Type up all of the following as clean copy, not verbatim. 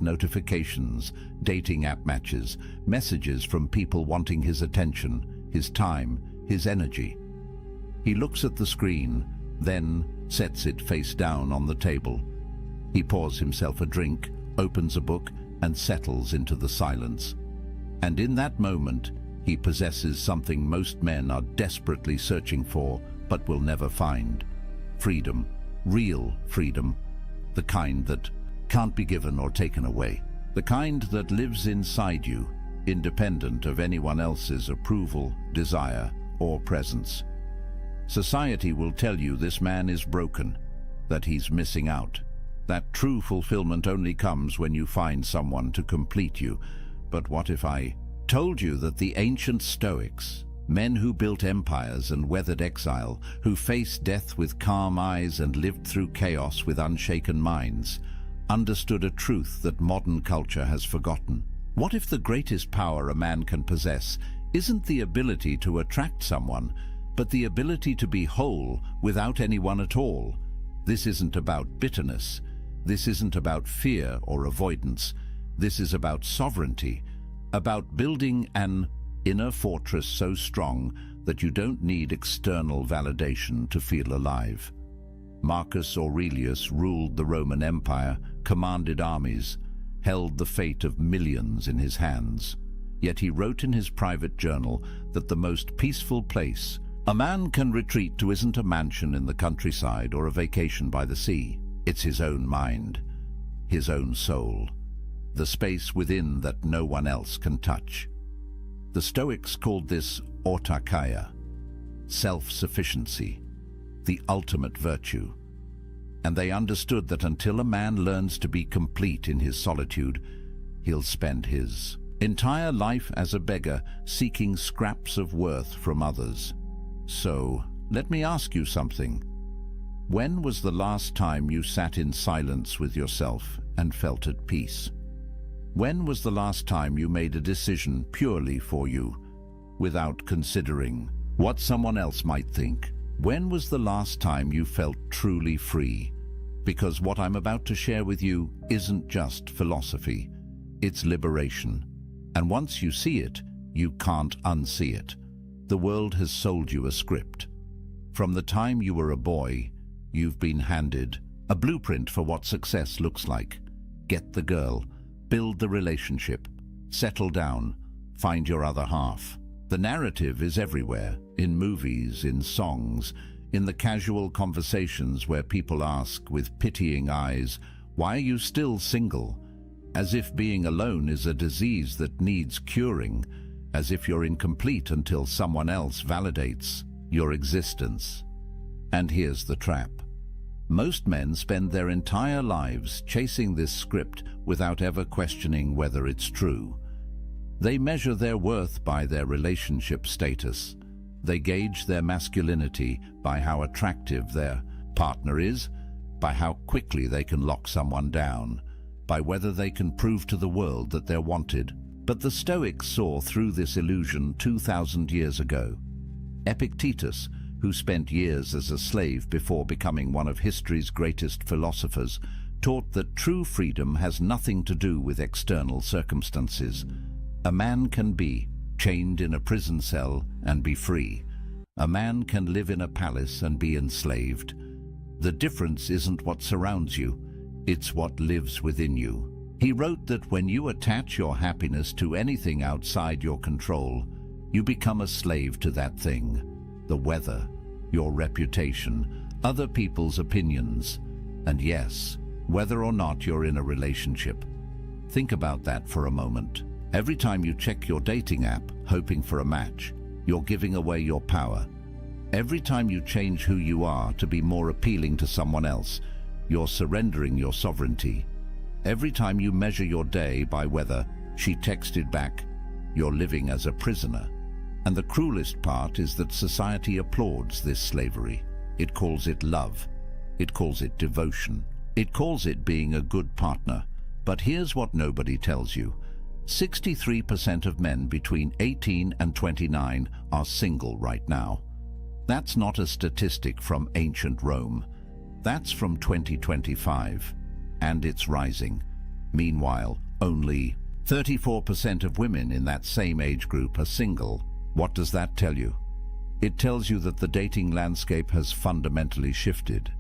notifications, dating app matches, messages from people wanting his attention, his time, his energy. He looks at the screen, then sets it face down on the table. He pours himself a drink, opens a book, and settles into the silence. And in that moment, he possesses something most men are desperately searching for, but will never find. Freedom. Real freedom. The kind that can't be given or taken away. The kind that lives inside you, independent of anyone else's approval, desire, or presence. Society will tell you this man is broken, that he's missing out, that true fulfillment only comes when you find someone to complete you. But what if I told you that the ancient Stoics, men who built empires and weathered exile, who faced death with calm eyes and lived through chaos with unshaken minds, understood a truth that modern culture has forgotten? What if the greatest power a man can possess isn't the ability to attract someone, but the ability to be whole without anyone at all? This isn't about bitterness. This isn't about fear or avoidance. This is about sovereignty, about building an inner fortress so strong that you don't need external validation to feel alive. Marcus Aurelius ruled the Roman Empire, commanded armies, held the fate of millions in his hands. Yet he wrote in his private journal that the most peaceful place a man can retreat to isn't a mansion in the countryside or a vacation by the sea. It's his own mind, his own soul, the space within that no one else can touch. The Stoics called this autarkia, self-sufficiency, the ultimate virtue. And they understood that until a man learns to be complete in his solitude, he'll spend his entire life as a beggar, seeking scraps of worth from others. So, let me ask you something. When was the last time you sat in silence with yourself and felt at peace? When was the last time you made a decision purely for you, without considering what someone else might think? When was the last time you felt truly free? Because what I'm about to share with you isn't just philosophy, it's liberation. And once you see it, you can't unsee it. The world has sold you a script. From the time you were a boy, you've been handed a blueprint for what success looks like. Get the girl, build the relationship, settle down, find your other half. The narrative is everywhere, in movies, in songs, in the casual conversations where people ask with pitying eyes, "Why are you still single?" As if being alone is a disease that needs curing, as if you're incomplete until someone else validates your existence. And here's the trap. Most men spend their entire lives chasing this script without ever questioning whether it's true. They measure their worth by their relationship status. They gauge their masculinity by how attractive their partner is, by how quickly they can lock someone down, by whether they can prove to the world that they're wanted. But the Stoics saw through this illusion 2,000 years ago. Epictetus, who spent years as a slave before becoming one of history's greatest philosophers, taught that true freedom has nothing to do with external circumstances. A man can be chained in a prison cell and be free. A man can live in a palace and be enslaved. The difference isn't what surrounds you, it's what lives within you. He wrote that when you attach your happiness to anything outside your control, you become a slave to that thing. The weather, your reputation, other people's opinions, and yes, whether or not you're in a relationship. Think about that for a moment. Every time you check your dating app, hoping for a match, you're giving away your power. Every time you change who you are to be more appealing to someone else, you're surrendering your sovereignty. Every time you measure your day by whether she texted back, you're living as a prisoner. And the cruelest part is that society applauds this slavery. It calls it love. It calls it devotion. It calls it being a good partner. But here's what nobody tells you. 63% of men between 18 and 29 are single right now. That's not a statistic from ancient Rome. That's from 2025. And it's rising. Meanwhile, only 34% of women in that same age group are single. What does that tell you? It tells you that the dating landscape has fundamentally shifted.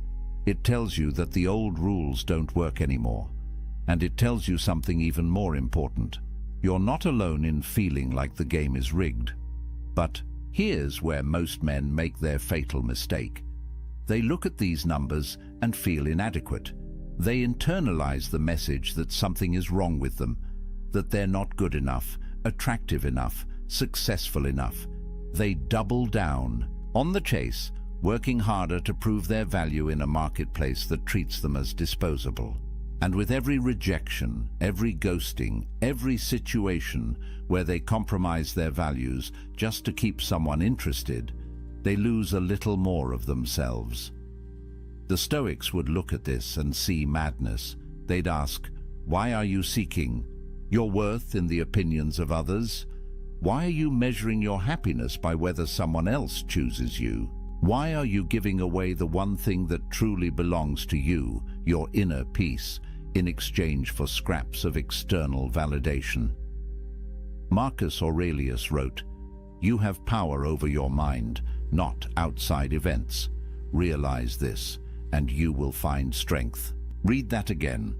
It tells you that the old rules don't work anymore. And it tells you something even more important. You're not alone in feeling like the game is rigged. But here's where most men make their fatal mistake. They look at these numbers and feel inadequate. They internalize the message that something is wrong with them, that they're not good enough, attractive enough, successful enough. They double down on the chase, working harder to prove their value in a marketplace that treats them as disposable. And with every rejection, every ghosting, every situation where they compromise their values just to keep someone interested, they lose a little more of themselves. The Stoics would look at this and see madness. They'd ask, why are you seeking your worth in the opinions of others? Why are you measuring your happiness by whether someone else chooses you? Why are you giving away the one thing that truly belongs to you, your inner peace, in exchange for scraps of external validation? Marcus Aurelius wrote, "You have power over your mind, not outside events. Realize this, and you will find strength." Read that again.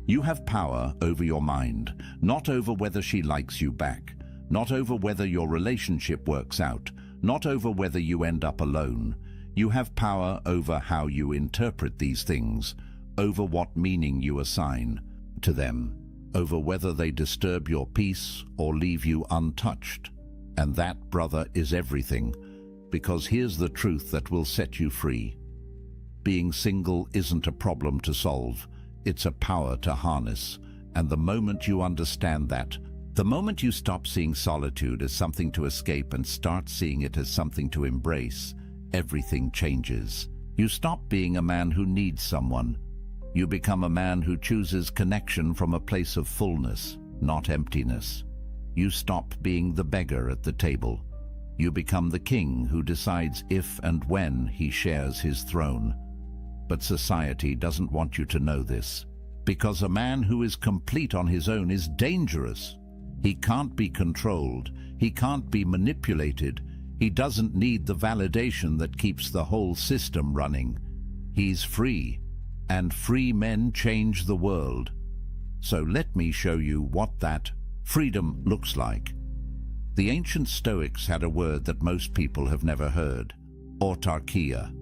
You have power over your mind, not over whether she likes you back, not over whether your relationship works out, not over whether you end up alone. You have power over how you interpret these things, over what meaning you assign to them, over whether they disturb your peace or leave you untouched. And that, brother, is everything, because here's the truth that will set you free. Being single isn't a problem to solve, it's a power to harness. And the moment you understand that, the moment you stop seeing solitude as something to escape and start seeing it as something to embrace, everything changes. You stop being a man who needs someone. You become a man who chooses connection from a place of fullness, not emptiness. You stop being the beggar at the table. You become the king who decides if and when he shares his throne. But society doesn't want you to know this, because a man who is complete on his own is dangerous. He can't be controlled. He can't be manipulated. He doesn't need the validation that keeps the whole system running. He's free, and free men change the world. So let me show you what that freedom looks like. The ancient Stoics had a word that most people have never heard: autarkia.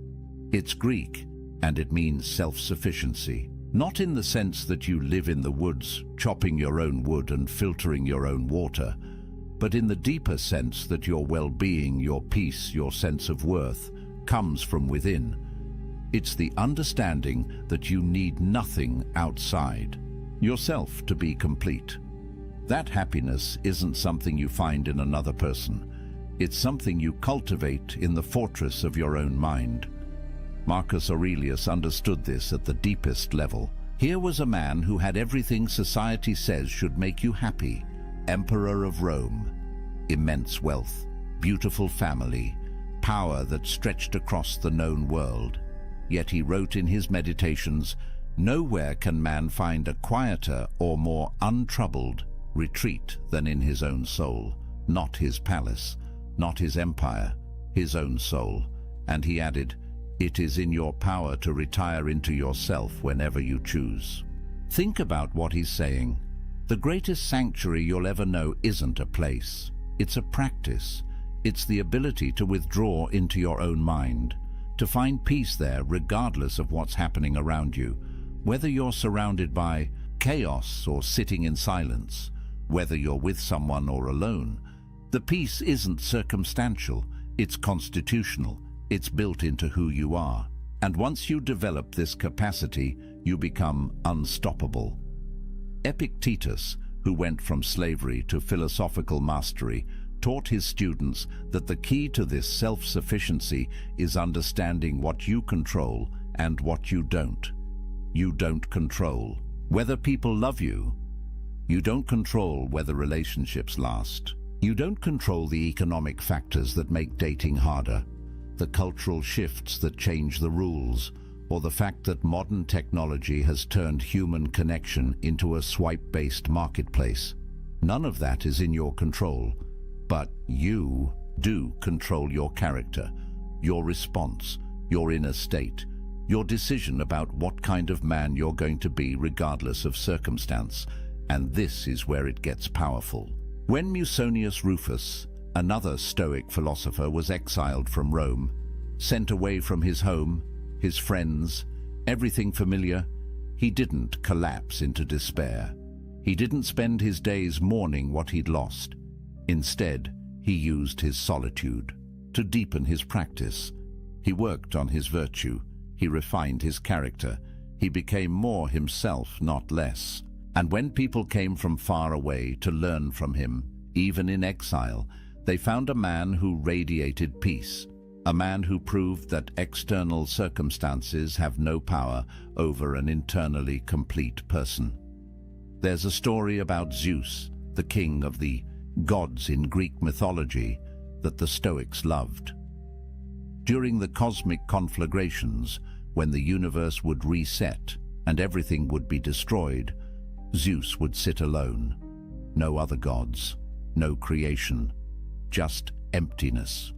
It's Greek, and it means self-sufficiency. Not in the sense that you live in the woods, chopping your own wood and filtering your own water, but in the deeper sense that your well-being, your peace, your sense of worth comes from within. It's the understanding that you need nothing outside yourself to be complete. That happiness isn't something you find in another person. It's something you cultivate in the fortress of your own mind. Marcus Aurelius understood this at the deepest level. Here was a man who had everything society says should make you happy: Emperor of Rome, immense wealth, beautiful family, power that stretched across the known world. Yet he wrote in his meditations, "Nowhere can man find a quieter or more untroubled retreat than in his own soul, not his palace, not his empire, his own soul." And he added, "It is in your power to retire into yourself whenever you choose." Think about what he's saying. The greatest sanctuary you'll ever know isn't a place. It's a practice. It's the ability to withdraw into your own mind, to find peace there regardless of what's happening around you, whether you're surrounded by chaos or sitting in silence, whether you're with someone or alone. The peace isn't circumstantial, it's constitutional. It's built into who you are. And once you develop this capacity, you become unstoppable. Epictetus, who went from slavery to philosophical mastery, taught his students that the key to this self-sufficiency is understanding what you control and what you don't. You don't control whether people love you. You don't control whether relationships last. You don't control the economic factors that make dating harder, the cultural shifts that change the rules, or the fact that modern technology has turned human connection into a swipe-based marketplace. None of that is in your control, but you do control your character, your response, your inner state, your decision about what kind of man you're going to be regardless of circumstance, and this is where it gets powerful. When Musonius Rufus, another Stoic philosopher, was exiled from Rome, sent away from his home, his friends, everything familiar, he didn't collapse into despair. He didn't spend his days mourning what he'd lost. Instead, he used his solitude to deepen his practice. He worked on his virtue. He refined his character. He became more himself, not less. And when people came from far away to learn from him, even in exile, they found a man who radiated peace, a man who proved that external circumstances have no power over an internally complete person. There's a story about Zeus, the king of the gods in Greek mythology, that the Stoics loved. During the cosmic conflagrations, when the universe would reset and everything would be destroyed, Zeus would sit alone. No other gods, no creation, just emptiness.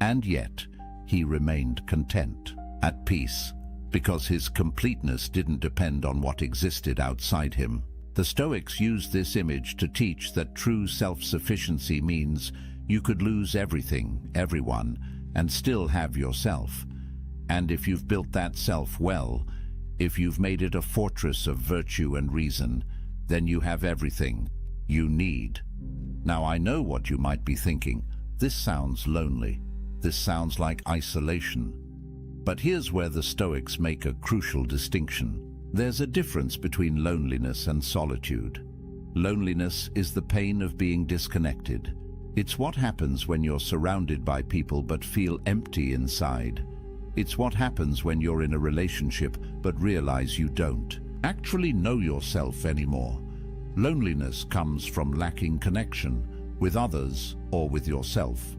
And yet, he remained content, at peace, because his completeness didn't depend on what existed outside him. The Stoics used this image to teach that true self-sufficiency means you could lose everything, everyone, and still have yourself. And if you've built that self well, if you've made it a fortress of virtue and reason, then you have everything you need. Now, I know what you might be thinking. This sounds lonely. This sounds like isolation. But here's where the Stoics make a crucial distinction. There's a difference between loneliness and solitude. Loneliness is the pain of being disconnected. It's what happens when you're surrounded by people but feel empty inside. It's what happens when you're in a relationship but realize you don't actually know yourself anymore. Loneliness comes from lacking connection with others or with yourself.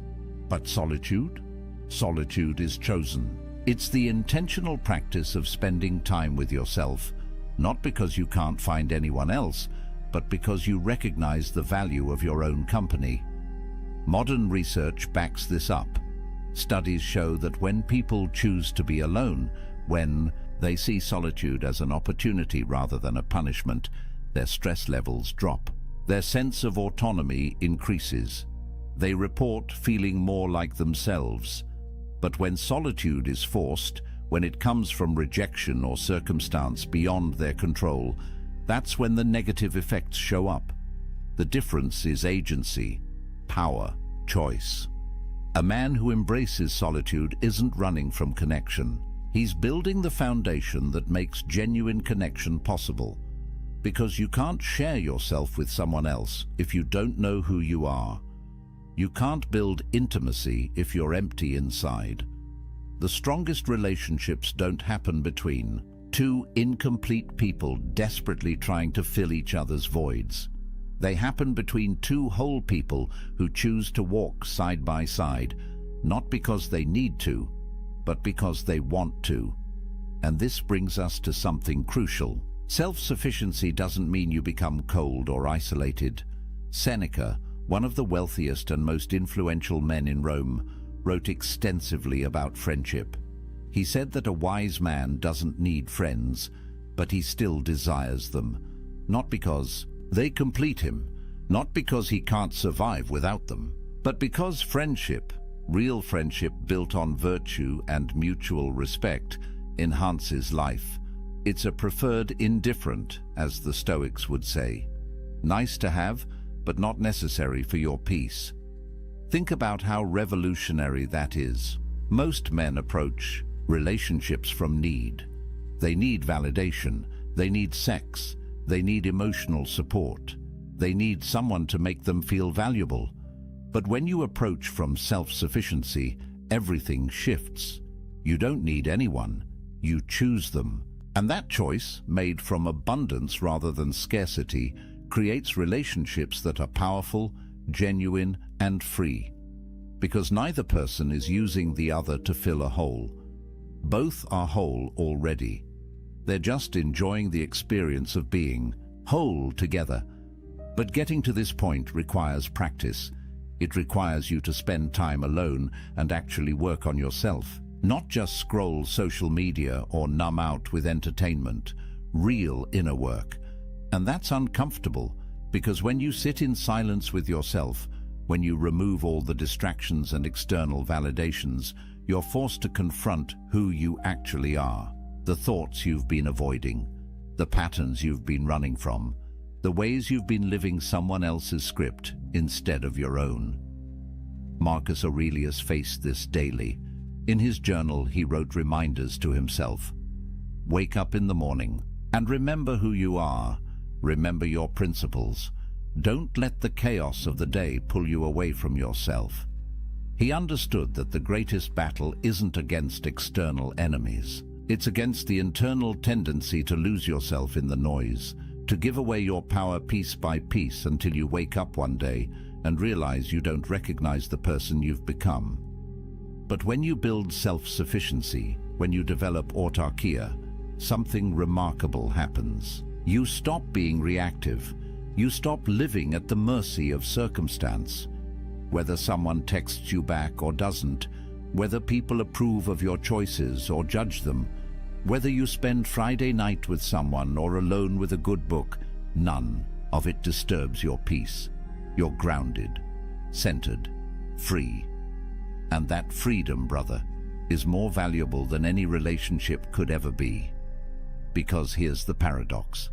But solitude? Solitude is chosen. It's the intentional practice of spending time with yourself, not because you can't find anyone else, but because you recognize the value of your own company. Modern research backs this up. Studies show that when people choose to be alone, when they see solitude as an opportunity rather than a punishment, their stress levels drop. Their sense of autonomy increases. They report feeling more like themselves. But when solitude is forced, when it comes from rejection or circumstance beyond their control, that's when the negative effects show up. The difference is agency, power, choice. A man who embraces solitude isn't running from connection. He's building the foundation that makes genuine connection possible. Because you can't share yourself with someone else if you don't know who you are. You can't build intimacy if you're empty inside. The strongest relationships don't happen between two incomplete people desperately trying to fill each other's voids. They happen between two whole people who choose to walk side by side, not because they need to, but because they want to. And this brings us to something crucial. Self-sufficiency doesn't mean you become cold or isolated. Seneca, one of the wealthiest and most influential men in Rome, wrote extensively about friendship. He said that a wise man doesn't need friends, but he still desires them, not because they complete him, not because he can't survive without them, but because friendship, real friendship built on virtue and mutual respect, enhances life. It's a preferred indifferent, as the Stoics would say. Nice to have, but not necessary for your peace. Think about how revolutionary that is. Most men approach relationships from need. They need validation, they need sex, they need emotional support, they need someone to make them feel valuable. But when you approach from self-sufficiency, everything shifts. You don't need anyone, you choose them. And that choice, made from abundance rather than scarcity, creates relationships that are powerful, genuine, and free. Because neither person is using the other to fill a hole. Both are whole already. They're just enjoying the experience of being whole together. But getting to this point requires practice. It requires you to spend time alone and actually work on yourself. Not just scroll social media or numb out with entertainment. Real inner work. And that's uncomfortable, because when you sit in silence with yourself, when you remove all the distractions and external validations, you're forced to confront who you actually are. The thoughts you've been avoiding, the patterns you've been running from, the ways you've been living someone else's script instead of your own. Marcus Aurelius faced this daily. In his journal, he wrote reminders to himself. Wake up in the morning and remember who you are. Remember your principles. Don't let the chaos of the day pull you away from yourself. He understood that the greatest battle isn't against external enemies. It's against the internal tendency to lose yourself in the noise, to give away your power piece by piece until you wake up one day and realize you don't recognize the person you've become. But when you build self-sufficiency, when you develop autarkia, something remarkable happens. You stop being reactive. You stop living at the mercy of circumstance. Whether someone texts you back or doesn't, whether people approve of your choices or judge them, whether you spend Friday night with someone or alone with a good book, none of it disturbs your peace. You're grounded, centered, free. And that freedom, brother, is more valuable than any relationship could ever be. Because here's the paradox.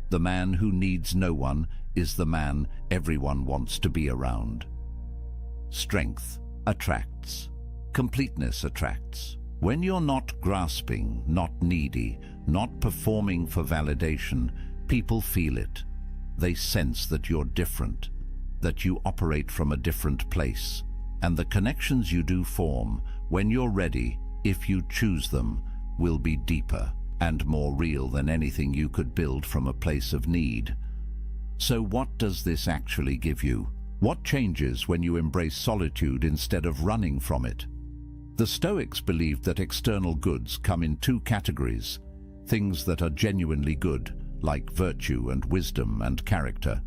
The man who needs no one is the man everyone wants to be around. Strength attracts. Completeness attracts. When you're not grasping, not needy, not performing for validation, people feel it. They sense that you're different, that you operate from a different place. And the connections you do form, when you're ready, if you choose them, will be deeper and more real than anything you could build from a place of need. So what does this actually give you? What changes when you embrace solitude instead of running from it? The Stoics believed that external goods come in two categories: things that are genuinely good, like virtue and wisdom and character,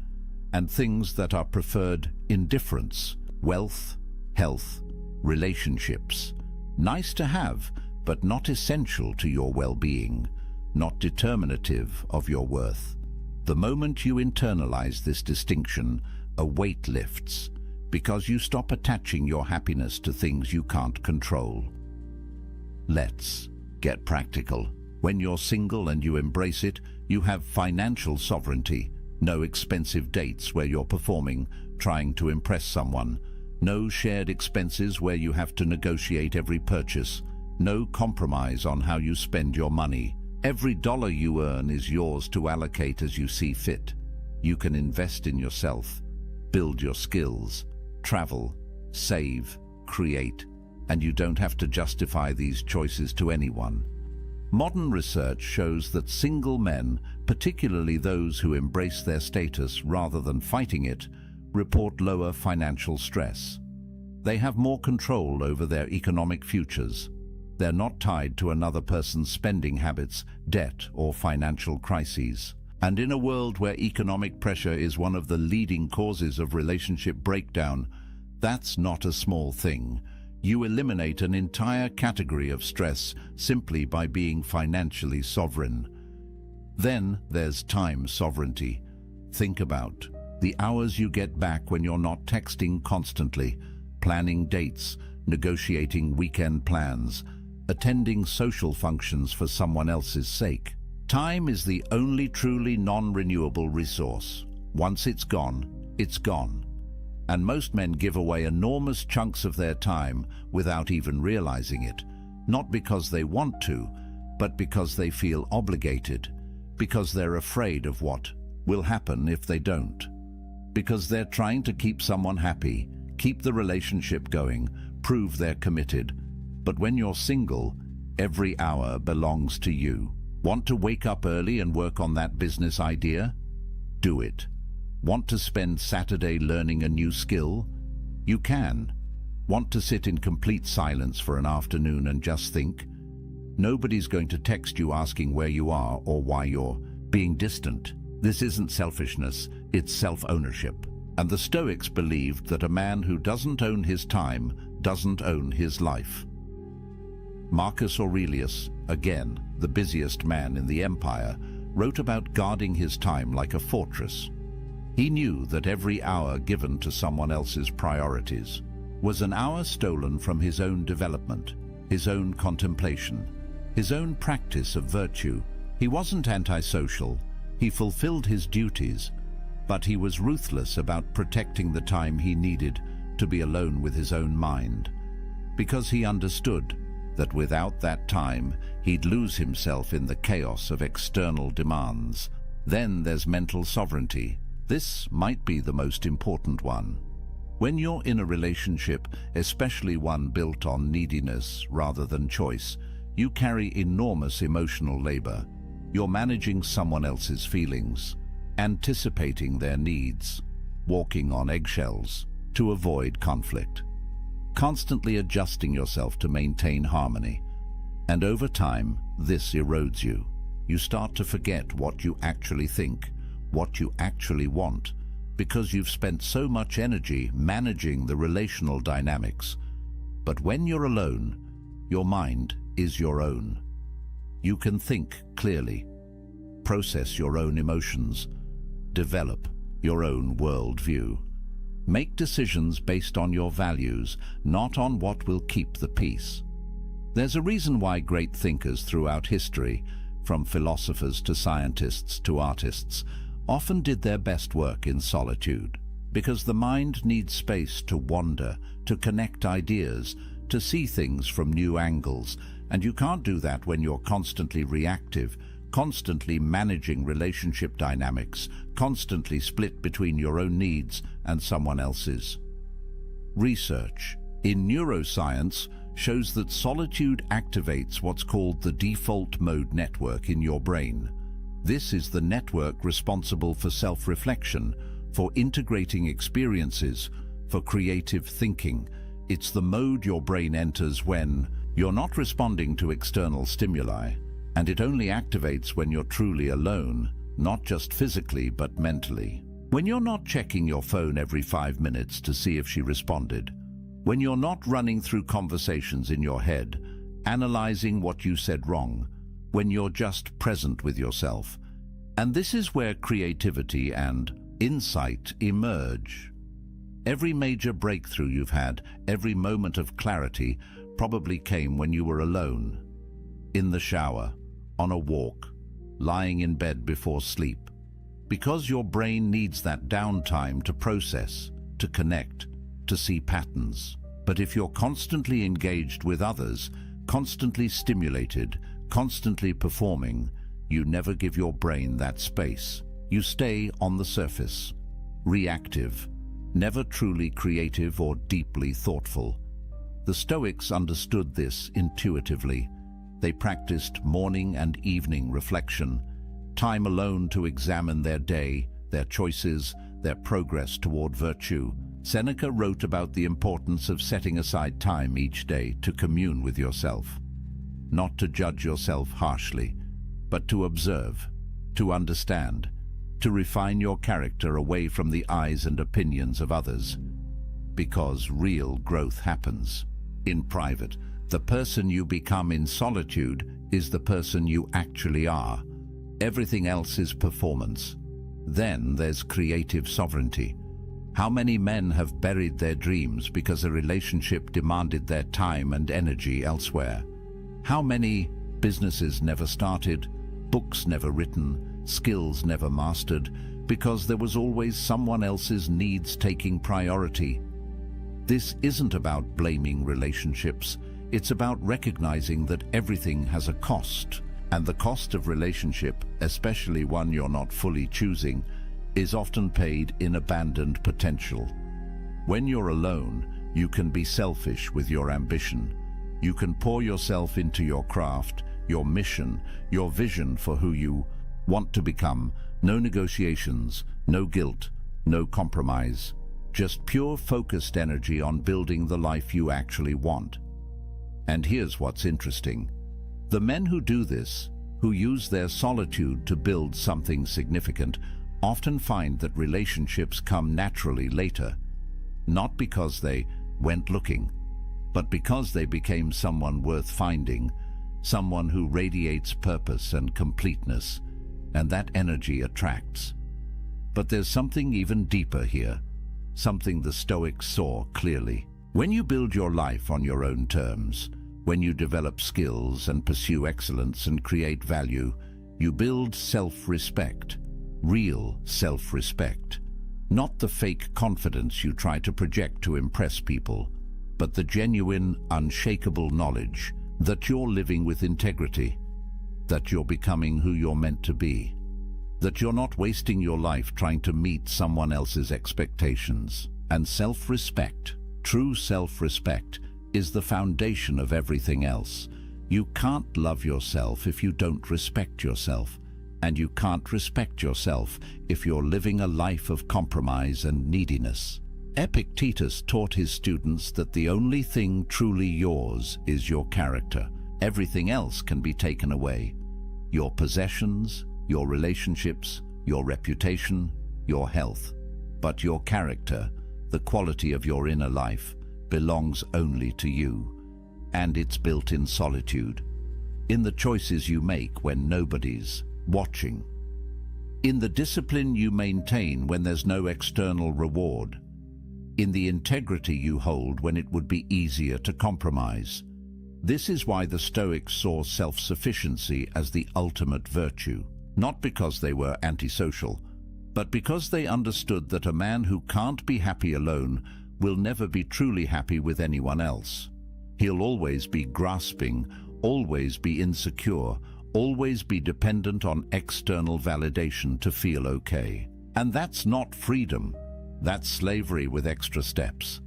and things that are preferred indifference, wealth, health, relationships. Nice to have, but not essential to your well-being, not determinative of your worth. The moment you internalize this distinction, a weight lifts, because you stop attaching your happiness to things you can't control. Let's get practical. When you're single and you embrace it, you have financial sovereignty. No expensive dates where you're performing, trying to impress someone. No shared expenses where you have to negotiate every purchase. No compromise on how you spend your money. Every dollar you earn is yours to allocate as you see fit. You can invest in yourself, build your skills, travel, save, create, and you don't have to justify these choices to anyone. Modern research shows that single men, particularly those who embrace their status rather than fighting it, report lower financial stress. They have more control over their economic futures. They're not tied to another person's spending habits, debt, or financial crises. And in a world where economic pressure is one of the leading causes of relationship breakdown, that's not a small thing. You eliminate an entire category of stress simply by being financially sovereign. Then there's time sovereignty. Think about the hours you get back when you're not texting constantly, planning dates, negotiating weekend plans, attending social functions for someone else's sake. Time is the only truly non-renewable resource. Once it's gone, it's gone. And most men give away enormous chunks of their time without even realizing it, not because they want to, but because they feel obligated, because they're afraid of what will happen if they don't, because they're trying to keep someone happy, keep the relationship going, prove they're committed. But when you're single, every hour belongs to you. Want to wake up early and work on that business idea? Do it. Want to spend Saturday learning a new skill? You can. Want to sit in complete silence for an afternoon and just think? Nobody's going to text you asking where you are or why you're being distant. This isn't selfishness, it's self-ownership. And the Stoics believed that a man who doesn't own his time doesn't own his life. Marcus Aurelius, again, the busiest man in the empire, wrote about guarding his time like a fortress. He knew that every hour given to someone else's priorities was an hour stolen from his own development, his own contemplation, his own practice of virtue. He wasn't antisocial, he fulfilled his duties, but he was ruthless about protecting the time he needed to be alone with his own mind, because he understood that without that time, he'd lose himself in the chaos of external demands. Then there's mental sovereignty. This might be the most important one. When you're in a relationship, especially one built on neediness rather than choice, you carry enormous emotional labor. You're managing someone else's feelings, anticipating their needs, walking on eggshells to avoid conflict, constantly adjusting yourself to maintain harmony. And over time, this erodes you. You start to forget what you actually think, what you actually want, because you've spent so much energy managing the relational dynamics. But when you're alone, your mind is your own. You can think clearly, process your own emotions, develop your own worldview. Make decisions based on your values, not on what will keep the peace. There's a reason why great thinkers throughout history, from philosophers to scientists to artists, often did their best work in solitude, because the mind needs space to wander, to connect ideas, to see things from new angles, and you can't do that when you're constantly reactive, constantly managing relationship dynamics, constantly split between your own needs and someone else's. Research in neuroscience shows that solitude activates what's called the default mode network in your brain. This is the network responsible for self-reflection, for integrating experiences, for creative thinking. It's the mode your brain enters when you're not responding to external stimuli, and it only activates when you're truly alone, not just physically but mentally. When you're not checking your phone every 5 minutes to see if she responded, when you're not running through conversations in your head, analyzing what you said wrong, when you're just present with yourself. And this is where creativity and insight emerge. Every major breakthrough you've had, every moment of clarity, probably came when you were alone, in the shower, on a walk, lying in bed before sleep, because your brain needs that downtime to process, to connect, to see patterns. But if you're constantly engaged with others, constantly stimulated, constantly performing, you never give your brain that space. You stay on the surface, reactive, never truly creative or deeply thoughtful. The Stoics understood this intuitively. They practiced morning and evening reflection, time alone to examine their day, their choices, their progress toward virtue. Seneca wrote about the importance of setting aside time each day to commune with yourself, not to judge yourself harshly, but to observe, to understand, to refine your character away from the eyes and opinions of others. Because real growth happens in private. The person you become in solitude is the person you actually are. Everything else is performance. Then there's creative sovereignty. How many men have buried their dreams because a relationship demanded their time and energy elsewhere? How many businesses never started, books never written, skills never mastered, because there was always someone else's needs taking priority? This isn't about blaming relationships. It's about recognizing that everything has a cost, and the cost of relationship, especially one you're not fully choosing, is often paid in abandoned potential. When you're alone, you can be selfish with your ambition. You can pour yourself into your craft, your mission, your vision for who you want to become. No negotiations, no guilt, no compromise. Just pure focused energy on building the life you actually want. And here's what's interesting. The men who do this, who use their solitude to build something significant, often find that relationships come naturally later, not because they went looking, but because they became someone worth finding, someone who radiates purpose and completeness, and that energy attracts. But there's something even deeper here, something the Stoics saw clearly. When you build your life on your own terms, when you develop skills and pursue excellence and create value, you build self-respect, real self-respect. Not the fake confidence you try to project to impress people, but the genuine, unshakable knowledge that you're living with integrity, that you're becoming who you're meant to be, that you're not wasting your life trying to meet someone else's expectations. And self-respect, true self-respect, is the foundation of everything else. You can't love yourself if you don't respect yourself, and you can't respect yourself if you're living a life of compromise and neediness. Epictetus taught his students that the only thing truly yours is your character. Everything else can be taken away. Your possessions, your relationships, your reputation, your health. But your character, the quality of your inner life, belongs only to you, and it's built in solitude, in the choices you make when nobody's watching, in the discipline you maintain when there's no external reward, in the integrity you hold when it would be easier to compromise. This is why the Stoics saw self-sufficiency as the ultimate virtue, not because they were antisocial, but because they understood that a man who can't be happy alone will never be truly happy with anyone else. He'll always be grasping, always be insecure, always be dependent on external validation to feel okay. And that's not freedom. That's slavery with extra steps.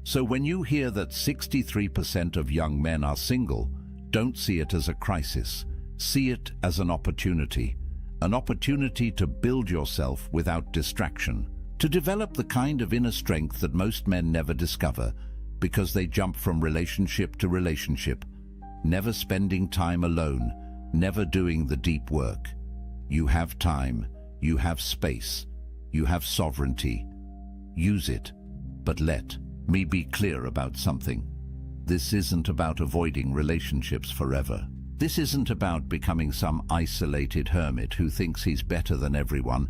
So when you hear that 63% of young men are single, don't see it as a crisis. See it as an opportunity to build yourself without distraction, to develop the kind of inner strength that most men never discover because they jump from relationship to relationship, never spending time alone, never doing the deep work. You have time, you have space, you have sovereignty. Use it, but let me be clear about something. This isn't about avoiding relationships forever. This isn't about becoming some isolated hermit who thinks he's better than everyone.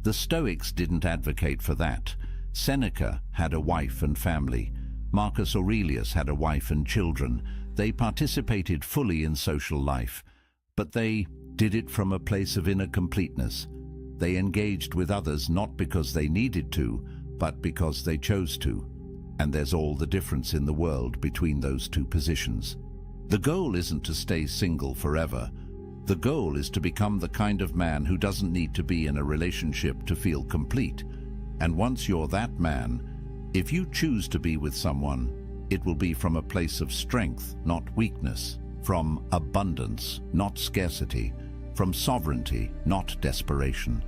The Stoics didn't advocate for that. Seneca had a wife and family. Marcus Aurelius had a wife and children. They participated fully in social life, but they did it from a place of inner completeness. They engaged with others not because they needed to, but because they chose to. And there's all the difference in the world between those two positions. The goal isn't to stay single forever. The goal is to become the kind of man who doesn't need to be in a relationship to feel complete. And once you're that man, if you choose to be with someone, it will be from a place of strength, not weakness, from abundance, not scarcity, from sovereignty, not desperation.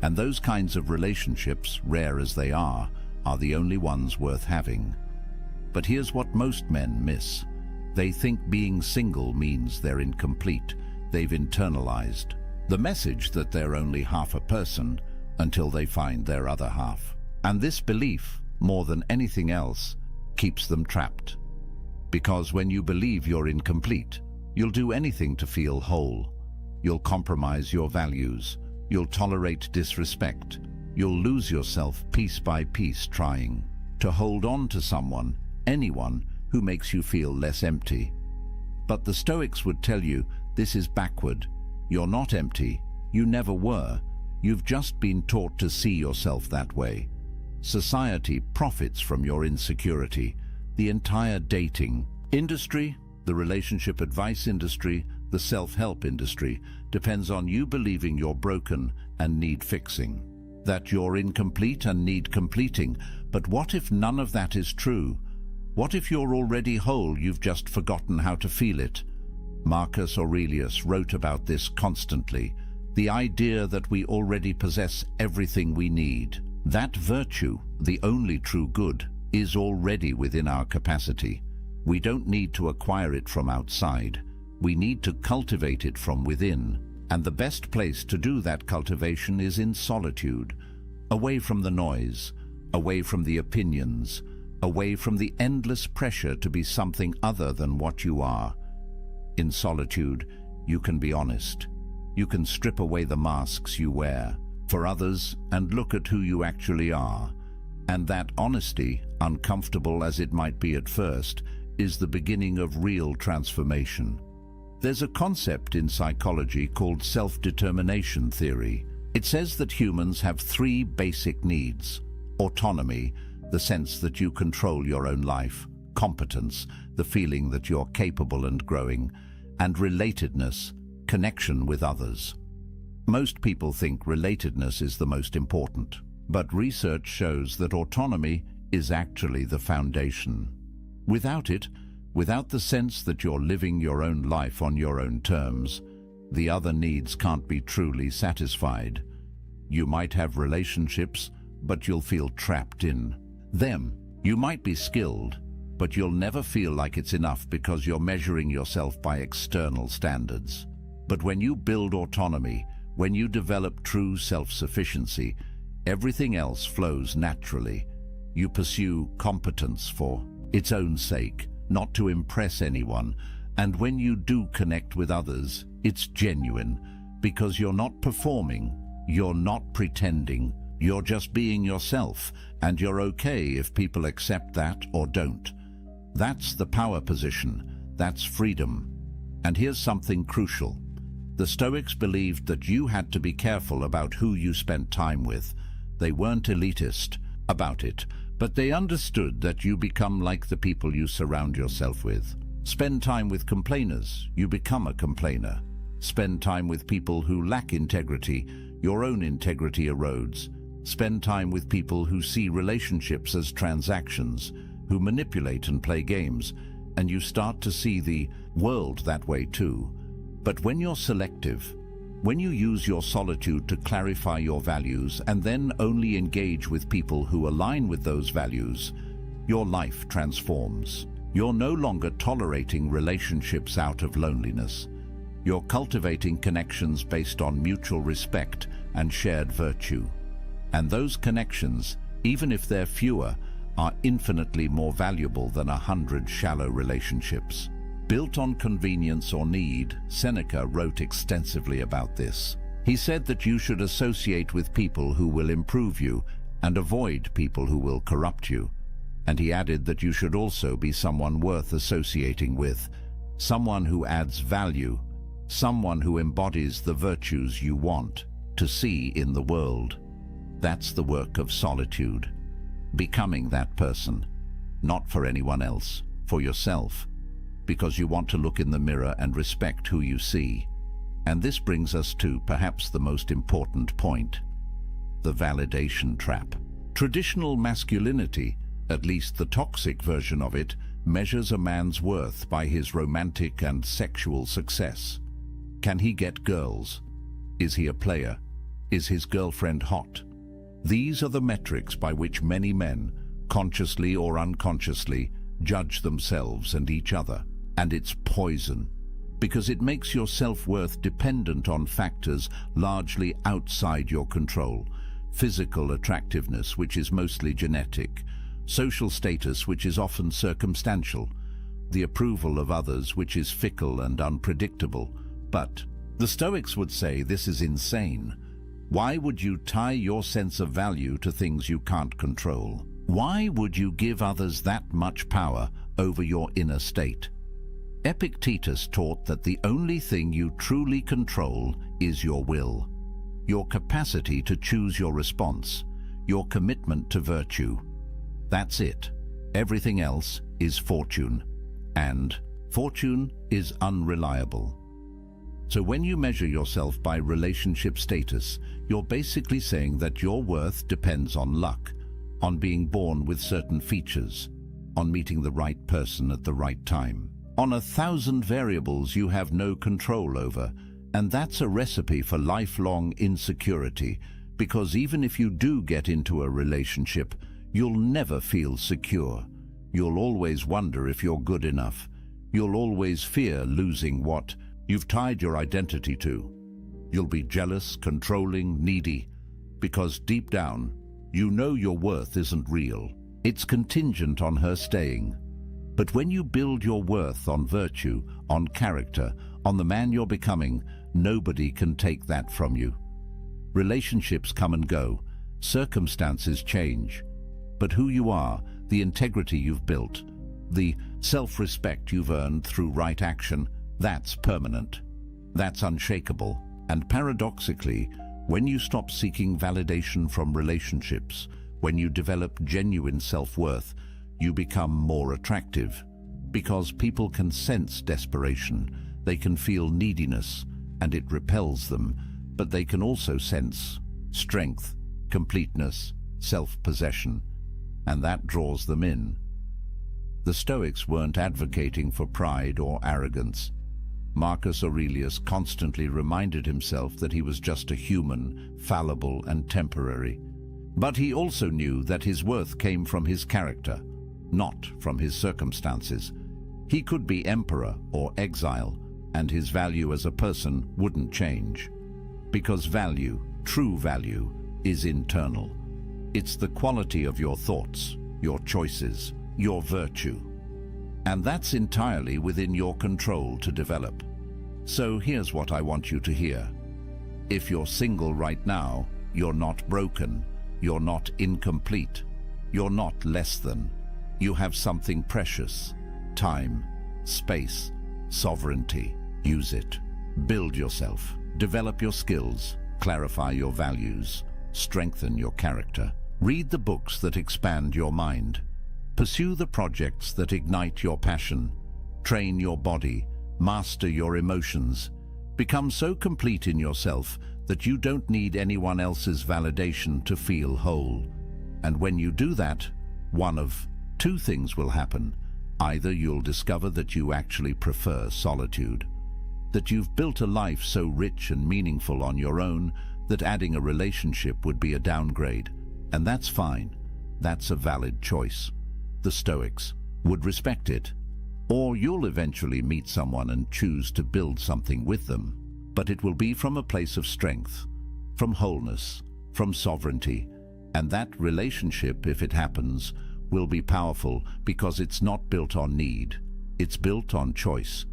And those kinds of relationships, rare as they are the only ones worth having. But here's what most men miss. They think being single means they're incomplete. They've internalized the message that they're only half a person until they find their other half. And this belief, more than anything else, keeps them trapped. Because when you believe you're incomplete, you'll do anything to feel whole. You'll compromise your values. You'll tolerate disrespect. You'll lose yourself piece by piece trying to hold on to someone, anyone, who makes you feel less empty. But the Stoics would tell you this is backward. You're not empty. You never were. You've just been taught to see yourself that way. Society profits from your insecurity. The entire dating industry, the relationship advice industry, the self-help industry depends on you believing you're broken and need fixing, that you're incomplete and need completing. But what if none of that is true? What if you're already whole, you've just forgotten how to feel it? Marcus Aurelius wrote about this constantly, the idea that we already possess everything we need. That virtue, the only true good, is already within our capacity. We don't need to acquire it from outside. We need to cultivate it from within, and the best place to do that cultivation is in solitude, away from the noise, away from the opinions, away from the endless pressure to be something other than what you are. In solitude, you can be honest. You can strip away the masks you wear for others and look at who you actually are. And that honesty, uncomfortable as it might be at first, is the beginning of real transformation. There's a concept in psychology called self-determination theory. It says that humans have three basic needs: autonomy, the sense that you control your own life; competence, the feeling that you're capable and growing; and relatedness, connection with others. Most people think relatedness is the most important, but research shows that autonomy is actually the foundation. Without it, without the sense that you're living your own life on your own terms, the other needs can't be truly satisfied. You might have relationships, but you'll feel trapped in them. You might be skilled, but you'll never feel like it's enough because you're measuring yourself by external standards. But when you build autonomy, when you develop true self-sufficiency, everything else flows naturally. You pursue competence for its own sake, not to impress anyone, and when you do connect with others, it's genuine, because you're not performing, you're not pretending, you're just being yourself, and you're okay if people accept that or don't. That's the power position, that's freedom. And here's something crucial. The Stoics believed that you had to be careful about who you spent time with. They weren't elitist about it, but they understood that you become like the people you surround yourself with. Spend time with complainers, you become a complainer. Spend time with people who lack integrity, your own integrity erodes. Spend time with people who see relationships as transactions, who manipulate and play games, and you start to see the world that way too. But when you're selective, when you use your solitude to clarify your values and then only engage with people who align with those values, your life transforms. You're no longer tolerating relationships out of loneliness. You're cultivating connections based on mutual respect and shared virtue. And those connections, even if they're fewer, are infinitely more valuable than 100 shallow relationships. Built on convenience or need, Seneca wrote extensively about this. He said that you should associate with people who will improve you and avoid people who will corrupt you. And he added that you should also be someone worth associating with, someone who adds value, someone who embodies the virtues you want to see in the world. That's the work of solitude. Becoming that person, not for anyone else, for yourself, because you want to look in the mirror and respect who you see. And this brings us to perhaps the most important point: the validation trap. Traditional masculinity, at least the toxic version of it, measures a man's worth by his romantic and sexual success. Can he get girls? Is he a player? Is his girlfriend hot? These are the metrics by which many men, consciously or unconsciously, judge themselves and each other. And it's poison, because it makes your self-worth dependent on factors largely outside your control. Physical attractiveness, which is mostly genetic; social status, which is often circumstantial; the approval of others, which is fickle and unpredictable. But the Stoics would say this is insane. Why would you tie your sense of value to things you can't control? Why would you give others that much power over your inner state? Epictetus taught that the only thing you truly control is your will, your capacity to choose your response, your commitment to virtue. That's it. Everything else is fortune, and fortune is unreliable. So when you measure yourself by relationship status, you're basically saying that your worth depends on luck, on being born with certain features, on meeting the right person at the right time, on 1,000 variables you have no control over. And that's a recipe for lifelong insecurity, because even if you do get into a relationship, you'll never feel secure. You'll always wonder if you're good enough. You'll always fear losing what you've tied your identity to. You'll be jealous, controlling, needy, because deep down, you know your worth isn't real. It's contingent on her staying. But when you build your worth on virtue, on character, on the man you're becoming, nobody can take that from you. Relationships come and go, circumstances change, but who you are, the integrity you've built, the self-respect you've earned through right action, that's permanent. That's unshakable. And paradoxically, when you stop seeking validation from relationships, when you develop genuine self-worth, you become more attractive. Because people can sense desperation, they can feel neediness, and it repels them, but they can also sense strength, completeness, self-possession, and that draws them in. The Stoics weren't advocating for pride or arrogance. Marcus Aurelius constantly reminded himself that he was just a human, fallible and temporary. But he also knew that his worth came from his character, not from his circumstances. He could be emperor or exile, and his value as a person wouldn't change. Because value, true value, is internal. It's the quality of your thoughts, your choices, your virtue. And that's entirely within your control to develop. So here's what I want you to hear. If you're single right now, you're not broken, you're not incomplete, you're not less than. You have something precious: time, space, sovereignty. Use it. Build yourself. Develop your skills. Clarify your values. Strengthen your character. Read the books that expand your mind. Pursue the projects that ignite your passion. Train your body. Master your emotions. Become so complete in yourself that you don't need anyone else's validation to feel whole. And when you do that, one of two things will happen. Either you'll discover that you actually prefer solitude, that you've built a life so rich and meaningful on your own that adding a relationship would be a downgrade. And that's fine. That's a valid choice. The Stoics would respect it. Or you'll eventually meet someone and choose to build something with them. But it will be from a place of strength, from wholeness, from sovereignty. And that relationship, if it happens, will be powerful because it's not built on need. It's built on choice,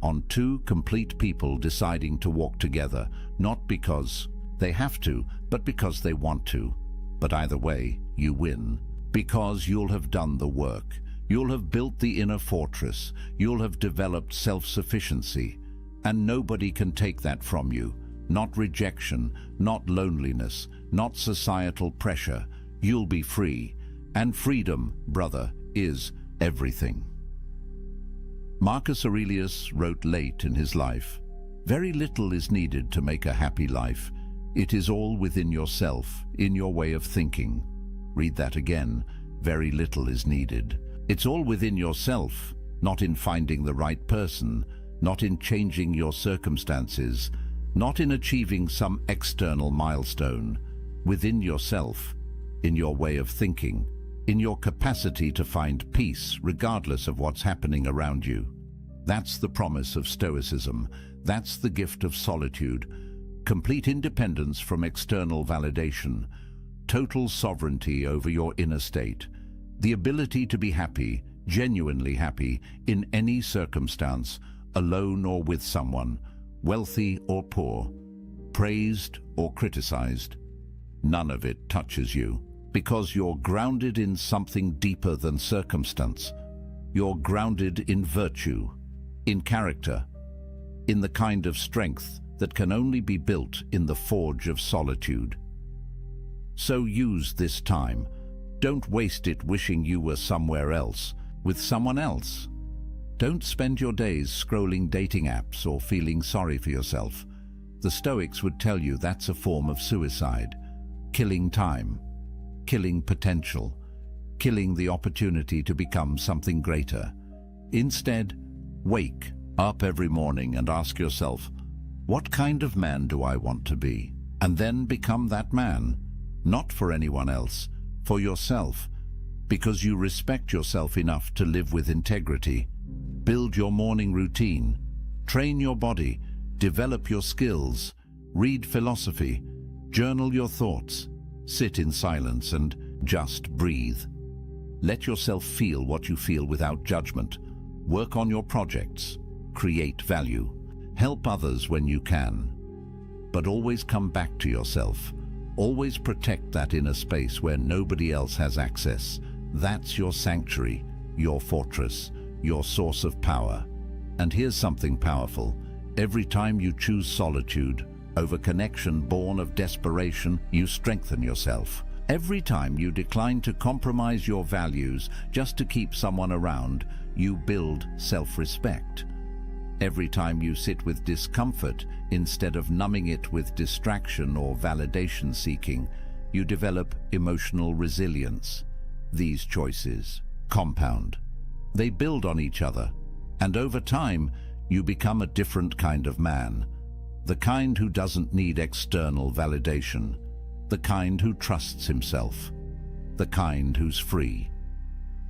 on two complete people deciding to walk together, not because they have to, but because they want to. But either way, you win, because you'll have done the work. You'll have built the inner fortress. You'll have developed self-sufficiency. And nobody can take that from you. Not rejection, not loneliness, not societal pressure. You'll be free. And freedom, brother, is everything. Marcus Aurelius wrote late in his life, "Very little is needed to make a happy life. It is all within yourself, in your way of thinking." Read that again. Very little is needed. It's all within yourself, not in finding the right person, not in changing your circumstances, not in achieving some external milestone. Within yourself, in your way of thinking, in your capacity to find peace regardless of what's happening around you. That's the promise of Stoicism. That's the gift of solitude. Complete independence from external validation. Total sovereignty over your inner state. The ability to be happy, genuinely happy, in any circumstance, alone or with someone, wealthy or poor, praised or criticized. None of it touches you, because you're grounded in something deeper than circumstance. You're grounded in virtue, in character, in the kind of strength that can only be built in the forge of solitude. So use this time. Don't waste it wishing you were somewhere else, with someone else. Don't spend your days scrolling dating apps or feeling sorry for yourself. The Stoics would tell you that's a form of suicide, killing time, killing potential, killing the opportunity to become something greater. Instead, wake up every morning and ask yourself, what kind of man do I want to be? And then become that man, not for anyone else, for yourself, because you respect yourself enough to live with integrity. Build your morning routine. Train your body. Develop your skills. Read philosophy. Journal your thoughts. Sit in silence and just breathe. Let yourself feel what you feel without judgment. Work on your projects. Create value. Help others when you can. But always come back to yourself. Always protect that inner space where nobody else has access. That's your sanctuary, your fortress, your source of power. And here's something powerful. Every time you choose solitude over connection born of desperation, you strengthen yourself. Every time you decline to compromise your values just to keep someone around, you build self-respect. Every time you sit with discomfort instead of numbing it with distraction or validation seeking, you develop emotional resilience. These choices compound. They build on each other, and over time, you become a different kind of man. The kind who doesn't need external validation. The kind who trusts himself. The kind who's free.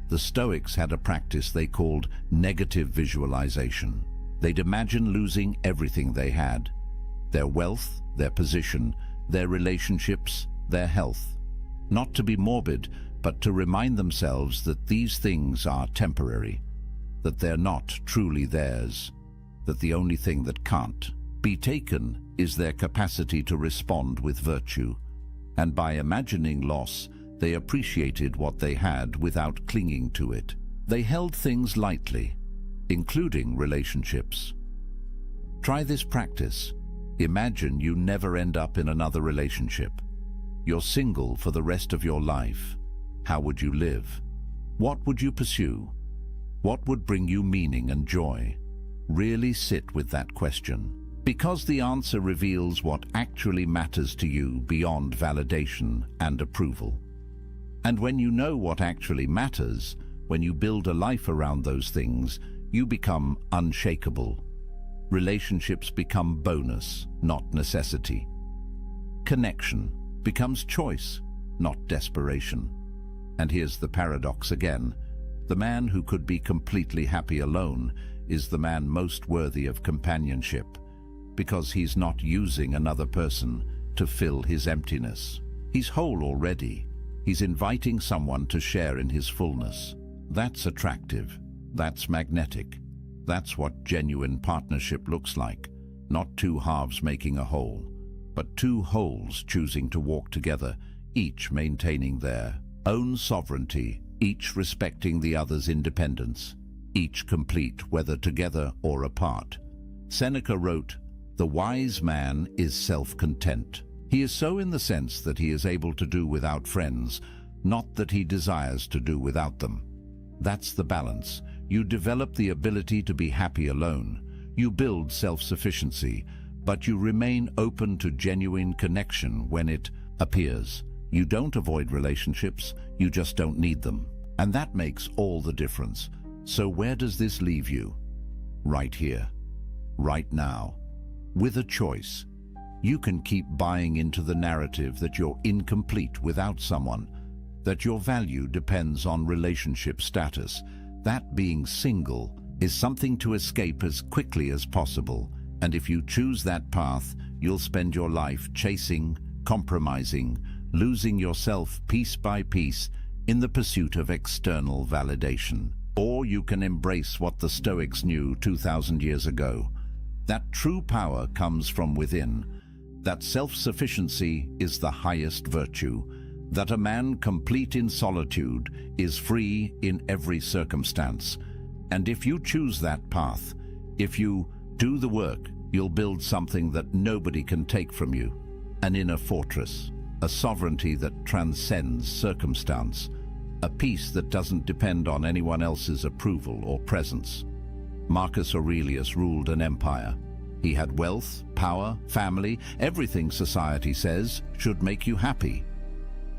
The Stoics had a practice they called negative visualization. They'd imagine losing everything they had. Their wealth, their position, their relationships, their health. Not to be morbid, but to remind themselves that these things are temporary, that they're not truly theirs, that the only thing that can't be taken is their capacity to respond with virtue. And by imagining loss, they appreciated what they had without clinging to it. They held things lightly, including relationships. Try this practice. Imagine you never end up in another relationship. You're single for the rest of your life. How would you live? What would you pursue? What would bring you meaning and joy? Really sit with that question, because the answer reveals what actually matters to you beyond validation and approval. And when you know what actually matters, when you build a life around those things, you become unshakable. Relationships become bonus, not necessity. Connection becomes choice, not desperation. And here's the paradox again. The man who could be completely happy alone is the man most worthy of companionship, because he's not using another person to fill his emptiness. He's whole already. He's inviting someone to share in his fullness. That's attractive. That's magnetic. That's what genuine partnership looks like. Not two halves making a whole, but two wholes choosing to walk together, each maintaining their own sovereignty, each respecting the other's independence, each complete whether together or apart. Seneca wrote, "The wise man is self-content. He is so in the sense that he is able to do without friends, not that he desires to do without them." That's the balance. You develop the ability to be happy alone. You build self-sufficiency, but you remain open to genuine connection when it appears. You don't avoid relationships, you just don't need them. And that makes all the difference. So where does this leave you? Right here, right now, with a choice. You can keep buying into the narrative that you're incomplete without someone, that your value depends on relationship status, that being single is something to escape as quickly as possible. And if you choose that path, you'll spend your life chasing, compromising, losing yourself piece by piece in the pursuit of external validation. Or you can embrace what the Stoics knew 2,000 years ago, that true power comes from within, that self-sufficiency is the highest virtue, that a man complete in solitude is free in every circumstance. And if you choose that path, if you do the work, you'll build something that nobody can take from you, an inner fortress, a sovereignty that transcends circumstance, a peace that doesn't depend on anyone else's approval or presence. Marcus Aurelius ruled an empire. He had wealth, power, family, everything society says should make you happy.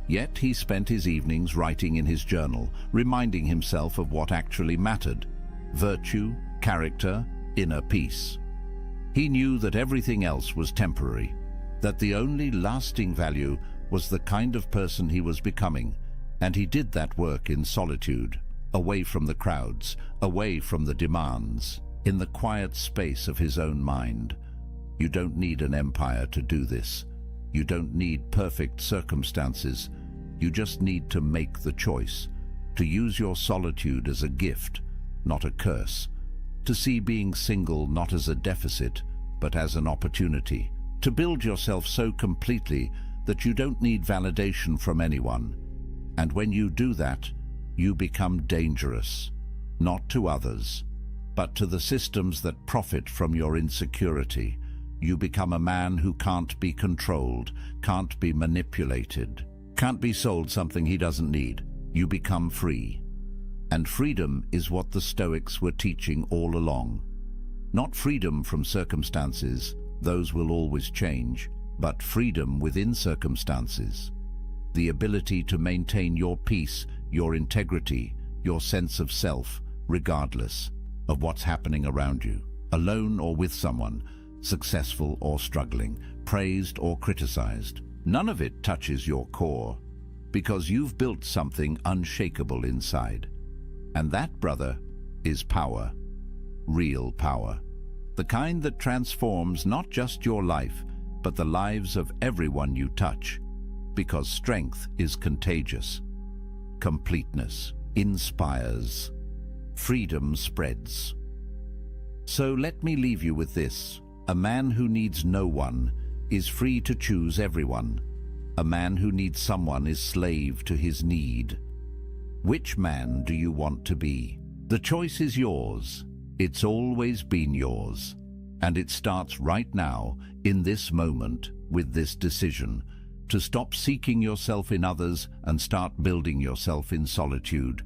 Yet he spent his evenings writing in his journal, reminding himself of what actually mattered: virtue, character, inner peace. He knew that everything else was temporary, that the only lasting value was the kind of person he was becoming, and he did that work in solitude, away from the crowds, away from the demands, in the quiet space of his own mind. You don't need an empire to do this. You don't need perfect circumstances. You just need to make the choice, to use your solitude as a gift, not a curse, to see being single not as a deficit, but as an opportunity, to build yourself so completely that you don't need validation from anyone. And when you do that, you become dangerous, not to others, but to the systems that profit from your insecurity. You become a man who can't be controlled, can't be manipulated, can't be sold something he doesn't need. You become free. And freedom is what the Stoics were teaching all along. Not freedom from circumstances, those will always change, but freedom within circumstances. The ability to maintain your peace, your integrity, your sense of self, regardless of what's happening around you, alone or with someone, successful or struggling, praised or criticized. None of it touches your core, because you've built something unshakable inside. And that, brother, is power. Real power. The kind that transforms not just your life, but the lives of everyone you touch. Because strength is contagious. Completeness inspires. Freedom spreads. So let me leave you with this. A man who needs no one is free to choose everyone. A man who needs someone is slave to his need. Which man do you want to be? The choice is yours. It's always been yours. And it starts right now, in this moment, with this decision, to stop seeking yourself in others and start building yourself in solitude,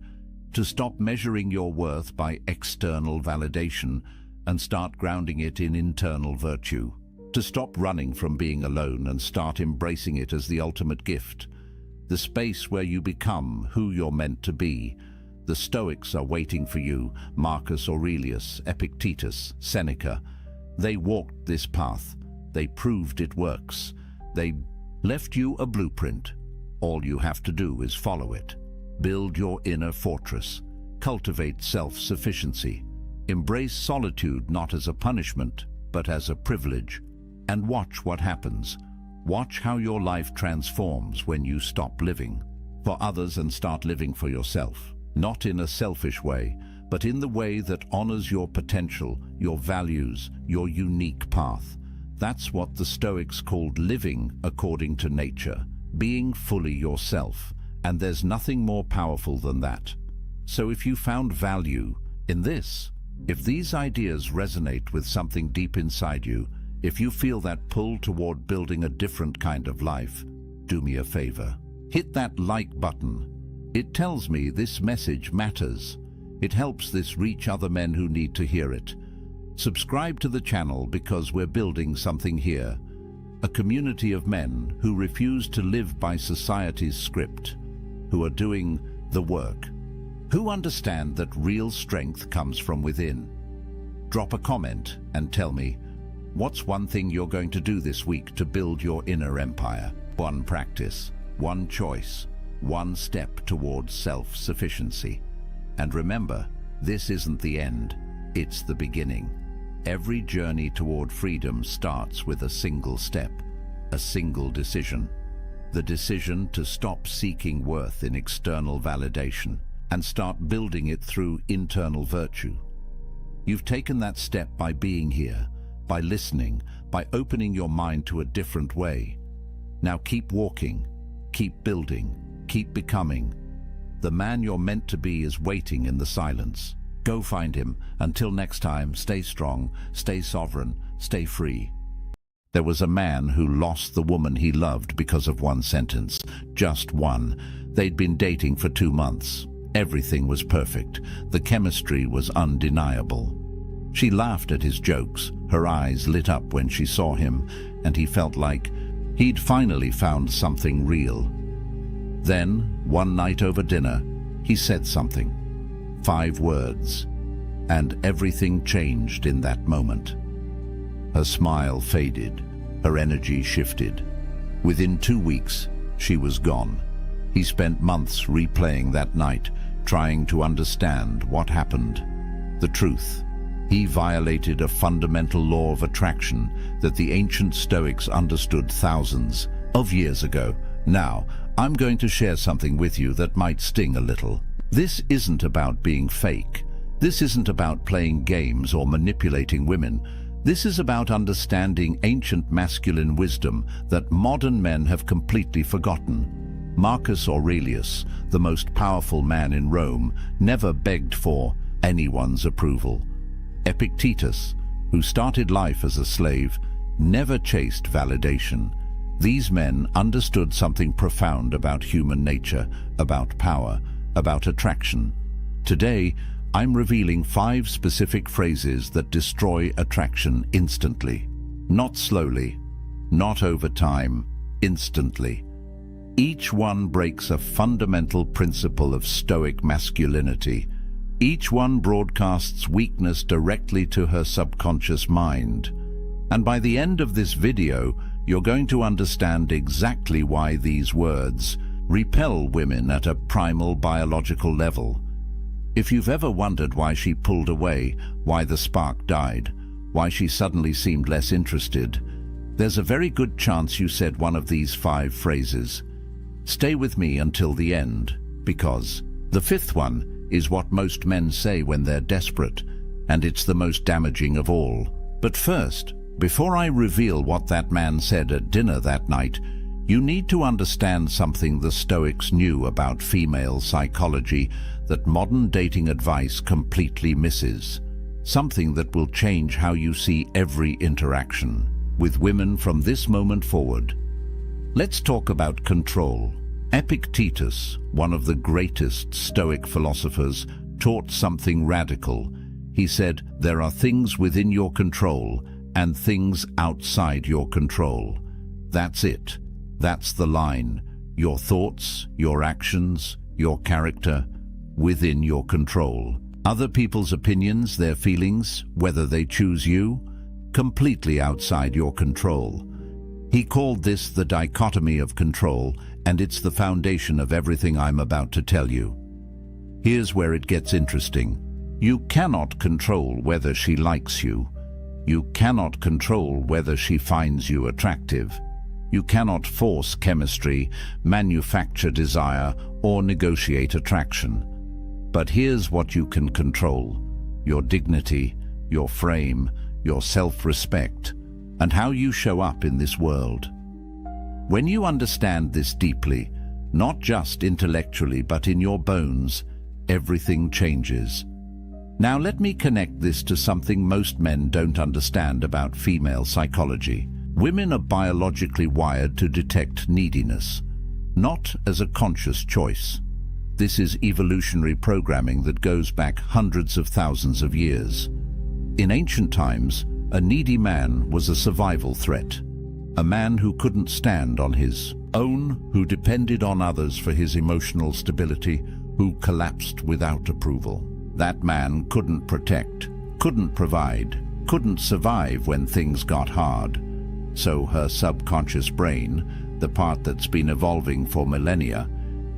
to stop measuring your worth by external validation and start grounding it in internal virtue, to stop running from being alone and start embracing it as the ultimate gift, the space where you become who you're meant to be. The Stoics are waiting for you, Marcus Aurelius, Epictetus, Seneca. They walked this path. They proved it works. They left you a blueprint. All you have to do is follow it. Build your inner fortress. Cultivate self-sufficiency. Embrace solitude not as a punishment, but as a privilege. And watch what happens. Watch how your life transforms when you stop living for others and start living for yourself. Not in a selfish way, but in the way that honors your potential, your values, your unique path. That's what the Stoics called living according to nature, being fully yourself. And there's nothing more powerful than that. So if you found value in this, if these ideas resonate with something deep inside you, if you feel that pull toward building a different kind of life, do me a favor. Hit that like button. It tells me this message matters. It helps this reach other men who need to hear it. Subscribe to the channel because we're building something here. A community of men who refuse to live by society's script, who are doing the work, who understand that real strength comes from within. Drop a comment and tell me, what's one thing you're going to do this week to build your inner empire? One practice, one choice, one step towards self-sufficiency. And remember, this isn't the end, it's the beginning. Every journey toward freedom starts with a single step, a single decision. The decision to stop seeking worth in external validation and start building it through internal virtue. You've taken that step by being here, by listening, by opening your mind to a different way. Now keep walking, keep building, keep becoming. The man you're meant to be is waiting in the silence. Go find him. Until next time, stay strong, stay sovereign, stay free. There was a man who lost the woman he loved because of one sentence. Just one. They'd been dating for 2 months. Everything was perfect. The chemistry was undeniable. She laughed at his jokes. Her eyes lit up when she saw him, and he felt like he'd finally found something real. Then, one night over dinner, he said something. 5 words. And everything changed in that moment. Her smile faded. Her energy shifted. Within 2 weeks, she was gone. He spent months replaying that night, trying to understand what happened. The truth. He violated a fundamental law of attraction that the ancient Stoics understood thousands of years ago. Now, I'm going to share something with you that might sting a little. This isn't about being fake. This isn't about playing games or manipulating women. This is about understanding ancient masculine wisdom that modern men have completely forgotten. Marcus Aurelius, the most powerful man in Rome, never begged for anyone's approval. Epictetus, who started life as a slave, never chased validation. These men understood something profound about human nature, about power, about attraction. Today, I'm revealing 5 specific phrases that destroy attraction instantly. Not slowly, not over time, instantly. Each one breaks a fundamental principle of Stoic masculinity. Each one broadcasts weakness directly to her subconscious mind. And by the end of this video, you're going to understand exactly why these words repel women at a primal biological level. If you've ever wondered why she pulled away, why the spark died, why she suddenly seemed less interested, there's a very good chance you said one of these 5 phrases. Stay with me until the end, because the 5th one is what most men say when they're desperate, and it's the most damaging of all. But first, before I reveal what that man said at dinner that night, you need to understand something the Stoics knew about female psychology that modern dating advice completely misses. Something that will change how you see every interaction with women from this moment forward. Let's talk about control. Epictetus, one of the greatest Stoic philosophers, taught something radical. He said, there are things within your control and things outside your control. That's it. That's the line. Your thoughts, your actions, your character, within your control. Other people's opinions, their feelings, whether they choose you, completely outside your control. He called this the dichotomy of control, and it's the foundation of everything I'm about to tell you. Here's where it gets interesting. You cannot control whether she likes you. You cannot control whether she finds you attractive. You cannot force chemistry, manufacture desire, or negotiate attraction. But here's what you can control: your dignity, your frame, your self-respect, and how you show up in this world. When you understand this deeply, not just intellectually but in your bones, everything changes. Now let me connect this to something most men don't understand about female psychology. Women are biologically wired to detect neediness, not as a conscious choice. This is evolutionary programming that goes back hundreds of thousands of years. In ancient times, a needy man was a survival threat. A man who couldn't stand on his own, who depended on others for his emotional stability, who collapsed without approval. That man couldn't protect, couldn't provide, couldn't survive when things got hard. So her subconscious brain, the part that's been evolving for millennia,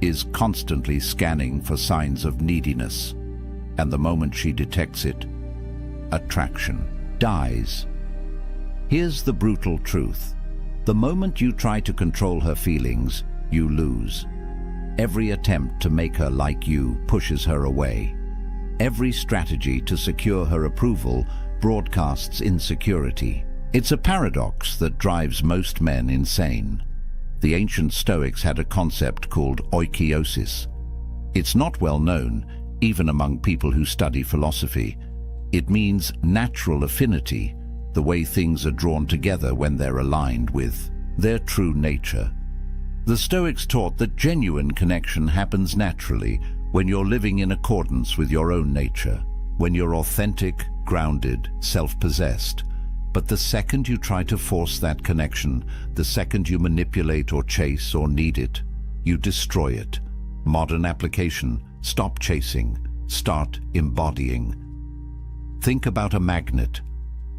is constantly scanning for signs of neediness. And the moment she detects it, attraction dies. Here's the brutal truth. The moment you try to control her feelings, you lose. Every attempt to make her like you pushes her away. Every strategy to secure her approval broadcasts insecurity. It's a paradox that drives most men insane. The ancient Stoics had a concept called oikeiosis. It's not well known, even among people who study philosophy. It means natural affinity, the way things are drawn together when they're aligned with their true nature. The Stoics taught that genuine connection happens naturally when you're living in accordance with your own nature, when you're authentic, grounded, self-possessed. But the second you try to force that connection, the second you manipulate or chase or need it, you destroy it. Modern application: stop chasing, start embodying. Think about a magnet.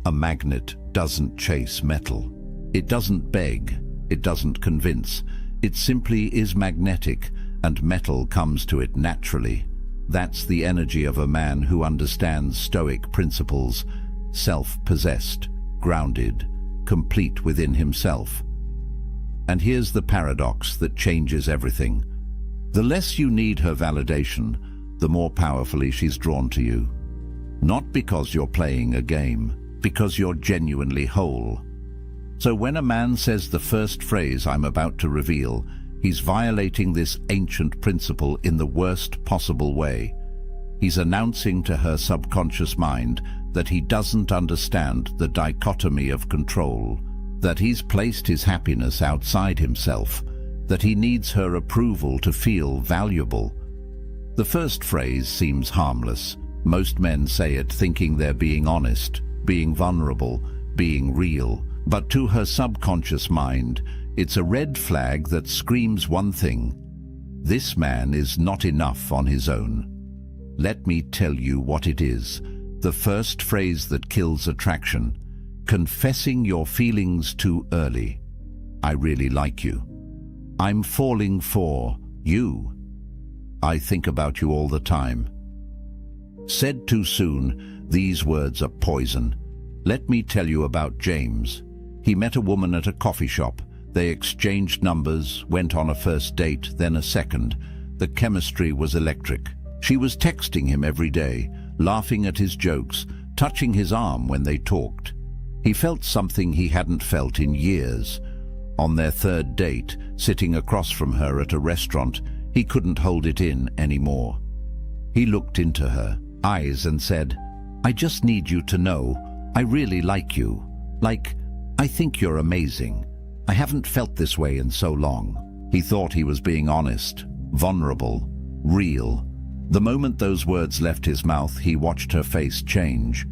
A magnet doesn't chase metal. It doesn't beg. It doesn't convince. It simply is magnetic, and metal comes to it naturally. That's the energy of a man who understands Stoic principles, self-possessed, grounded, complete within himself. And here's the paradox that changes everything. The less you need her validation, the more powerfully she's drawn to you. Not because you're playing a game, because you're genuinely whole. So when a man says the first phrase I'm about to reveal, he's violating this ancient principle in the worst possible way. He's announcing to her subconscious mind that he doesn't understand the dichotomy of control, that he's placed his happiness outside himself, that he needs her approval to feel valuable. The first phrase seems harmless. Most men say it thinking they're being honest, being vulnerable, being real. But to her subconscious mind, it's a red flag that screams one thing: this man is not enough on his own. Let me tell you what it is. The first phrase that kills attraction: confessing your feelings too early. I really like you. I'm falling for you. I think about you all the time. Said too soon, these words are poison. Let me tell you about James. He met a woman at a coffee shop. They exchanged numbers, went on a first date, then a second. The chemistry was electric. She was texting him every day, laughing at his jokes, touching his arm when they talked. He felt something he hadn't felt in years. On their third date, sitting across from her at a restaurant, he couldn't hold it in anymore. He looked into her eyes and said, I just need you to know, I really like you. Like, I think you're amazing. I haven't felt this way in so long. He thought he was being honest, vulnerable, real. The moment those words left his mouth, he watched her face change.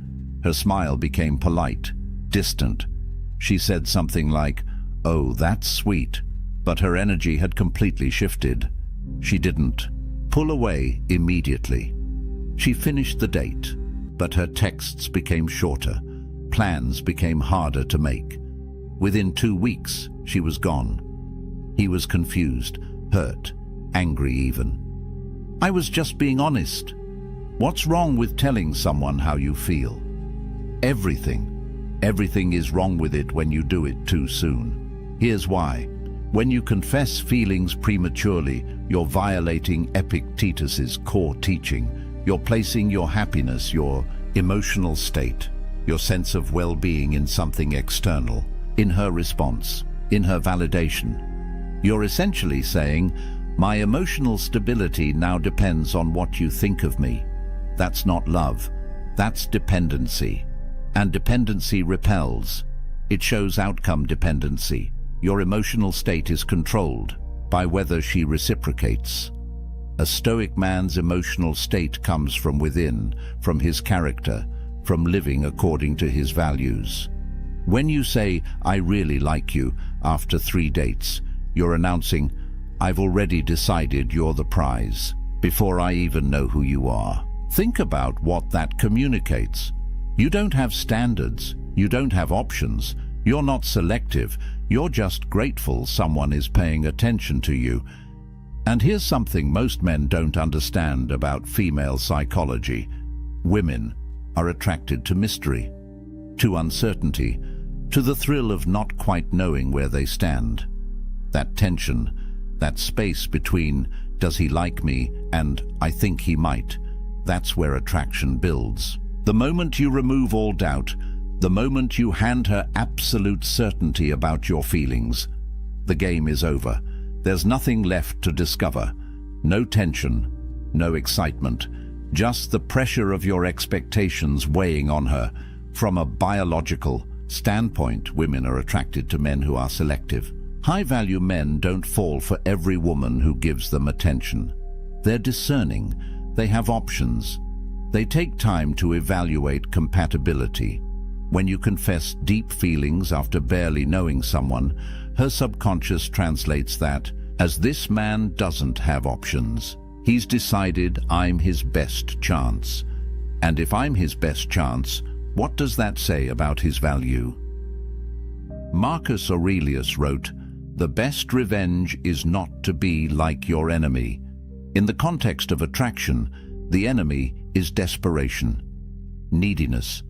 Her smile became polite, distant. She said something like, "Oh, that's sweet," but her energy had completely shifted. She didn't pull away immediately. She finished the date, but her texts became shorter. Plans became harder to make. Within 2 weeks, she was gone. He was confused, hurt, angry even. I was just being honest. What's wrong with telling someone how you feel? Everything. Everything is wrong with it when you do it too soon. Here's why. When you confess feelings prematurely, you're violating Epictetus's core teaching. You're placing your happiness, your emotional state, your sense of well-being in something external, in her response, in her validation. You're essentially saying, my emotional stability now depends on what you think of me. That's not love. That's dependency. And dependency repels. It shows outcome dependency. Your emotional state is controlled by whether she reciprocates. A Stoic man's emotional state comes from within, from his character, from living according to his values. When you say, I really like you, after 3 dates, you're announcing, I've already decided you're the prize, before I even know who you are. Think about what that communicates. You don't have standards. You don't have options. You're not selective. You're just grateful someone is paying attention to you. And here's something most men don't understand about female psychology. Women are attracted to mystery, to uncertainty, to the thrill of not quite knowing where they stand. That tension, that space between does he like me and I think he might, that's where attraction builds. The moment you remove all doubt, the moment you hand her absolute certainty about your feelings, the game is over. There's nothing left to discover. No tension, no excitement, just the pressure of your expectations weighing on her. From a biological standpoint, women are attracted to men who are selective. High-value men don't fall for every woman who gives them attention. They're discerning. They have options. They take time to evaluate compatibility. When you confess deep feelings after barely knowing someone, her subconscious translates that as this man doesn't have options. He's decided I'm his best chance. And if I'm his best chance, what does that say about his value? Marcus Aurelius wrote, "The best revenge is not to be like your enemy." In the context of attraction, The enemy is desperation, neediness,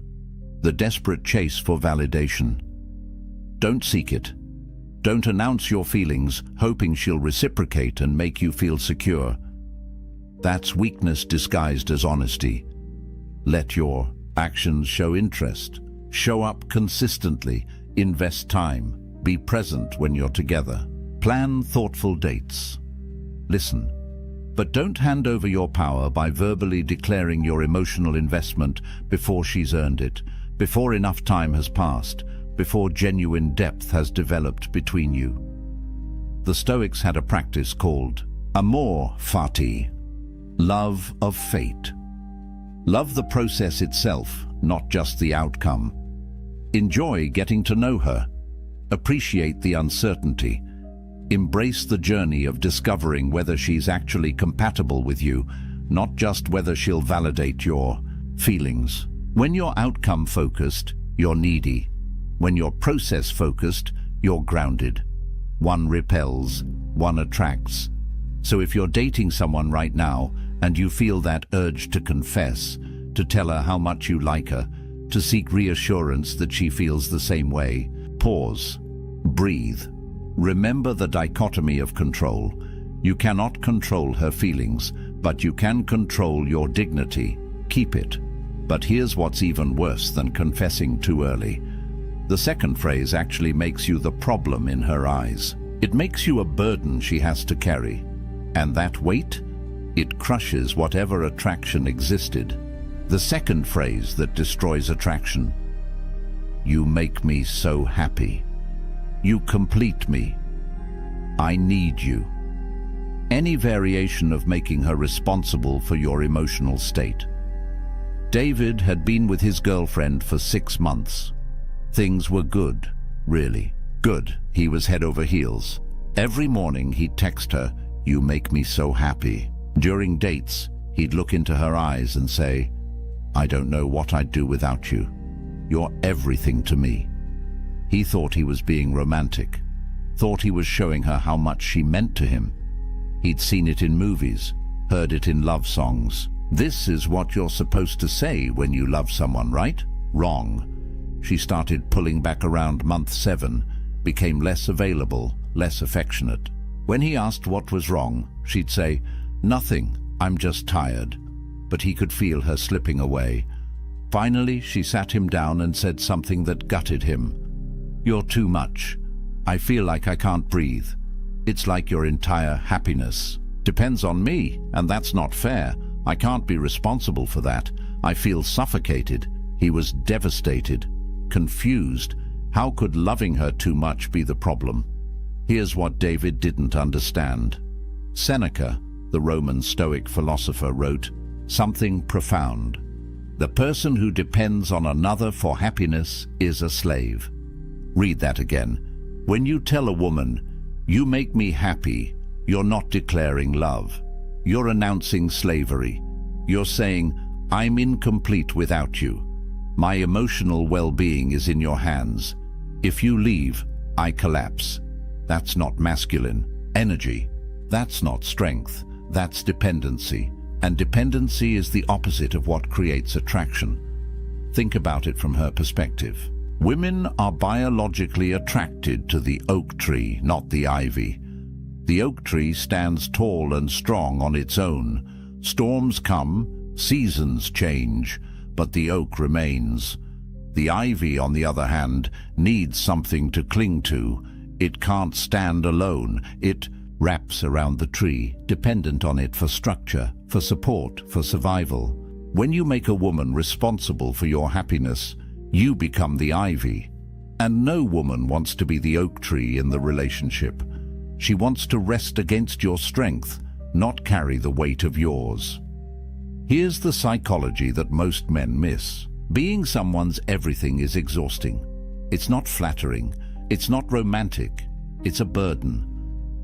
the desperate chase for validation. Don't seek it. Don't announce your feelings, hoping she'll reciprocate and make you feel secure. That's weakness disguised as honesty. Let your actions show interest. Show up consistently. Invest time. Be present when you're together. Plan thoughtful dates. Listen. But don't hand over your power by verbally declaring your emotional investment before she's earned it, before enough time has passed, before genuine depth has developed between you. The Stoics had a practice called amor fati, love of fate. Love the process itself, not just the outcome. Enjoy getting to know her. Appreciate the uncertainty. Embrace the journey of discovering whether she's actually compatible with you, not just whether she'll validate your feelings. When you're outcome-focused, you're needy. When you're process-focused, you're grounded. One repels, one attracts. So if you're dating someone right now and you feel that urge to confess, to tell her how much you like her, to seek reassurance that she feels the same way, pause, breathe. Remember the dichotomy of control. You cannot control her feelings, but you can control your dignity. Keep it. But here's what's even worse than confessing too early. The second phrase actually makes you the problem in her eyes. It makes you a burden she has to carry. And that weight? It crushes whatever attraction existed. The second phrase that destroys attraction. You make me so happy. You complete me. I need you. Any variation of making her responsible for your emotional state. David had been with his girlfriend for 6 months. Things were good, really. Good. He was head over heels. Every morning he'd text her, "You make me so happy." During dates, he'd look into her eyes and say, "I don't know what I'd do without you. You're everything to me." He thought he was being romantic, thought he was showing her how much she meant to him. He'd seen it in movies, heard it in love songs. This is what you're supposed to say when you love someone, right? Wrong. She started pulling back around month 7, became less available, less affectionate. When he asked what was wrong, she'd say, "Nothing, I'm just tired." But he could feel her slipping away. Finally, she sat him down and said something that gutted him. "You're too much. I feel like I can't breathe. It's like your entire happiness depends on me, and that's not fair. I can't be responsible for that. I feel suffocated." He was devastated, confused. How could loving her too much be the problem? Here's what David didn't understand. Seneca, the Roman Stoic philosopher, wrote something profound. The person who depends on another for happiness is a slave. Read that again. When you tell a woman, "You make me happy," you're not declaring love. You're announcing slavery. You're saying, "I'm incomplete without you. My emotional well-being is in your hands. If you leave, I collapse." That's not masculine energy. That's not strength. That's dependency. And dependency is the opposite of what creates attraction. Think about it from her perspective. Women are biologically attracted to the oak tree, not the ivy. The oak tree stands tall and strong on its own. Storms come, seasons change, but the oak remains. The ivy, on the other hand, needs something to cling to. It can't stand alone. It wraps around the tree, dependent on it for structure, for support, for survival. When you make a woman responsible for your happiness, you become the ivy. And no woman wants to be the oak tree in the relationship. She wants to rest against your strength, not carry the weight of yours. Here's the psychology that most men miss. Being someone's everything is exhausting. It's not flattering. It's not romantic. It's a burden.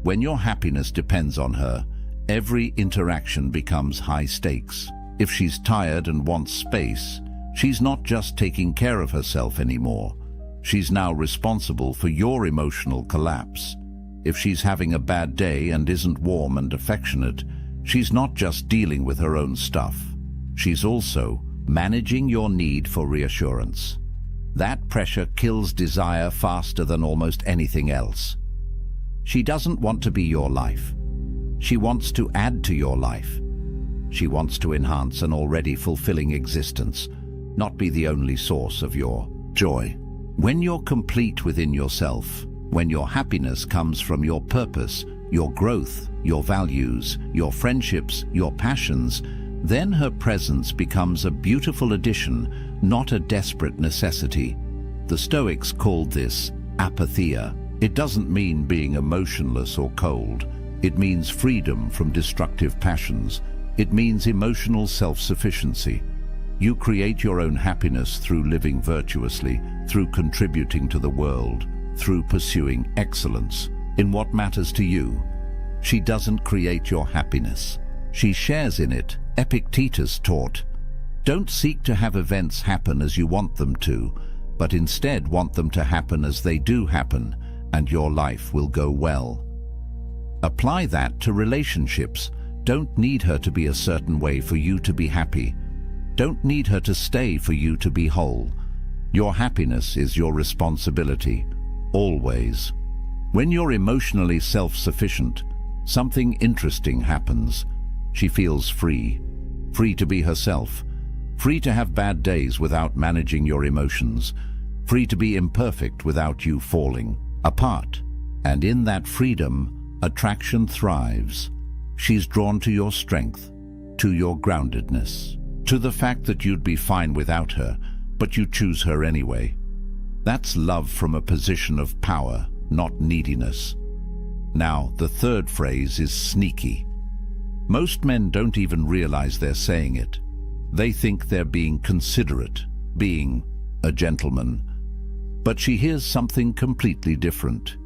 When your happiness depends on her, every interaction becomes high stakes. If she's tired and wants space, she's not just taking care of herself anymore. She's now responsible for your emotional collapse. If she's having a bad day and isn't warm and affectionate, She's not just dealing with her own stuff. She's also managing your need for reassurance. That pressure kills desire faster than almost anything else. She doesn't want to be your life. She wants to add to your life. She wants to enhance an already fulfilling existence, not be the only source of your joy. When you're complete within yourself, when your happiness comes from your purpose, your growth, your values, your friendships, your passions, then her presence becomes a beautiful addition, not a desperate necessity. The Stoics called this apatheia. It doesn't mean being emotionless or cold. It means freedom from destructive passions. It means emotional self-sufficiency. You create your own happiness through living virtuously, through contributing to the world, through pursuing excellence in what matters to you. She doesn't create your happiness. She shares in it. Epictetus taught, "Don't seek to have events happen as you want them to, but instead want them to happen as they do happen, and your life will go well." Apply that to relationships. Don't need her to be a certain way for you to be happy. Don't need her to stay for you to be whole. Your happiness is your responsibility, always. When you're emotionally self-sufficient, something interesting happens. She feels free. Free to be herself. Free to have bad days without managing your emotions. Free to be imperfect without you falling apart. And in that freedom, attraction thrives. She's drawn to your strength, to your groundedness, to the fact that you'd be fine without her, but you choose her anyway. That's love from a position of power, not neediness. Now, the third phrase is sneaky. Most men don't even realize they're saying it. They think they're being considerate, being a gentleman. But she hears something completely different.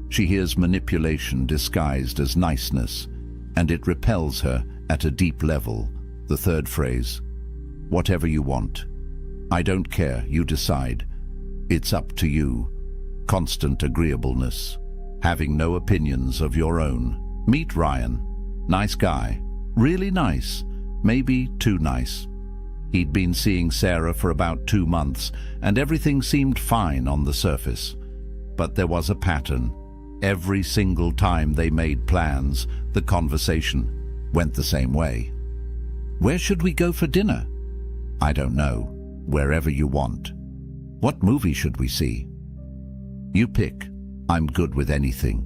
She hears manipulation disguised as niceness, and it repels her at a deep level. The third phrase, "Whatever you want. I don't care, you decide. It's up to you." Constant agreeableness. Having no opinions of your own. Meet Ryan. Nice guy. Really nice. Maybe too nice. He'd been seeing Sarah for about 2 months, and everything seemed fine on the surface. But there was a pattern. Every single time they made plans, the conversation went the same way. "Where should we go for dinner?" "I don't know. Wherever you want." "What movie should we see?" "You pick. I'm good with anything."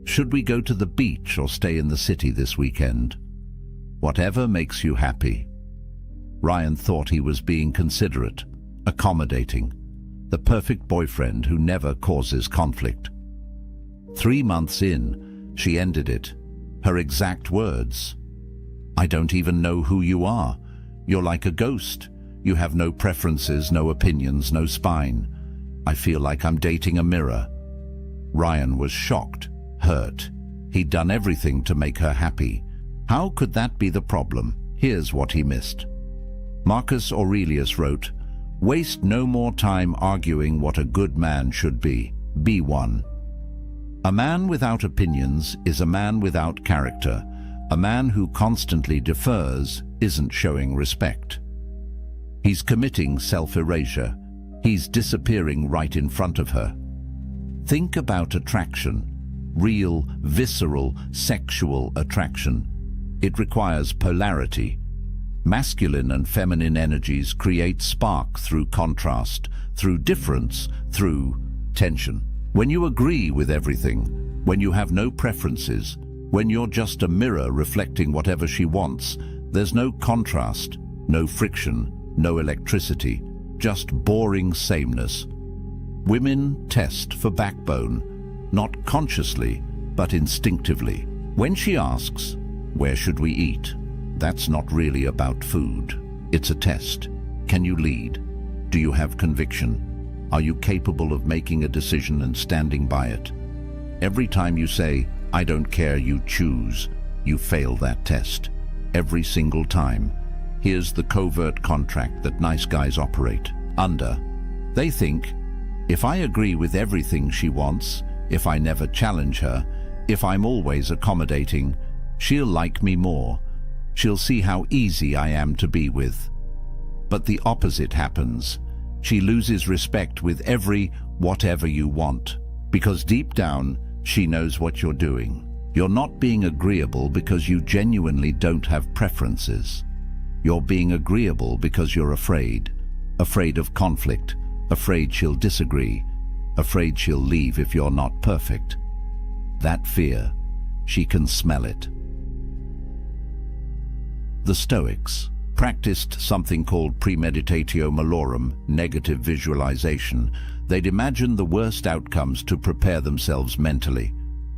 "Should we go to the beach or stay in the city this weekend?" "Whatever makes you happy." Ryan thought he was being considerate, accommodating, the perfect boyfriend who never causes conflict. 3 months in, she ended it. Her exact words, "I don't even know who you are. You're like a ghost. You have no preferences, no opinions, no spine. I feel like I'm dating a mirror." Ryan was shocked, hurt. He'd done everything to make her happy. How could that be the problem? Here's what he missed. Marcus Aurelius wrote, "Waste no more time arguing what a good man should be. Be one." A man without opinions is a man without character. A man who constantly defers isn't showing respect. He's committing self-erasure. He's disappearing right in front of her. Think about attraction. Real, visceral, sexual attraction. It requires polarity. Masculine and feminine energies create spark through contrast, through difference, through tension. When you agree with everything, when you have no preferences, when you're just a mirror reflecting whatever she wants, there's no contrast, no friction, no electricity, just boring sameness. Women test for backbone, not consciously, but instinctively. When she asks, "Where should we eat?" that's not really about food. It's a test. Can you lead? Do you have conviction? Are you capable of making a decision and standing by it? Every time you say, "I don't care, you choose," you fail that test. Every single time. Here's the covert contract that nice guys operate under. They think, if I agree with everything she wants, if I never challenge her, if I'm always accommodating, She'll like me more. She'll see how easy I am to be with. But the opposite happens. She loses respect with every whatever you want, because deep down, she knows what you're doing. You're not being agreeable because you genuinely don't have preferences. You're being agreeable because you're afraid. Afraid of conflict, afraid she'll disagree, afraid she'll leave if you're not perfect. That fear, she can smell it. The Stoics practiced something called premeditatio malorum, negative visualization. They'd imagine the worst outcomes to prepare themselves mentally.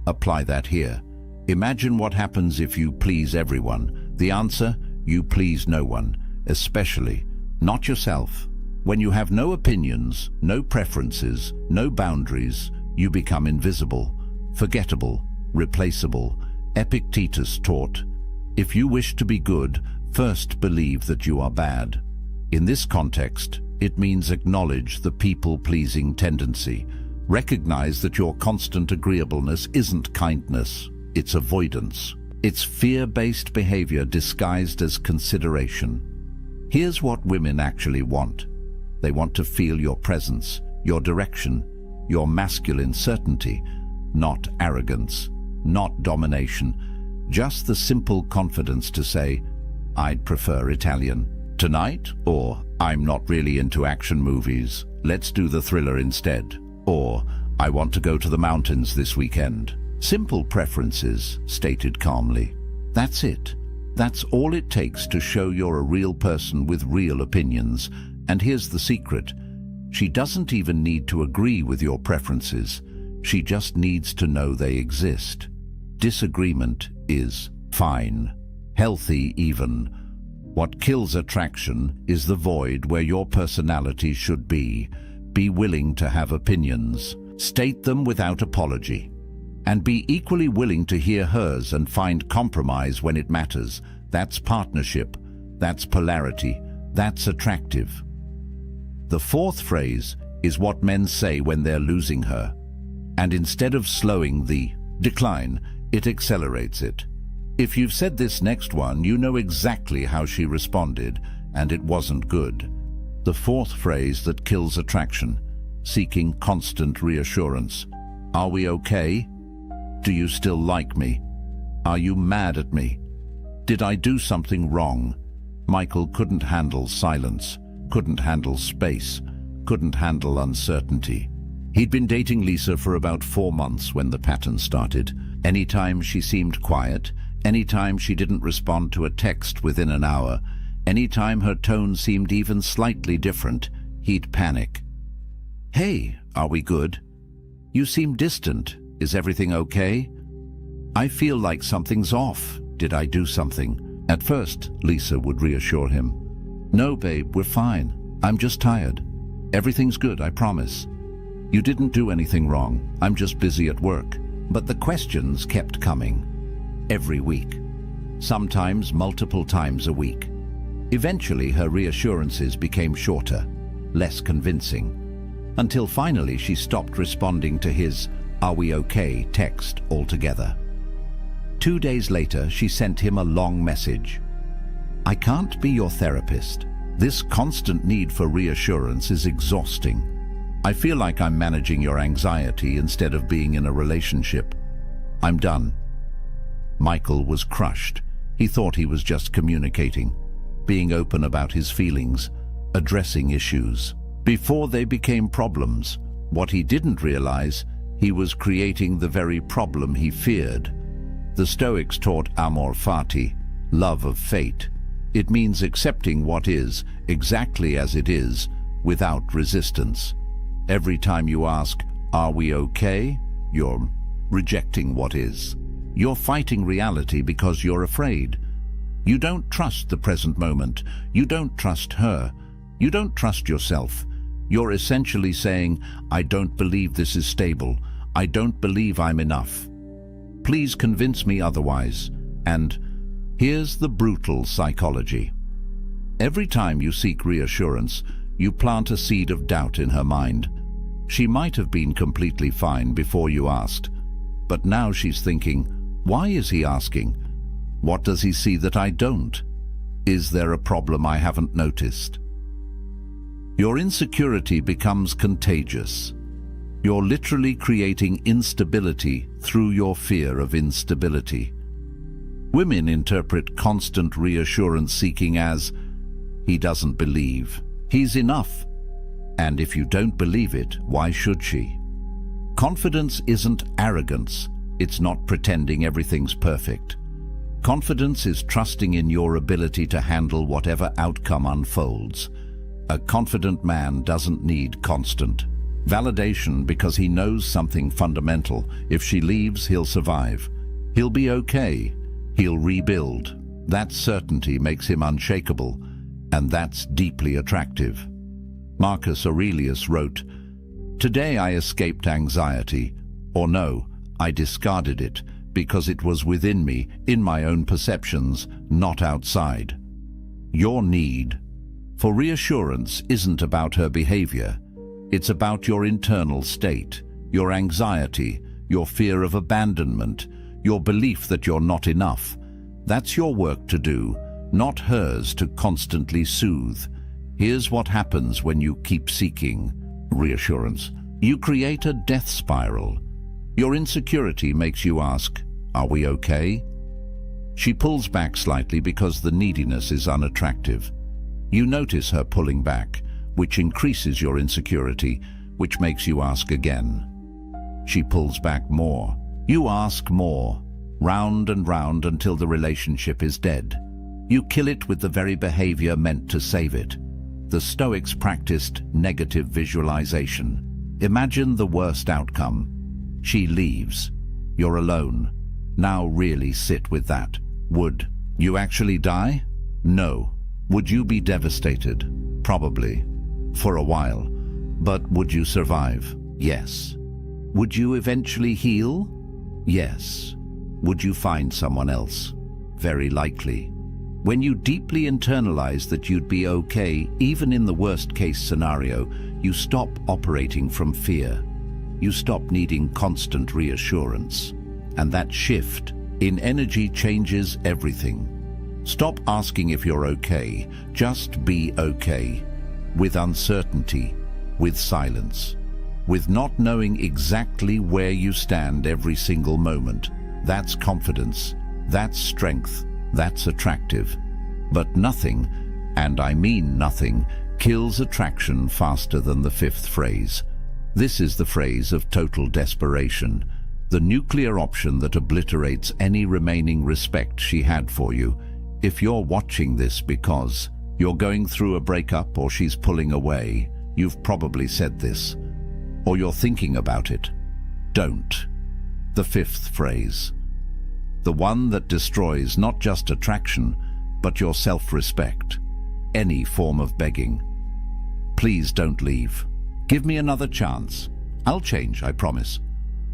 Apply that here. Imagine what happens if you please everyone. The answer, you please no one, especially not yourself. When you have no opinions, no preferences, no boundaries, you become invisible, forgettable, replaceable. Epictetus taught, if you wish to be good, first believe that you are bad. In this context, it means acknowledge the people-pleasing tendency. Recognize that your constant agreeableness isn't kindness, it's avoidance. It's fear-based behavior disguised as consideration. Here's what women actually want. They want to feel your presence, your direction, your masculine certainty, not arrogance, not domination, just the simple confidence to say, I'd prefer Italian tonight, or I'm not really into action movies, let's do the thriller instead, or I want to go to the mountains this weekend. Simple preferences, stated calmly. That's it. That's all it takes to show you're a real person with real opinions. And here's the secret. She doesn't even need to agree with your preferences. She just needs to know they exist. Disagreement is fine, healthy even. What kills attraction is the void where your personality should be. Be willing to have opinions. State them without apology. And be equally willing to hear hers and find compromise when it matters. That's partnership. That's polarity. That's attractive. The fourth phrase is what men say when they're losing her. And instead of slowing the decline, it accelerates it. If you've said this next one, you know exactly how she responded, and it wasn't good. The fourth phrase that kills attraction, seeking constant reassurance. Are we okay? Do you still like me? Are you mad at me? Did I do something wrong? Michael couldn't handle silence, couldn't handle space, couldn't handle uncertainty. He'd been dating Lisa for about 4 months when the pattern started. Anytime she seemed quiet, anytime she didn't respond to a text within an hour, anytime her tone seemed even slightly different, he'd panic. Hey, are we good? You seem distant. Is everything okay? I feel like something's off. Did I do something? At first, Lisa would reassure him. No, babe, we're fine. I'm just tired. Everything's good, I promise. You didn't do anything wrong. I'm just busy at work. But the questions kept coming. Every week. Sometimes multiple times a week. Eventually, her reassurances became shorter, less convincing, until finally she stopped responding to his "Are we okay?" text altogether. 2 days later, she sent him a long message. I can't be your therapist. This constant need for reassurance is exhausting. I feel like I'm managing your anxiety instead of being in a relationship. I'm done. Michael was crushed. He thought he was just communicating, being open about his feelings, addressing issues. Before they became problems, what he didn't realize, he was creating the very problem he feared. The Stoics taught amor fati, love of fate. It means accepting what is exactly as it is, without resistance. Every time you ask, are we okay? You're rejecting what is. You're fighting reality because you're afraid. You don't trust the present moment. You don't trust her. You don't trust yourself. You're essentially saying, I don't believe this is stable. I don't believe I'm enough. Please convince me otherwise. And here's the brutal psychology. Every time you seek reassurance, you plant a seed of doubt in her mind. She might have been completely fine before you asked, but now she's thinking, why is he asking? What does he see that I don't? Is there a problem I haven't noticed? Your insecurity becomes contagious. You're literally creating instability through your fear of instability. Women interpret constant reassurance seeking as, he doesn't believe, he's enough. And if you don't believe it, why should she? Confidence isn't arrogance. It's not pretending everything's perfect. Confidence is trusting in your ability to handle whatever outcome unfolds. A confident man doesn't need constant validation because he knows something fundamental. If she leaves, he'll survive. He'll be okay. He'll rebuild. That certainty makes him unshakable, and that's deeply attractive. Marcus Aurelius wrote, "Today I escaped anxiety, or no, I discarded it because it was within me, in my own perceptions, not outside." Your need for reassurance isn't about her behavior. It's about your internal state, your anxiety, your fear of abandonment, your belief that you're not enough. That's your work to do, not hers to constantly soothe. Here's what happens when you keep seeking reassurance. You create a death spiral. Your insecurity makes you ask, "Are we okay?" She pulls back slightly because the neediness is unattractive. You notice her pulling back, which increases your insecurity, which makes you ask again. She pulls back more. You ask more, round and round until the relationship is dead. You kill it with the very behavior meant to save it. The Stoics practiced negative visualization. Imagine the worst outcome. She leaves. You're alone. Now really sit with that. Would you actually die? No. Would you be devastated? Probably. For a while. But would you survive? Yes. Would you eventually heal? Yes. Would you find someone else? Very likely. When you deeply internalize that you'd be okay, even in the worst-case scenario, you stop operating from fear. You stop needing constant reassurance. And that shift in energy changes everything. Stop asking if you're okay. Just be okay. With uncertainty, with silence, with not knowing exactly where you stand every single moment. That's confidence, that's strength, that's attractive. But nothing, and I mean nothing, kills attraction faster than the fifth phrase. This is the phrase of total desperation, the nuclear option that obliterates any remaining respect she had for you. If you're watching this because you're going through a breakup or she's pulling away, you've probably said this. Or you're thinking about it. Don't. The fifth phrase. The one that destroys not just attraction, but your self-respect. Any form of begging. Please don't leave. Give me another chance. I'll change, I promise.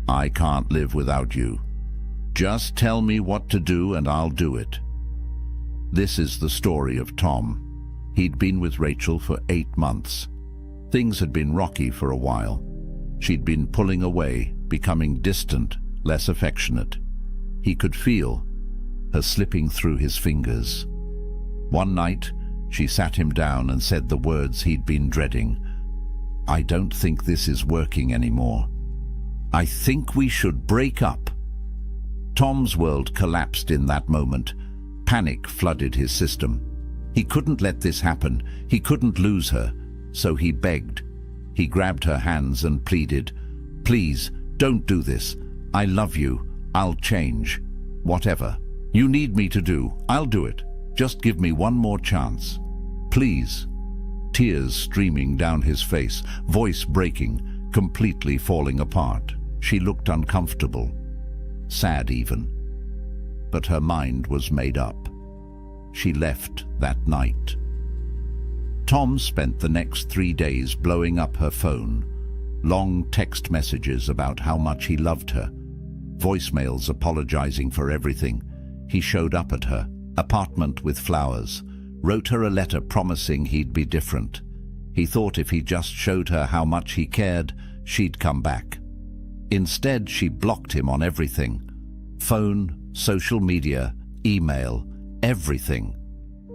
I can't live without you. Just tell me what to do and I'll do it. This is the story of Tom. He'd been with Rachel for 8 months. Things had been rocky for a while. She'd been pulling away, becoming distant, less affectionate. He could feel her slipping through his fingers. One night, she sat him down and said the words he'd been dreading. "I don't think this is working anymore. I think we should break up." Tom's world collapsed in that moment. Panic flooded his system. He couldn't let this happen. He couldn't lose her. So he begged. He grabbed her hands and pleaded, "Please, don't do this. I love you. I'll change. Whatever you need me to do, I'll do it. Just give me one more chance. Please." Tears streaming down his face, voice breaking, completely falling apart. She looked uncomfortable, sad even. But her mind was made up. She left that night. Tom spent the next 3 days blowing up her phone. Long text messages about how much he loved her. Voicemails apologizing for everything. He showed up at her apartment with flowers, wrote her a letter promising he'd be different. He thought if he just showed her how much he cared, she'd come back. Instead, she blocked him on everything. Phone, social media, email, everything.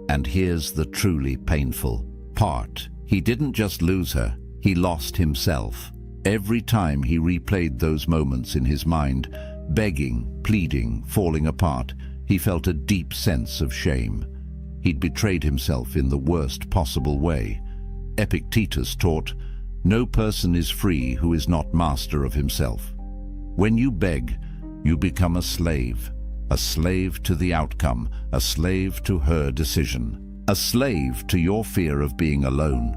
And here's the truly painful part. He didn't just lose her, he lost himself. Every time he replayed those moments in his mind, begging, pleading, falling apart, he felt a deep sense of shame. He'd betrayed himself in the worst possible way. Epictetus taught, "No person is free who is not master of himself." When you beg, you become a slave to the outcome, a slave to her decision, a slave to your fear of being alone.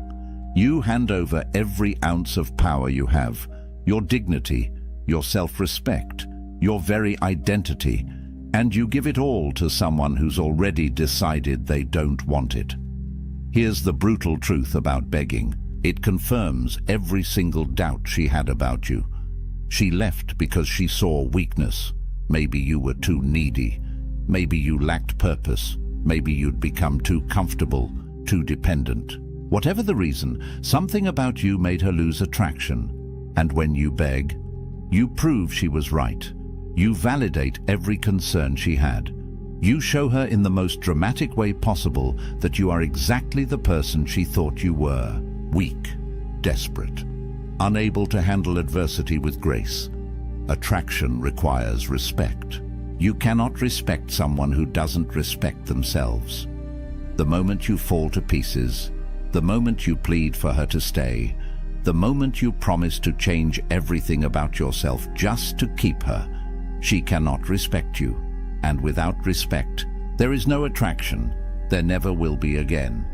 You hand over every ounce of power you have, your dignity, your self-respect, your very identity, and you give it all to someone who's already decided they don't want it. Here's the brutal truth about begging. It confirms every single doubt she had about you. She left because she saw weakness. Maybe you were too needy. Maybe you lacked purpose. Maybe you'd become too comfortable, too dependent. Whatever the reason, something about you made her lose attraction. And when you beg, you prove she was right. You validate every concern she had. You show her in the most dramatic way possible that you are exactly the person she thought you were. Weak, desperate, unable to handle adversity with grace. Attraction requires respect. You cannot respect someone who doesn't respect themselves. The moment you fall to pieces, the moment you plead for her to stay, the moment you promise to change everything about yourself just to keep her, she cannot respect you. And without respect, there is no attraction. There never will be again.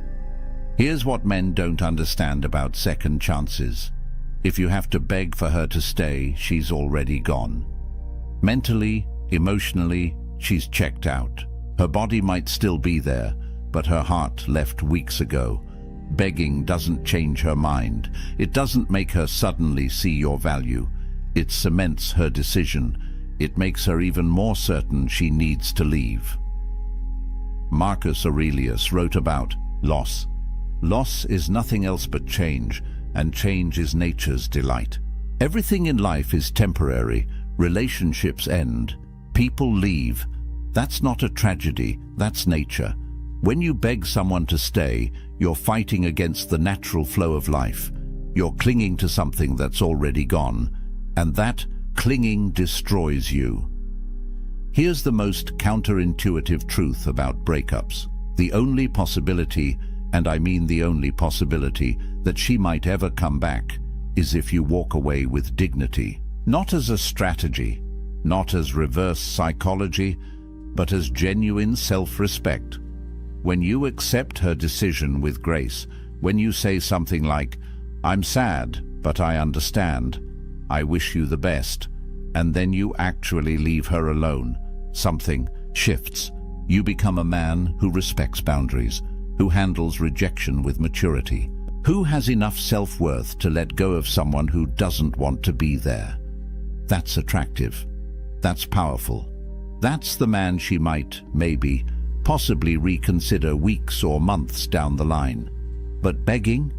Here's what men don't understand about second chances. If you have to beg for her to stay, she's already gone. Mentally, emotionally, she's checked out. Her body might still be there, but her heart left weeks ago. Begging doesn't change her mind. It doesn't make her suddenly see your value. It cements her decision. It makes her even more certain she needs to leave. Marcus Aurelius wrote about loss. Loss is nothing else but change, and change is nature's delight. Everything in life is temporary. Relationships end. People leave. That's not a tragedy, that's nature. When you beg someone to stay, you're fighting against the natural flow of life. You're clinging to something that's already gone, and that clinging destroys you. Here's the most counterintuitive truth about breakups. The only possibility, and I mean the only possibility, that she might ever come back is if you walk away with dignity. Not as a strategy, not as reverse psychology, but as genuine self-respect. When you accept her decision with grace, when you say something like, "I'm sad, but I understand. I wish you the best," and then you actually leave her alone, something shifts. You become a man who respects boundaries, who handles rejection with maturity, who has enough self-worth to let go of someone who doesn't want to be there. That's attractive. That's powerful. That's the man she might, maybe, possibly reconsider weeks or months down the line. But begging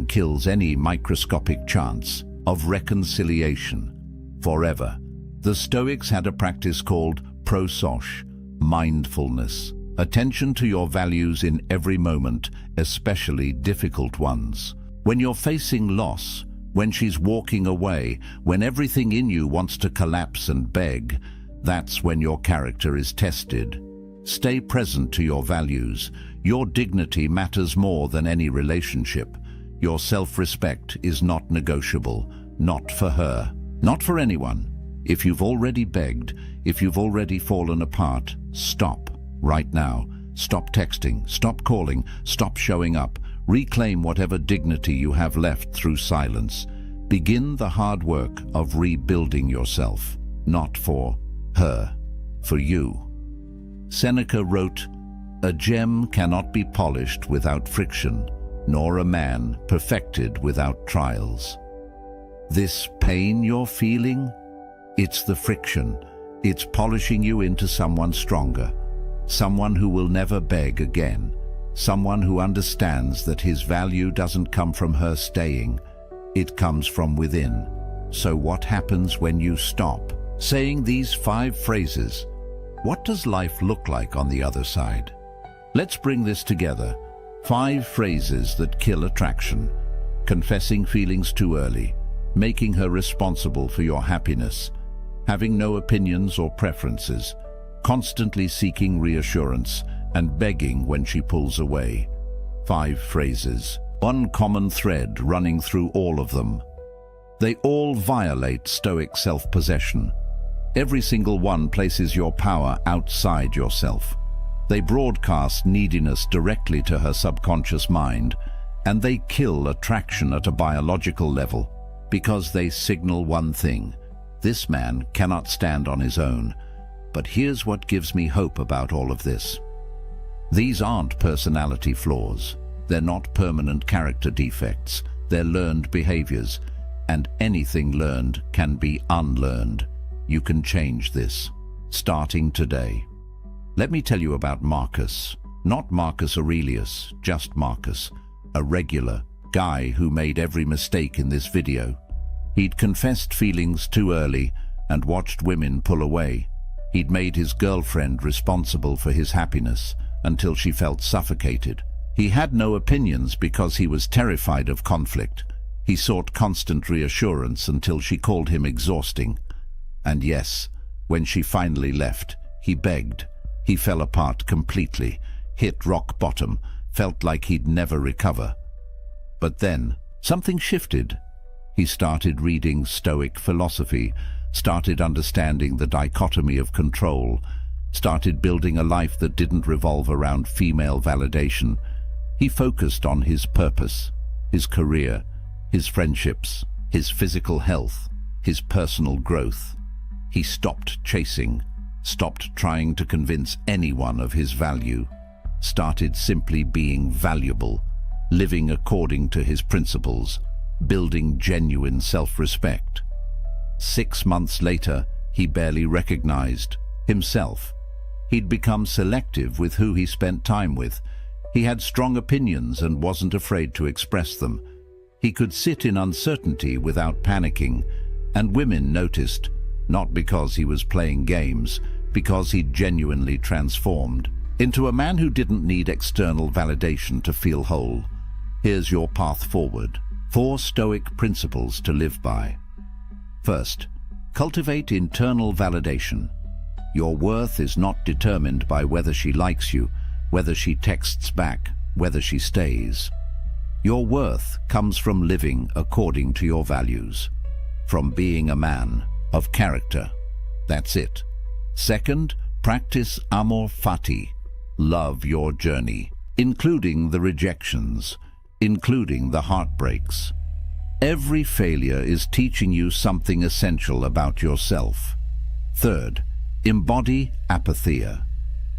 kills any microscopic chance of reconciliation forever. The Stoics had a practice called Pre-Socratic, mindfulness, attention to your values in every moment, especially difficult ones. When you're facing loss, when she's walking away, when everything in you wants to collapse and beg, that's when your character is tested. Stay present to your values. Your dignity matters more than any relationship. Your self-respect is not negotiable, not for her, not for anyone. If you've already begged, if you've already fallen apart, stop right now. Stop texting, stop calling, stop showing up. Reclaim whatever dignity you have left through silence. Begin the hard work of rebuilding yourself, not for her, for you. Seneca wrote, "A gem cannot be polished without friction, nor a man perfected without trials." This pain you're feeling, it's the friction. It's polishing you into someone stronger, someone who will never beg again, someone who understands that his value doesn't come from her staying, it comes from within. So what happens when you stop saying these 5 phrases? What does life look like on the other side? Let's bring this together. 5 phrases that kill attraction. Confessing feelings too early. Making her responsible for your happiness. Having no opinions or preferences. Constantly seeking reassurance and begging when she pulls away. 5 phrases. One common thread running through all of them. They all violate Stoic self-possession. Every single one places your power outside yourself. They broadcast neediness directly to her subconscious mind, and they kill attraction at a biological level because they signal one thing: this man cannot stand on his own. But here's what gives me hope about all of this. These aren't personality flaws. They're not permanent character defects. They're learned behaviors, and anything learned can be unlearned. You can change this, starting today. Let me tell you about Marcus. Not Marcus Aurelius, just Marcus, a regular guy who made every mistake in this video. He'd confessed feelings too early and watched women pull away. He'd made his girlfriend responsible for his happiness until she felt suffocated. He had no opinions because he was terrified of conflict. He sought constant reassurance until she called him exhausting. And yes, when she finally left, he begged. He fell apart completely, hit rock bottom, felt like he'd never recover. But then, something shifted. He started reading Stoic philosophy, started understanding the dichotomy of control, started building a life that didn't revolve around female validation. He focused on his purpose, his career, his friendships, his physical health, his personal growth. He stopped chasing, stopped trying to convince anyone of his value, started simply being valuable, living according to his principles, building genuine self-respect. 6 months later, he barely recognized himself. He'd become selective with who he spent time with. He had strong opinions and wasn't afraid to express them. He could sit in uncertainty without panicking, and women noticed, not because he was playing games, because he'd genuinely transformed into a man who didn't need external validation to feel whole. Here's your path forward. 4 Stoic principles to live by. First, cultivate internal validation. Your worth is not determined by whether she likes you, whether she texts back, whether she stays. Your worth comes from living according to your values, from being a man of character. That's it. Second, practice amor fati. Love your journey, including the rejections, including the heartbreaks. Every failure is teaching you something essential about yourself. Third, embody apatheia,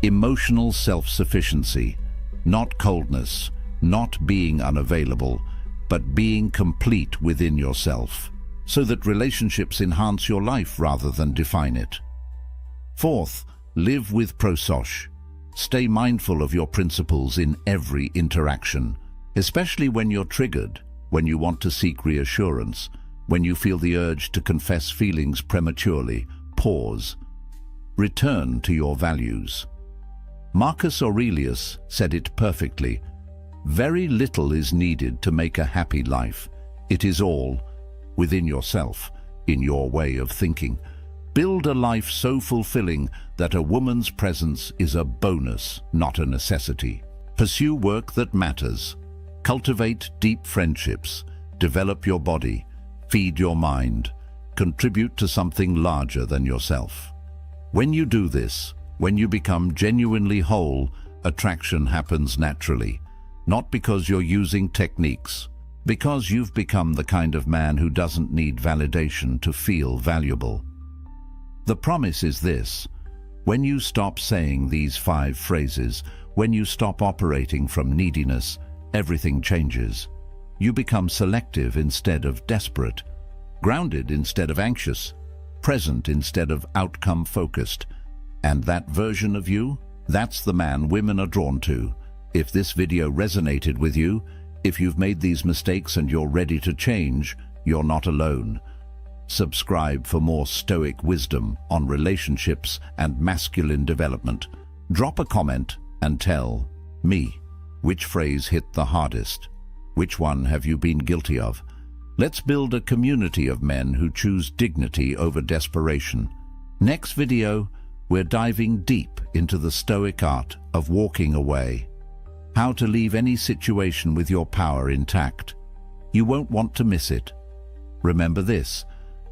emotional self-sufficiency, not coldness, not being unavailable, but being complete within yourself, so that relationships enhance your life rather than define it. Fourth, live with Pre-Socratic. Stay mindful of your principles in every interaction, especially when you're triggered, when you want to seek reassurance, when you feel the urge to confess feelings prematurely. Pause. Return to your values. Marcus Aurelius said it perfectly. Very little is needed to make a happy life. It is all within yourself, in your way of thinking. Build a life so fulfilling that a woman's presence is a bonus, not a necessity. Pursue work that matters. Cultivate deep friendships. Develop your body. Feed your mind. Contribute to something larger than yourself. When you do this, when you become genuinely whole, attraction happens naturally. Not because you're using techniques, because you've become the kind of man who doesn't need validation to feel valuable. The promise is this: when you stop saying these 5 phrases, when you stop operating from neediness, everything changes. You become selective instead of desperate, grounded instead of anxious, present instead of outcome-focused. And that version of you, that's the man women are drawn to. If this video resonated with you, if you've made these mistakes and you're ready to change, you're not alone. Subscribe for more Stoic wisdom on relationships and masculine development. Drop a comment and tell me which phrase hit the hardest. Which one have you been guilty of? Let's build a community of men who choose dignity over desperation. Next video, we're diving deep into the Stoic art of walking away. How to leave any situation with your power intact. You won't want to miss it. Remember this,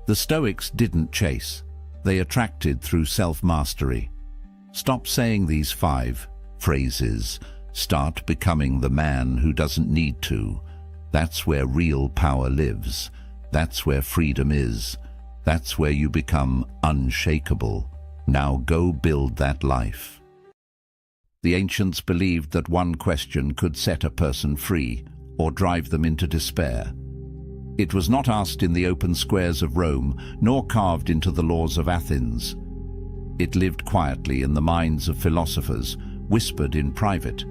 the Stoics didn't chase. They attracted through self-mastery. Stop saying these 5 phrases. Start becoming the man who doesn't need to. That's where real power lives. That's where freedom is. That's where you become unshakable. Now go build that life. The ancients believed that one question could set a person free or drive them into despair. It was not asked in the open squares of Rome, nor carved into the laws of Athens. It lived quietly in the minds of philosophers, whispered in private,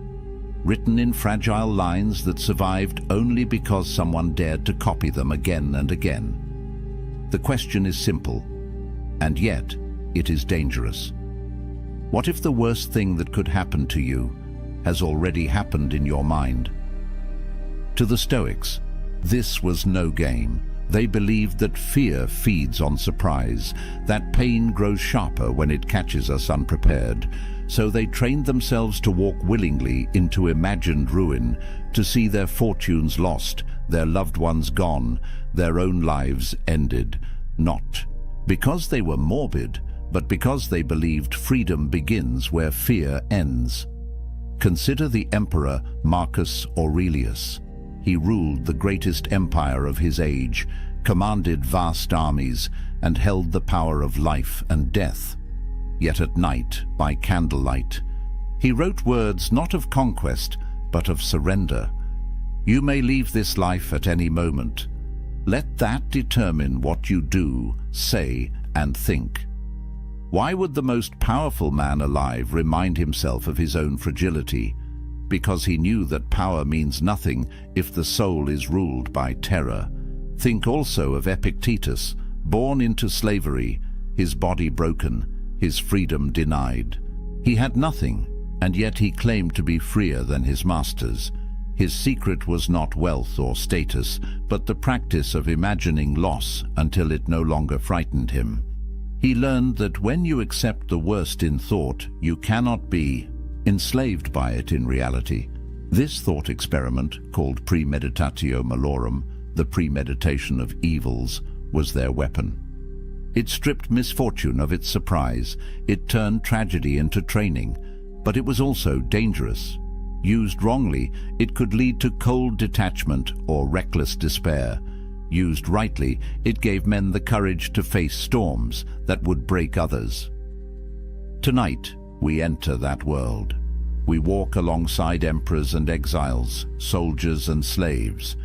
written in fragile lines that survived only because someone dared to copy them again and again. The question is simple, and yet it is dangerous. What if the worst thing that could happen to you has already happened in your mind? To the Stoics, this was no game. They believed that fear feeds on surprise, that pain grows sharper when it catches us unprepared. So they trained themselves to walk willingly into imagined ruin, to see their fortunes lost, their loved ones gone, their own lives ended. Not because they were morbid, but because they believed freedom begins where fear ends. Consider the emperor Marcus Aurelius. He ruled the greatest empire of his age, commanded vast armies, and held the power of life and death. Yet at night, by candlelight, he wrote words not of conquest, but of surrender. You may leave this life at any moment. Let that determine what you do, say, and think. Why would the most powerful man alive remind himself of his own fragility? Because he knew that power means nothing if the soul is ruled by terror. Think also of Epictetus, born into slavery, his body broken, his freedom denied. He had nothing, and yet he claimed to be freer than his masters. His secret was not wealth or status, but the practice of imagining loss until it no longer frightened him. He learned that when you accept the worst in thought, you cannot be enslaved by it in reality. This thought experiment, called premeditatio malorum, the premeditation of evils, was their weapon. It stripped misfortune of its surprise. It turned tragedy into training, but it was also dangerous. Used wrongly, it could lead to cold detachment or reckless despair. Used rightly, it gave men the courage to face storms that would break others. Tonight, we enter that world. We walk alongside emperors and exiles, soldiers and slaves.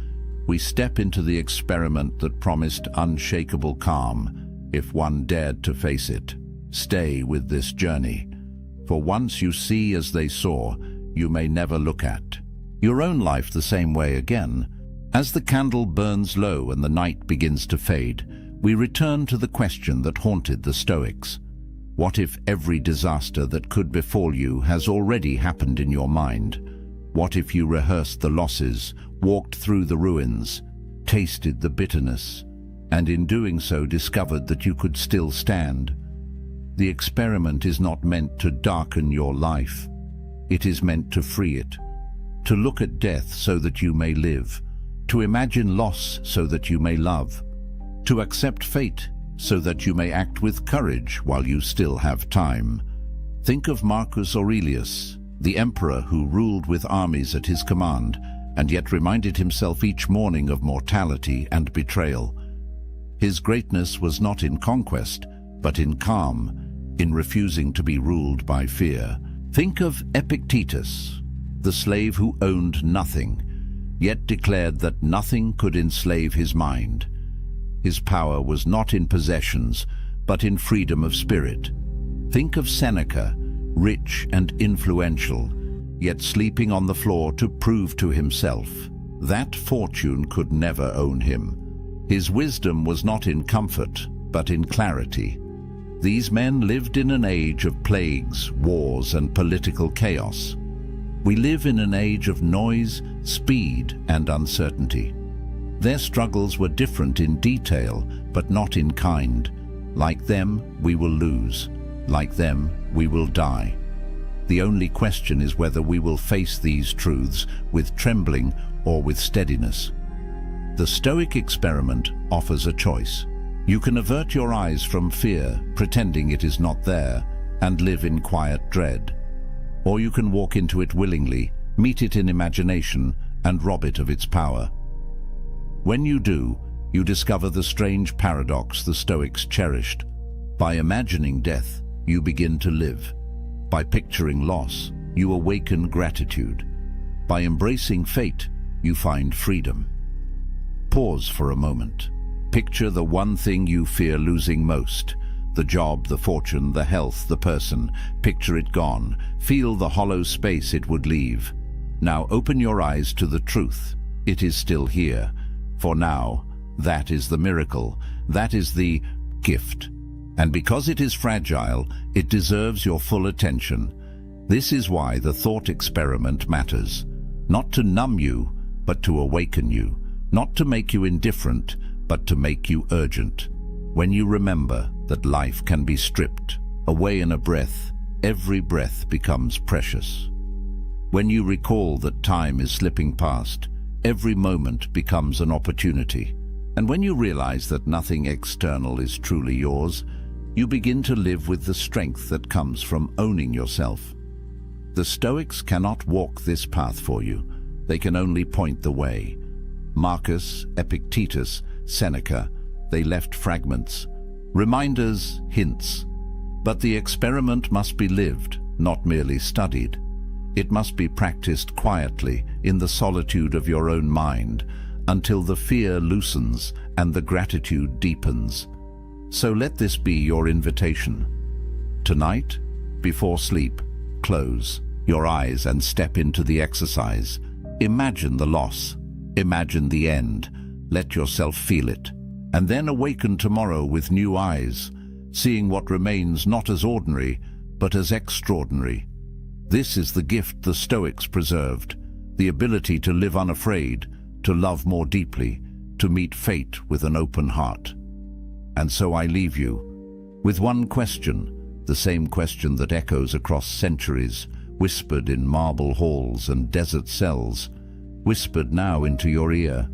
We step into the experiment that promised unshakable calm, if one dared to face it. Stay with this journey, for once you see as they saw, you may never look at your own life the same way again. As the candle burns low and the night begins to fade, we return to the question that haunted the Stoics. What if every disaster that could befall you has already happened in your mind? What if you rehearsed the losses, walked through the ruins, tasted the bitterness, and in doing so discovered that you could still stand? The experiment is not meant to darken your life. It is meant to free it, to look at death so that you may live, to imagine loss so that you may love, to accept fate so that you may act with courage while you still have time. Think of Marcus Aurelius, the emperor who ruled with armies at his command, and yet reminded himself each morning of mortality and betrayal. His greatness was not in conquest, but in calm, in refusing to be ruled by fear. Think of Epictetus, the slave who owned nothing, yet declared that nothing could enslave his mind. His power was not in possessions, but in freedom of spirit. Think of Seneca, rich and influential, yet sleeping on the floor to prove to himself that fortune could never own him. His wisdom was not in comfort, but in clarity. These men lived in an age of plagues, wars, and political chaos. We live in an age of noise, speed, and uncertainty. Their struggles were different in detail, but not in kind. Like them, we will lose. Like them, we will die. The only question is whether we will face these truths with trembling or with steadiness. The Stoic experiment offers a choice. You can avert your eyes from fear, pretending it is not there, and live in quiet dread. Or you can walk into it willingly, meet it in imagination, and rob it of its power. When you do, you discover the strange paradox the Stoics cherished. By imagining death, you begin to live. By picturing loss, you awaken gratitude. By embracing fate, you find freedom. Pause for a moment. Picture the one thing you fear losing most. The job, the fortune, the health, the person. Picture it gone. Feel the hollow space it would leave. Now open your eyes to the truth. It is still here. For now, that is the miracle. That is the gift. And because it is fragile, it deserves your full attention. This is why the thought experiment matters. Not to numb you, but to awaken you. Not to make you indifferent, but to make you urgent. When you remember that life can be stripped away in a breath, every breath becomes precious. When you recall that time is slipping past, every moment becomes an opportunity. And when you realize that nothing external is truly yours, you begin to live with the strength that comes from owning yourself. The Stoics cannot walk this path for you. They can only point the way. Marcus, Epictetus, Seneca, they left fragments, reminders, hints. But the experiment must be lived, not merely studied. It must be practiced quietly in the solitude of your own mind until the fear loosens and the gratitude deepens. So let this be your invitation. Tonight, before sleep, close your eyes and step into the exercise. Imagine the loss. Imagine the end. Let yourself feel it. And then awaken tomorrow with new eyes, seeing what remains not as ordinary, but as extraordinary. This is the gift the Stoics preserved, the ability to live unafraid, to love more deeply, to meet fate with an open heart. And so I leave you with one question, the same question that echoes across centuries, whispered in marble halls and desert cells, whispered now into your ear.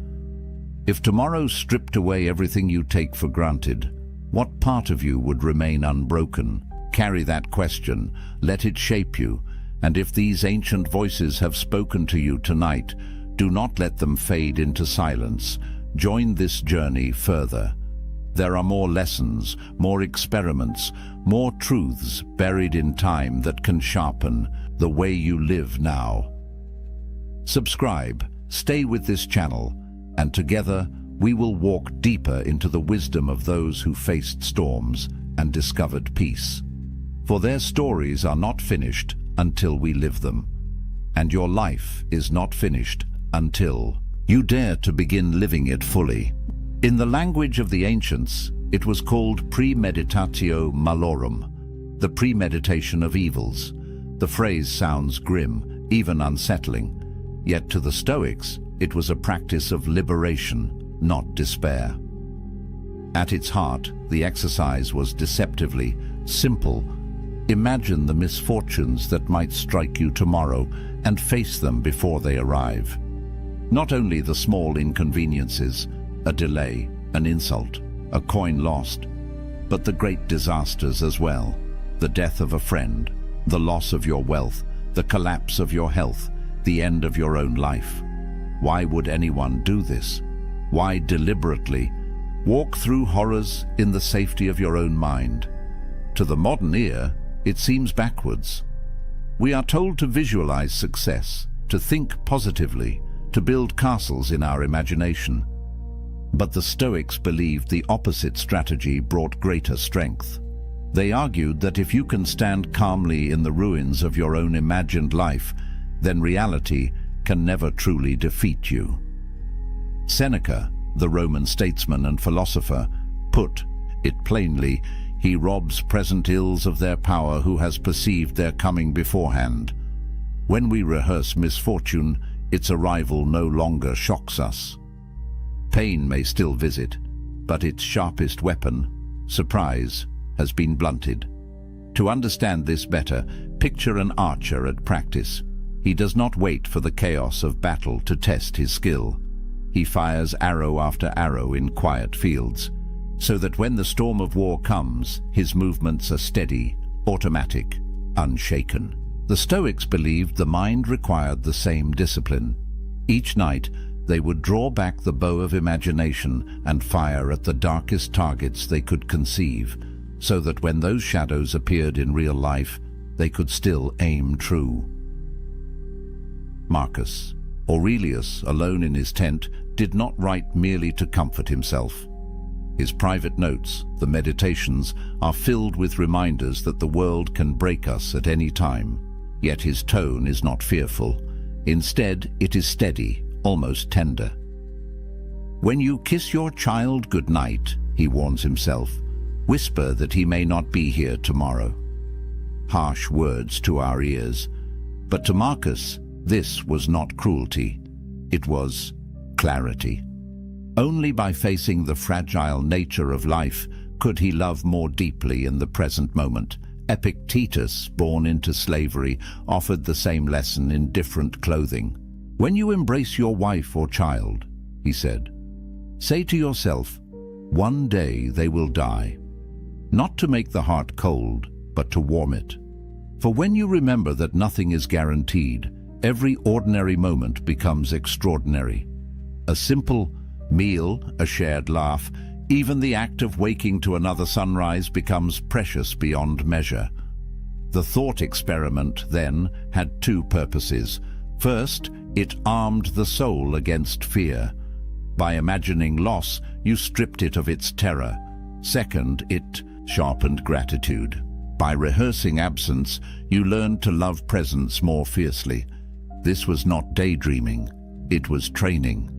If tomorrow stripped away everything you take for granted, what part of you would remain unbroken? Carry that question, let it shape you, and if these ancient voices have spoken to you tonight, do not let them fade into silence. Join this journey further. There are more lessons, more experiments, more truths buried in time that can sharpen the way you live now. Subscribe, stay with this channel, and together we will walk deeper into the wisdom of those who faced storms and discovered peace. For their stories are not finished until we live them, and your life is not finished until you dare to begin living it fully. In the language of the ancients, it was called premeditatio malorum, the premeditation of evils. The phrase sounds grim, even unsettling, yet to the Stoics, it was a practice of liberation, not despair. At its heart, the exercise was deceptively simple. Imagine the misfortunes that might strike you tomorrow and face them before they arrive. Not only the small inconveniences, a delay, an insult, a coin lost, but the great disasters as well. The death of a friend, the loss of your wealth, the collapse of your health, the end of your own life. Why would anyone do this? Why deliberately walk through horrors in the safety of your own mind? To the modern ear, it seems backwards. We are told to visualize success, to think positively, to build castles in our imagination. But the Stoics believed the opposite strategy brought greater strength. They argued that if you can stand calmly in the ruins of your own imagined life, then reality can never truly defeat you. Seneca, the Roman statesman and philosopher. Put it plainly, he robs present ills of their power who has perceived their coming beforehand. When we rehearse misfortune, its arrival no longer shocks us. Pain may still visit, but its sharpest weapon, surprise, has been blunted. To understand this better, picture an archer at practice. He does not wait for the chaos of battle to test his skill. He fires arrow after arrow in quiet fields, so that when the storm of war comes, his movements are steady, automatic, unshaken. The Stoics believed the mind required the same discipline. Each night, they would draw back the bow of imagination and fire at the darkest targets they could conceive, so that when those shadows appeared in real life, they could still aim true. Marcus Aurelius, alone in his tent, did not write merely to comfort himself. His private notes, the Meditations, are filled with reminders that the world can break us at any time. Yet his tone is not fearful. Instead, it is steady, almost tender. When you kiss your child good night, he warns himself, whisper that he may not be here tomorrow. Harsh words to our ears, but to Marcus, this was not cruelty. It was clarity. Only by facing the fragile nature of life could he love more deeply in the present moment. Epictetus, born into slavery, offered the same lesson in different clothing. When you embrace your wife or child, he said, say to yourself, one day they will die. Not to make the heart cold, but to warm it. For when you remember that nothing is guaranteed, every ordinary moment becomes extraordinary. A simple meal, a shared laugh, even the act of waking to another sunrise becomes precious beyond measure. The thought experiment, then, had two purposes. First, it armed the soul against fear. By imagining loss, you stripped it of its terror. Second, it sharpened gratitude. By rehearsing absence, you learned to love presence more fiercely. This was not daydreaming, it was training.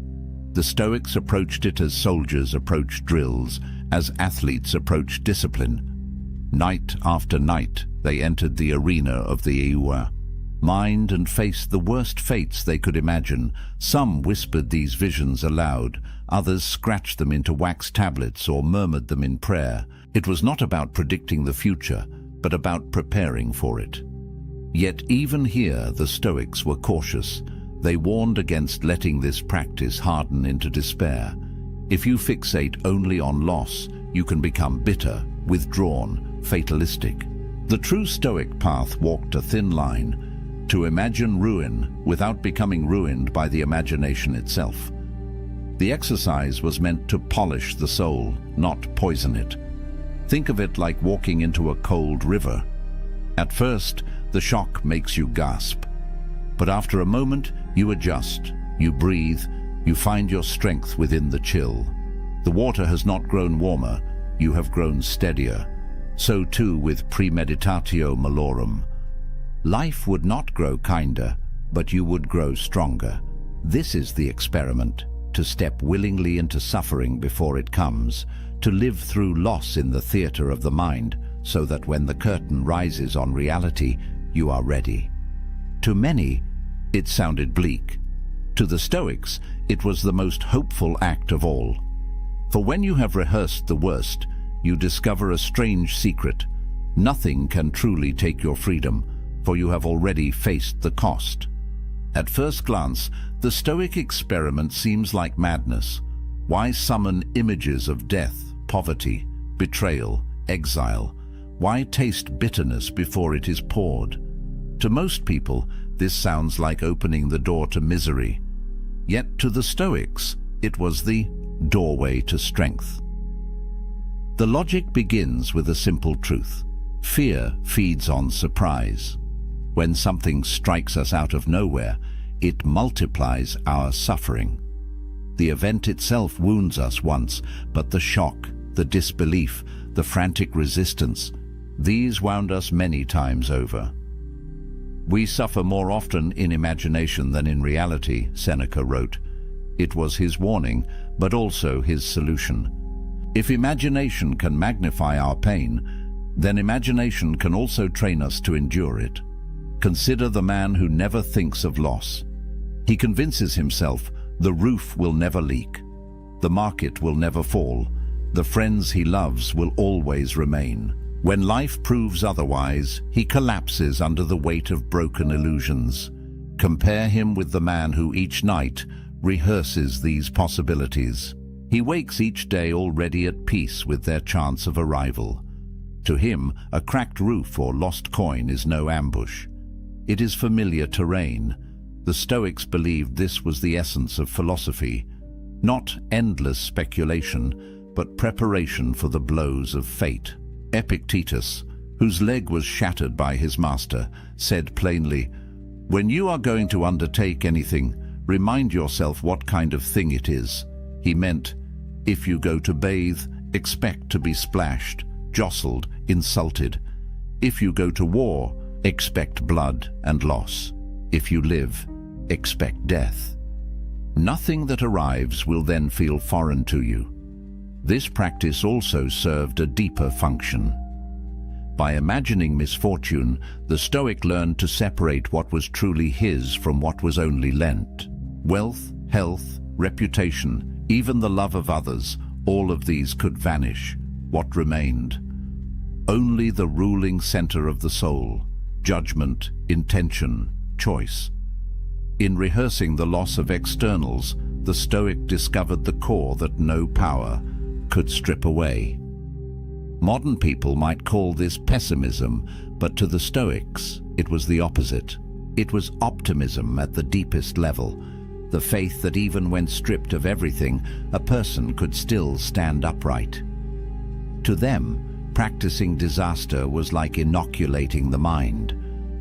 The Stoics approached it as soldiers approach drills, as athletes approach discipline. Night after night, they entered the arena of the Eua, mined and faced the worst fates they could imagine. Some whispered these visions aloud, others scratched them into wax tablets or murmured them in prayer. It was not about predicting the future, but about preparing for it. Yet even here the Stoics were cautious. They warned against letting this practice harden into despair. If you fixate only on loss, you can become bitter, withdrawn, fatalistic. The true Stoic path walked a thin line, to imagine ruin without becoming ruined by the imagination itself. The exercise was meant to polish the soul, not poison it. Think of it like walking into a cold river. At first, the shock makes you gasp. But after a moment, you adjust, you breathe, you find your strength within the chill. The water has not grown warmer, you have grown steadier. So too with premeditatio malorum. Life would not grow kinder, but you would grow stronger. This is the experiment, to step willingly into suffering before it comes, to live through loss in the theater of the mind, so that when the curtain rises on reality, you are ready. To many, it sounded bleak. To the Stoics, it was the most hopeful act of all. For when you have rehearsed the worst, you discover a strange secret. Nothing can truly take your freedom, for you have already faced the cost. At first glance, the Stoic experiment seems like madness. Why summon images of death, poverty, betrayal, exile? Why taste bitterness before it is poured? To most people, this sounds like opening the door to misery. Yet to the Stoics, it was the doorway to strength. The logic begins with a simple truth. Fear feeds on surprise. When something strikes us out of nowhere, it multiplies our suffering. The event itself wounds us once, but the shock, the disbelief, the frantic resistance, these wound us many times over. We suffer more often in imagination than in reality, Seneca wrote. It was his warning, but also his solution. If imagination can magnify our pain, then imagination can also train us to endure it. Consider the man who never thinks of loss. He convinces himself the roof will never leak, the market will never fall, the friends he loves will always remain. When life proves otherwise, he collapses under the weight of broken illusions. Compare him with the man who each night rehearses these possibilities. He wakes each day already at peace with their chance of arrival. To him, a cracked roof or lost coin is no ambush. It is familiar terrain. The Stoics believed this was the essence of philosophy, not endless speculation, but preparation for the blows of fate. Epictetus, whose leg was shattered by his master, said plainly, "When you are going to undertake anything, remind yourself what kind of thing it is." He meant, if you go to bathe, expect to be splashed, jostled, insulted. If you go to war, expect blood and loss. If you live, expect death. Nothing that arrives will then feel foreign to you. This practice also served a deeper function. By imagining misfortune, the Stoic learned to separate what was truly his from what was only lent. Wealth, health, reputation, even the love of others, all of these could vanish. What remained? Only the ruling center of the soul, judgment, intention, choice. In rehearsing the loss of externals, the Stoic discovered the core that no power could strip away. Modern people might call this pessimism, but to the Stoics, it was the opposite. It was optimism at the deepest level, the faith that even when stripped of everything, a person could still stand upright. To them, practicing disaster was like inoculating the mind,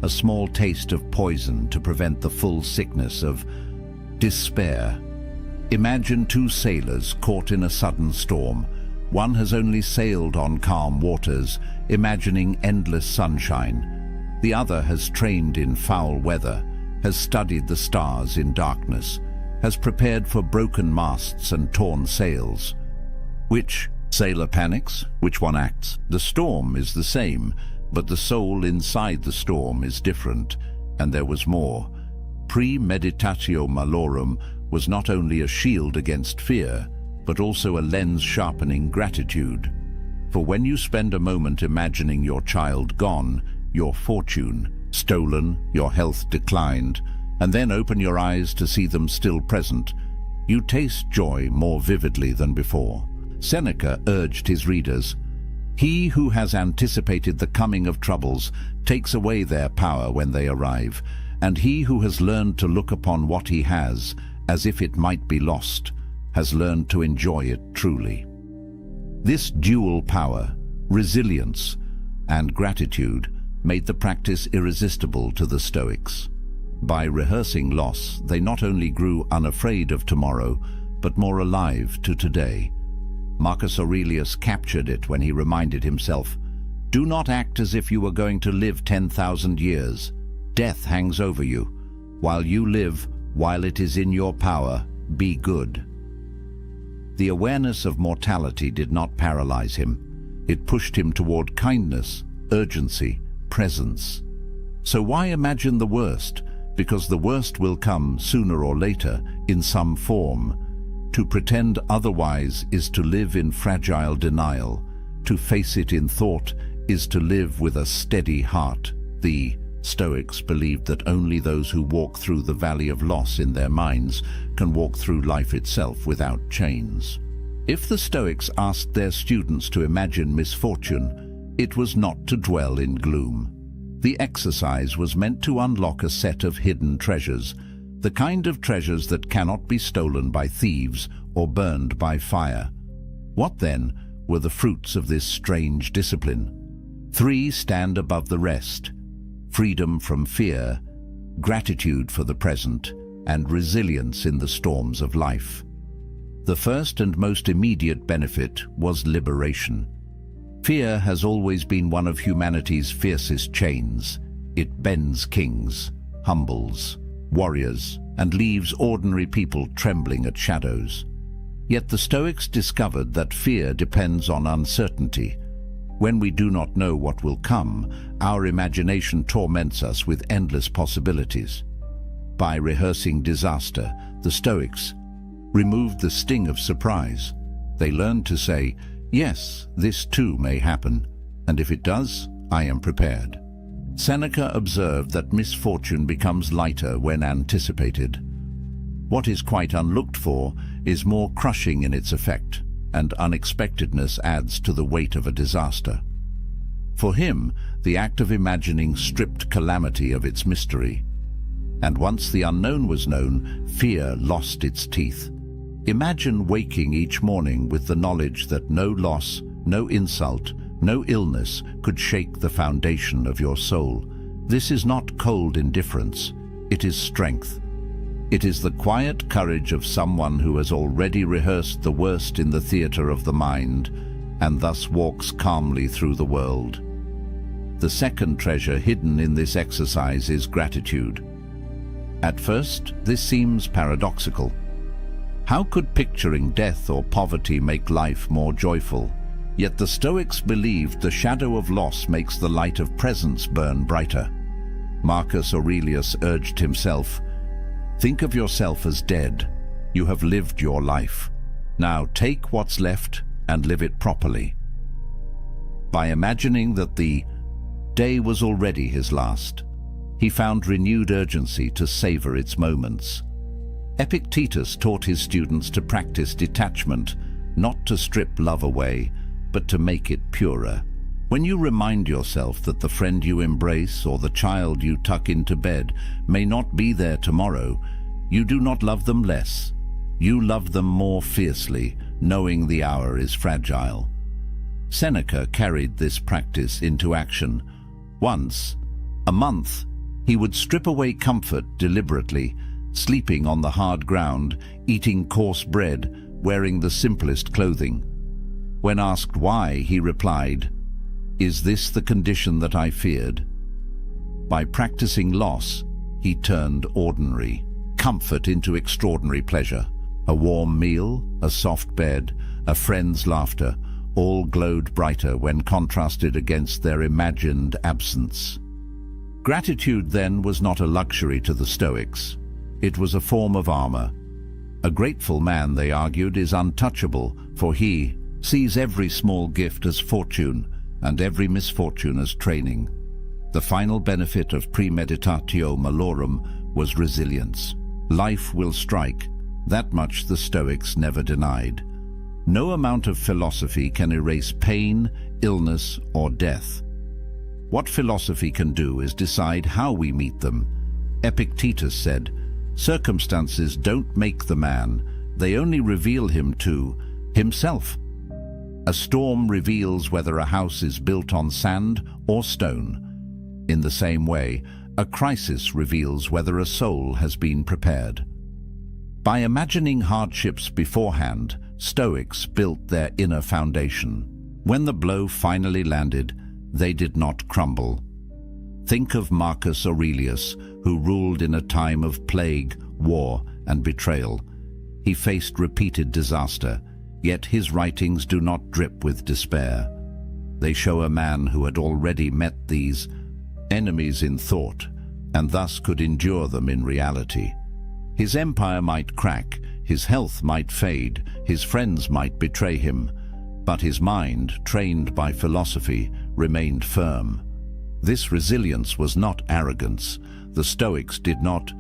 a small taste of poison to prevent the full sickness of despair. Imagine two sailors caught in a sudden storm. One has only sailed on calm waters, imagining endless sunshine. The other has trained in foul weather, has studied the stars in darkness, has prepared for broken masts and torn sails. Which sailor panics? Which one acts? The storm is the same, but the soul inside the storm is different, and there was more. Premeditatio malorum was not only a shield against fear, but also a lens-sharpening gratitude. For when you spend a moment imagining your child gone, your fortune stolen, your health declined, and then open your eyes to see them still present, you taste joy more vividly than before. Seneca urged his readers, "He who has anticipated the coming of troubles takes away their power when they arrive, and he who has learned to look upon what he has as if it might be lost, has learned to enjoy it truly." This dual power, resilience and gratitude, made the practice irresistible to the Stoics. By rehearsing loss, they not only grew unafraid of tomorrow, but more alive to today. Marcus Aurelius captured it when he reminded himself, "Do not act as if you were going to live 10,000 years. Death hangs over you. While you live, while it is in your power, be good." The awareness of mortality did not paralyze him. It pushed him toward kindness, urgency, presence. So why imagine the worst? Because the worst will come sooner or later in some form. To pretend otherwise is to live in fragile denial. To face it in thought is to live with a steady heart. The Stoics believed that only those who walk through the valley of loss in their minds can walk through life itself without chains. If the Stoics asked their students to imagine misfortune, it was not to dwell in gloom. The exercise was meant to unlock a set of hidden treasures, the kind of treasures that cannot be stolen by thieves or burned by fire. What then were the fruits of this strange discipline? 3 stand above the rest: freedom from fear, gratitude for the present, and resilience in the storms of life. The first and most immediate benefit was liberation. Fear has always been one of humanity's fiercest chains. It bends kings, humbles warriors, and leaves ordinary people trembling at shadows. Yet the Stoics discovered that fear depends on uncertainty. When we do not know what will come, our imagination torments us with endless possibilities. By rehearsing disaster, the Stoics removed the sting of surprise. They learned to say, "Yes, this too may happen, and if it does, I am prepared." Seneca observed that misfortune becomes lighter when anticipated. What is quite unlooked for is more crushing in its effect, and unexpectedness adds to the weight of a disaster. For him, the act of imagining stripped calamity of its mystery. And once the unknown was known, fear lost its teeth. Imagine waking each morning with the knowledge that no loss, no insult, no illness could shake the foundation of your soul. This is not cold indifference, it is strength. It is the quiet courage of someone who has already rehearsed the worst in the theater of the mind, and thus walks calmly through the world. The second treasure hidden in this exercise is gratitude. At first, this seems paradoxical. How could picturing death or poverty make life more joyful? Yet the Stoics believed the shadow of loss makes the light of presence burn brighter. Marcus Aurelius urged himself, "Think of yourself as dead. You have lived your life. Now take what's left and live it properly." By imagining that the day was already his last, he found renewed urgency to savor its moments. Epictetus taught his students to practice detachment, not to strip love away, but to make it purer. When you remind yourself that the friend you embrace or the child you tuck into bed may not be there tomorrow, you do not love them less. You love them more fiercely, knowing the hour is fragile. Seneca carried this practice into action. Once a month, he would strip away comfort deliberately, sleeping on the hard ground, eating coarse bread, wearing the simplest clothing. When asked why, he replied, "Is this the condition that I feared?" By practicing loss, he turned ordinary comfort into extraordinary pleasure. A warm meal, a soft bed, a friend's laughter, all glowed brighter when contrasted against their imagined absence. Gratitude then was not a luxury to the Stoics. It was a form of armor. A grateful man, they argued, is untouchable, for he sees every small gift as fortune and every misfortune as training. The final benefit of premeditatio malorum was resilience. Life will strike. That much the Stoics never denied. No amount of philosophy can erase pain, illness, or death. What philosophy can do is decide how we meet them. Epictetus said, "Circumstances don't make the man, they only reveal him to himself." A storm reveals whether a house is built on sand or stone. In the same way, a crisis reveals whether a soul has been prepared. By imagining hardships beforehand, Stoics built their inner foundation. When the blow finally landed, they did not crumble. Think of Marcus Aurelius, who ruled in a time of plague, war, and betrayal. He faced repeated disaster, yet his writings do not drip with despair. They show a man who had already met these enemies in thought, and thus could endure them in reality. His empire might crack, his health might fade, his friends might betray him, but his mind, trained by philosophy, remained firm. This resilience was not arrogance. The Stoics did not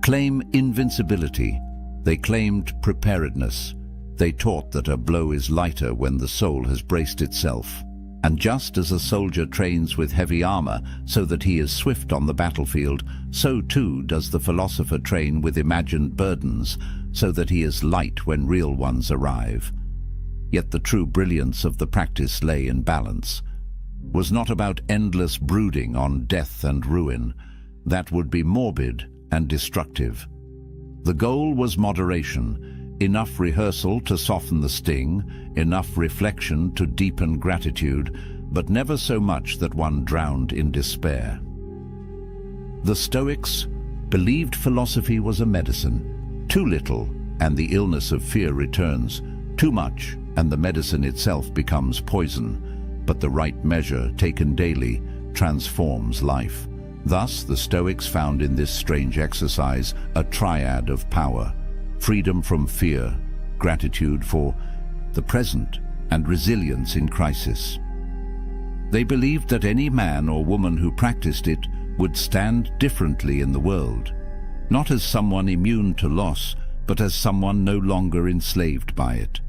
claim invincibility. They claimed preparedness. They taught that a blow is lighter when the soul has braced itself. And just as a soldier trains with heavy armor so that he is swift on the battlefield, so too does the philosopher train with imagined burdens so that he is light when real ones arrive. Yet the true brilliance of the practice lay in balance. Was not about endless brooding on death and ruin. That would be morbid and destructive. The goal was moderation, enough rehearsal to soften the sting, enough reflection to deepen gratitude, but never so much that one drowned in despair. The Stoics believed philosophy was a medicine. Too little, and the illness of fear returns. Too much, and the medicine itself becomes poison. But the right measure, taken daily, transforms life. Thus, the Stoics found in this strange exercise a triad of power: freedom from fear, gratitude for the present, and resilience in crisis. They believed that any man or woman who practiced it would stand differently in the world, not as someone immune to loss, but as someone no longer enslaved by it.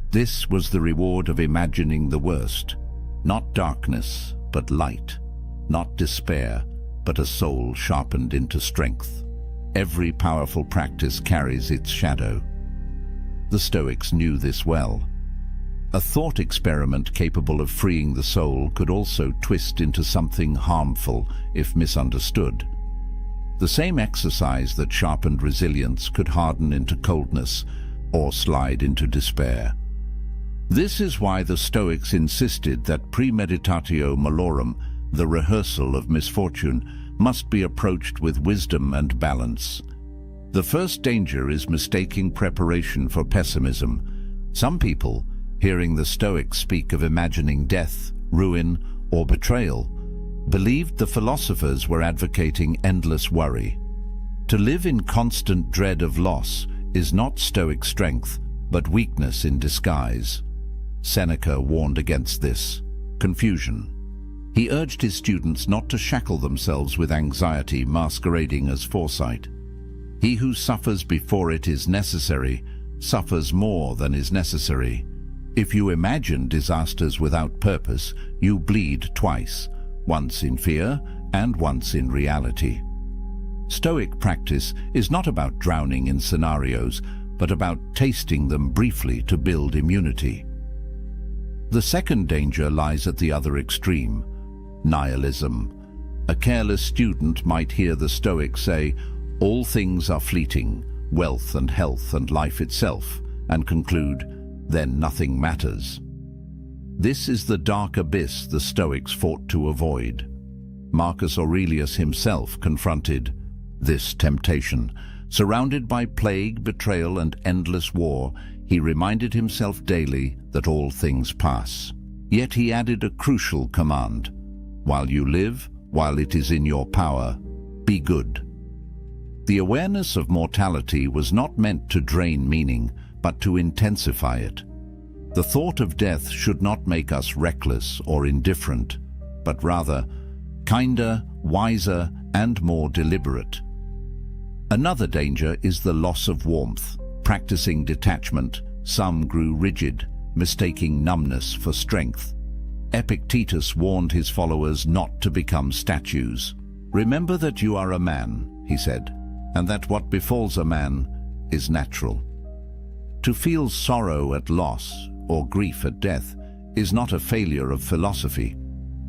This was the reward of imagining the worst: not darkness, but light; not despair, but a soul sharpened into strength. Every powerful practice carries its shadow. The Stoics knew this well. A thought experiment capable of freeing the soul could also twist into something harmful if misunderstood. The same exercise that sharpened resilience could harden into coldness or slide into despair. This is why the Stoics insisted that premeditatio malorum, the rehearsal of misfortune, must be approached with wisdom and balance. The first danger is mistaking preparation for pessimism. Some people, hearing the Stoics speak of imagining death, ruin, or betrayal, believed the philosophers were advocating endless worry. To live in constant dread of loss is not Stoic strength, but weakness in disguise. Seneca warned against this confusion. He urged his students not to shackle themselves with anxiety masquerading as foresight. He who suffers before it is necessary suffers more than is necessary. If you imagine disasters without purpose, you bleed twice, once in fear and once in reality. Stoic practice is not about drowning in scenarios, but about tasting them briefly to build immunity. The second danger lies at the other extreme: nihilism. A careless student might hear the Stoics say, "All things are fleeting, wealth and health and life itself," and conclude, "Then nothing matters." This is the dark abyss the Stoics fought to avoid. Marcus Aurelius himself confronted this temptation. Surrounded by plague, betrayal, and endless war, he reminded himself daily that all things pass. Yet he added a crucial command: while you live, while it is in your power, be good. The awareness of mortality was not meant to drain meaning, but to intensify it. The thought of death should not make us reckless or indifferent, but rather kinder, wiser, and more deliberate. Another danger is the loss of warmth. Practicing detachment, some grew rigid, mistaking numbness for strength. Epictetus warned his followers not to become statues. "Remember that you are a man," he said, "and that what befalls a man is natural." To feel sorrow at loss or grief at death is not a failure of philosophy.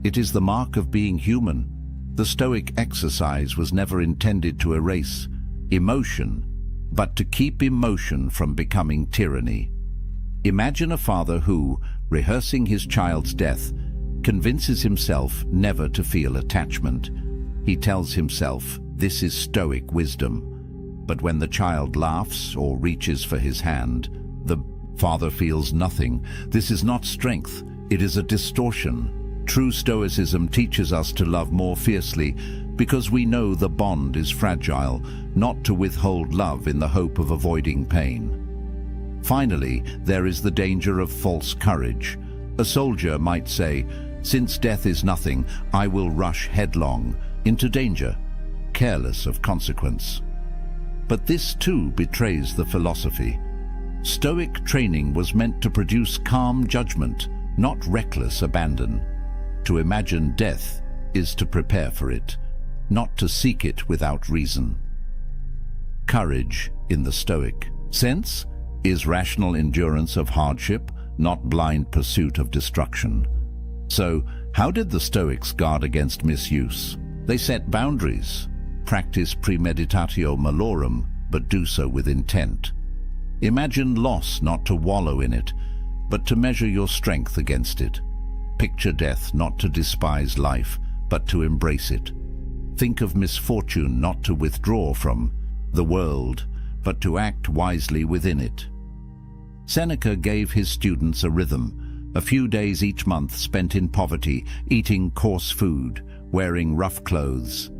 It is the mark of being human. The Stoic exercise was never intended to erase emotion, but to keep emotion from becoming tyranny. Imagine a father who, rehearsing his child's death, convinces himself never to feel attachment. He tells himself, "This is Stoic wisdom." But when the child laughs or reaches for his hand, the father feels nothing. This is not strength, it is a distortion. True Stoicism teaches us to love more fiercely because we know the bond is fragile, not to withhold love in the hope of avoiding pain. Finally, there is the danger of false courage. A soldier might say, "Since death is nothing, I will rush headlong into danger," careless of consequence. But this too betrays the philosophy. Stoic training was meant to produce calm judgment, not reckless abandon. To imagine death is to prepare for it, not to seek it without reason. Courage, in the Stoic sense, is rational endurance of hardship, not blind pursuit of destruction. So, how did the Stoics guard against misuse? They set boundaries, practice premeditatio malorum, but do so with intent. Imagine loss not to wallow in it, but to measure your strength against it. Picture death not to despise life, but to embrace it. Think of misfortune not to withdraw from the world, but to act wisely within it. Seneca gave his students a rhythm, a few days each month spent in poverty, eating coarse food, wearing rough clothes.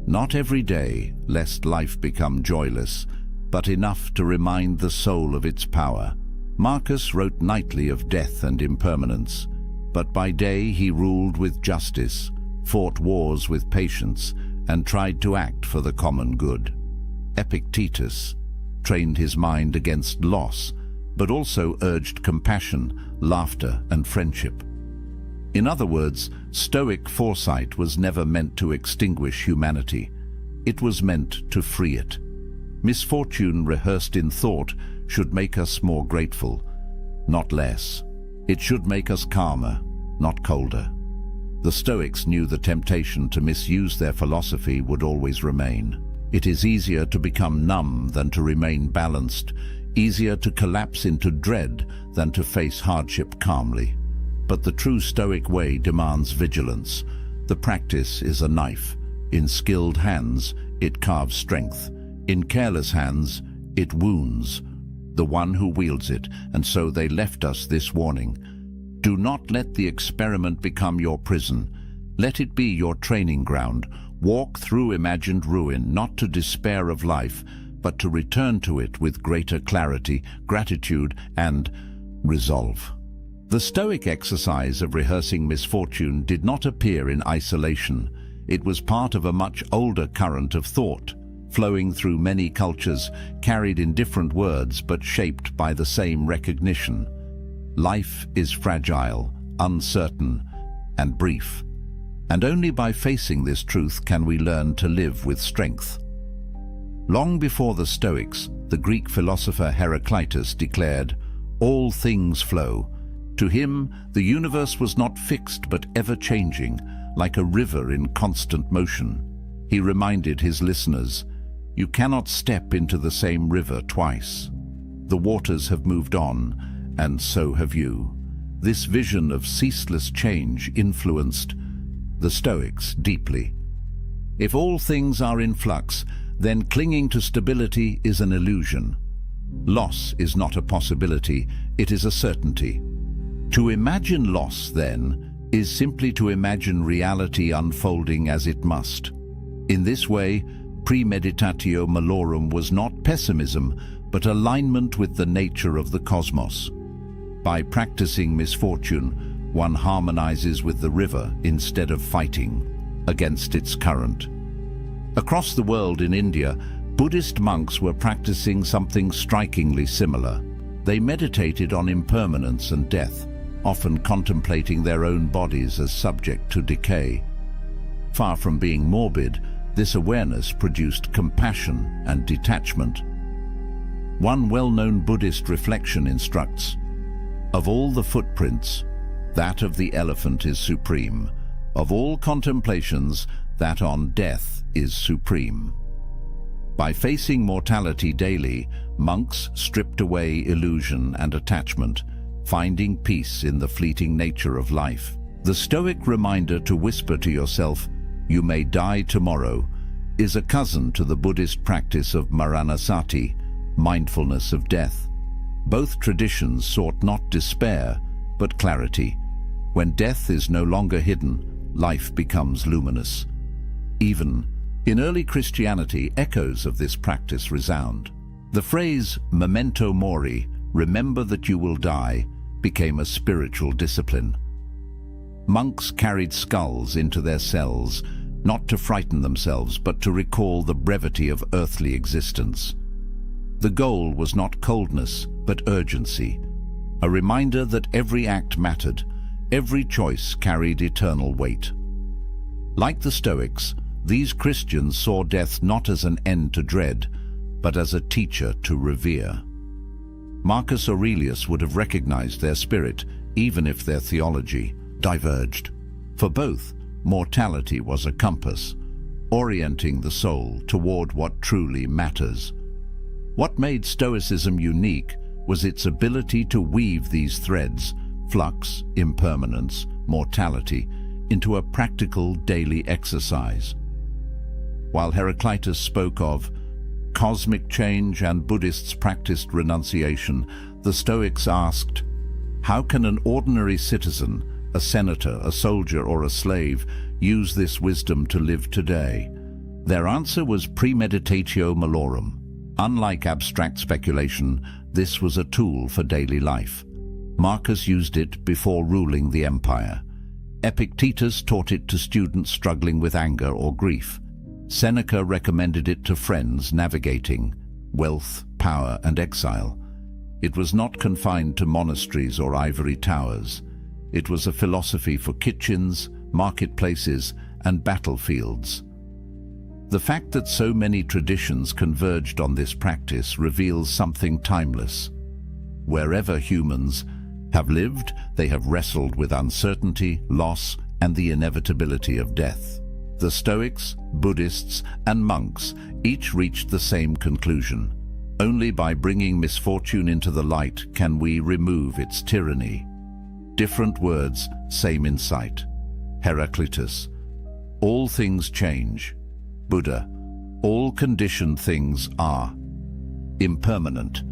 Not every day, lest life become joyless, but enough to remind the soul of its power. Marcus wrote nightly of death and impermanence, but by day he ruled with justice, fought wars with patience, and tried to act for the common good. Epictetus trained his mind against loss, but also urged compassion, laughter, and friendship. In other words, Stoic foresight was never meant to extinguish humanity. It was meant to free it. Misfortune rehearsed in thought should make us more grateful, not less. It should make us calmer, not colder. The Stoics knew the temptation to misuse their philosophy would always remain. It is easier to become numb than to remain balanced, easier to collapse into dread than to face hardship calmly. But the true Stoic way demands vigilance. The practice is a knife. In skilled hands, it carves strength. In careless hands, it wounds the one who wields it, and so they left us this warning. Do not let the experiment become your prison. Let it be your training ground. Walk through imagined ruin, not to despair of life, but to return to it with greater clarity, gratitude, and resolve. The Stoic exercise of rehearsing misfortune did not appear in isolation. It was part of a much older current of thought, flowing through many cultures, carried in different words but shaped by the same recognition. Life is fragile, uncertain, and brief, and only by facing this truth can we learn to live with strength. Long before the Stoics, the Greek philosopher Heraclitus declared, "All things flow." To him, the universe was not fixed but ever-changing, like a river in constant motion. He reminded his listeners, "You cannot step into the same river twice. The waters have moved on, and so have you." This vision of ceaseless change influenced the Stoics deeply. If all things are in flux, then clinging to stability is an illusion. Loss is not a possibility, it is a certainty. To imagine loss, then, is simply to imagine reality unfolding as it must. In this way, premeditatio malorum was not pessimism, but alignment with the nature of the cosmos. By practicing misfortune, one harmonizes with the river instead of fighting against its current. Across the world in India, Buddhist monks were practicing something strikingly similar. They meditated on impermanence and death, often contemplating their own bodies as subject to decay. Far from being morbid, this awareness produced compassion and detachment. One well-known Buddhist reflection instructs, "Of all the footprints, that of the elephant is supreme. Of all contemplations, that on death is supreme." By facing mortality daily, monks stripped away illusion and attachment, finding peace in the fleeting nature of life. The Stoic reminder to whisper to yourself, "You may die tomorrow," is a cousin to the Buddhist practice of maranasati, mindfulness of death. Both traditions sought not despair, but clarity. When death is no longer hidden, life becomes luminous. Even in early Christianity, echoes of this practice resound. The phrase memento mori, remember that you will die, became a spiritual discipline. Monks carried skulls into their cells, not to frighten themselves, but to recall the brevity of earthly existence. The goal was not coldness, but urgency, a reminder that every act mattered, every choice carried eternal weight. Like the Stoics, these Christians saw death not as an end to dread, but as a teacher to revere. Marcus Aurelius would have recognized their spirit, even if their theology diverged. For both, mortality was a compass, orienting the soul toward what truly matters. What made Stoicism unique was its ability to weave these threads, flux, impermanence, mortality, into a practical daily exercise. While Heraclitus spoke of cosmic change and Buddhists practiced renunciation, the Stoics asked, how can an ordinary citizen, a senator, a soldier, or a slave, use this wisdom to live today? Their answer was premeditatio malorum. Unlike abstract speculation, this was a tool for daily life. Marcus used it before ruling the empire. Epictetus taught it to students struggling with anger or grief. Seneca recommended it to friends navigating wealth, power, and exile. It was not confined to monasteries or ivory towers. It was a philosophy for kitchens, marketplaces, and battlefields. The fact that so many traditions converged on this practice reveals something timeless. Wherever humans have lived, they have wrestled with uncertainty, loss, and the inevitability of death. The Stoics, Buddhists, and monks each reached the same conclusion. Only by bringing misfortune into the light can we remove its tyranny. Different words, same insight. Heraclitus, all things change. Buddha, all conditioned things are impermanent.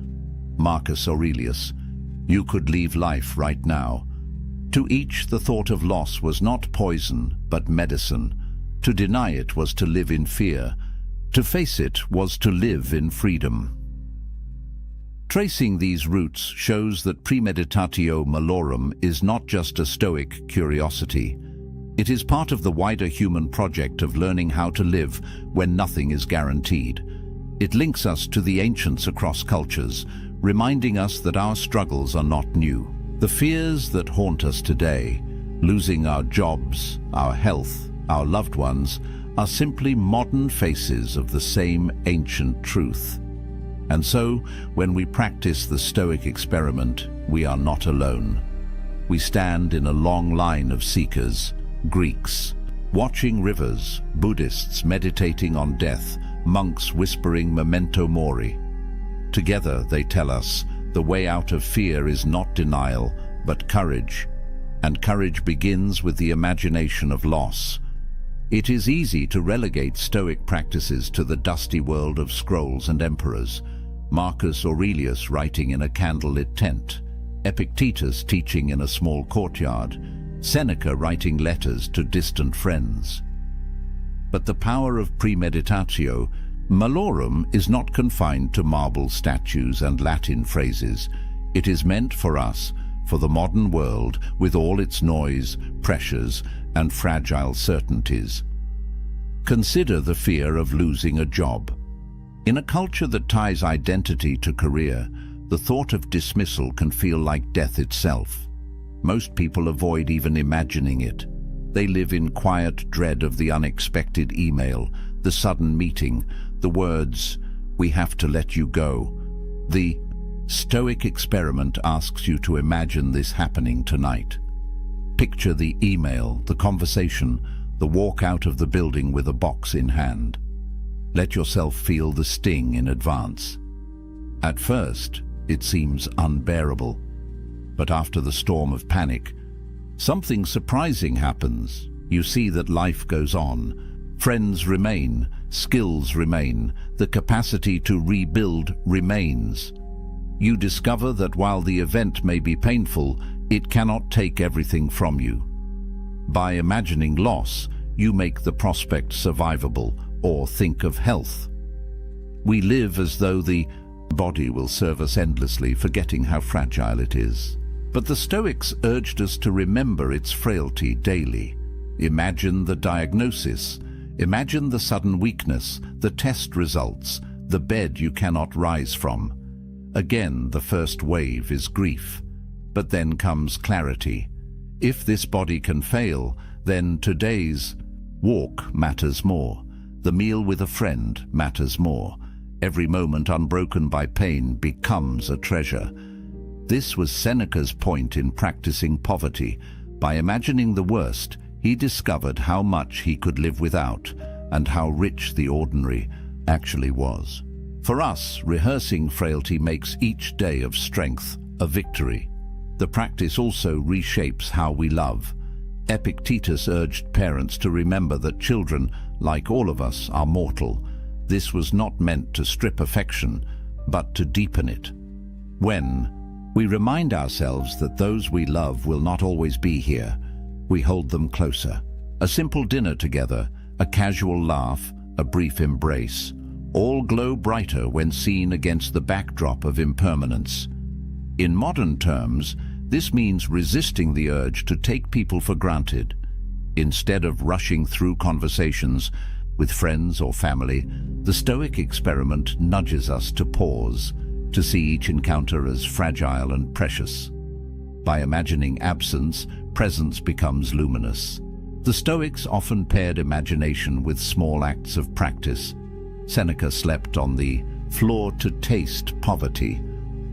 Marcus Aurelius, you could leave life right now. To each the thought of loss was not poison, but medicine. To deny it was to live in fear. To face it was to live in freedom. Tracing these roots shows that premeditatio malorum is not just a Stoic curiosity. It is part of the wider human project of learning how to live when nothing is guaranteed. It links us to the ancients across cultures, reminding us that our struggles are not new. The fears that haunt us today, losing our jobs, our health, our loved ones, are simply modern faces of the same ancient truth. And so, when we practice the Stoic experiment, we are not alone. We stand in a long line of seekers, Greeks watching rivers, Buddhists meditating on death, monks whispering memento mori. Together they tell us the way out of fear is not denial, but courage. And courage begins with the imagination of loss. It is easy to relegate Stoic practices to the dusty world of scrolls and emperors. Marcus Aurelius writing in a candlelit tent, Epictetus teaching in a small courtyard, Seneca writing letters to distant friends. But the power of premeditatio malorum is not confined to marble statues and Latin phrases. It is meant for us, for the modern world, with all its noise, pressures, and fragile certainties. Consider the fear of losing a job. In a culture that ties identity to career, the thought of dismissal can feel like death itself. Most people avoid even imagining it. They live in quiet dread of the unexpected email, the sudden meeting, the words, "We have to let you go." The Stoic experiment asks you to imagine this happening tonight. Picture the email, the conversation, the walk out of the building with a box in hand. Let yourself feel the sting in advance. At first, it seems unbearable. But after the storm of panic, something surprising happens. You see that life goes on. Friends remain, skills remain, the capacity to rebuild remains. You discover that while the event may be painful, it cannot take everything from you. By imagining loss, you make the prospect survivable, or think of health. We live as though the body will serve us endlessly, forgetting how fragile it is. But the Stoics urged us to remember its frailty daily. Imagine the diagnosis. Imagine the sudden weakness, the test results, the bed you cannot rise from. Again, the first wave is grief. But then comes clarity. If this body can fail, then today's walk matters more. The meal with a friend matters more. Every moment unbroken by pain becomes a treasure. This was Seneca's point in practicing poverty. By imagining the worst, he discovered how much he could live without and how rich the ordinary actually was. For us, rehearsing frailty makes each day of strength a victory. The practice also reshapes how we love. Epictetus urged parents to remember that children, like all of us, are mortal, this was not meant to strip affection, but to deepen it. When we remind ourselves that those we love will not always be here, we hold them closer. A simple dinner together, a casual laugh, a brief embrace, all glow brighter when seen against the backdrop of impermanence. In modern terms, this means resisting the urge to take people for granted. Instead of rushing through conversations with friends or family, the Stoic experiment nudges us to pause, to see each encounter as fragile and precious. By imagining absence, presence becomes luminous. The Stoics often paired imagination with small acts of practice. Seneca slept on the floor to taste poverty.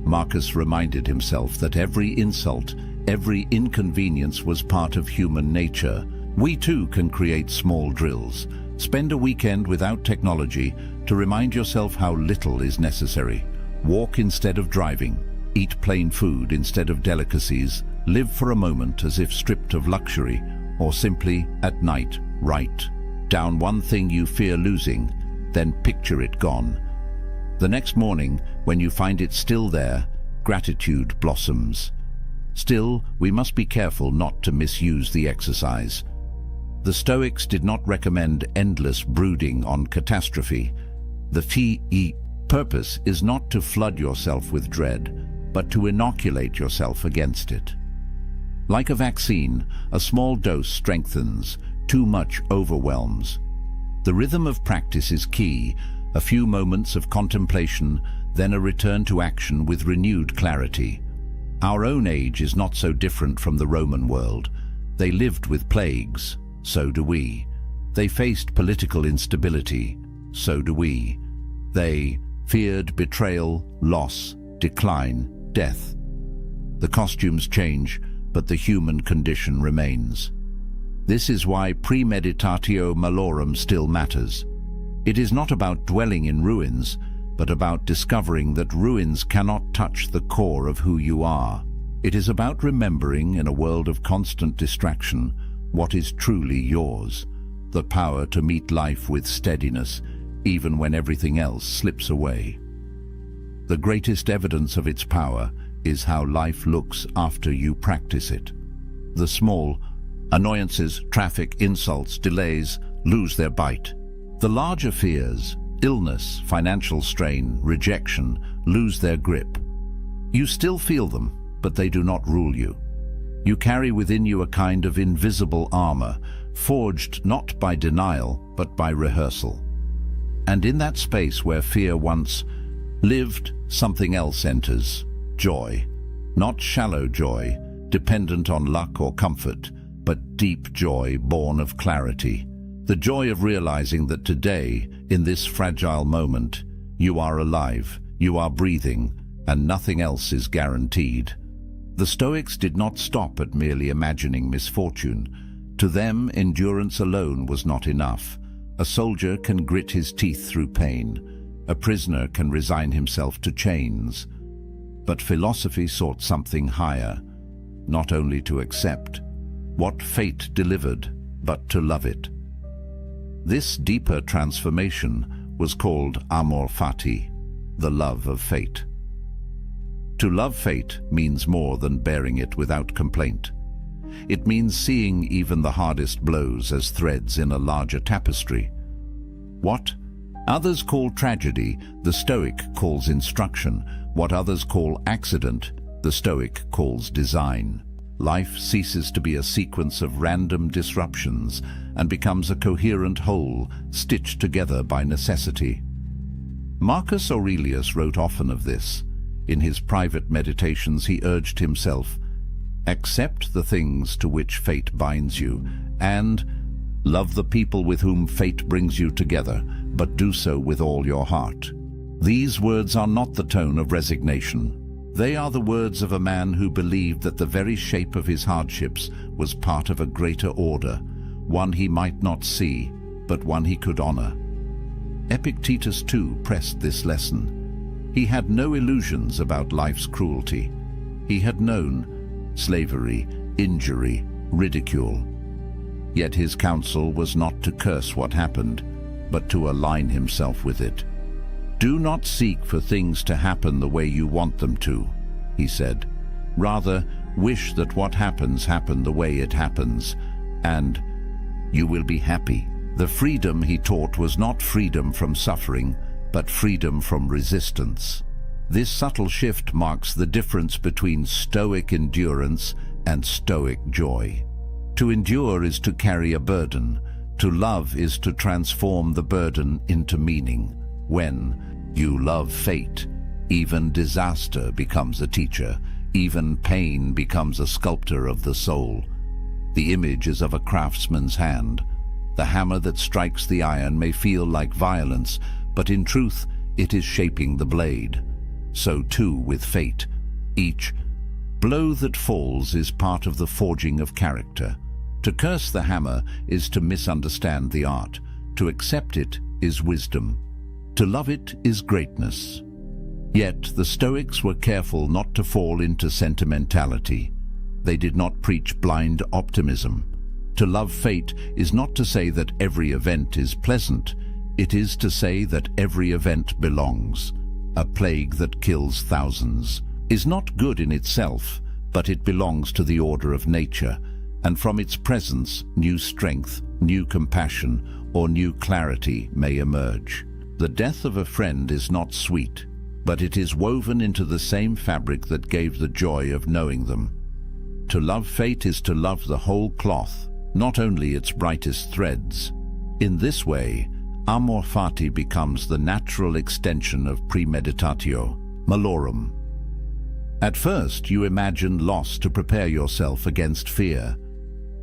Marcus reminded himself that every insult, every inconvenience was part of human nature. We too can create small drills. Spend a weekend without technology to remind yourself how little is necessary. Walk instead of driving. Eat plain food instead of delicacies. Live for a moment as if stripped of luxury, or simply, at night, write down one thing you fear losing, then picture it gone. The next morning, when you find it still there, gratitude blossoms. Still, we must be careful not to misuse the exercise. The Stoics did not recommend endless brooding on catastrophe. The purpose is not to flood yourself with dread, but to inoculate yourself against it. Like a vaccine, a small dose strengthens, too much overwhelms. The rhythm of practice is key, a few moments of contemplation, then a return to action with renewed clarity. Our own age is not so different from the Roman world. They lived with plagues, so do we. They faced political instability, so do we. They feared betrayal, loss, decline, death. The costumes change, but the human condition remains. This is why premeditatio malorum still matters. It is not about dwelling in ruins, but about discovering that ruins cannot touch the core of who you are. It is about remembering, in a world of constant distraction, what is truly yours, the power to meet life with steadiness, even when everything else slips away. The greatest evidence of its power is how life looks after you practice it. The small annoyances, traffic, insults, delays, lose their bite. The larger fears, illness, financial strain, rejection, lose their grip. You still feel them, but they do not rule you. You carry within you a kind of invisible armor, forged not by denial, but by rehearsal. And in that space where fear once lived, something else enters. Joy. Not shallow joy, dependent on luck or comfort, but deep joy born of clarity. The joy of realizing that today, in this fragile moment, you are alive, you are breathing, and nothing else is guaranteed. The Stoics did not stop at merely imagining misfortune. To them, endurance alone was not enough. A soldier can grit his teeth through pain. A prisoner can resign himself to chains. But philosophy sought something higher, not only to accept what fate delivered, but to love it. This deeper transformation was called amor fati, the love of fate. To love fate means more than bearing it without complaint. It means seeing even the hardest blows as threads in a larger tapestry. What others call tragedy, the Stoic calls instruction. What others call accident, the Stoic calls design. Life ceases to be a sequence of random disruptions and becomes a coherent whole, stitched together by necessity. Marcus Aurelius wrote often of this. In his private meditations he urged himself, accept the things to which fate binds you, and love the people with whom fate brings you together, but do so with all your heart. These words are not the tone of resignation. They are the words of a man who believed that the very shape of his hardships was part of a greater order, one he might not see, but one he could honor. Epictetus too pressed this lesson. He had no illusions about life's cruelty. He had known slavery, injury, ridicule. Yet his counsel was not to curse what happened, but to align himself with it. "Do not seek for things to happen the way you want them to," he said. "Rather, wish that what happens happen the way it happens, and you will be happy." The freedom he taught was not freedom from suffering, but freedom from resistance. This subtle shift marks the difference between Stoic endurance and Stoic joy. To endure is to carry a burden. To love is to transform the burden into meaning. When you love fate, even disaster becomes a teacher. Even pain becomes a sculptor of the soul. The image is of a craftsman's hand. The hammer that strikes the iron may feel like violence, but in truth it is shaping the blade. So too with fate. Each blow that falls is part of the forging of character. To curse the hammer is to misunderstand the art. To accept it is wisdom. To love it is greatness. Yet the Stoics were careful not to fall into sentimentality. They did not preach blind optimism. To love fate is not to say that every event is pleasant. It is to say that every event belongs. A plague that kills thousands is not good in itself, but it belongs to the order of nature, and from its presence, new strength, new compassion, or new clarity may emerge. The death of a friend is not sweet, but it is woven into the same fabric that gave the joy of knowing them. To love fate is to love the whole cloth, not only its brightest threads. In this way, amor fati becomes the natural extension of premeditatio malorum. At first, you imagine loss to prepare yourself against fear.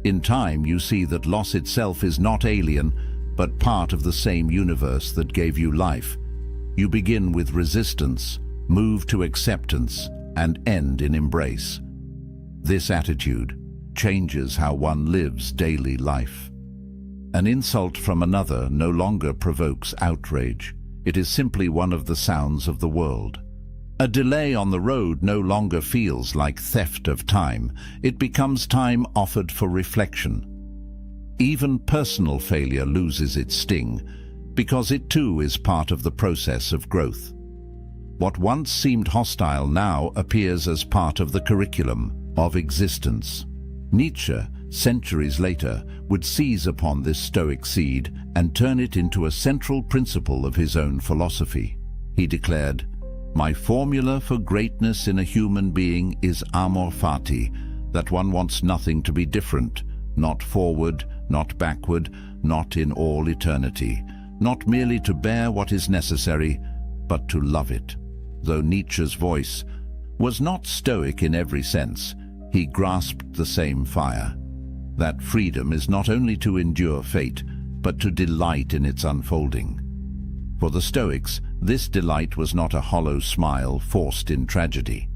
In time, you see that loss itself is not alien, but part of the same universe that gave you life. You begin with resistance, move to acceptance, and end in embrace. This attitude changes how one lives daily life. An insult from another no longer provokes outrage. It is simply one of the sounds of the world. A delay on the road no longer feels like theft of time. It becomes time offered for reflection. Even personal failure loses its sting, because it too is part of the process of growth. What once seemed hostile now appears as part of the curriculum of existence. Nietzsche, centuries later, would seize upon this Stoic seed and turn it into a central principle of his own philosophy. He declared, "My formula for greatness in a human being is amor fati, that one wants nothing to be different, not forward, not backward, not in all eternity, not merely to bear what is necessary, but to love it." Though Nietzsche's voice was not Stoic in every sense, he grasped the same fire. That freedom is not only to endure fate, but to delight in its unfolding. For the Stoics, this delight was not a hollow smile forced in tragedy.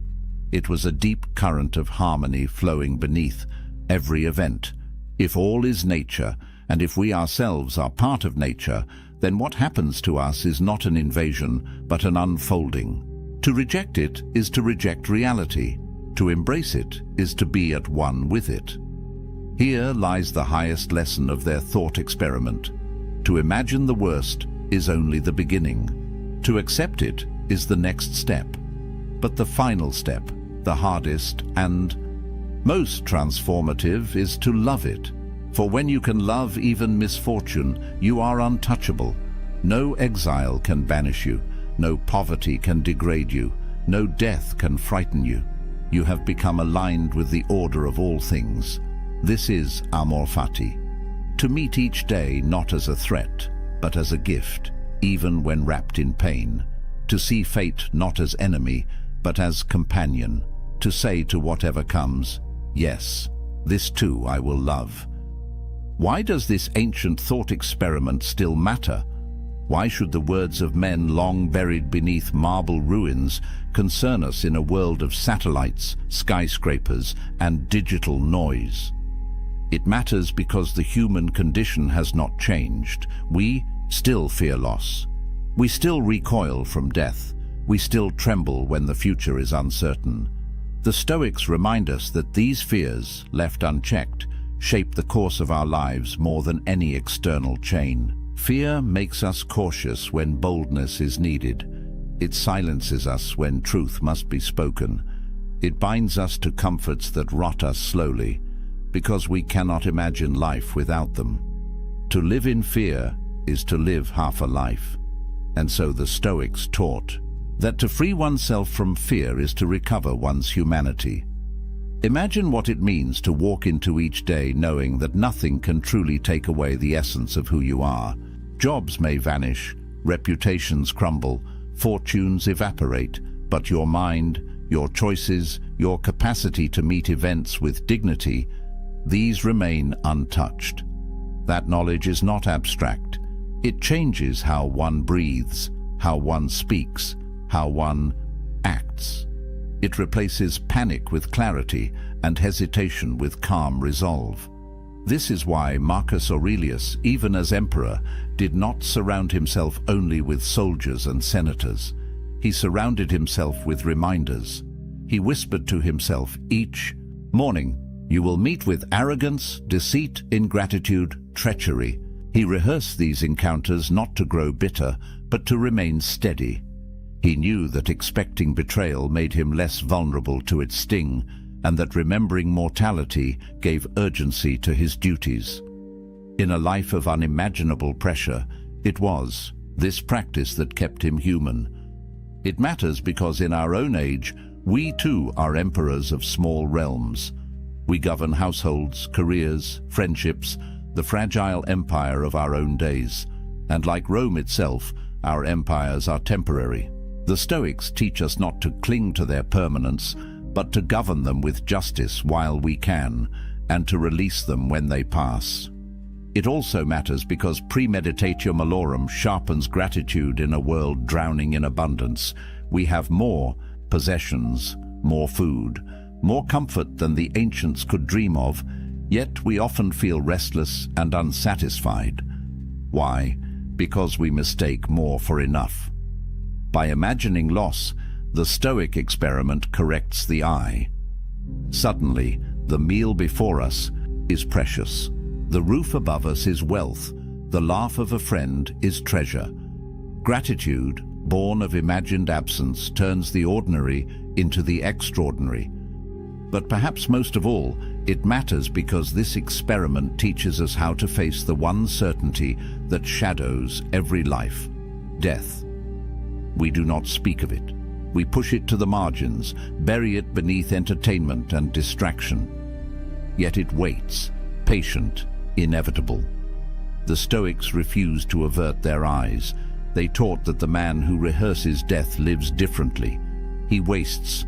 It was a deep current of harmony flowing beneath every event. If all is nature, and if we ourselves are part of nature, then what happens to us is not an invasion, but an unfolding. To reject it is to reject reality. To embrace it is to be at one with it. Here lies the highest lesson of their thought experiment. To imagine the worst is only the beginning. To accept it is the next step. But the final step, the hardest and most transformative, is to love it. For when you can love even misfortune, you are untouchable. No exile can banish you. No poverty can degrade you. No death can frighten you. You have become aligned with the order of all things. This is amor fati. To meet each day not as a threat, but as a gift, even when wrapped in pain. To see fate not as enemy, but as companion. To say to whatever comes, yes, this too I will love. Why does this ancient thought experiment still matter? Why should the words of men long buried beneath marble ruins concern us in a world of satellites, skyscrapers, and digital noise? It matters because the human condition has not changed. We still fear loss. We still recoil from death. We still tremble when the future is uncertain. The Stoics remind us that these fears, left unchecked, shape the course of our lives more than any external chain. Fear makes us cautious when boldness is needed. It silences us when truth must be spoken. It binds us to comforts that rot us slowly, because we cannot imagine life without them. To live in fear is to live half a life. And so the Stoics taught that to free oneself from fear is to recover one's humanity. Imagine what it means to walk into each day knowing that nothing can truly take away the essence of who you are. Jobs may vanish, reputations crumble, fortunes evaporate, but your mind, your choices, your capacity to meet events with dignity, these remain untouched. That knowledge is not abstract. It changes how one breathes, how one speaks, how one acts. It replaces panic with clarity and hesitation with calm resolve. This is why Marcus Aurelius, even as emperor, did not surround himself only with soldiers and senators. He surrounded himself with reminders. He whispered to himself each morning, "You will meet with arrogance, deceit, ingratitude, treachery." He rehearsed these encounters not to grow bitter, but to remain steady. He knew that expecting betrayal made him less vulnerable to its sting, and that remembering mortality gave urgency to his duties. In a life of unimaginable pressure, it was this practice that kept him human. It matters because in our own age, we too are emperors of small realms. We govern households, careers, friendships, the fragile empire of our own days. And like Rome itself, our empires are temporary. The Stoics teach us not to cling to their permanence, but to govern them with justice while we can, and to release them when they pass. It also matters because premeditatio malorum sharpens gratitude in a world drowning in abundance. We have more possessions, more food, more comfort than the ancients could dream of, yet we often feel restless and unsatisfied. Why? Because we mistake more for enough. By imagining loss, the Stoic experiment corrects the eye. Suddenly, the meal before us is precious. The roof above us is wealth. The laugh of a friend is treasure. Gratitude, born of imagined absence, turns the ordinary into the extraordinary. But perhaps most of all, it matters because this experiment teaches us how to face the one certainty that shadows every life: death. We do not speak of it. We push it to the margins, bury it beneath entertainment and distraction. Yet it waits, patient, inevitable. The Stoics refused to avert their eyes. They taught that the man who rehearses death lives differently. He wastes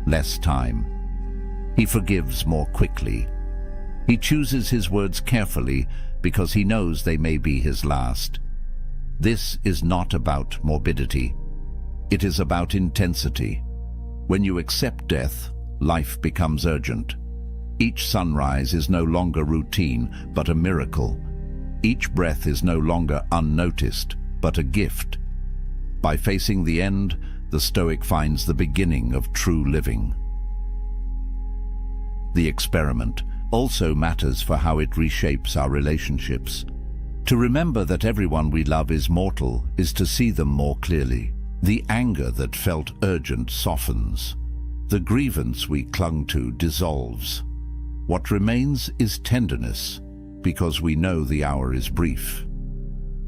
less time. He forgives more quickly. He chooses his words carefully because he knows they may be his last. This is not about morbidity. It is about intensity. When you accept death, life becomes urgent. Each sunrise is no longer routine, but a miracle. Each breath is no longer unnoticed, but a gift. By facing the end, the Stoic finds the beginning of true living. The experiment also matters for how it reshapes our relationships. To remember that everyone we love is mortal is to see them more clearly. The anger that felt urgent softens. The grievance we clung to dissolves. What remains is tenderness, because we know the hour is brief.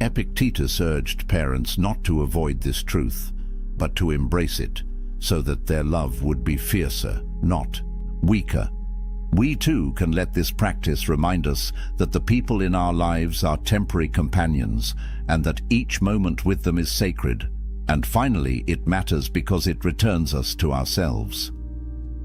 Epictetus urged parents not to avoid this truth, but to embrace it, so that their love would be fiercer, not weaker. We too can let this practice remind us that the people in our lives are temporary companions, and that each moment with them is sacred. And finally, it matters because it returns us to ourselves.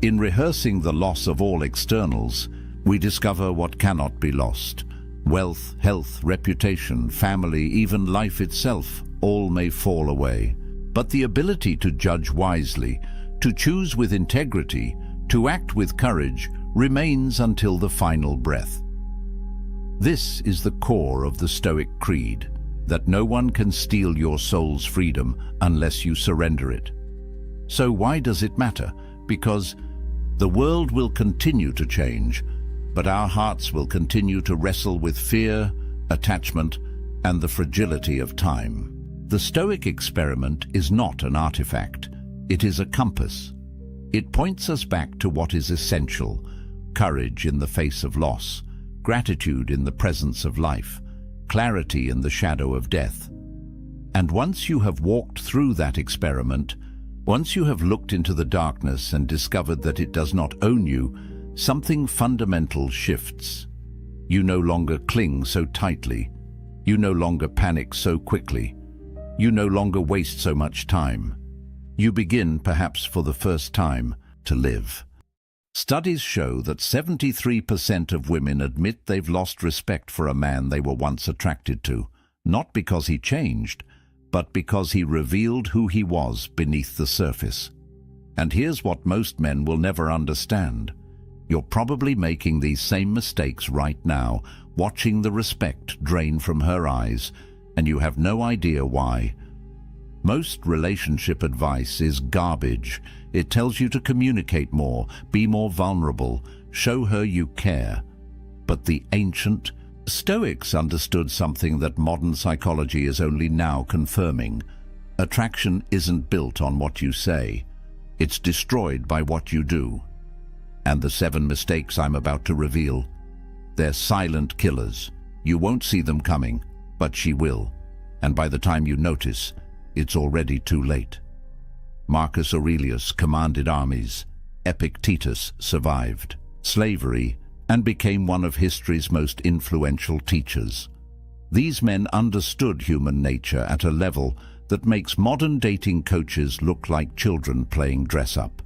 In rehearsing the loss of all externals, we discover what cannot be lost. Wealth, health, reputation, family, even life itself, all may fall away. But the ability to judge wisely, to choose with integrity, to act with courage, remains until the final breath. This is the core of the Stoic creed, that no one can steal your soul's freedom unless you surrender it. So why does it matter? Because the world will continue to change, but our hearts will continue to wrestle with fear, attachment, and the fragility of time. The Stoic experiment is not an artifact. It is a compass. It points us back to what is essential: courage in the face of loss, gratitude in the presence of life, clarity in the shadow of death. And once you have walked through that experiment, once you have looked into the darkness and discovered that it does not own you, something fundamental shifts. You no longer cling so tightly. You no longer panic so quickly. You no longer waste so much time. You begin, perhaps for the first time, to live. Studies show that 73% of women admit they've lost respect for a man they were once attracted to, not because he changed, but because he revealed who he was beneath the surface. And here's what most men will never understand. You're probably making these same mistakes right now, watching the respect drain from her eyes, and you have no idea why. Most relationship advice is garbage. It tells you to communicate more, be more vulnerable, show her you care. But the ancient Stoics understood something that modern psychology is only now confirming. Attraction isn't built on what you say. It's destroyed by what you do. And the 7 mistakes I'm about to reveal, they're silent killers. You won't see them coming, but she will. And by the time you notice, it's already too late. Marcus Aurelius commanded armies. Epictetus survived slavery and became one of history's most influential teachers. These men understood human nature at a level that makes modern dating coaches look like children playing dress-up.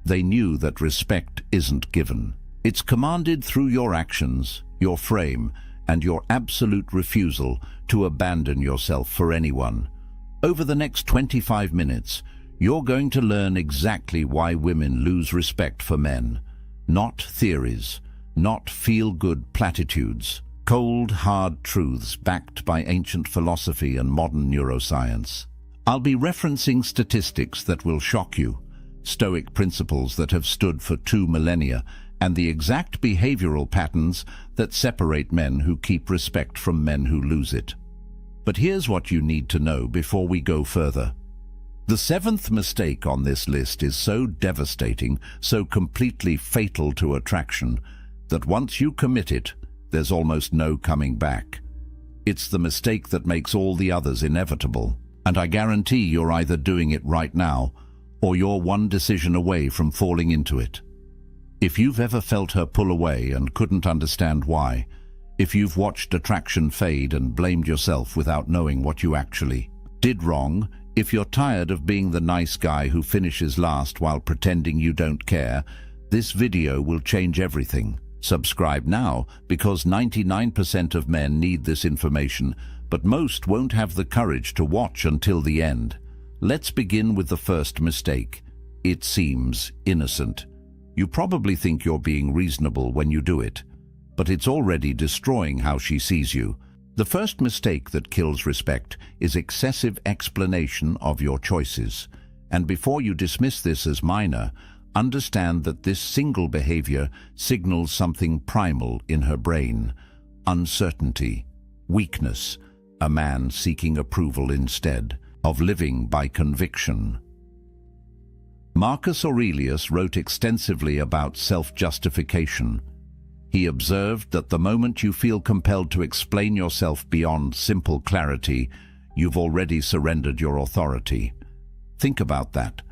They knew that respect isn't given. It's commanded through your actions, your frame, and your absolute refusal to abandon yourself for anyone. Over the next 25 minutes, you're going to learn exactly why women lose respect for men. Not theories, not feel-good platitudes. Cold, hard truths backed by ancient philosophy and modern neuroscience. I'll be referencing statistics that will shock you, Stoic principles that have stood for 2 millennia, and the exact behavioral patterns that separate men who keep respect from men who lose it. But here's what you need to know before we go further. The 7th mistake on this list is so devastating, so completely fatal to attraction, that once you commit it, there's almost no coming back. It's the mistake that makes all the others inevitable, and I guarantee you're either doing it right now, or you're one decision away from falling into it. If you've ever felt her pull away and couldn't understand why, if you've watched attraction fade and blamed yourself without knowing what you actually did wrong, if you're tired of being the nice guy who finishes last while pretending you don't care, this video will change everything. Subscribe now, because 99% of men need this information, but most won't have the courage to watch until the end. Let's begin with the first mistake. It seems innocent. You probably think you're being reasonable when you do it, but it's already destroying how she sees you. The first mistake that kills respect is excessive explanation of your choices. And before you dismiss this as minor, understand that this single behavior signals something primal in her brain: uncertainty, weakness, a man seeking approval instead of living by conviction. Marcus Aurelius wrote extensively about self-justification. He observed that the moment you feel compelled to explain yourself beyond simple clarity, you've already surrendered your authority. Think about that.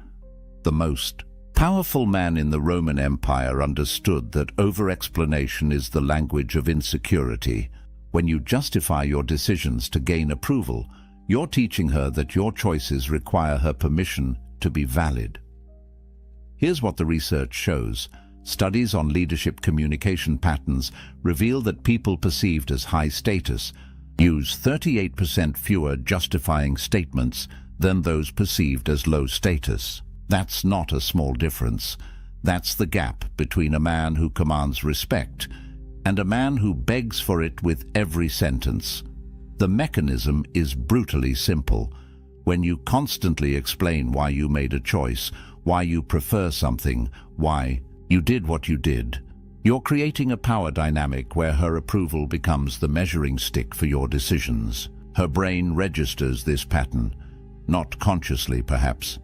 The most powerful man in the Roman Empire understood that over-explanation is the language of insecurity. When you justify your decisions to gain approval, you're teaching her that your choices require her permission to be valid. Here's what the research shows. Studies on leadership communication patterns reveal that people perceived as high status use 38% fewer justifying statements than those perceived as low status. That's not a small difference. That's the gap between a man who commands respect and a man who begs for it with every sentence. The mechanism is brutally simple. When you constantly explain why you made a choice, why you prefer something, why you did what you did, You're creating a power dynamic where her approval becomes the measuring stick for your decisions. Her brain registers this pattern, not consciously perhaps,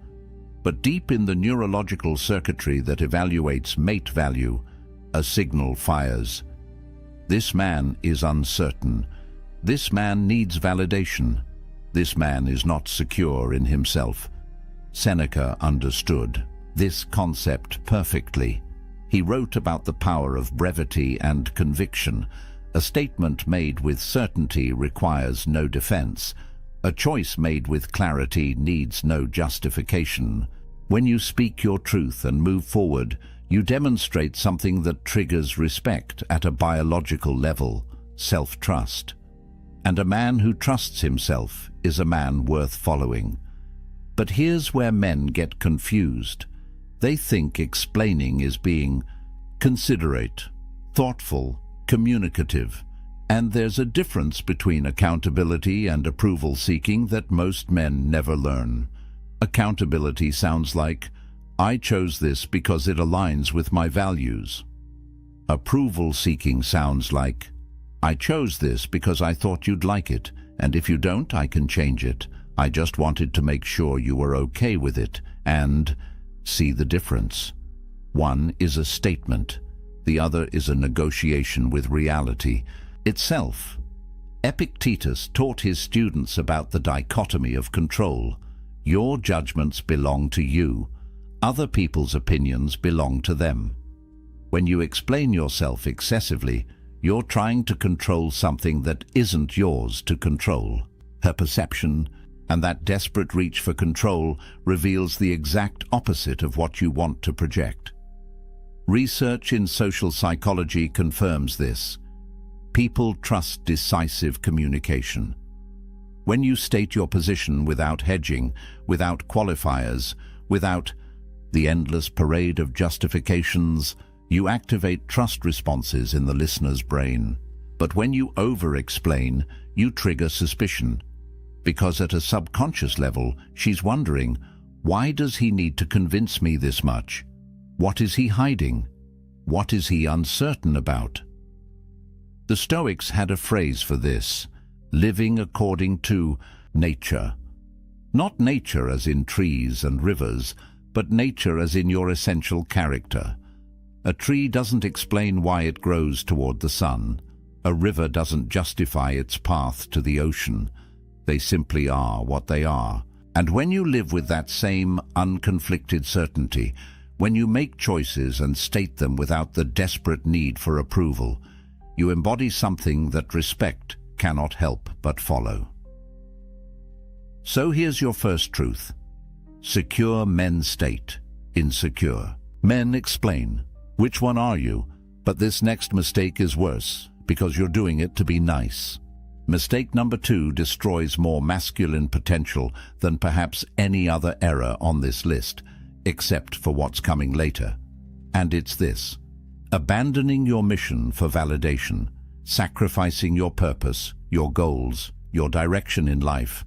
but deep in the neurological circuitry that evaluates mate value, a signal fires. This man is uncertain. This man needs validation. This man is not secure in himself. Seneca understood this concept perfectly. He wrote about the power of brevity and conviction. A statement made with certainty requires no defense. A choice made with clarity needs no justification. When you speak your truth and move forward, you demonstrate something that triggers respect at a biological level, self-trust. And a man who trusts himself is a man worth following. But here's where men get confused. They think explaining is being considerate, thoughtful, communicative, and there's a difference between accountability and approval seeking that most men never learn. Accountability sounds like, I chose this because it aligns with my values. Approval seeking sounds like, I chose this because I thought you'd like it, and if you don't, I can change it. I just wanted to make sure you were okay with it. And see the difference. One is a statement. The other is a negotiation with reality itself. Epictetus taught his students about the dichotomy of control. Your judgments belong to you. Other people's opinions belong to them. When you explain yourself excessively, you're trying to control something that isn't yours to control. Her perception and that desperate reach for control reveals the exact opposite of what you want to project. Research in social psychology confirms this. People trust decisive communication. When you state your position without hedging, without qualifiers, without the endless parade of justifications, you activate trust responses in the listener's brain. But when you over-explain, you trigger suspicion. Because at a subconscious level, she's wondering, why does he need to convince me this much? What is he hiding? What is he uncertain about? The Stoics had a phrase for this: living according to nature. Not nature as in trees and rivers, but nature as in your essential character. A tree doesn't explain why it grows toward the sun. A river doesn't justify its path to the ocean. They simply are what they are. And when you live with that same unconflicted certainty, when you make choices and state them without the desperate need for approval, you embody something that respect cannot help but follow. So here's your first truth. Secure men state, insecure. Men explain, which one are you? But this next mistake is worse, because you're doing it to be nice. Mistake number 2 destroys more masculine potential than perhaps any other error on this list, except for what's coming later. And it's this: abandoning your mission for validation, sacrificing your purpose, your goals, your direction in life,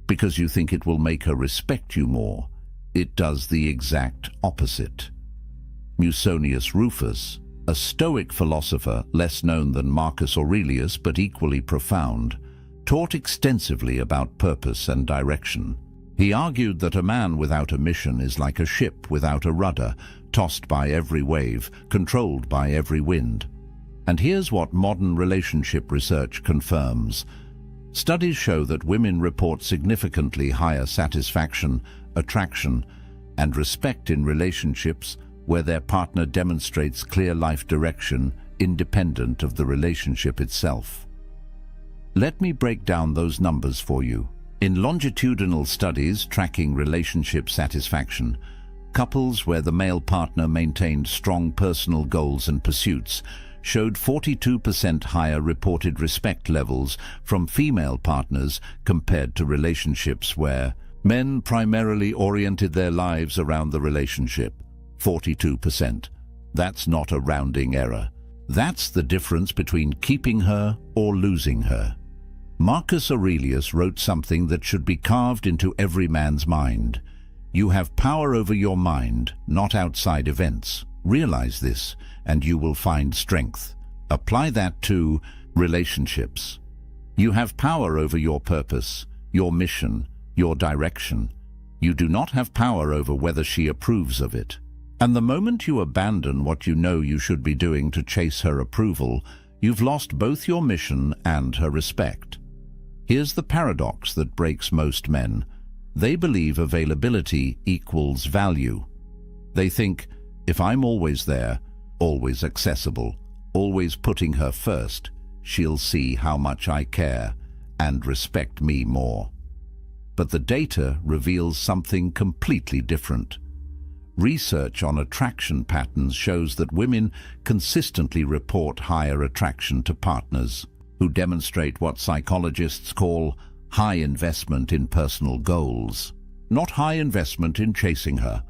because you think it will make her respect you more. It does the exact opposite. Musonius Rufus, a Stoic philosopher less known than Marcus Aurelius but equally profound, taught extensively about purpose and direction. He argued that a man without a mission is like a ship without a rudder, tossed by every wave, controlled by every wind. And here's what modern relationship research confirms. Studies show that women report significantly higher satisfaction, attraction, and respect in relationships where their partner demonstrates clear life direction independent of the relationship itself. Let me break down those numbers for you. In longitudinal studies tracking relationship satisfaction, couples where the male partner maintained strong personal goals and pursuits showed 42% higher reported respect levels from female partners compared to relationships where men primarily oriented their lives around the relationship. 42%. That's not a rounding error. That's the difference between keeping her or losing her. Marcus Aurelius wrote something that should be carved into every man's mind. You have power over your mind, not outside events. Realize this, and you will find strength. Apply that to relationships. You have power over your purpose, your mission, your direction. You do not have power over whether she approves of it. And the moment you abandon what you know you should be doing to chase her approval, you've lost both your mission and her respect. Here's the paradox that breaks most men. They believe availability equals value. They think, if I'm always there, always accessible, always putting her first, she'll see how much I care and respect me more. But the data reveals something completely different. Research on attraction patterns shows that women consistently report higher attraction to partners who demonstrate what psychologists call high investment in personal goals. Not high investment in chasing her,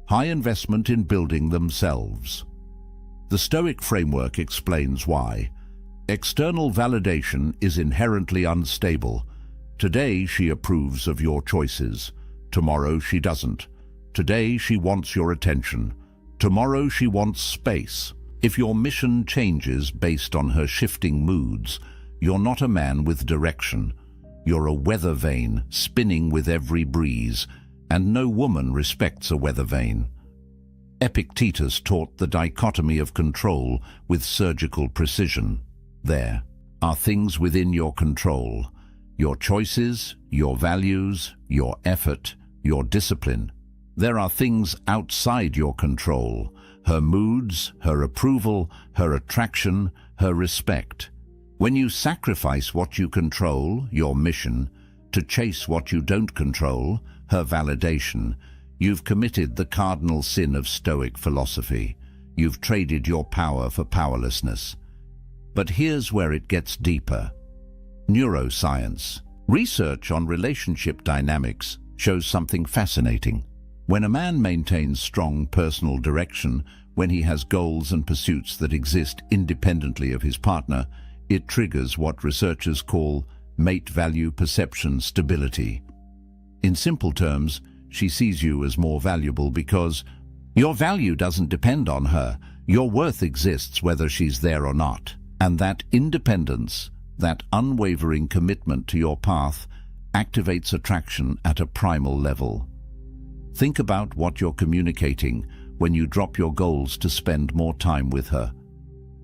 high investment in building themselves. The Stoic framework explains why. External validation is inherently unstable. Today she approves of your choices. Tomorrow she doesn't. Today she wants your attention. Tomorrow she wants space. If your mission changes based on her shifting moods, you're not a man with direction. You're a weather vane spinning with every breeze, and no woman respects a weather vane. Epictetus taught the dichotomy of control with surgical precision. There are things within your control: your choices, your values, your effort, your discipline. There are things outside your control: her moods, her approval, her attraction, her respect. When you sacrifice what you control, your mission, to chase what you don't control, her validation, you've committed the cardinal sin of Stoic philosophy. You've traded your power for powerlessness. But here's where it gets deeper. Neuroscience. Research on relationship dynamics shows something fascinating. When a man maintains strong personal direction, when he has goals and pursuits that exist independently of his partner, it triggers what researchers call mate value perception stability. In simple terms, she sees you as more valuable because your value doesn't depend on her. Your worth exists whether she's there or not. And that independence, that unwavering commitment to your path, activates attraction at a primal level. Think about what you're communicating when you drop your goals to spend more time with her,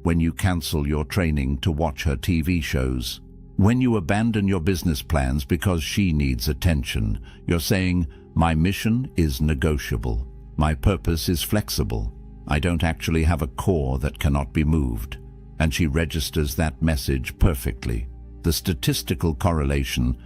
when you cancel your training to watch her TV shows, when you abandon your business plans because she needs attention. You're saying, my mission is negotiable. My purpose is flexible. I don't actually have a core that cannot be moved. And she registers that message perfectly. The statistical correlation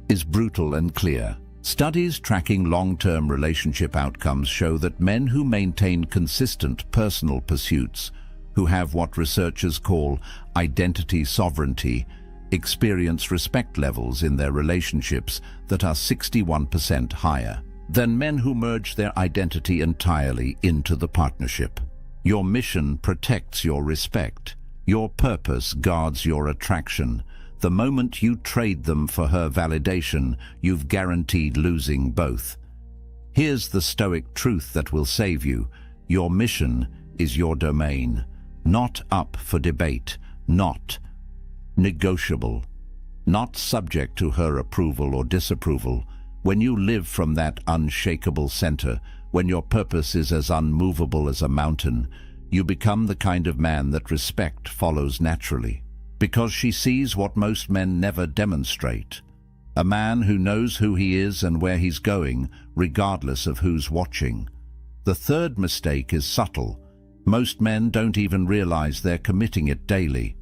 is brutal and clear. Studies tracking long-term relationship outcomes show that men who maintain consistent personal pursuits, who have what researchers call identity sovereignty, experience respect levels in their relationships that are 61% higher than men who merge their identity entirely into the partnership. Your mission protects your respect. Your purpose guards your attraction. The moment you trade them for her validation, you've guaranteed losing both. Here's the Stoic truth that will save you. Your mission is your domain, not up for debate, not negotiable, not subject to her approval or disapproval. When you live from that unshakable center, when your purpose is as unmovable as a mountain, you become the kind of man that respect follows naturally, because she sees what most men never demonstrate. A man who knows who he is and where he's going, regardless of who's watching. The third mistake is subtle. Most men don't even realize they're committing it daily.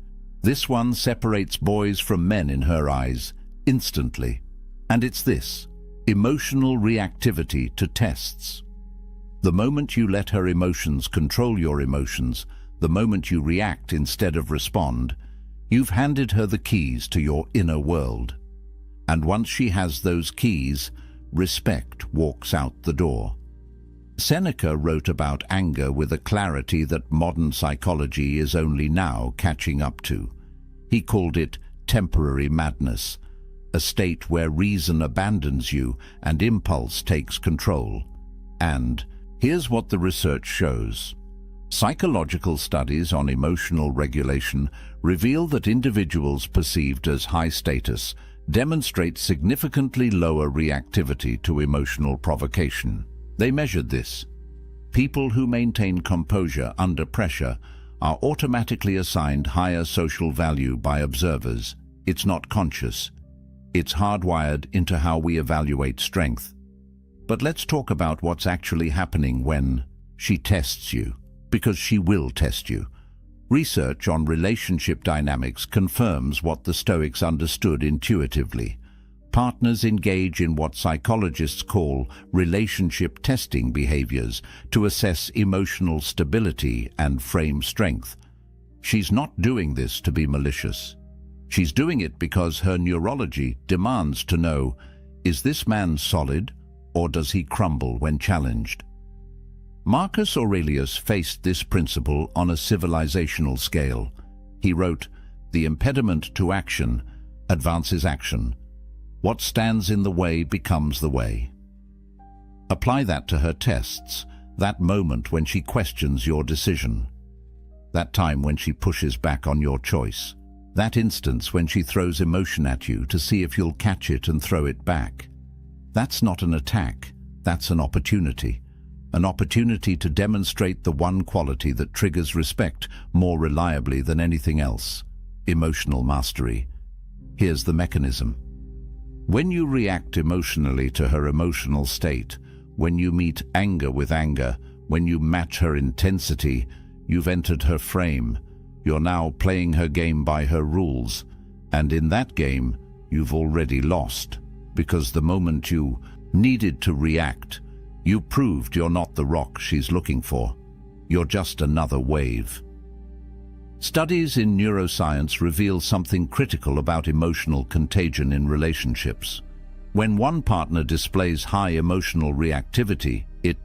This one separates boys from men in her eyes, instantly. And it's this: emotional reactivity to tests. The moment you let her emotions control your emotions, the moment you react instead of respond, you've handed her the keys to your inner world. And once she has those keys, respect walks out the door. Seneca wrote about anger with a clarity that modern psychology is only now catching up to. He called it temporary madness, a state where reason abandons you and impulse takes control. And here's what the research shows. Psychological studies on emotional regulation reveal that individuals perceived as high status demonstrate significantly lower reactivity to emotional provocation. They measured this. People who maintain composure under pressure are automatically assigned higher social value by observers. It's not conscious. It's hardwired into how we evaluate strength. But let's talk about what's actually happening when she tests you, because she will test you. Research on relationship dynamics confirms what the Stoics understood intuitively. Partners engage in what psychologists call relationship testing behaviors to assess emotional stability and frame strength. She's not doing this to be malicious. She's doing it because her neurology demands to know, is this man solid or does he crumble when challenged? Marcus Aurelius faced this principle on a civilizational scale. He wrote, "The impediment to action advances action. What stands in the way becomes the way." Apply that to her tests, that moment when she questions your decision, that time when she pushes back on your choice, that instance when she throws emotion at you to see if you'll catch it and throw it back. That's not an attack, that's an opportunity. An opportunity to demonstrate the one quality that triggers respect more reliably than anything else: emotional mastery. Here's the mechanism. When you react emotionally to her emotional state, when you meet anger with anger, when you match her intensity, you've entered her frame. You're now playing her game by her rules, and in that game, you've already lost, because the moment you needed to react, you proved you're not the rock she's looking for. You're just another wave. Studies in neuroscience reveal something critical about emotional contagion in relationships. When one partner displays high emotional reactivity, it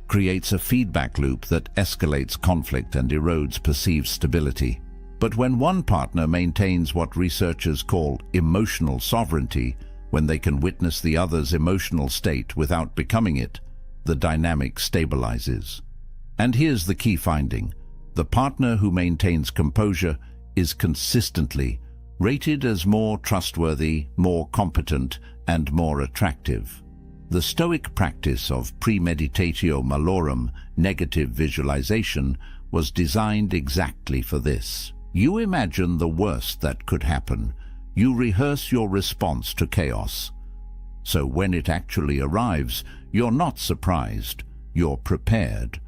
creates a feedback loop that escalates conflict and erodes perceived stability. But when one partner maintains what researchers call emotional sovereignty, when they can witness the other's emotional state without becoming it, the dynamic stabilizes. And here's the key finding. The partner who maintains composure is consistently rated as more trustworthy, more competent, and more attractive. The Stoic practice of premeditatio malorum, negative visualization, was designed exactly for this. You imagine the worst that could happen. You rehearse your response to chaos. So when it actually arrives, you're not surprised, you're prepared.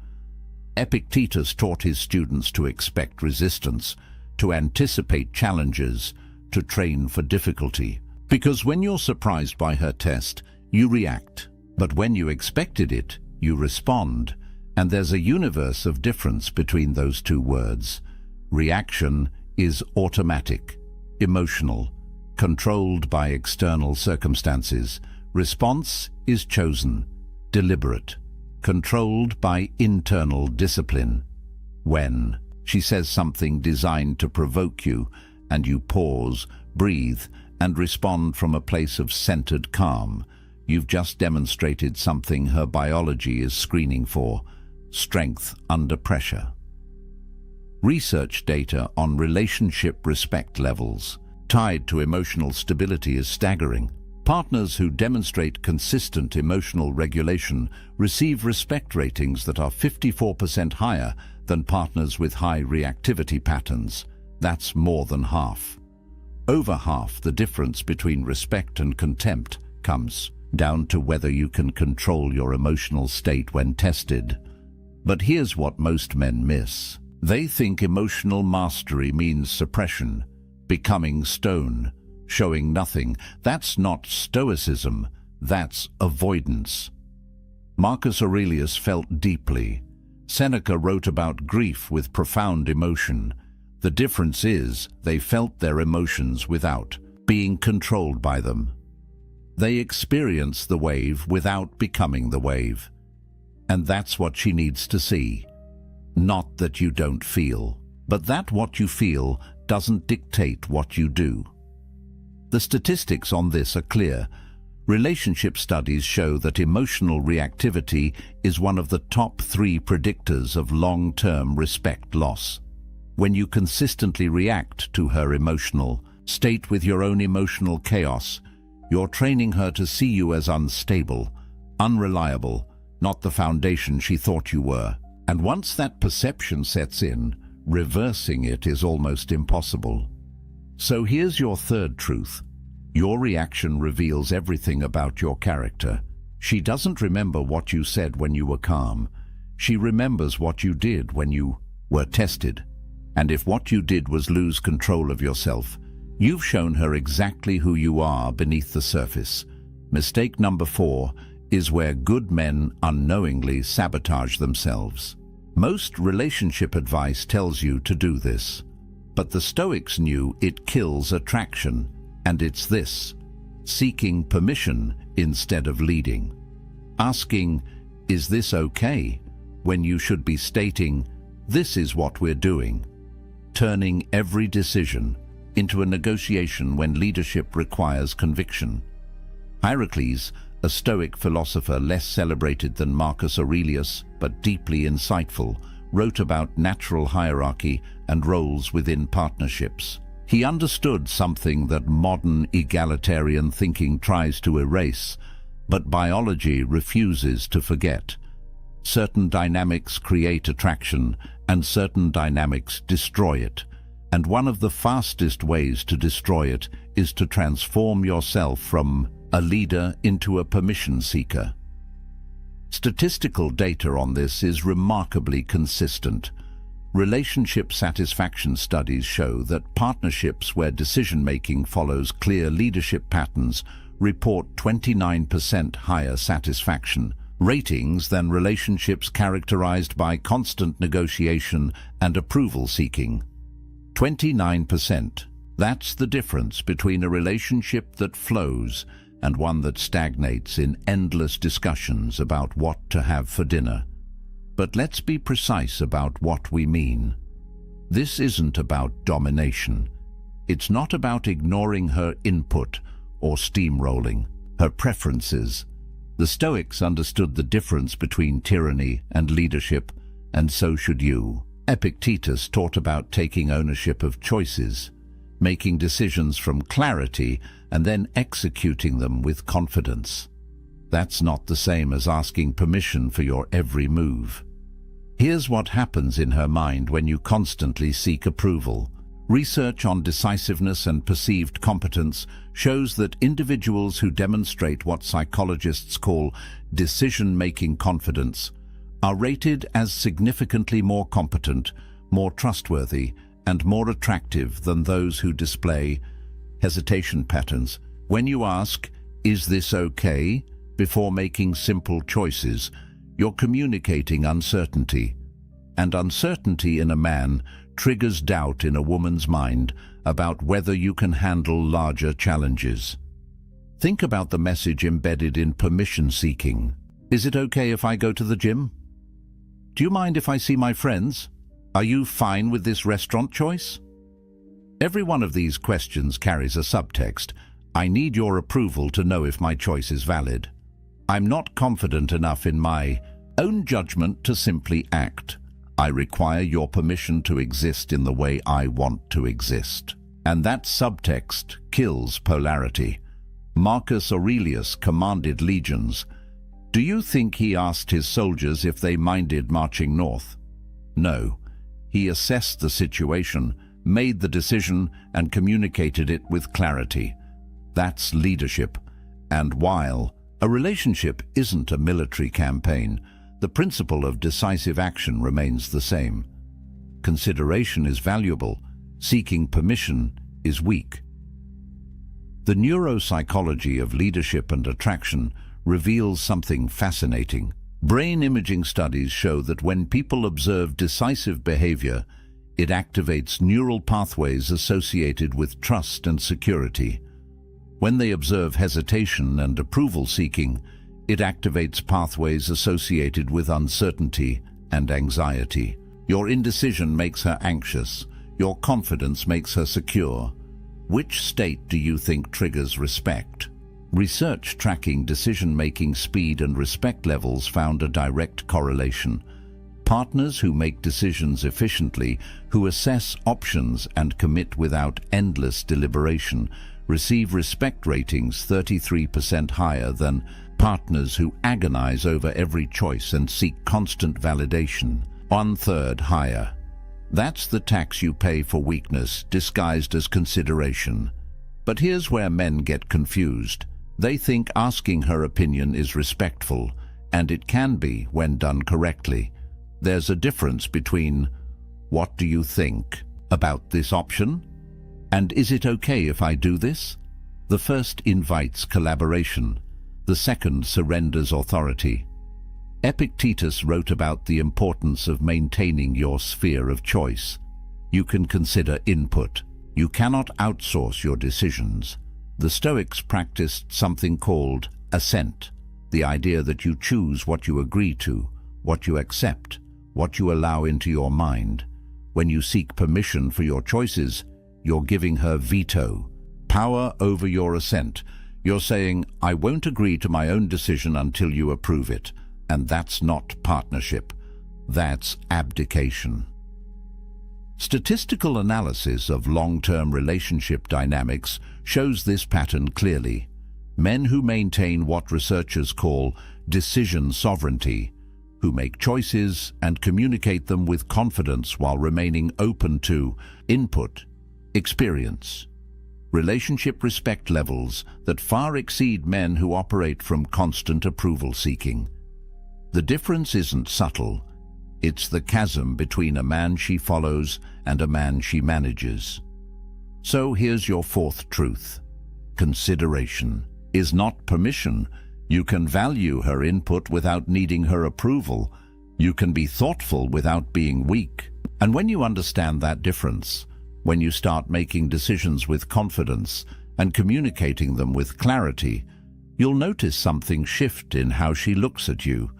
Epictetus taught his students to expect resistance, to anticipate challenges, to train for difficulty. Because when you're surprised by her test, you react. But when you expected it, you respond. And there's a universe of difference between those two words. Reaction is automatic, emotional, controlled by external circumstances. Response is chosen, deliberate, controlled by internal discipline. When she says something designed to provoke you, and you pause, breathe, and respond from a place of centered calm, you've just demonstrated something her biology is screening for: strength under pressure. Research data on relationship respect levels tied to emotional stability is staggering. Partners who demonstrate consistent emotional regulation receive respect ratings that are 54% higher than partners with high reactivity patterns. That's more than half. Over half the difference between respect and contempt comes down to whether you can control your emotional state when tested. But here's what most men miss. They think emotional mastery means suppression, becoming stone, showing nothing. That's not stoicism, that's avoidance. Marcus Aurelius felt deeply. Seneca wrote about grief with profound emotion. The difference is they felt their emotions without being controlled by them. They experience the wave without becoming the wave. And that's what she needs to see. Not that you don't feel, but that what you feel doesn't dictate what you do. The statistics on this are clear. Relationship studies show that emotional reactivity is one of the top 3 predictors of long-term respect loss. When you consistently react to her emotional state with your own emotional chaos, you're training her to see you as unstable, unreliable, not the foundation she thought you were. And once that perception sets in, reversing it is almost impossible. So here's your third truth. Your reaction reveals everything about your character. She doesn't remember what you said when you were calm. She remembers what you did when you were tested. And if what you did was lose control of yourself, you've shown her exactly who you are beneath the surface. Mistake number 4 is where good men unknowingly sabotage themselves. Most relationship advice tells you to do this, but the Stoics knew it kills attraction, and it's this: seeking permission instead of leading. Asking, "Is this okay?" when you should be stating, "This is what we're doing." Turning every decision into a negotiation when leadership requires conviction. Heracles, a Stoic philosopher less celebrated than Marcus Aurelius, but deeply insightful, wrote about natural hierarchy and roles within partnerships. He understood something that modern egalitarian thinking tries to erase, but biology refuses to forget. Certain dynamics create attraction, and certain dynamics destroy it. And one of the fastest ways to destroy it is to transform yourself from a leader into a permission seeker. Statistical data on this is remarkably consistent. Relationship satisfaction studies show that partnerships where decision-making follows clear leadership patterns report 29% higher satisfaction ratings than relationships characterized by constant negotiation and approval-seeking. 29%. That's the difference between a relationship that flows and one that stagnates in endless discussions about what to have for dinner. But let's be precise about what we mean. This isn't about domination. It's not about ignoring her input or steamrolling her preferences. The Stoics understood the difference between tyranny and leadership, and so should you. Epictetus taught about taking ownership of choices, making decisions from clarity, and then executing them with confidence. That's not the same as asking permission for your every move. Here's what happens in her mind when you constantly seek approval. Research on decisiveness and perceived competence shows that individuals who demonstrate what psychologists call decision-making confidence are rated as significantly more competent, more trustworthy, and more attractive than those who display hesitation patterns. When you ask, "Is this okay?" before making simple choices, you're communicating uncertainty. And uncertainty in a man triggers doubt in a woman's mind about whether you can handle larger challenges. Think about the message embedded in permission seeking. Is it okay if I go to the gym? Do you mind if I see my friends? Are you fine with this restaurant choice? Every one of these questions carries a subtext. I need your approval to know if my choice is valid. I'm not confident enough in my own judgment to simply act. I require your permission to exist in the way I want to exist. And that subtext kills polarity. Marcus Aurelius commanded legions. Do you think he asked his soldiers if they minded marching north? No. He assessed the situation, made the decision, and communicated it with clarity. That's leadership. And while a relationship isn't a military campaign, the principle of decisive action remains the same. Consideration is valuable. Seeking permission is weak. The neuropsychology of leadership and attraction reveals something fascinating. Brain imaging studies show that when people observe decisive behavior, it activates neural pathways associated with trust and security. When they observe hesitation and approval-seeking, it activates pathways associated with uncertainty and anxiety. Your indecision makes her anxious. Your confidence makes her secure. Which state do you think triggers respect? Research tracking decision-making speed and respect levels found a direct correlation. Partners who make decisions efficiently, who assess options and commit without endless deliberation, receive respect ratings 33% higher than partners who agonize over every choice and seek constant validation, 1/3 higher. That's the tax you pay for weakness, disguised as consideration. But here's where men get confused. They think asking her opinion is respectful, and it can be when done correctly. There's a difference between, "What do you think about this option?" and "Is it okay if I do this?" The first invites collaboration. The second surrenders authority. Epictetus wrote about the importance of maintaining your sphere of choice. You can consider input. You cannot outsource your decisions. The Stoics practiced something called assent, the idea that you choose what you agree to, what you accept, what you allow into your mind. When you seek permission for your choices, you're giving her veto, power over your assent. You're saying, "I won't agree to my own decision until you approve it." And that's not partnership. That's abdication. Statistical analysis of long-term relationship dynamics shows this pattern clearly. Men who maintain what researchers call decision sovereignty, who make choices and communicate them with confidence while remaining open to input, experience, relationship respect levels that far exceed men who operate from constant approval seeking. The difference isn't subtle. It's the chasm between a man she follows and a man she manages. So here's your fourth truth. Consideration is not permission. You can value her input without needing her approval. You can be thoughtful without being weak. And when you understand that difference, when you start making decisions with confidence and communicating them with clarity, you'll notice something shift in how she looks at you,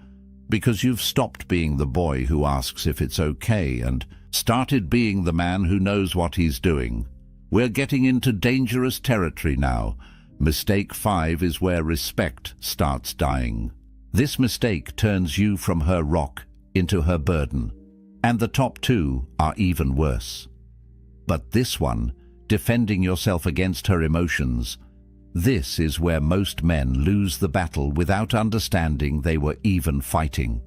because you've stopped being the boy who asks if it's okay and started being the man who knows what he's doing. We're getting into dangerous territory now. Mistake 5 is where respect starts dying. This mistake turns you from her rock into her burden. And the top 2 are even worse. But this one, defending yourself against her emotions, this is where most men lose the battle without understanding they were even fighting.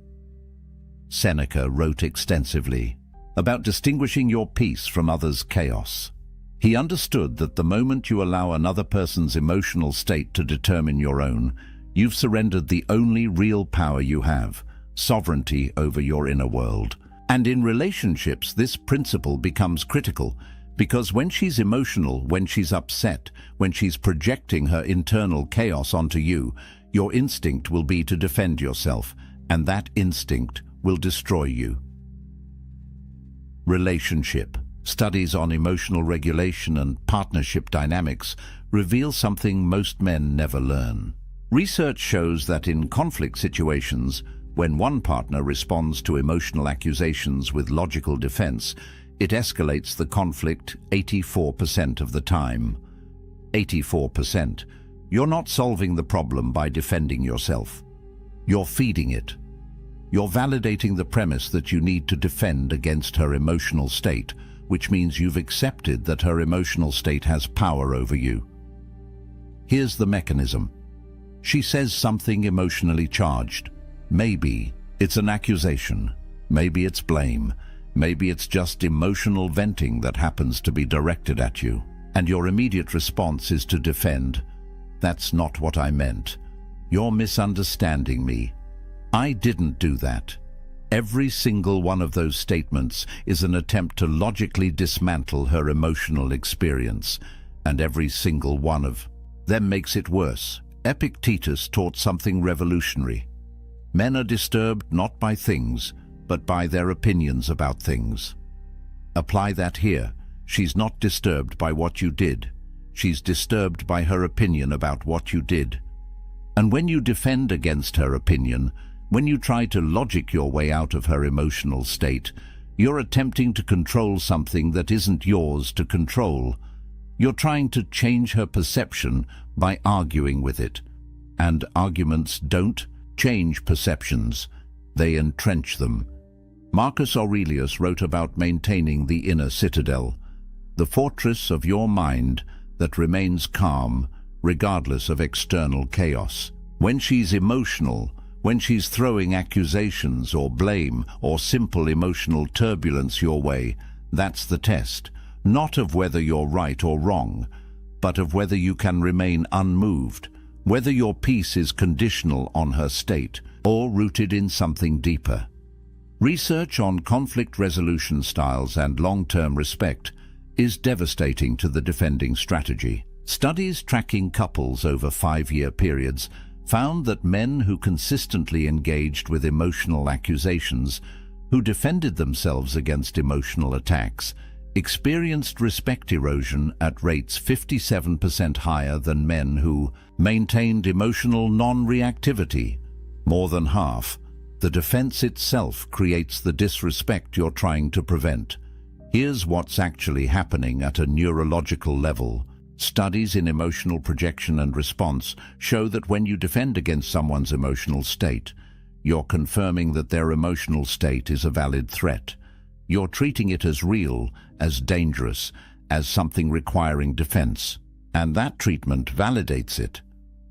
Seneca wrote extensively about distinguishing your peace from others' chaos. He understood that the moment you allow another person's emotional state to determine your own, you've surrendered the only real power you have, sovereignty over your inner world. And in relationships, this principle becomes critical, because when she's emotional, when she's upset, when she's projecting her internal chaos onto you, your instinct will be to defend yourself, and that instinct will destroy you. Relationship. Studies on emotional regulation and partnership dynamics reveal something most men never learn. Research shows that in conflict situations, when one partner responds to emotional accusations with logical defense, it escalates the conflict 84% of the time. 84%. You're not solving the problem by defending yourself. You're feeding it. You're validating the premise that you need to defend against her emotional state, which means you've accepted that her emotional state has power over you. Here's the mechanism. She says something emotionally charged. Maybe it's an accusation. Maybe it's blame. Maybe it's just emotional venting that happens to be directed at you. And your immediate response is to defend. That's not what I meant. You're misunderstanding me. I didn't do that. Every single one of those statements is an attempt to logically dismantle her emotional experience, and every single one of them makes it worse. Epictetus taught something revolutionary. Men are disturbed not by things, but by their opinions about things. Apply that here. She's not disturbed by what you did. She's disturbed by her opinion about what you did. And when you defend against her opinion, when you try to logic your way out of her emotional state, you're attempting to control something that isn't yours to control. You're trying to change her perception by arguing with it. And arguments don't change perceptions, they entrench them. Marcus Aurelius wrote about maintaining the inner citadel, the fortress of your mind that remains calm regardless of external chaos. When she's emotional, when she's throwing accusations or blame or simple emotional turbulence your way, that's the test, not of whether you're right or wrong, but of whether you can remain unmoved, whether your peace is conditional on her state or rooted in something deeper. Research on conflict resolution styles and long-term respect is devastating to the defending strategy. Studies tracking couples over 5-year periods found that men who consistently engaged with emotional accusations, who defended themselves against emotional attacks, experienced respect erosion at rates 57% higher than men who maintained emotional non-reactivity. More than half. The defense itself creates the disrespect you're trying to prevent. Here's what's actually happening at a neurological level. Studies in emotional projection and response show that when you defend against someone's emotional state, you're confirming that their emotional state is a valid threat. You're treating it as real, as dangerous, as something requiring defense. And that treatment validates it.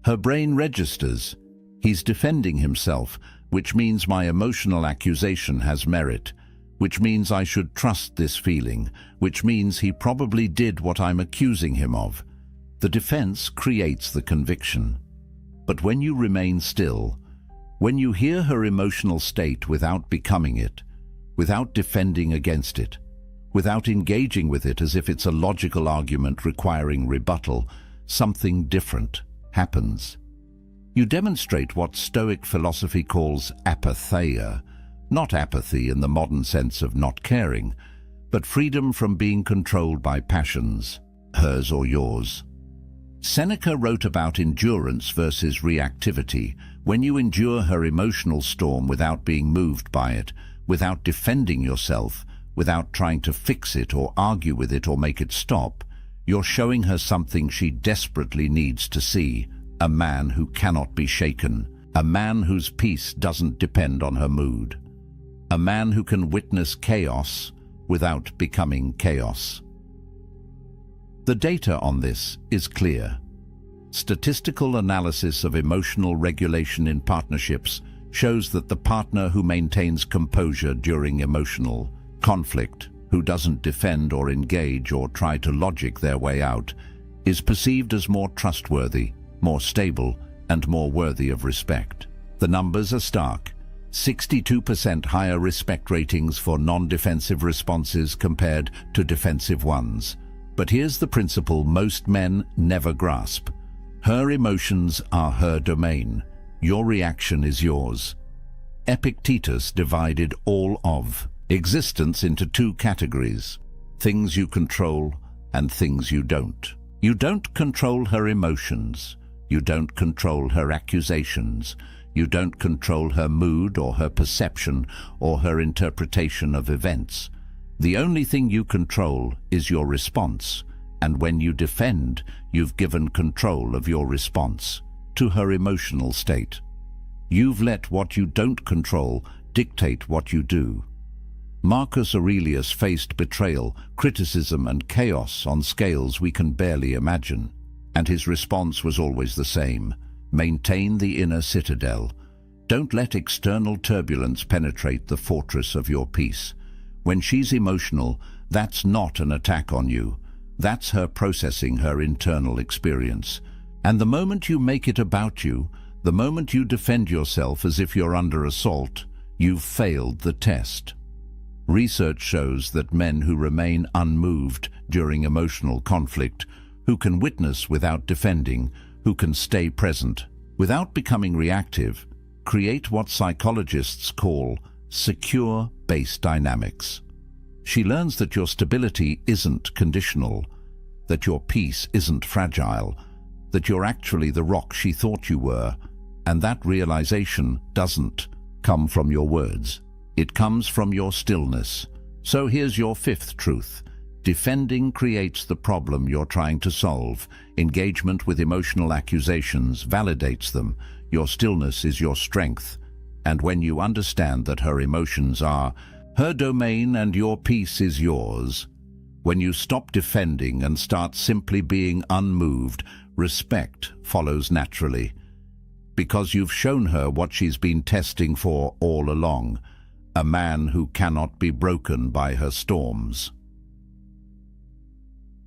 Her brain registers. He's defending himself, which means my emotional accusation has merit, which means I should trust this feeling, which means he probably did what I'm accusing him of. The defense creates the conviction. But when you remain still, when you hear her emotional state without becoming it, without defending against it, without engaging with it as if it's a logical argument requiring rebuttal, something different happens. You demonstrate what Stoic philosophy calls apatheia, not apathy in the modern sense of not caring, but freedom from being controlled by passions, hers or yours. Seneca wrote about endurance versus reactivity. When you endure her emotional storm without being moved by it, without defending yourself, without trying to fix it or argue with it or make it stop, you're showing her something she desperately needs to see. A man who cannot be shaken, a man whose peace doesn't depend on her mood, a man who can witness chaos without becoming chaos. The data on this is clear. Statistical analysis of emotional regulation in partnerships shows that the partner who maintains composure during emotional conflict, who doesn't defend or engage or try to logic their way out, is perceived as more trustworthy, more stable, and more worthy of respect. The numbers are stark. 62% higher respect ratings for non-defensive responses compared to defensive ones. But here's the principle most men never grasp. Her emotions are her domain. Your reaction is yours. Epictetus divided all of existence into 2 categories: things you control and things you don't. You don't control her emotions. You don't control her accusations. You don't control her mood or her perception or her interpretation of events. The only thing you control is your response, and when you defend, you've given control of your response to her emotional state. You've let what you don't control dictate what you do. Marcus Aurelius faced betrayal, criticism, and chaos on scales we can barely imagine. And his response was always the same: maintain the inner citadel. Don't let external turbulence penetrate the fortress of your peace. When she's emotional, that's not an attack on you. That's her processing her internal experience. And the moment you make it about you, the moment you defend yourself as if you're under assault, you've failed the test. Research shows that men who remain unmoved during emotional conflict, who can witness without defending, who can stay present without becoming reactive, create what psychologists call secure base dynamics. She learns that your stability isn't conditional, that your peace isn't fragile, that you're actually the rock she thought you were, and that realization doesn't come from your words. It comes from your stillness. So here's your 5th truth. Defending creates the problem you're trying to solve. Engagement with emotional accusations validates them. Your stillness is your strength. And when you understand that her emotions are her domain and your peace is yours, when you stop defending and start simply being unmoved, respect follows naturally. Because you've shown her what she's been testing for all along, a man who cannot be broken by her storms.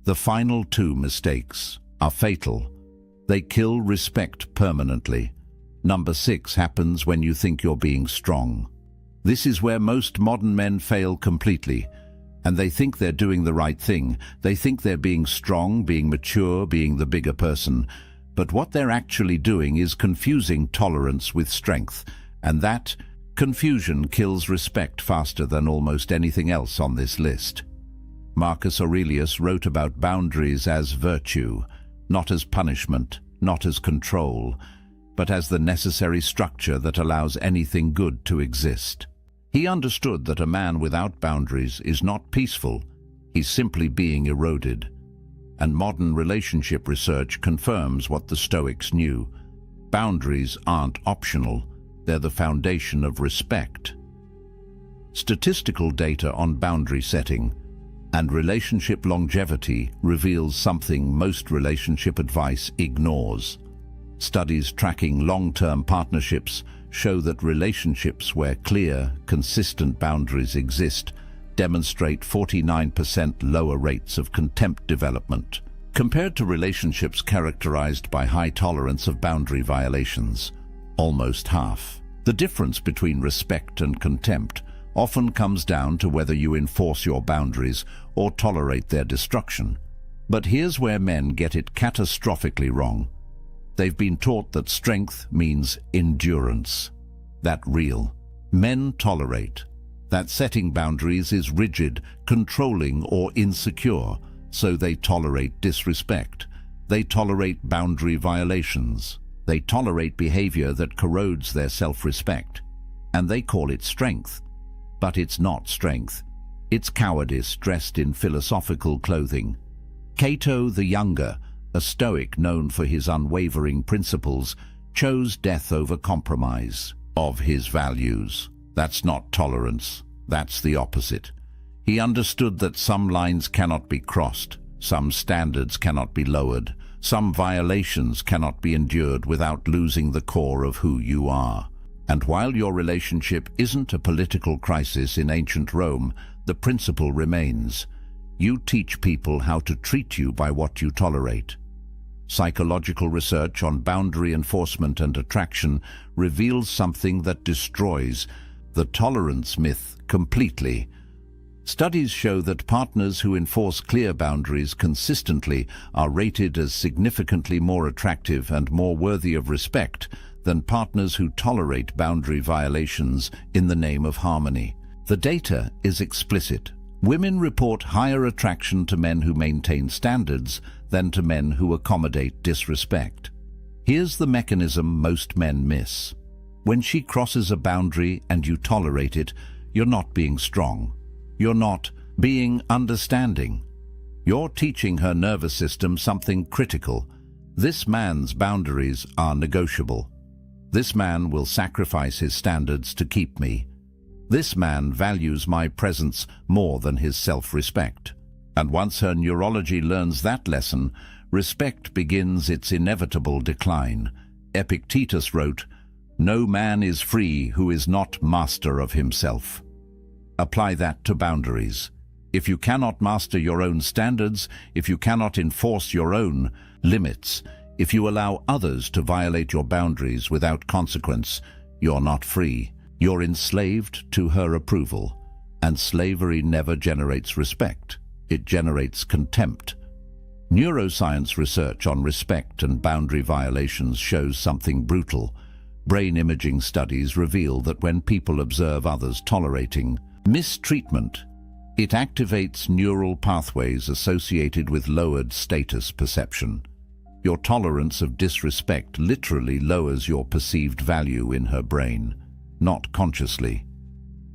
The final two mistakes are fatal. They kill respect permanently. Number 6 happens when you think you're being strong. This is where most modern men fail completely, and they think they're doing the right thing. They think they're being strong, being mature, being the bigger person. But what they're actually doing is confusing tolerance with strength, and that confusion kills respect faster than almost anything else on this list. Marcus Aurelius wrote about boundaries as virtue, not as punishment, not as control, but as the necessary structure that allows anything good to exist. He understood that a man without boundaries is not peaceful, he's simply being eroded. And modern relationship research confirms what the Stoics knew. Boundaries aren't optional, they're the foundation of respect. Statistical data on boundary setting and relationship longevity reveals something most relationship advice ignores. Studies tracking long-term partnerships show that relationships where clear, consistent boundaries exist demonstrate 49% lower rates of contempt development, compared to relationships characterized by high tolerance of boundary violations, almost half. The difference between respect and contempt often comes down to whether you enforce your boundaries or tolerate their destruction. But here's where men get it catastrophically wrong. They've been taught that strength means endurance. That real. Men tolerate. That setting boundaries is rigid, controlling, or insecure, so they tolerate disrespect. They tolerate boundary violations. They tolerate behavior that corrodes their self-respect. And they call it strength. But it's not strength. It's cowardice dressed in philosophical clothing. Cato the Younger, a Stoic known for his unwavering principles, chose death over compromise of his values. That's not tolerance. That's the opposite. He understood that some lines cannot be crossed, some standards cannot be lowered, some violations cannot be endured without losing the core of who you are. And while your relationship isn't a political crisis in ancient Rome, the principle remains. You teach people how to treat you by what you tolerate. Psychological research on boundary enforcement and attraction reveals something that destroys the tolerance myth completely. Studies show that partners who enforce clear boundaries consistently are rated as significantly more attractive and more worthy of respect than partners who tolerate boundary violations in the name of harmony. The data is explicit. Women report higher attraction to men who maintain standards than to men who accommodate disrespect. Here's the mechanism most men miss. When she crosses a boundary and you tolerate it, you're not being strong. You're not being understanding. You're teaching her nervous system something critical. This man's boundaries are negotiable. This man will sacrifice his standards to keep me. This man values my presence more than his self-respect. And once her neurology learns that lesson, respect begins its inevitable decline. Epictetus wrote, "No man is free who is not master of himself." Apply that to boundaries. If you cannot master your own standards, if you cannot enforce your own limits, if you allow others to violate your boundaries without consequence, you're not free. You're enslaved to her approval. And slavery never generates respect. It generates contempt. Neuroscience research on respect and boundary violations shows something brutal. Brain imaging studies reveal that when people observe others tolerating mistreatment, it activates neural pathways associated with lowered status perception. Your tolerance of disrespect literally lowers your perceived value in her brain, not consciously.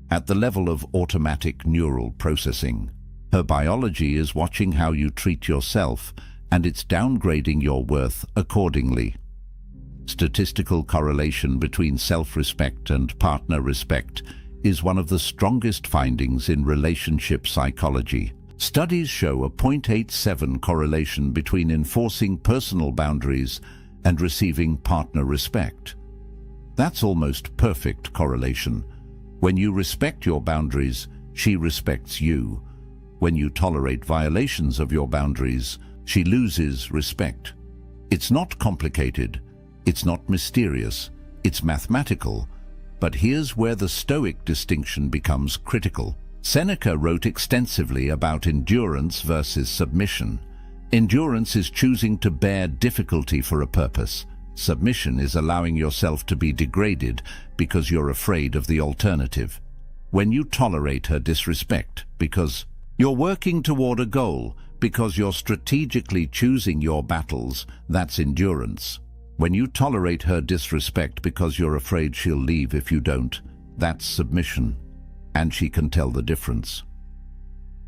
At the level of automatic neural processing, Her biology is watching how you treat yourself, and it's downgrading your worth accordingly. Statistical correlation between self-respect and partner respect is one of the strongest findings in relationship psychology. Studies show a 0.87 correlation between enforcing personal boundaries and receiving partner respect. That's almost perfect correlation. When you respect your boundaries, she respects you. When you tolerate violations of your boundaries, she loses respect. It's not complicated. It's not mysterious, it's mathematical, but here's where the Stoic distinction becomes critical. Seneca wrote extensively about endurance versus submission. Endurance is choosing to bear difficulty for a purpose. Submission is allowing yourself to be degraded because you're afraid of the alternative. When you tolerate her disrespect because you're working toward a goal, because you're strategically choosing your battles, that's endurance. When you tolerate her disrespect because you're afraid she'll leave if you don't, that's submission, and she can tell the difference.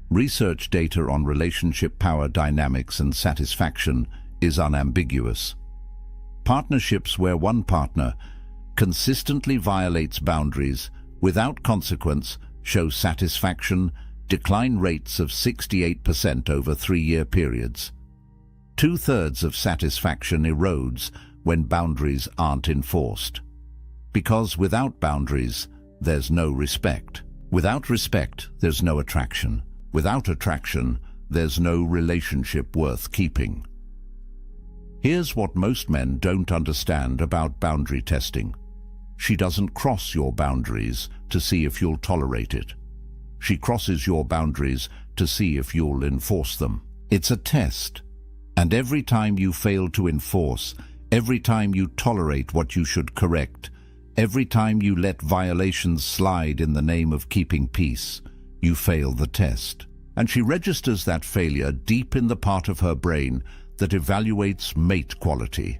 Research data on relationship power dynamics and satisfaction is unambiguous. Partnerships where one partner consistently violates boundaries without consequence show satisfaction decline rates of 68% over 3-year periods. 2/3 of satisfaction erodes when boundaries aren't enforced. Because without boundaries, there's no respect. Without respect, there's no attraction. Without attraction, there's no relationship worth keeping. Here's what most men don't understand about boundary testing. She doesn't cross your boundaries to see if you'll tolerate it. She crosses your boundaries to see if you'll enforce them. It's a test, and every time you fail to enforce, every time you tolerate what you should correct, every time you let violations slide in the name of keeping peace, you fail the test. And she registers that failure deep in the part of her brain that evaluates mate quality.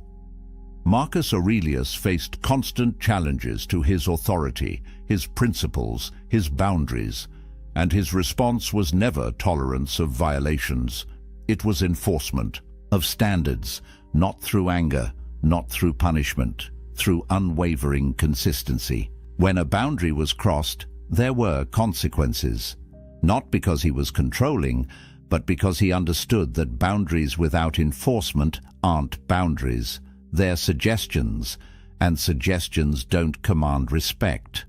Marcus Aurelius faced constant challenges to his authority, his principles, his boundaries, and his response was never tolerance of violations. It was enforcement of standards, not through anger, not through punishment, through unwavering consistency. When a boundary was crossed, there were consequences, not because he was controlling, but because he understood that boundaries without enforcement aren't boundaries. They're suggestions, and suggestions don't command respect.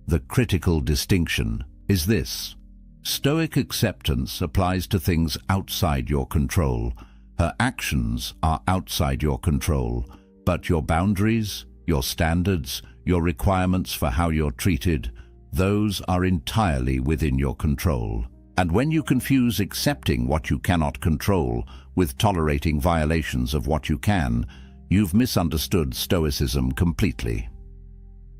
The critical distinction is this. Stoic acceptance applies to things outside your control. Her actions are outside your control, but your boundaries, your standards, your requirements for how you're treated, those are entirely within your control. And when you confuse accepting what you cannot control with tolerating violations of what you can, you've misunderstood Stoicism completely.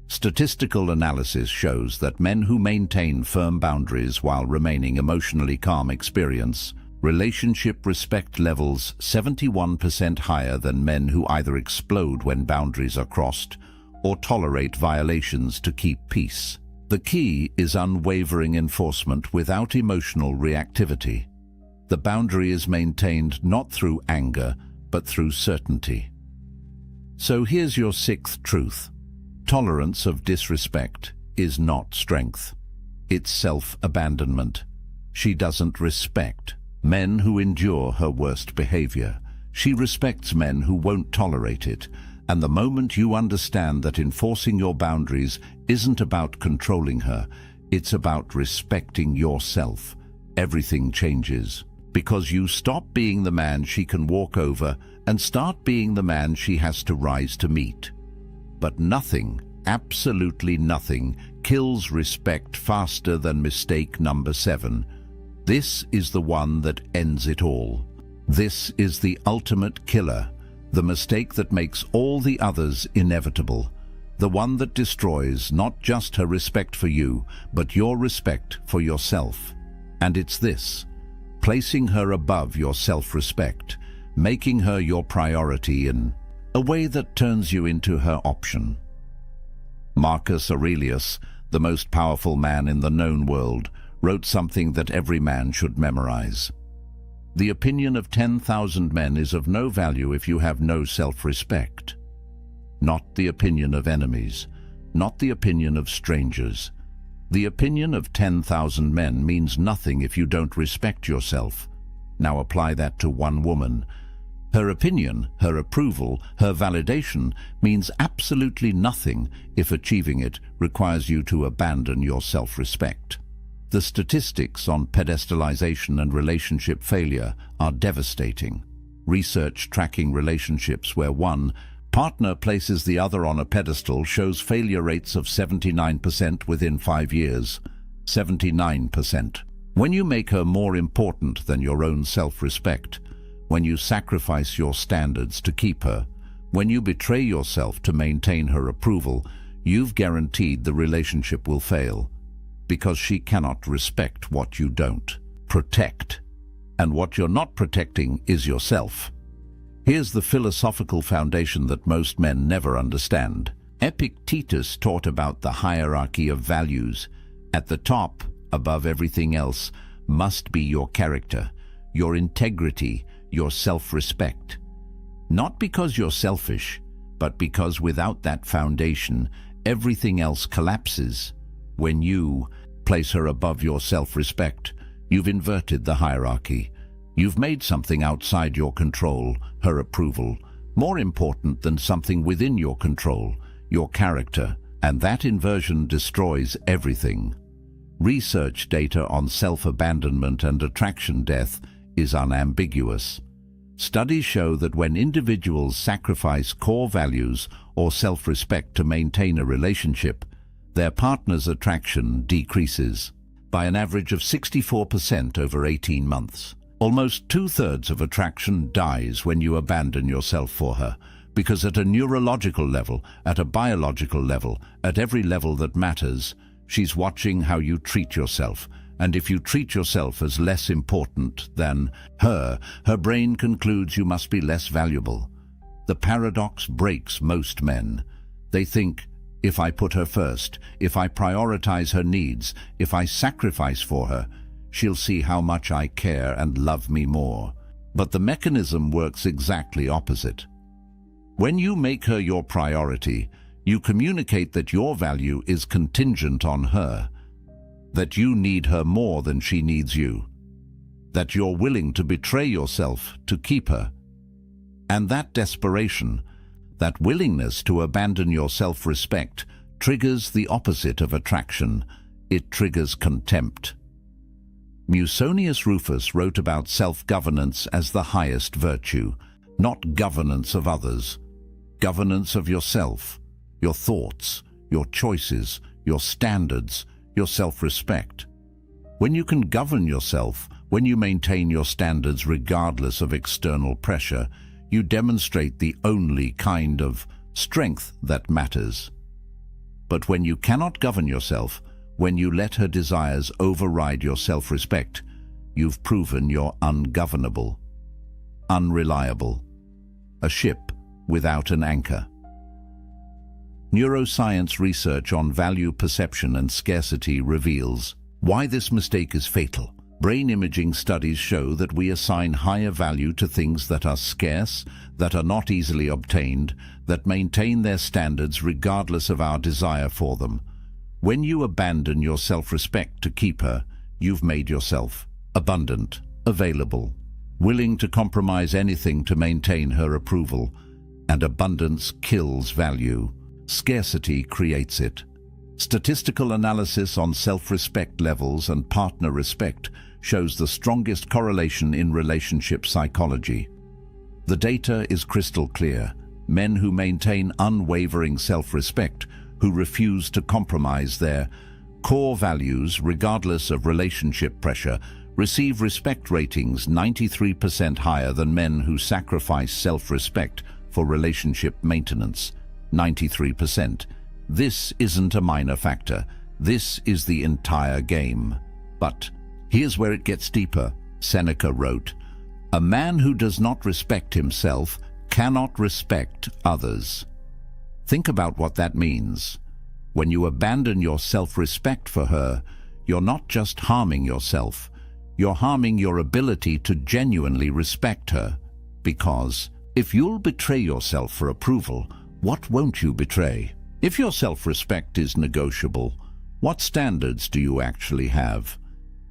Statistical analysis shows that men who maintain firm boundaries while remaining emotionally calm experience relationship respect levels 71% higher than men who either explode when boundaries are crossed or tolerate violations to keep peace. The key is unwavering enforcement without emotional reactivity. The boundary is maintained not through anger, but through certainty. So here's your sixth truth. Tolerance of disrespect is not strength. It's self-abandonment. She doesn't respect men who endure her worst behavior. She respects men who won't tolerate it. And the moment you understand that enforcing your boundaries isn't about controlling her, it's about respecting yourself, everything changes. Because you stop being the man she can walk over and start being the man she has to rise to meet. But nothing, absolutely nothing, kills respect faster than mistake number 7. This is the one that ends it all. This is the ultimate killer, the mistake that makes all the others inevitable, the one that destroys not just her respect for you, but your respect for yourself. And it's this: placing her above your self-respect, making her your priority in a way that turns you into her option. Marcus Aurelius, the most powerful man in the known world, wrote something that every man should memorize. The opinion of 10,000 men is of no value if you have no self-respect. Not the opinion of enemies, not the opinion of strangers. The opinion of 10,000 men means nothing if you don't respect yourself. Now apply that to one woman. Her opinion, her approval, her validation means absolutely nothing if achieving it requires you to abandon your self-respect. The statistics on pedestalization and relationship failure are devastating. Research tracking relationships where one partner places the other on a pedestal shows failure rates of 79% within 5 years. 79%. When you make her more important than your own self-respect, when you sacrifice your standards to keep her, when you betray yourself to maintain her approval, you've guaranteed the relationship will fail, because she cannot respect what you don't protect. And what you're not protecting is yourself. Here's the philosophical foundation that most men never understand. Epictetus taught about the hierarchy of values. At the top, above everything else, must be your character, your integrity, your self-respect. Not because you're selfish, but because without that foundation, everything else collapses. When you place her above your self-respect, you've inverted the hierarchy. You've made something outside your control, her approval, more important than something within your control, your character, and that inversion destroys everything. Research data on self-abandonment and attraction death is unambiguous. Studies show that when individuals sacrifice core values or self-respect to maintain a relationship, their partner's attraction decreases by an average of 64% over 18 months. Almost 2/3 of attraction dies when you abandon yourself for her, because at a neurological level, at a biological level, at every level that matters, she's watching how you treat yourself. And if you treat yourself as less important than her brain concludes you must be less valuable. The paradox breaks most men. They think, if I put her first, if I prioritize her needs, if I sacrifice for her, she'll see how much I care and love me more. But the mechanism works exactly opposite. When you make her your priority, you communicate that your value is contingent on her, that you need her more than she needs you, that you're willing to betray yourself to keep her. And that desperation, that willingness to abandon your self-respect, triggers the opposite of attraction. It triggers contempt. Musonius Rufus wrote about self-governance as the highest virtue, not governance of others, governance of yourself, your thoughts, your choices, your standards, your self-respect. When you can govern yourself, when you maintain your standards regardless of external pressure, you demonstrate the only kind of strength that matters. But when you cannot govern yourself, when you let her desires override your self-respect, you've proven you're ungovernable, unreliable, a ship without an anchor. Neuroscience research on value perception and scarcity reveals why this mistake is fatal. Brain imaging studies show that we assign higher value to things that are scarce, that are not easily obtained, that maintain their standards regardless of our desire for them. When you abandon your self-respect to keep her, you've made yourself abundant, available, willing to compromise anything to maintain her approval. And abundance kills value. Scarcity creates it. Statistical analysis on self-respect levels and partner respect shows the strongest correlation in relationship psychology. The data is crystal clear. Men who maintain unwavering self-respect, who refuse to compromise their core values regardless of relationship pressure, receive respect ratings 93% higher than men who sacrifice self-respect for relationship maintenance. 93%. This isn't a minor factor. This is the entire game. But here's where it gets deeper. Seneca wrote, "A man who does not respect himself cannot respect others." Think about what that means. When you abandon your self-respect for her, you're not just harming yourself, you're harming your ability to genuinely respect her. Because if you'll betray yourself for approval, what won't you betray? If your self-respect is negotiable, what standards do you actually have?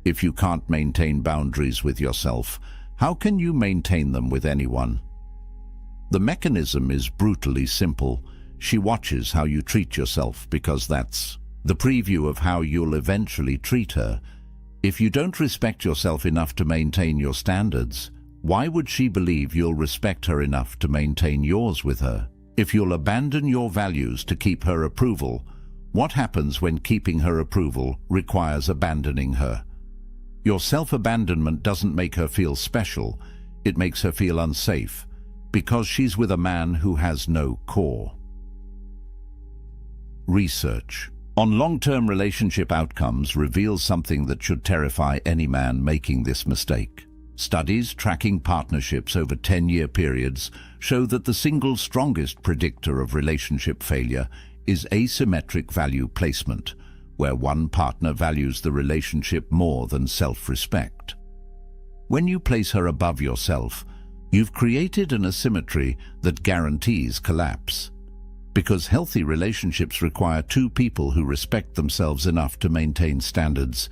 If you can't maintain boundaries with yourself, how can you maintain them with anyone? The mechanism is brutally simple. She watches how you treat yourself because that's the preview of how you'll eventually treat her. If you don't respect yourself enough to maintain your standards, why would she believe you'll respect her enough to maintain yours with her? If you'll abandon your values to keep her approval, what happens when keeping her approval requires abandoning her? Your self-abandonment doesn't make her feel special, it makes her feel unsafe, because she's with a man who has no core. Research on long-term relationship outcomes reveals something that should terrify any man making this mistake. Studies tracking partnerships over 10-year periods show that the single strongest predictor of relationship failure is asymmetric value placement, where one partner values the relationship more than self-respect. When you place her above yourself, you've created an asymmetry that guarantees collapse. Because healthy relationships require two people who respect themselves enough to maintain standards,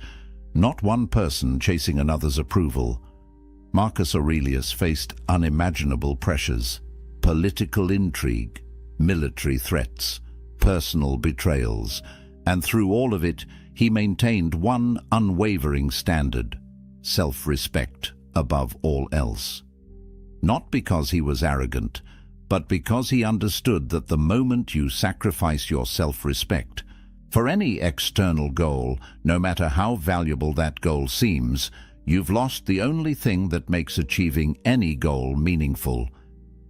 not one person chasing another's approval. Marcus Aurelius faced unimaginable pressures: political intrigue, military threats, personal betrayals, and through all of it, he maintained one unwavering standard: self-respect above all else. Not because he was arrogant, but because he understood that the moment you sacrifice your self-respect for any external goal, no matter how valuable that goal seems, you've lost the only thing that makes achieving any goal meaningful.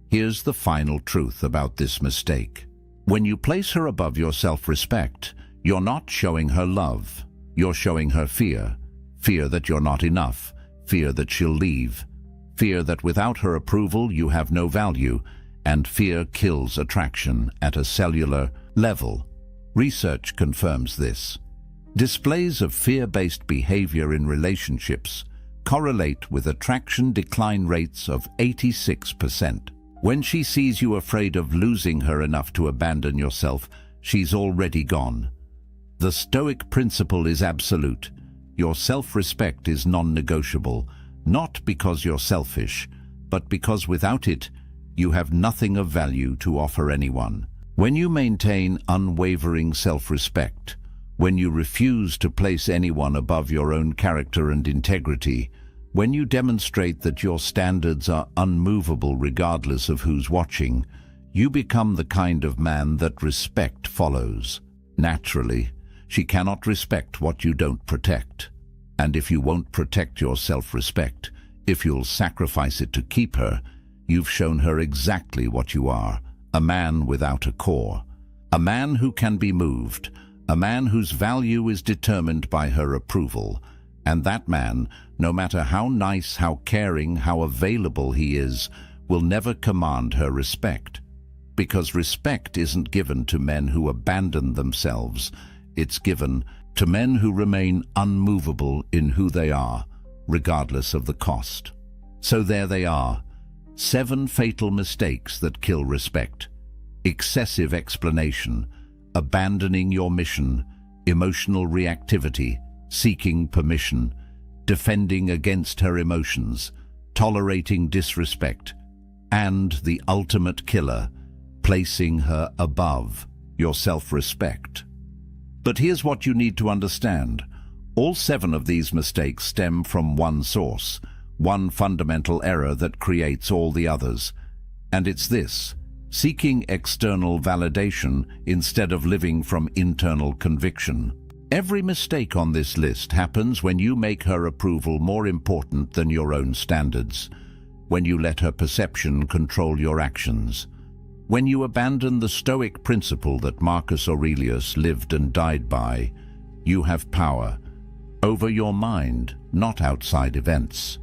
Here's the final truth about this mistake. When you place her above your self-respect, you're not showing her love. You're showing her fear. Fear that you're not enough. Fear that she'll leave. Fear that without her approval you have no value. And fear kills attraction at a cellular level. Research confirms this. Displays of fear-based behavior in relationships correlate with attraction decline rates of 86%. When she sees you afraid of losing her enough to abandon yourself, she's already gone. The Stoic principle is absolute. Your self-respect is non-negotiable, not because you're selfish, but because without it, you have nothing of value to offer anyone. When you maintain unwavering self-respect, when you refuse to place anyone above your own character and integrity, when you demonstrate that your standards are unmovable regardless of who's watching, you become the kind of man that respect follows. Naturally, she cannot respect what you don't protect. And if you won't protect your self-respect, if you'll sacrifice it to keep her, you've shown her exactly what you are: a man without a core. A man who can be moved, a man whose value is determined by her approval. And that man, no matter how nice, how caring, how available he is, will never command her respect. Because respect isn't given to men who abandon themselves. It's given to men who remain unmovable in who they are, regardless of the cost. So there they are. 7 fatal mistakes that kill respect. Excessive explanation, abandoning your mission, emotional reactivity, seeking permission, defending against her emotions, tolerating disrespect, and the ultimate killer, placing her above your self-respect. But here's what you need to understand. All 7 of these mistakes stem from one source, one fundamental error that creates all the others. And it's this: seeking external validation instead of living from internal conviction. Every mistake on this list happens when you make her approval more important than your own standards, when you let her perception control your actions, when you abandon the Stoic principle that Marcus Aurelius lived and died by. You have power over your mind, not outside events.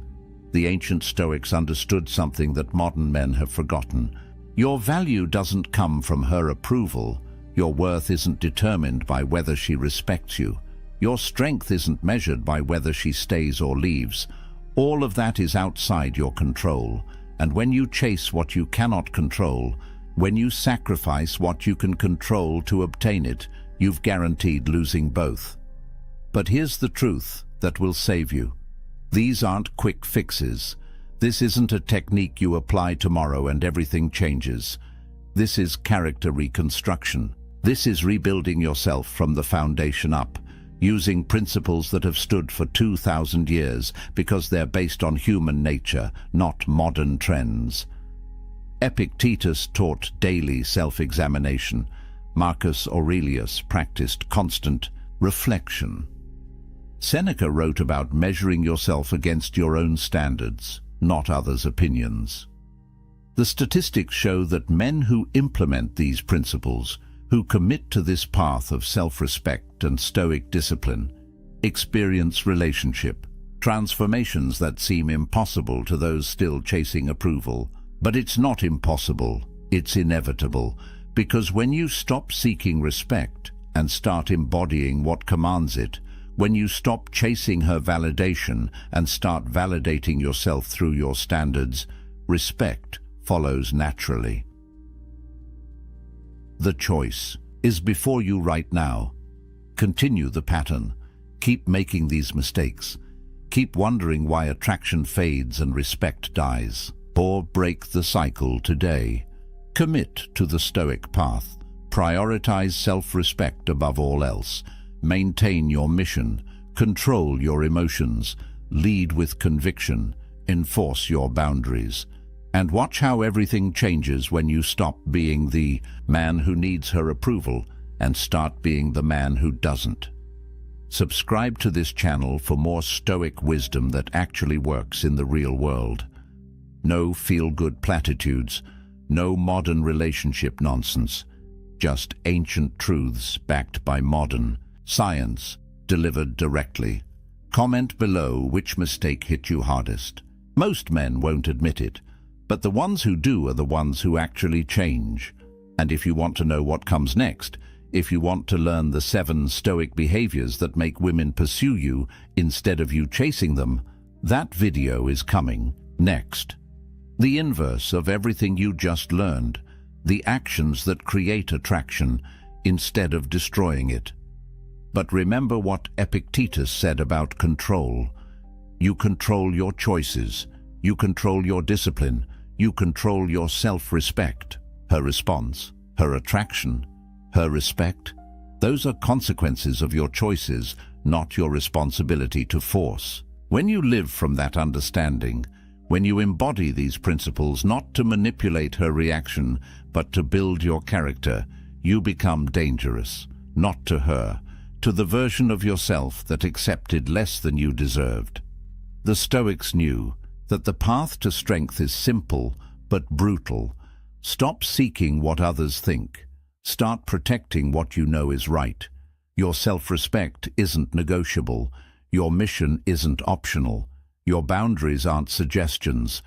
The ancient Stoics understood something that modern men have forgotten. Your value doesn't come from her approval. Your worth isn't determined by whether she respects you. Your strength isn't measured by whether she stays or leaves. All of that is outside your control, and when you chase what you cannot control, when you sacrifice what you can control to obtain it, you've guaranteed losing both. But here's the truth that will save you. These aren't quick fixes. This isn't a technique you apply tomorrow and everything changes. This is character reconstruction. This is rebuilding yourself from the foundation up, using principles that have stood for 2,000 years because they're based on human nature, not modern trends. Epictetus taught daily self-examination. Marcus Aurelius practiced constant reflection. Seneca wrote about measuring yourself against your own standards, not others' opinions. The statistics show that men who implement these principles, who commit to this path of self-respect and Stoic discipline, experience relationship transformations that seem impossible to those still chasing approval. But it's not impossible, it's inevitable, because when you stop seeking respect and start embodying what commands it, when you stop chasing her validation and start validating yourself through your standards, respect follows naturally. The choice is before you right now. Continue the pattern. Keep making these mistakes. Keep wondering why attraction fades and respect dies. Or break the cycle today. Commit to the Stoic path. Prioritize self-respect above all else. Maintain your mission. Control your emotions. Lead with conviction. Enforce your boundaries. And watch how everything changes when you stop being the man who needs her approval and start being the man who doesn't. Subscribe to this channel for more Stoic wisdom that actually works in the real world. No feel-good platitudes, no modern relationship nonsense, just ancient truths backed by modern science delivered directly. Comment below which mistake hit you hardest. Most men won't admit it, but the ones who do are the ones who actually change. And if you want to know what comes next, if you want to learn the 7 Stoic behaviors that make women pursue you instead of you chasing them, that video is coming next. The inverse of everything you just learned, the actions that create attraction instead of destroying it. But remember what Epictetus said about control. You control your choices, you control your discipline, you control your self-respect. Her response, her attraction, her respect, those are consequences of your choices, not your responsibility to force. When you live from that understanding, when you embody these principles not to manipulate her reaction, but to build your character, you become dangerous, not to her, to the version of yourself that accepted less than you deserved. The Stoics knew that the path to strength is simple but brutal. Stop seeking what others think. Start protecting what you know is right. Your self-respect isn't negotiable. Your mission isn't optional. Your boundaries aren't suggestions.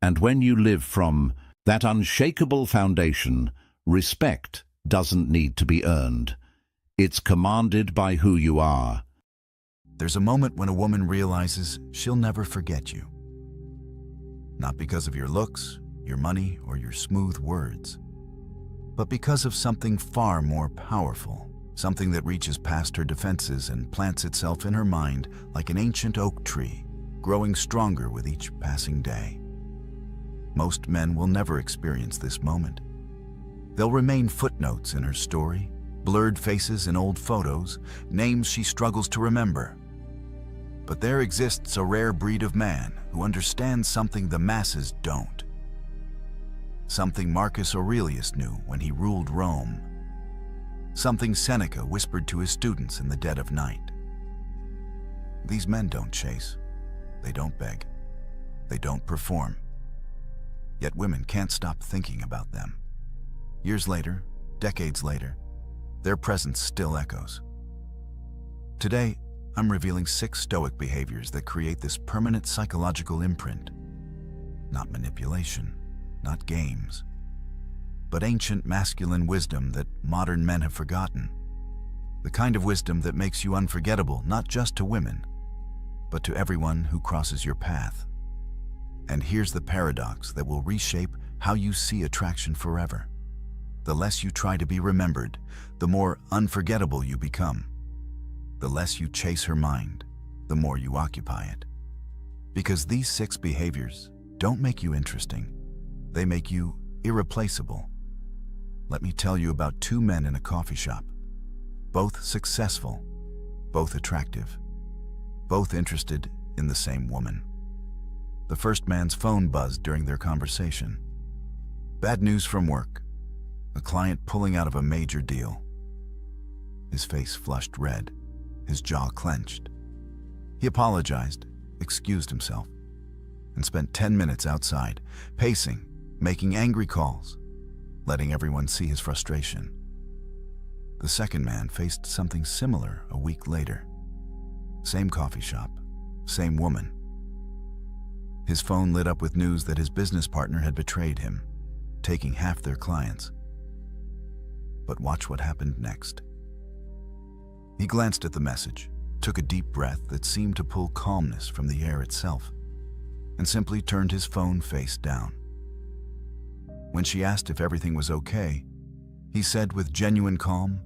And when you live from that unshakable foundation, respect doesn't need to be earned. It's commanded by who you are. There's a moment when a woman realizes she'll never forget you. Not because of your looks, your money, or your smooth words, but because of something far more powerful, something that reaches past her defenses and plants itself in her mind like an ancient oak tree, growing stronger with each passing day. Most men will never experience this moment. They'll remain footnotes in her story, blurred faces in old photos, names she struggles to remember. But there exists a rare breed of man who understands something the masses don't. Something Marcus Aurelius knew when he ruled Rome. Something Seneca whispered to his students in the dead of night. These men don't chase. They don't beg. They don't perform. Yet women can't stop thinking about them. Years later, decades later, their presence still echoes. Today, I'm revealing 6 Stoic behaviors that create this permanent psychological imprint. Not manipulation, not games, but ancient masculine wisdom that modern men have forgotten. The kind of wisdom that makes you unforgettable not just to women, but to everyone who crosses your path. And here's the paradox that will reshape how you see attraction forever. The less you try to be remembered, the more unforgettable you become. The less you chase her mind, the more you occupy it. Because these 6 behaviors don't make you interesting, they make you irreplaceable. Let me tell you about 2 men in a coffee shop. Both successful, both attractive, both interested in the same woman. The first man's phone buzzed during their conversation. Bad news from work. A client pulling out of a major deal. His face flushed red, his jaw clenched. He apologized, excused himself, and spent 10 minutes outside, pacing, making angry calls, letting everyone see his frustration. The second man faced something similar a week later. Same coffee shop, same woman. His phone lit up with news that his business partner had betrayed him, taking half their clients. But watch what happened next. He glanced at the message, took a deep breath that seemed to pull calmness from the air itself, and simply turned his phone face down. When she asked if everything was okay, he said with genuine calm,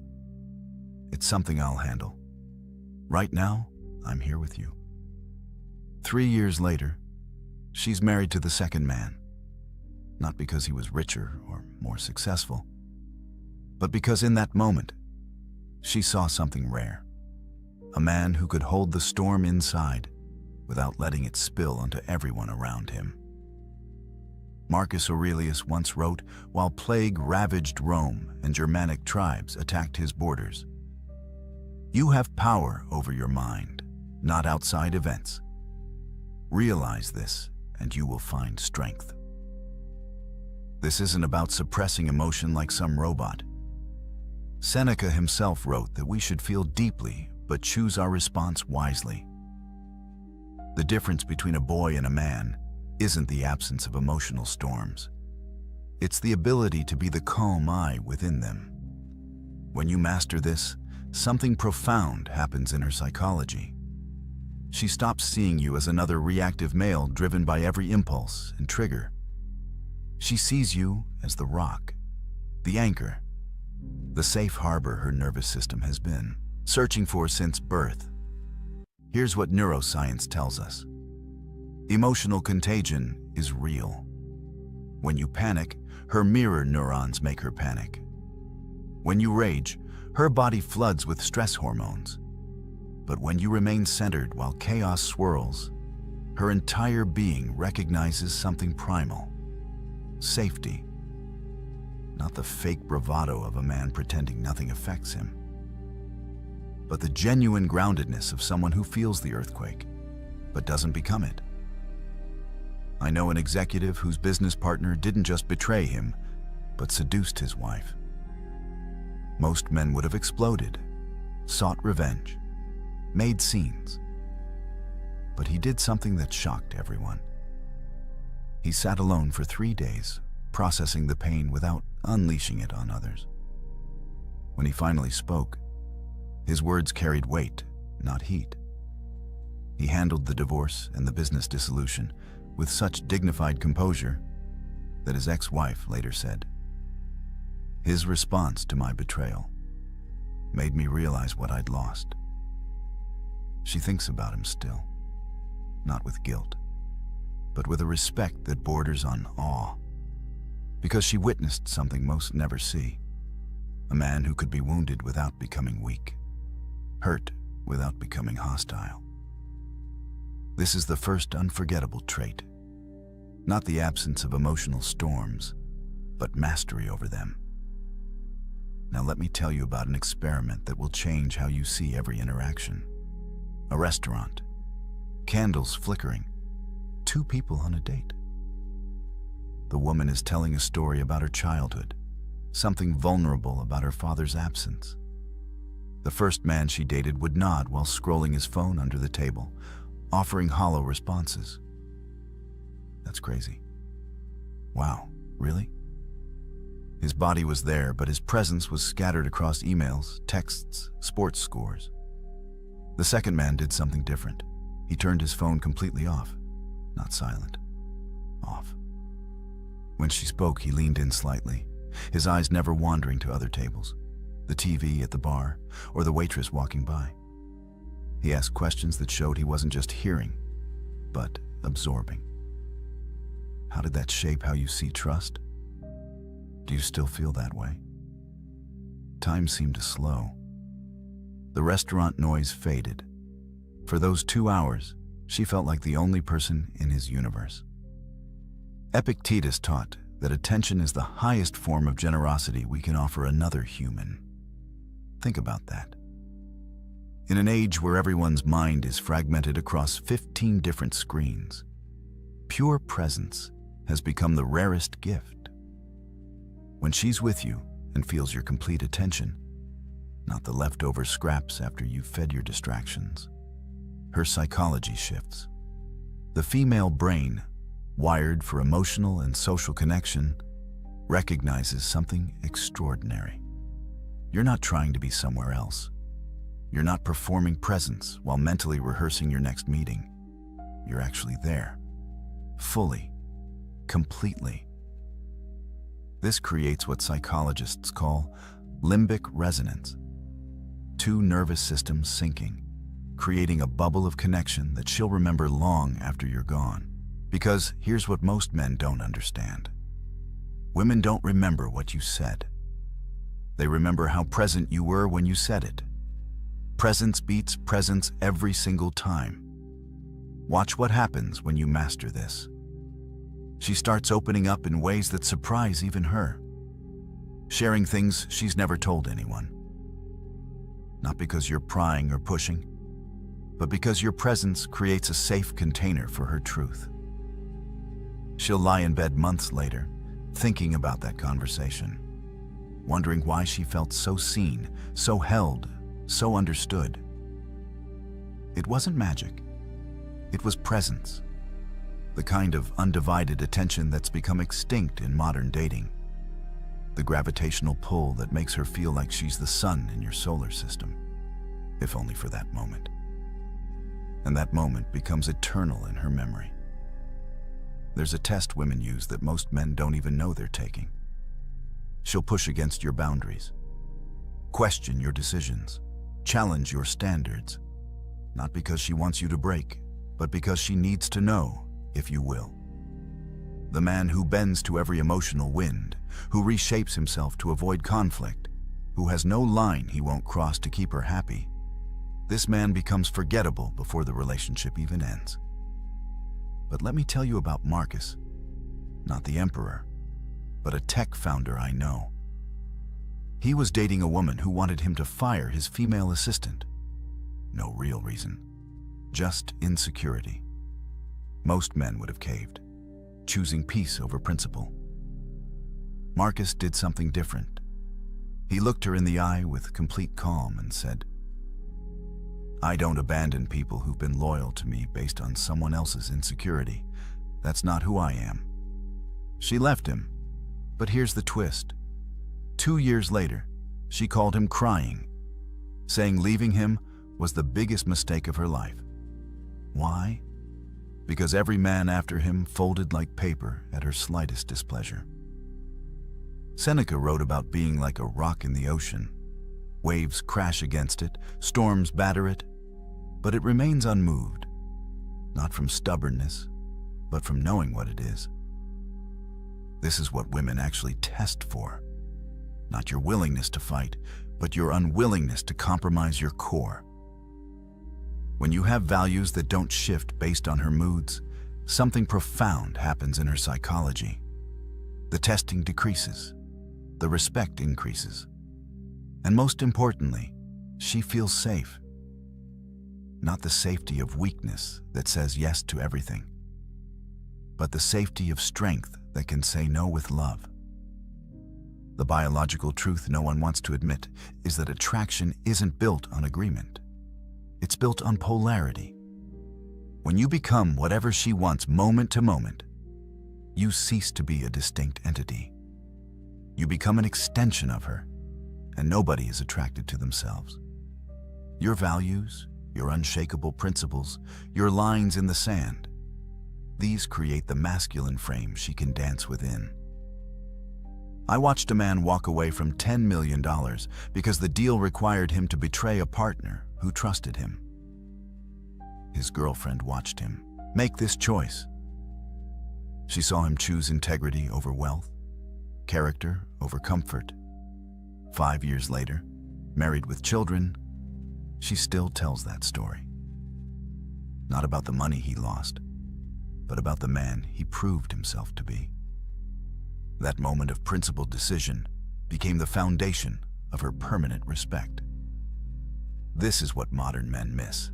"It's something I'll handle. Right now, I'm here with you." 3 years later, she's married to the second man, not because he was richer or more successful, but because in that moment, she saw something rare. A man who could hold the storm inside without letting it spill onto everyone around him. Marcus Aurelius once wrote, while plague ravaged Rome and Germanic tribes attacked his borders, "You have power over your mind, not outside events. Realize this, and you will find strength." This isn't about suppressing emotion like some robot. Seneca himself wrote that we should feel deeply, but choose our response wisely. The difference between a boy and a man isn't the absence of emotional storms. It's the ability to be the calm eye within them. When you master this, something profound happens in her psychology. She stops seeing you as another reactive male driven by every impulse and trigger. She sees you as the rock, the anchor, the safe harbor her nervous system has been searching for since birth. Here's what neuroscience tells us. Emotional contagion is real. When you panic, her mirror neurons make her panic. When you rage, her body floods with stress hormones. But when you remain centered while chaos swirls, her entire being recognizes something primal: safety. Not the fake bravado of a man pretending nothing affects him, but the genuine groundedness of someone who feels the earthquake, but doesn't become it. I know an executive whose business partner didn't just betray him, but seduced his wife. Most men would have exploded, sought revenge, made scenes. But he did something that shocked everyone. He sat alone for 3 days, processing the pain without unleashing it on others. When he finally spoke, his words carried weight, not heat. He handled the divorce and the business dissolution with such dignified composure that his ex-wife later said, "His response to my betrayal made me realize what I'd lost." She thinks about him still, not with guilt, but with a respect that borders on awe, because she witnessed something most never see: a man who could be wounded without becoming weak, hurt without becoming hostile. This is the first unforgettable trait. Not the absence of emotional storms, but mastery over them. Now let me tell you about an experiment that will change how you see every interaction. A restaurant, candles flickering, 2 people on a date. The woman is telling a story about her childhood, something vulnerable about her father's absence. The first man she dated would nod while scrolling his phone under the table, offering hollow responses. That's crazy. Wow, really? His body was there, but his presence was scattered across emails, texts, sports scores. The second man did something different. He turned his phone completely off. Not silent. Off. When she spoke, he leaned in slightly, his eyes never wandering to other tables, the TV at the bar, or the waitress walking by. He asked questions that showed he wasn't just hearing, but absorbing. How did that shape how you see trust? Do you still feel that way? Time seemed to slow. The restaurant noise faded. For those 2 hours, she felt like the only person in his universe. Epictetus taught that attention is the highest form of generosity we can offer another human. Think about that. In an age where everyone's mind is fragmented across 15 different screens, pure presence has become the rarest gift. When she's with you and feels your complete attention, not the leftover scraps after you've fed your distractions, her psychology shifts. The female brain, wired for emotional and social connection, recognizes something extraordinary. You're not trying to be somewhere else. You're not performing presence while mentally rehearsing your next meeting. You're actually there, fully, completely. This creates what psychologists call limbic resonance. Two nervous systems syncing, creating a bubble of connection that she'll remember long after you're gone. Because here's what most men don't understand. Women don't remember what you said. They remember how present you were when you said it. Presence beats presence every single time. Watch what happens when you master this. She starts opening up in ways that surprise even her, sharing things she's never told anyone. Not because you're prying or pushing, but because your presence creates a safe container for her truth. She'll lie in bed months later, thinking about that conversation, wondering why she felt so seen, so held, so understood. It wasn't magic. It was presence. The kind of undivided attention that's become extinct in modern dating. The gravitational pull that makes her feel like she's the sun in your solar system, if only for that moment. And that moment becomes eternal in her memory. There's a test women use that most men don't even know they're taking. She'll push against your boundaries, question your decisions, challenge your standards, not because she wants you to break, but because she needs to know if you will. The man who bends to every emotional wind, who reshapes himself to avoid conflict, who has no line he won't cross to keep her happy, this man becomes forgettable before the relationship even ends. But let me tell you about Marcus, not the emperor, but a tech founder I know. He was dating a woman who wanted him to fire his female assistant. No real reason, just insecurity. Most men would have caved, choosing peace over principle. Marcus did something different. He looked her in the eye with complete calm and said, "I don't abandon people who've been loyal to me based on someone else's insecurity. That's not who I am." She left him, but here's the twist. 2 years later, she called him crying, saying leaving him was the biggest mistake of her life. Why? Because every man after him folded like paper at her slightest displeasure. Seneca wrote about being like a rock in the ocean. Waves crash against it, storms batter it, but it remains unmoved, not from stubbornness, but from knowing what it is. This is what women actually test for. Not your willingness to fight, but your unwillingness to compromise your core. When you have values that don't shift based on her moods, something profound happens in her psychology. The testing decreases, the respect increases, and most importantly, she feels safe. Not the safety of weakness that says yes to everything, but the safety of strength that can say no with love. The biological truth no one wants to admit is that attraction isn't built on agreement. It's built on polarity. When you become whatever she wants moment to moment, you cease to be a distinct entity. You become an extension of her, and nobody is attracted to themselves. Your values, your unshakable principles, your lines in the sand, these create the masculine frame she can dance within. I watched a man walk away from $10 million because the deal required him to betray a partner who trusted him. His girlfriend watched him make this choice. She saw him choose integrity over wealth, character over comfort. 5 years later, married with children, she still tells that story. Not about the money he lost, but about the man he proved himself to be. That moment of principled decision became the foundation of her permanent respect. This is what modern men miss.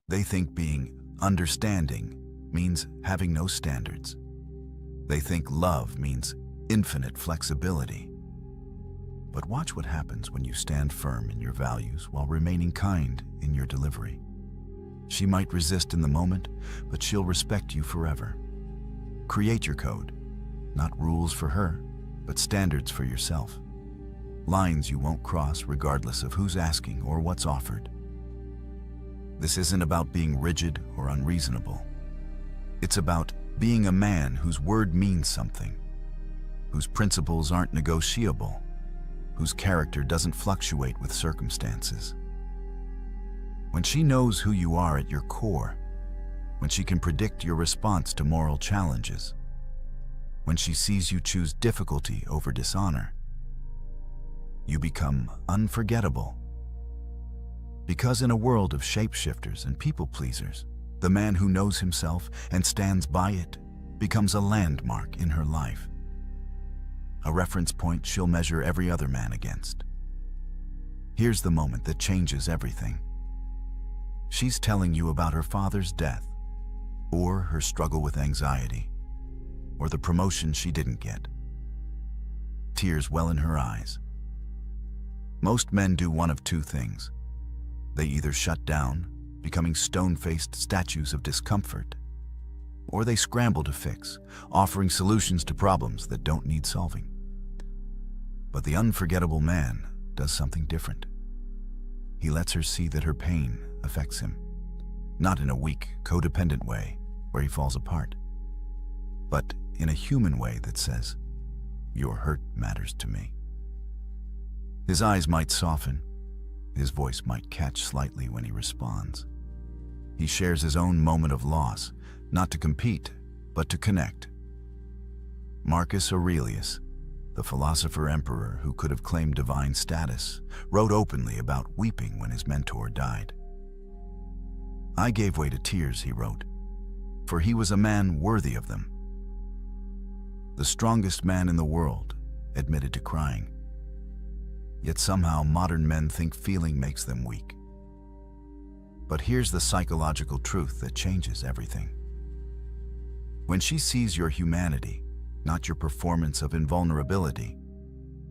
They think being understanding means having no standards. They think love means infinite flexibility. But watch what happens when you stand firm in your values while remaining kind in your delivery. She might resist in the moment, but she'll respect you forever. Create your code, not rules for her, but standards for yourself. Lines you won't cross regardless of who's asking or what's offered. This isn't about being rigid or unreasonable. It's about being a man whose word means something, whose principles aren't negotiable, whose character doesn't fluctuate with circumstances. When she knows who you are at your core, when she can predict your response to moral challenges, when she sees you choose difficulty over dishonor, you become unforgettable. Because in a world of shapeshifters and people-pleasers, the man who knows himself and stands by it becomes a landmark in her life. A reference point she'll measure every other man against. Here's the moment that changes everything. She's telling you about her father's death, or her struggle with anxiety, or the promotion she didn't get. Tears well in her eyes. Most men do one of two things. They either shut down, becoming stone-faced statues of discomfort, or they scramble to fix, offering solutions to problems that don't need solving. But the unforgettable man does something different. He lets her see that her pain affects him, not in a weak, codependent way where he falls apart, but in a human way that says, "Your hurt matters to me." His eyes might soften, his voice might catch slightly when he responds. He shares his own moment of loss, not to compete, but to connect. Marcus Aurelius, the philosopher-emperor who could have claimed divine status, wrote openly about weeping when his mentor died. "I gave way to tears," he wrote, "for he was a man worthy of them." The strongest man in the world admitted to crying. Yet somehow modern men think feeling makes them weak. But here's the psychological truth that changes everything. When she sees your humanity, not your performance of invulnerability,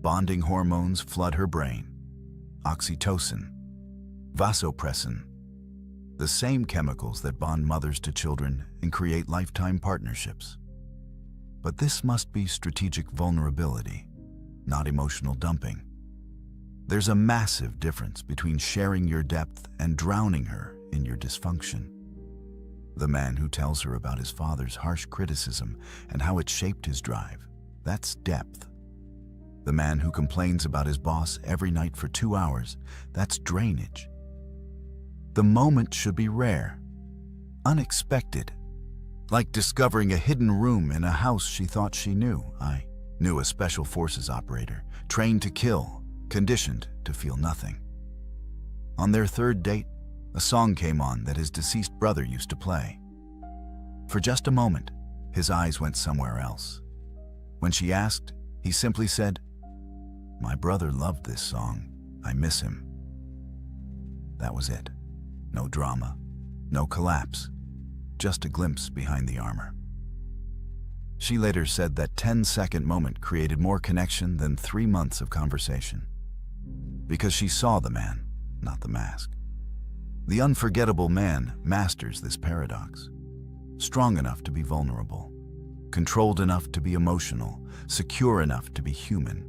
bonding hormones flood her brain. Oxytocin, vasopressin, the same chemicals that bond mothers to children and create lifetime partnerships. But this must be strategic vulnerability, not emotional dumping. There's a massive difference between sharing your depth and drowning her in your dysfunction. The man who tells her about his father's harsh criticism and how it shaped his drive, that's depth. The man who complains about his boss every night for 2 hours, that's drainage. The moment should be rare, unexpected, like discovering a hidden room in a house she thought she knew. I knew a special forces operator, trained to kill, conditioned to feel nothing. On their third date, a song came on that his deceased brother used to play. For just a moment, his eyes went somewhere else. When she asked, he simply said, "My brother loved this song. I miss him." That was it. No drama, no collapse, just a glimpse behind the armor. She later said that 10-second moment created more connection than 3 months of conversation. Because she saw the man, not the mask. The unforgettable man masters this paradox. Strong enough to be vulnerable, controlled enough to be emotional, secure enough to be human.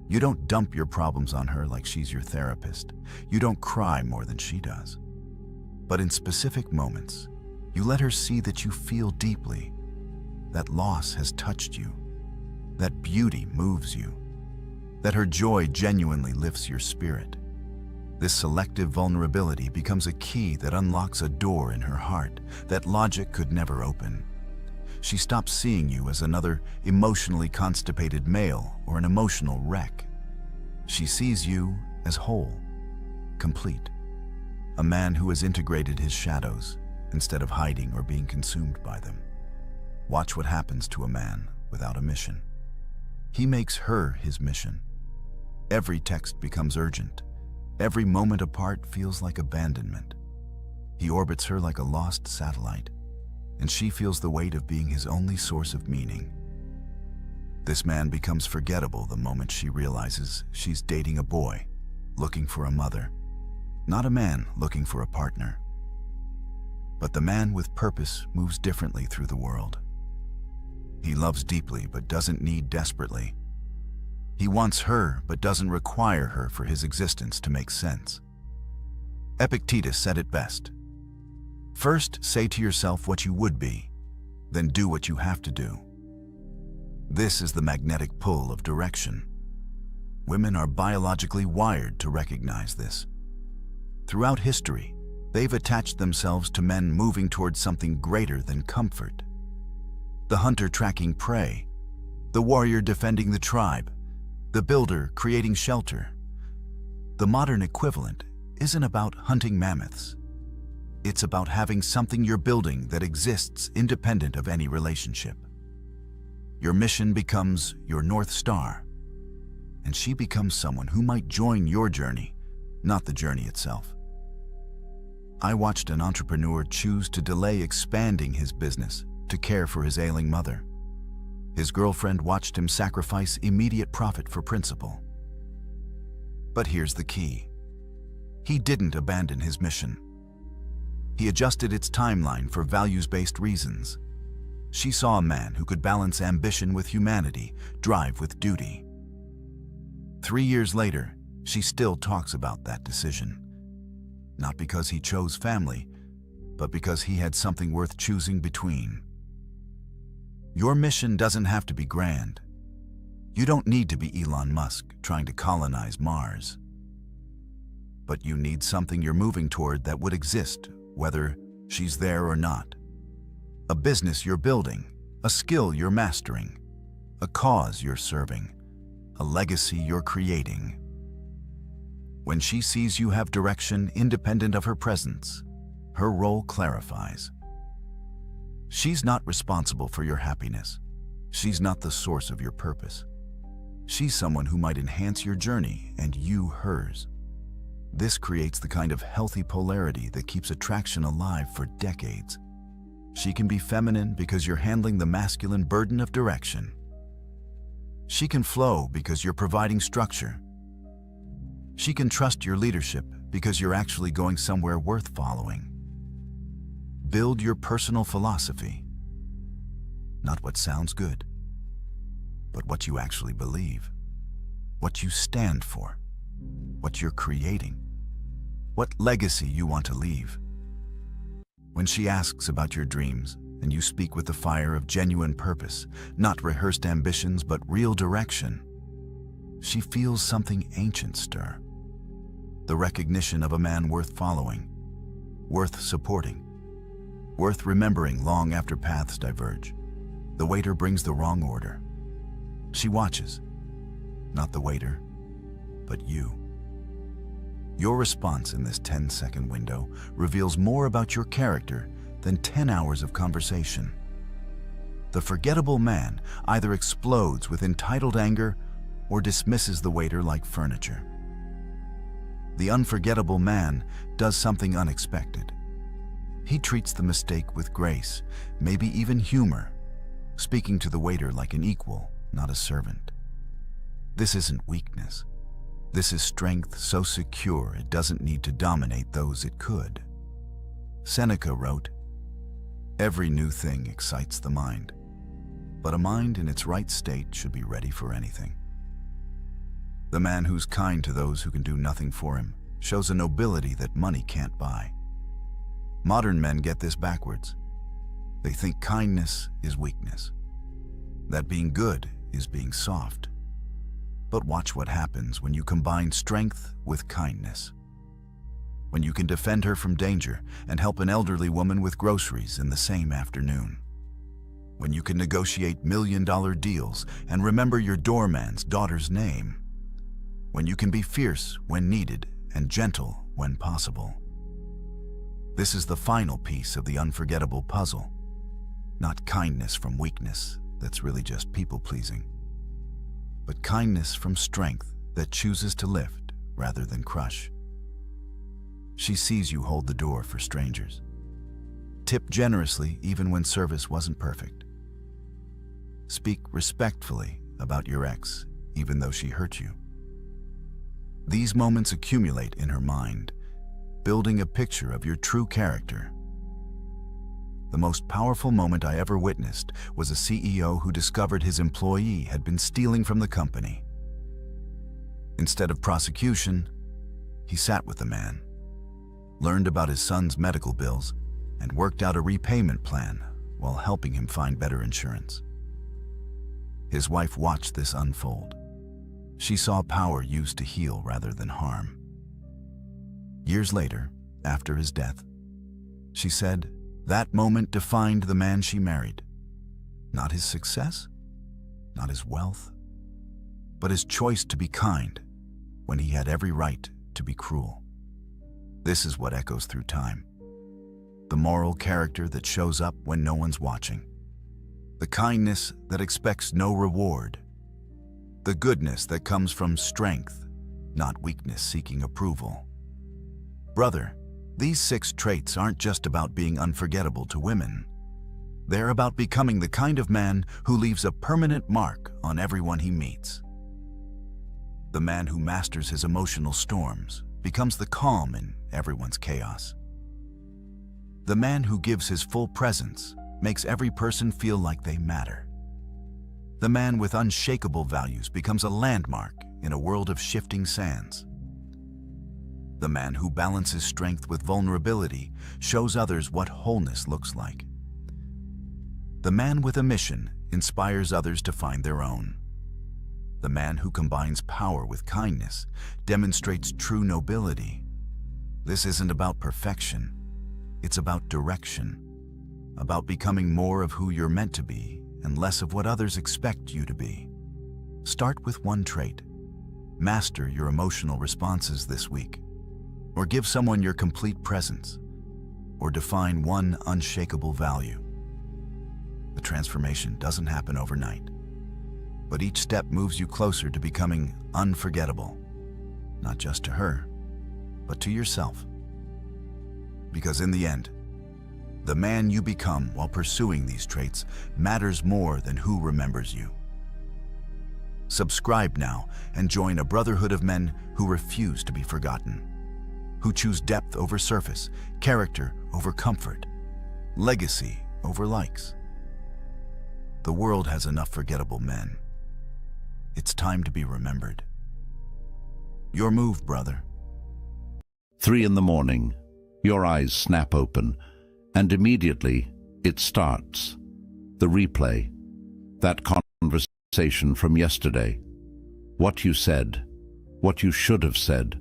You don't dump your problems on her like she's your therapist. You don't cry more than she does. But in specific moments, you let her see that you feel deeply, that loss has touched you, that beauty moves you, that her joy genuinely lifts your spirit. This selective vulnerability becomes a key that unlocks a door in her heart that logic could never open. She stops seeing you as another emotionally constipated male or an emotional wreck. She sees you as whole, complete, a man who has integrated his shadows instead of hiding or being consumed by them. Watch what happens to a man without a mission. He makes her his mission. Every text becomes urgent. Every moment apart feels like abandonment. He orbits her like a lost satellite, and she feels the weight of being his only source of meaning. This man becomes forgettable the moment she realizes she's dating a boy, looking for a mother, not a man looking for a partner. But the man with purpose moves differently through the world. He loves deeply but doesn't need desperately. He wants her but doesn't require her for his existence to make sense. Epictetus said it best. First, say to yourself what you would be, then do what you have to do. This is the magnetic pull of direction. Women are biologically wired to recognize this. Throughout history, they've attached themselves to men moving towards something greater than comfort. The hunter tracking prey, the warrior defending the tribe, the builder creating shelter. The modern equivalent isn't about hunting mammoths. It's about having something you're building that exists independent of any relationship. Your mission becomes your North Star, and she becomes someone who might join your journey, not the journey itself. I watched an entrepreneur choose to delay expanding his business to care for his ailing mother. His girlfriend watched him sacrifice immediate profit for principle. But here's the key. He didn't abandon his mission. He adjusted its timeline for values-based reasons. She saw a man who could balance ambition with humanity, drive with duty. 3 years later, she still talks about that decision. Not because he chose family, but because he had something worth choosing between. Your mission doesn't have to be grand. You don't need to be Elon Musk trying to colonize Mars. But you need something you're moving toward that would exist, whether she's there or not. A business you're building, a skill you're mastering, a cause you're serving, a legacy you're creating. When she sees you have direction independent of her presence, her role clarifies. She's not responsible for your happiness. She's not the source of your purpose. She's someone who might enhance your journey and you hers. This creates the kind of healthy polarity that keeps attraction alive for decades. She can be feminine because you're handling the masculine burden of direction. She can flow because you're providing structure. She can trust your leadership because you're actually going somewhere worth following. Build your personal philosophy. Not what sounds good, but what you actually believe, what you stand for, what you're creating, what legacy you want to leave. When she asks about your dreams and you speak with the fire of genuine purpose, not rehearsed ambitions but real direction, she feels something ancient stir. The recognition of a man worth following, worth supporting, worth remembering long after paths diverge. The waiter brings the wrong order. She watches, not the waiter, but you. Your response in this 10-second window reveals more about your character than 10 hours of conversation. The forgettable man either explodes with entitled anger or dismisses the waiter like furniture. The unforgettable man does something unexpected. He treats the mistake with grace, maybe even humor, speaking to the waiter like an equal, not a servant. This isn't weakness. This is strength so secure it doesn't need to dominate those it could. Seneca wrote, "Every new thing excites the mind. but a mind in its right state should be ready for anything. The man who's kind to those who can do nothing for him shows a nobility that money can't buy. Modern men get this backwards. They think kindness is weakness, that being good is being soft. But watch what happens when you combine strength with kindness. When you can defend her from danger and help an elderly woman with groceries in the same afternoon. When you can negotiate million-dollar deals and remember your doorman's daughter's name. When you can be fierce when needed and gentle when possible. This is the final piece of the unforgettable puzzle. Not kindness from weakness that's really just people-pleasing, but kindness from strength that chooses to lift rather than crush. She sees you hold the door for strangers. Tip generously even when service wasn't perfect. Speak respectfully about your ex even though she hurt you. These moments accumulate in her mind, building a picture of your true character. The most powerful moment I ever witnessed was a CEO who discovered his employee had been stealing from the company. Instead of prosecution, he sat with the man, learned about his son's medical bills, and worked out a repayment plan while helping him find better insurance. His wife watched this unfold. She saw power used to heal rather than harm. Years later, after his death, she said, that moment defined the man she married. Not his success, not his wealth, but his choice to be kind when he had every right to be cruel. This is what echoes through time. The moral character that shows up when no one's watching. The kindness that expects no reward. The goodness that comes from strength, not weakness seeking approval. Brother, these 6 traits aren't just about being unforgettable to women. They're about becoming the kind of man who leaves a permanent mark on everyone he meets. The man who masters his emotional storms becomes the calm in everyone's chaos. The man who gives his full presence makes every person feel like they matter. The man with unshakable values becomes a landmark in a world of shifting sands. The man who balances strength with vulnerability shows others what wholeness looks like. The man with a mission inspires others to find their own. The man who combines power with kindness demonstrates true nobility. This isn't about perfection. It's about direction, about becoming more of who you're meant to be and less of what others expect you to be. Start with one trait. Master your emotional responses this week. Or give someone your complete presence, or define one unshakable value. The transformation doesn't happen overnight, but each step moves you closer to becoming unforgettable, not just to her, but to yourself. Because in the end, the man you become while pursuing these traits matters more than who remembers you. Subscribe now and join a brotherhood of men who refuse to be forgotten. Who choose depth over surface, character over comfort, legacy over likes. The world has enough forgettable men. It's time to be remembered. Your move, brother. 3 a.m, your eyes snap open, and immediately it starts. The replay, that conversation from yesterday. What you said, what you should have said,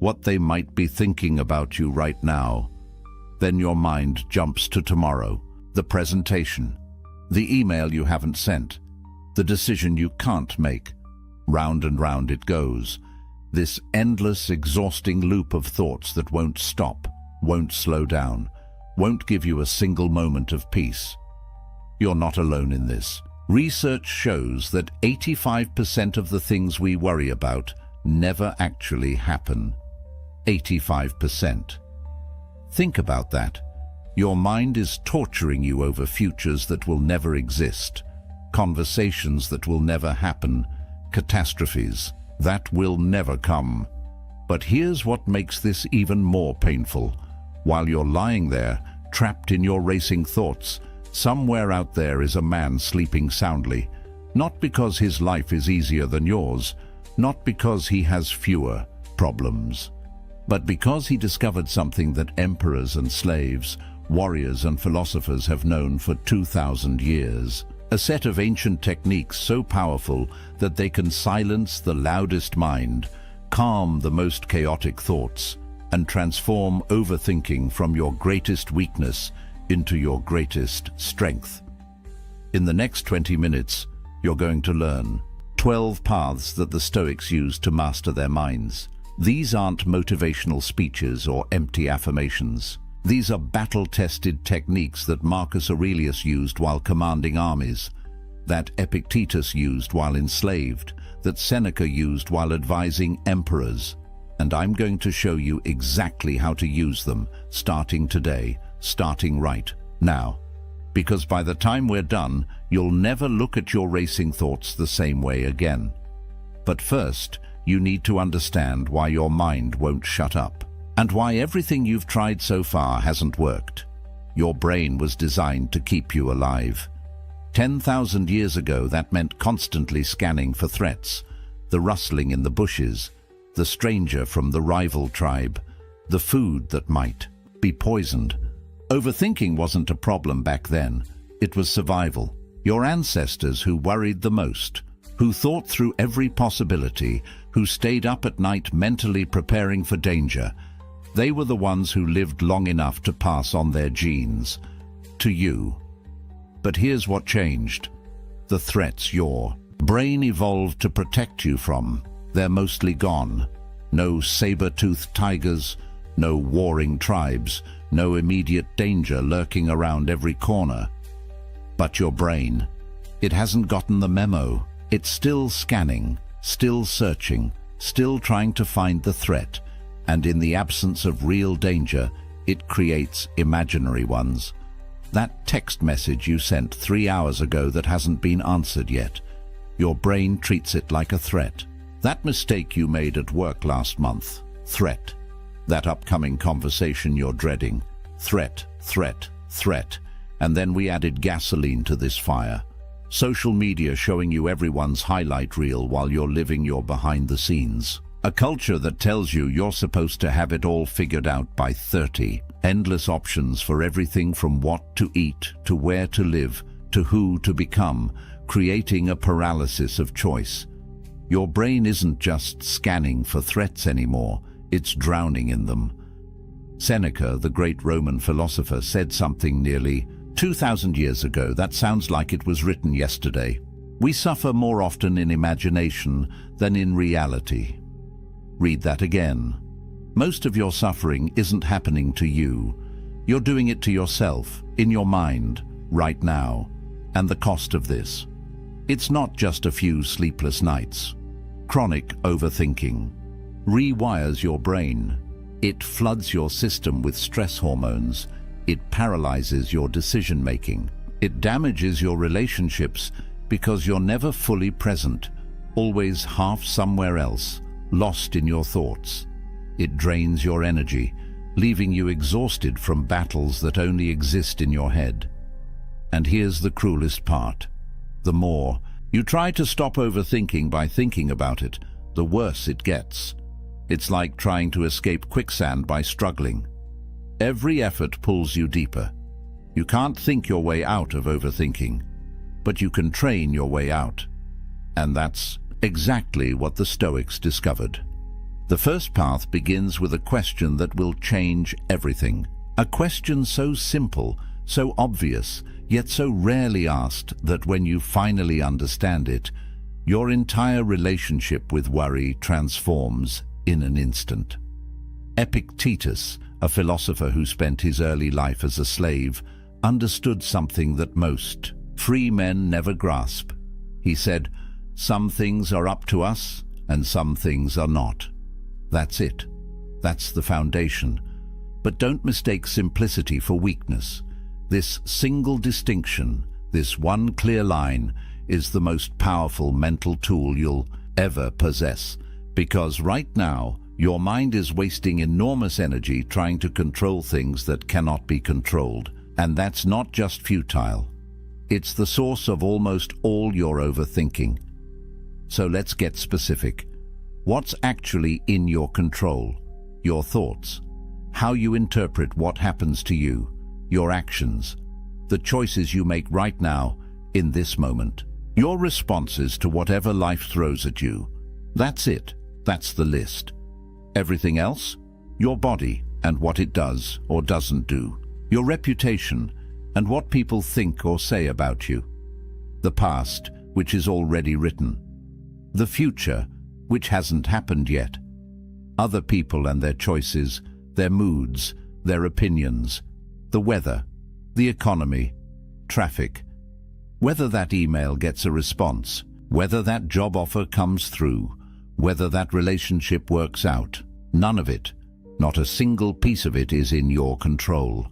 what they might be thinking about you right now. Then your mind jumps to tomorrow, the presentation, the email you haven't sent, the decision you can't make. Round and round it goes, this endless, exhausting loop of thoughts that won't stop, won't slow down, won't give you a single moment of peace. You're not alone in this. Research shows that 85% of the things we worry about never actually happen. 85%. Think about that. Your mind is torturing you over futures that will never exist, conversations that will never happen, catastrophes that will never come. But here's what makes this even more painful. While you're lying there, trapped in your racing thoughts, Somewhere out there is a man sleeping soundly, not because his life is easier than yours, not because he has fewer problems, but because he discovered something that emperors and slaves, warriors and philosophers have known for 2,000 years. A set of ancient techniques so powerful that they can silence the loudest mind, calm the most chaotic thoughts, and transform overthinking from your greatest weakness into your greatest strength. In the next 20 minutes, you're going to learn 12 paths that the Stoics used to master their minds. These aren't motivational speeches or empty affirmations. These are battle-tested techniques that Marcus Aurelius used while commanding armies, that Epictetus used while enslaved, that Seneca used while advising emperors. And I'm going to show you exactly how to use them, starting today, starting right now. Because by the time we're done, you'll never look at your racing thoughts the same way again. But first, you need to understand why your mind won't shut up, and why everything you've tried so far hasn't worked. Your brain was designed to keep you alive. 10,000 years ago, that meant constantly scanning for threats, the rustling in the bushes, the stranger from the rival tribe, the food that might be poisoned. Overthinking wasn't a problem back then. It was survival. Your ancestors who worried the most, who thought through every possibility, who stayed up at night mentally preparing for danger, they were the ones who lived long enough to pass on their genes to you. But here's what changed. The threats your brain evolved to protect you from, they're mostly gone. No saber-toothed tigers, no warring tribes, no immediate danger lurking around every corner. But your brain, it hasn't gotten the memo. It's still scanning, still searching, still trying to find the threat. And in the absence of real danger, it creates imaginary ones. That text message you sent 3 hours ago that hasn't been answered yet, your brain treats it like a threat. That mistake you made at work last month, threat. That upcoming conversation you're dreading, threat, threat, threat. And then we added gasoline to this fire. Social media showing you everyone's highlight reel while you're living your behind the scenes. A culture that tells you you're supposed to have it all figured out by 30. Endless options for everything from what to eat, to where to live, to who to become, creating a paralysis of choice. Your brain isn't just scanning for threats anymore, it's drowning in them. Seneca, the great Roman philosopher, said something nearly 2,000 years ago that sounds like it was written yesterday. We suffer more often in imagination than in reality. Read that again. Most of your suffering isn't happening to you. You're doing it to yourself, in your mind, right now. And the cost of this. It's not just a few sleepless nights. Chronic overthinking rewires your brain. It floods your system with stress hormones. It paralyzes your decision-making. It damages your relationships because you're never fully present, always half somewhere else, lost in your thoughts. It drains your energy, leaving you exhausted from battles that only exist in your head. And here's the cruelest part. The more you try to stop overthinking by thinking about it, the worse it gets. It's like trying to escape quicksand by struggling. Every effort pulls you deeper. You can't think your way out of overthinking, but you can train your way out. And that's exactly what the Stoics discovered. The first path begins with a question that will change everything. A question so simple, so obvious, yet so rarely asked that when you finally understand it, your entire relationship with worry transforms in an instant. Epictetus, a philosopher who spent his early life as a slave, understood something that most free men never grasp. He said, "Some things are up to us, and some things are not." That's it. That's the foundation. But don't mistake simplicity for weakness. This single distinction, this one clear line, is the most powerful mental tool you'll ever possess. Because right now, your mind is wasting enormous energy trying to control things that cannot be controlled. And that's not just futile. It's the source of almost all your overthinking. So let's get specific. What's actually in your control? Your thoughts. How you interpret what happens to you. Your actions. The choices you make right now, in this moment. Your responses to whatever life throws at you. That's it. That's the list. Everything else? Your body and what it does or doesn't do. Your reputation and what people think or say about you. The past, which is already written. The future, which hasn't happened yet. Other people and their choices, their moods, their opinions. The weather, the economy, traffic. Whether that email gets a response, whether that job offer comes through, whether that relationship works out. None of it, not a single piece of it, is in your control.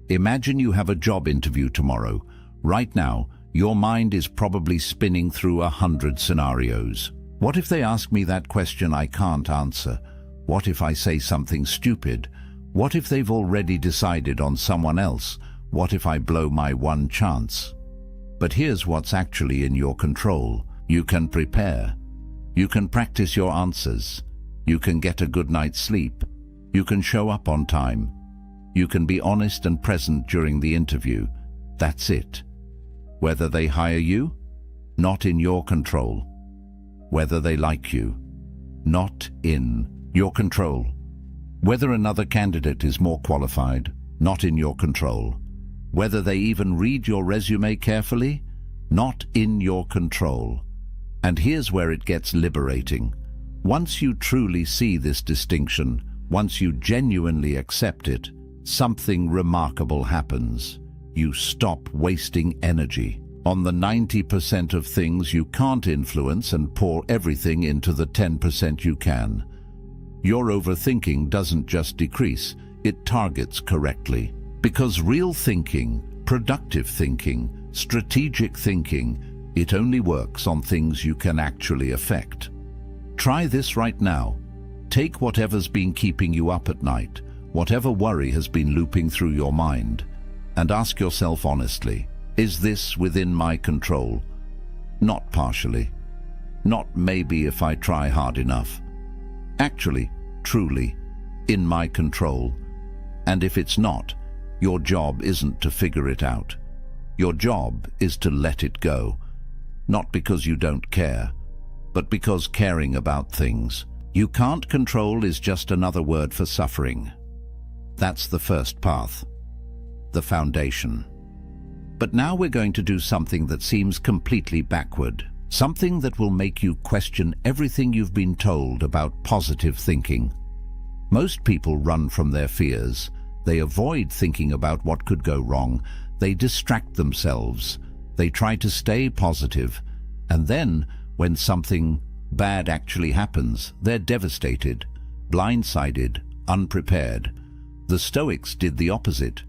Imagine you have a job interview tomorrow. Right now, your mind is probably spinning through 100 scenarios. What if they ask me that question I can't answer? What if I say something stupid? What if they've already decided on someone else? What if I blow my one chance? But here's what's actually in your control. You can prepare. You can practice your answers. You can get a good night's sleep. You can show up on time. You can be honest and present during the interview. That's it. Whether they hire you, not in your control. Whether they like you, not in your control. Whether another candidate is more qualified, not in your control. Whether they even read your resume carefully, not in your control. And here's where it gets liberating. Once you truly see this distinction, once you genuinely accept it, something remarkable happens. You stop wasting energy on the 90% of things you can't influence and pour everything into the 10% you can. Your overthinking doesn't just decrease, it targets correctly. Because real thinking, productive thinking, strategic thinking, it only works on things you can actually affect. Try this right now. Take whatever's been keeping you up at night, whatever worry has been looping through your mind, and ask yourself honestly, is this within my control? Not partially. Not maybe if I try hard enough. Actually, truly, in my control. And if it's not, your job isn't to figure it out. Your job is to let it go. Not because you don't care, but because caring about things you can't control is just another word for suffering. That's the first path, the foundation. But now we're going to do something that seems completely backward, something that will make you question everything you've been told about positive thinking. Most people run from their fears. They avoid thinking about what could go wrong. They distract themselves. They try to stay positive. And then, when something bad actually happens, they're devastated, blindsided, unprepared. The Stoics did the opposite.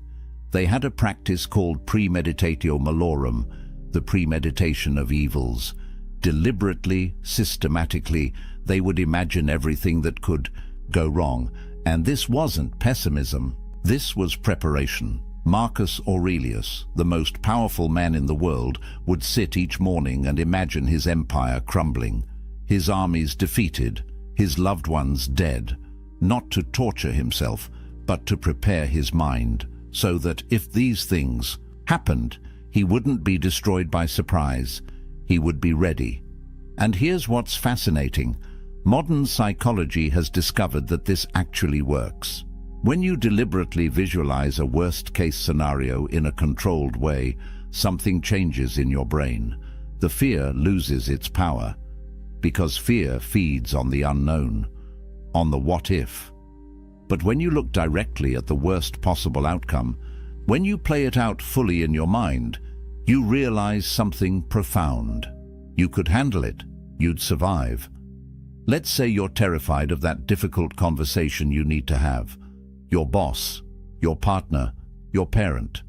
They had a practice called premeditatio malorum, the premeditation of evils. Deliberately, systematically, they would imagine everything that could go wrong. And this wasn't pessimism. This was preparation. Marcus Aurelius, the most powerful man in the world, would sit each morning and imagine his empire crumbling, his armies defeated, his loved ones dead, not to torture himself, but to prepare his mind, so that if these things happened, he wouldn't be destroyed by surprise. He would be ready. And here's what's fascinating. Modern psychology has discovered that this actually works. When you deliberately visualize a worst-case scenario in a controlled way, something changes in your brain. The fear loses its power, because fear feeds on the unknown, on the what-if. But when you look directly at the worst possible outcome, when you play it out fully in your mind, you realize something profound. You could handle it. You'd survive. Let's say you're terrified of that difficult conversation you need to have. Your boss, your partner, your parent.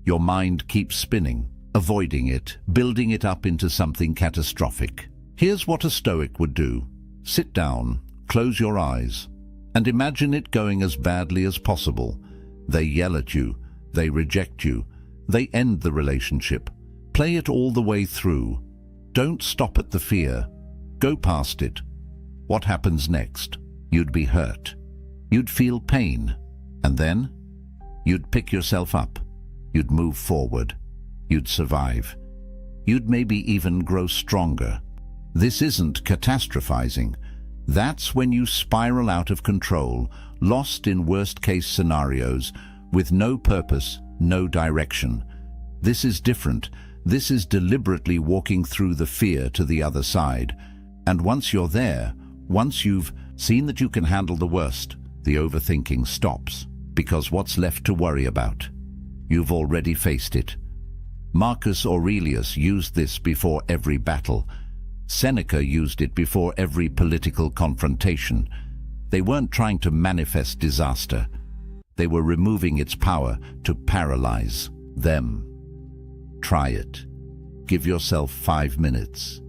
Your mind keeps spinning, avoiding it, building it up into something catastrophic. Here's what a Stoic would do. Sit down, close your eyes, and imagine it going as badly as possible. They yell at you. they reject you, they end the relationship. Play it all the way through. Don't stop at the fear. Go past it. What happens next? You'd be hurt. You'd feel pain. And then? You'd pick yourself up. You'd move forward. You'd survive. You'd maybe even grow stronger. This isn't catastrophizing. That's when you spiral out of control, lost in worst-case scenarios, with no purpose, no direction. This is different. This is deliberately walking through the fear to the other side. And once you're there, once you've seen that you can handle the worst, the overthinking stops. Because what's left to worry about? You've already faced it. Marcus Aurelius used this before every battle. Seneca used it before every political confrontation. They weren't trying to manifest disaster. They were removing its power to paralyze them. Try it. Give yourself 5 minutes.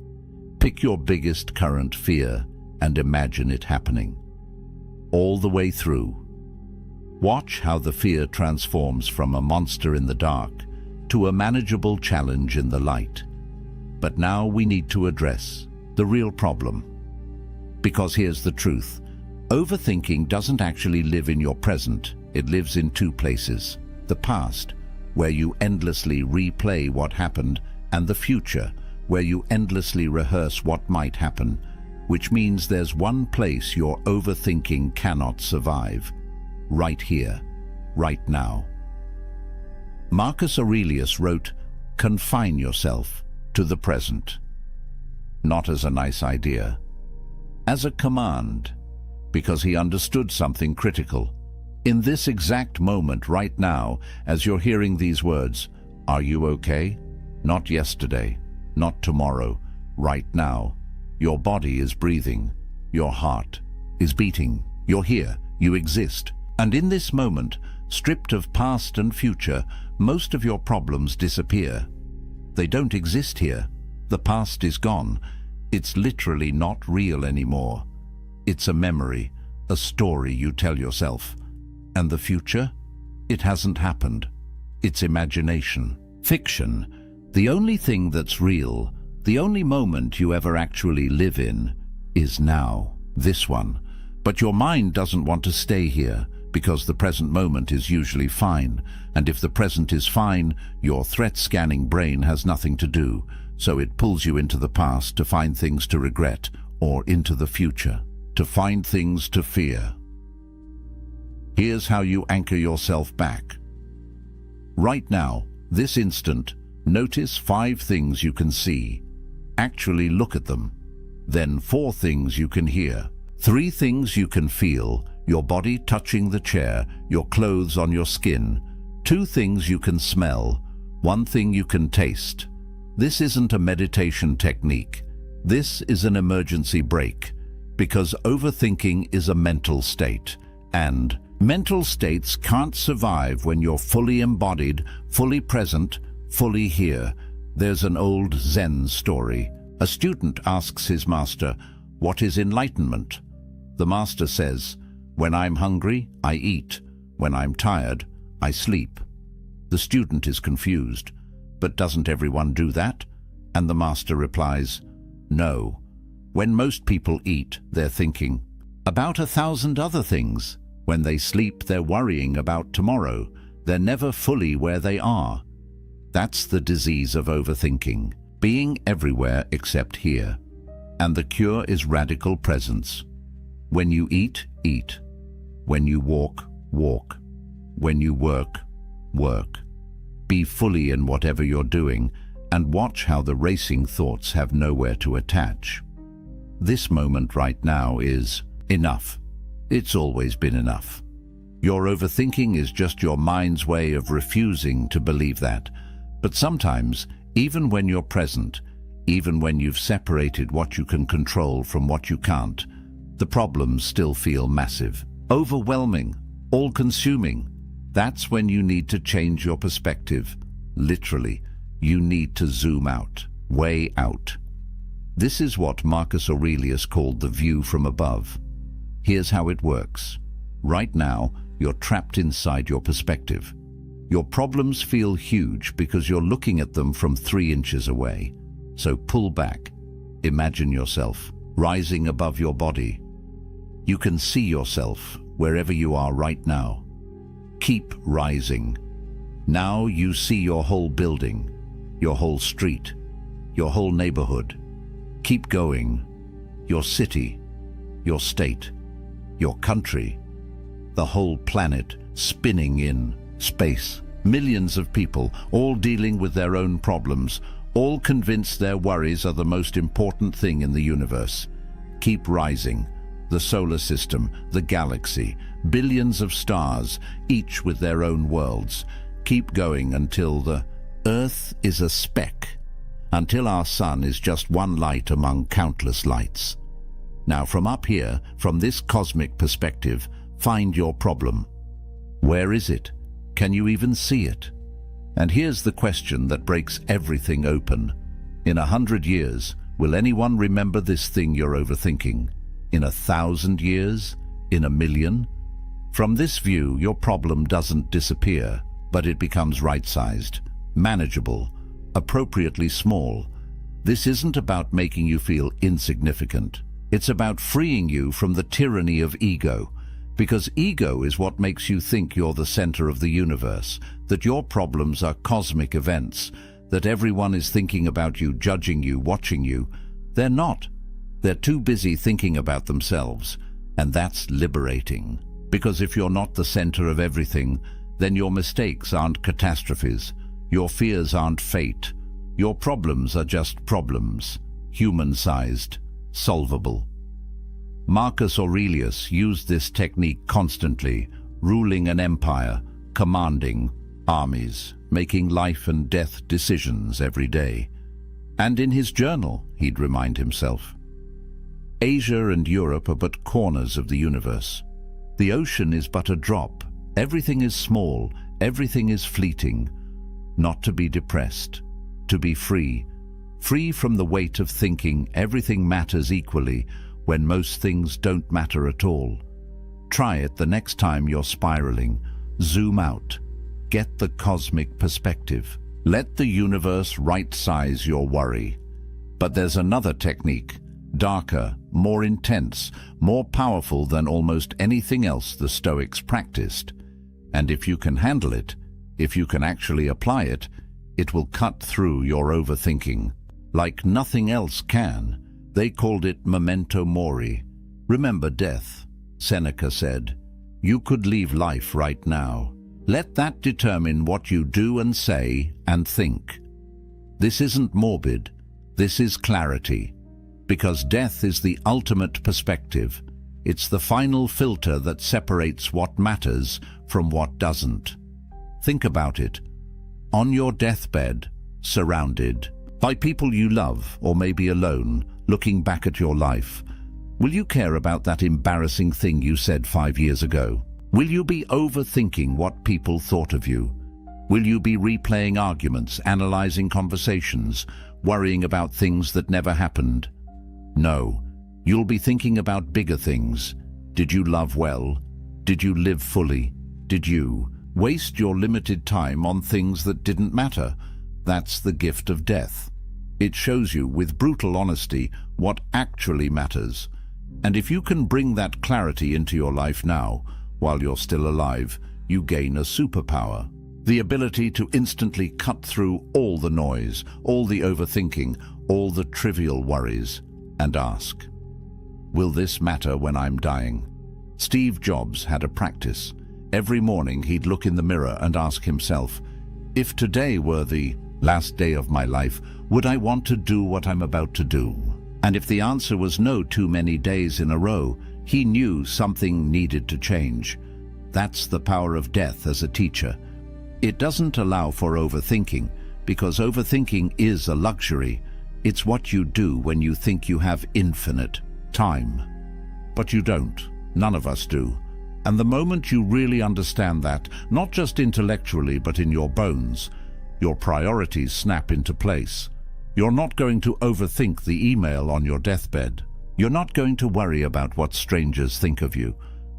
Pick your biggest current fear and imagine it happening. All the way through. Watch how the fear transforms from a monster in the dark to a manageable challenge in the light. But now we need to address the real problem. Because here's the truth. Overthinking doesn't actually live in your present. It lives in 2 places. The past, where you endlessly replay what happened, and the future, where you endlessly rehearse what might happen, which means there's one place your overthinking cannot survive. Right here, right now. Marcus Aurelius wrote, "Confine yourself to the present." Not as a nice idea, as a command, because he understood something critical. In this exact moment right now, as you're hearing these words, are you okay? Not yesterday, not tomorrow, right now. Your body is breathing, your heart is beating, you're here, you exist. And in this moment, stripped of past and future, most of your problems disappear. They don't exist here. The past is gone. It's literally not real anymore. It's a memory, a story you tell yourself. And the future? It hasn't happened. It's imagination, fiction. The only thing that's real, the only moment you ever actually live in, is now, this one. But your mind doesn't want to stay here, because the present moment is usually fine. And if the present is fine, your threat-scanning brain has nothing to do, so it pulls you into the past to find things to regret, or into the future, to find things to fear. Here's how you anchor yourself back. Right now, this instant, notice 5 things you can see. Actually look at them. Then 4 things you can hear. 3 things you can feel, your body touching the chair, your clothes on your skin. 2 things you can smell, 1 thing you can taste. This isn't a meditation technique. This is an emergency brake, because overthinking is a mental state, and mental states can't survive when you're fully embodied, fully present, fully here. There's an old Zen story. A student asks his master, "What is enlightenment?" The master says, "When I'm hungry, I eat. When I'm tired, I sleep." The student is confused. "But doesn't everyone do that?" And the master replies, "No. When most people eat, they're thinking about 1,000 other things. When they sleep, they're worrying about tomorrow. They're never fully where they are." That's the disease of overthinking, being everywhere except here. And the cure is radical presence. When you eat, eat. When you walk, walk. When you work, work. Be fully in whatever you're doing, and watch how the racing thoughts have nowhere to attach. This moment right now is enough. It's always been enough. Your overthinking is just your mind's way of refusing to believe that. But sometimes, even when you're present, even when you've separated what you can control from what you can't, the problems still feel massive, overwhelming, all-consuming. That's when you need to change your perspective. Literally, you need to zoom out, way out. This is what Marcus Aurelius called the view from above. Here's how it works. Right now, you're trapped inside your perspective. Your problems feel huge because you're looking at them from 3 inches away. So pull back. Imagine yourself rising above your body. You can see yourself wherever you are right now. Keep rising. Now you see your whole building, your whole street, your whole neighborhood. Keep going. Your city, your state, your country, the whole planet spinning in space. Millions of people, all dealing with their own problems, all convinced their worries are the most important thing in the universe. Keep rising. The solar system, the galaxy, billions of stars, each with their own worlds. Keep going until the Earth is a speck, until our sun is just one light among countless lights. Now from up here, from this cosmic perspective, find your problem. Where is it? Can you even see it? And here's the question that breaks everything open. In 100 years, will anyone remember this thing you're overthinking? In 1,000 years? In 1,000,000? From this view, your problem doesn't disappear, but it becomes right-sized, manageable, appropriately small. This isn't about making you feel insignificant. It's about freeing you from the tyranny of ego, because ego is what makes you think you're the center of the universe, that your problems are cosmic events, that everyone is thinking about you, judging you, watching you. They're not. They're too busy thinking about themselves, and that's liberating. Because if you're not the center of everything, then your mistakes aren't catastrophes, your fears aren't fate, your problems are just problems, human-sized, solvable. Marcus Aurelius used this technique constantly, ruling an empire, commanding armies, making life and death decisions every day. And in his journal, he'd remind himself, Asia and Europe are but corners of the universe. The ocean is but a drop. Everything is small, everything is fleeting. Not to be depressed, to be free. Free from the weight of thinking everything matters equally when most things don't matter at all. Try it the next time you're spiraling. Zoom out. Get the cosmic perspective. Let the universe right-size your worry. But there's another technique, darker, more intense, more powerful than almost anything else the Stoics practiced. And if you can handle it, if you can actually apply it, it will cut through your overthinking. Like nothing else can. They called it memento mori. Remember death. Seneca said, you could leave life right now. Let that determine what you do and say and think. This isn't morbid. This is clarity. Because death is the ultimate perspective. It's the final filter that separates what matters from what doesn't. Think about it. On your deathbed, surrounded by people you love, or maybe alone, looking back at your life, will you care about that embarrassing thing you said 5 years ago? Will you be overthinking what people thought of you? Will you be replaying arguments, analyzing conversations, worrying about things that never happened? No, you'll be thinking about bigger things. Did you love well? Did you live fully? Did you waste your limited time on things that didn't matter? That's the gift of death. It shows you with brutal honesty what actually matters. And if you can bring that clarity into your life now, while you're still alive, you gain a superpower. The ability to instantly cut through all the noise, all the overthinking, all the trivial worries, and ask, will this matter when I'm dying? Steve Jobs had a practice. Every morning he'd look in the mirror and ask himself, if today were the last day of my life, would I want to do what I'm about to do? And if the answer was no too many days in a row, he knew something needed to change. That's the power of death as a teacher. It doesn't allow for overthinking, because overthinking is a luxury. It's what you do when you think you have infinite time. But you don't. None of us do. And the moment you really understand that, not just intellectually but in your bones, your priorities snap into place. You're not going to overthink the email on your deathbed. You're not going to worry about what strangers think of you.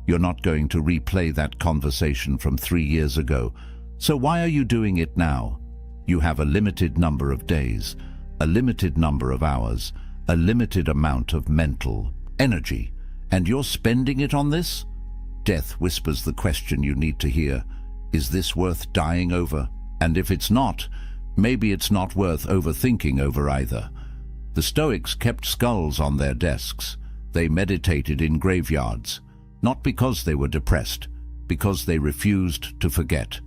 You're not going to replay that conversation from 3 years ago. So why are you doing it now? You have a limited number of days, a limited number of hours, a limited amount of mental energy, and you're spending it on this? Death whispers the question you need to hear. Is this worth dying over? And if it's not, maybe it's not worth overthinking over either. The Stoics kept skulls on their desks. They meditated in graveyards, not because they were depressed, because they refused to forget.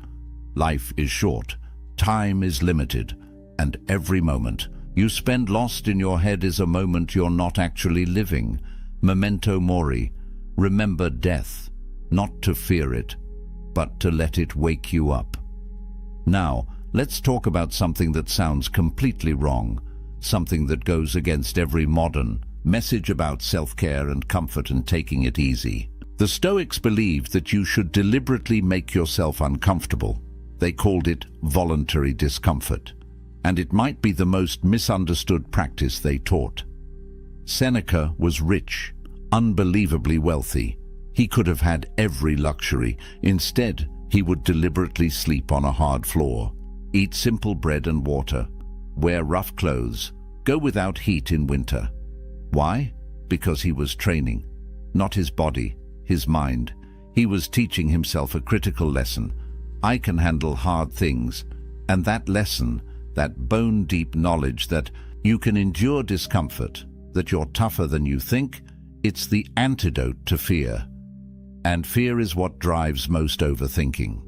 Life is short, time is limited, and every moment you spend lost in your head is a moment you're not actually living. Memento mori, remember death, not to fear it, but to let it wake you up. Now, let's talk about something that sounds completely wrong, something that goes against every modern message about self-care and comfort and taking it easy. The Stoics believed that you should deliberately make yourself uncomfortable. They called it voluntary discomfort, and it might be the most misunderstood practice they taught. Seneca was rich, unbelievably wealthy. He could have had every luxury. Instead, he would deliberately sleep on a hard floor, eat simple bread and water, wear rough clothes, go without heat in winter. Why? Because he was training, not his body, his mind. He was teaching himself a critical lesson. I can handle hard things, and that lesson, that bone-deep knowledge that you can endure discomfort, that you're tougher than you think, it's the antidote to fear. And fear is what drives most overthinking.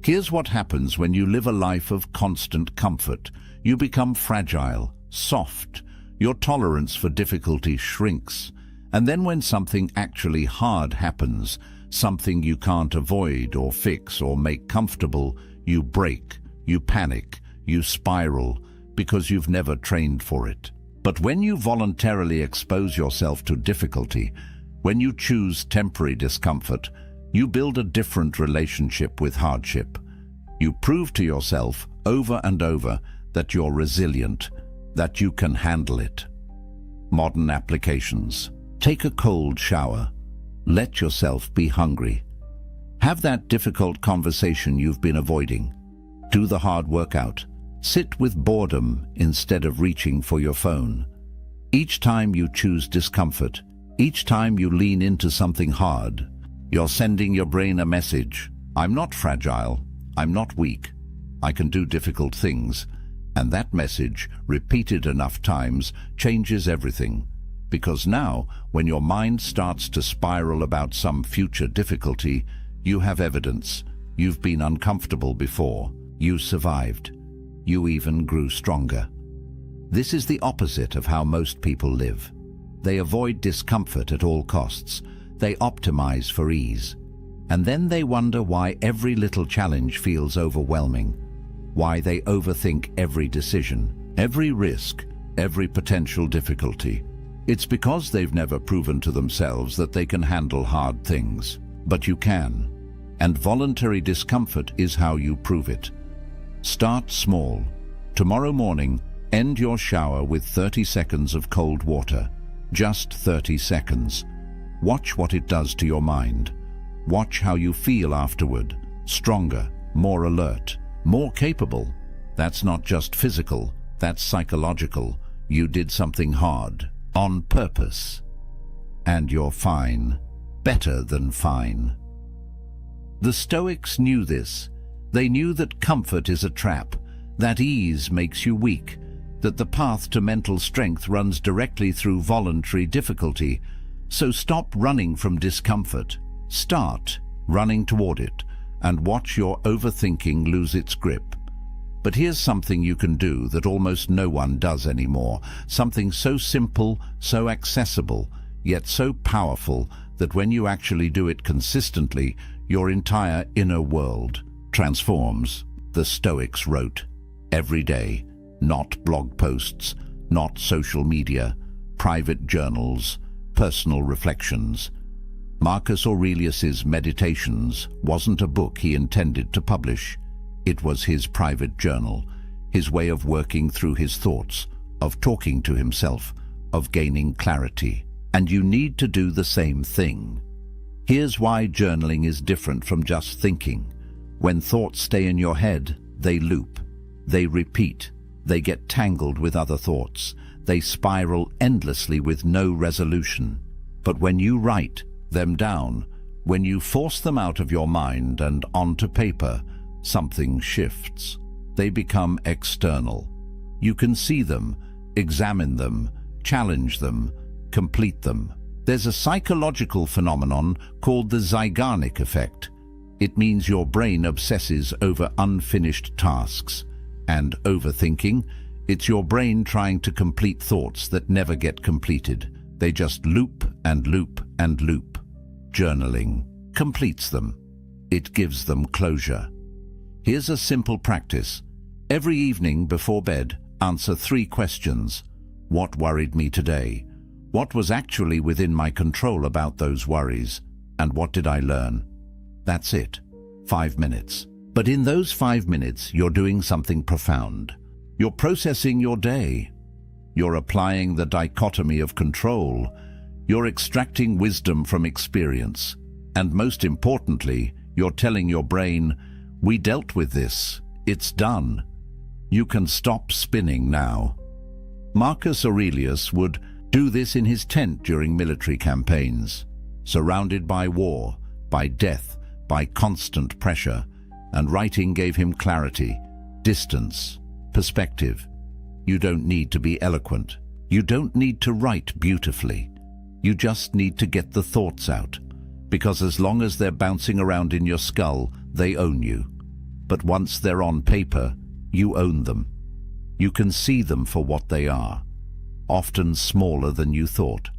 Here's what happens when you live a life of constant comfort. You become fragile, soft, your tolerance for difficulty shrinks, and then when something actually hard happens, something you can't avoid or fix or make comfortable, you break, you panic, you spiral, because you've never trained for it. But when you voluntarily expose yourself to difficulty, when you choose temporary discomfort, you build a different relationship with hardship. You prove to yourself over and over that you're resilient, that you can handle it. Modern applications. Take a cold shower. Let yourself be hungry. Have that difficult conversation you've been avoiding. Do the hard workout. Sit with boredom instead of reaching for your phone. Each time you choose discomfort, each time you lean into something hard, you're sending your brain a message. I'm not fragile. I'm not weak. I can do difficult things. And that message, repeated enough times, changes everything. Because now, when your mind starts to spiral about some future difficulty, you have evidence. You've been uncomfortable before. You survived. You even grew stronger. This is the opposite of how most people live. They avoid discomfort at all costs. They optimize for ease. And then they wonder why every little challenge feels overwhelming, why they overthink every decision, every risk, every potential difficulty. It's because they've never proven to themselves that they can handle hard things. But you can. And voluntary discomfort is how you prove it. Start small. Tomorrow morning, end your shower with 30 seconds of cold water. Just 30 seconds. Watch what it does to your mind. Watch how you feel afterward. Stronger, more alert, more capable. That's not just physical, that's psychological. You did something hard, on purpose. And you're fine. Better than fine. The Stoics knew this. They knew that comfort is a trap, that ease makes you weak, that the path to mental strength runs directly through voluntary difficulty. So stop running from discomfort. Start running toward it, and watch your overthinking lose its grip. But here's something you can do that almost no one does anymore. Something so simple, so accessible, yet so powerful that when you actually do it consistently, your entire inner world transforms. The Stoics wrote every day, not blog posts, not social media, private journals, personal reflections. Marcus Aurelius's Meditations wasn't a book he intended to publish. It was his private journal, his way of working through his thoughts, of talking to himself, of gaining clarity. And you need to do the same thing. Here's why journaling is different from just thinking. When thoughts stay in your head, they loop, they repeat, they get tangled with other thoughts, they spiral endlessly with no resolution. But when you write them down, when you force them out of your mind and onto paper, something shifts. They become external. You can see them, examine them, challenge them, complete them. There's a psychological phenomenon called the Zeigarnik effect. It means your brain obsesses over unfinished tasks. And overthinking, it's your brain trying to complete thoughts that never get completed. They just loop and loop and loop. Journaling completes them. It gives them closure. Here's a simple practice. Every evening before bed, answer 3 questions. What worried me today? What was actually within my control about those worries? And what did I learn? That's it. 5 minutes. But in those 5 minutes, you're doing something profound. You're processing your day. You're applying the dichotomy of control. You're extracting wisdom from experience. And most importantly, you're telling your brain, we dealt with this. It's done. You can stop spinning now. Marcus Aurelius would do this in his tent during military campaigns, surrounded by war, by death, by constant pressure, and writing gave him clarity, distance, perspective. You don't need to be eloquent. You don't need to write beautifully. You just need to get the thoughts out, because as long as they're bouncing around in your skull, they own you. But once they're on paper, you own them. You can see them for what they are, often smaller than you thought,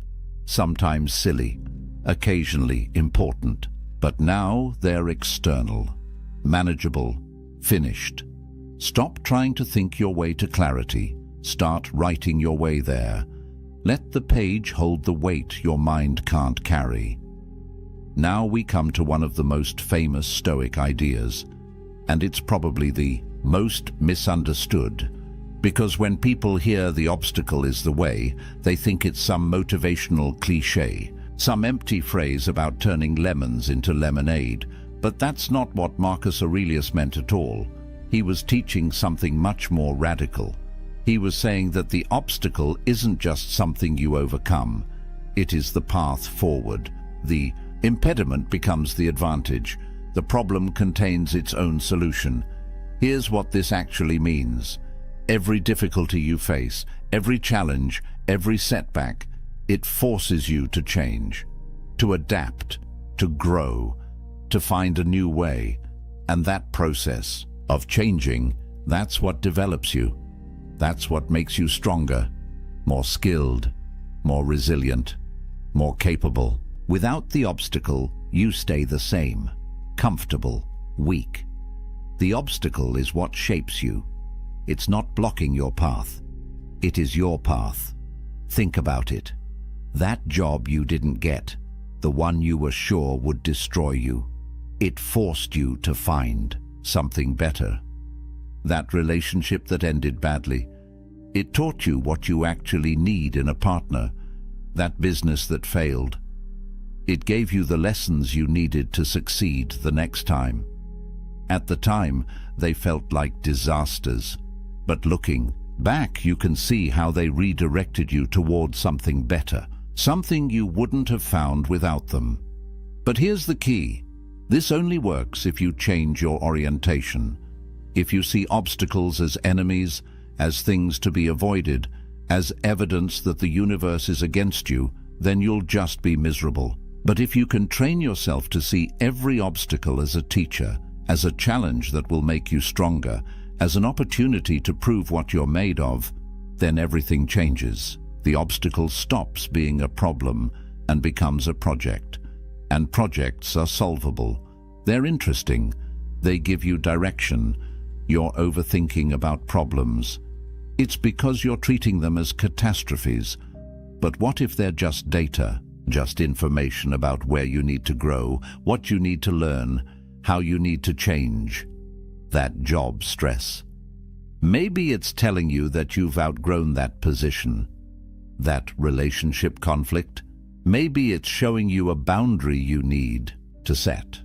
sometimes silly, occasionally important. But now they're external, manageable, finished. Stop trying to think your way to clarity. Start writing your way there. Let the page hold the weight your mind can't carry. Now we come to one of the most famous Stoic ideas, and it's probably the most misunderstood, because when people hear the obstacle is the way, they think it's some motivational cliché, some empty phrase about turning lemons into lemonade. But that's not what Marcus Aurelius meant at all. He was teaching something much more radical. He was saying that the obstacle isn't just something you overcome. It is the path forward. The impediment becomes the advantage. The problem contains its own solution. Here's what this actually means. Every difficulty you face, every challenge, every setback, it forces you to change, to adapt, to grow, to find a new way. And that process of changing, that's what develops you. That's what makes you stronger, more skilled, more resilient, more capable. Without the obstacle, you stay the same, comfortable, weak. The obstacle is what shapes you. It's not blocking your path. It is your path. Think about it. That job you didn't get, the one you were sure would destroy you, it forced you to find something better. That relationship that ended badly, it taught you what you actually need in a partner. That business that failed, it gave you the lessons you needed to succeed the next time. At the time, they felt like disasters, but looking back, you can see how they redirected you towards something better, something you wouldn't have found without them. But here's the key. This only works if you change your orientation. If you see obstacles as enemies, as things to be avoided, as evidence that the universe is against you, then you'll just be miserable. But if you can train yourself to see every obstacle as a teacher, as a challenge that will make you stronger, as an opportunity to prove what you're made of, then everything changes. The obstacle stops being a problem and becomes a project. And projects are solvable. They're interesting. They give you direction. You're overthinking about problems. It's because you're treating them as catastrophes. But what if they're just data, just information about where you need to grow, what you need to learn, how you need to change? That job stress. Maybe it's telling you that you've outgrown that position, that relationship conflict. Maybe it's showing you a boundary you need to set.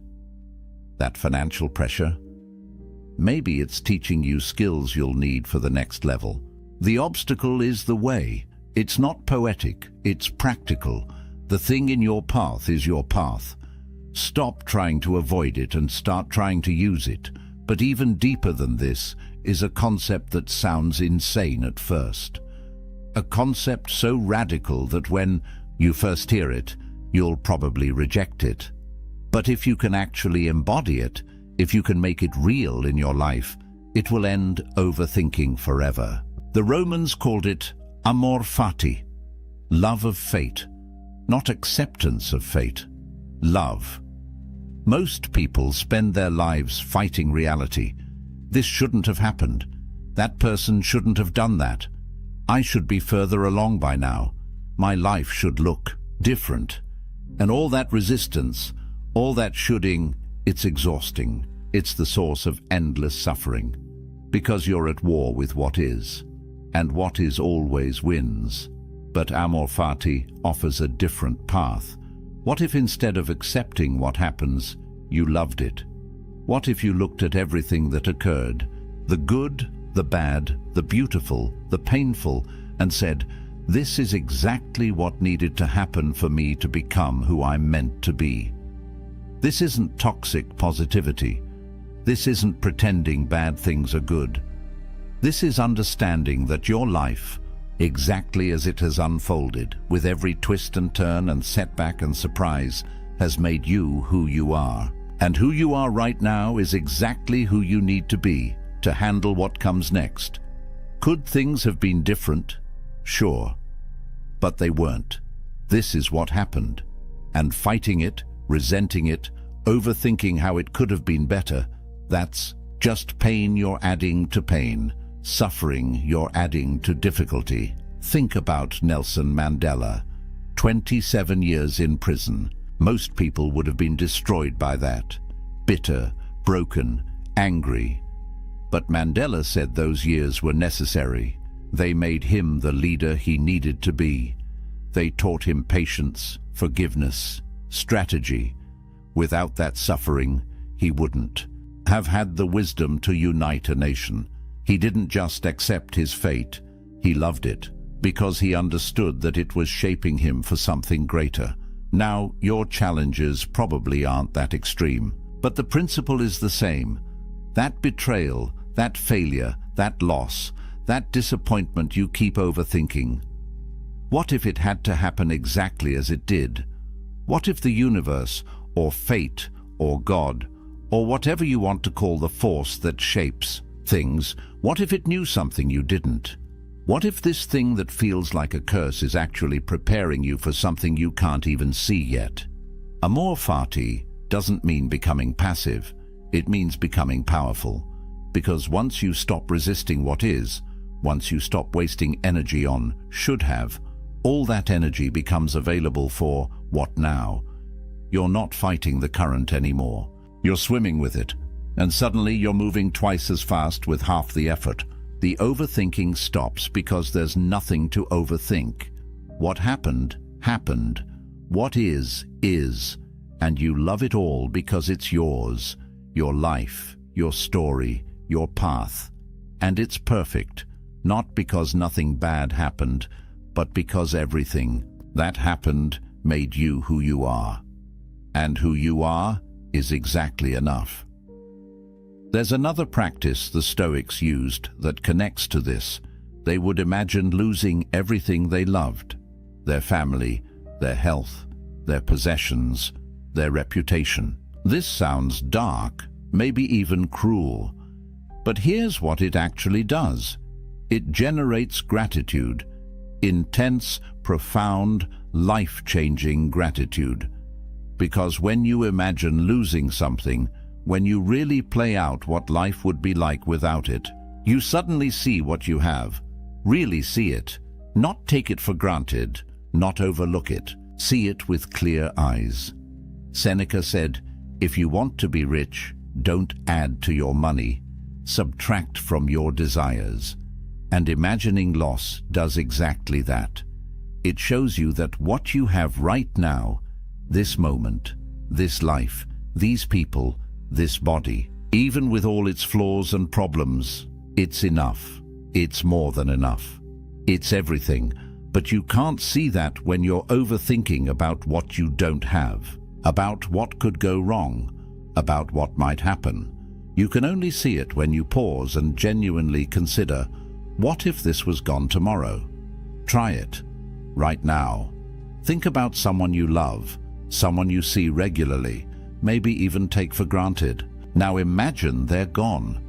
That financial pressure? Maybe it's teaching you skills you'll need for the next level. The obstacle is the way. It's not poetic, it's practical. The thing in your path is your path. Stop trying to avoid it and start trying to use it. But even deeper than this is a concept that sounds insane at first. A concept so radical that when you first hear it, you'll probably reject it. But if you can actually embody it, if you can make it real in your life, it will end overthinking forever. The Romans called it amor fati, love of fate, not acceptance of fate, love. Most people spend their lives fighting reality. This shouldn't have happened. That person shouldn't have done that. I should be further along by now. My life should look different. And all that resistance, all that shoulding, it's exhausting. It's the source of endless suffering. Because you're at war with what is. And what is always wins. But amor fati offers a different path. What if instead of accepting what happens, you loved it? What if you looked at everything that occurred, the good, the bad, the beautiful, the painful, and said, this is exactly what needed to happen for me to become who I'm meant to be. This isn't toxic positivity. This isn't pretending bad things are good. This is understanding that your life, exactly as it has unfolded, with every twist and turn and setback and surprise, has made you who you are. And who you are right now is exactly who you need to be to handle what comes next. Could things have been different? Sure. But they weren't. This is what happened. And fighting it, resenting it, overthinking how it could have been better, that's just pain you're adding to pain. Suffering you're adding to difficulty. Think about Nelson Mandela. 27 years in prison. Most people would have been destroyed by that. Bitter, broken, angry. But Mandela said those years were necessary. They made him the leader he needed to be. They taught him patience, forgiveness, strategy. Without that suffering, he wouldn't have had the wisdom to unite a nation. He didn't just accept his fate, he loved it, because he understood that it was shaping him for something greater. Now, your challenges probably aren't that extreme, but the principle is the same. That betrayal, that failure, that loss, that disappointment you keep overthinking. What if it had to happen exactly as it did? What if the universe, or fate, or God, or whatever you want to call the force that shapes things, what if it knew something you didn't? What if this thing that feels like a curse is actually preparing you for something you can't even see yet? Amor fati doesn't mean becoming passive, it means becoming powerful. Because once you stop resisting what is, once you stop wasting energy on should have, all that energy becomes available for what now? You're not fighting the current anymore. You're swimming with it. And suddenly you're moving twice as fast with half the effort. The overthinking stops because there's nothing to overthink. What happened, happened. What is, and you love it all because it's yours, your life, your story, your path. And it's perfect, not because nothing bad happened, but because everything that happened made you who you are. And who you are is exactly enough. There's another practice the Stoics used that connects to this. They would imagine losing everything they loved, their family, their health, their possessions, their reputation. This sounds dark, maybe even cruel. But here's what it actually does. It generates gratitude, intense, profound, life-changing gratitude. Because when you imagine losing something, when you really play out what life would be like without it, you suddenly see what you have. Really see it. Not take it for granted, not overlook it. See it with clear eyes. Seneca said, if you want to be rich, don't add to your money. Subtract from your desires. And imagining loss does exactly that. It shows you that what you have right now, this moment, this life, these people, this body. Even with all its flaws and problems, it's enough. It's more than enough. It's everything, but you can't see that when you're overthinking about what you don't have, about what could go wrong, about what might happen. You can only see it when you pause and genuinely consider, what if this was gone tomorrow? Try it, right now. Think about someone you love, someone you see regularly, maybe even take for granted. Now imagine they're gone,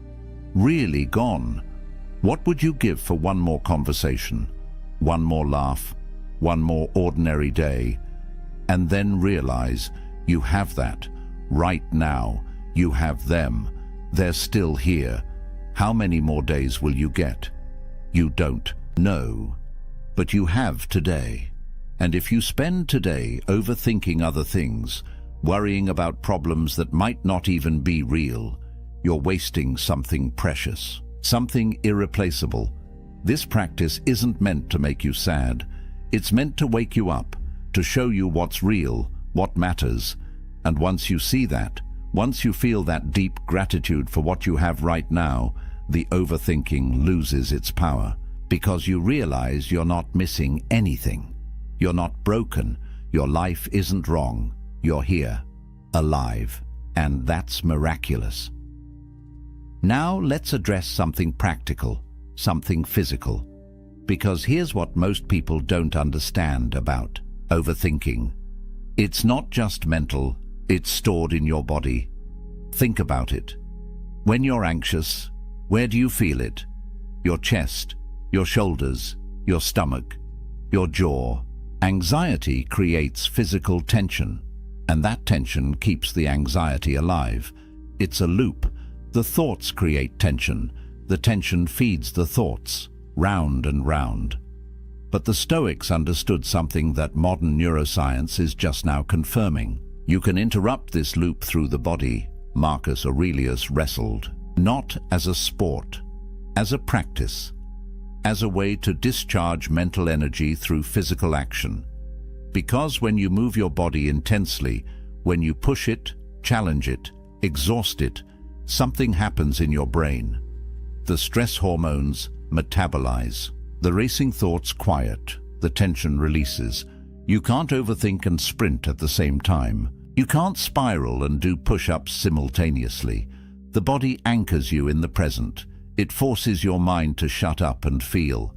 really gone. What would you give for one more conversation, one more laugh, one more ordinary day? And then realize you have that right now. You have them. They're still here. How many more days will you get? You don't know, but you have today. And if you spend today overthinking other things, worrying about problems that might not even be real, you're wasting something precious, something irreplaceable. This practice isn't meant to make you sad. It's meant to wake you up, to show you what's real, what matters. And once you see that, once you feel that deep gratitude for what you have right now, the overthinking loses its power, because you realize you're not missing anything. You're not broken. Your life isn't wrong. You're here, alive, and that's miraculous. Now let's address something practical, something physical, because here's what most people don't understand about overthinking. It's not just mental, it's stored in your body. Think about it. When you're anxious, where do you feel it? Your chest, your shoulders, your stomach, your jaw. Anxiety creates physical tension, and that tension keeps the anxiety alive. It's a loop. The thoughts create tension. The tension feeds the thoughts, round and round. But the Stoics understood something that modern neuroscience is just now confirming. You can interrupt this loop through the body. Marcus Aurelius wrestled, not as a sport, as a practice, as a way to discharge mental energy through physical action. Because when you move your body intensely, when you push it, challenge it, exhaust it, something happens in your brain. The stress hormones metabolize. The racing thoughts quiet. The tension releases. You can't overthink and sprint at the same time. You can't spiral and do push-ups simultaneously. The body anchors you in the present. It forces your mind to shut up and feel.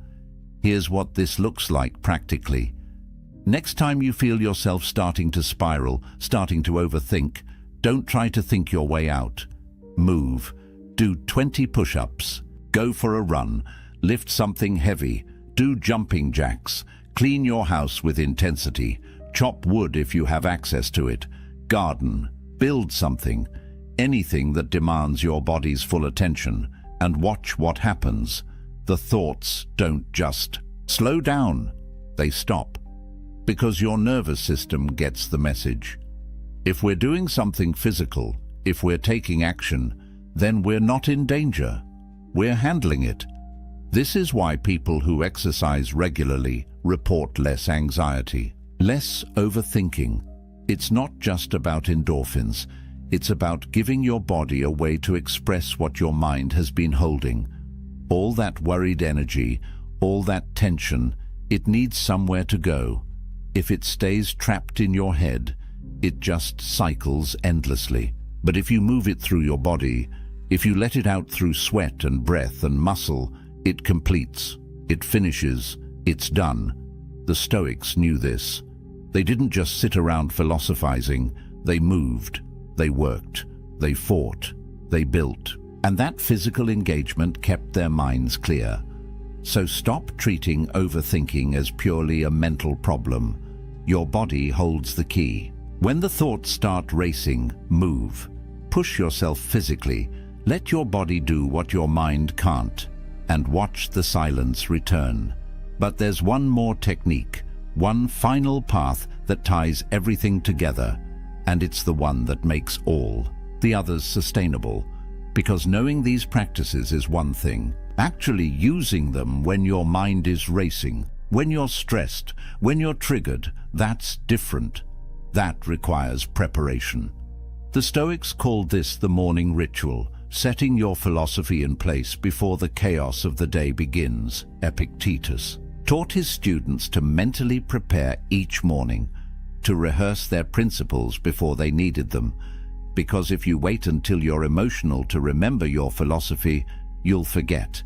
Here's what this looks like practically. Next time you feel yourself starting to spiral, starting to overthink, don't try to think your way out. Move. Do 20 push-ups. Go for a run. Lift something heavy. Do jumping jacks. Clean your house with intensity. Chop wood if you have access to it. Garden. Build something. Anything that demands your body's full attention. And watch what happens. The thoughts don't just slow down. They stop. Because your nervous system gets the message. If we're doing something physical, if we're taking action, then we're not in danger. We're handling it. This is why people who exercise regularly report less anxiety, less overthinking. It's not just about endorphins. It's about giving your body a way to express what your mind has been holding. All that worried energy, all that tension, it needs somewhere to go. If it stays trapped in your head, it just cycles endlessly. But if you move it through your body, if you let it out through sweat and breath and muscle, it completes, it finishes, it's done. The Stoics knew this. They didn't just sit around philosophizing. They moved, they worked, they fought, they built. And that physical engagement kept their minds clear. So stop treating overthinking as purely a mental problem. Your body holds the key. When the thoughts start racing, move. Push yourself physically. Let your body do what your mind can't, and watch the silence return. But there's one more technique, one final path that ties everything together, and it's the one that makes all the others sustainable. Because knowing these practices is one thing. Actually using them when your mind is racing, when you're stressed, when you're triggered, that's different. That requires preparation. The Stoics called this the morning ritual, setting your philosophy in place before the chaos of the day begins. Epictetus taught his students to mentally prepare each morning, to rehearse their principles before they needed them, because if you wait until you're emotional to remember your philosophy, you'll forget.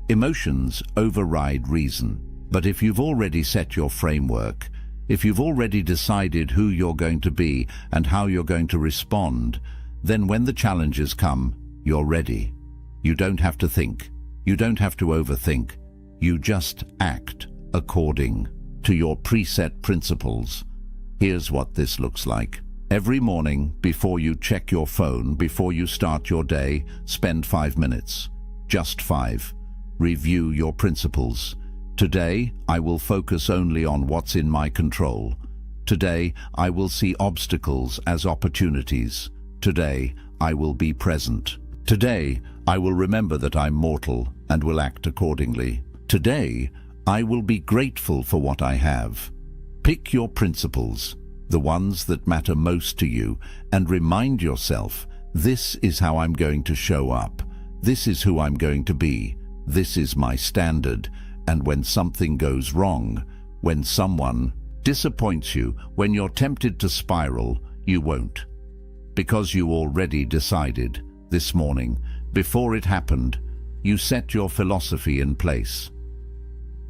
Emotions override reason, but if you've already set your framework, if you've already decided who you're going to be and how you're going to respond, then when the challenges come, you're ready. You don't have to think. You don't have to overthink. You just act according to your preset principles. Here's what this looks like. Every morning, before you check your phone, before you start your day, spend 5 minutes. Just 5. Review your principles. Today, I will focus only on what's in my control. Today, I will see obstacles as opportunities. Today, I will be present. Today, I will remember that I'm mortal and will act accordingly. Today, I will be grateful for what I have. Pick your principles, the ones that matter most to you, and remind yourself, this is how I'm going to show up. This is who I'm going to be. This is my standard. And when something goes wrong, when someone disappoints you, when you're tempted to spiral, you won't. Because you already decided this morning, before it happened, you set your philosophy in place.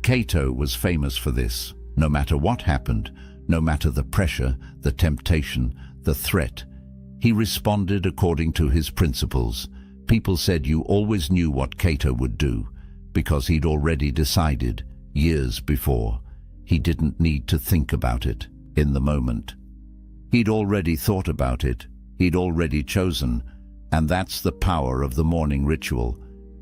Plato was famous for this. No matter what happened, no matter the pressure, the temptation, the threat, he responded according to his principles. People said you always knew what Plato would do, because he'd already decided years before. He didn't need to think about it in the moment. He'd already thought about it. He'd already chosen. And that's the power of the morning ritual.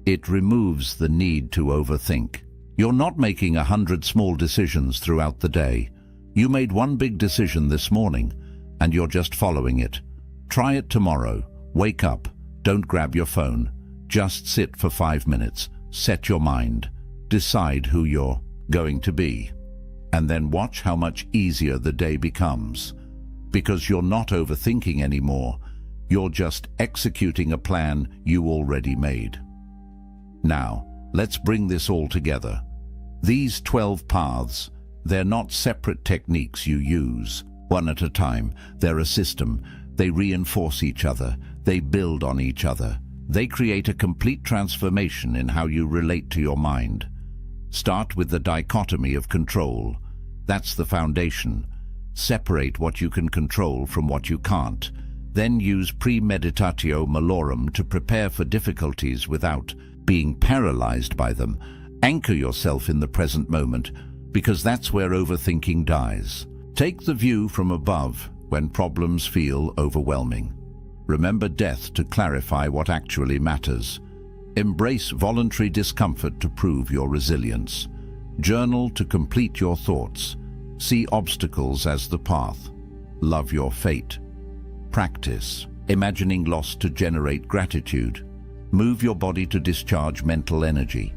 It removes the need to overthink. You're not making 100 small decisions throughout the day. You made one big decision this morning, and you're just following it. Try it tomorrow. Wake up. Don't grab your phone. Just sit for 5 minutes. Set your mind. Decide who you're going to be. And then watch how much easier the day becomes. Because you're not overthinking anymore. You're just executing a plan you already made. Now, let's bring this all together. These 12 paths, they're not separate techniques you use, one at a time. They're a system. They reinforce each other. They build on each other. They create a complete transformation in how you relate to your mind. Start with the dichotomy of control. That's the foundation. Separate what you can control from what you can't. Then use premeditatio malorum to prepare for difficulties without being paralyzed by them. Anchor yourself in the present moment, because that's where overthinking dies. Take the view from above when problems feel overwhelming. Remember death to clarify what actually matters. Embrace voluntary discomfort to prove your resilience. Journal to complete your thoughts. See obstacles as the path. Love your fate. Practice imagining loss to generate gratitude. Move your body to discharge mental energy.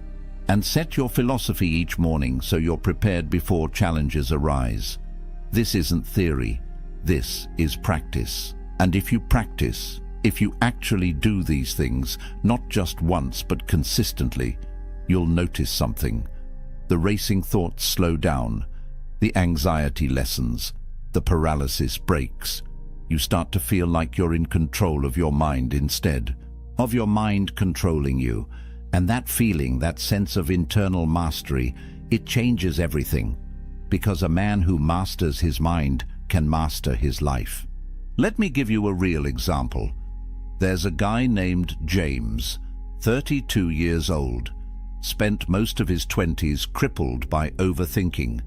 And set your philosophy each morning so you're prepared before challenges arise. This isn't theory. This is practice. And if you practice, if you actually do these things, not just once but consistently, you'll notice something. The racing thoughts slow down, the anxiety lessens, the paralysis breaks. You start to feel like you're in control of your mind instead of your mind controlling you. And that feeling, that sense of internal mastery, it changes everything. Because a man who masters his mind can master his life. Let me give you a real example. There's a guy named James, 32 years old, spent most of his 20s crippled by overthinking,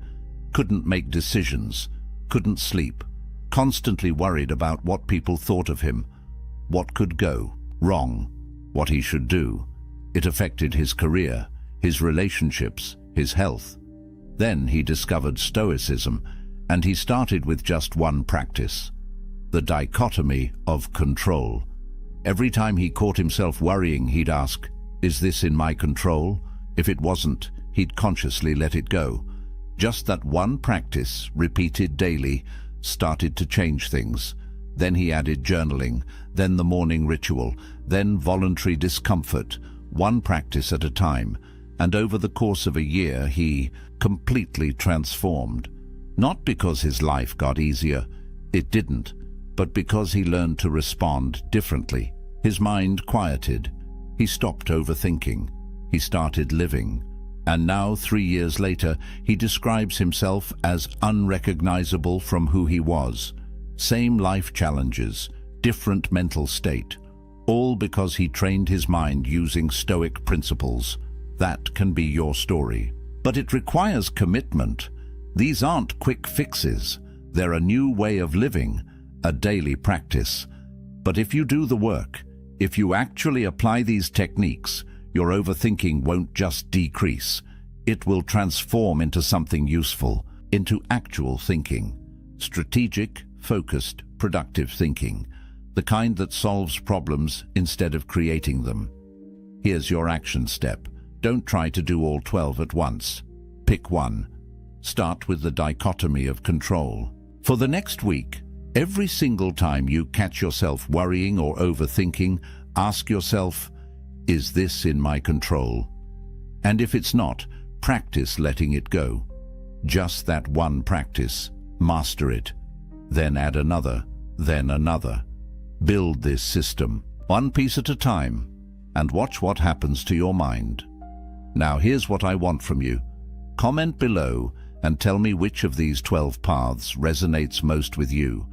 couldn't make decisions, couldn't sleep, constantly worried about what people thought of him, what could go wrong, what he should do. It affected his career, his relationships, his health. Then he discovered Stoicism, and he started with just one practice. The dichotomy of control. Every time he caught himself worrying, he'd ask, is this in my control? If it wasn't, he'd consciously let it go. Just that one practice, repeated daily, started to change things. Then he added journaling, then the morning ritual, then voluntary discomfort, one practice at a time, and over the course of a year he completely transformed. Not because his life got easier, it didn't, but because he learned to respond differently. His mind quieted. He stopped overthinking. He started living. And now, 3 years later, he describes himself as unrecognizable from who he was. Same life challenges, different mental state, all because he trained his mind using Stoic principles. That can be your story. But it requires commitment. These aren't quick fixes. They're a new way of living, a daily practice. But if you do the work, if you actually apply these techniques, your overthinking won't just decrease. It will transform into something useful, into actual thinking. Strategic, focused, productive thinking. The kind that solves problems instead of creating them. Here's your action step. Don't try to do all 12 at once. Pick one. Start with the dichotomy of control. For the next week, every single time you catch yourself worrying or overthinking, ask yourself, is this in my control? And if it's not, practice letting it go. Just that one practice. Master it. Then add another, then another. Build this system, one piece at a time, and watch what happens to your mind. Now here's what I want from you. Comment below and tell me which of these 12 paths resonates most with you.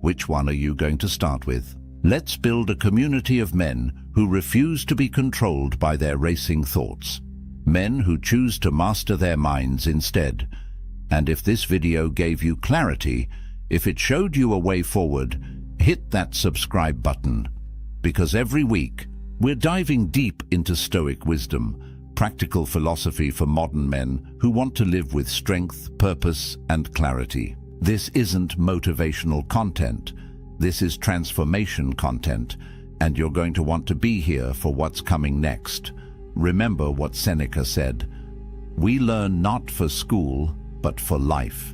Which one are you going to start with? Let's build a community of men who refuse to be controlled by their racing thoughts. Men who choose to master their minds instead. And if this video gave you clarity, if it showed you a way forward, hit that subscribe button. Because every week, we're diving deep into Stoic wisdom, practical philosophy for modern men who want to live with strength, purpose, and clarity. This isn't motivational content. This is transformation content, and you're going to want to be here for what's coming next. Remember what Seneca said, "We learn not for school, but for life."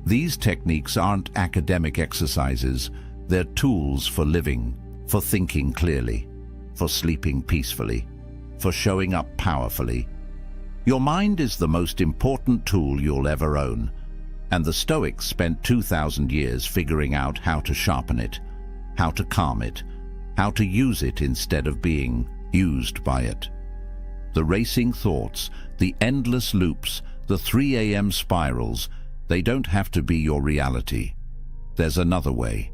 These techniques aren't academic exercises. They're tools for living, for thinking clearly, for sleeping peacefully, for showing up powerfully. Your mind is the most important tool you'll ever own, and the Stoics spent 2,000 years figuring out how to sharpen it, how to calm it, how to use it instead of being used by it. The racing thoughts, the endless loops, the 3 a.m. spirals, they don't have to be your reality. There's another way,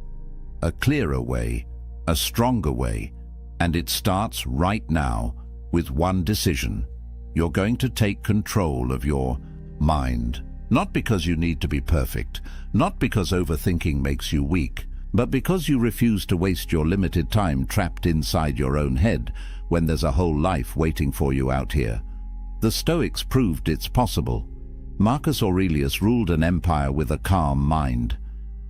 a clearer way, a stronger way, and it starts right now with one decision. You're going to take control of your mind. Not because you need to be perfect, not because overthinking makes you weak, but because you refuse to waste your limited time trapped inside your own head when there's a whole life waiting for you out here. The Stoics proved it's possible. Marcus Aurelius ruled an empire with a calm mind.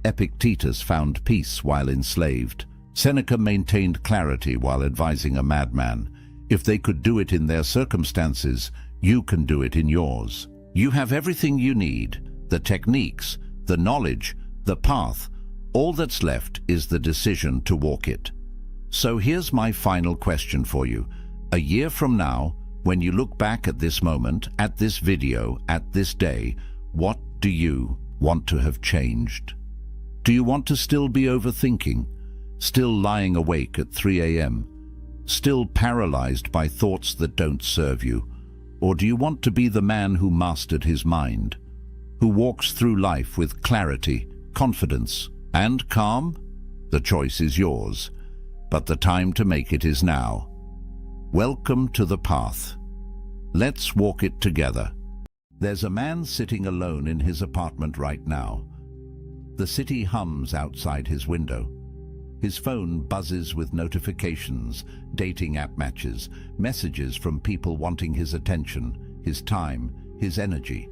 Epictetus found peace while enslaved. Seneca maintained clarity while advising a madman. If they could do it in their circumstances, you can do it in yours. You have everything you need, the techniques, the knowledge, the path. All that's left is the decision to walk it. So here's my final question for you. A year from now, when you look back at this moment, at this video, at this day, what do you want to have changed? Do you want to still be overthinking, still lying awake at 3 a.m., still paralyzed by thoughts that don't serve you? Or do you want to be the man who mastered his mind, who walks through life with clarity, confidence, and calm? The choice is yours, but the time to make it is now. Welcome to the path. Let's walk it together. There's a man sitting alone in his apartment right now. The city hums outside his window. His phone buzzes with notifications, dating app matches, messages from people wanting his attention, his time, his energy.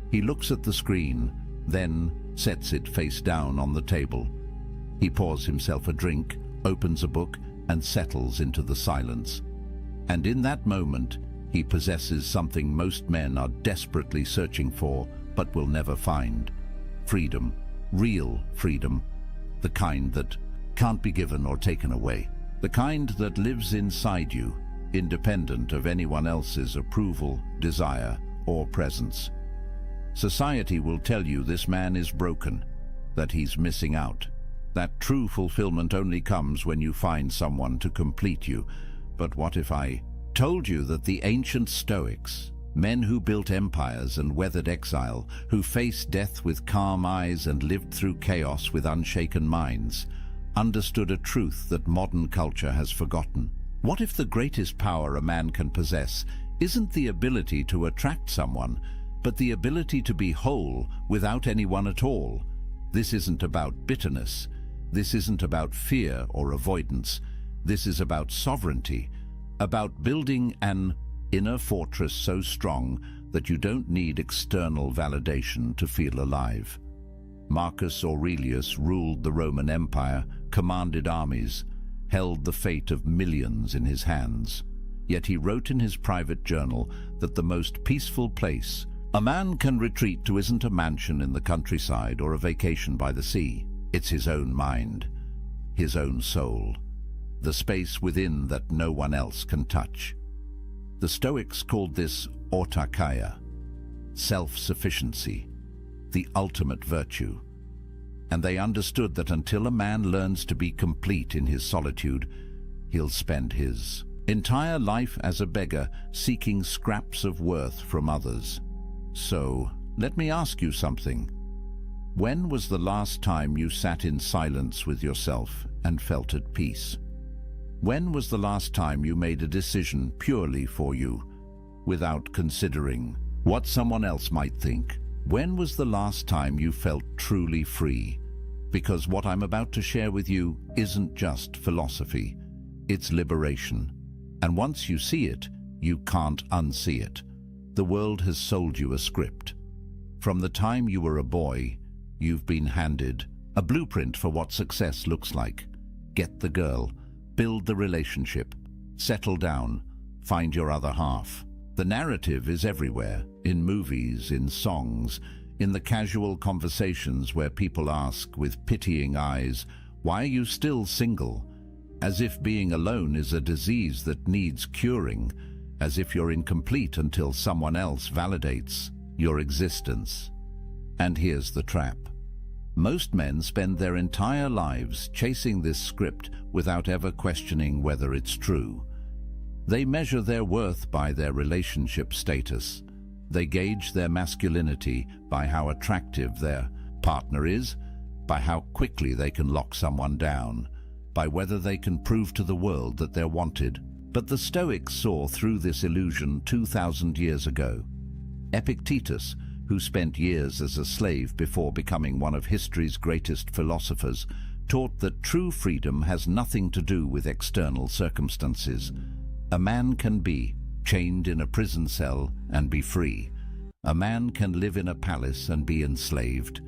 He looks at the screen, then sets it face down on the table. He pours himself a drink, opens a book, and settles into the silence. And in that moment, he possesses something most men are desperately searching for, but will never find. Freedom, real freedom. the kind that can't be given or taken away, the kind that lives inside you, independent of anyone else's approval, desire, or presence. Society will tell you this man is broken, that he's missing out, that true fulfillment only comes when you find someone to complete you. But what if I told you that the ancient Stoics, men who built empires and weathered exile, who faced death with calm eyes and lived through chaos with unshaken minds, understood a truth that modern culture has forgotten? What if the greatest power a man can possess isn't the ability to attract someone, but the ability to be whole without anyone at all? This isn't about bitterness. This isn't about fear or avoidance. This is about sovereignty, about building an inner fortress so strong that you don't need external validation to feel alive. Marcus Aurelius ruled the Roman Empire, commanded armies, held the fate of millions in his hands. Yet he wrote in his private journal that the most peaceful place a man can retreat to isn't a mansion in the countryside or a vacation by the sea. It's his own mind, his own soul, the space within that no one else can touch. The Stoics called this autarkia, self-sufficiency, the ultimate virtue. And they understood that until a man learns to be complete in his solitude, he'll spend his entire life as a beggar seeking scraps of worth from others. So, let me ask you something. When was the last time you sat in silence with yourself and felt at peace? When was the last time you made a decision purely for you, without considering what someone else might think? When was the last time you felt truly free? Because what I'm about to share with you isn't just philosophy, it's liberation. And once you see it, you can't unsee it. The world has sold you a script. From the time you were a boy, you've been handed a blueprint for what success looks like. Get the girl, build the relationship, settle down, find your other half. The narrative is everywhere, in movies, in songs, in the casual conversations where people ask with pitying eyes, "Why are you still single?" As if being alone is a disease that needs curing, as if you're incomplete until someone else validates your existence. And here's the trap. Most men spend their entire lives chasing this script without ever questioning whether it's true. They measure their worth by their relationship status. They gauge their masculinity by how attractive their partner is, by how quickly they can lock someone down, by whether they can prove to the world that they're wanted. But the Stoics saw through this illusion 2,000 years ago. Epictetus, who spent years as a slave before becoming one of history's greatest philosophers, taught that true freedom has nothing to do with external circumstances. A man can be chained in a prison cell and be free. A man can live in a palace and be enslaved.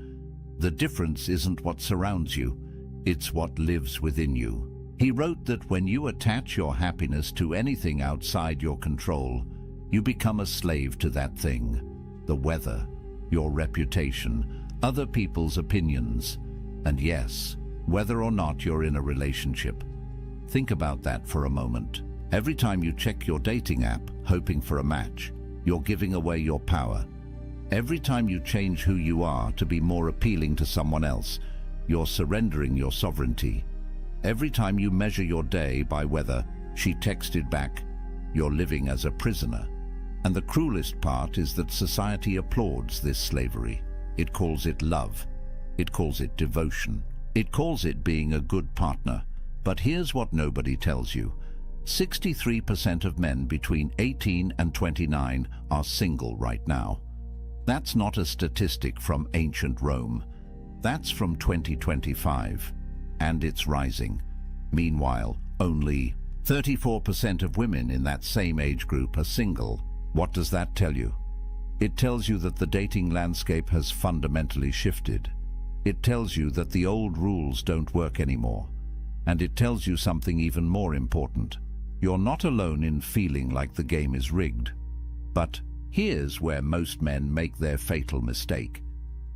The difference isn't what surrounds you, it's what lives within you. He wrote that when you attach your happiness to anything outside your control, you become a slave to that thing. The weather, your reputation, other people's opinions, and yes, whether or not you're in a relationship. Think about that for a moment. Every time you check your dating app, hoping for a match, you're giving away your power. Every time you change who you are to be more appealing to someone else, you're surrendering your sovereignty. Every time you measure your day by whether she texted back, you're living as a prisoner. And the cruelest part is that society applauds this slavery. It calls it love. It calls it devotion. It calls it being a good partner. But here's what nobody tells you. 63% of men between 18 and 29 are single right now. That's not a statistic from ancient Rome. That's from 2025. And it's rising. Meanwhile, only 34% of women in that same age group are single. What does that tell you? It tells you that the dating landscape has fundamentally shifted. It tells you that the old rules don't work anymore. And it tells you something even more important. You're not alone in feeling like the game is rigged. But here's where most men make their fatal mistake.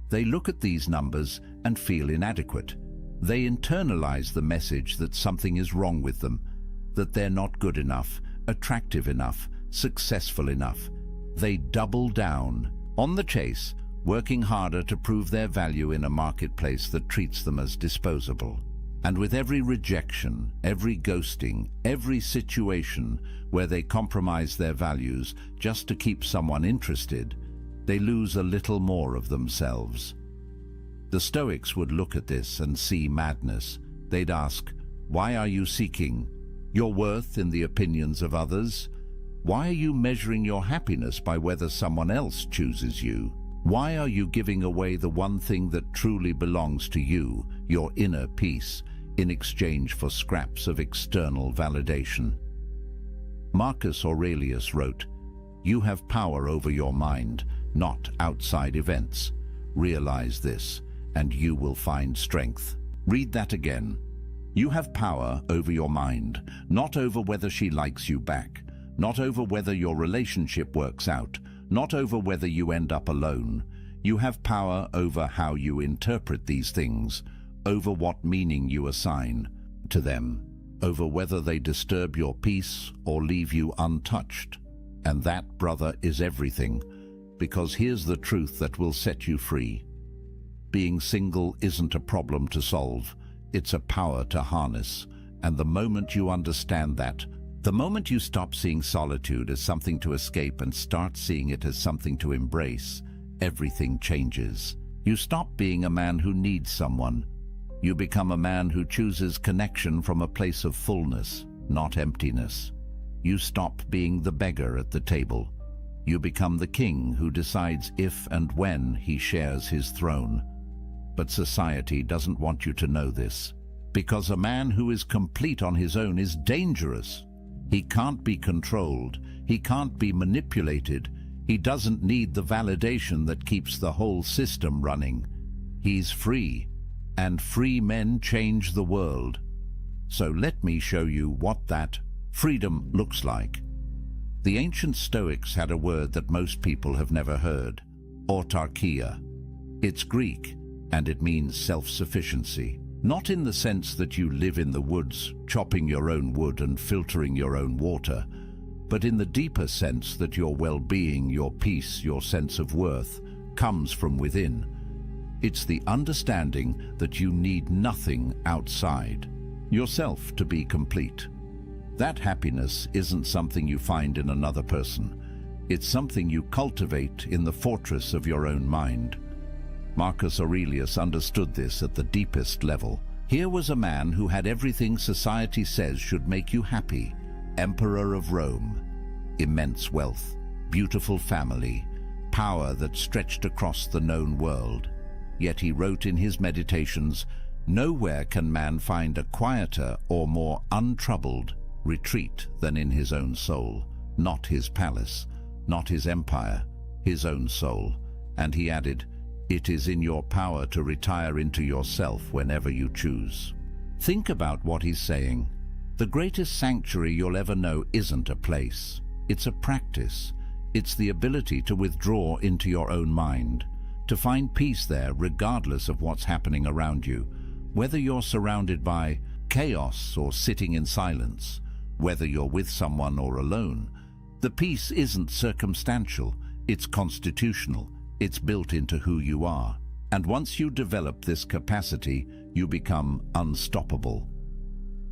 They look at these numbers and feel inadequate. They internalize the message that something is wrong with them, that they're not good enough, attractive enough, successful enough. They double down on the chase, working harder to prove their value in a marketplace that treats them as disposable. And with every rejection, every ghosting, every situation where they compromise their values just to keep someone interested, they lose a little more of themselves. The Stoics would look at this and see madness. They'd ask, why are you seeking your worth in the opinions of others? Why are you measuring your happiness by whether someone else chooses you? Why are you giving away the one thing that truly belongs to you, your inner peace, in exchange for scraps of external validation? Marcus Aurelius wrote, "You have power over your mind, not outside events. Realize this, and you will find strength." Read that again. You have power over your mind, not over whether she likes you back, not over whether your relationship works out, not over whether you end up alone. You have power over how you interpret these things, over what meaning you assign to them, over whether they disturb your peace or leave you untouched. And that, brother, is everything, because here's the truth that will set you free. Being single isn't a problem to solve, it's a power to harness. And the moment you understand that, the moment you stop seeing solitude as something to escape and start seeing it as something to embrace, everything changes. You stop being a man who needs someone. You become a man who chooses connection from a place of fullness, not emptiness. You stop being the beggar at the table. You become the king who decides if and when he shares his throne. But society doesn't want you to know this, because a man who is complete on his own is dangerous. He can't be controlled. He can't be manipulated. He doesn't need the validation that keeps the whole system running. He's free, and free men change the world. So let me show you what that freedom looks like. The ancient Stoics had a word that most people have never heard: autarkia. It's Greek, and it means self-sufficiency. Not in the sense that you live in the woods, chopping your own wood and filtering your own water, but in the deeper sense that your well-being, your peace, your sense of worth comes from within. It's the understanding that you need nothing outside yourself to be complete. That happiness isn't something you find in another person. It's something you cultivate in the fortress of your own mind. Marcus Aurelius understood this at the deepest level. Here was a man who had everything society says should make you happy. Emperor of Rome, immense wealth, beautiful family, power that stretched across the known world. Yet he wrote in his meditations, "Nowhere can man find a quieter or more untroubled retreat than in his own soul, not his palace, not his empire, his own soul." And he added, "It is in your power to retire into yourself whenever you choose." Think about what he's saying. The greatest sanctuary you'll ever know isn't a place. It's a practice. It's the ability to withdraw into your own mind, to find peace there regardless of what's happening around you, whether you're surrounded by chaos or sitting in silence, whether you're with someone or alone. The peace isn't circumstantial, it's constitutional. It's built into who you are. And once you develop this capacity, you become unstoppable.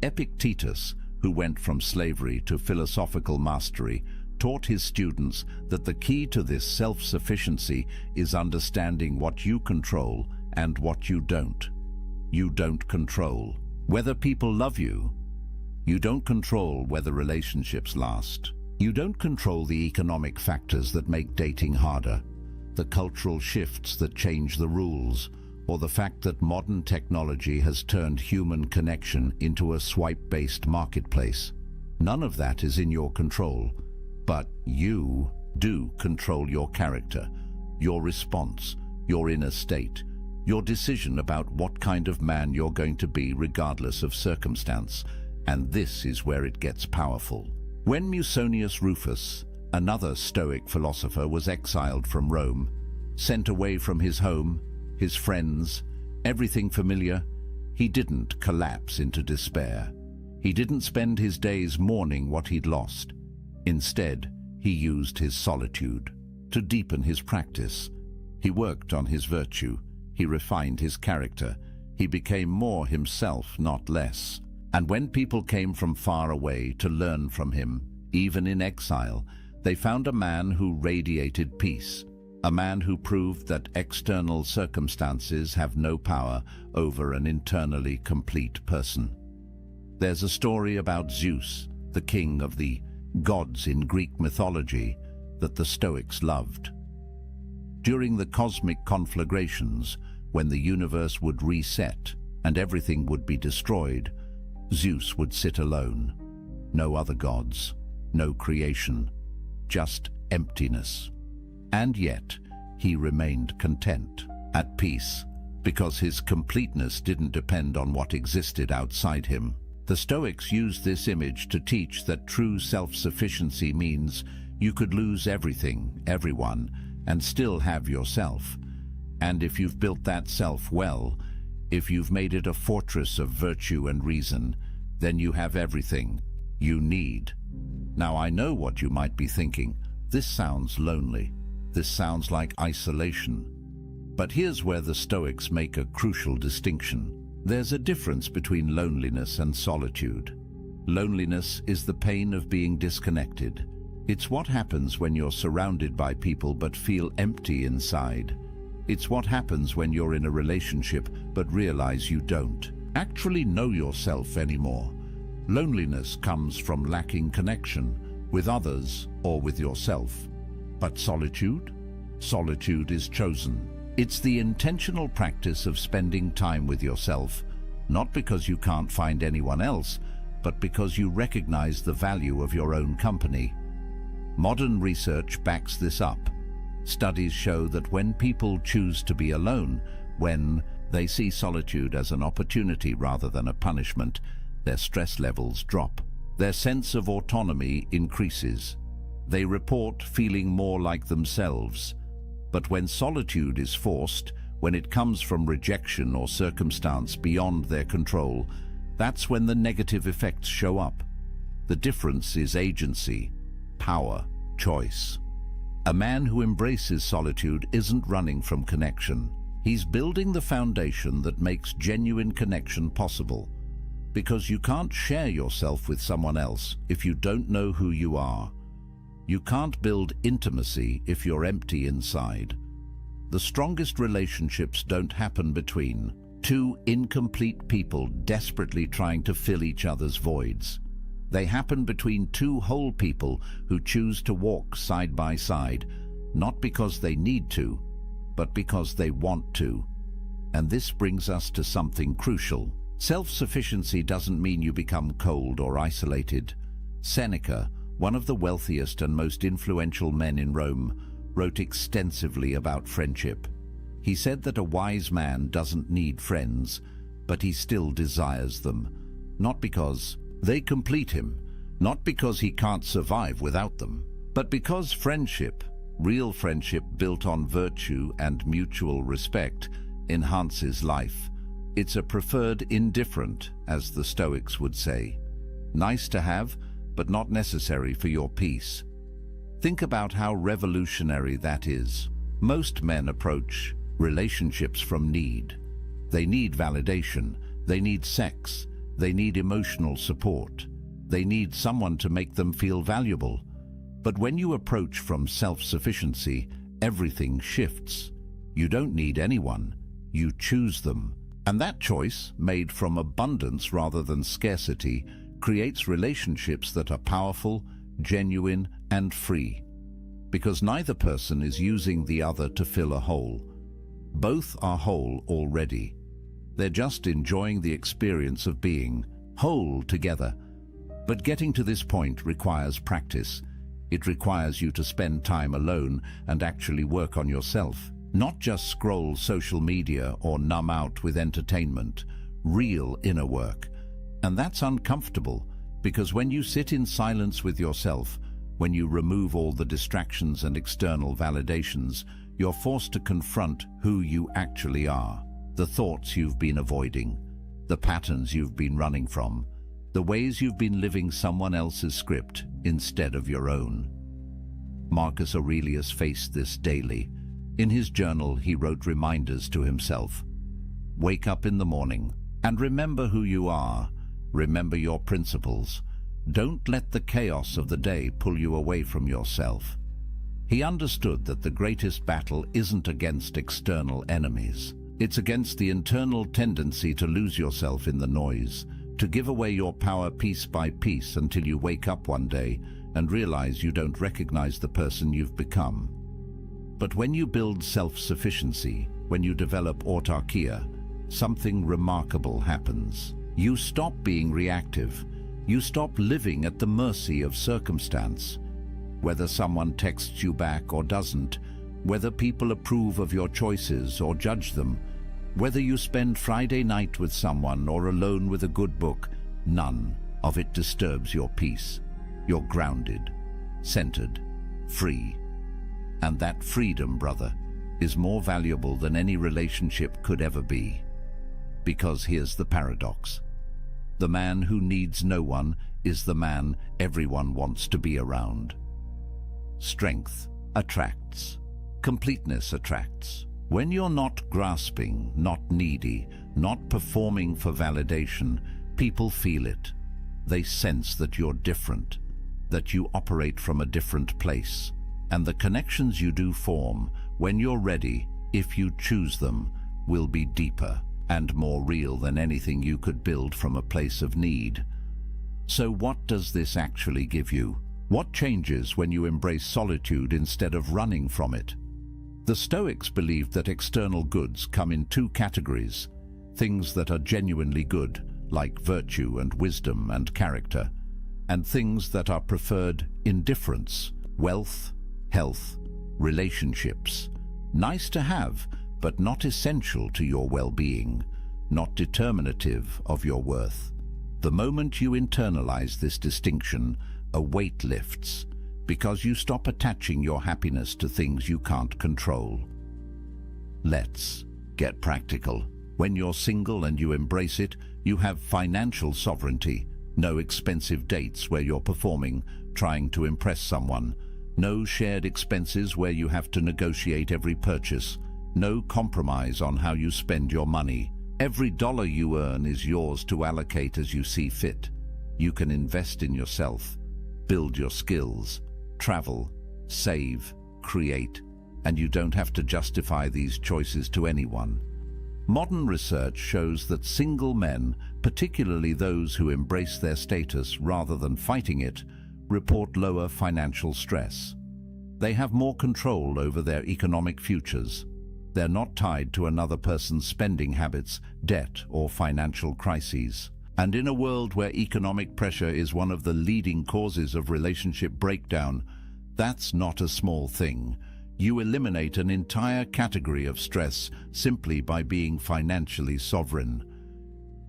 Epictetus, who went from slavery to philosophical mastery, taught his students that the key to this self-sufficiency is understanding what you control and what you don't. You don't control whether people love you. You don't control whether relationships last. You don't control the economic factors that make dating harder, the cultural shifts that change the rules, or the fact that modern technology has turned human connection into a swipe-based marketplace. None of that is in your control, but you do control your character, your response, your inner state, your decision about what kind of man you're going to be regardless of circumstance. And this is where it gets powerful. When Musonius Rufus, another Stoic philosopher, was exiled from Rome, sent away from his home, his friends, everything familiar, He didn't collapse into despair. He didn't spend his days mourning what he'd lost. Instead, he used his solitude to deepen his practice. He worked on his virtue. He refined his character. He became more himself, not less. And when people came from far away to learn from him, even in exile, they found a man who radiated peace, a man who proved that external circumstances have no power over an internally complete person. There's a story about Zeus, the king of the gods in Greek mythology, that the Stoics loved. During the cosmic conflagrations, when the universe would reset and everything would be destroyed, Zeus would sit alone. No other gods, no creation, just emptiness. And yet, he remained content, at peace, because his completeness didn't depend on what existed outside him. The Stoics used this image to teach that true self-sufficiency means you could lose everything, everyone, and still have yourself. And if you've built that self well, if you've made it a fortress of virtue and reason, then you have everything you need. Now, I know what you might be thinking. This sounds lonely. This sounds like isolation. But here's where the Stoics make a crucial distinction. There's a difference between loneliness and solitude. Loneliness is the pain of being disconnected. It's what happens when you're surrounded by people but feel empty inside. It's what happens when you're in a relationship but realize you don't actually know yourself anymore. Loneliness comes from lacking connection with others or with yourself. But solitude? Solitude is chosen. It's the intentional practice of spending time with yourself, not because you can't find anyone else, but because you recognize the value of your own company. Modern research backs this up. Studies show that when people choose to be alone, when they see solitude as an opportunity rather than a punishment, their stress levels drop. Their sense of autonomy increases. They report feeling more like themselves. But when solitude is forced, when it comes from rejection or circumstance beyond their control, that's when the negative effects show up. The difference is agency, power, choice. A man who embraces solitude isn't running from connection. He's building the foundation that makes genuine connection possible. Because you can't share yourself with someone else if you don't know who you are. You can't build intimacy if you're empty inside. The strongest relationships don't happen between two incomplete people desperately trying to fill each other's voids. They happen between two whole people who choose to walk side by side, not because they need to, but because they want to. And this brings us to something crucial. Self-sufficiency doesn't mean you become cold or isolated. Seneca, one of the wealthiest and most influential men in Rome, wrote extensively about friendship. He said that a wise man doesn't need friends, but he still desires them, not because they complete him, not because he can't survive without them, but because friendship, real friendship built on virtue and mutual respect, enhances life. It's a preferred indifferent, as the Stoics would say. Nice to have, but not necessary for your peace. Think about how revolutionary that is. Most men approach relationships from need. They need validation, they need sex, they need emotional support, they need someone to make them feel valuable. But when you approach from self-sufficiency, everything shifts. You don't need anyone, you choose them. And that choice, made from abundance rather than scarcity, creates relationships that are powerful, genuine, and free. Because neither person is using the other to fill a hole. Both are whole already. They're just enjoying the experience of being whole together. But getting to this point requires practice. It requires you to spend time alone and actually work on yourself. Not just scroll social media or numb out with entertainment. Real inner work. And that's uncomfortable, because when you sit in silence with yourself, when you remove all the distractions and external validations, you're forced to confront who you actually are, the thoughts you've been avoiding, the patterns you've been running from, the ways you've been living someone else's script instead of your own. Marcus Aurelius faced this daily. In his journal, he wrote reminders to himself. Wake up in the morning and remember who you are. Remember your principles. Don't let the chaos of the day pull you away from yourself. He understood that the greatest battle isn't against external enemies. It's against the internal tendency to lose yourself in the noise, to give away your power piece by piece until you wake up one day and realize you don't recognize the person you've become. But when you build self-sufficiency, when you develop autarkia, something remarkable happens. You stop being reactive. You stop living at the mercy of circumstance. Whether someone texts you back or doesn't, whether people approve of your choices or judge them, whether you spend Friday night with someone or alone with a good book, none of it disturbs your peace. You're grounded, centered, free. And that freedom, brother, is more valuable than any relationship could ever be. Because here's the paradox. The man who needs no one is the man everyone wants to be around. Strength attracts. Completeness attracts. When you're not grasping, not needy, not performing for validation, people feel it. They sense that you're different, that you operate from a different place. And the connections you do form, when you're ready, if you choose them, will be deeper and more real than anything you could build from a place of need. So what does this actually give you? What changes when you embrace solitude instead of running from it? The Stoics believed that external goods come in two categories: things that are genuinely good, like virtue and wisdom and character, and things that are preferred indifference, wealth, health, relationships. Nice to have, but not essential to your well-being, not determinative of your worth. The moment you internalize this distinction, a weight lifts, because you stop attaching your happiness to things you can't control. Let's get practical. When you're single and you embrace it, you have financial sovereignty. No expensive dates where you're performing, trying to impress someone. No shared expenses where you have to negotiate every purchase. No compromise on how you spend your money. Every dollar you earn is yours to allocate as you see fit. You can invest in yourself, build your skills, travel, save, create, and you don't have to justify these choices to anyone. Modern research shows that single men, particularly those who embrace their status rather than fighting it, report lower financial stress. They have more control over their economic futures. They're not tied to another person's spending habits, debt, or financial crises. And in a world where economic pressure is one of the leading causes of relationship breakdown, that's not a small thing. You eliminate an entire category of stress simply by being financially sovereign.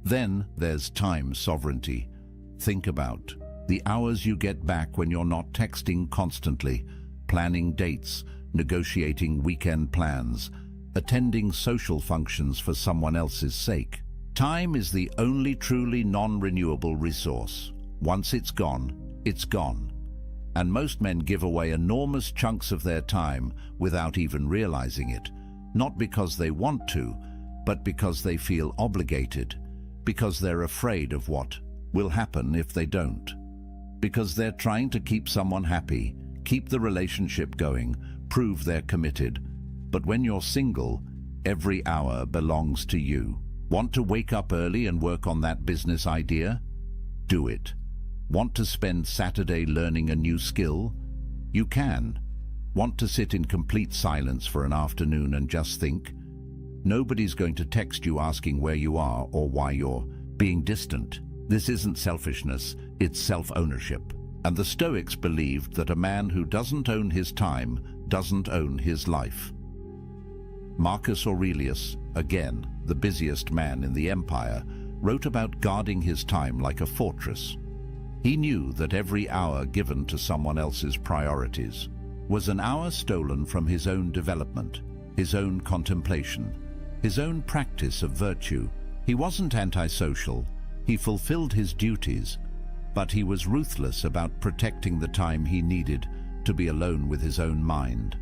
Then there's time sovereignty. Think about the hours you get back when you're not texting constantly, planning dates, negotiating weekend plans, attending social functions for someone else's sake. Time is the only truly non-renewable resource. Once it's gone, it's gone. And most men give away enormous chunks of their time without even realizing it, not because they want to, but because they feel obligated, because they're afraid of what will happen if they don't, because they're trying to keep someone happy, keep the relationship going, prove they're committed. But when you're single, every hour belongs to you. Want to wake up early and work on that business idea? Do it. Want to spend Saturday learning a new skill? You can. Want to sit in complete silence for an afternoon and just think? Nobody's going to text you asking where you are or why you're being distant. This isn't selfishness, it's self-ownership. And the Stoics believed that a man who doesn't own his time doesn't own his life. Marcus Aurelius, again, the busiest man in the empire, wrote about guarding his time like a fortress. He knew that every hour given to someone else's priorities was an hour stolen from his own development, his own contemplation, his own practice of virtue, He wasn't antisocial, he fulfilled his duties, but he was ruthless about protecting the time he needed to be alone with his own mind,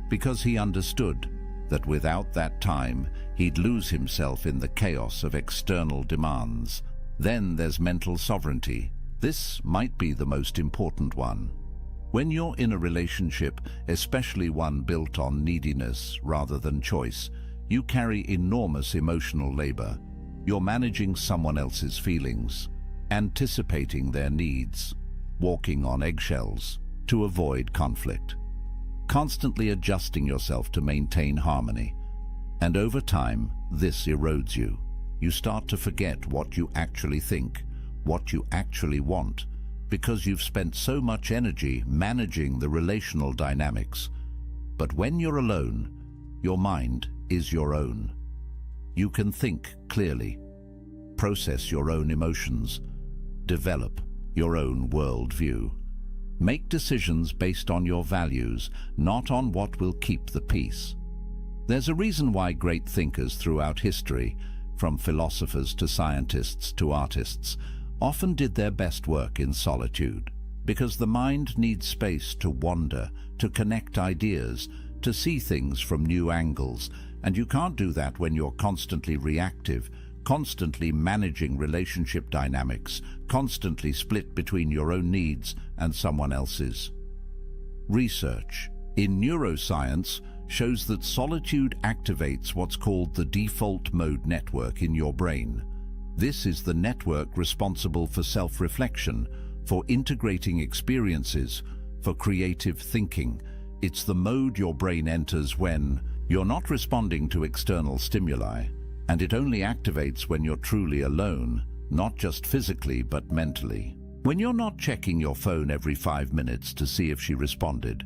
because he understood that without that time, he'd lose himself in the chaos of external demands. Then there's mental sovereignty. This might be the most important one. When you're in a relationship, especially one built on neediness rather than choice, you carry enormous emotional labor. You're managing someone else's feelings, anticipating their needs, walking on eggshells to avoid conflict, constantly adjusting yourself to maintain harmony. And over time, this erodes you. You start to forget what you actually think, what you actually want, because you've spent so much energy managing the relational dynamics. But when you're alone, your mind is your own. You can think clearly, process your own emotions, develop your own worldview. Make decisions based on your values, not on what will keep the peace. There's a reason why great thinkers throughout history, from philosophers to scientists to artists, often did their best work in solitude, because the mind needs space to wander, to connect ideas, to see things from new angles, and you can't do that when you're constantly reactive, constantly managing relationship dynamics, constantly split between your own needs and someone else's. Research in neuroscience shows that solitude activates what's called the default mode network in your brain. This is the network responsible for self-reflection, for integrating experiences, for creative thinking. It's the mode your brain enters when you're not responding to external stimuli, and it only activates when you're truly alone, not just physically but mentally. When you're not checking your phone every 5 minutes to see if she responded,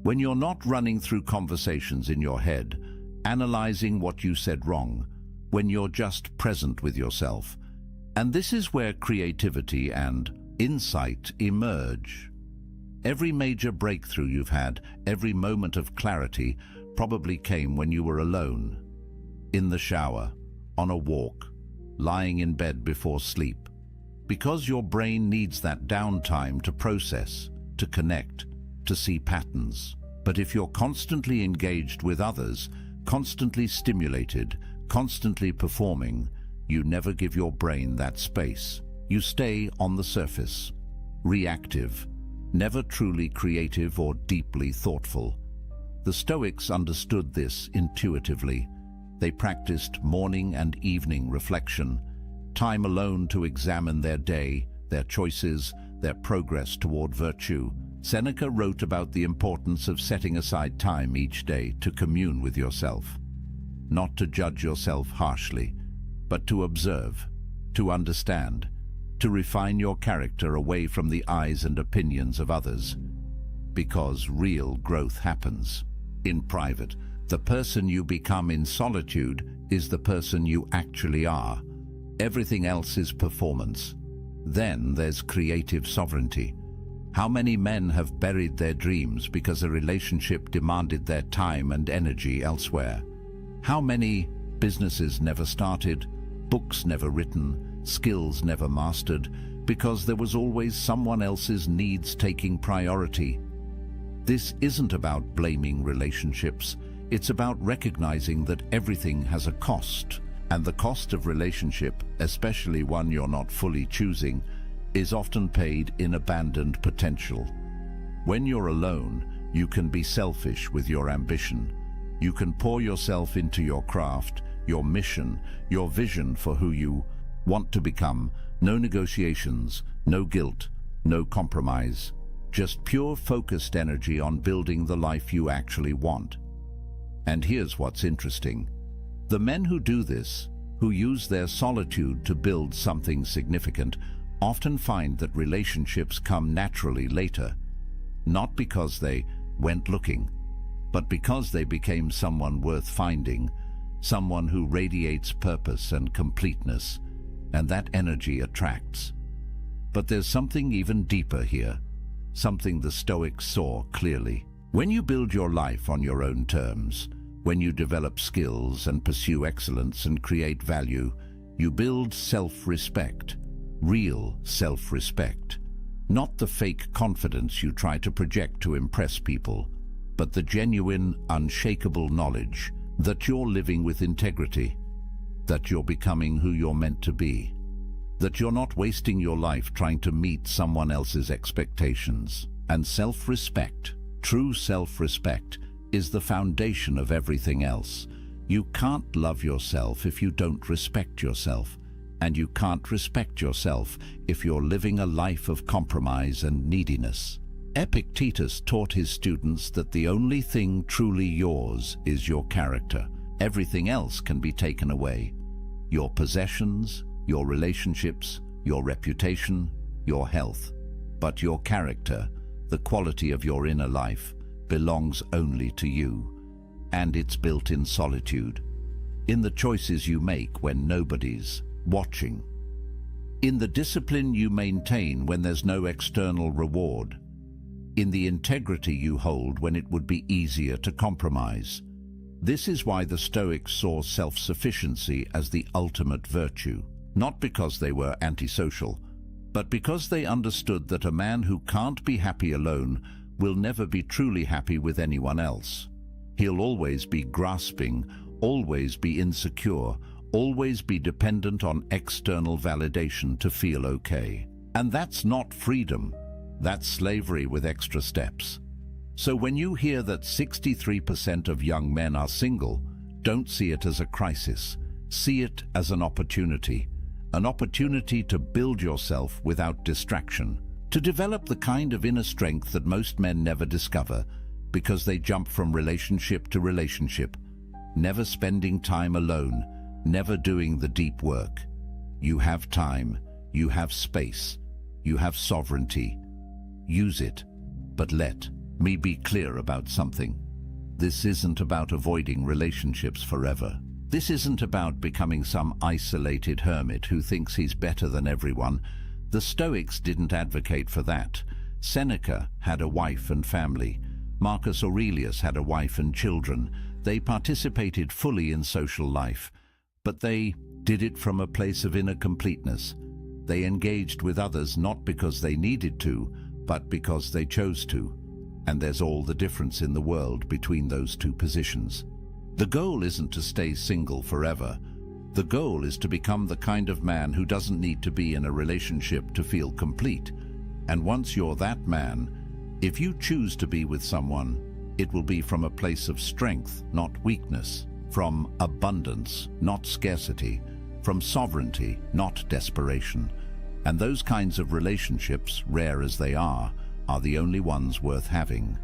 when you're not running through conversations in your head, analyzing what you said wrong, when you're just present with yourself. And this is where creativity and insight emerge. Every major breakthrough you've had, every moment of clarity, probably came when you were alone, in the shower, on a walk, lying in bed before sleep, because your brain needs that downtime to process, to connect, to see patterns. But if you're constantly engaged with others, constantly stimulated, constantly performing, you never give your brain that space. You stay on the surface, reactive, never truly creative or deeply thoughtful. The Stoics understood this intuitively. They practiced morning and evening reflection, time alone to examine their day, their choices, their progress toward virtue. Seneca wrote about the importance of setting aside time each day to commune with yourself, not to judge yourself harshly, but to observe, to understand, to refine your character away from the eyes and opinions of others. Because real growth happens in private. The person you become in solitude is the person you actually are. Everything else is performance. Then there's creative sovereignty. How many men have buried their dreams because a relationship demanded their time and energy elsewhere? How many businesses never started, books never written, skills never mastered, because there was always someone else's needs taking priority? This isn't about blaming relationships. It's about recognizing that everything has a cost, and the cost of relationship, especially one you're not fully choosing, is often paid in abandoned potential. When you're alone, you can be selfish with your ambition. You can pour yourself into your craft, your mission, your vision for who you want to become. No negotiations, no guilt, no compromise. Just pure focused energy on building the life you actually want. And here's what's interesting. The men who do this, who use their solitude to build something significant, often find that relationships come naturally later, not because they went looking, but because they became someone worth finding, someone who radiates purpose and completeness, and that energy attracts. But there's something even deeper here, something the Stoics saw clearly. When you build your life on your own terms, when you develop skills and pursue excellence and create value, You build self-respect, real self-respect. Not the fake confidence you try to project to impress people, but the genuine, unshakable knowledge that you're living with integrity, that you're becoming who you're meant to be, that you're not wasting your life trying to meet someone else's expectations. And self-respect, true self-respect, is the foundation of everything else. You can't love yourself if you don't respect yourself, and you can't respect yourself if you're living a life of compromise and neediness. Epictetus taught his students that the only thing truly yours is your character. Everything else can be taken away. Your possessions, your relationships, your reputation, your health. But your character, the quality of your inner life, belongs only to you. And it's built in solitude, in the choices you make when nobody's watching, in the discipline you maintain when there's no external reward, in the integrity you hold when it would be easier to compromise. This is why the Stoics saw self-sufficiency as the ultimate virtue, not because they were antisocial, but because they understood that a man who can't be happy alone will never be truly happy with anyone else. He'll always be grasping, always be insecure, always be dependent on external validation to feel okay. And that's not freedom. That's slavery with extra steps. So when you hear that 63% of young men are single, don't see it as a crisis. See it as an opportunity to build yourself without distraction, to develop the kind of inner strength that most men never discover because they jump from relationship to relationship, never spending time alone, never doing the deep work. You have time, you have space, you have sovereignty. Use it, but let me be clear about something. This isn't about avoiding relationships forever. This isn't about becoming some isolated hermit who thinks he's better than everyone. The Stoics didn't advocate for that. Seneca had a wife and family. Marcus Aurelius had a wife and children. They participated fully in social life, but they did it from a place of inner completeness. They engaged with others not because they needed to, but because they chose to. And there's all the difference in the world between those two positions. The goal isn't to stay single forever. The goal is to become the kind of man who doesn't need to be in a relationship to feel complete. And once you're that man, if you choose to be with someone, it will be from a place of strength, not weakness, from abundance, not scarcity, from sovereignty, not desperation. And those kinds of relationships, rare as they are the only ones worth having.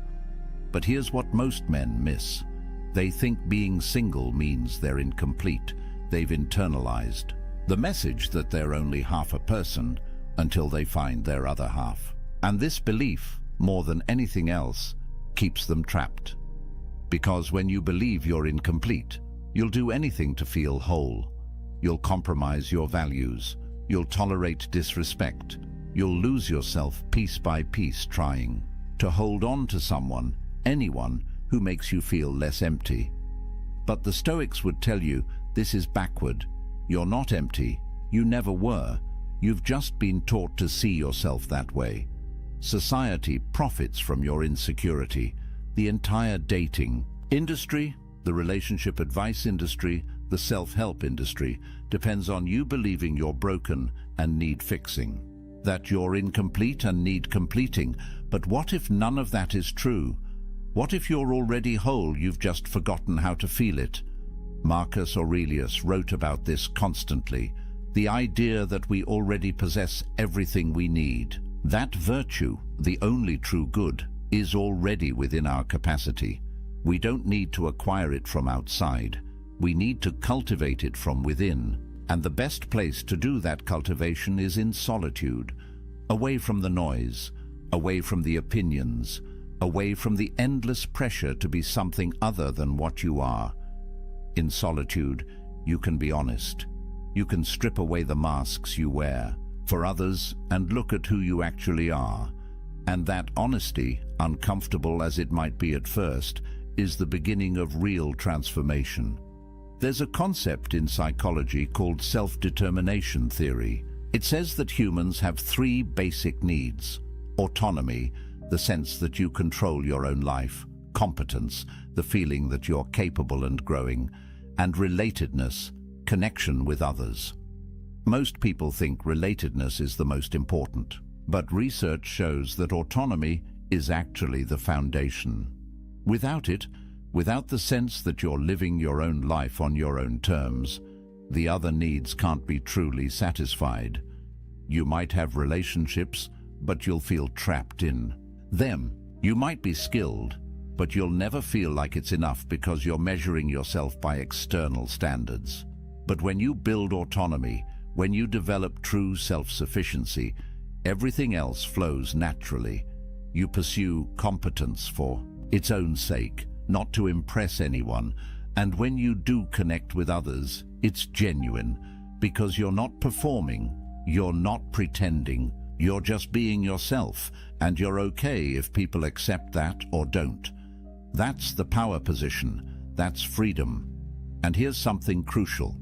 But here's what most men miss. They think being single means they're incomplete. They've internalized the message that they're only half a person until they find their other half. And this belief, more than anything else, keeps them trapped. Because when you believe you're incomplete, you'll do anything to feel whole. You'll compromise your values. You'll tolerate disrespect. You'll lose yourself piece by piece trying to hold on to someone, anyone, who makes you feel less empty. But the Stoics would tell you this is backward. You're not empty. You never were. You've just been taught to see yourself that way. Society profits from your insecurity. The entire dating industry, the relationship advice industry, the self-help industry depends on you believing you're broken and need fixing, that you're incomplete and need completing. But what if none of that is true? What if you're already whole, you've just forgotten how to feel it? Marcus Aurelius wrote about this constantly, the idea that we already possess everything we need. That virtue, the only true good, is already within our capacity. We don't need to acquire it from outside. We need to cultivate it from within. And the best place to do that cultivation is in solitude, away from the noise, away from the opinions, away from the endless pressure to be something other than what you are. In solitude, you can be honest. You can strip away the masks you wear for others and look at who you actually are. And that honesty, uncomfortable as it might be at first, is the beginning of real transformation. There's a concept in psychology called self-determination theory. It says that humans have three basic needs: autonomy, the sense that you control your own life; competence, the feeling that you're capable and growing; and relatedness, connection with others. Most people think relatedness is the most important, but research shows that autonomy is actually the foundation. Without it, without the sense that you're living your own life on your own terms, the other needs can't be truly satisfied. You might have relationships, but you'll feel trapped in them. You might be skilled, but you'll never feel like it's enough because you're measuring yourself by external standards. But when you build autonomy, when you develop true self-sufficiency, everything else flows naturally. You pursue competence for its own sake, not to impress anyone, and when you do connect with others, it's genuine, because you're not performing, you're not pretending, you're just being yourself, and you're okay if people accept that or don't. That's the power position, that's freedom. And here's something crucial.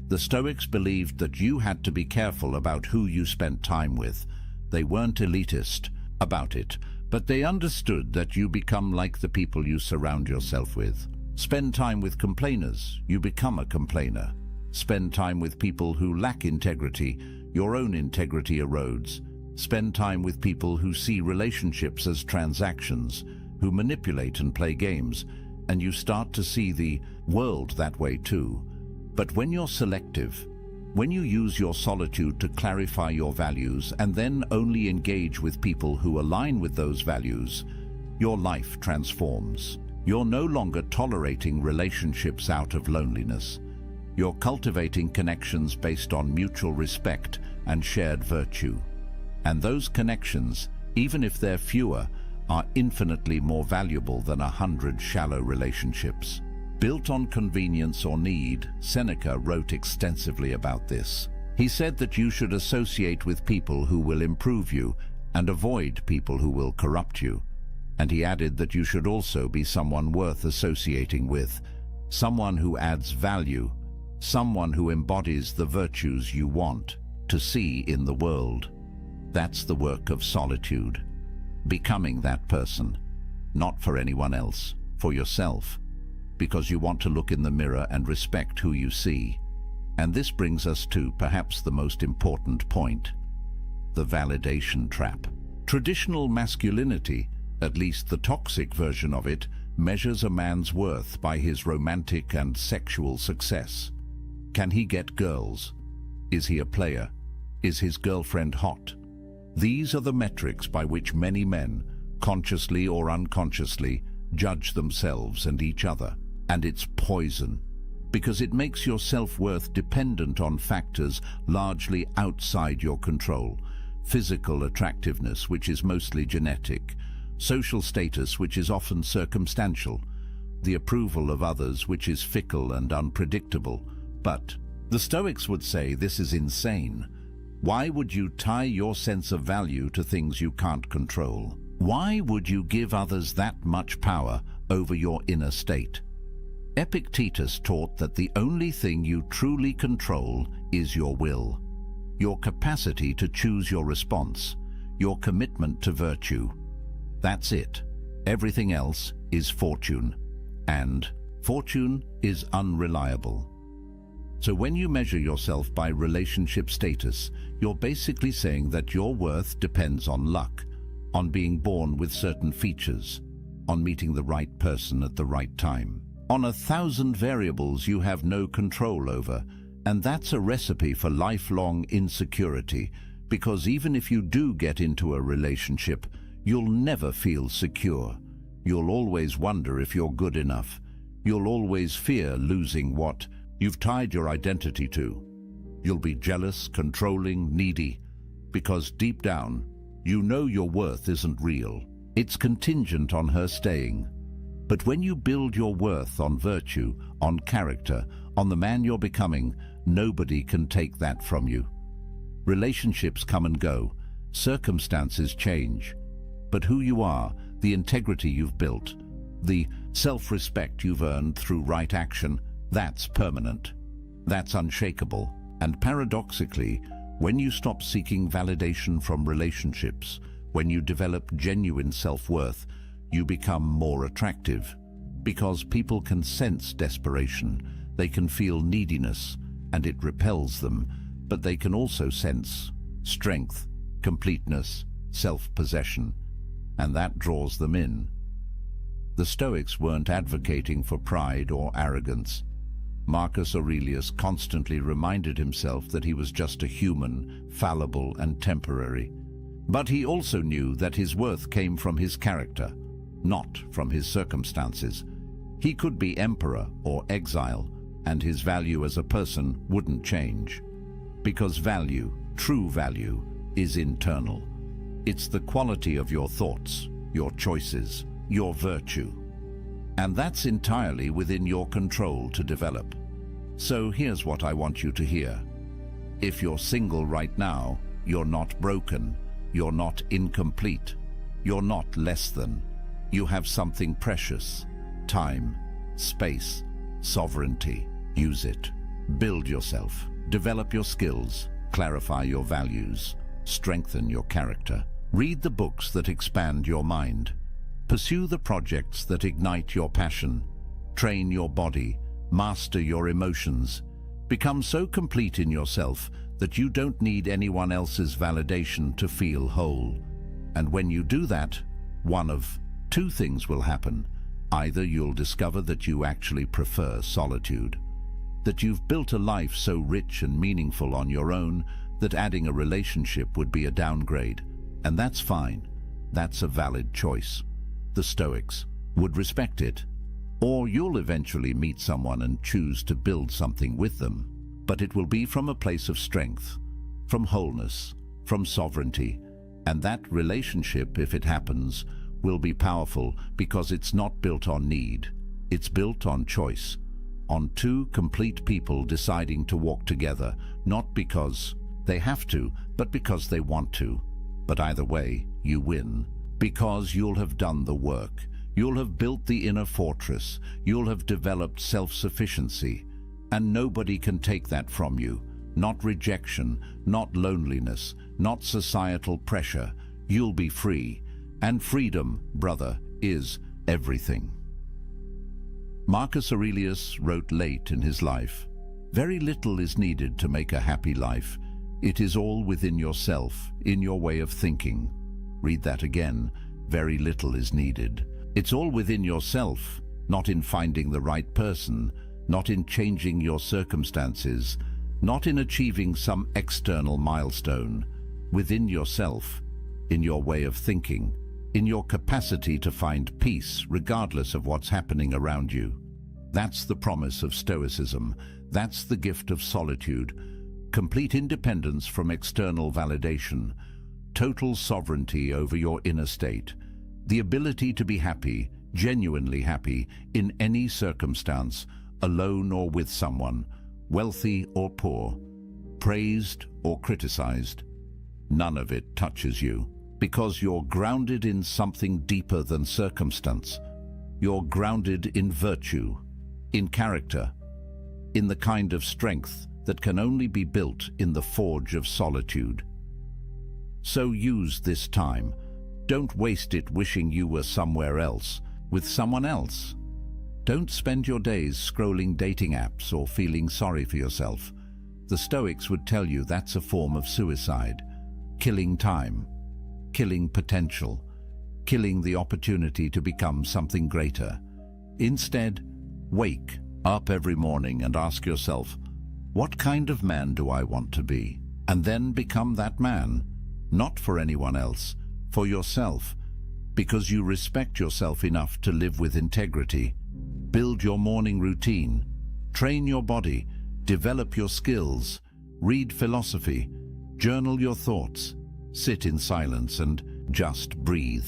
The Stoics believed that you had to be careful about who you spent time with. They weren't elitist about it, but they understood that you become like the people you surround yourself with. Spend time with complainers, you become a complainer. Spend time with people who lack integrity, your own integrity erodes. Spend time with people who see relationships as transactions, who manipulate and play games, and you start to see the world that way too. But when you're selective, when you use your solitude to clarify your values and then only engage with people who align with those values, your life transforms. You're no longer tolerating relationships out of loneliness. You're cultivating connections based on mutual respect and shared virtue. And those connections, even if they're fewer, are infinitely more valuable than 100 shallow relationships. Built on convenience or need, Seneca wrote extensively about this. He said that you should associate with people who will improve you and avoid people who will corrupt you. And he added that you should also be someone worth associating with, someone who adds value, someone who embodies the virtues you want to see in the world. That's the work of solitude. Becoming that person, not for anyone else, for yourself, because you want to look in the mirror and respect who you see. And this brings us to perhaps the most important point: the validation trap. Traditional masculinity, at least the toxic version of it, measures a man's worth by his romantic and sexual success. Can he get girls? Is he a player? Is his girlfriend hot? These are the metrics by which many men, consciously or unconsciously, judge themselves and each other. And it's poison, because it makes your self-worth dependent on factors largely outside your control. Physical attractiveness, which is mostly genetic; social status, which is often circumstantial; the approval of others, which is fickle and unpredictable. But the Stoics would say this is insane. Why would you tie your sense of value to things you can't control? Why would you give others that much power over your inner state? Epictetus taught that the only thing you truly control is your will, your capacity to choose your response, your commitment to virtue. That's it. Everything else is fortune, and fortune is unreliable. So when you measure yourself by relationship status, you're basically saying that your worth depends on luck, on being born with certain features, on meeting the right person at the right time, on 1,000 variables you have no control over. And that's a recipe for lifelong insecurity, because even if you do get into a relationship, you'll never feel secure. You'll always wonder if you're good enough. You'll always fear losing what you've tied your identity to. You'll be jealous, controlling, needy, because deep down, you know your worth isn't real. It's contingent on her staying. But when you build your worth on virtue, on character, on the man you're becoming, nobody can take that from you. Relationships come and go, circumstances change, but who you are, the integrity you've built, the self-respect you've earned through right action, That's permanent. That's unshakable. And paradoxically, when you stop seeking validation from relationships, when you develop genuine self-worth, you become more attractive. Because people can sense desperation, they can feel neediness, and it repels them, but they can also sense strength, completeness, self-possession, and that draws them in. The Stoics weren't advocating for pride or arrogance. Marcus Aurelius constantly reminded himself that he was just a human, fallible and temporary. But he also knew that his worth came from his character, not from his circumstances. He could be emperor or exile, and his value as a person wouldn't change. Because value, true value, is internal. It's the quality of your thoughts, your choices, your virtue. And that's entirely within your control to develop. So here's what I want you to hear. If you're single right now, you're not broken, you're not incomplete, you're not less than. You have something precious: time, space, sovereignty. Use it. Build yourself, develop your skills, clarify your values, strengthen your character. Read the books that expand your mind. Pursue the projects that ignite your passion. Train your body, master your emotions. Become so complete in yourself that you don't need anyone else's validation to feel whole. And when you do that, one of two things will happen. Either you'll discover that you actually prefer solitude, that you've built a life so rich and meaningful on your own that adding a relationship would be a downgrade. And that's fine. That's a valid choice. The Stoics would respect it. Or you'll eventually meet someone and choose to build something with them. But it will be from a place of strength, from wholeness, from sovereignty. And that relationship, if it happens, will be powerful because it's not built on need. It's built on choice, on two complete people deciding to walk together, not because they have to, but because they want to. But either way, you win, because you'll have done the work. You'll have built the inner fortress. You'll have developed self-sufficiency. And nobody can take that from you. Not rejection, not loneliness, not societal pressure. You'll be free. And freedom, brother, is everything. Marcus Aurelius wrote late in his life, "Very little is needed to make a happy life. It is all within yourself, in your way of thinking." Read that again. Very little is needed. It's all within yourself, not in finding the right person, not in changing your circumstances, not in achieving some external milestone. Within yourself, in your way of thinking, in your capacity to find peace regardless of what's happening around you. That's the promise of Stoicism. That's the gift of solitude. Complete independence from external validation, total sovereignty over your inner state, the ability to be happy, genuinely happy, in any circumstance, alone or with someone, wealthy or poor, praised or criticized. None of it touches you, because you're grounded in something deeper than circumstance. You're grounded in virtue, in character, in the kind of strength that can only be built in the forge of solitude. So use this time. Don't waste it wishing you were somewhere else, with someone else. Don't spend your days scrolling dating apps or feeling sorry for yourself. The Stoics would tell you that's a form of suicide, killing time, killing potential, killing the opportunity to become something greater. Instead, wake up every morning and ask yourself, what kind of man do I want to be? And then become that man, not for anyone else, for yourself, because you respect yourself enough to live with integrity. Build your morning routine, train your body, develop your skills, read philosophy, journal your thoughts, sit in silence and just breathe.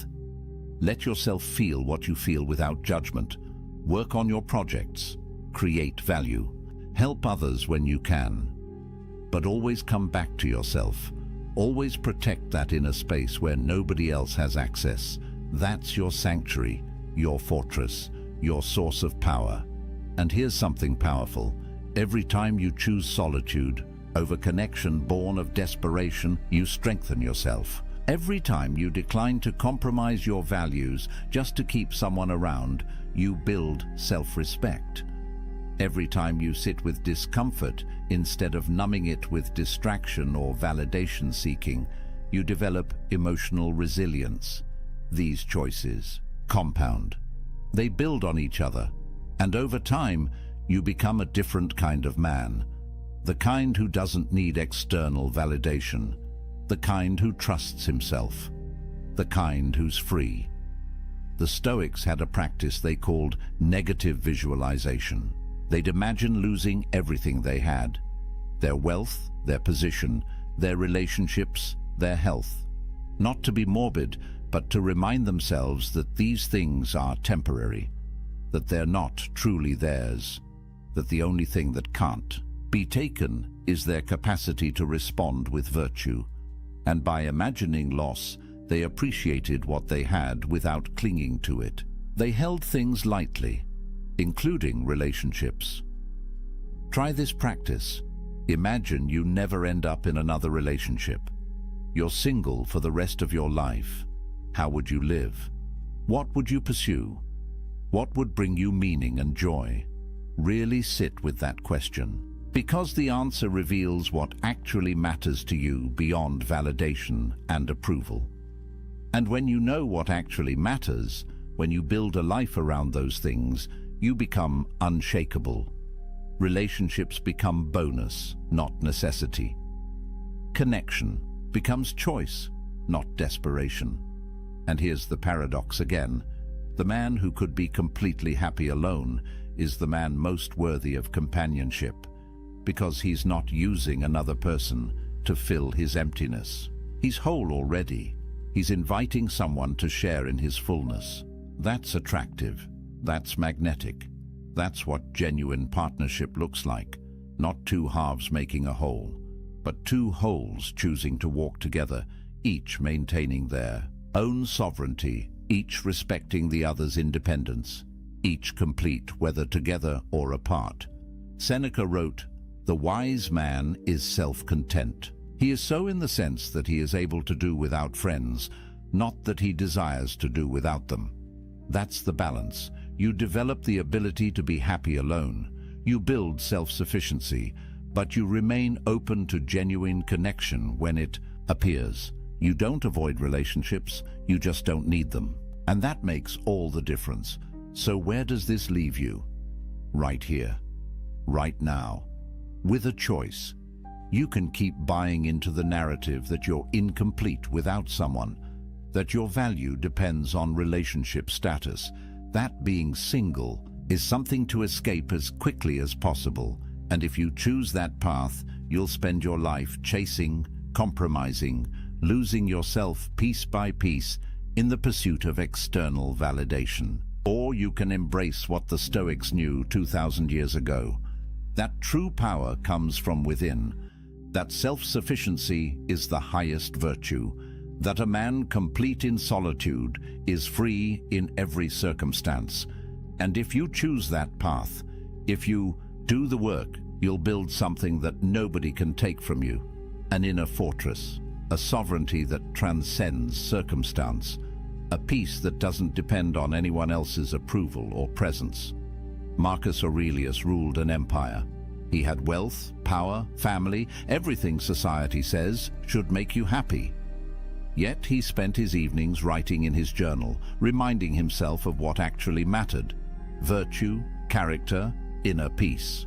Let yourself feel what you feel without judgment. Work on your projects, create value, help others when you can. But always come back to yourself. Always protect that inner space where nobody else has access. That's your sanctuary, your fortress, your source of power. And here's something powerful. Every time you choose solitude over connection born of desperation, you strengthen yourself. Every time you decline to compromise your values just to keep someone around, you build self-respect. Every time you sit with discomfort instead of numbing it with distraction or validation seeking, you develop emotional resilience. These choices compound. They build on each other, and over time, you become a different kind of man. The kind who doesn't need external validation. The kind who trusts himself. The kind who's free. The Stoics had a practice they called negative visualization. They'd imagine losing everything they had: their wealth, their position, their relationships, their health. Not to be morbid, but to remind themselves that these things are temporary, that they're not truly theirs, that the only thing that can't be taken is their capacity to respond with virtue. And by imagining loss, they appreciated what they had without clinging to it. They held things lightly, including relationships. Try this practice. Imagine you never end up in another relationship. You're single for the rest of your life. How would you live? What would you pursue? What would bring you meaning and joy? Really sit with that question, because the answer reveals what actually matters to you beyond validation and approval. And when you know what actually matters, when you build a life around those things, you become unshakable. Relationships become bonus, not necessity. Connection becomes choice, not desperation. And here's the paradox again. The man who could be completely happy alone is the man most worthy of companionship, because he's not using another person to fill his emptiness. He's whole already. He's inviting someone to share in his fullness. That's attractive. That's magnetic. That's what genuine partnership looks like. Not two halves making a whole, but two wholes choosing to walk together, each maintaining their own sovereignty, each respecting the other's independence, each complete whether together or apart. Seneca wrote, "The wise man is self-content. He is so in the sense that he is able to do without friends, not that he desires to do without them." That's the balance. You develop the ability to be happy alone. You build self-sufficiency, but you remain open to genuine connection when it appears. You don't avoid relationships, you just don't need them. And that makes all the difference. So where does this leave you? Right here, right now, with a choice. You can keep buying into the narrative that you're incomplete without someone, that your value depends on relationship status. That being single is something to escape as quickly as possible. And if you choose that path, you'll spend your life chasing, compromising, losing yourself piece by piece in the pursuit of external validation. Or you can embrace what the Stoics knew 2,000 years ago, that true power comes from within, that self-sufficiency is the highest virtue, that a man complete in solitude is free in every circumstance. And if you choose that path, if you do the work, you'll build something that nobody can take from you, an inner fortress, a sovereignty that transcends circumstance, a peace that doesn't depend on anyone else's approval or presence. Marcus Aurelius ruled an empire. He had wealth, power, family, everything society says should make you happy. Yet he spent his evenings writing in his journal, reminding himself of what actually mattered: virtue, character, inner peace.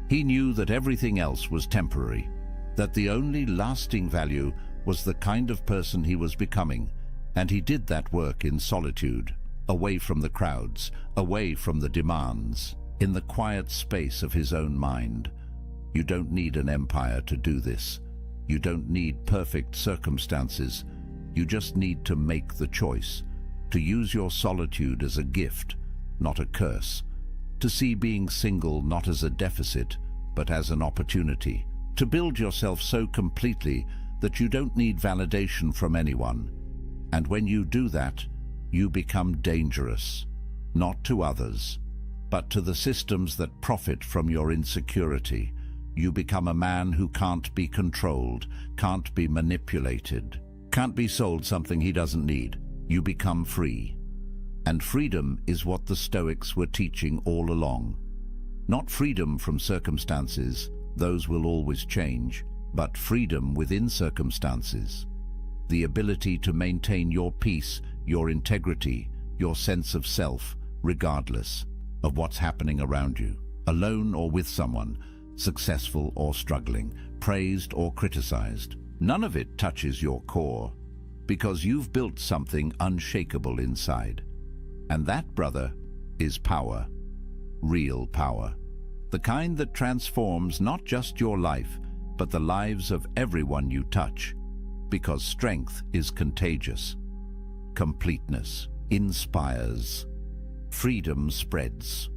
He knew that everything else was temporary, that the only lasting value was the kind of person he was becoming, and he did that work in solitude, away from the crowds, away from the demands, in the quiet space of his own mind. You don't need an empire to do this. You don't need perfect circumstances. You just need to make the choice, to use your solitude as a gift, not a curse, to see being single not as a deficit, but as an opportunity, to build yourself so completely that you don't need validation from anyone. And when you do that, you become dangerous, not to others, but to the systems that profit from your insecurity. You become a man who can't be controlled, can't be manipulated, can't be sold something he doesn't need. You become free. And freedom is what the Stoics were teaching all along. Not freedom from circumstances, those will always change, but freedom within circumstances. The ability to maintain your peace, your integrity, your sense of self, regardless of what's happening around you, alone or with someone, successful or struggling, praised or criticized. None of it touches your core, because you've built something unshakable inside. And that, brother, is power. Real power. The kind that transforms not just your life, but the lives of everyone you touch. Because strength is contagious. Completeness inspires. Freedom spreads.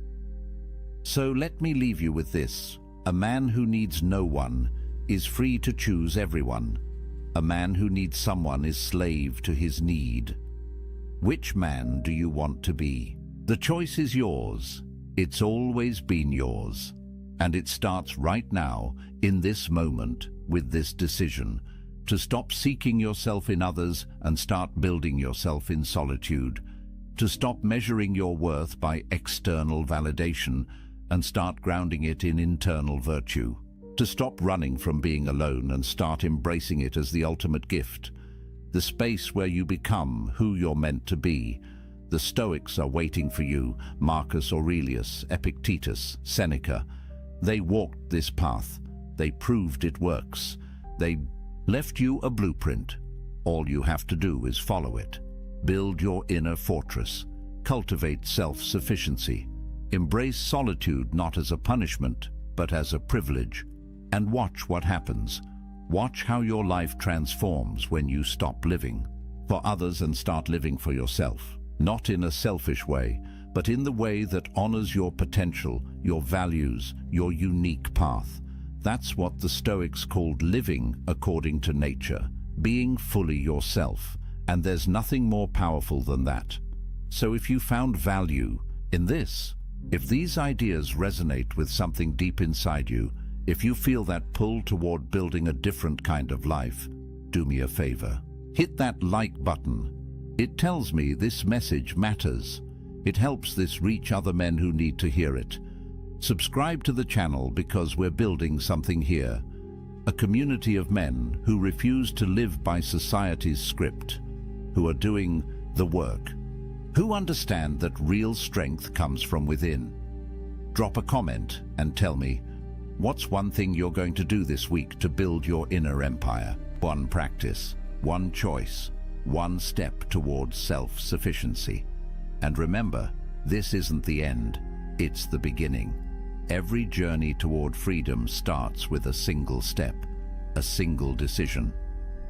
So let me leave you with this. A man who needs no one is free to choose everyone. A man who needs someone is slave to his need. Which man do you want to be? The choice is yours. It's always been yours. And it starts right now, in this moment, with this decision, to stop seeking yourself in others and start building yourself in solitude, to stop measuring your worth by external validation and start grounding it in internal virtue, to stop running from being alone and start embracing it as the ultimate gift, the space where you become who you're meant to be. The Stoics are waiting for you, Marcus Aurelius, Epictetus, Seneca. They walked this path. They proved it works. They left you a blueprint. All you have to do is follow it. Build your inner fortress. Cultivate self-sufficiency. Embrace solitude not as a punishment, but as a privilege. And watch what happens. Watch how your life transforms when you stop living for others and start living for yourself. Not in a selfish way, but in the way that honors your potential, your values, your unique path. That's what the Stoics called living according to nature, being fully yourself. And there's nothing more powerful than that. So if you found value in this, if these ideas resonate with something deep inside you, if you feel that pull toward building a different kind of life, do me a favor. Hit that like button. It tells me this message matters. It helps this reach other men who need to hear it. Subscribe to the channel because we're building something here. A community of men who refuse to live by society's script, who are doing the work, who understand that real strength comes from within. Drop a comment and tell me, what's one thing you're going to do this week to build your inner empire? One practice, one choice, one step towards self-sufficiency. And remember, this isn't the end, it's the beginning. Every journey toward freedom starts with a single step, a single decision.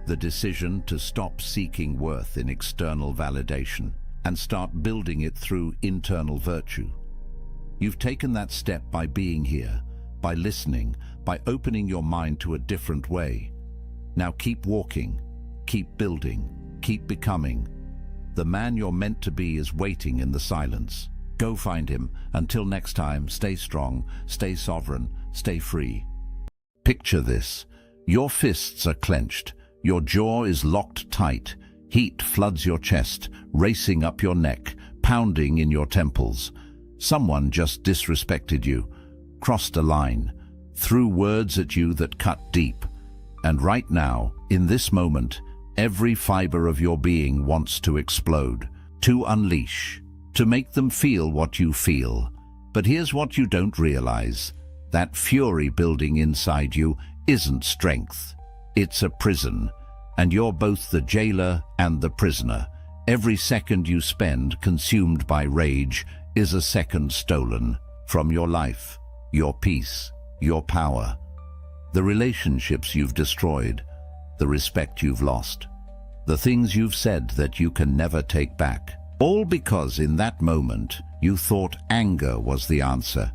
The decision to stop seeking worth in external validation and start building it through internal virtue. You've taken that step by being here, by listening, by opening your mind to a different way. Now keep walking, keep building, keep becoming. The man you're meant to be is waiting in the silence. Go find him. Until next time, stay strong, stay sovereign, stay free. Picture this. Your fists are clenched. Your jaw is locked tight. Heat floods your chest, racing up your neck, pounding in your temples. Someone just disrespected you, crossed a line, threw words at you that cut deep. And right now, in this moment, every fiber of your being wants to explode, to unleash, to make them feel what you feel. But here's what you don't realize. That fury building inside you isn't strength. It's a prison, and you're both the jailer and the prisoner. Every second you spend consumed by rage is a second stolen from your life, your peace, your power, the relationships you've destroyed, the respect you've lost, the things you've said that you can never take back. All because in that moment you thought anger was the answer.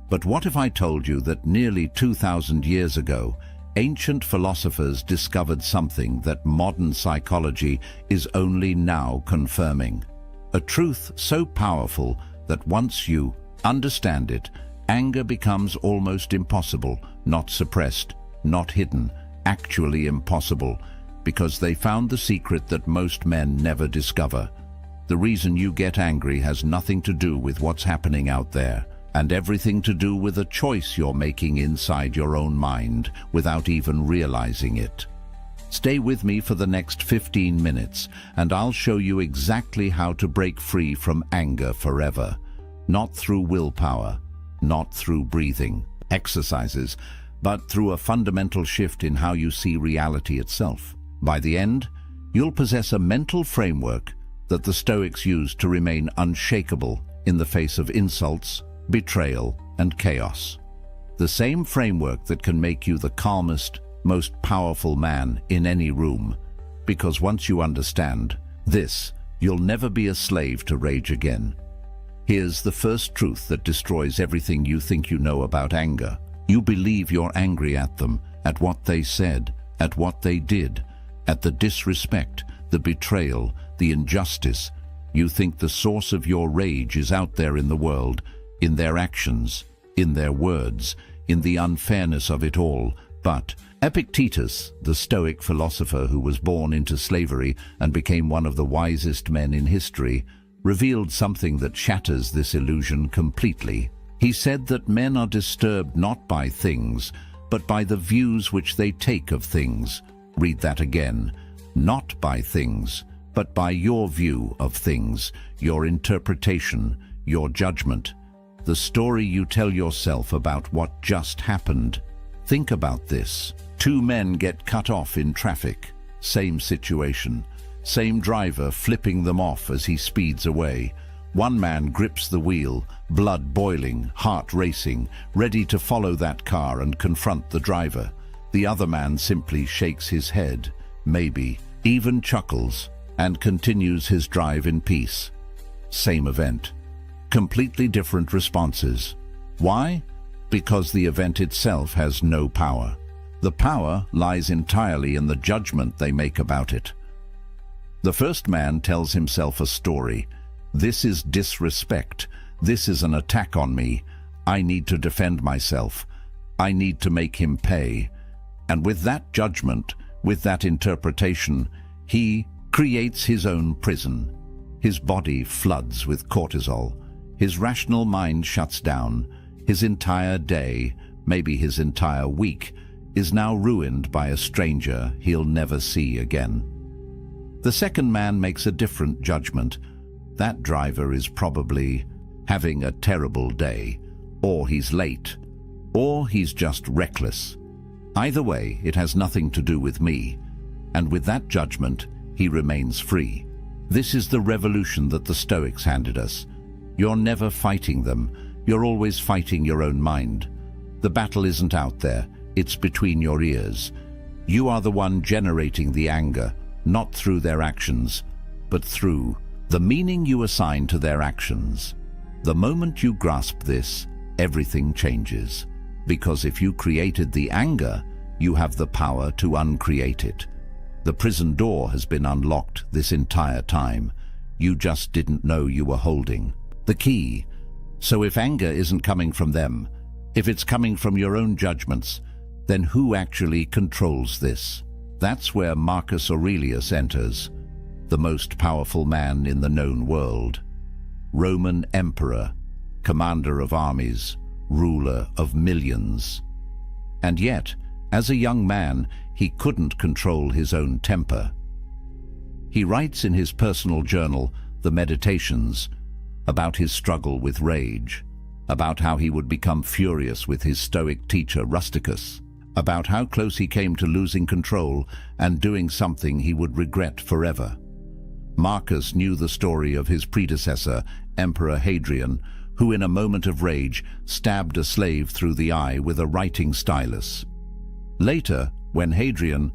But what if I told you that nearly 2,000 years ago, ancient philosophers discovered something that modern psychology is only now confirming? A truth so powerful that once you understand it, anger becomes almost impossible, not suppressed, not hidden, actually impossible, because they found the secret that most men never discover. The reason you get angry has nothing to do with what's happening out there, and everything to do with a choice you're making inside your own mind without even realizing it. Stay with me for the next 15 minutes, and I'll show you exactly how to break free from anger forever. Not through willpower, not through breathing exercises, but through a fundamental shift in how you see reality itself. By the end, you'll possess a mental framework that the Stoics used to remain unshakable in the face of insults, betrayal, and chaos. The same framework that can make you the calmest, most powerful man in any room. Because once you understand this, you'll never be a slave to rage again. Here's the first truth that destroys everything you think you know about anger. You believe you're angry at them, at what they said, at what they did, at the disrespect, the betrayal, the injustice. You think the source of your rage is out there in the world, in their actions, in their words, in the unfairness of it all. But Epictetus, the Stoic philosopher who was born into slavery and became one of the wisest men in history, revealed something that shatters this illusion completely. He said that men are disturbed not by things, but by the views which they take of things. Read that again. Not by things, but by your view of things, your interpretation, your judgment, the story you tell yourself about what just happened. Think about this. Two men get cut off in traffic. Same situation. Same driver flipping them off as he speeds away. One man grips the wheel, blood boiling, heart racing, ready to follow that car and confront the driver. The other man simply shakes his head, maybe even chuckles, and continues his drive in peace. Same event. Completely different responses. Why? Because the event itself has no power. The power lies entirely in the judgment they make about it. The first man tells himself a story. This is disrespect. This is an attack on me. I need to defend myself. I need to make him pay. And with that judgment, with that interpretation, he creates his own prison. His body floods with cortisol. His rational mind shuts down. His entire day, maybe his entire week, is now ruined by a stranger he'll never see again. The second man makes a different judgment. That driver is probably having a terrible day, or he's late, or he's just reckless. Either way, it has nothing to do with me, and with that judgment, he remains free. This is the revolution that the Stoics handed us. You're never fighting them, you're always fighting your own mind. The battle isn't out there, it's between your ears. You are the one generating the anger, not through their actions, but through the meaning you assign to their actions. The moment you grasp this, everything changes. Because if you created the anger, you have the power to uncreate it. The prison door has been unlocked this entire time. You just didn't know you were holding the key. So if anger isn't coming from them, if it's coming from your own judgments, then who actually controls this? That's where Marcus Aurelius enters, the most powerful man in the known world. Roman emperor, commander of armies, ruler of millions. And yet, as a young man, he couldn't control his own temper. He writes in his personal journal, The Meditations, about his struggle with rage, about how he would become furious with his Stoic teacher Rusticus, about how close he came to losing control and doing something he would regret forever. Marcus knew the story of his predecessor, Emperor Hadrian, who in a moment of rage stabbed a slave through the eye with a writing stylus. Later, when Hadrian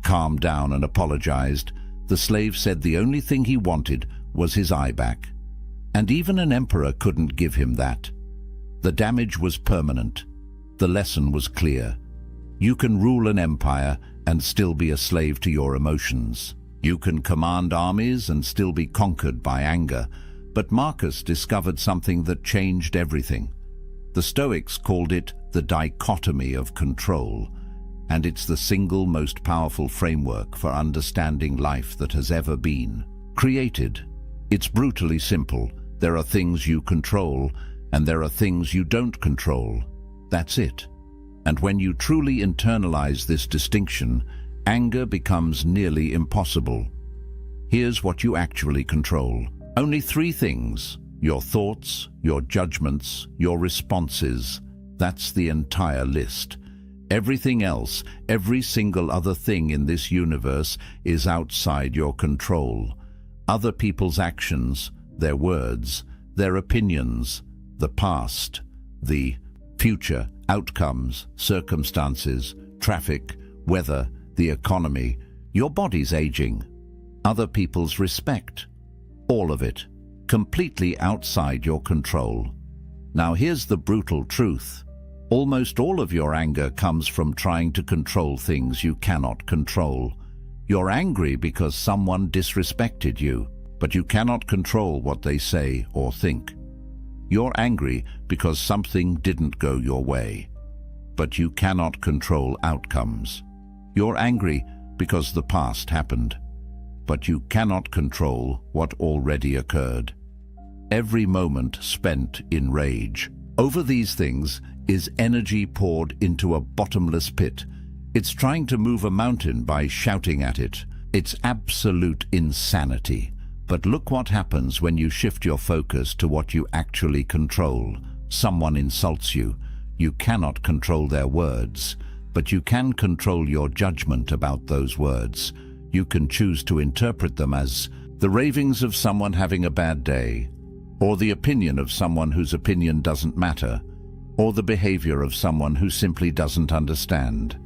calmed down and apologized, the slave said the only thing he wanted was his eye back. And even an emperor couldn't give him that. The damage was permanent. The lesson was clear. You can rule an empire and still be a slave to your emotions. You can command armies and still be conquered by anger. But Marcus discovered something that changed everything. The Stoics called it the dichotomy of control, and it's the single most powerful framework for understanding life that has ever been created. It's brutally simple. There are things you control, and there are things you don't control. That's it. And when you truly internalize this distinction, anger becomes nearly impossible. Here's what you actually control. Only 3 things: your thoughts, your judgments, your responses. That's the entire list. Everything else, every single other thing in this universe is outside your control. Other people's actions, their words, their opinions, the past, the future, outcomes, circumstances, traffic, weather, the economy, your body's aging, other people's respect. All of it, completely outside your control. Now here's the brutal truth. Almost all of your anger comes from trying to control things you cannot control. You're angry because someone disrespected you, but you cannot control what they say or think. You're angry because something didn't go your way, but you cannot control outcomes. You're angry because the past happened, but you cannot control what already occurred. Every moment spent in rage over these things is energy poured into a bottomless pit. It's trying to move a mountain by shouting at it. It's absolute insanity. But look what happens when you shift your focus to what you actually control. Someone insults you. You cannot control their words, but you can control your judgment about those words. You can choose to interpret them as the ravings of someone having a bad day, or the opinion of someone whose opinion doesn't matter, or the behavior of someone who simply doesn't understand.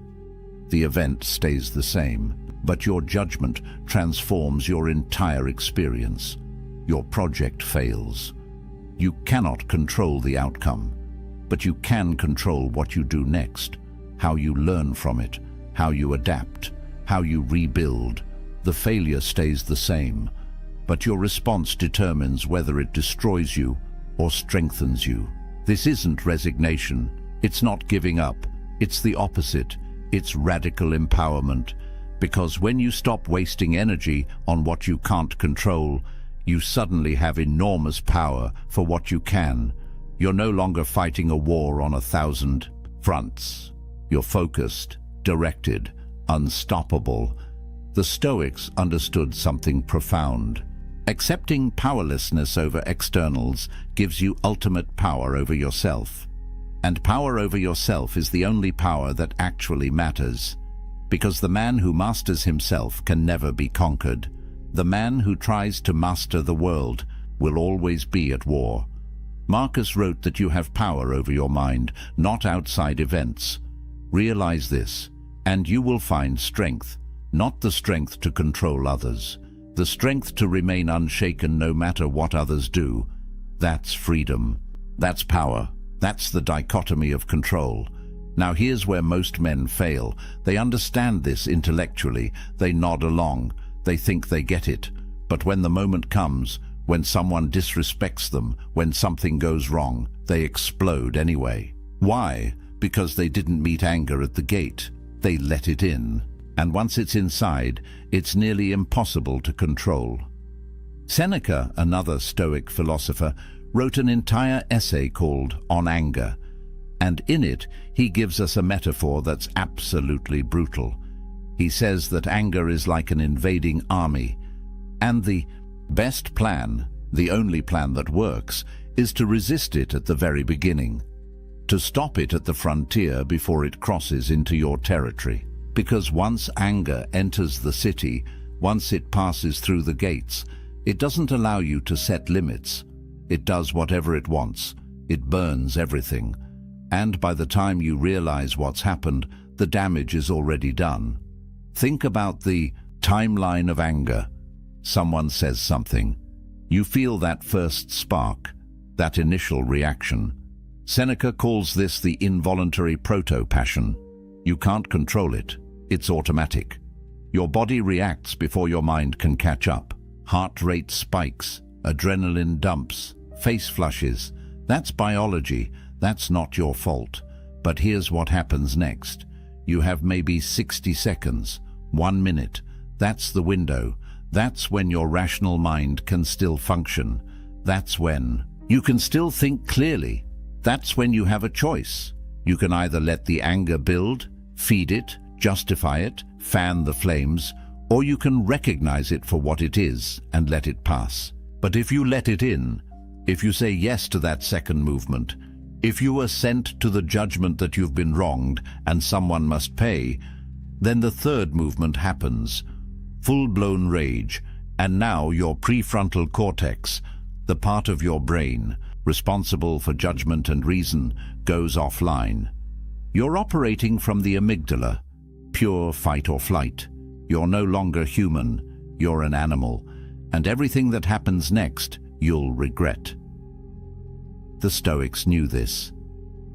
The event stays the same, but your judgment transforms your entire experience. Your project fails. You cannot control the outcome, but you can control what you do next, how you learn from it, how you adapt, how you rebuild. The failure stays the same, but your response determines whether it destroys you or strengthens you. This isn't resignation. It's not giving up. It's the opposite. It's radical empowerment. Because when you stop wasting energy on what you can't control, you suddenly have enormous power for what you can. You're no longer fighting a war on 1,000 fronts. You're focused, directed, unstoppable. The Stoics understood something profound. Accepting powerlessness over externals gives you ultimate power over yourself. And power over yourself is the only power that actually matters. Because the man who masters himself can never be conquered. The man who tries to master the world will always be at war. Marcus wrote that you have power over your mind, not outside events. Realize this, and you will find strength, not the strength to control others, the strength to remain unshaken no matter what others do. That's freedom. That's power. That's the dichotomy of control. Now here's where most men fail. They understand this intellectually. They nod along. They think they get it. But when the moment comes, when someone disrespects them, when something goes wrong, they explode anyway. Why? Because they didn't meet anger at the gate. They let it in. And once it's inside, it's nearly impossible to control. Seneca, another Stoic philosopher, wrote an entire essay called On Anger. And in it, he gives us a metaphor that's absolutely brutal. He says that anger is like an invading army, and the best plan, the only plan that works, is to resist it at the very beginning, to stop it at the frontier before it crosses into your territory. Because once anger enters the city, once it passes through the gates, it doesn't allow you to set limits. It does whatever it wants. It burns everything. And by the time you realize what's happened, the damage is already done. Think about the timeline of anger. Someone says something. You feel that first spark, that initial reaction. Seneca calls this the involuntary proto-passion. You can't control it. It's automatic. Your body reacts before your mind can catch up. Heart rate spikes, adrenaline dumps, face flushes. That's biology. That's not your fault. But here's what happens next. You have maybe 60 seconds, 1 minute. That's the window. That's when your rational mind can still function. That's when you can still think clearly. That's when you have a choice. You can either let the anger build, feed it, justify it, fan the flames, or you can recognize it for what it is and let it pass. But if you let it in, if you say yes to that second movement, if you assent to the judgment that you've been wronged and someone must pay, then the third movement happens. Full-blown rage, and now your prefrontal cortex, the part of your brain responsible for judgment and reason, goes offline. You're operating from the amygdala, pure fight or flight. You're no longer human, you're an animal, and everything that happens next, you'll regret. The Stoics knew this.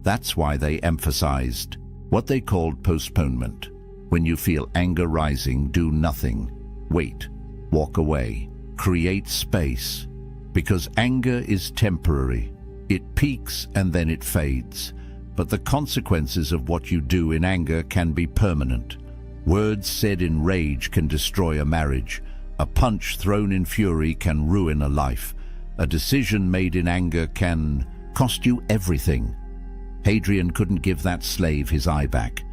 That's why they emphasized what they called postponement. When you feel anger rising, do nothing. Wait, walk away, create space. Because anger is temporary. It peaks and then it fades. But the consequences of what you do in anger can be permanent. Words said in rage can destroy a marriage. A punch thrown in fury can ruin a life. A decision made in anger can cost you everything. Hadrian couldn't give that slave his eye back.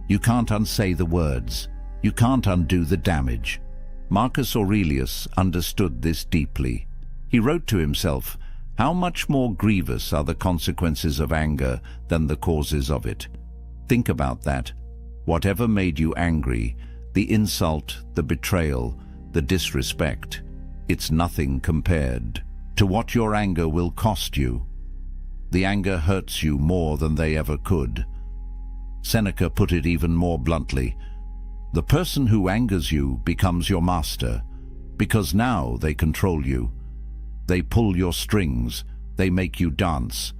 You can't unsay the words. You can't undo the damage. Marcus Aurelius understood this deeply. He wrote to himself, "How much more grievous are the consequences of anger than the causes of it?" Think about that. Whatever made you angry, the insult, the betrayal, the disrespect, it's nothing compared to what your anger will cost you. The anger hurts you more than they ever could. Seneca put it even more bluntly. The person who angers you becomes your master, because now they control you. They pull your strings, they make you dance,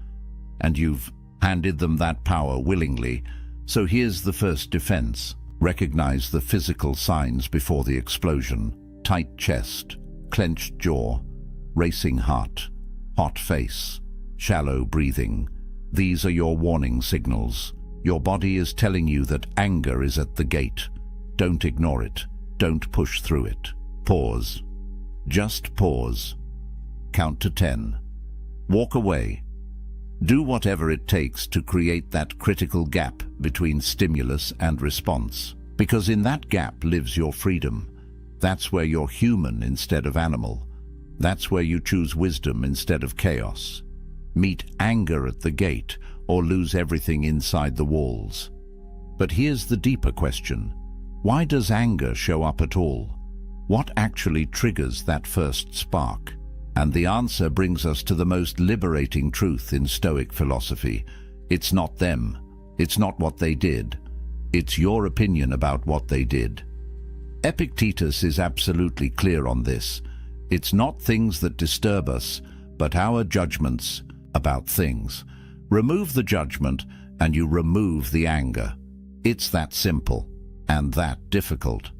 and you've handed them that power willingly. So here's the first defense. Recognize the physical signs before the explosion. Tight chest, clenched jaw, racing heart, hot face, shallow breathing. These are your warning signals. Your body is telling you that anger is at the gate. Don't ignore it. Don't push through it. Pause. Just pause. Count to 10. Walk away. Do whatever it takes to create that critical gap between stimulus and response. Because in that gap lives your freedom. That's where you're human instead of animal. That's where you choose wisdom instead of chaos. Meet anger at the gate or lose everything inside the walls. But here's the deeper question. Why does anger show up at all? What actually triggers that first spark? And the answer brings us to the most liberating truth in Stoic philosophy. It's not them. It's not what they did. It's your opinion about what they did. Epictetus is absolutely clear on this. It's not things that disturb us, but our judgments about things. Remove the judgment and you remove the anger. It's that simple and that difficult.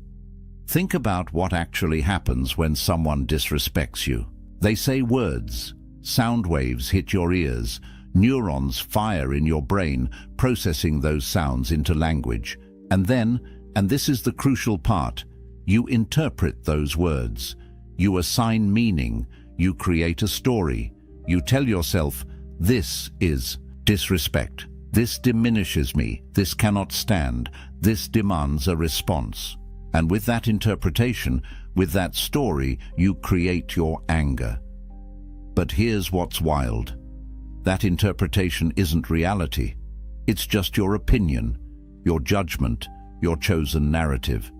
Think about what actually happens when someone disrespects you. They say words, sound waves hit your ears, neurons fire in your brain, processing those sounds into language. And then, and this is the crucial part, you interpret those words. You assign meaning, you create a story. You tell yourself, this is disrespect. This diminishes me. This cannot stand. This demands a response. And with that interpretation, with that story, you create your anger. But here's what's wild. That interpretation isn't reality. It's just your opinion, your judgment, your chosen narrative.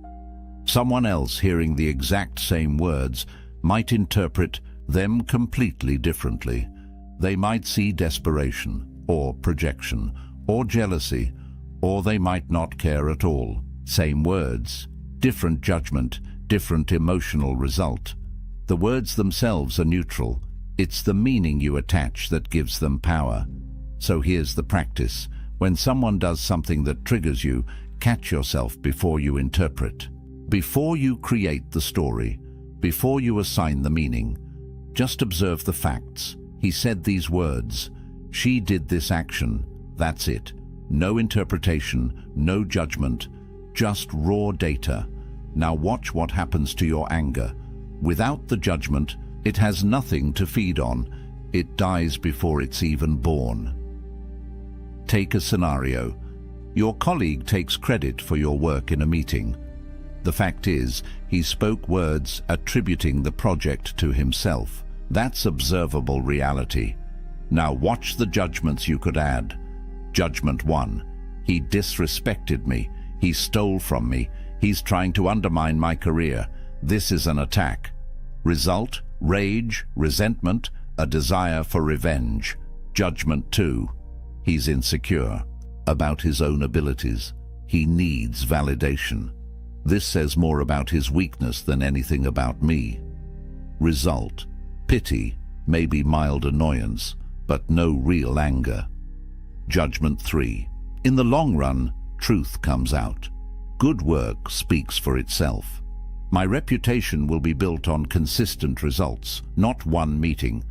Someone else hearing the exact same words might interpret them completely differently. They might see desperation, or projection, or jealousy, or they might not care at all. Same words, different judgment, different emotional result. The words themselves are neutral. It's the meaning you attach that gives them power. So here's the practice. When someone does something that triggers you, catch yourself before you interpret. Before you create the story, before you assign the meaning, Just observe the facts. He said these words. She did this action. That's it. No interpretation, no judgment, just raw data. Now watch what happens to your anger. Without the judgment, it has nothing to feed on. It dies before it's even born. Take a scenario. Your colleague takes credit for your work in a meeting. The fact is, he spoke words attributing the project to himself. That's observable reality. Now watch the judgments you could add. Judgment 1. He disrespected me. He stole from me. He's trying to undermine my career. This is an attack. Result: rage, resentment, a desire for revenge. Judgment 2. He's insecure about his own abilities. He needs validation. This says more about his weakness than anything about me. Result: pity, maybe mild annoyance, but no real anger. Judgment 3. In the long run, truth comes out. Good work speaks for itself. My reputation will be built on consistent results, not one meeting.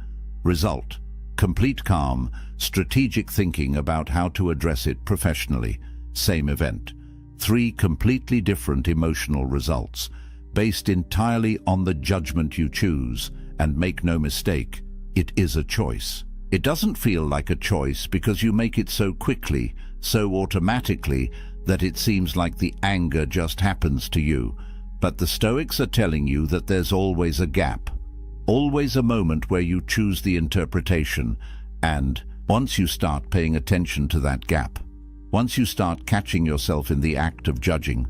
Result: complete calm, strategic thinking about how to address it professionally. Same event. 3 completely different emotional results, based entirely on the judgment you choose. And make no mistake, it is a choice. It doesn't feel like a choice because you make it so quickly, so automatically, that it seems like the anger just happens to you. But the Stoics are telling you that there's always a gap, always a moment where you choose the interpretation. And once you start paying attention to that gap, once you start catching yourself in the act of judging,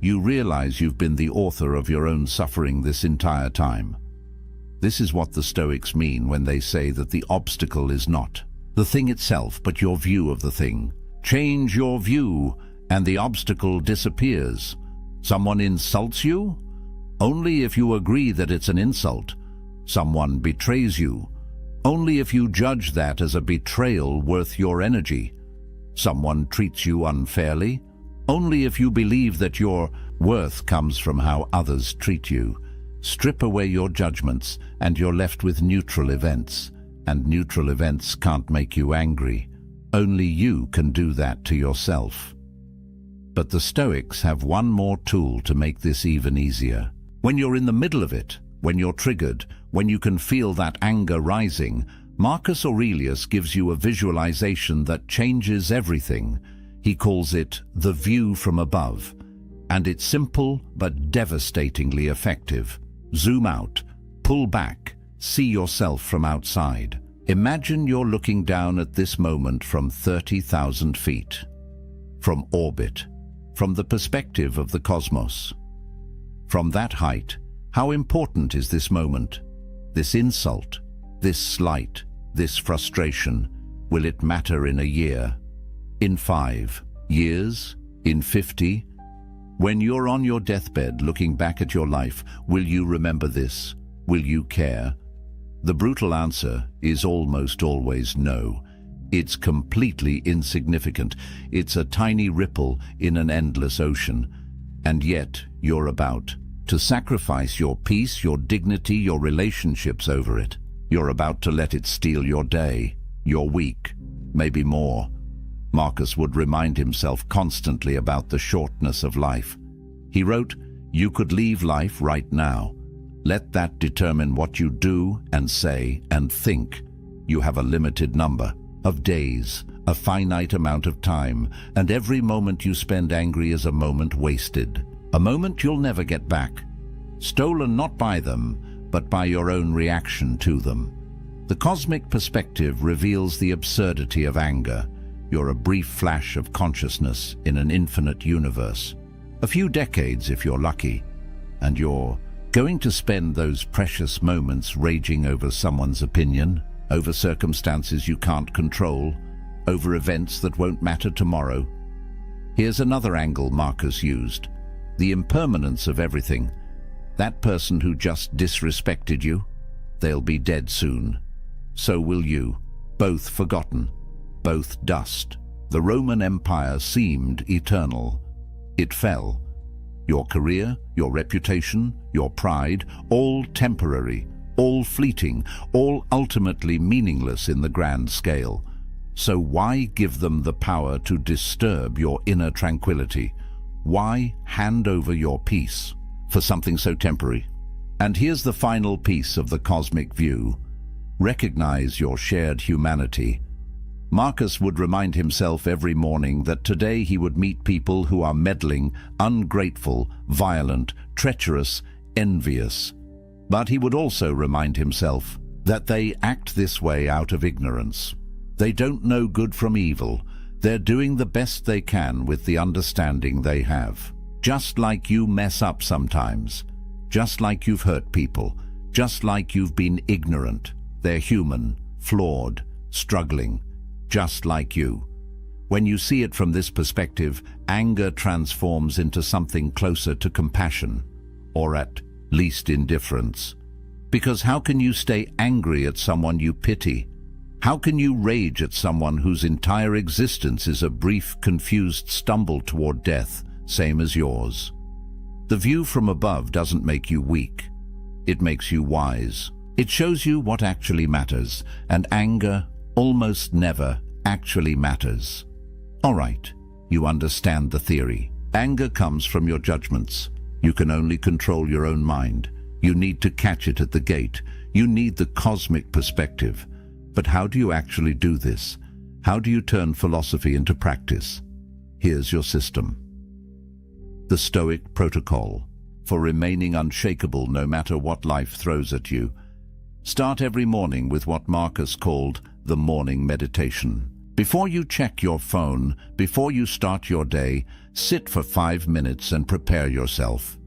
you realize you've been the author of your own suffering this entire time. This is what the Stoics mean when they say that the obstacle is not the thing itself, but your view of the thing. Change your view, and the obstacle disappears. Someone insults you? Only if you agree that it's an insult. Someone betrays you? Only if you judge that as a betrayal worth your energy. Someone treats you unfairly? Only if you believe that your worth comes from how others treat you. Strip away your judgments, and you're left with neutral events. And neutral events can't make you angry. Only you can do that to yourself. But the Stoics have one more tool to make this even easier. When you're in the middle of it, when you're triggered, when you can feel that anger rising, Marcus Aurelius gives you a visualization that changes everything. He calls it the view from above. And it's simple but devastatingly effective. Zoom out, pull back, see yourself from outside. Imagine you're looking down at this moment from 30,000 feet. From orbit, from the perspective of the cosmos. From that height, how important is this moment? This insult, this slight, this frustration, will it matter in a year? In 5 years? In 50? When you're on your deathbed looking back at your life, will you remember this? Will you care? The brutal answer is almost always no. It's completely insignificant. It's a tiny ripple in an endless ocean. And yet, you're about to sacrifice your peace, your dignity, your relationships over it. You're about to let it steal your day, your week, maybe more. Marcus would remind himself constantly about the shortness of life. He wrote, "You could leave life right now. Let that determine what you do and say and think. You have a limited number of days, a finite amount of time, and every moment you spend angry is a moment wasted, a moment you'll never get back. Stolen not by them, but by your own reaction to them." The cosmic perspective reveals the absurdity of anger. You're a brief flash of consciousness in an infinite universe. A few decades if you're lucky, and you're going to spend those precious moments raging over someone's opinion, over circumstances you can't control, over events that won't matter tomorrow. Here's another angle Marcus used: the impermanence of everything. That person who just disrespected you, they'll be dead soon. So will you, both forgotten, both dust. The Roman Empire seemed eternal. It fell. Your career, your reputation, your pride, all temporary, all fleeting, all ultimately meaningless in the grand scale. So why give them the power to disturb your inner tranquility? Why hand over your peace for something so temporary? And here's the final piece of the cosmic view. Recognize your shared humanity. Marcus would remind himself every morning that today he would meet people who are meddling, ungrateful, violent, treacherous, envious. But he would also remind himself that they act this way out of ignorance. They don't know good from evil. They're doing the best they can with the understanding they have. Just like you mess up sometimes. Just like you've hurt people. Just like you've been ignorant. They're human, flawed, struggling. Just like you. When you see it from this perspective, anger transforms into something closer to compassion, or at least indifference. Because how can you stay angry at someone you pity? How can you rage at someone whose entire existence is a brief, confused stumble toward death, same as yours? The view from above doesn't make you weak. It makes you wise. It shows you what actually matters, and anger almost never actually matters. All right, you understand the theory. Anger comes from your judgments. You can only control your own mind. You need to catch it at the gate. You need the cosmic perspective. But how do you actually do this? How do you turn philosophy into practice? Here's your system. The Stoic protocol for remaining unshakable no matter what life throws at you. Start every morning with what Marcus called the morning meditation. Before you check your phone, before you start your day, sit for 5 minutes and prepare yourself.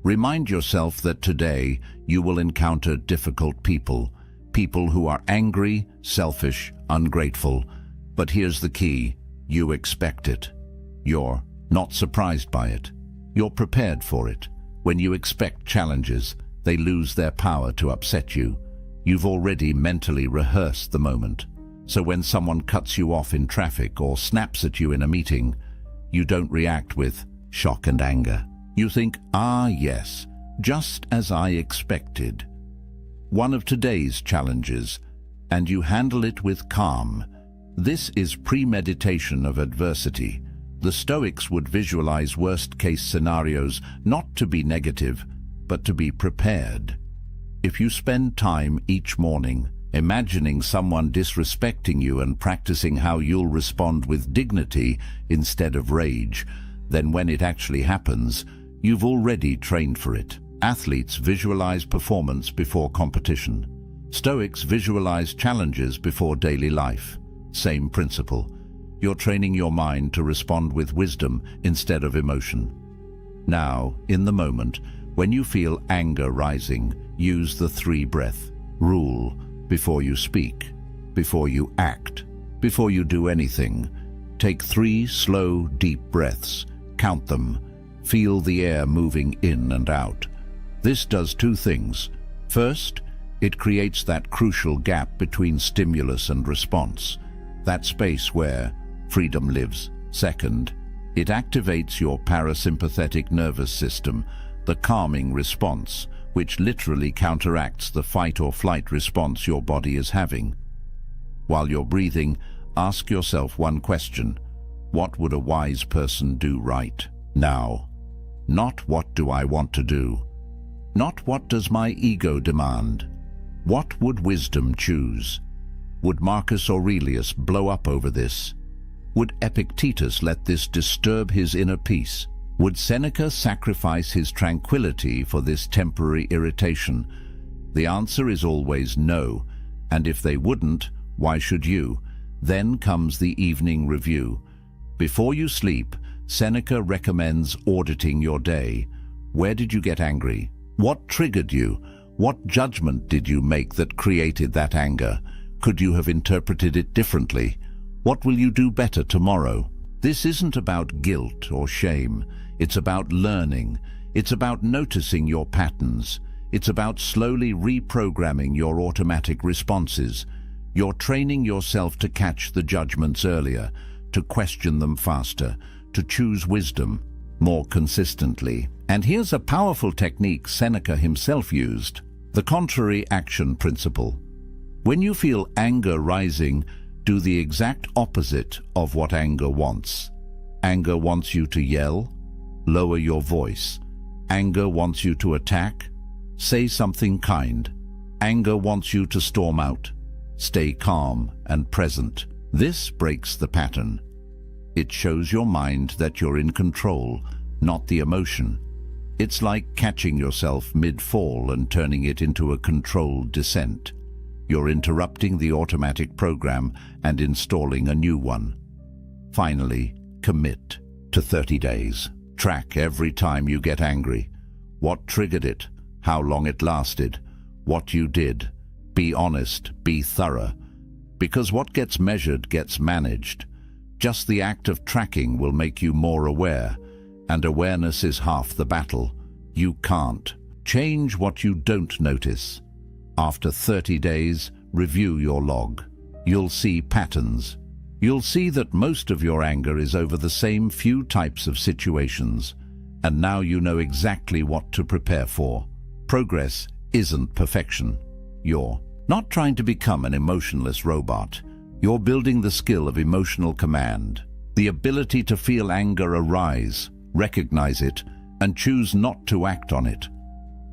Remind yourself that today you will encounter difficult people, people who are angry, selfish, ungrateful. But here's the key: you expect it. You're not surprised by it. You're prepared for it. When you expect challenges, they lose their power to upset you. You've already mentally rehearsed the moment. So when someone cuts you off in traffic or snaps at you in a meeting, you don't react with shock and anger. You think, ah yes, just as I expected. One of today's challenges, and you handle it with calm. This is premeditation of adversity. The Stoics would visualize worst-case scenarios not to be negative, but to be prepared. If you spend time each morning imagining someone disrespecting you and practicing how you'll respond with dignity instead of rage, then when it actually happens, you've already trained for it. Athletes visualize performance before competition. Stoics visualize challenges before daily life. Same principle. You're training your mind to respond with wisdom instead of emotion. Now, in the moment, when you feel anger rising, use the 3-breath rule. Before you speak, before you act, before you do anything, take 3 slow, deep breaths. Count them. Feel the air moving in and out. This does 2 things. First, it creates that crucial gap between stimulus and response, that space where freedom lives. Second, it activates your parasympathetic nervous system, the calming response, which literally counteracts the fight or flight response your body is having. While you're breathing, ask yourself one question: what would a wise person do right now? Not what do I want to do? Not what does my ego demand? What would wisdom choose? Would Marcus Aurelius blow up over this? Would Epictetus let this disturb his inner peace? Would Seneca sacrifice his tranquility for this temporary irritation? The answer is always no, and if they wouldn't, why should you? Then comes the evening review. Before you sleep, Seneca recommends auditing your day. Where did you get angry? What triggered you? What judgment did you make that created that anger? Could you have interpreted it differently? What will you do better tomorrow? This isn't about guilt or shame. It's about learning. It's about noticing your patterns. It's about slowly reprogramming your automatic responses. You're training yourself to catch the judgments earlier, to question them faster, to choose wisdom more consistently. And here's a powerful technique Seneca himself used: The contrary action principle. When you feel anger rising, do the exact opposite of what anger wants. Anger wants you to yell. Lower your voice. Anger wants you to attack. Say something kind. Anger wants you to storm out. Stay calm and present. This breaks the pattern. It shows your mind that you're in control, not the emotion. It's like catching yourself mid-fall and turning it into a controlled descent. You're interrupting the automatic program and installing a new one. Finally, commit to 30 days. Track every time you get angry. What triggered it? How long it lasted? What you did? Be honest, be thorough. Because what gets measured gets managed. Just the act of tracking will make you more aware, and awareness is half the battle. You can't change what you don't notice. After 30 days, review your log. You'll see patterns. You'll see that most of your anger is over the same few types of situations, and now you know exactly what to prepare for. Progress isn't perfection. You're not trying to become an emotionless robot. You're building the skill of emotional command, the ability to feel anger arise, recognize it, and choose not to act on it.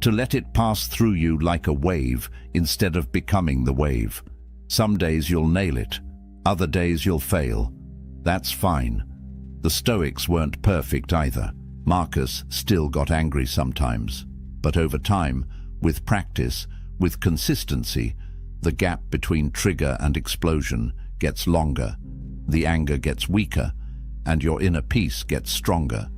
To let it pass through you like a wave instead of becoming the wave. Some days you'll nail it, other days you'll fail. That's fine. The Stoics weren't perfect either. Marcus still got angry sometimes. But over time, with practice, with consistency, the gap between trigger and explosion gets longer, the anger gets weaker, and your inner peace gets stronger.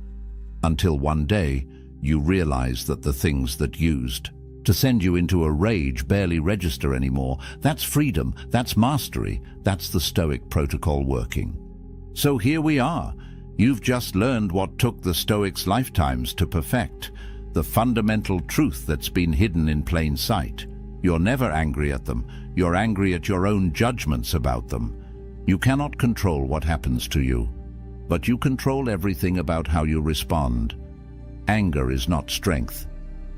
Until one day, you realize that the things that used to send you into a rage barely register anymore. That's freedom, that's mastery, that's the Stoic protocol working. So here we are. You've just learned what took the Stoics' lifetimes to perfect, the fundamental truth that's been hidden in plain sight. You're never angry at them. You're angry at your own judgments about them. You cannot control what happens to you, but you control everything about how you respond. Anger is not strength.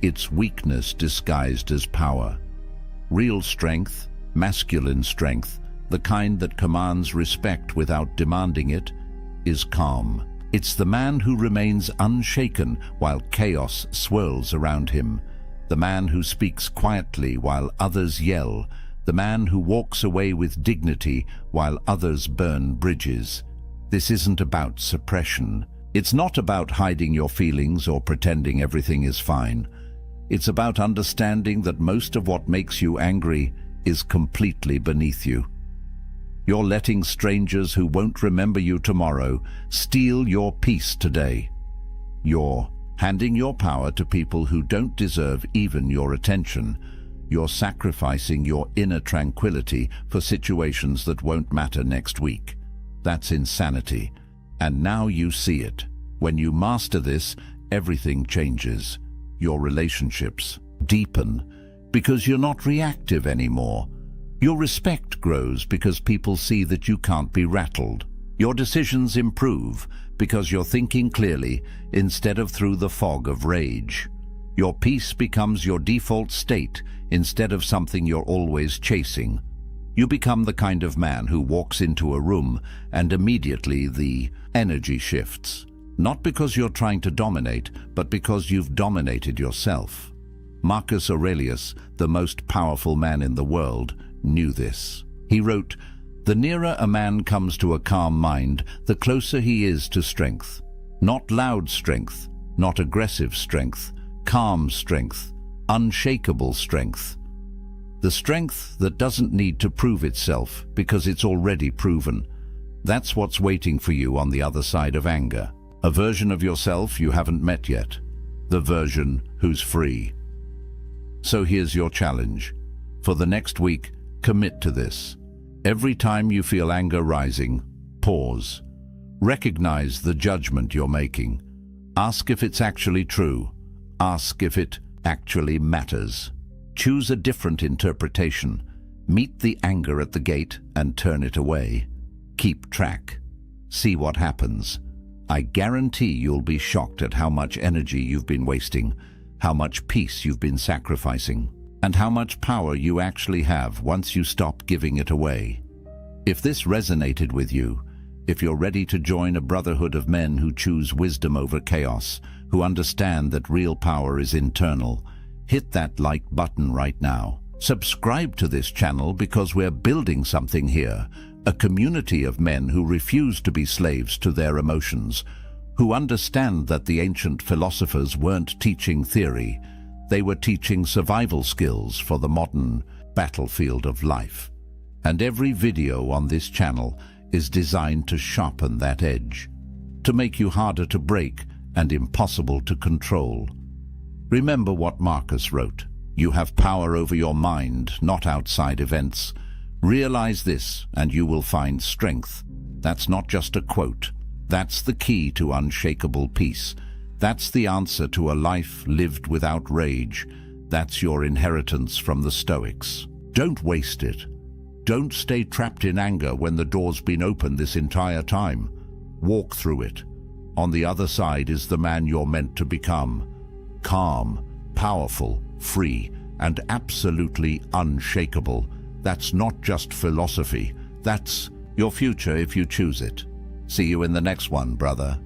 It's weakness disguised as power. Real strength, masculine strength, the kind that commands respect without demanding it, is calm. It's the man who remains unshaken while chaos swirls around him. The man who speaks quietly while others yell. The man who walks away with dignity while others burn bridges. This isn't about suppression. It's not about hiding your feelings or pretending everything is fine. It's about understanding that most of what makes you angry is completely beneath you. You're letting strangers who won't remember you tomorrow steal your peace today. You're handing your power to people who don't deserve even your attention. You're sacrificing your inner tranquility for situations that won't matter next week. That's insanity. And now you see it. When you master this, everything changes. Your relationships deepen because you're not reactive anymore. Your respect grows because people see that you can't be rattled. Your decisions improve because you're thinking clearly instead of through the fog of rage. Your peace becomes your default state instead of something you're always chasing. You become the kind of man who walks into a room and immediately the energy shifts. Not because you're trying to dominate, but because you've dominated yourself. Marcus Aurelius, the most powerful man in the world, knew this. He wrote, "The nearer a man comes to a calm mind, the closer he is to strength. Not loud strength, not aggressive strength, calm strength, unshakable strength. The strength that doesn't need to prove itself because it's already proven. That's what's waiting for you on the other side of anger. A version of yourself you haven't met yet. The version who's free." So here's your challenge. For the next week, commit to this. Every time you feel anger rising, pause. Recognize the judgment you're making. Ask if it's actually true. Ask if it actually matters. Choose a different interpretation. Meet the anger at the gate and turn it away. Keep track. See what happens. I guarantee you'll be shocked at how much energy you've been wasting, how much peace you've been sacrificing. and how much power you actually have once you stop giving it away. If this resonated with you, if you're ready to join a brotherhood of men who choose wisdom over chaos, who understand that real power is internal, hit that like button right now. Subscribe to this channel because we're building something here, a community of men who refuse to be slaves to their emotions, who understand that the ancient philosophers weren't teaching theory, they were teaching survival skills for the modern battlefield of life. And every video on this channel is designed to sharpen that edge, to make you harder to break and impossible to control. Remember what Marcus wrote: you have power over your mind, not outside events. Realize this and you will find strength. That's not just a quote. That's the key to unshakable peace. That's the answer to a life lived without rage. That's your inheritance from the Stoics. Don't waste it. Don't stay trapped in anger when the door's been open this entire time. Walk through it. On the other side is the man you're meant to become. Calm, powerful, free, and absolutely unshakable. That's not just philosophy. That's your future if you choose it. See you in the next one, brother.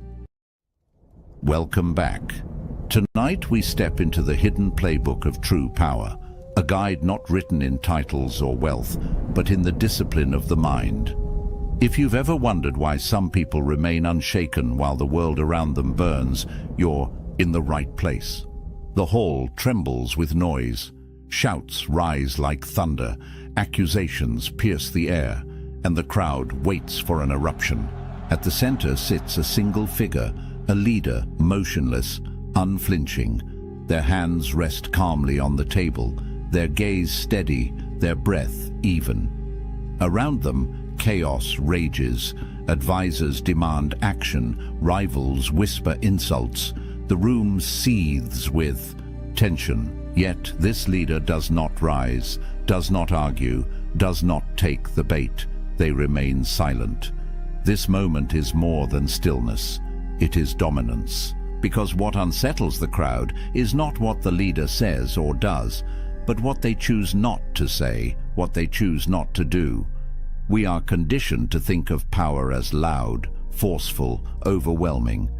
Welcome back. Tonight we step into the hidden playbook of true power, a guide not written in titles or wealth, but in the discipline of the mind. If you've ever wondered why some people remain unshaken while the world around them burns, you're in the right place. The hall trembles with noise. Shouts rise like thunder. Accusations pierce the air, and the crowd waits for an eruption. At the center sits a single figure, a leader, motionless, unflinching. Their hands rest calmly on the table, their gaze steady, their breath even. Around them, chaos rages. Advisors demand action, rivals whisper insults. The room seethes with tension, yet this leader does not rise, does not argue, does not take the bait. They remain silent. This moment is more than stillness. It is dominance. Because what unsettles the crowd is not what the leader says or does, but what they choose not to say, what they choose not to do. We are conditioned to think of power as loud, forceful, overwhelming.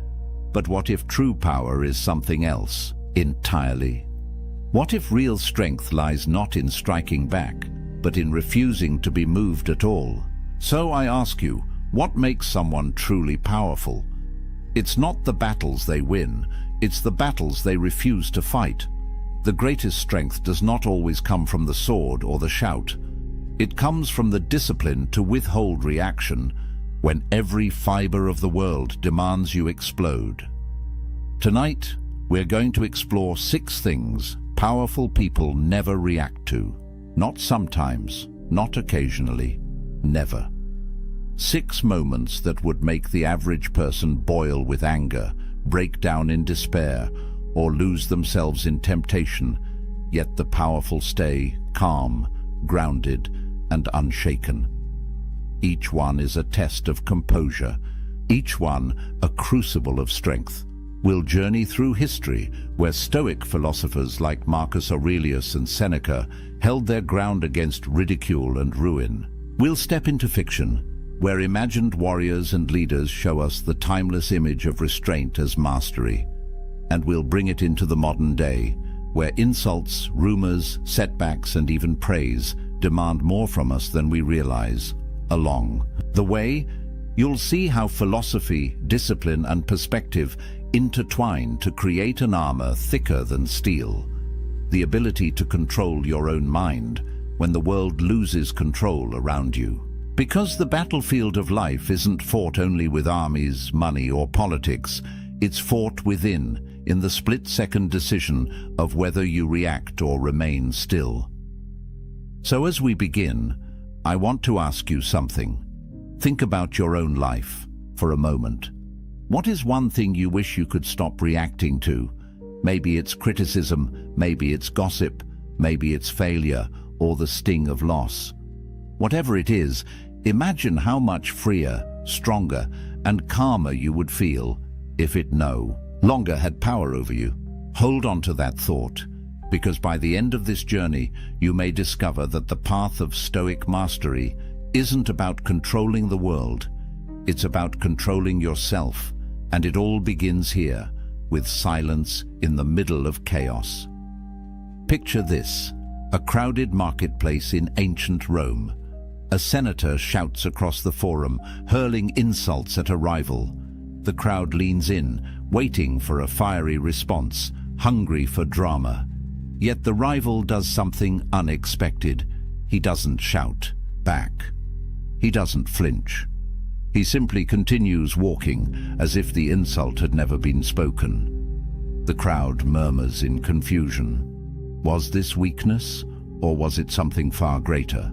But what if true power is something else entirely? What if real strength lies not in striking back, but in refusing to be moved at all? So I ask you, what makes someone truly powerful? It's not the battles they win, it's the battles they refuse to fight. The greatest strength does not always come from the sword or the shout. It comes from the discipline to withhold reaction when every fiber of the world demands you explode. Tonight, we're going to explore 6 things powerful people never react to. Not sometimes, not occasionally, never. 6 moments that would make the average person boil with anger, break down in despair, or lose themselves in temptation, yet the powerful stay calm, grounded, and unshaken. Each one is a test of composure, each one a crucible of strength. We'll journey through history, where Stoic philosophers like Marcus Aurelius and Seneca held their ground against ridicule and ruin. We'll step into fiction, where imagined warriors and leaders show us the timeless image of restraint as mastery. And we'll bring it into the modern day, where insults, rumors, setbacks, and even praise demand more from us than we realize. Along the way, you'll see how philosophy, discipline, and perspective intertwine to create an armor thicker than steel. The ability to control your own mind when the world loses control around you. Because the battlefield of life isn't fought only with armies, money, or politics, it's fought within, in the split-second decision of whether you react or remain still. So as we begin, I want to ask you something. Think about your own life for a moment. What is one thing you wish you could stop reacting to? Maybe it's criticism, maybe it's gossip, maybe it's failure, or the sting of loss. Whatever it is, imagine how much freer, stronger, and calmer you would feel if it no longer had power over you. Hold on to that thought. because by the end of this journey, you may discover that the path of Stoic mastery isn't about controlling the world. It's about controlling yourself, and it all begins here, with silence in the middle of chaos. Picture this: a crowded marketplace in ancient Rome. A senator shouts across the forum, hurling insults at a rival. The crowd leans in, waiting for a fiery response, hungry for drama. Yet the rival does something unexpected. He doesn't shout back. He doesn't flinch. He simply continues walking as if the insult had never been spoken. The crowd murmurs in confusion. Was this weakness, or was it something far greater?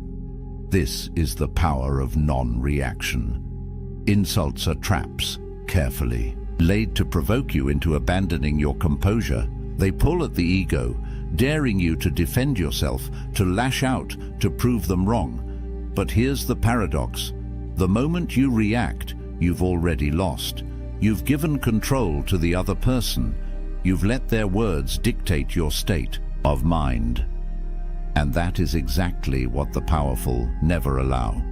This is the power of non-reaction. Insults are traps, carefully laid to provoke you into abandoning your composure. They pull at the ego, daring you to defend yourself, to lash out, to prove them wrong. But here's the paradox. The moment you react, you've already lost. You've given control to the other person. You've let their words dictate your state of mind. And that is exactly what the powerful never allow.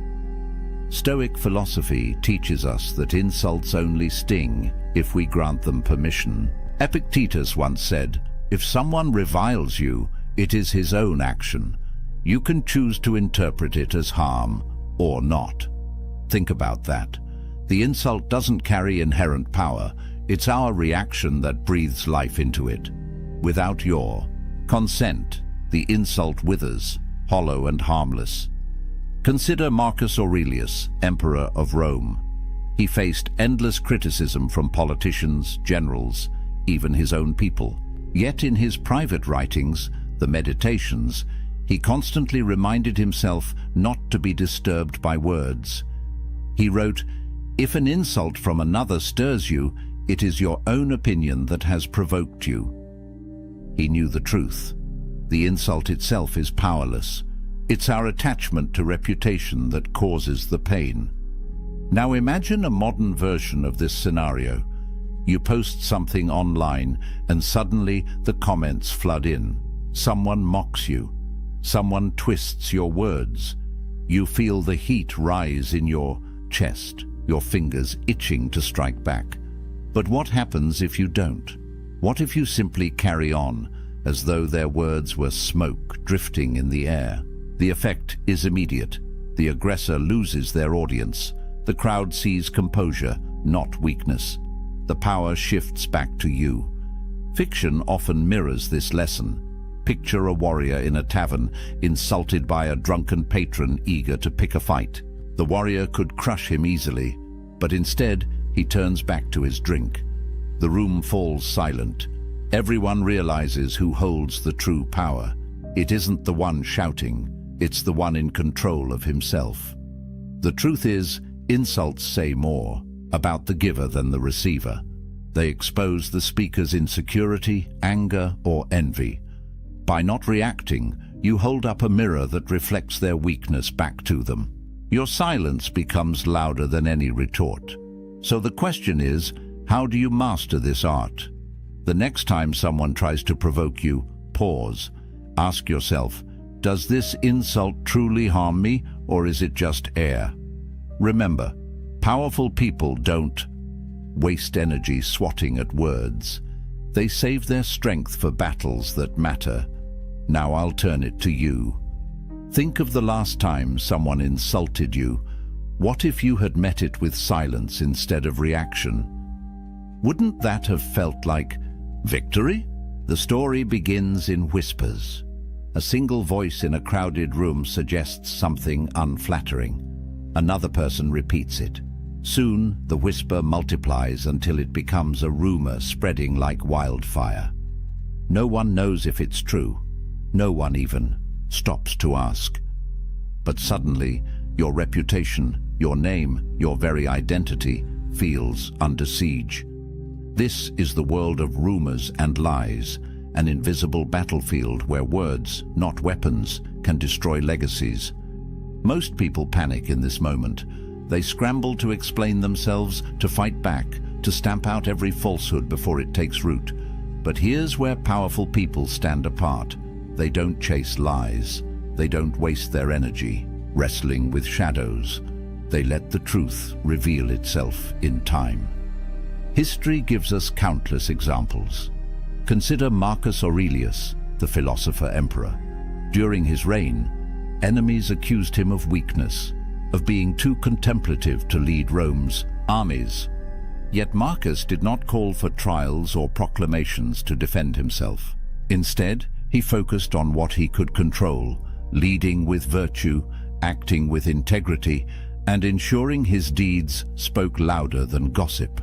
Stoic philosophy teaches us that insults only sting if we grant them permission. Epictetus once said, "If someone reviles you, it is his own action. You can choose to interpret it as harm or not." Think about that. The insult doesn't carry inherent power. It's our reaction that breathes life into it. Without your consent, the insult withers, hollow and harmless. Consider Marcus Aurelius, Emperor of Rome. He faced endless criticism from politicians, generals, even his own people. Yet in his private writings, the Meditations, he constantly reminded himself not to be disturbed by words. He wrote, "If an insult from another stirs you, it is your own opinion that has provoked you." He knew the truth. The insult itself is powerless. It's our attachment to reputation that causes the pain. Now imagine a modern version of this scenario. You post something online and suddenly the comments flood in. Someone mocks you. Someone twists your words. You feel the heat rise in your chest, your fingers itching to strike back. But what happens if you don't? What if you simply carry on, as though their words were smoke drifting in the air? The effect is immediate. The aggressor loses their audience. The crowd sees composure, not weakness. The power shifts back to you. Fiction often mirrors this lesson. Picture a warrior in a tavern, insulted by a drunken patron eager to pick a fight. The warrior could crush him easily, but instead he turns back to his drink. The room falls silent. Everyone realizes who holds the true power. It isn't the one shouting, it's the one in control of himself. The truth is, insults say more about the giver than the receiver. They expose the speaker's insecurity, anger, or envy. By not reacting, you hold up a mirror that reflects their weakness back to them. Your silence becomes louder than any retort. So the question is, how do you master this art? The next time someone tries to provoke you, pause. Ask yourself, does this insult truly harm me, or is it just air? Remember, powerful people don't waste energy swatting at words. They save their strength for battles that matter. Now I'll turn it to you. Think of the last time someone insulted you. What if you had met it with silence instead of reaction? Wouldn't that have felt like victory? The story begins in whispers. A single voice in a crowded room suggests something unflattering. Another person repeats it. Soon, the whisper multiplies until it becomes a rumor spreading like wildfire. No one knows if it's true. No one even stops to ask. But suddenly, your reputation, your name, your very identity feels under siege. This is the world of rumors and lies, an invisible battlefield where words, not weapons, can destroy legacies. Most people panic in this moment. They scramble to explain themselves, to fight back, to stamp out every falsehood before it takes root. But here's where powerful people stand apart. They don't chase lies. They don't waste their energy wrestling with shadows. They let the truth reveal itself in time. History gives us countless examples. Consider Marcus Aurelius, the philosopher-emperor. During his reign, enemies accused him of weakness, of being too contemplative to lead Rome's armies. Yet Marcus did not call for trials or proclamations to defend himself. Instead, he focused on what he could control, leading with virtue, acting with integrity, and ensuring his deeds spoke louder than gossip.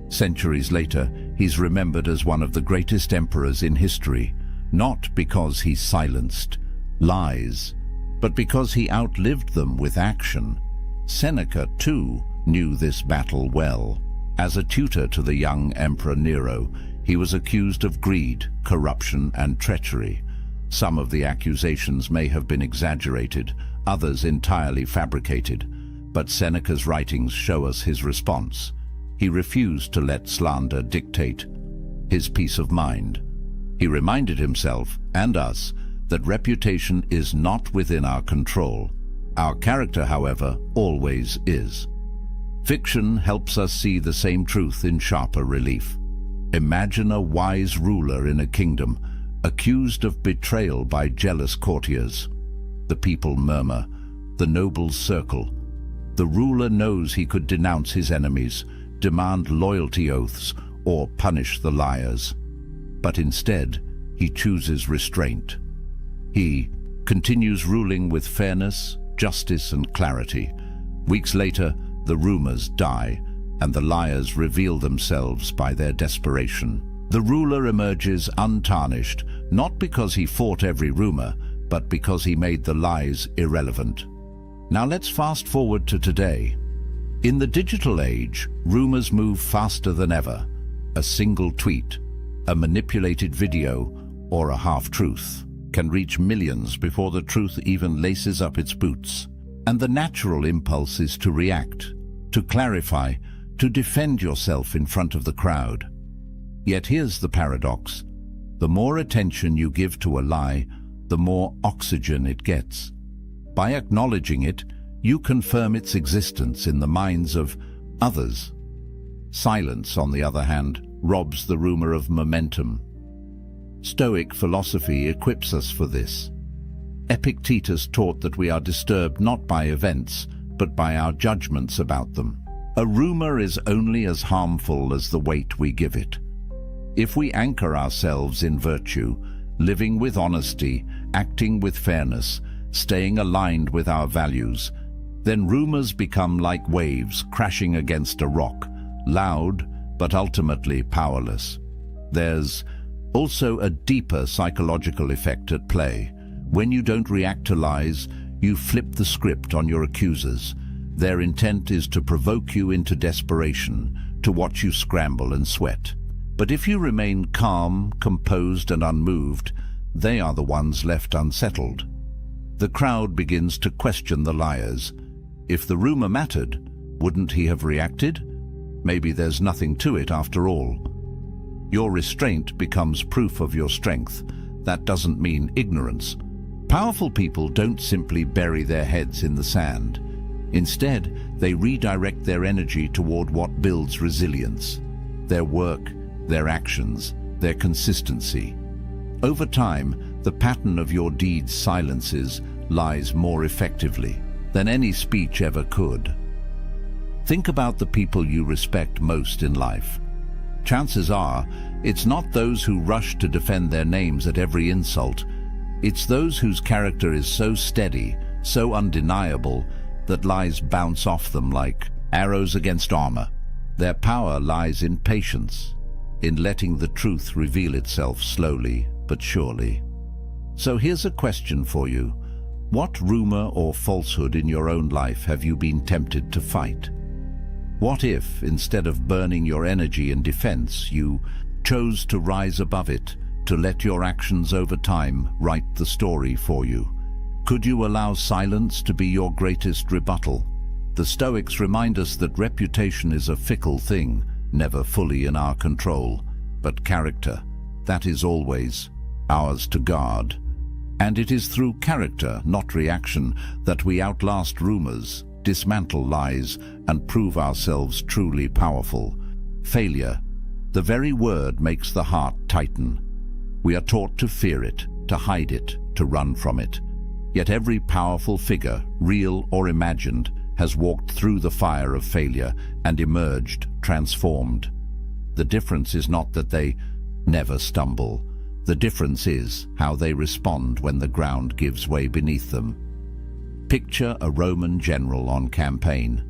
Centuries later, he's remembered as one of the greatest emperors in history, not because he silenced lies, but because he outlived them with action. Seneca, too, knew this battle well. As a tutor to the young Emperor Nero, he was accused of greed, corruption, and treachery. Some of the accusations may have been exaggerated, others entirely fabricated, but Seneca's writings show us his response. He refused to let slander dictate his peace of mind. He reminded himself, and us, that reputation is not within our control. Our character, however, always is. Fiction helps us see the same truth in sharper relief. Imagine a wise ruler in a kingdom, accused of betrayal by jealous courtiers. The people murmur, the nobles circle. The ruler knows he could denounce his enemies, demand loyalty oaths, or punish the liars. But instead, he chooses restraint. He continues ruling with fairness, justice, and clarity. Weeks later, the rumors die, and the liars reveal themselves by their desperation. The ruler emerges untarnished, not because he fought every rumor, but because he made the lies irrelevant. Now let's fast forward to today. In the digital age, rumors move faster than ever. A single tweet, a manipulated video, or a half-truth can reach millions before the truth even laces up its boots. And the natural impulse is to react, to clarify, to defend yourself in front of the crowd. Yet here's the paradox. The more attention you give to a lie, the more oxygen it gets. By acknowledging it, you confirm its existence in the minds of others. Silence, on the other hand, robs the rumor of momentum. Stoic philosophy equips us for this. Epictetus taught that we are disturbed not by events, but by our judgments about them. A rumor is only as harmful as the weight we give it. If we anchor ourselves in virtue, living with honesty, acting with fairness, staying aligned with our values, then rumors become like waves crashing against a rock, loud but ultimately powerless. There's also a deeper psychological effect at play. When you don't react to lies, you flip the script on your accusers. Their intent is to provoke you into desperation, to watch you scramble and sweat. But if you remain calm, composed, and unmoved, they are the ones left unsettled. The crowd begins to question the liars. If the rumor mattered, wouldn't he have reacted? Maybe there's nothing to it after all. Your restraint becomes proof of your strength. That doesn't mean ignorance. Powerful people don't simply bury their heads in the sand. Instead, they redirect their energy toward what builds resilience. Their work, their actions, their consistency. Over time, the pattern of your deeds silences lies more effectively than any speech ever could. Think about the people you respect most in life. Chances are, it's not those who rush to defend their names at every insult. It's those whose character is so steady, so undeniable, that lies bounce off them like arrows against armor. Their power lies in patience, in letting the truth reveal itself slowly but surely. So here's a question for you. What rumor or falsehood in your own life have you been tempted to fight? What if, instead of burning your energy in defense, you chose to rise above it, to let your actions over time write the story for you? Could you allow silence to be your greatest rebuttal? The Stoics remind us that reputation is a fickle thing, never fully in our control, but character, that is always ours to guard. And it is through character, not reaction, that we outlast rumors, dismantle lies, and prove ourselves truly powerful. Failure, the very word, makes the heart tighten. We are taught to fear it, to hide it, to run from it. Yet every powerful figure, real or imagined, has walked through the fire of failure and emerged transformed. The difference is not that they never stumble. The difference is how they respond when the ground gives way beneath them. Picture a Roman general on campaign.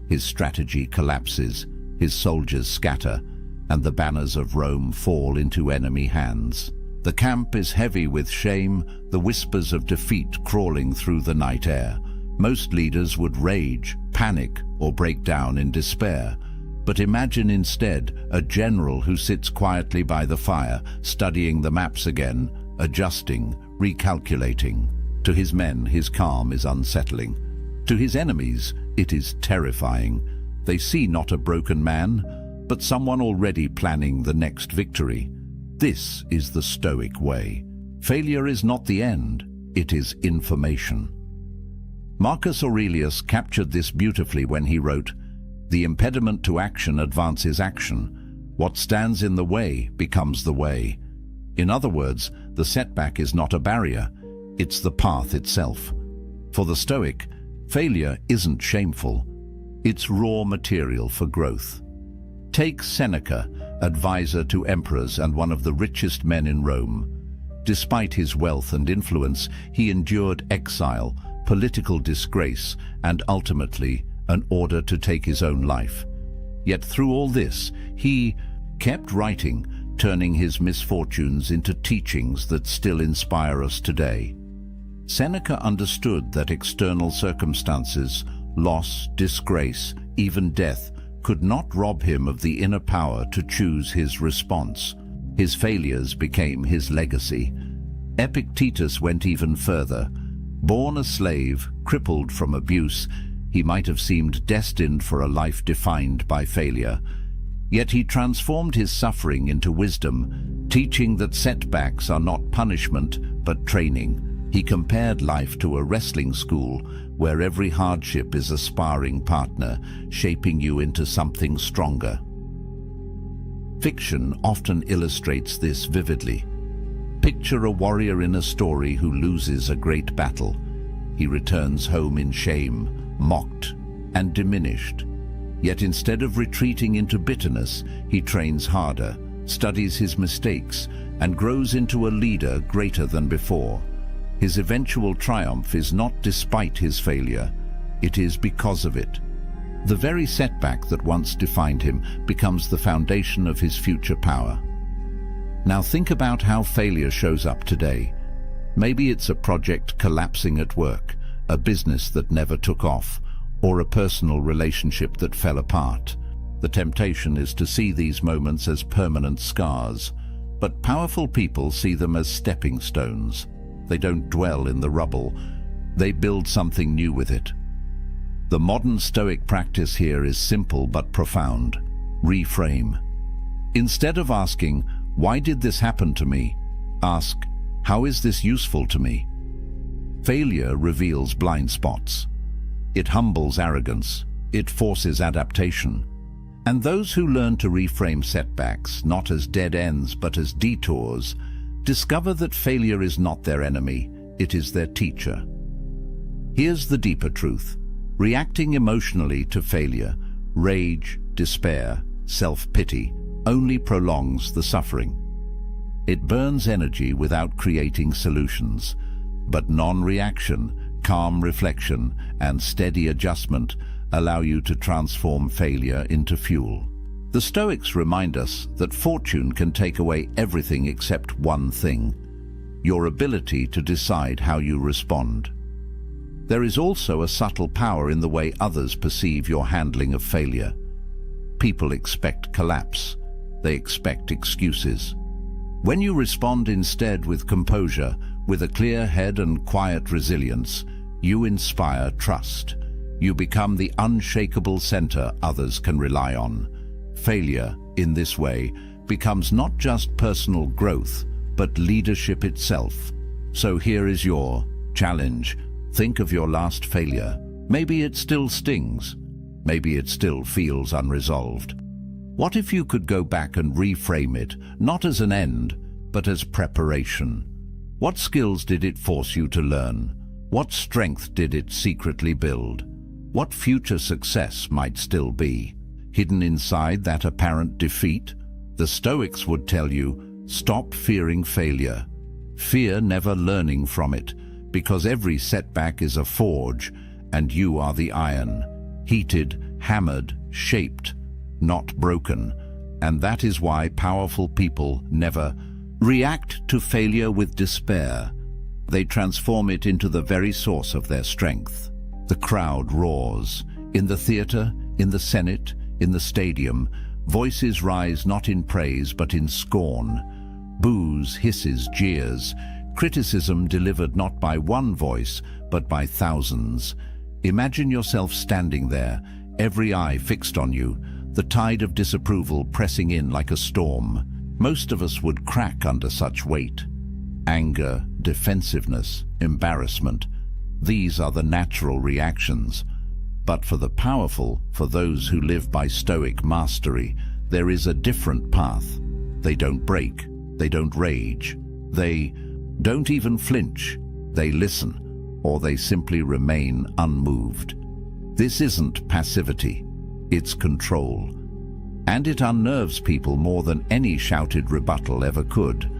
His strategy collapses, his soldiers scatter, and the banners of Rome fall into enemy hands. The camp is heavy with shame, the whispers of defeat crawling through the night air. Most leaders would rage, panic, or break down in despair. But imagine instead a general who sits quietly by the fire, studying the maps again, adjusting, recalculating. To his men, his calm is unsettling. To his enemies, it is terrifying. They see not a broken man, but someone already planning the next victory. This is the Stoic way. Failure is not the end, it is information. Marcus Aurelius captured this beautifully when he wrote, "The impediment to action advances action. What stands in the way becomes the way." In other words, the setback is not a barrier, it's the path itself. For the Stoic, failure isn't shameful, it's raw material for growth. Take Seneca, advisor to emperors and one of the richest men in Rome. Despite his wealth and influence, he endured exile, political disgrace, and ultimately an order to take his own life. Yet through all this, he kept writing, turning his misfortunes into teachings that still inspire us today. Seneca understood that external circumstances, loss, disgrace, even death, could not rob him of the inner power to choose his response. His failures became his legacy. Epictetus went even further. Born a slave, crippled from abuse, he might have seemed destined for a life defined by failure. Yet he transformed his suffering into wisdom, teaching that setbacks are not punishment, but training. He compared life to a wrestling school, where every hardship is a sparring partner, shaping you into something stronger. Fiction often illustrates this vividly. Picture a warrior in a story who loses a great battle. He returns home in shame, mocked, and diminished. Yet instead of retreating into bitterness, he trains harder, studies his mistakes, and grows into a leader greater than before. His eventual triumph is not despite his failure, it is because of it. The very setback that once defined him becomes the foundation of his future power. Now think about how failure shows up today. Maybe it's a project collapsing at work, a business that never took off, or a personal relationship that fell apart. The temptation is to see these moments as permanent scars, but powerful people see them as stepping stones. They don't dwell in the rubble, they build something new with it. The modern Stoic practice here is simple but profound. Reframe. Instead of asking, "Why did this happen to me?" ask, "How is this useful to me?" Failure reveals blind spots. It humbles arrogance. It forces adaptation. And those who learn to reframe setbacks, not as dead ends but as detours, discover that failure is not their enemy, it is their teacher. Here's the deeper truth. Reacting emotionally to failure, rage, despair, self-pity, only prolongs the suffering. It burns energy without creating solutions, but non-reaction, calm reflection, and steady adjustment allow you to transform failure into fuel. The Stoics remind us that fortune can take away everything except one thing: your ability to decide how you respond. There is also a subtle power in the way others perceive your handling of failure. People expect collapse. They expect excuses. When you respond instead with composure, with a clear head and quiet resilience, you inspire trust. You become the unshakable center others can rely on. Failure, in this way, becomes not just personal growth, but leadership itself. So here is your challenge. Think of your last failure. Maybe it still stings. Maybe it still feels unresolved. What if you could go back and reframe it, not as an end, but as preparation? What skills did it force you to learn? What strength did it secretly build? What future success might still be hidden inside that apparent defeat? The Stoics would tell you, stop fearing failure. Fear never learning from it, because every setback is a forge, and you are the iron, heated, hammered, shaped, not broken. And that is why powerful people never react to failure with despair. They transform it into the very source of their strength. The crowd roars. In the theater, in the Senate, in the stadium, voices rise not in praise but in scorn. Boos, hisses, jeers, criticism delivered not by one voice but by thousands. Imagine yourself standing there, every eye fixed on you, the tide of disapproval pressing in like a storm. Most of us would crack under such weight. Anger, defensiveness, embarrassment. These are the natural reactions. But for the powerful, for those who live by Stoic mastery, there is a different path. They don't break. They don't rage. They don't even flinch. They listen, or they simply remain unmoved. This isn't passivity. It's control. And it unnerves people more than any shouted rebuttal ever could.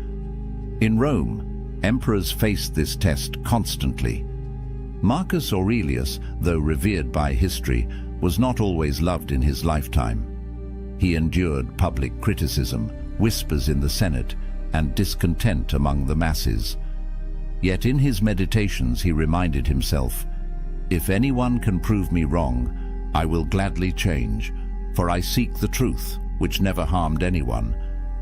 In Rome, emperors faced this test constantly. Marcus Aurelius, though revered by history, was not always loved in his lifetime. He endured public criticism, whispers in the Senate, and discontent among the masses. Yet in his meditations he reminded himself, "If anyone can prove me wrong, I will gladly change, for I seek the truth, which never harmed anyone.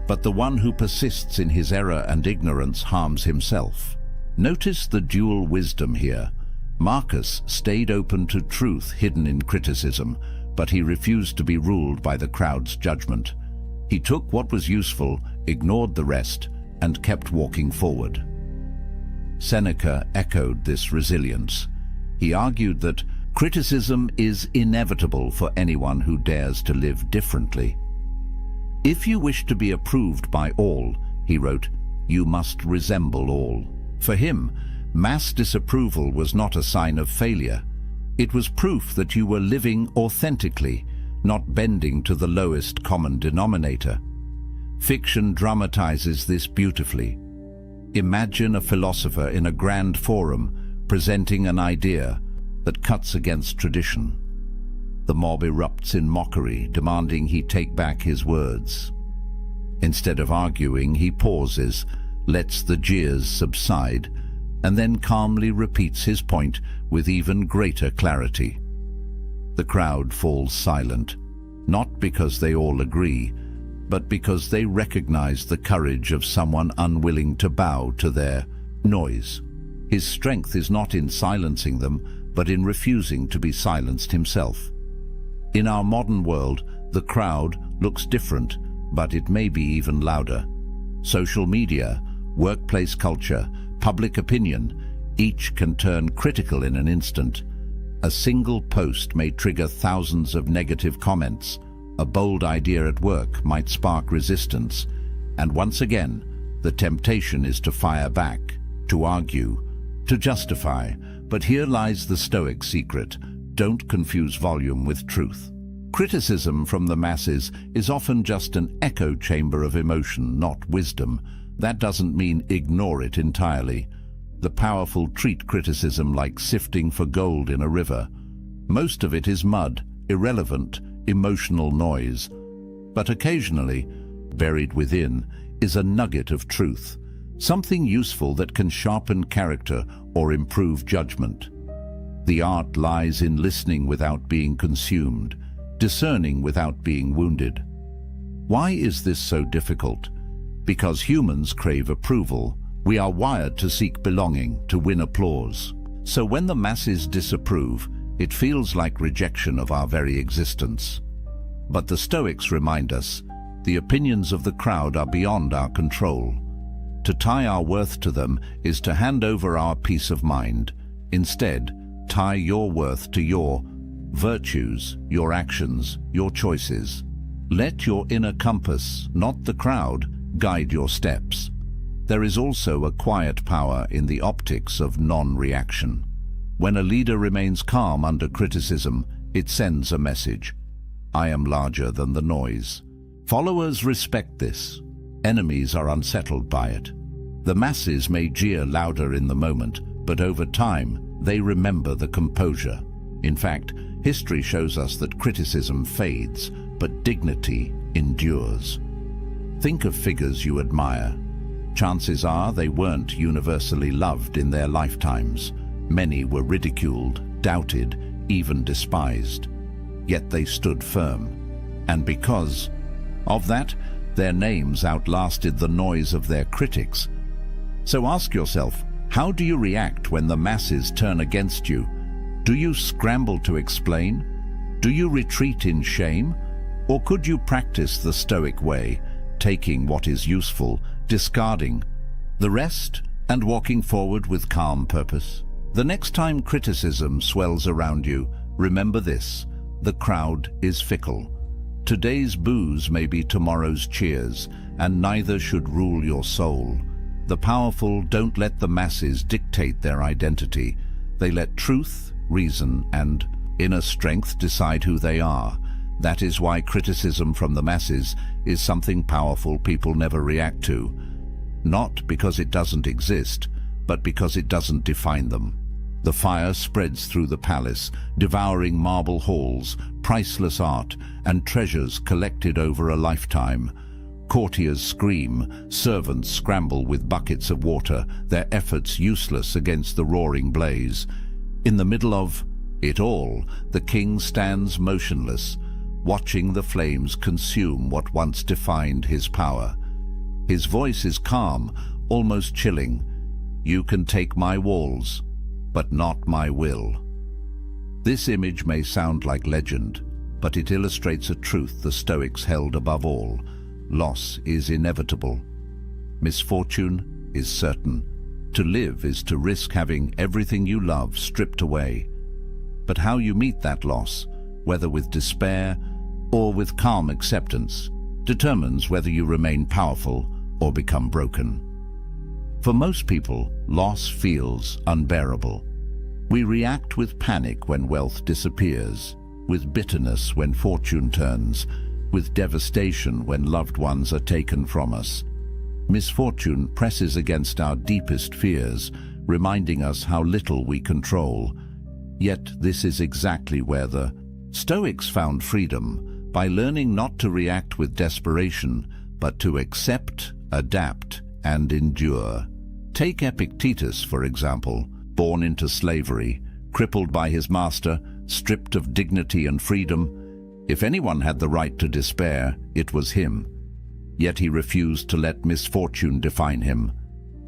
But the one who persists in his error and ignorance harms himself." Notice the dual wisdom here. Marcus stayed open to truth hidden in criticism, but he refused to be ruled by the crowd's judgment. He took what was useful, ignored the rest, and kept walking forward. Seneca echoed this resilience. He argued that criticism is inevitable for anyone who dares to live differently. "If you wish to be approved by all," he wrote, "you must resemble all." For him, mass disapproval was not a sign of failure. It was proof that you were living authentically, not bending to the lowest common denominator. Fiction dramatizes this beautifully. Imagine a philosopher in a grand forum presenting an idea that cuts against tradition. The mob erupts in mockery, demanding he take back his words. Instead of arguing, he pauses, lets the jeers subside, and then calmly repeats his point with even greater clarity. The crowd falls silent, not because they all agree, but because they recognize the courage of someone unwilling to bow to their noise. His strength is not in silencing them, but in refusing to be silenced himself. In our modern world, the crowd looks different, but it may be even louder. Social media, workplace culture, public opinion, each can turn critical in an instant. A single post may trigger thousands of negative comments. A bold idea at work might spark resistance. And once again, the temptation is to fire back, to argue, to justify. But here lies the Stoic secret. Don't confuse volume with truth. Criticism from the masses is often just an echo chamber of emotion, not wisdom. That doesn't mean ignore it entirely. The powerful treat criticism like sifting for gold in a river. Most of it is mud, irrelevant, emotional noise. But occasionally, buried within, is a nugget of truth, something useful that can sharpen character or improve judgment. The art lies in listening without being consumed, discerning without being wounded. Why is this so difficult? Because humans crave approval. We are wired to seek belonging, to win applause. So when the masses disapprove, it feels like rejection of our very existence. But the Stoics remind us, The opinions of the crowd are beyond our control. To tie our worth to them is to hand over our peace of mind. Instead, tie your worth to your virtues, your actions, your choices. Let your inner compass, not the crowd, guide your steps. There is also a quiet power in the optics of non-reaction. When a leader remains calm under criticism, it sends a message. I am larger than the noise. Followers respect this. Enemies are unsettled by it. The masses may jeer louder in the moment, but over time, they remember the composure. In fact, history shows us that criticism fades, but dignity endures. Think of figures you admire. Chances are they weren't universally loved in their lifetimes. Many were ridiculed, doubted, even despised. Yet they stood firm. And because of that, their names outlasted the noise of their critics. So ask yourself, how do you react when the masses turn against you? Do you scramble to explain? Do you retreat in shame? Or could you practice the Stoic way, taking what is useful, discarding the rest, and walking forward with calm purpose? The next time criticism swells around you, remember this: the crowd is fickle. Today's boos may be tomorrow's cheers, and neither should rule your soul. The powerful don't let the masses dictate their identity. They let truth, reason, and inner strength decide who they are. That is why criticism from the masses is something powerful people never react to. Not because it doesn't exist, but because it doesn't define them. The fire spreads through the palace, devouring marble halls, priceless art, and treasures collected over a lifetime. Courtiers scream, servants scramble with buckets of water, their efforts useless against the roaring blaze. In the middle of it all, the king stands motionless, watching the flames consume what once defined his power. His voice is calm, almost chilling. You can take my walls, but not my will. This image may sound like legend, but it illustrates a truth the Stoics held above all. Loss is inevitable. Misfortune is certain. To live is to risk having everything you love stripped away. But how you meet that loss, whether with despair or with calm acceptance, determines whether you remain powerful or become broken. For most people, loss feels unbearable. We react with panic when wealth disappears, with bitterness when fortune turns, with devastation when loved ones are taken from us. Misfortune presses against our deepest fears, reminding us how little we control. Yet this is exactly where the Stoics found freedom, by learning not to react with desperation, but to accept, adapt, and endure. Take Epictetus, for example, born into slavery, crippled by his master, stripped of dignity and freedom. If anyone had the right to despair, it was him. Yet he refused to let misfortune define him.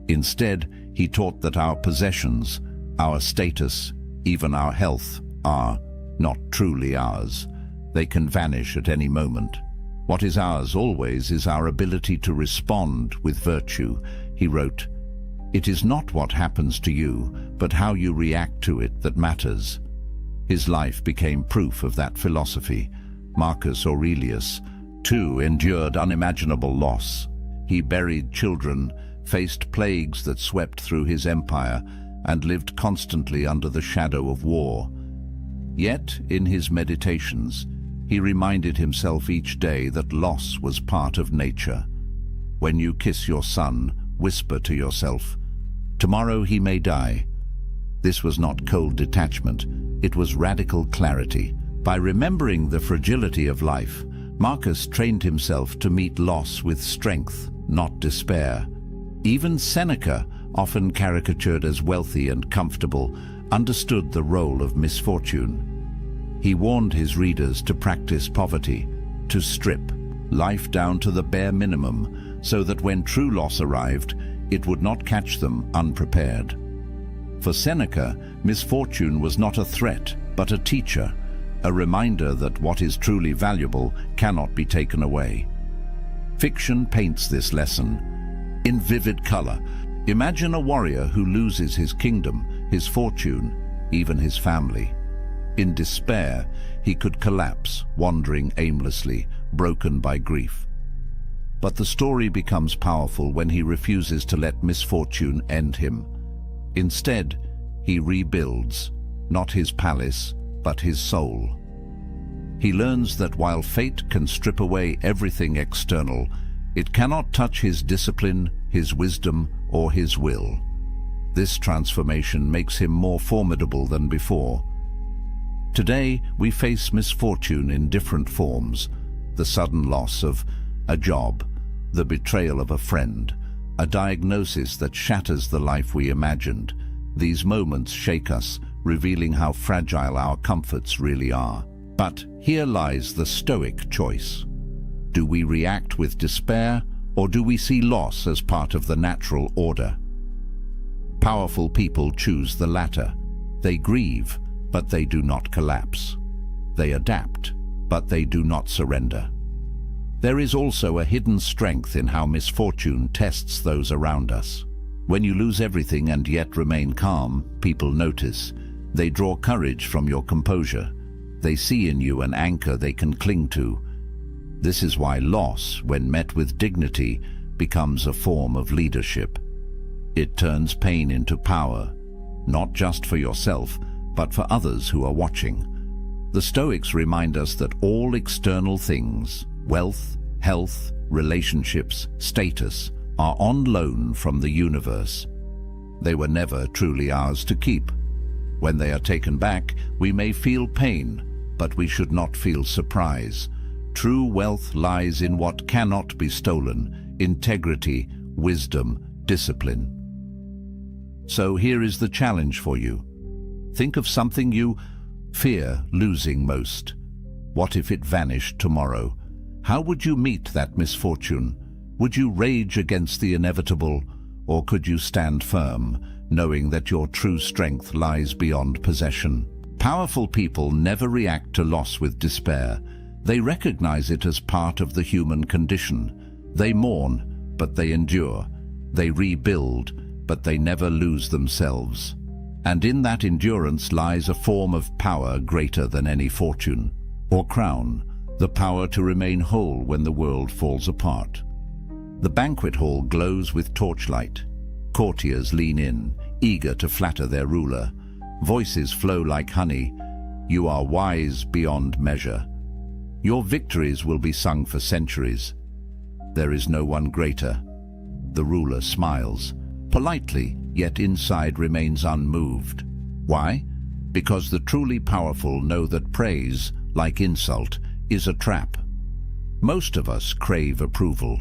Instead, he taught that our possessions, our status, even our health, are not truly ours. They can vanish at any moment. What is ours always is our ability to respond with virtue. He wrote, "It is not what happens to you, but how you react to it that matters." His life became proof of that philosophy. Marcus Aurelius, too, endured unimaginable loss. He buried children, faced plagues that swept through his empire, and lived constantly under the shadow of war. Yet, in his meditations, he reminded himself each day that loss was part of nature. When you kiss your son, whisper to yourself, "Tomorrow he may die." This was not cold detachment, it was radical clarity. By remembering the fragility of life, Marcus trained himself to meet loss with strength, not despair. Even Seneca, often caricatured as wealthy and comfortable, understood the role of misfortune. He warned his readers to practice poverty, to strip life down to the bare minimum, so that when true loss arrived, it would not catch them unprepared. For Seneca, misfortune was not a threat, but a teacher, a reminder that what is truly valuable cannot be taken away. Fiction paints this lesson in vivid color. Imagine a warrior who loses his kingdom, his fortune, even his family. In despair, he could collapse, wandering aimlessly, broken by grief. But the story becomes powerful when he refuses to let misfortune end him. Instead, he rebuilds, not his palace, but his soul. He learns that while fate can strip away everything external, it cannot touch his discipline, his wisdom, or his will. This transformation makes him more formidable than before. Today, we face misfortune in different forms: the sudden loss of a job, the betrayal of a friend, a diagnosis that shatters the life we imagined. These moments shake us, revealing how fragile our comforts really are. But here lies the Stoic choice. Do we react with despair, or do we see loss as part of the natural order? Powerful people choose the latter. They grieve, but they do not collapse. They adapt, but they do not surrender. There is also a hidden strength in how misfortune tests those around us. When you lose everything and yet remain calm, people notice. They draw courage from your composure. They see in you an anchor they can cling to. This is why loss, when met with dignity, becomes a form of leadership. It turns pain into power, not just for yourself, but for others who are watching. The Stoics remind us that all external things, wealth, health, relationships, status, are on loan from the universe. They were never truly ours to keep. When they are taken back, we may feel pain, but we should not feel surprise. True wealth lies in what cannot be stolen: integrity, wisdom, discipline. So here is the challenge for you. Think of something you fear losing most. What if it vanished tomorrow? How would you meet that misfortune? Would you rage against the inevitable, or could you stand firm, knowing that your true strength lies beyond possession? Powerful people never react to loss with despair. They recognize it as part of the human condition. They mourn, but they endure. They rebuild, but they never lose themselves. And in that endurance lies a form of power greater than any fortune or crown, the power to remain whole when the world falls apart. The banquet hall glows with torchlight. Courtiers lean in, eager to flatter their ruler. Voices flow like honey. You are wise beyond measure. Your victories will be sung for centuries. There is no one greater. The ruler smiles, politely, yet inside remains unmoved. Why? Because the truly powerful know that praise, like insult, is a trap. Most of us crave approval.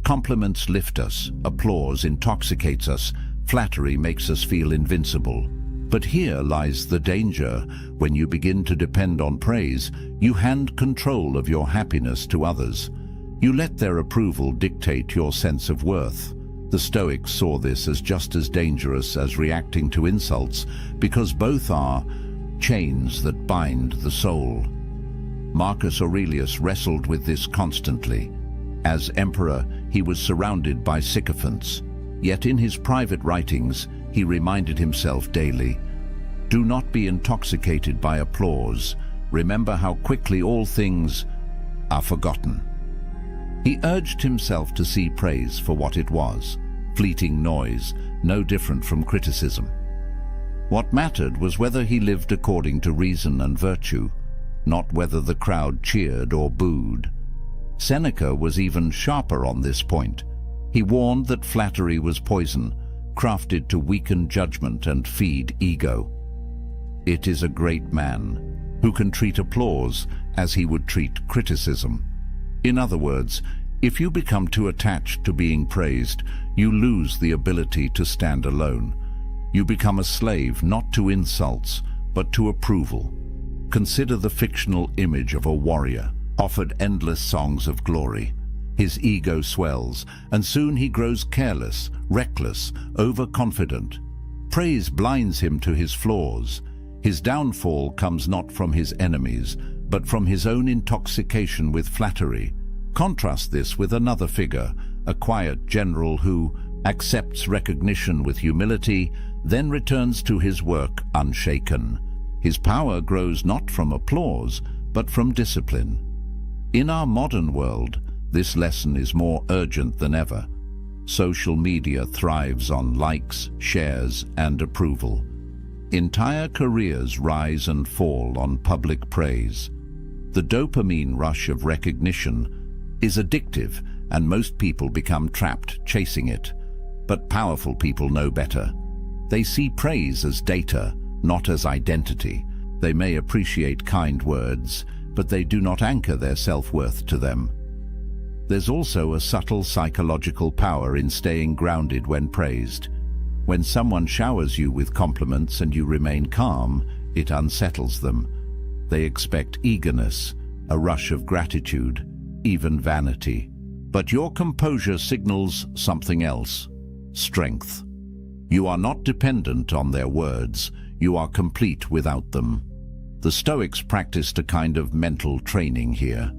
Compliments lift us, applause intoxicates us, flattery makes us feel invincible. But here lies the danger. When you begin to depend on praise, you hand control of your happiness to others. You let their approval dictate your sense of worth. The Stoics saw this as just as dangerous as reacting to insults, because both are chains that bind the soul. Marcus Aurelius wrestled with this constantly. As emperor, he was surrounded by sycophants. Yet in his private writings, he reminded himself daily, do not be intoxicated by applause. Remember how quickly all things are forgotten. He urged himself to see praise for what it was, fleeting noise, no different from criticism. What mattered was whether he lived according to reason and virtue, not whether the crowd cheered or booed. Seneca was even sharper on this point. He warned that flattery was poison, crafted to weaken judgment and feed ego. It is a great man who can treat applause as he would treat criticism. In other words, if you become too attached to being praised, you lose the ability to stand alone. You become a slave not to insults, but to approval. Consider the fictional image of a warrior, offered endless songs of glory. His ego swells, and soon he grows careless, reckless, overconfident. Praise blinds him to his flaws. His downfall comes not from his enemies, but from his own intoxication with flattery. Contrast this with another figure, a quiet general who accepts recognition with humility, then returns to his work unshaken. His power grows not from applause, but from discipline. In our modern world, this lesson is more urgent than ever. Social media thrives on likes, shares, and approval. Entire careers rise and fall on public praise. The dopamine rush of recognition is addictive, and most people become trapped chasing it. But powerful people know better. They see praise as data, not as identity. They may appreciate kind words, but they do not anchor their self-worth to them. There's also a subtle psychological power in staying grounded when praised. When someone showers you with compliments and you remain calm, it unsettles them. They expect eagerness, a rush of gratitude, even vanity. But your composure signals something else: strength. You are not dependent on their words, you are complete without them. The Stoics practiced a kind of mental training here.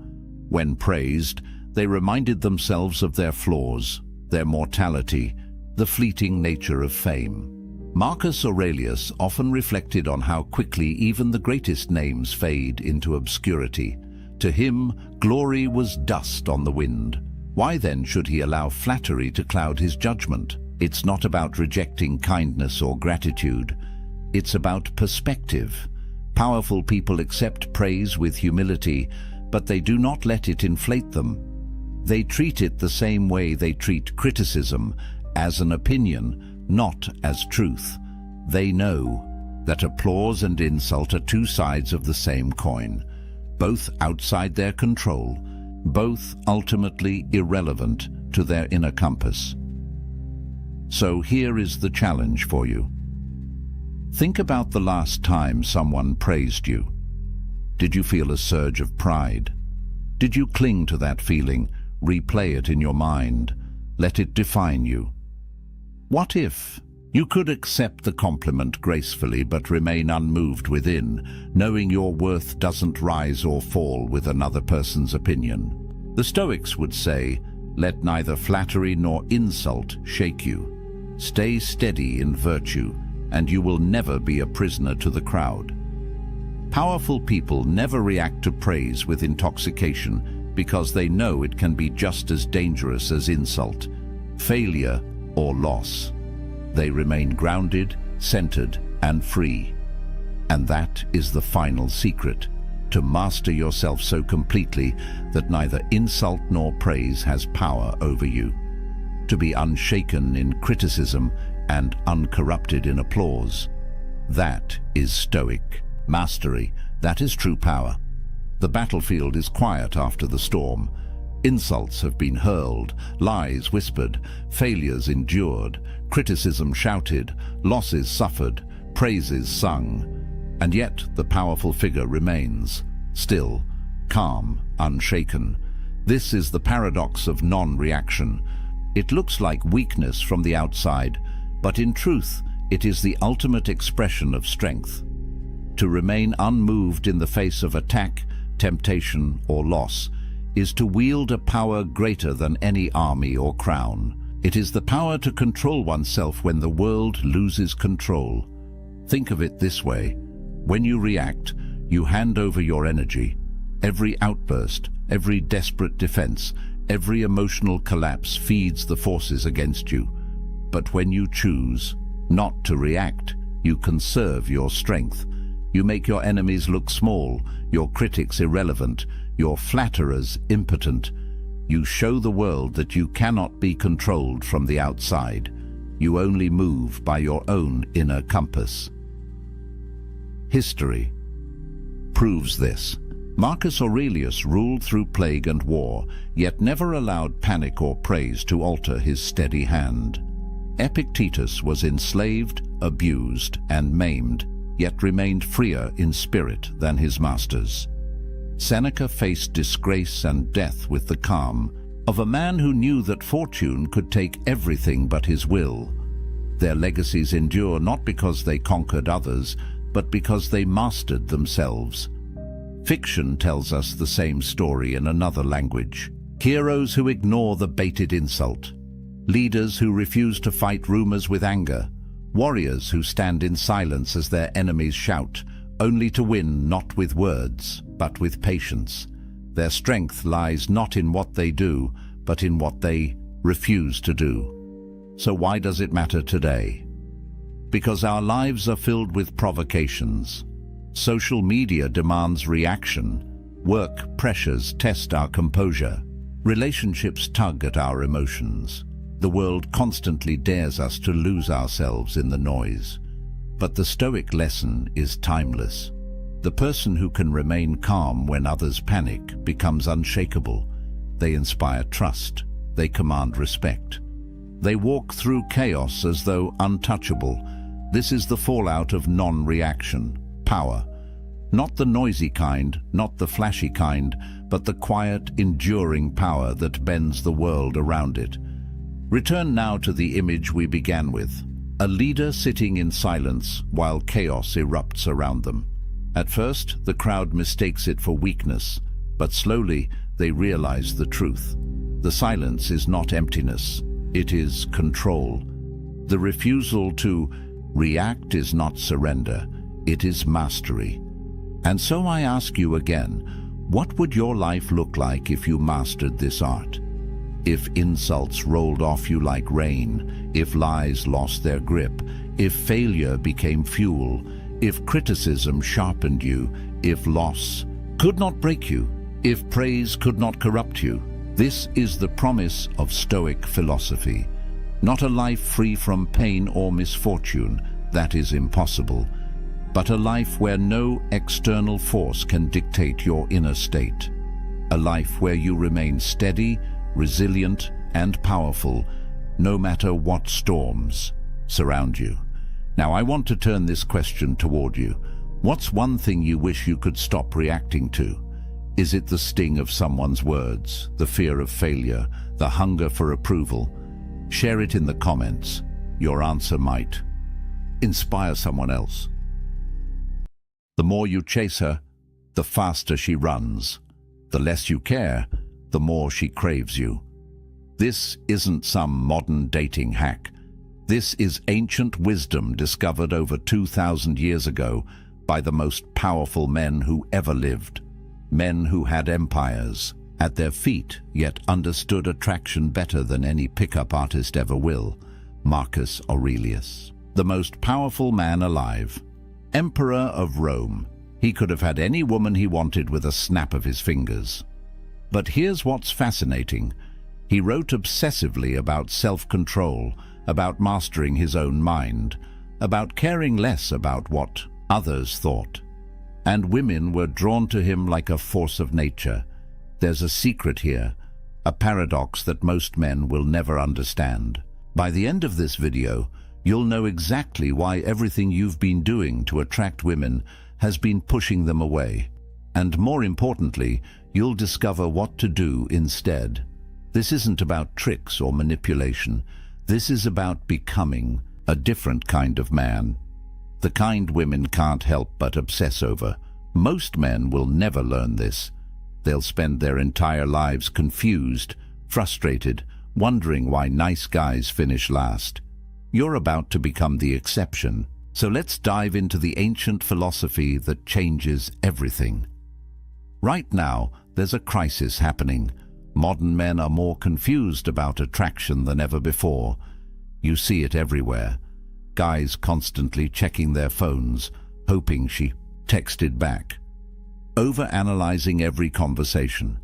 When praised, they reminded themselves of their flaws, their mortality, the fleeting nature of fame. Marcus Aurelius often reflected on how quickly even the greatest names fade into obscurity. To him, glory was dust on the wind. Why then should he allow flattery to cloud his judgment? It's not about rejecting kindness or gratitude. It's about perspective. Powerful people accept praise with humility, but they do not let it inflate them. They treat it the same way they treat criticism, as an opinion, not as truth. They know that applause and insult are two sides of the same coin, both outside their control, both ultimately irrelevant to their inner compass. So here is the challenge for you. Think about the last time someone praised you. Did you feel a surge of pride? Did you cling to that feeling, replay it in your mind, let it define you? What if you could accept the compliment gracefully but remain unmoved within, knowing your worth doesn't rise or fall with another person's opinion? The Stoics would say, let neither flattery nor insult shake you. Stay steady in virtue, and you will never be a prisoner to the crowd. Powerful people never react to praise with intoxication because they know it can be just as dangerous as insult, failure, or loss. They remain grounded, centered, and free. And that is the final secret: to master yourself so completely that neither insult nor praise has power over you. To be unshaken in criticism and uncorrupted in applause. That is Stoic mastery. That is true power. The battlefield is quiet after the storm. Insults have been hurled, lies whispered, failures endured, criticism shouted, losses suffered, praises sung. And yet the powerful figure remains, still, calm, unshaken. This is the paradox of non-reaction. It looks like weakness from the outside, but in truth, it is the ultimate expression of strength. To remain unmoved in the face of attack, temptation, or loss is to wield a power greater than any army or crown. It is the power to control oneself when the world loses control. Think of it this way: when you react, you hand over your energy. Every outburst, every desperate defense, every emotional collapse feeds the forces against you. But when you choose not to react, you conserve your strength. You make your enemies look small, your critics irrelevant, your flatterers impotent. You show the world that you cannot be controlled from the outside. You only move by your own inner compass. History proves this. Marcus Aurelius ruled through plague and war, yet never allowed panic or praise to alter his steady hand. Epictetus was enslaved, abused, and maimed, yet remained freer in spirit than his masters. Seneca faced disgrace and death with the calm of a man who knew that fortune could take everything but his will. Their legacies endure not because they conquered others, but because they mastered themselves. Fiction tells us the same story in another language. Heroes who ignore the baited insult. Leaders who refuse to fight rumors with anger. Warriors who stand in silence as their enemies shout, only to win not with words, but with patience. Their strength lies not in what they do, but in what they refuse to do. So why does it matter today? Because our lives are filled with provocations. Social media demands reaction. Work pressures test our composure. Relationships tug at our emotions. The world constantly dares us to lose ourselves in the noise. But the Stoic lesson is timeless. The person who can remain calm when others panic becomes unshakable. They inspire trust. They command respect. They walk through chaos as though untouchable. This is the fallout of non-reaction, power. Not the noisy kind, not the flashy kind, but the quiet, enduring power that bends the world around it. Return now to the image we began with. A leader sitting in silence while chaos erupts around them. At first, the crowd mistakes it for weakness, but slowly they realize the truth. The silence is not emptiness, it is control. The refusal to react is not surrender, it is mastery. And so I ask you again, what would your life look like if you mastered this art? If insults rolled off you like rain, if lies lost their grip, if failure became fuel, if criticism sharpened you, if loss could not break you, if praise could not corrupt you. This is the promise of Stoic philosophy. Not a life free from pain or misfortune, that is impossible, but a life where no external force can dictate your inner state. A life where you remain steady, resilient, and powerful, no matter what storms surround you. Now, I want to turn this question toward you. What's one thing you wish you could stop reacting to? Is it the sting of someone's words, the fear of failure, the hunger for approval? Share it in the comments. Your answer might inspire someone else. The more you chase her, the faster she runs. The less you care, the more she craves you. This isn't some modern dating hack. This is ancient wisdom discovered over 2,000 years ago by the most powerful men who ever lived. Men who had empires at their feet, yet understood attraction better than any pickup artist ever will. Marcus Aurelius, the most powerful man alive. Emperor of Rome. He could have had any woman he wanted with a snap of his fingers. But here's what's fascinating. He wrote obsessively about self-control, about mastering his own mind, about caring less about what others thought. And women were drawn to him like a force of nature. There's a secret here, a paradox that most men will never understand. By the end of this video, you'll know exactly why everything you've been doing to attract women has been pushing them away. And more importantly, you'll discover what to do instead. This isn't about tricks or manipulation. This is about becoming a different kind of man. The kind women can't help but obsess over. Most men will never learn this. They'll spend their entire lives confused, frustrated, wondering why nice guys finish last. You're about to become the exception. So let's dive into the ancient philosophy that changes everything. Right now, there's a crisis happening. Modern men are more confused about attraction than ever before. You see it everywhere. Guys constantly checking their phones, hoping she texted back. Overanalyzing every conversation.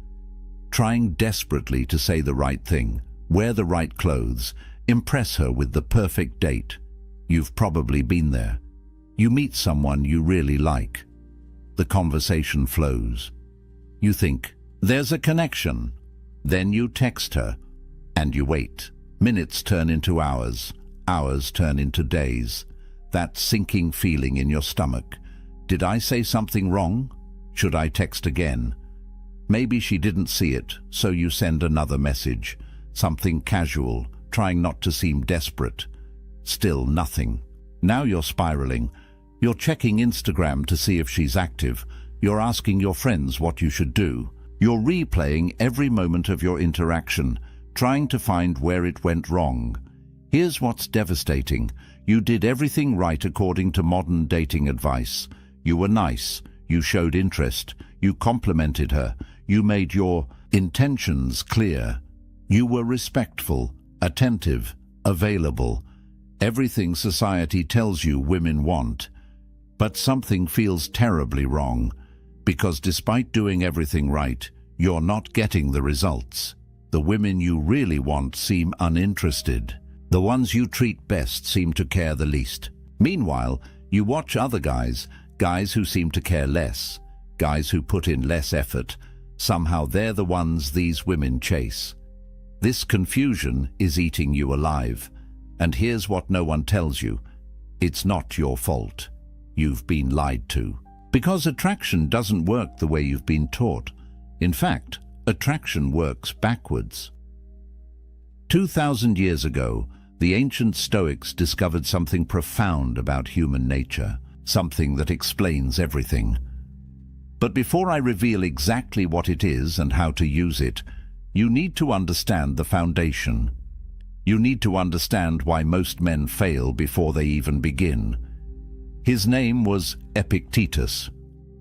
Trying desperately to say the right thing, wear the right clothes, impress her with the perfect date. You've probably been there. You meet someone you really like. The conversation flows. You think, there's a connection. Then you text her, and you wait. Minutes turn into hours. Hours turn into days. That sinking feeling in your stomach. Did I say something wrong? Should I text again? Maybe she didn't see it, so you send another message. Something casual, trying not to seem desperate. Still nothing. Now you're spiraling. You're checking Instagram to see if she's active. You're asking your friends what you should do. You're replaying every moment of your interaction, trying to find where it went wrong. Here's what's devastating. You did everything right according to modern dating advice. You were nice, you showed interest, you complimented her, you made your intentions clear. You were respectful, attentive, available. Everything society tells you women want. But something feels terribly wrong, because despite doing everything right, you're not getting the results. The women you really want seem uninterested. The ones you treat best seem to care the least. Meanwhile, you watch other guys who seem to care less, guys who put in less effort. Somehow they're the ones these women chase. This confusion is eating you alive. And here's what no one tells you. It's not your fault. You've been lied to. Because attraction doesn't work the way you've been taught. In fact, attraction works backwards. 2,000 years ago, the ancient Stoics discovered something profound about human nature, something that explains everything. But before I reveal exactly what it is and how to use it, you need to understand the foundation. You need to understand why most men fail before they even begin. His name was Epictetus,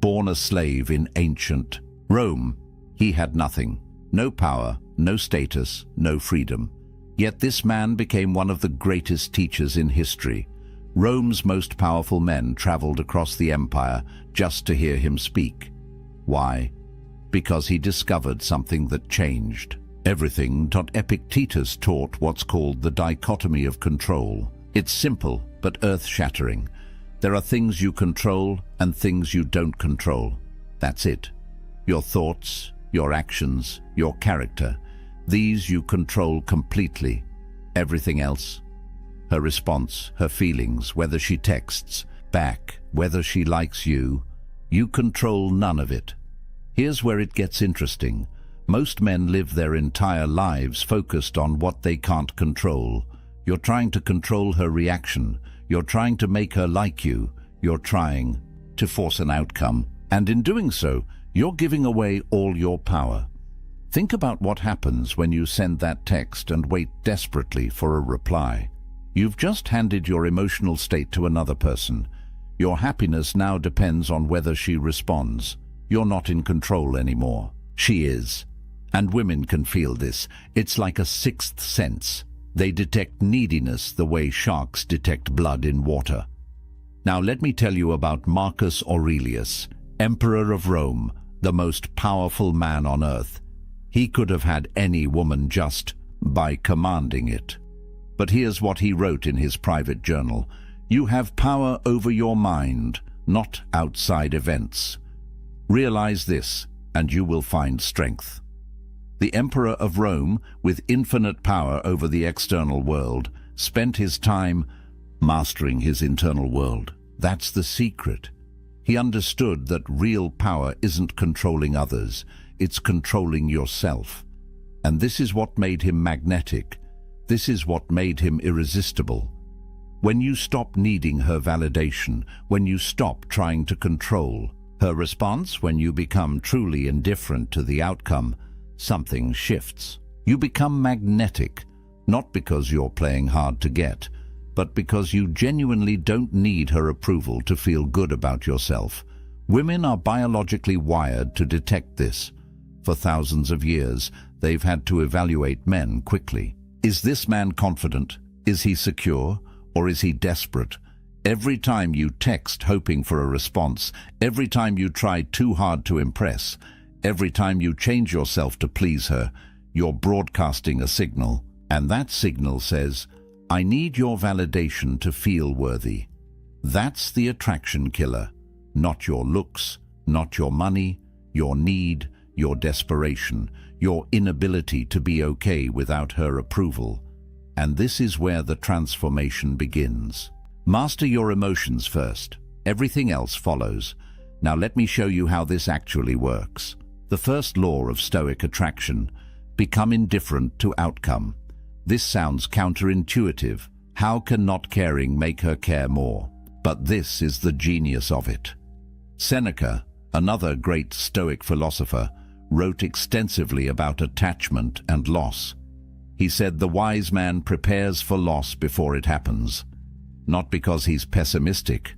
born a slave in ancient Rome. He had nothing, no power, no status, no freedom. Yet this man became one of the greatest teachers in history. Rome's most powerful men traveled across the empire just to hear him speak. Why? Because he discovered something that changed everything. Epictetus taught what's called the dichotomy of control. It's simple but earth-shattering. There are things you control and things you don't control. That's it. Your thoughts, your actions, your character. These you control completely. Everything else, her response, her feelings, whether she texts back, whether she likes you, you control none of it. Here's where it gets interesting. Most men live their entire lives focused on what they can't control. You're trying to control her reaction. You're trying to make her like you. You're trying to force an outcome. And in doing so, you're giving away all your power. Think about what happens when you send that text and wait desperately for a reply. You've just handed your emotional state to another person. Your happiness now depends on whether she responds. You're not in control anymore. She is. And women can feel this. It's like a sixth sense. They detect neediness the way sharks detect blood in water. Now let me tell you about Marcus Aurelius, Emperor of Rome, the most powerful man on earth. He could have had any woman just by commanding it. But here's what he wrote in his private journal. You have power over your mind, not outside events. Realize this, and you will find strength. The Emperor of Rome, with infinite power over the external world, spent his time mastering his internal world. That's the secret. He understood that real power isn't controlling others, it's controlling yourself. And this is what made him magnetic. This is what made him irresistible. When you stop needing her validation, when you stop trying to control her response, when you become truly indifferent to the outcome, something shifts. You become magnetic, not because you're playing hard to get, but because you genuinely don't need her approval to feel good about yourself. Women are biologically wired to detect this. For thousands of years, they've had to evaluate men quickly. Is this man confident? Is he secure? Or is he desperate? Every time you text hoping for a response, every time you try too hard to impress, every time you change yourself to please her, you're broadcasting a signal. And that signal says, I need your validation to feel worthy. That's the attraction killer. Not your looks, not your money, your need, your desperation, your inability to be okay without her approval. And this is where the transformation begins. Master your emotions first. Everything else follows. Now let me show you how this actually works. The first law of Stoic attraction: become indifferent to outcome. This sounds counterintuitive. How can not caring make her care more? But this is the genius of it. Seneca, another great Stoic philosopher, wrote extensively about attachment and loss. He said the wise man prepares for loss before it happens, not because he's pessimistic,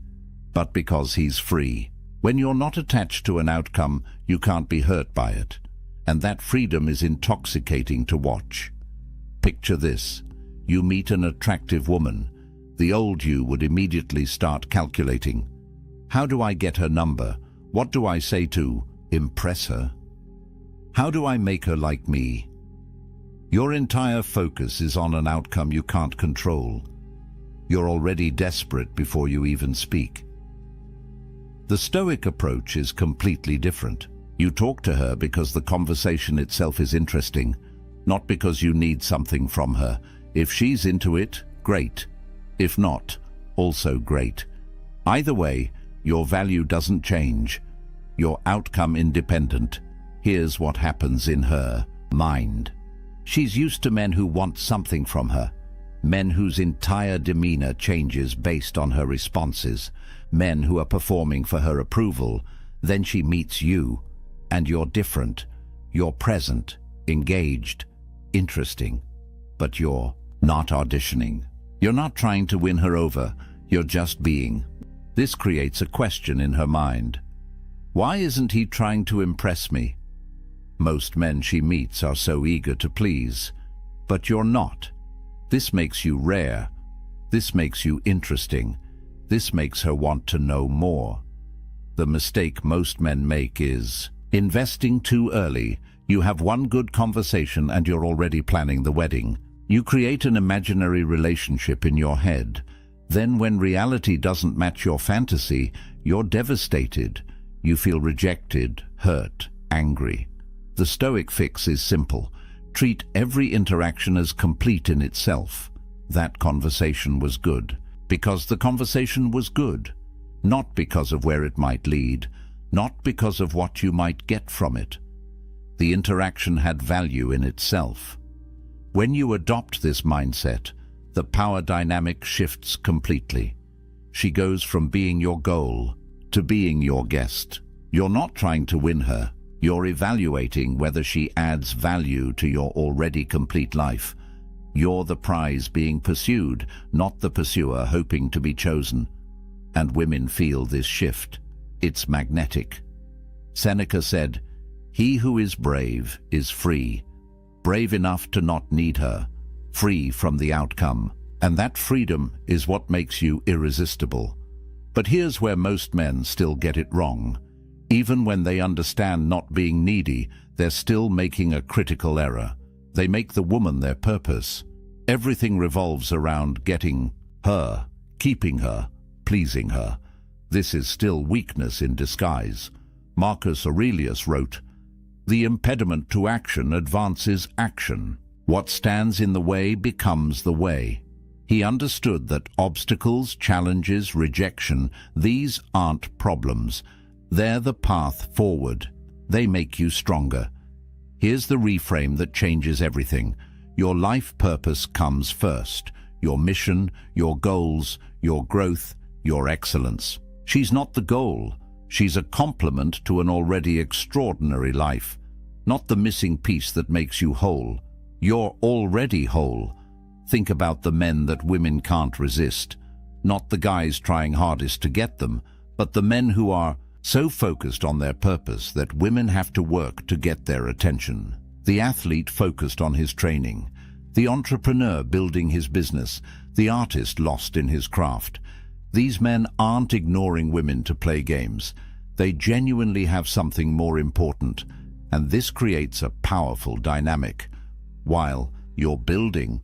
but because he's free. When you're not attached to an outcome, you can't be hurt by it, and that freedom is intoxicating to watch. Picture this. You meet an attractive woman. The old you would immediately start calculating. How do I get her number? What do I say to impress her? How do I make her like me? Your entire focus is on an outcome you can't control. You're already desperate before you even speak. The Stoic approach is completely different. You talk to her because the conversation itself is interesting, not because you need something from her. If she's into it, great. If not, also great. Either way, your value doesn't change. Your outcome independent. Here's what happens in her mind. She's used to men who want something from her. Men whose entire demeanor changes based on her responses. Men who are performing for her approval. Then she meets you, and you're different. You're present, engaged, interesting. But you're not auditioning. You're not trying to win her over. You're just being. This creates a question in her mind. Why isn't he trying to impress me? Most men she meets are so eager to please. But you're not. This makes you rare. This makes you interesting. This makes her want to know more. The mistake most men make is investing too early. You have one good conversation and you're already planning the wedding. You create an imaginary relationship in your head. Then when reality doesn't match your fantasy, you're devastated. You feel rejected, hurt, angry. The Stoic fix is simple. Treat every interaction as complete in itself. That conversation was good. Because the conversation was good. Not because of where it might lead. Not because of what you might get from it. The interaction had value in itself. When you adopt this mindset, the power dynamic shifts completely. She goes from being your goal to being your guest. You're not trying to win her. You're evaluating whether she adds value to your already complete life. You're the prize being pursued, not the pursuer hoping to be chosen. And women feel this shift. It's magnetic. Seneca said, "He who is brave is free. Brave enough to not need her, free from the outcome." And that freedom is what makes you irresistible. But here's where most men still get it wrong. Even when they understand not being needy, they're still making a critical error. They make the woman their purpose. Everything revolves around getting her, keeping her, pleasing her. This is still weakness in disguise. Marcus Aurelius wrote, "The impediment to action advances action. What stands in the way becomes the way." He understood that obstacles, challenges, rejection, these aren't problems. They're the path forward. They make you stronger. Here's the reframe that changes everything. Your life purpose comes first. Your mission, your goals, your growth, your excellence. She's not the goal. She's a complement to an already extraordinary life. Not the missing piece that makes you whole. You're already whole. Think about the men that women can't resist. Not the guys trying hardest to get them, but the men who are so focused on their purpose that women have to work to get their attention. The athlete focused on his training. The entrepreneur building his business. The artist lost in his craft. These men aren't ignoring women to play games. They genuinely have something more important, and this creates a powerful dynamic. While you're building,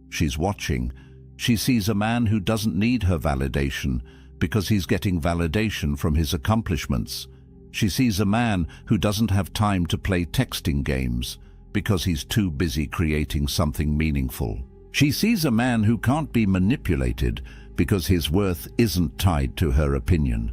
she's watching. She sees a man who doesn't need her validation because he's getting validation from his accomplishments. She sees a man who doesn't have time to play texting games because he's too busy creating something meaningful. She sees a man who can't be manipulated because his worth isn't tied to her opinion.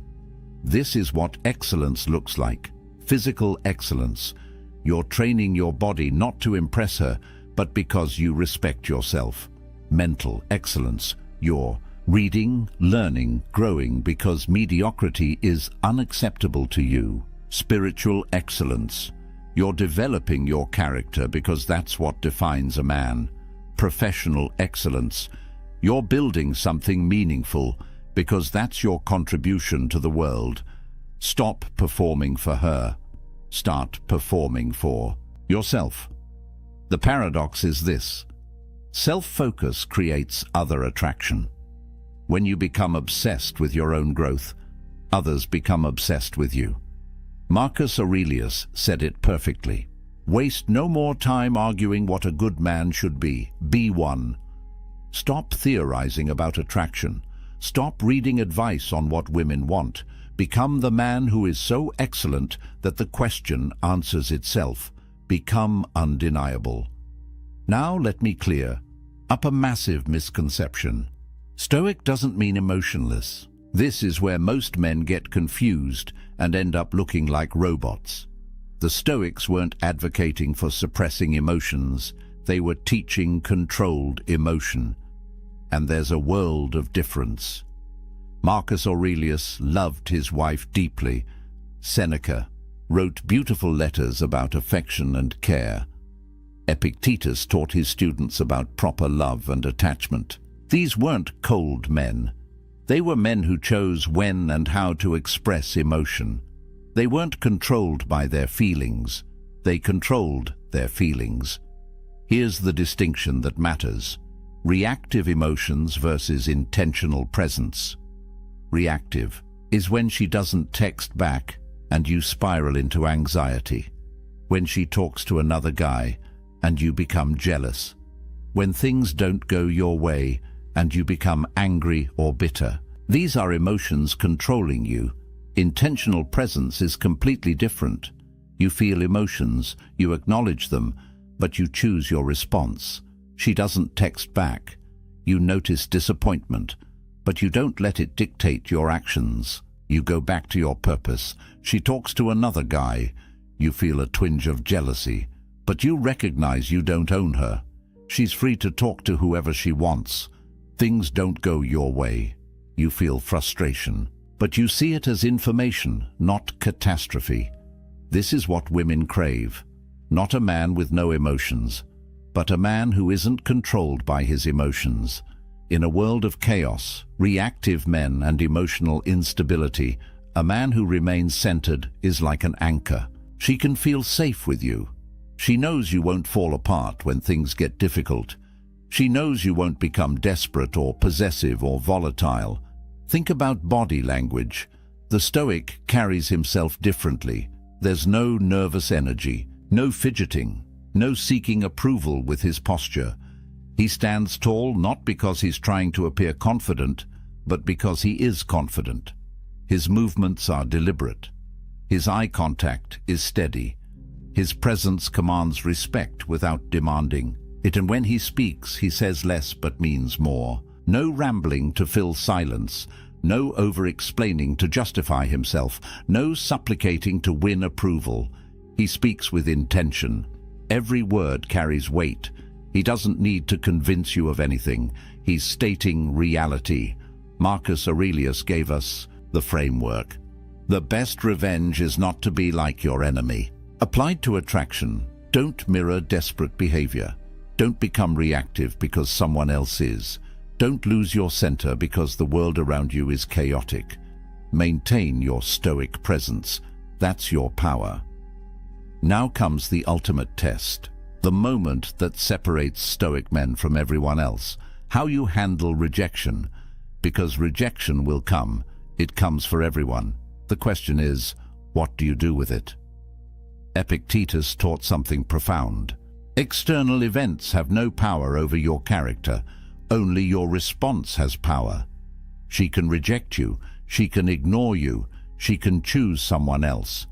This is what excellence looks like. Physical excellence. You're training your body not to impress her, but because you respect yourself. Mental excellence. You're reading, learning, growing because mediocrity is unacceptable to you. Spiritual excellence. You're developing your character because that's what defines a man. Professional excellence. You're building something meaningful because that's your contribution to the world. Stop performing for her. Start performing for yourself. The paradox is this: self-focus creates other attraction. When you become obsessed with your own growth, others become obsessed with you. Marcus Aurelius said it perfectly. Waste no more time arguing what a good man should be. Be one. Stop theorizing about attraction. Stop reading advice on what women want. Become the man who is so excellent that the question answers itself. Become undeniable. Now let me clear up a massive misconception. Stoic doesn't mean emotionless. This is where most men get confused and end up looking like robots. The Stoics weren't advocating for suppressing emotions. They were teaching controlled emotion. And there's a world of difference. Marcus Aurelius loved his wife deeply. Seneca wrote beautiful letters about affection and care. Epictetus taught his students about proper love and attachment. These weren't cold men. They were men who chose when and how to express emotion. They weren't controlled by their feelings. They controlled their feelings. Here's the distinction that matters: reactive emotions versus intentional presence. Reactive is when she doesn't text back and you spiral into anxiety. When she talks to another guy and you become jealous. When things don't go your way and you become angry or bitter. These are emotions controlling you. Intentional presence is completely different. You feel emotions, you acknowledge them, but you choose your response. She doesn't text back. You notice disappointment, but you don't let it dictate your actions. You go back to your purpose. She talks to another guy. You feel a twinge of jealousy, but you recognize you don't own her. She's free to talk to whoever she wants. Things don't go your way. You feel frustration, but you see it as information, not catastrophe. This is what women crave. Not a man with no emotions, but a man who isn't controlled by his emotions. In a world of chaos, reactive men and emotional instability, a man who remains centered is like an anchor. She can feel safe with you. She knows you won't fall apart when things get difficult. She knows you won't become desperate or possessive or volatile. Think about body language. The Stoic carries himself differently. There's no nervous energy, no fidgeting, no seeking approval with his posture. He stands tall not because he's trying to appear confident, but because he is confident. His movements are deliberate. His eye contact is steady. His presence commands respect without demanding it, and when he speaks, he says less but means more. No rambling to fill silence, no over-explaining to justify himself, no supplicating to win approval. He speaks with intention. Every word carries weight. He doesn't need to convince you of anything. He's stating reality. Marcus Aurelius gave us the framework. The best revenge is not to be like your enemy. Applied to attraction, don't mirror desperate behavior. Don't become reactive because someone else is. Don't lose your center because the world around you is chaotic. Maintain your stoic presence. That's your power. Now comes the ultimate test. The moment that separates stoic men from everyone else. How you handle rejection. Because rejection will come. It comes for everyone. The question is, what do you do with it? Epictetus taught something profound. External events have no power over your character. Only your response has power. She can reject you. She can ignore you. She can choose someone else.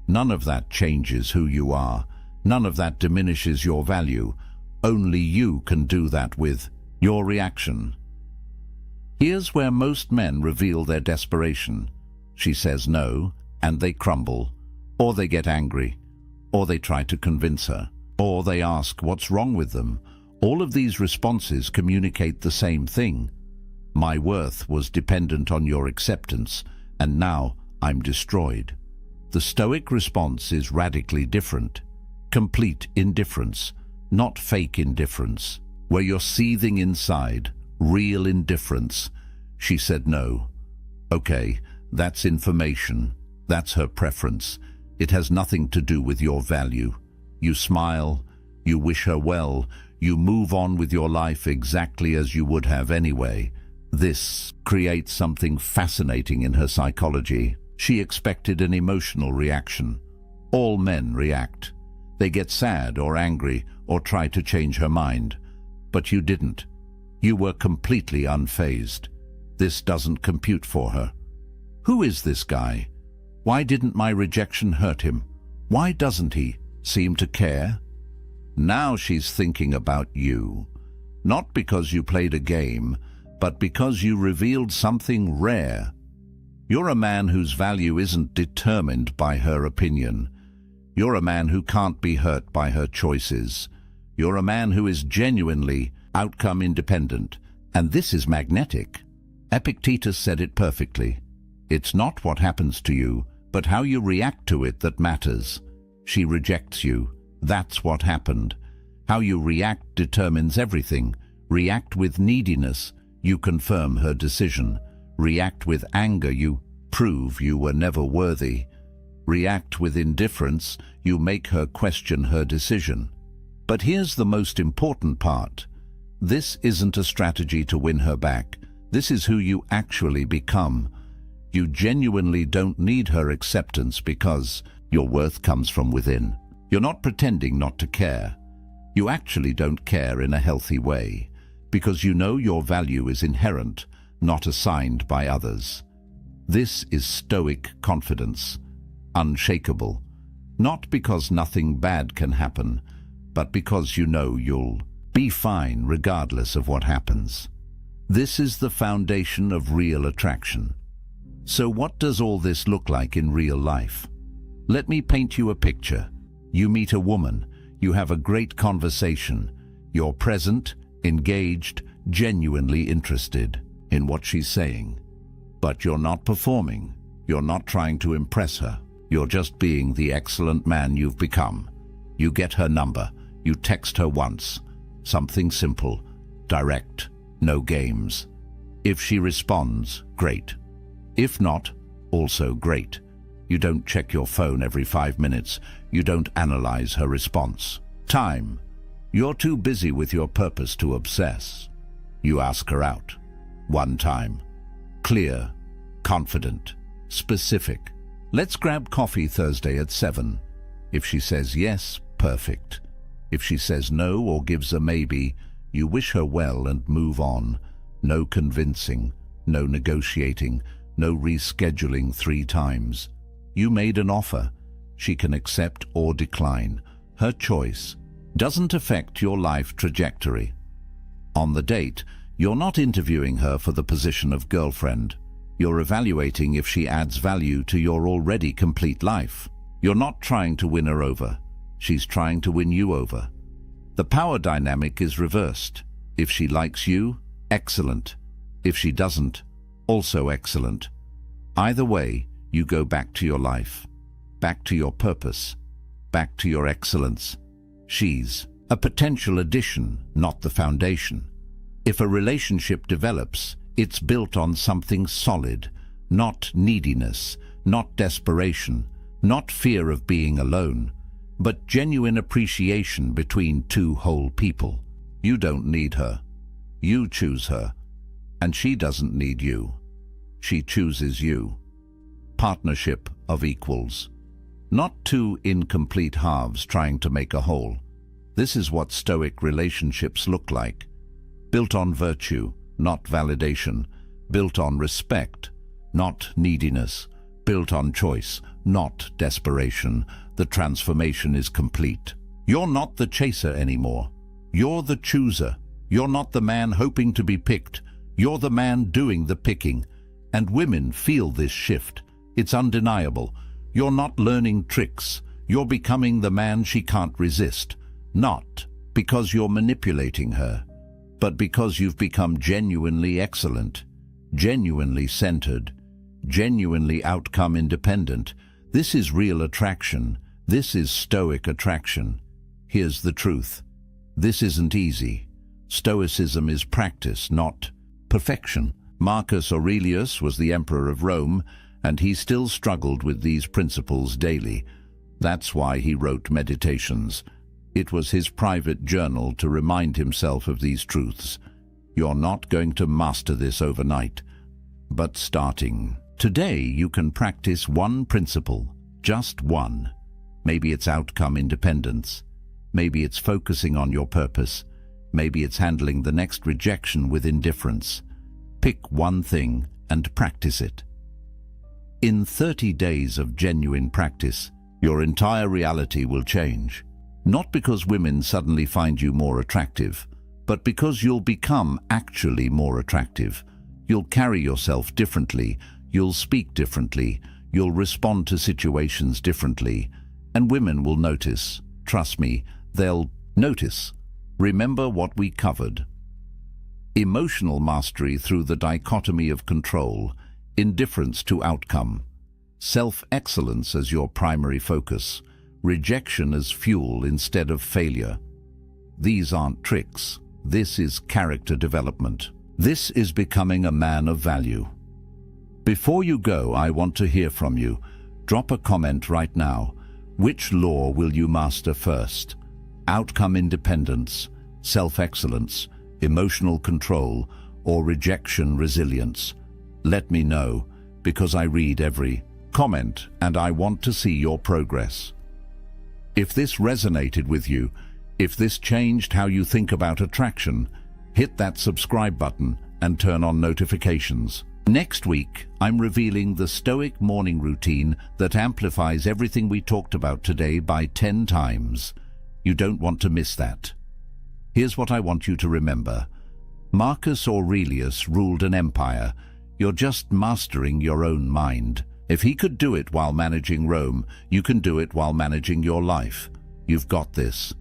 None of that changes who you are. None of that diminishes your value. Only you can do that with your reaction. Here's where most men reveal their desperation. She says no, and they crumble, or they get angry, or they try to convince her, or they ask what's wrong with them. All of these responses communicate the same thing. My worth was dependent on your acceptance, and now I'm destroyed. The Stoic response is radically different. Complete indifference, not fake indifference, where you're seething inside, real indifference. She said no. Okay, that's information. That's her preference. It has nothing to do with your value. You smile, you wish her well, you move on with your life exactly as you would have anyway. This creates something fascinating in her psychology. She expected an emotional reaction. All men react. They get sad or angry or try to change her mind. But you didn't. You were completely unfazed. This doesn't compute for her. Who is this guy? Why didn't my rejection hurt him? Why doesn't he seem to care? Now she's thinking about you. Not because you played a game, but because you revealed something rare. You're a man whose value isn't determined by her opinion. You're a man who can't be hurt by her choices. You're a man who is genuinely outcome independent, and this is magnetic. Epictetus said it perfectly. It's not what happens to you, but how you react to it that matters. She rejects you. That's what happened. How you react determines everything. React with neediness, you confirm her decision. React with anger, you prove you were never worthy. React with indifference, you make her question her decision. But here's the most important part. This isn't a strategy to win her back. This is who you actually become. You genuinely don't need her acceptance because your worth comes from within. You're not pretending not to care. You actually don't care in a healthy way because you know your value is inherent, not assigned by others. This is Stoic confidence, unshakable, not because nothing bad can happen, but because you know you'll be fine regardless of what happens. This is the foundation of real attraction. So what does all this look like in real life? Let me paint you a picture. You meet a woman, you have a great conversation, you're present, engaged, genuinely interested in what she's saying. But you're not performing, you're not trying to impress her, you're just being the excellent man you've become. You get her number, you text her once, something simple, direct, no games. If she responds, great. If not, also great. You don't check your phone every 5 minutes. You don't analyze her response. Time. You're too busy with your purpose to obsess. You ask her out. One time. Clear, confident, specific. Let's grab coffee Thursday at 7. If she says yes, perfect. If she says no or gives a maybe, you wish her well and move on. No convincing, no negotiating, no rescheduling 3 times. You made an offer. She can accept or decline. Her choice doesn't affect your life trajectory. On the date, you're not interviewing her for the position of girlfriend. You're evaluating if she adds value to your already complete life. You're not trying to win her over. She's trying to win you over. The power dynamic is reversed. If she likes you, excellent. If she doesn't, also excellent. Either way, you go back to your life, back to your purpose, back to your excellence. She's a potential addition, not the foundation. If a relationship develops, it's built on something solid, not neediness, not desperation, not fear of being alone, but genuine appreciation between 2 whole people. You don't need her. You choose her. And she doesn't need you. She chooses you. Partnership of equals. Not 2 incomplete halves trying to make a whole. This is what Stoic relationships look like. Built on virtue, not validation. Built on respect, not neediness. Built on choice, not desperation. The transformation is complete. You're not the chaser anymore. You're the chooser. You're not the man hoping to be picked. You're the man doing the picking. And women feel this shift. It's undeniable. You're not learning tricks. You're becoming the man she can't resist. Not because you're manipulating her, but because you've become genuinely excellent, genuinely centered, genuinely outcome independent. This is real attraction. This is Stoic attraction. Here's the truth. This isn't easy. Stoicism is practice, not perfection. Marcus Aurelius was the emperor of Rome, and he still struggled with these principles daily. That's why he wrote Meditations. It was his private journal to remind himself of these truths. You're not going to master this overnight, but starting today you can practice one principle, just one. Maybe it's outcome independence. Maybe it's focusing on your purpose. Maybe it's handling the next rejection with indifference. Pick one thing and practice it. In 30 days of genuine practice, your entire reality will change. Not because women suddenly find you more attractive, but because you'll become actually more attractive. You'll carry yourself differently, you'll speak differently, you'll respond to situations differently, and women will notice. Trust me, they'll notice. Remember what we covered. Emotional mastery through the dichotomy of control, indifference to outcome, self-excellence as your primary focus, rejection as fuel instead of failure. These aren't tricks. This is character development. This is becoming a man of value. Before you go, I want to hear from you. Drop a comment right now. Which law will you master first? Outcome independence, self-excellence, emotional control, or rejection resilience? Let me know, because I read every comment and I want to see your progress. If this resonated with you, if this changed how you think about attraction, hit that subscribe button and turn on notifications. Next week, I'm revealing the Stoic morning routine that amplifies everything we talked about today by 10 times. You don't want to miss that. Here's what I want you to remember. Marcus Aurelius ruled an empire. You're just mastering your own mind. If he could do it while managing Rome, you can do it while managing your life. You've got this.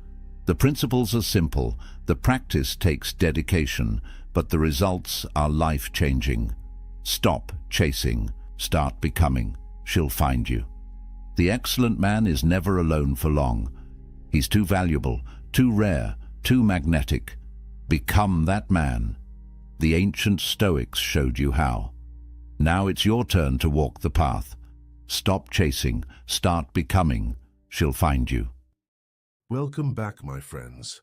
The principles are simple. The practice takes dedication, but the results are life-changing. Stop chasing. Start becoming. She'll find you. The excellent man is never alone for long. He's too valuable, too rare, too magnetic. Become that man. The ancient Stoics showed you how. Now it's your turn to walk the path. Stop chasing. Start becoming. She'll find you. Welcome back, my friends.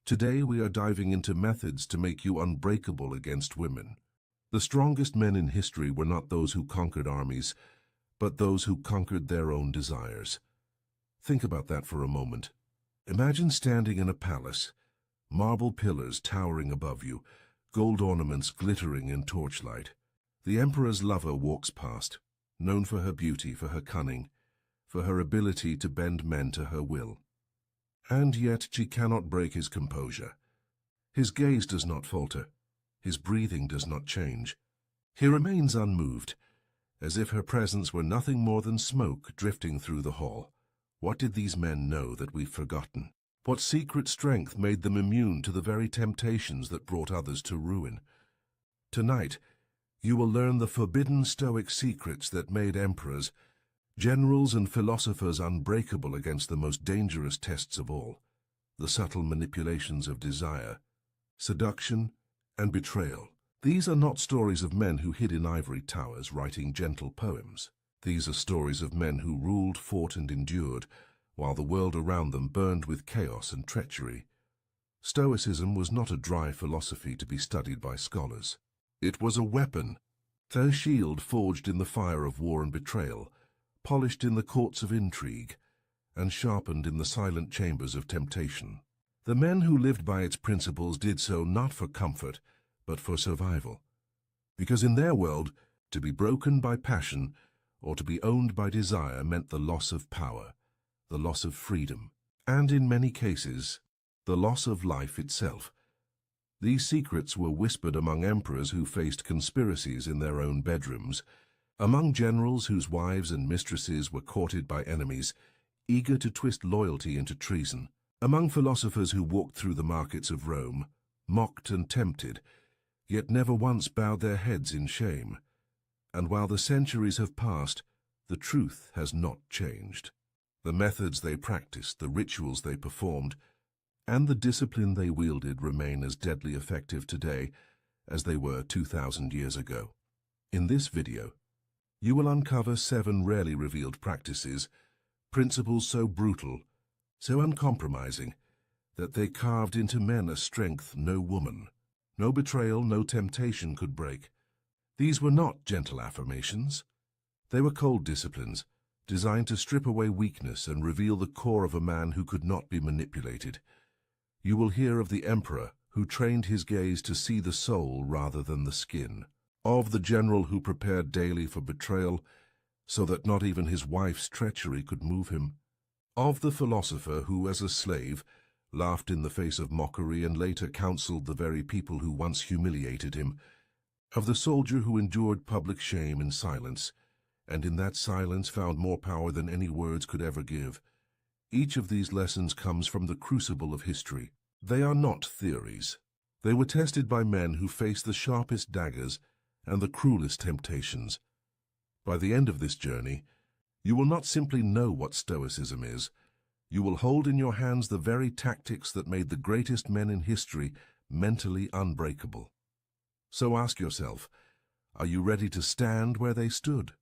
Today we are diving into methods to make you unbreakable against women. The strongest men in history were not those who conquered armies, but those who conquered their own desires. Think about that for a moment. Imagine standing in a palace, marble pillars towering above you, gold ornaments glittering in torchlight. The emperor's lover walks past, known for her beauty, for her cunning, for her ability to bend men to her will. And yet she cannot break his composure. His gaze does not falter. His breathing does not change. He remains unmoved, as if her presence were nothing more than smoke drifting through the hall. What did these men know that we've forgotten? What secret strength made them immune to the very temptations that brought others to ruin? Tonight, you will learn the forbidden Stoic secrets that made emperors, generals and philosophers unbreakable against the most dangerous tests of all, the subtle manipulations of desire, seduction, and betrayal. These are not stories of men who hid in ivory towers writing gentle poems. These are stories of men who ruled, fought, and endured, while the world around them burned with chaos and treachery. Stoicism was not a dry philosophy to be studied by scholars. It was a weapon, a shield forged in the fire of war and betrayal, polished in the courts of intrigue, and sharpened in the silent chambers of temptation. The men who lived by its principles did so not for comfort, but for survival. Because in their world, to be broken by passion or to be owned by desire meant the loss of power, the loss of freedom, and in many cases, the loss of life itself. These secrets were whispered among emperors who faced conspiracies in their own bedrooms, among generals whose wives and mistresses were courted by enemies, eager to twist loyalty into treason, among philosophers who walked through the markets of Rome, mocked and tempted, yet never once bowed their heads in shame. And while the centuries have passed, the truth has not changed. The methods they practiced, the rituals they performed, and the discipline they wielded remain as deadly effective today as they were 2,000 years ago. In this video, you will uncover 7 rarely revealed practices, principles so brutal, so uncompromising, that they carved into men a strength no woman, no betrayal, no temptation could break. These were not gentle affirmations. They were cold disciplines, designed to strip away weakness and reveal the core of a man who could not be manipulated. You will hear of the emperor who trained his gaze to see the soul rather than the skin, of the general who prepared daily for betrayal so that not even his wife's treachery could move him, of the philosopher who, as a slave, laughed in the face of mockery and later counseled the very people who once humiliated him, of the soldier who endured public shame in silence, and in that silence found more power than any words could ever give. Each of these lessons comes from the crucible of history. They are not theories. They were tested by men who faced the sharpest daggers and the cruelest temptations. By the end of this journey, you will not simply know what Stoicism is. You will hold in your hands the very tactics that made the greatest men in history mentally unbreakable. So ask yourself, are you ready to stand where they stood?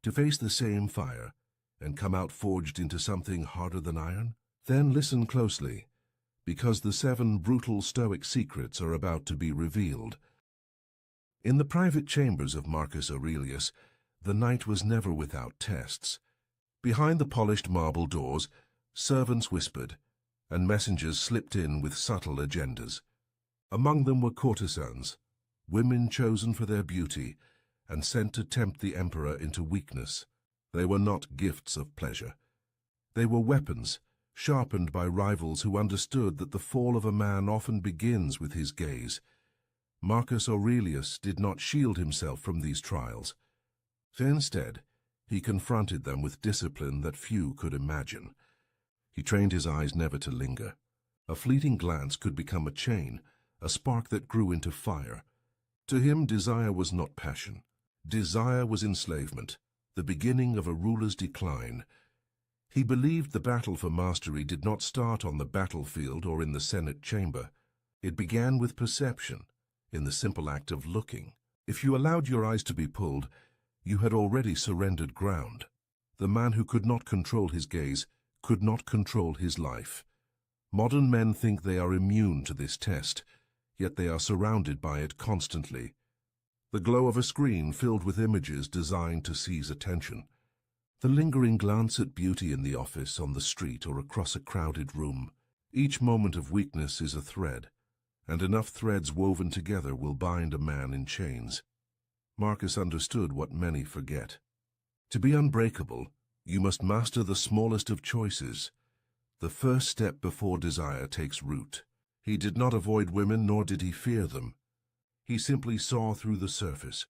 To face the same fire and come out forged into something harder than iron? Then listen closely, because the 7 brutal Stoic secrets are about to be revealed. In the private chambers of Marcus Aurelius, the night was never without tests. Behind the polished marble doors, servants whispered, and messengers slipped in with subtle agendas. Among them were courtesans, women chosen for their beauty, and sent to tempt the emperor into weakness. They were not gifts of pleasure. They were weapons, sharpened by rivals who understood that the fall of a man often begins with his gaze. Marcus Aurelius did not shield himself from these trials. Instead, he confronted them with discipline that few could imagine. He trained his eyes never to linger. A fleeting glance could become a chain, a spark that grew into fire. To him, desire was not passion. Desire was enslavement, the beginning of a ruler's decline. He believed the battle for mastery did not start on the battlefield or in the Senate chamber. It began with perception, in the simple act of looking. If you allowed your eyes to be pulled, you had already surrendered ground. The man who could not control his gaze could not control his life. Modern men think they are immune to this test, yet they are surrounded by it constantly. The glow of a screen filled with images designed to seize attention. The lingering glance at beauty in the office, on the street, or across a crowded room. Each moment of weakness is a thread, and enough threads woven together will bind a man in chains. Marcus understood what many forget. To be unbreakable, you must master the smallest of choices. The first step before desire takes root. He did not avoid women, nor did he fear them. He simply saw through the surface.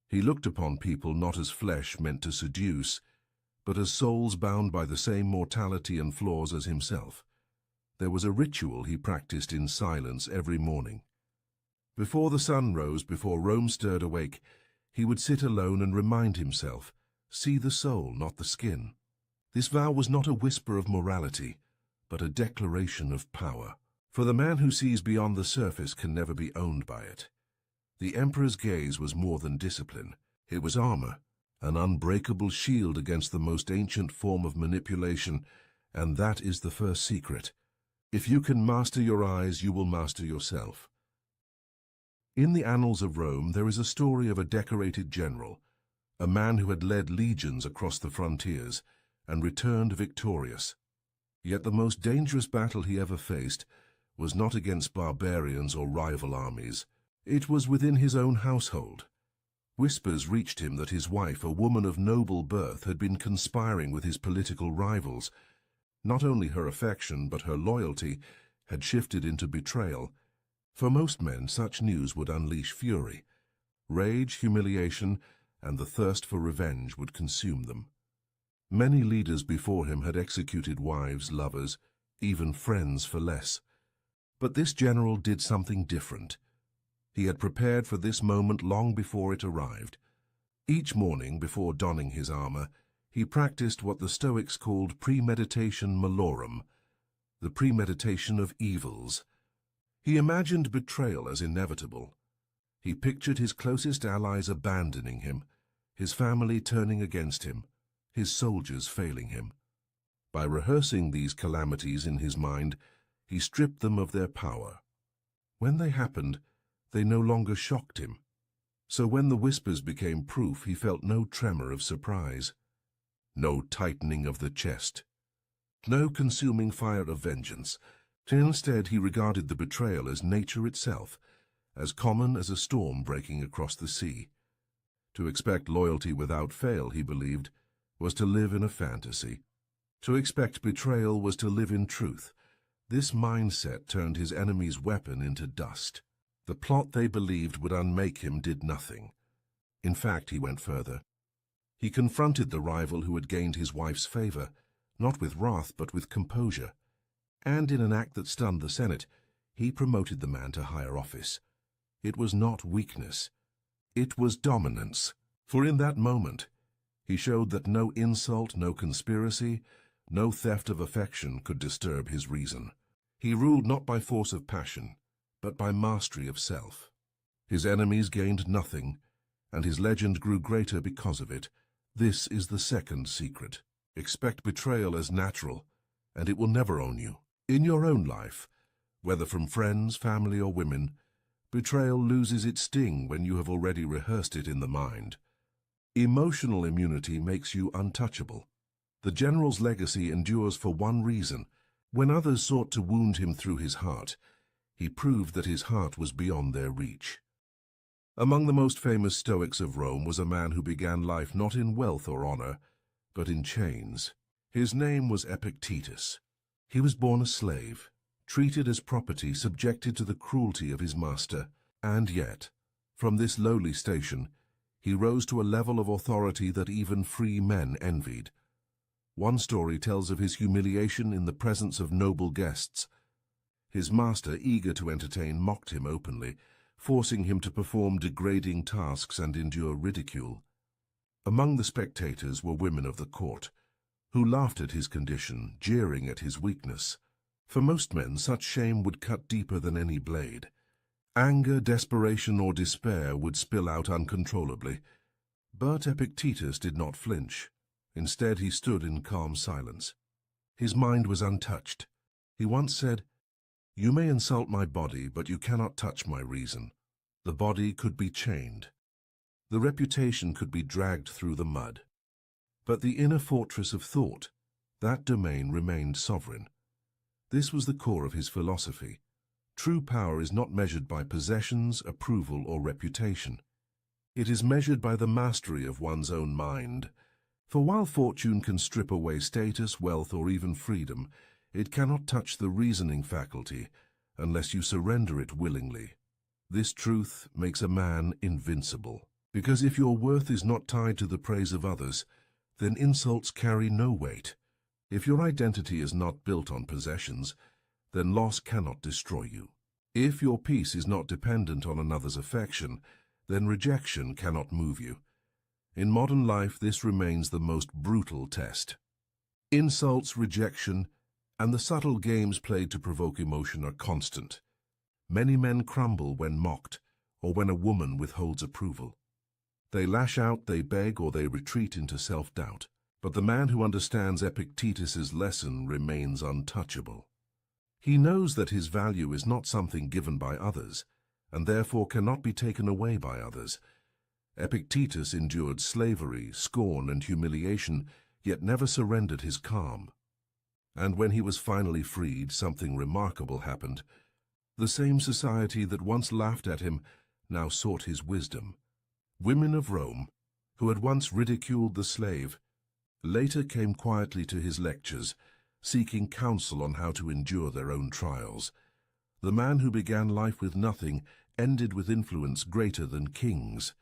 He looked upon people not as flesh meant to seduce, but as souls bound by the same mortality and flaws as himself. There was a ritual he practiced in silence every morning. Before the sun rose, before Rome stirred awake, he would sit alone and remind himself, see the soul, not the skin. This vow was not a whisper of morality, but a declaration of power. For the man who sees beyond the surface can never be owned by it. The emperor's gaze was more than discipline. It was armor, an unbreakable shield against the most ancient form of manipulation, and that is the first secret. If you can master your eyes, you will master yourself. In the annals of Rome, there is a story of a decorated general, a man who had led legions across the frontiers and returned victorious. Yet the most dangerous battle he ever faced was not against barbarians or rival armies. It was within his own household. Whispers reached him that his wife, a woman of noble birth, had been conspiring with his political rivals. Not only her affection, but her loyalty had shifted into betrayal. For most men, such news would unleash fury. Rage, humiliation, and the thirst for revenge would consume them. Many leaders before him had executed wives, lovers, even friends for less. But this general did something different. He had prepared for this moment long before it arrived. Each morning, before donning his armor, he practiced what the Stoics called premeditation malorum, the premeditation of evils. He imagined betrayal as inevitable. He pictured his closest allies abandoning him, his family turning against him, his soldiers failing him. By rehearsing these calamities in his mind, he stripped them of their power. When they happened, they no longer shocked him. So when the whispers became proof, he felt no tremor of surprise, no tightening of the chest, no consuming fire of vengeance. Instead, he regarded the betrayal as nature itself, as common as a storm breaking across the sea. To expect loyalty without fail, he believed, was to live in a fantasy. To expect betrayal was to live in truth. This mindset turned his enemy's weapon into dust. The plot they believed would unmake him did nothing. In fact, he went further. He confronted the rival who had gained his wife's favor, not with wrath but with composure. And in an act that stunned the Senate, he promoted the man to higher office. It was not weakness. It was dominance. For in that moment, he showed that no insult, no conspiracy, no theft of affection could disturb his reason. He ruled not by force of passion, but by mastery of self. His enemies gained nothing, and his legend grew greater because of it. This is the second secret. Expect betrayal as natural, and it will never own you. In your own life, whether from friends, family, or women, betrayal loses its sting when you have already rehearsed it in the mind. Emotional immunity makes you untouchable. The general's legacy endures for one reason. When others sought to wound him through his heart, he proved that his heart was beyond their reach. Among the most famous Stoics of Rome was a man who began life not in wealth or honor, but in chains. His name was Epictetus. He was born a slave, treated as property, subjected to the cruelty of his master, and yet, from this lowly station, he rose to a level of authority that even free men envied. One story tells of his humiliation in the presence of noble guests. His master, eager to entertain, mocked him openly, forcing him to perform degrading tasks and endure ridicule. Among the spectators were women of the court, who laughed at his condition, jeering at his weakness. For most men, such shame would cut deeper than any blade. Anger, desperation, or despair would spill out uncontrollably. But Epictetus did not flinch. Instead, he stood in calm silence. His mind was untouched. He once said, "You may insult my body, but you cannot touch my reason." The body could be chained. The reputation could be dragged through the mud. But the inner fortress of thought, that domain remained sovereign. This was the core of his philosophy. True power is not measured by possessions, approval, or reputation. It is measured by the mastery of one's own mind. For while fortune can strip away status, wealth, or even freedom, it cannot touch the reasoning faculty unless you surrender it willingly. This truth makes a man invincible. Because if your worth is not tied to the praise of others, then insults carry no weight. If your identity is not built on possessions, then loss cannot destroy you. If your peace is not dependent on another's affection, then rejection cannot move you. In modern life, this remains the most brutal test. Insults, rejection, and the subtle games played to provoke emotion are constant. Many men crumble when mocked, or when a woman withholds approval. They lash out, they beg, or they retreat into self-doubt. But the man who understands Epictetus's lesson remains untouchable. He knows that his value is not something given by others, and therefore cannot be taken away by others. Epictetus endured slavery, scorn, and humiliation, yet never surrendered his calm. And when he was finally freed, something remarkable happened. The same society that once laughed at him now sought his wisdom. Women of Rome, who had once ridiculed the slave, later came quietly to his lectures, seeking counsel on how to endure their own trials. The man who began life with nothing ended with influence greater than kings,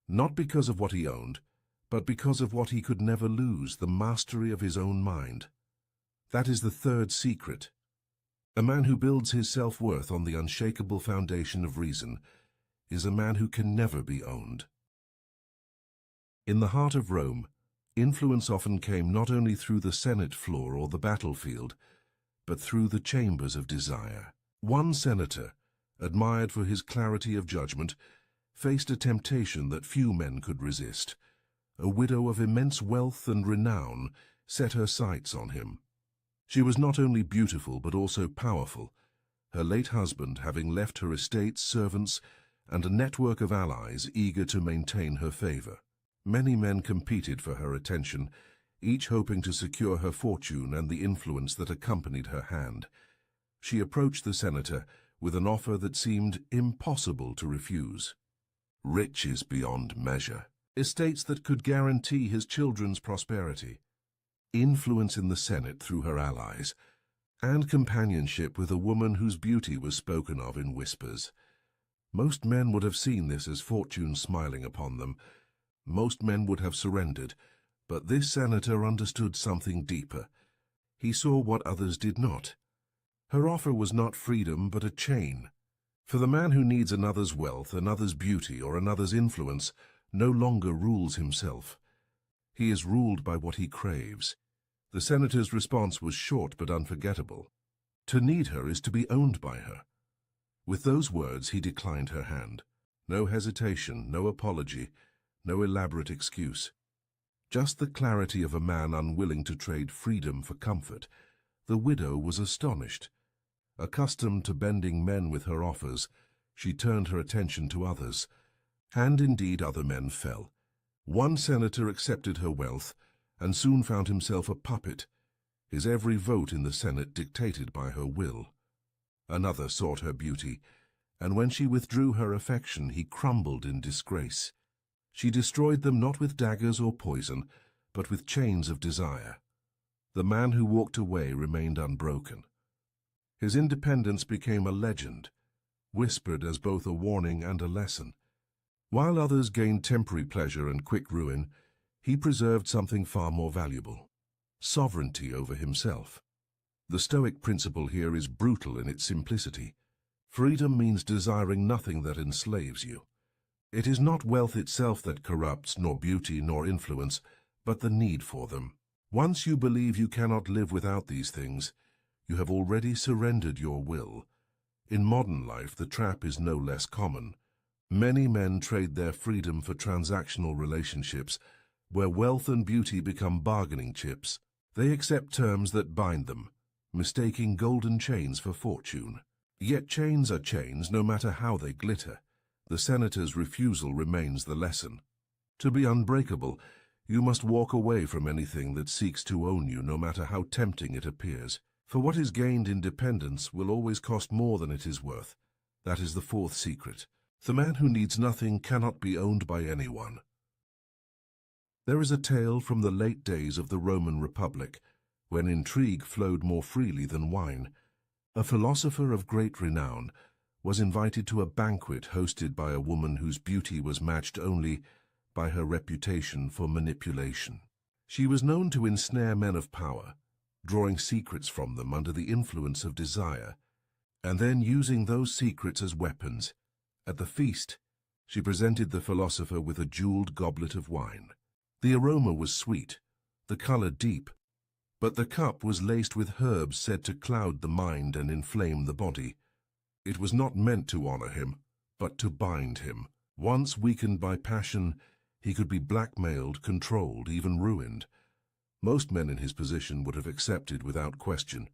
not because of what he owned, but because of what he could never lose, the mastery of his own mind. That is the third secret. A man who builds his self-worth on the unshakable foundation of reason is a man who can never be owned. In the heart of Rome, influence often came not only through the Senate floor or the battlefield, but through the chambers of desire. One senator, admired for his clarity of judgment, faced a temptation that few men could resist. A widow of immense wealth and renown set her sights on him. She was not only beautiful but also powerful, her late husband having left her estates, servants, and a network of allies eager to maintain her favor. Many men competed for her attention, each hoping to secure her fortune and the influence that accompanied her hand. She approached the senator with an offer that seemed impossible to refuse. Riches beyond measure, estates that could guarantee his children's prosperity, influence in the Senate through her allies, and companionship with a woman whose beauty was spoken of in whispers. Most men would have seen this as fortune smiling upon them. Most men would have surrendered, but this senator understood something deeper. He saw what others did not. Her offer was not freedom, but a chain. For the man who needs another's wealth, another's beauty, or another's influence, no longer rules himself. He is ruled by what he craves. The senator's response was short but unforgettable. To need her is to be owned by her. With those words, he declined her hand. No hesitation, no apology, no elaborate excuse. Just the clarity of a man unwilling to trade freedom for comfort. The widow was astonished. Accustomed to bending men with her offers, she turned her attention to others. And indeed other men fell. One senator accepted her wealth, and soon found himself a puppet, his every vote in the Senate dictated by her will. Another sought her beauty, and when she withdrew her affection, he crumbled in disgrace. She destroyed them not with daggers or poison, but with chains of desire. The man who walked away remained unbroken. His independence became a legend, whispered as both a warning and a lesson. While others gained temporary pleasure and quick ruin, he preserved something far more valuable: sovereignty over himself. The Stoic principle here is brutal in its simplicity. Freedom means desiring nothing that enslaves you. It is not wealth itself that corrupts, nor beauty, nor influence, but the need for them. Once you believe you cannot live without these things, you have already surrendered your will. In modern life, the trap is no less common. Many men trade their freedom for transactional relationships, where wealth and beauty become bargaining chips. They accept terms that bind them, mistaking golden chains for fortune. Yet chains are chains, no matter how they glitter. The senator's refusal remains the lesson. To be unbreakable, you must walk away from anything that seeks to own you, no matter how tempting it appears. For what is gained in dependence will always cost more than it is worth. That is the fourth secret. The man who needs nothing cannot be owned by anyone. There is a tale from the late days of the Roman Republic, when intrigue flowed more freely than wine. A philosopher of great renown was invited to a banquet hosted by a woman whose beauty was matched only by her reputation for manipulation. She was known to ensnare men of power, drawing secrets from them under the influence of desire, and then using those secrets as weapons. At the feast, she presented the philosopher with a jeweled goblet of wine. The aroma was sweet, the color deep, but the cup was laced with herbs said to cloud the mind and inflame the body. It was not meant to honor him, but to bind him. Once weakened by passion, he could be blackmailed, controlled, even ruined. Most men in his position would have accepted without question.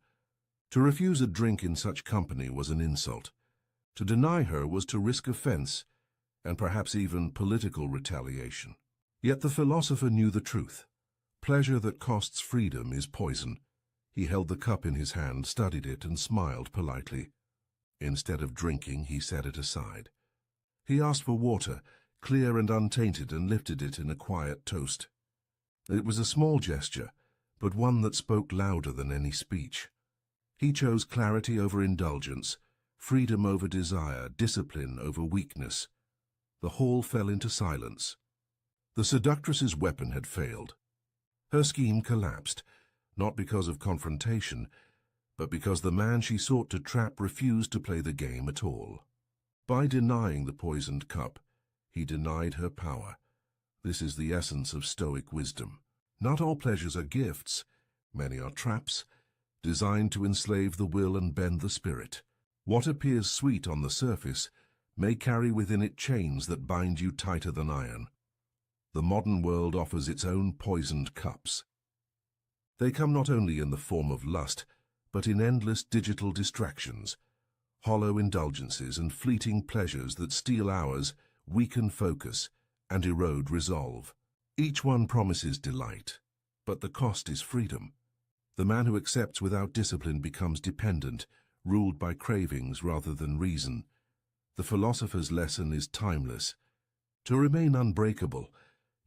To refuse a drink in such company was an insult. To deny her was to risk offense, and perhaps even political retaliation. Yet the philosopher knew the truth. Pleasure that costs freedom is poison. He held the cup in his hand, studied it, and smiled politely. Instead of drinking, he set it aside. He asked for water, clear and untainted, and lifted it in a quiet toast. It was a small gesture, but one that spoke louder than any speech. He chose clarity over indulgence, freedom over desire, discipline over weakness. The hall fell into silence. The seductress's weapon had failed. Her scheme collapsed, not because of confrontation, but because the man she sought to trap refused to play the game at all. By denying the poisoned cup, he denied her power. This is the essence of Stoic wisdom. Not all pleasures are gifts. Many are traps, designed to enslave the will and bend the spirit. What appears sweet on the surface may carry within it chains that bind you tighter than iron. The modern world offers its own poisoned cups. They come not only in the form of lust, but in endless digital distractions, hollow indulgences and fleeting pleasures that steal hours, weaken focus, and erode resolve. Each one promises delight, but the cost is freedom. The man who accepts without discipline becomes dependent, ruled by cravings rather than reason. The philosopher's lesson is timeless. To remain unbreakable,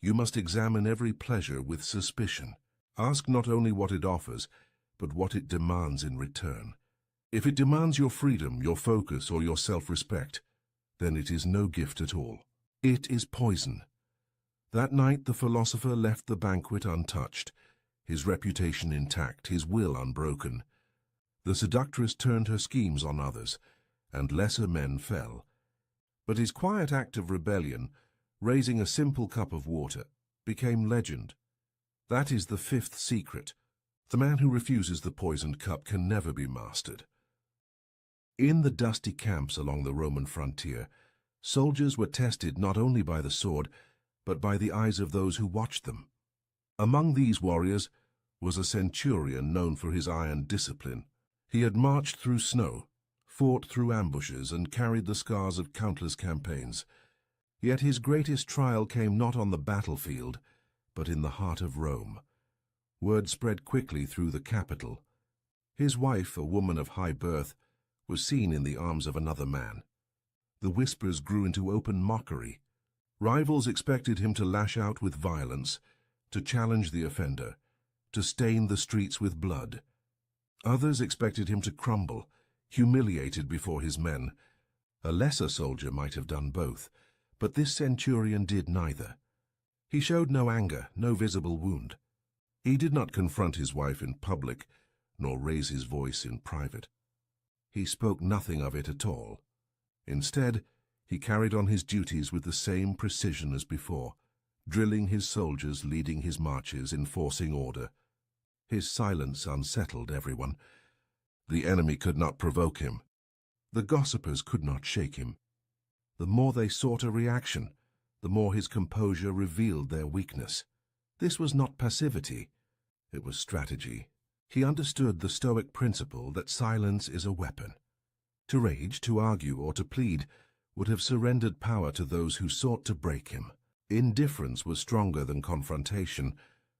you must examine every pleasure with suspicion. Ask not only what it offers, but what it demands in return. If it demands your freedom, your focus, or your self-respect, then it is no gift at all. It is poison. That night the philosopher left the banquet untouched, his reputation intact, his will unbroken. The seductress turned her schemes on others, and lesser men fell. But his quiet act of rebellion, raising a simple cup of water, became legend. That is the fifth secret. The man who refuses the poisoned cup can never be mastered. In the dusty camps along the Roman frontier, soldiers were tested not only by the sword, but by the eyes of those who watched them. Among these warriors was a centurion known for his iron discipline. He had marched through snow, fought through ambushes, and carried the scars of countless campaigns. Yet his greatest trial came not on the battlefield, but in the heart of Rome. Word spread quickly through the capital. His wife, a woman of high birth, was seen in the arms of another man. The whispers grew into open mockery. Rivals expected him to lash out with violence, to challenge the offender, to stain the streets with blood. Others expected him to crumble, humiliated before his men. A lesser soldier might have done both, but this centurion did neither. He showed no anger, no visible wound. He did not confront his wife in public, nor raise his voice in private. He spoke nothing of it at all. Instead, he carried on his duties with the same precision as before, drilling his soldiers, leading his marches, enforcing order. His silence unsettled everyone. The enemy could not provoke him. The gossipers could not shake him. The more they sought a reaction, the more his composure revealed their weakness. This was not passivity, it was strategy. He understood the Stoic principle that silence is a weapon. To rage, to argue, or to plead would have surrendered power to those who sought to break him. Indifference was stronger than confrontation,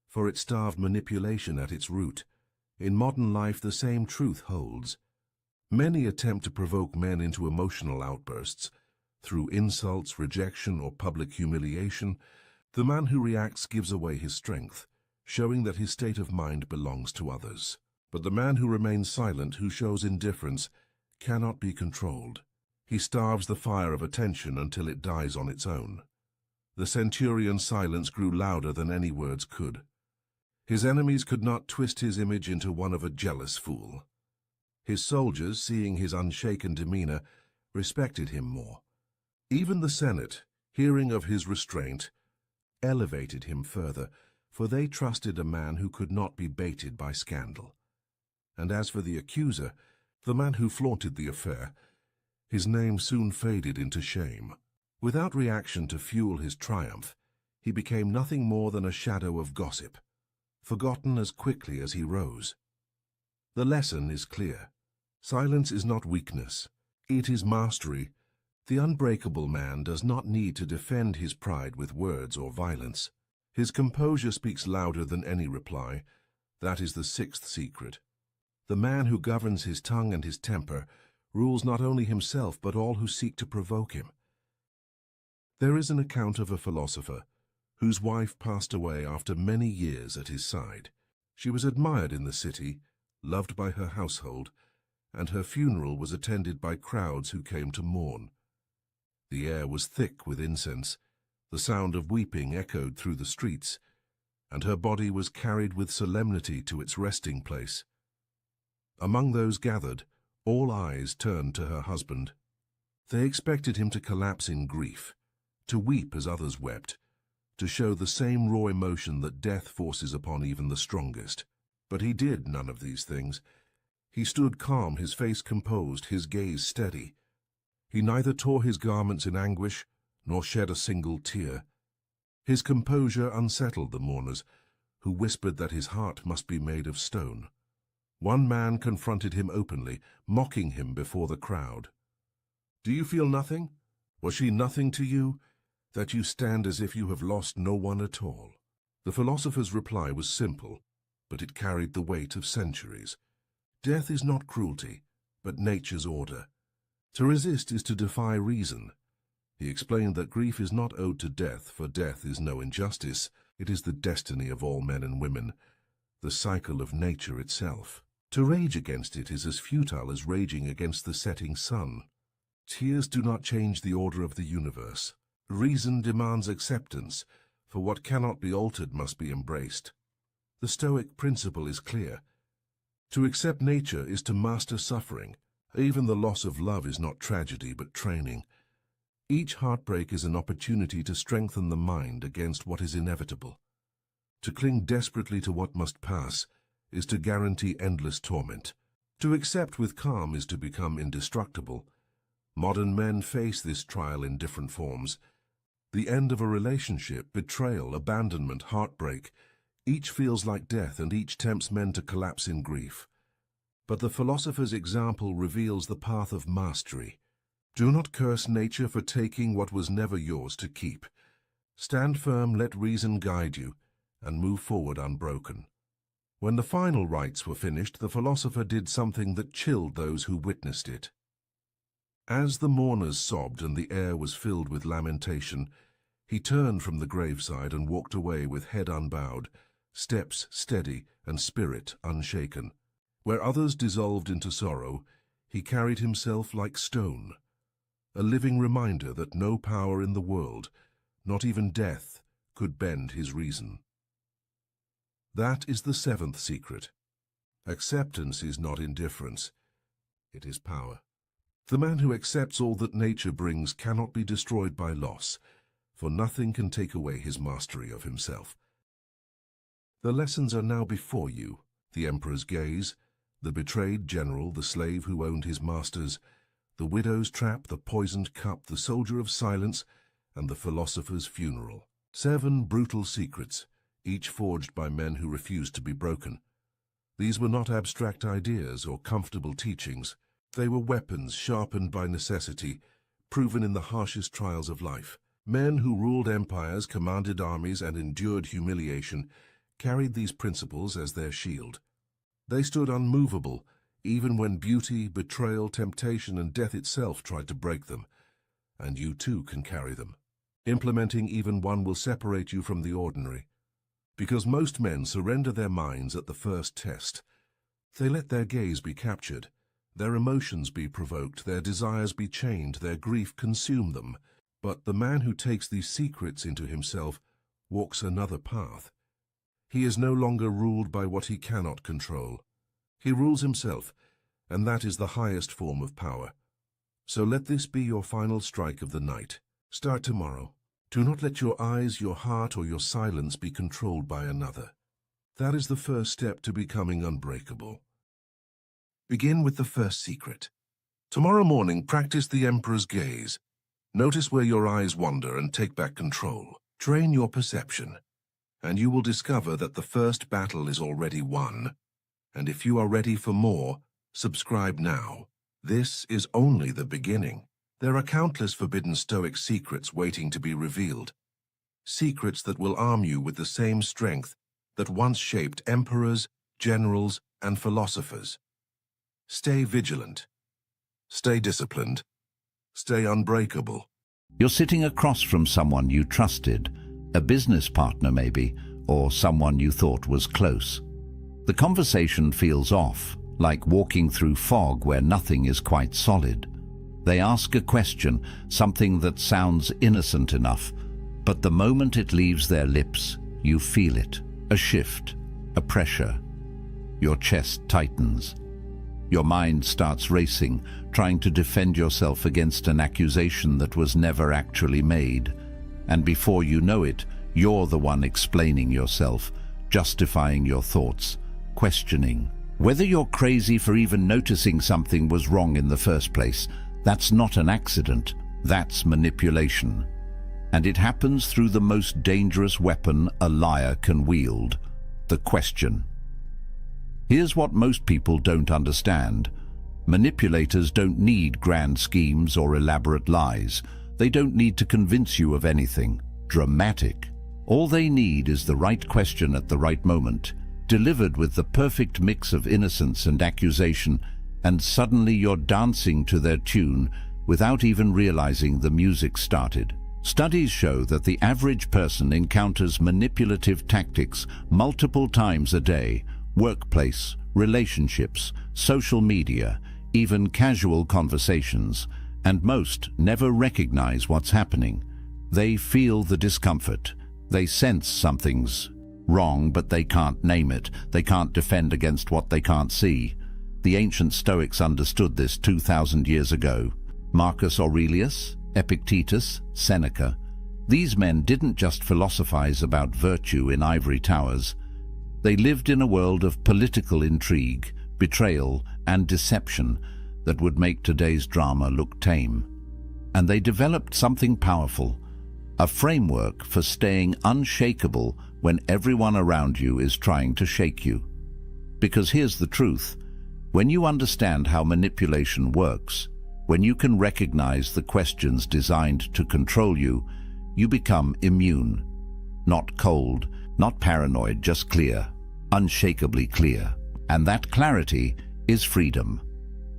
for it starved manipulation at its root. In modern life, the same truth holds. Many attempt to provoke men into emotional outbursts. Through insults, rejection, or public humiliation, the man who reacts gives away his strength, showing that his state of mind belongs to others. But the man who remains silent, who shows indifference, cannot be controlled. He starves the fire of attention until it dies on its own. The centurion's silence grew louder than any words could. His enemies could not twist his image into one of a jealous fool. His soldiers, seeing his unshaken demeanor, respected him more. Even the Senate, hearing of his restraint, elevated him further, for they trusted a man who could not be baited by scandal. And as for the accuser, the man who flaunted the affair, his name soon faded into shame. Without reaction to fuel his triumph, he became nothing more than a shadow of gossip, forgotten as quickly as he rose. The lesson is clear. Silence is not weakness. It is mastery. The unbreakable man does not need to defend his pride with words or violence. His composure speaks louder than any reply. That is the sixth secret. The man who governs his tongue and his temper rules not only himself but all who seek to provoke him. There is an account of a philosopher whose wife passed away after many years at his side. She was admired in the city, loved by her household, and her funeral was attended by crowds who came to mourn. The air was thick with incense, the sound of weeping echoed through the streets, and her body was carried with solemnity to its resting place. Among those gathered, all eyes turned to her husband. They expected him to collapse in grief, to weep as others wept, to show the same raw emotion that death forces upon even the strongest. But he did none of these things. He stood calm, his face composed, his gaze steady. He neither tore his garments in anguish, nor shed a single tear. His composure unsettled the mourners, who whispered that his heart must be made of stone. One man confronted him openly, mocking him before the crowd. "Do you feel nothing? Was she nothing to you, that you stand as if you have lost no one at all?" The philosopher's reply was simple, but it carried the weight of centuries. Death is not cruelty, but nature's order. To resist is to defy reason. He explained that grief is not owed to death, for death is no injustice. It is the destiny of all men and women, the cycle of nature itself. To rage against it is as futile as raging against the setting sun. Tears do not change the order of the universe. Reason demands acceptance, for what cannot be altered must be embraced. The Stoic principle is clear. To accept nature is to master suffering. Even the loss of love is not tragedy, but training. Each heartbreak is an opportunity to strengthen the mind against what is inevitable. To cling desperately to what must pass is to guarantee endless torment. To accept with calm is to become indestructible. Modern men face this trial in different forms. The end of a relationship, betrayal, abandonment, heartbreak. Each feels like death, and each tempts men to collapse in grief. But the philosopher's example reveals the path of mastery. Do not curse nature for taking what was never yours to keep. Stand firm, let reason guide you, and move forward unbroken. When the final rites were finished, the philosopher did something that chilled those who witnessed it. As the mourners sobbed and the air was filled with lamentation, he turned from the graveside and walked away with head unbowed, steps steady and spirit unshaken. Where others dissolved into sorrow, he carried himself like stone, a living reminder that no power in the world, not even death, could bend his reason. That is the seventh secret. Acceptance is not indifference, it is power. The man who accepts all that nature brings cannot be destroyed by loss, for nothing can take away his mastery of himself. The lessons are now before you: the emperor's gaze, the betrayed general, the slave who owned his masters, the widow's trap, the poisoned cup, the soldier of silence, and the philosopher's funeral. 7 brutal secrets, each forged by men who refused to be broken. These were not abstract ideas or comfortable teachings. They were weapons sharpened by necessity, proven in the harshest trials of life. Men who ruled empires, commanded armies, and endured humiliation carried these principles as their shield. They stood unmovable, even when beauty, betrayal, temptation, and death itself tried to break them. And you too can carry them. Implementing even one will separate you from the ordinary. Because most men surrender their minds at the first test. They let their gaze be captured, their emotions be provoked, their desires be chained, their grief consume them. But the man who takes these secrets into himself walks another path. He is no longer ruled by what he cannot control. He rules himself, and that is the highest form of power. So let this be your final strike of the night. Start tomorrow. Do not let your eyes, your heart, or your silence be controlled by another. That is the first step to becoming unbreakable. Begin with the first secret. Tomorrow morning, practice the emperor's gaze. Notice where your eyes wander and take back control. Train your perception, and you will discover that the first battle is already won. And if you are ready for more, subscribe now. This is only the beginning. There are countless forbidden Stoic secrets waiting to be revealed. Secrets that will arm you with the same strength that once shaped emperors, generals, and philosophers. Stay vigilant. Stay disciplined. Stay unbreakable. You're sitting across from someone you trusted, a business partner maybe, or someone you thought was close. The conversation feels off, like walking through fog where nothing is quite solid. They ask a question, something that sounds innocent enough, but the moment it leaves their lips, you feel it. A shift, a pressure. Your chest tightens. Your mind starts racing, trying to defend yourself against an accusation that was never actually made. And before you know it, You're the one explaining yourself, justifying your thoughts, questioning. Whether you're crazy for even noticing something was wrong in the first place, that's not an accident, that's manipulation. And it happens through the most dangerous weapon a liar can wield, the question. Here's what most people don't understand. Manipulators don't need grand schemes or elaborate lies. They don't need to convince you of anything dramatic. All they need is the right question at the right moment, delivered with the perfect mix of innocence and accusation, and suddenly you're dancing to their tune without even realizing the music started. Studies show that the average person encounters manipulative tactics multiple times a day: workplace, relationships, social media, even casual conversations, and most never recognize what's happening. They feel the discomfort. They sense something's wrong, but they can't name it. They can't defend against what they can't see. The ancient Stoics understood this 2,000 years ago. Marcus Aurelius, Epictetus, Seneca. These men didn't just philosophize about virtue in ivory towers. They lived in a world of political intrigue, betrayal, and deception that would make today's drama look tame. And they developed something powerful, a framework for staying unshakable when everyone around you is trying to shake you. Because here's the truth: when you understand how manipulation works, when you can recognize the questions designed to control you, you become immune. Not cold, not paranoid, just clear, unshakably clear. And that clarity is freedom.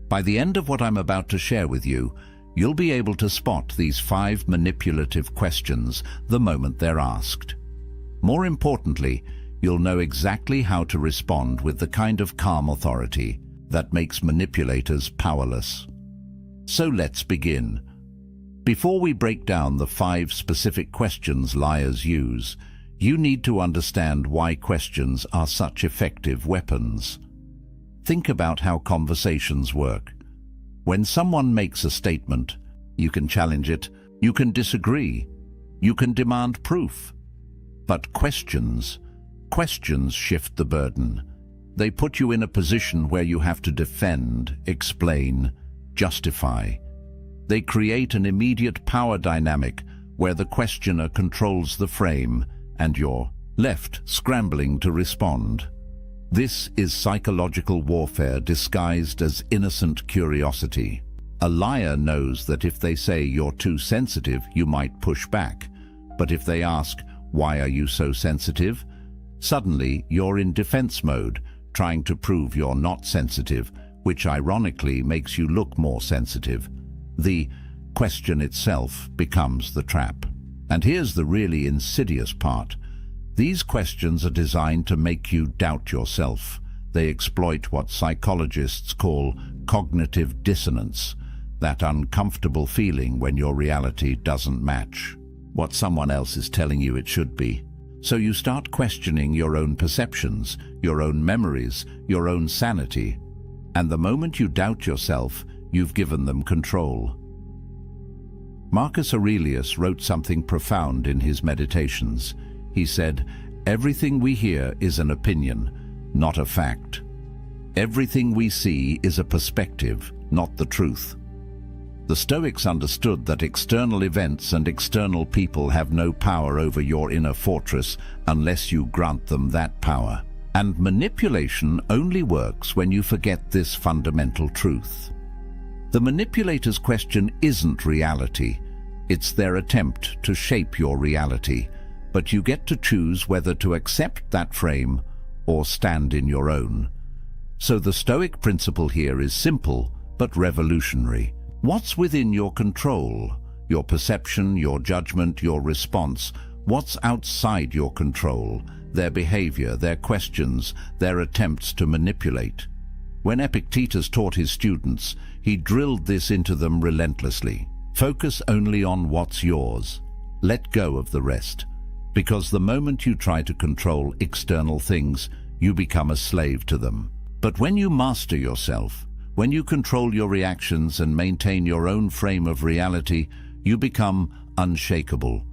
By the end of what I'm about to share with you, you'll be able to spot these 5 manipulative questions the moment they're asked. More importantly, you'll know exactly how to respond with the kind of calm authority that makes manipulators powerless. So let's begin. Before we break down the 5 specific questions liars use, you need to understand why questions are such effective weapons. Think about how conversations work. When someone makes a statement, you can challenge it, you can disagree, you can demand proof. But questions shift the burden. They put you in a position where you have to defend, explain, justify. They create an immediate power dynamic where the questioner controls the frame and you're left scrambling to respond. This is psychological warfare disguised as innocent curiosity. A liar knows that if they say you're too sensitive, you might push back. But if they ask, "Why are you so sensitive?" suddenly you're in defense mode, trying to prove you're not sensitive, which ironically makes you look more sensitive. The question itself becomes the trap. And here's the really insidious part. These questions are designed to make you doubt yourself. They exploit what psychologists call cognitive dissonance, that uncomfortable feeling when your reality doesn't match what someone else is telling you it should be. So you start questioning your own perceptions, your own memories, your own sanity. And the moment you doubt yourself, you've given them control. Marcus Aurelius wrote something profound in his Meditations. He said, "Everything we hear is an opinion, not a fact. Everything we see is a perspective, not the truth." The Stoics understood that external events and external people have no power over your inner fortress unless you grant them that power. And manipulation only works when you forget this fundamental truth. The manipulator's question isn't reality. It's their attempt to shape your reality. But you get to choose whether to accept that frame or stand in your own. So the Stoic principle here is simple but revolutionary. What's within your control? Your perception, your judgment, your response. What's outside your control? Their behavior, their questions, their attempts to manipulate. When Epictetus taught his students, he drilled this into them relentlessly. Focus only on what's yours. Let go of the rest. Because the moment you try to control external things, you become a slave to them. But when you master yourself, when you control your reactions and maintain your own frame of reality, you become unshakable.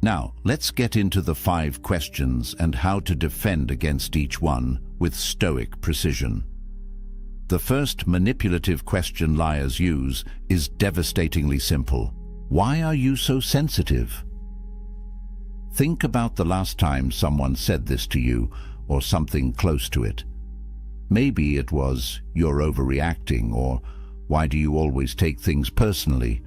Now, let's get into the 5 questions and how to defend against each one with Stoic precision. The first manipulative question liars use is devastatingly simple. Why are you so sensitive? Think about the last time someone said this to you, or something close to it. Maybe it was, "You're overreacting," or "Why do you always take things personally?"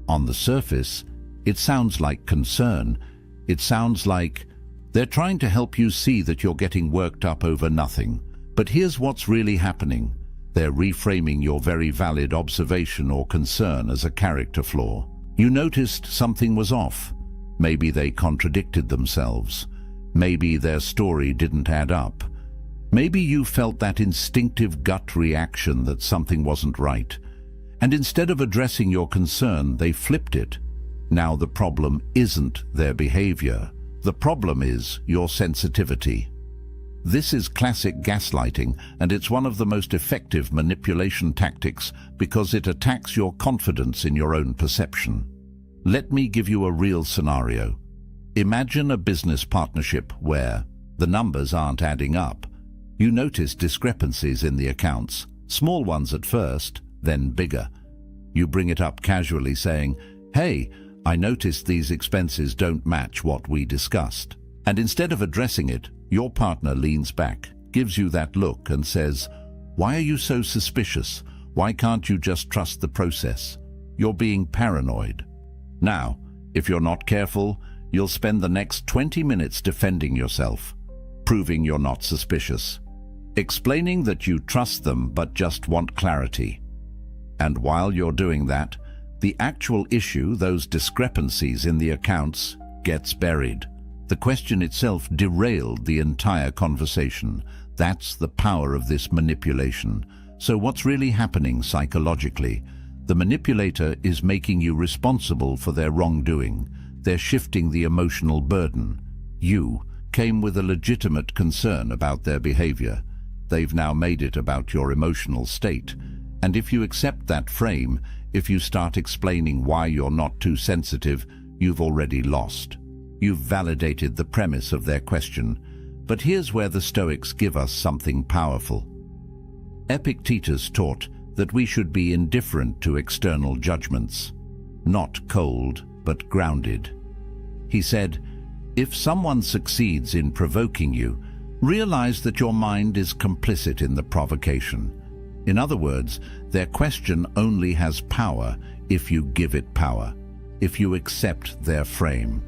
On the surface, it sounds like concern. It sounds like they're trying to help you see that you're getting worked up over nothing. But here's what's really happening. They're reframing your very valid observation or concern as a character flaw. You noticed something was off. Maybe they contradicted themselves. Maybe their story didn't add up. Maybe you felt that instinctive gut reaction that something wasn't right. And instead of addressing your concern, they flipped it. Now the problem isn't their behavior. The problem is your sensitivity. This is classic gaslighting, and it's one of the most effective manipulation tactics because it attacks your confidence in your own perception. Let me give you a real scenario. Imagine a business partnership where the numbers aren't adding up. You notice discrepancies in the accounts, small ones at first, then bigger. You bring it up casually saying, "Hey, I noticed these expenses don't match what we discussed." And instead of addressing it, your partner leans back, gives you that look and says, "Why are you so suspicious? Why can't you just trust the process? You're being paranoid." Now, if you're not careful, you'll spend the next 20 minutes defending yourself, proving you're not suspicious, explaining that you trust them but just want clarity. And while you're doing that, the actual issue, those discrepancies in the accounts, gets buried. The question itself derailed the entire conversation. That's the power of this manipulation. So what's really happening psychologically? The manipulator is making you responsible for their wrongdoing. They're shifting the emotional burden. You came with a legitimate concern about their behavior. They've now made it about your emotional state. And if you accept that frame, if you start explaining why you're not too sensitive, you've already lost. You've validated the premise of their question. But here's where the Stoics give us something powerful. Epictetus taught that we should be indifferent to external judgments, not cold, but grounded. He said, if someone succeeds in provoking you, realize that your mind is complicit in the provocation. In other words, their question only has power if you give it power, if you accept their frame.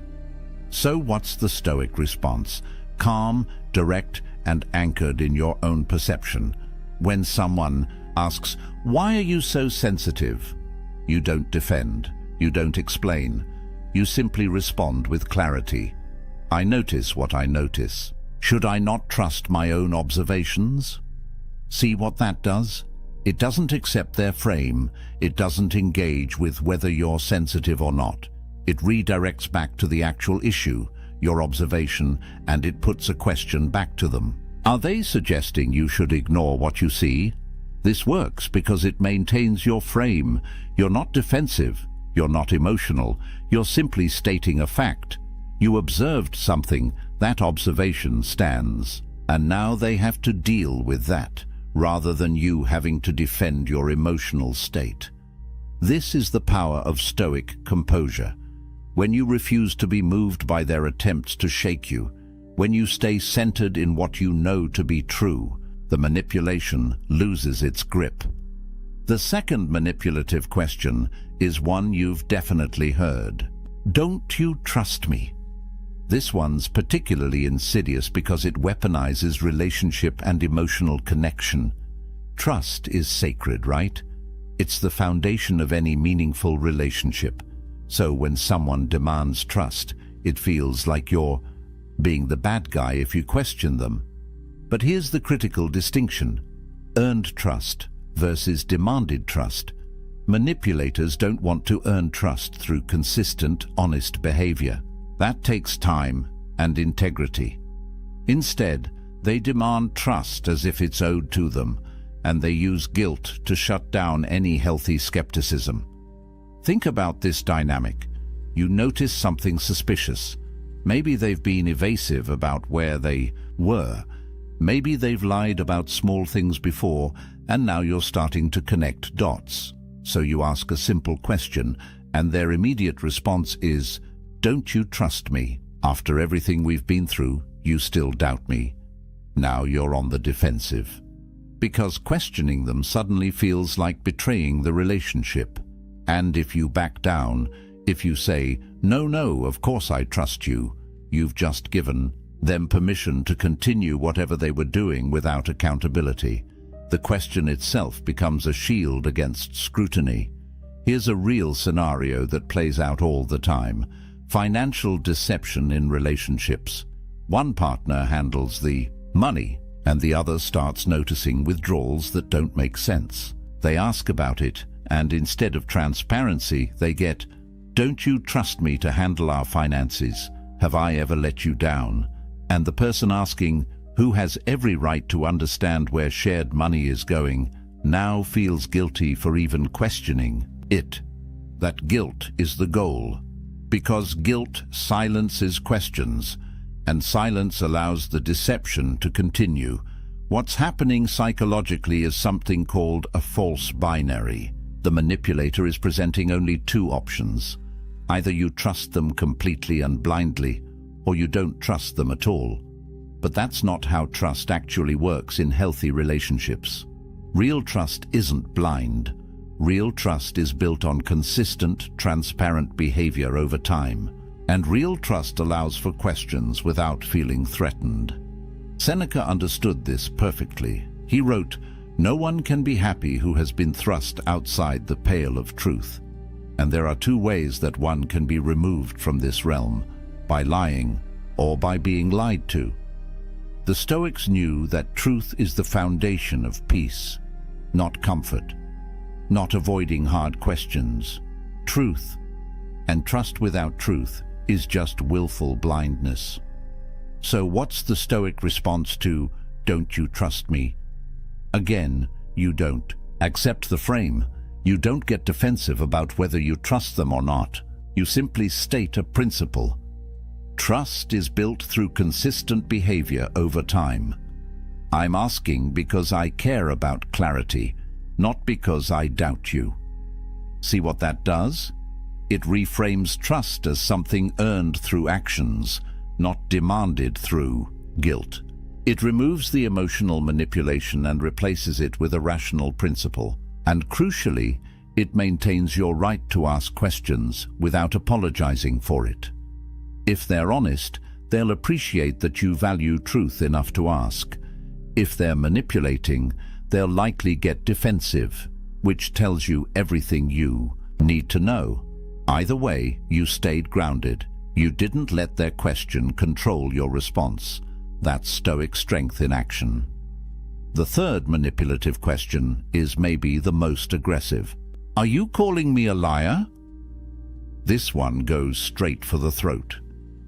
So what's the Stoic response? Calm, direct, and anchored in your own perception. When someone asks, "Why are you so sensitive?" you don't defend, you don't explain. You simply respond with clarity. I notice what I notice. Should I not trust my own observations? See what that does? It doesn't accept their frame. It doesn't engage with whether you're sensitive or not. It redirects back to the actual issue, your observation, and it puts a question back to them. Are they suggesting you should ignore what you see? This works because it maintains your frame. You're not defensive. You're not emotional. You're simply stating a fact. You observed something. That observation stands. And now they have to deal with that, rather than you having to defend your emotional state. This is the power of Stoic composure. When you refuse to be moved by their attempts to shake you, when you stay centered in what you know to be true, the manipulation loses its grip. The second manipulative question is one you've definitely heard. Don't you trust me? This one's particularly insidious because it weaponizes relationship and emotional connection. Trust is sacred, right? It's the foundation of any meaningful relationship. So when someone demands trust, it feels like you're being the bad guy if you question them. But here's the critical distinction: earned trust versus demanded trust. Manipulators don't want to earn trust through consistent, honest behavior. That takes time and integrity. Instead, they demand trust as if it's owed to them, and they use guilt to shut down any healthy skepticism. Think about this dynamic. you notice something suspicious. Maybe they've been evasive about where they were. Maybe they've lied about small things before, and now you're starting to connect dots. So you ask a simple question, and their immediate response is, "Don't you trust me? After everything we've been through, you still doubt me." Now you're on the defensive. Because questioning them suddenly feels like betraying the relationship. And if you back down, if you say, "No, of course I trust you," you've just given them permission to continue whatever they were doing without accountability. The question itself becomes a shield against scrutiny. Here's a real scenario that plays out all the time. Financial deception in relationships. One partner handles the money, and the other starts noticing withdrawals that don't make sense. They ask about it, and instead of transparency, they get, "Don't you trust me to handle our finances? Have I ever let you down?" And the person asking, who has every right to understand where shared money is going, now feels guilty for even questioning it. That guilt is the goal. Because guilt silences questions, and silence allows the deception to continue. What's happening psychologically is something called a false binary. The manipulator is presenting only two options. Either you trust them completely and blindly, or you don't trust them at all. But that's not how trust actually works in healthy relationships. Real trust isn't blind. Real trust is built on consistent, transparent behavior over time. And real trust allows for questions without feeling threatened. Seneca understood this perfectly. He wrote, "No one can be happy who has been thrust outside the pale of truth." And there are two ways that one can be removed from this realm: by lying or by being lied to. The Stoics knew that truth is the foundation of peace, not comfort, not avoiding hard questions. Truth. And trust without truth is just willful blindness. So what's the Stoic response to, "Don't you trust me"? Again, you don't. Accept the frame. You don't get defensive about whether you trust them or not. You simply state a principle. Trust is built through consistent behavior over time. I'm asking because I care about clarity, not because I doubt you. See what that does? It reframes trust as something earned through actions, not demanded through guilt. It removes the emotional manipulation and replaces it with a rational principle. And crucially, it maintains your right to ask questions without apologizing for it. If they're honest, they'll appreciate that you value truth enough to ask. If they're manipulating, they'll likely get defensive, which tells you everything you need to know. Either way, you stayed grounded. You didn't let their question control your response. That's Stoic strength in action. The third manipulative question is maybe the most aggressive. "Are you calling me a liar?" This one goes straight for the throat.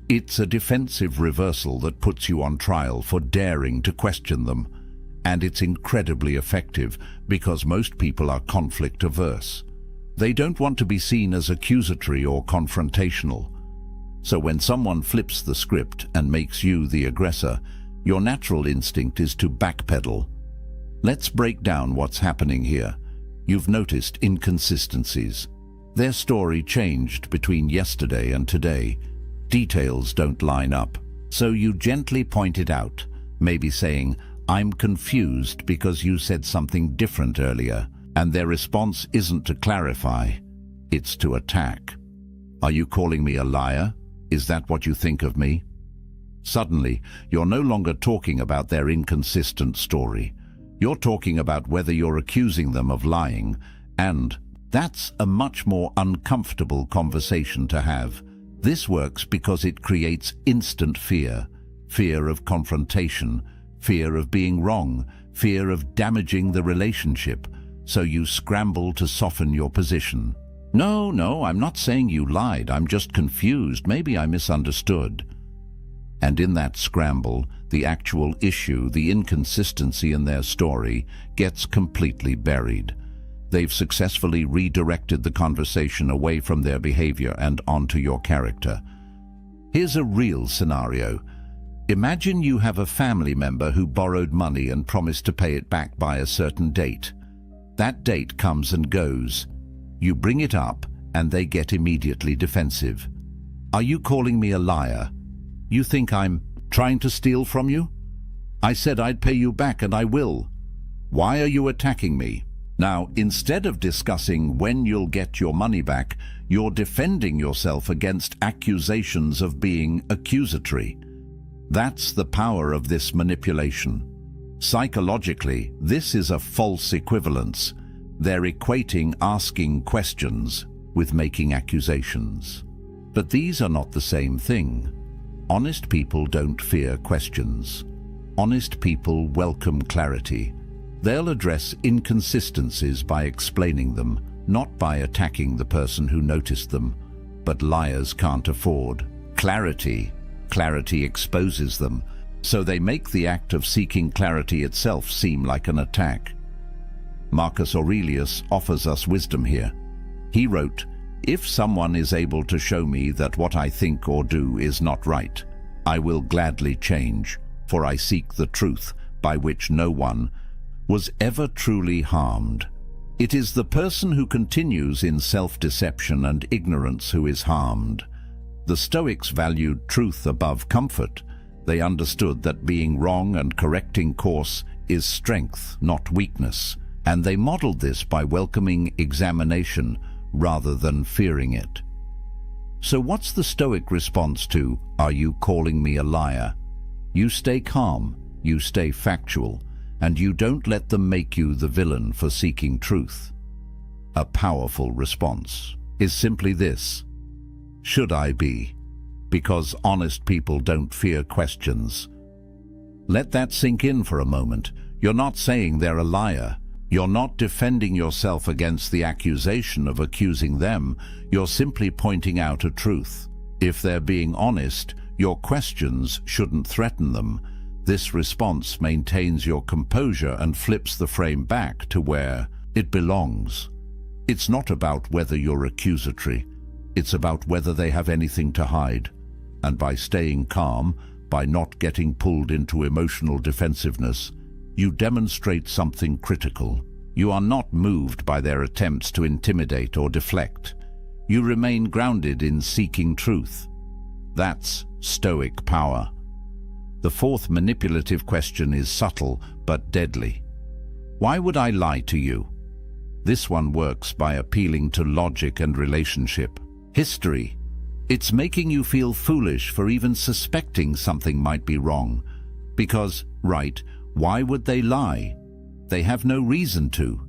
It's a defensive reversal that puts you on trial for daring to question them. And it's incredibly effective because most people are conflict averse. They don't want to be seen as accusatory or confrontational. So when someone flips the script and makes you the aggressor, your natural instinct is to backpedal. Let's break down what's happening here. You've noticed inconsistencies. Their story changed between yesterday and today. Details don't line up. So you gently point it out, maybe saying, "I'm confused because you said something different earlier." And their response isn't to clarify, it's to attack. "Are you calling me a liar? Is that what you think of me?" Suddenly, you're no longer talking about their inconsistent story. You're talking about whether you're accusing them of lying, and that's a much more uncomfortable conversation to have. This works because it creates instant fear. Fear of confrontation, fear of being wrong, fear of damaging the relationship. So you scramble to soften your position. No, I'm not saying you lied. I'm just confused. Maybe I misunderstood." And in that scramble, the actual issue, the inconsistency in their story, gets completely buried. they've successfully redirected the conversation away from their behavior and onto your character. Here's a real scenario. Imagine you have a family member who borrowed money and promised to pay it back by a certain date. That date comes and goes. You bring it up and they get immediately defensive. Are you calling me a liar? You think I'm trying to steal from you? I said I'd pay you back and I will. Why are you attacking me? Now, instead of discussing when you'll get your money back, you're defending yourself against accusations of being accusatory. That's the power of this manipulation. Psychologically, this is a false equivalence. They're equating asking questions with making accusations. But these are not the same thing. Honest people don't fear questions. Honest people welcome clarity. They'll address inconsistencies by explaining them, not by attacking the person who noticed them. But liars can't afford clarity. Clarity exposes them, so they make the act of seeking clarity itself seem like an attack. Marcus Aurelius offers us wisdom here. He wrote, "If someone is able to show me that what I think or do is not right, I will gladly change, for I seek the truth by which no one was ever truly harmed." It is the person who continues in self-deception and ignorance who is harmed. The Stoics valued truth above comfort. They understood that being wrong and correcting course is strength, not weakness, and they modeled this by welcoming examination rather than fearing it. So what's the Stoic response to, "Are you calling me a liar"? You stay calm, you stay factual, and you don't let them make you the villain for seeking truth. A powerful response is simply this: should I be? Because honest people don't fear questions. Let that sink in for a moment. You're not saying they're a liar. You're not defending yourself against the accusation of accusing them. You're simply pointing out a truth. If they're being honest, your questions shouldn't threaten them. This response maintains your composure and flips the frame back to where it belongs. It's not about whether you're accusatory. It's about whether they have anything to hide. And by staying calm, by not getting pulled into emotional defensiveness, you demonstrate something critical. You are not moved by their attempts to intimidate or deflect. You remain grounded in seeking truth. That's Stoic power. The fourth manipulative question is subtle but deadly. Why would I lie to you? This one works by appealing to logic and relationship. History. It's making you feel foolish for even suspecting something might be wrong. Because, right, why would they lie? They have no reason to.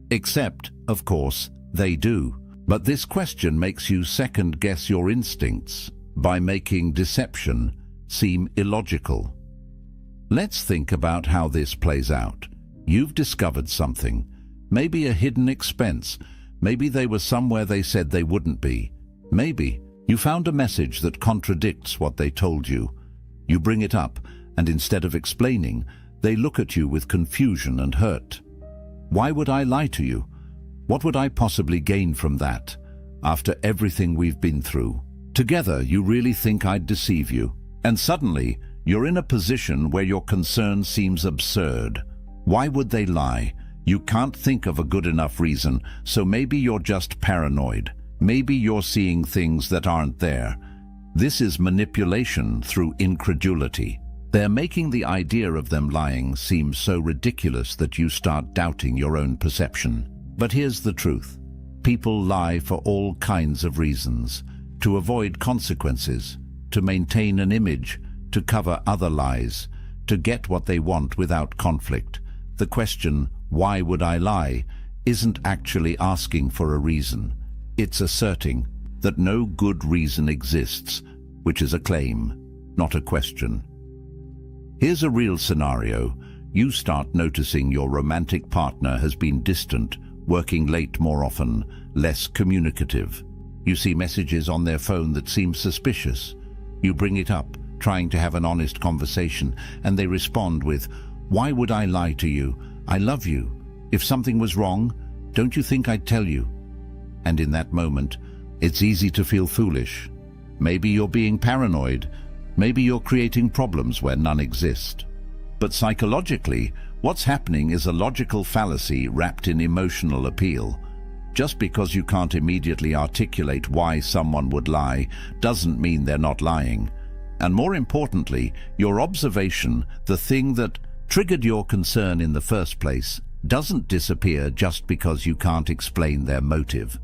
Except, of course, they do. But this question makes you second-guess your instincts by making deception seem illogical. Let's think about how this plays out. You've discovered something. Maybe a hidden expense. Maybe they were somewhere they said they wouldn't be. Maybe you found a message that contradicts what they told you. You bring it up, and instead of explaining, they look at you with confusion and hurt. Why would I lie to you? What would I possibly gain from that? After everything we've been through. Together, you really think I'd deceive you? And suddenly, you're in a position where your concern seems absurd. Why would they lie? You can't think of a good enough reason, so maybe you're just paranoid. Maybe you're seeing things that aren't there. This is manipulation through incredulity. They're making the idea of them lying seem so ridiculous that you start doubting your own perception. But here's the truth. People lie for all kinds of reasons. To avoid consequences, to maintain an image, to cover other lies, to get what they want without conflict. The question, why would I lie, isn't actually asking for a reason. It's asserting that no good reason exists, which is a claim, not a question. Here's a real scenario. You start noticing your romantic partner has been distant, working late more often, less communicative. You see messages on their phone that seem suspicious. You bring it up, trying to have an honest conversation, and they respond with, "Why would I lie to you? I love you. If something was wrong, Don't you think I'd tell you? And in that moment, it's easy to feel foolish. Maybe you're being paranoid. Maybe you're creating problems where none exist. But psychologically, what's happening is a logical fallacy wrapped in emotional appeal. Just because you can't immediately articulate why someone would lie doesn't mean they're not lying. And more importantly, your observation, the thing that triggered your concern in the first place, doesn't disappear just because you can't explain their motive.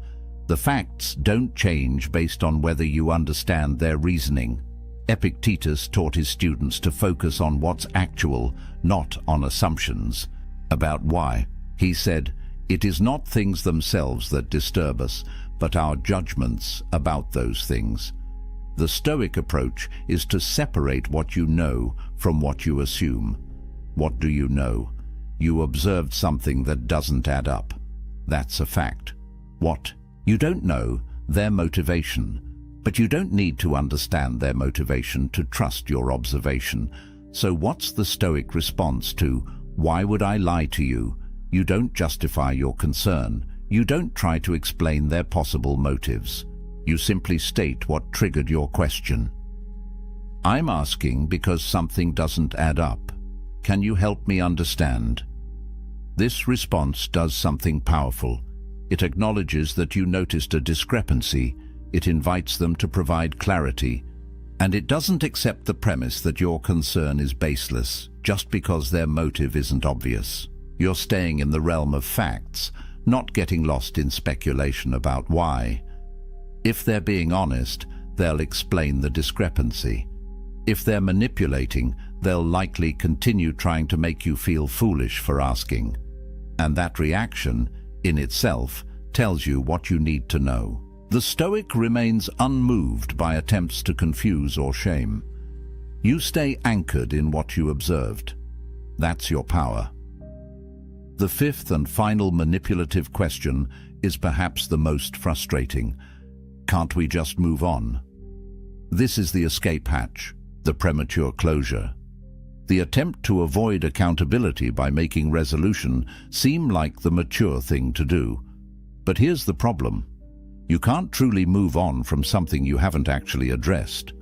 The facts don't change based on whether you understand their reasoning. Epictetus taught his students to focus on what's actual, not on assumptions. About why, he said, "It is not things themselves that disturb us, but our judgments about those things." The Stoic approach is to separate what you know from what you assume. What do you know? You observed something that doesn't add up. That's a fact. What? You don't know their motivation, but you don't need to understand their motivation to trust your observation. So what's the Stoic response to, "Why would I lie to you?" You don't justify your concern. You don't try to explain their possible motives. You simply state what triggered your question. "I'm asking because something doesn't add up. Can you help me understand?" This response does something powerful. It acknowledges that you noticed a discrepancy. It invites them to provide clarity. And it doesn't accept the premise that your concern is baseless just because their motive isn't obvious. You're staying in the realm of facts, not getting lost in speculation about why. If they're being honest, they'll explain the discrepancy. If they're manipulating, they'll likely continue trying to make you feel foolish for asking. And that reaction, in itself, tells you what you need to know. The Stoic remains unmoved by attempts to confuse or shame. You stay anchored in what you observed. That's your power. The fifth and final manipulative question is perhaps the most frustrating. Can't we just move on? This is the escape hatch, the premature closure. The attempt to avoid accountability by making resolution seem like the mature thing to do. But here's the problem. You can't truly move on from something you haven't actually addressed.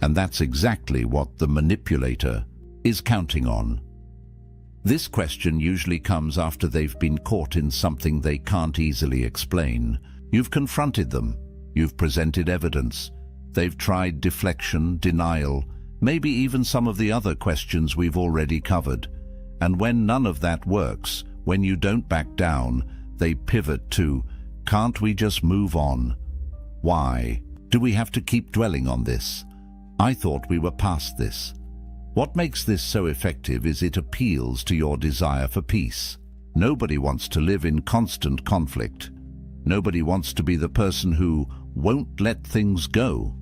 And that's exactly what the manipulator is counting on. This question usually comes after they've been caught in something they can't easily explain. You've confronted them. You've presented evidence. They've tried deflection, denial, maybe even some of the other questions we've already covered. And when none of that works, when you don't back down, they pivot to, "Can't we just move on? Why? Do we have to keep dwelling on this? I thought we were past this." What makes this so effective is it appeals to your desire for peace. Nobody wants to live in constant conflict. Nobody wants to be the person who won't let things go.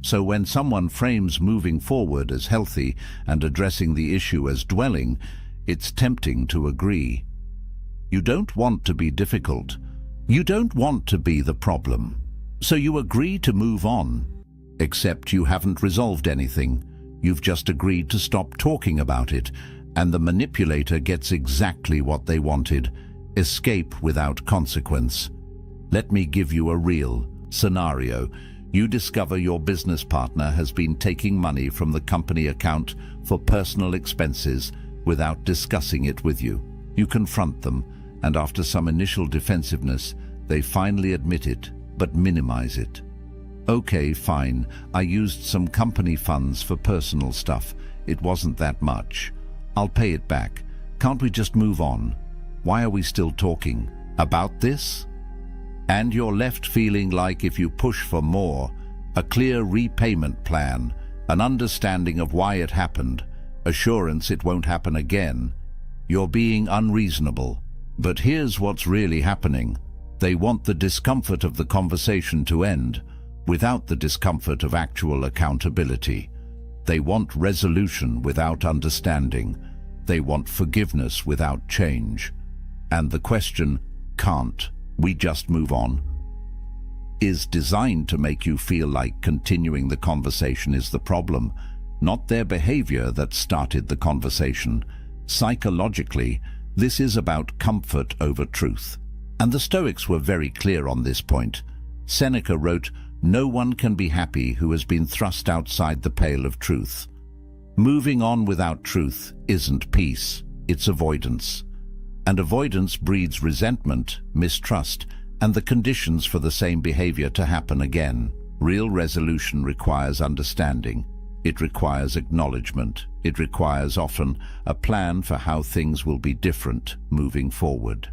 So when someone frames moving forward as healthy and addressing the issue as dwelling, it's tempting to agree. You don't want to be difficult. You don't want to be the problem. So you agree to move on. Except you haven't resolved anything. You've just agreed to stop talking about it, and the manipulator gets exactly what they wanted: escape without consequence. Let me give you a real scenario. You discover your business partner has been taking money from the company account for personal expenses without discussing it with you. You confront them, and after some initial defensiveness, they finally admit it, but minimize it. "Okay, fine, I used some company funds for personal stuff. It wasn't that much. I'll pay it back. Can't we just move on? Why are we still talking about this?" And you're left feeling like if you push for more, a clear repayment plan, an understanding of why it happened, assurance it won't happen again, you're being unreasonable. But here's what's really happening. They want the discomfort of the conversation to end, without the discomfort of actual accountability. They want resolution without understanding. They want forgiveness without change. And the question, "Can't we just move on?" is designed to make you feel like continuing the conversation is the problem, not their behavior that started the conversation. Psychologically, this is about comfort over truth. And the Stoics were very clear on this point. Seneca wrote, "No one can be happy who has been thrust outside the pale of truth." Moving on without truth isn't peace, it's avoidance. And avoidance breeds resentment, mistrust, and the conditions for the same behavior to happen again. Real resolution requires understanding. It requires acknowledgement. It requires often a plan for how things will be different moving forward.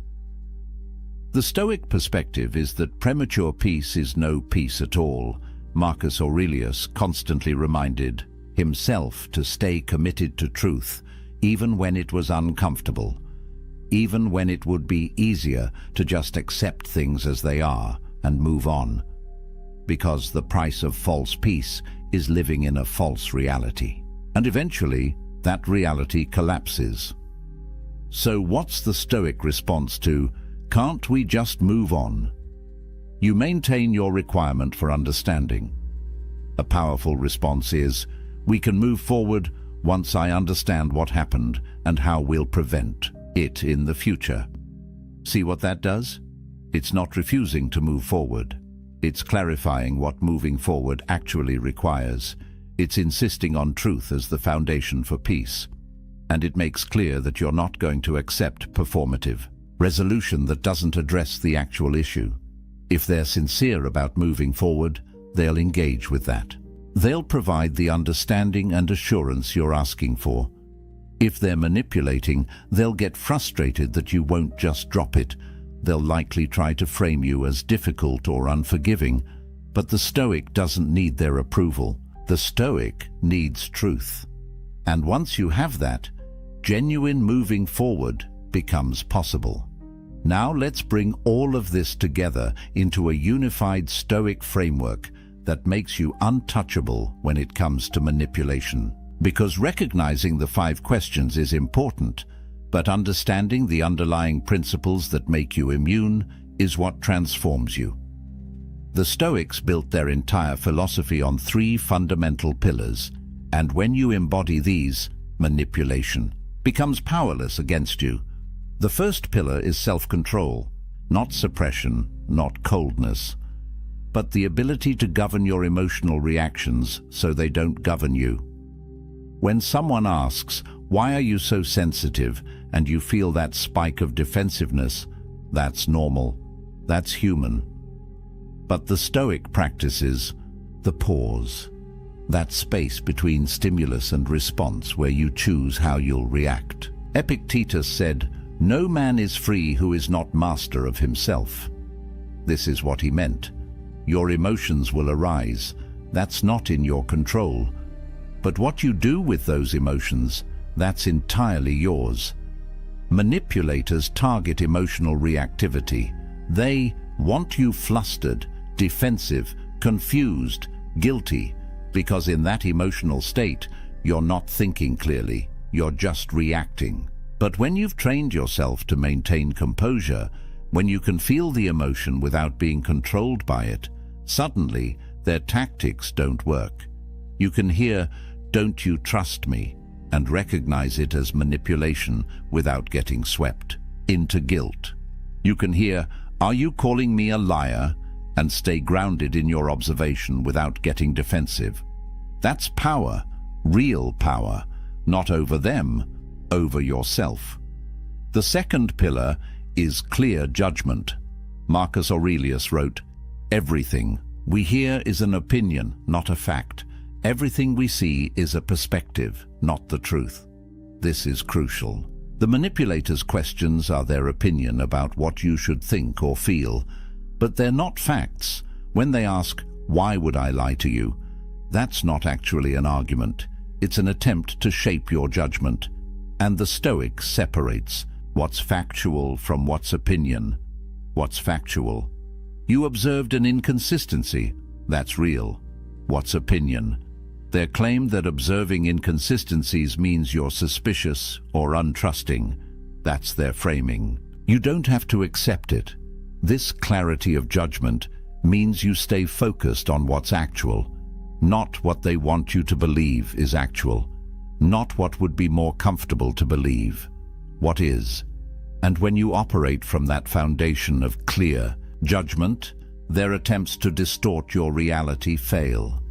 The Stoic perspective is that premature peace is no peace at all. Marcus Aurelius constantly reminded himself to stay committed to truth, even when it was uncomfortable, even when it would be easier to just accept things as they are and move on, because the price of false peace is living in a false reality. And eventually, that reality collapses. So what's the Stoic response to, "Can't we just move on?" You maintain your requirement for understanding. A powerful response is, "We can move forward once I understand what happened and how we'll prevent it in the future." See what that does? It's not refusing to move forward. It's clarifying what moving forward actually requires. It's insisting on truth as the foundation for peace. And it makes clear that you're not going to accept performative resolution that doesn't address the actual issue. If they're sincere about moving forward, they'll engage with that. They'll provide the understanding and assurance you're asking for. If they're manipulating, they'll get frustrated that you won't just drop it. They'll likely try to frame you as difficult or unforgiving, but the Stoic doesn't need their approval. The Stoic needs truth. And once you have that, genuine moving forward becomes possible. Now let's bring all of this together into a unified Stoic framework that makes you untouchable when it comes to manipulation. Because recognizing the 5 questions is important, but understanding the underlying principles that make you immune is what transforms you. The Stoics built their entire philosophy on 3 fundamental pillars, and when you embody these, manipulation becomes powerless against you. The first pillar is self-control, not suppression, not coldness, but the ability to govern your emotional reactions so they don't govern you. When someone asks, "Why are you so sensitive?" and you feel that spike of defensiveness, that's normal, that's human. But the Stoic practices the pause, that space between stimulus and response where you choose how you'll react. Epictetus said, "No man is free who is not master of himself." This is what he meant. Your emotions will arise. That's not in your control. But what you do with those emotions, that's entirely yours. Manipulators target emotional reactivity. They want you flustered, defensive, confused, guilty, because in that emotional state, you're not thinking clearly, you're just reacting. But when you've trained yourself to maintain composure, when you can feel the emotion without being controlled by it, suddenly their tactics don't work. You can hear, "Don't you trust me?" and recognize it as manipulation without getting swept into guilt. You can hear, "Are you calling me a liar?" and stay grounded in your observation without getting defensive. That's power, real power, not over them, over yourself. The second pillar is clear judgment. Marcus Aurelius wrote, "Everything we hear is an opinion, not a fact. Everything we see is a perspective, not the truth." This is crucial. The manipulator's questions are their opinion about what you should think or feel, but they're not facts. When they ask, "Why would I lie to you?" that's not actually an argument. It's an attempt to shape your judgment. And the Stoic separates what's factual from what's opinion. What's factual? You observed an inconsistency. That's real. What's opinion? Their claim that observing inconsistencies means you're suspicious or untrusting. That's their framing. You don't have to accept it. This clarity of judgment means you stay focused on what's actual. Not what they want you to believe is actual. Not what would be more comfortable to believe. What is? And when you operate from that foundation of clear judgment, their attempts to distort your reality fail.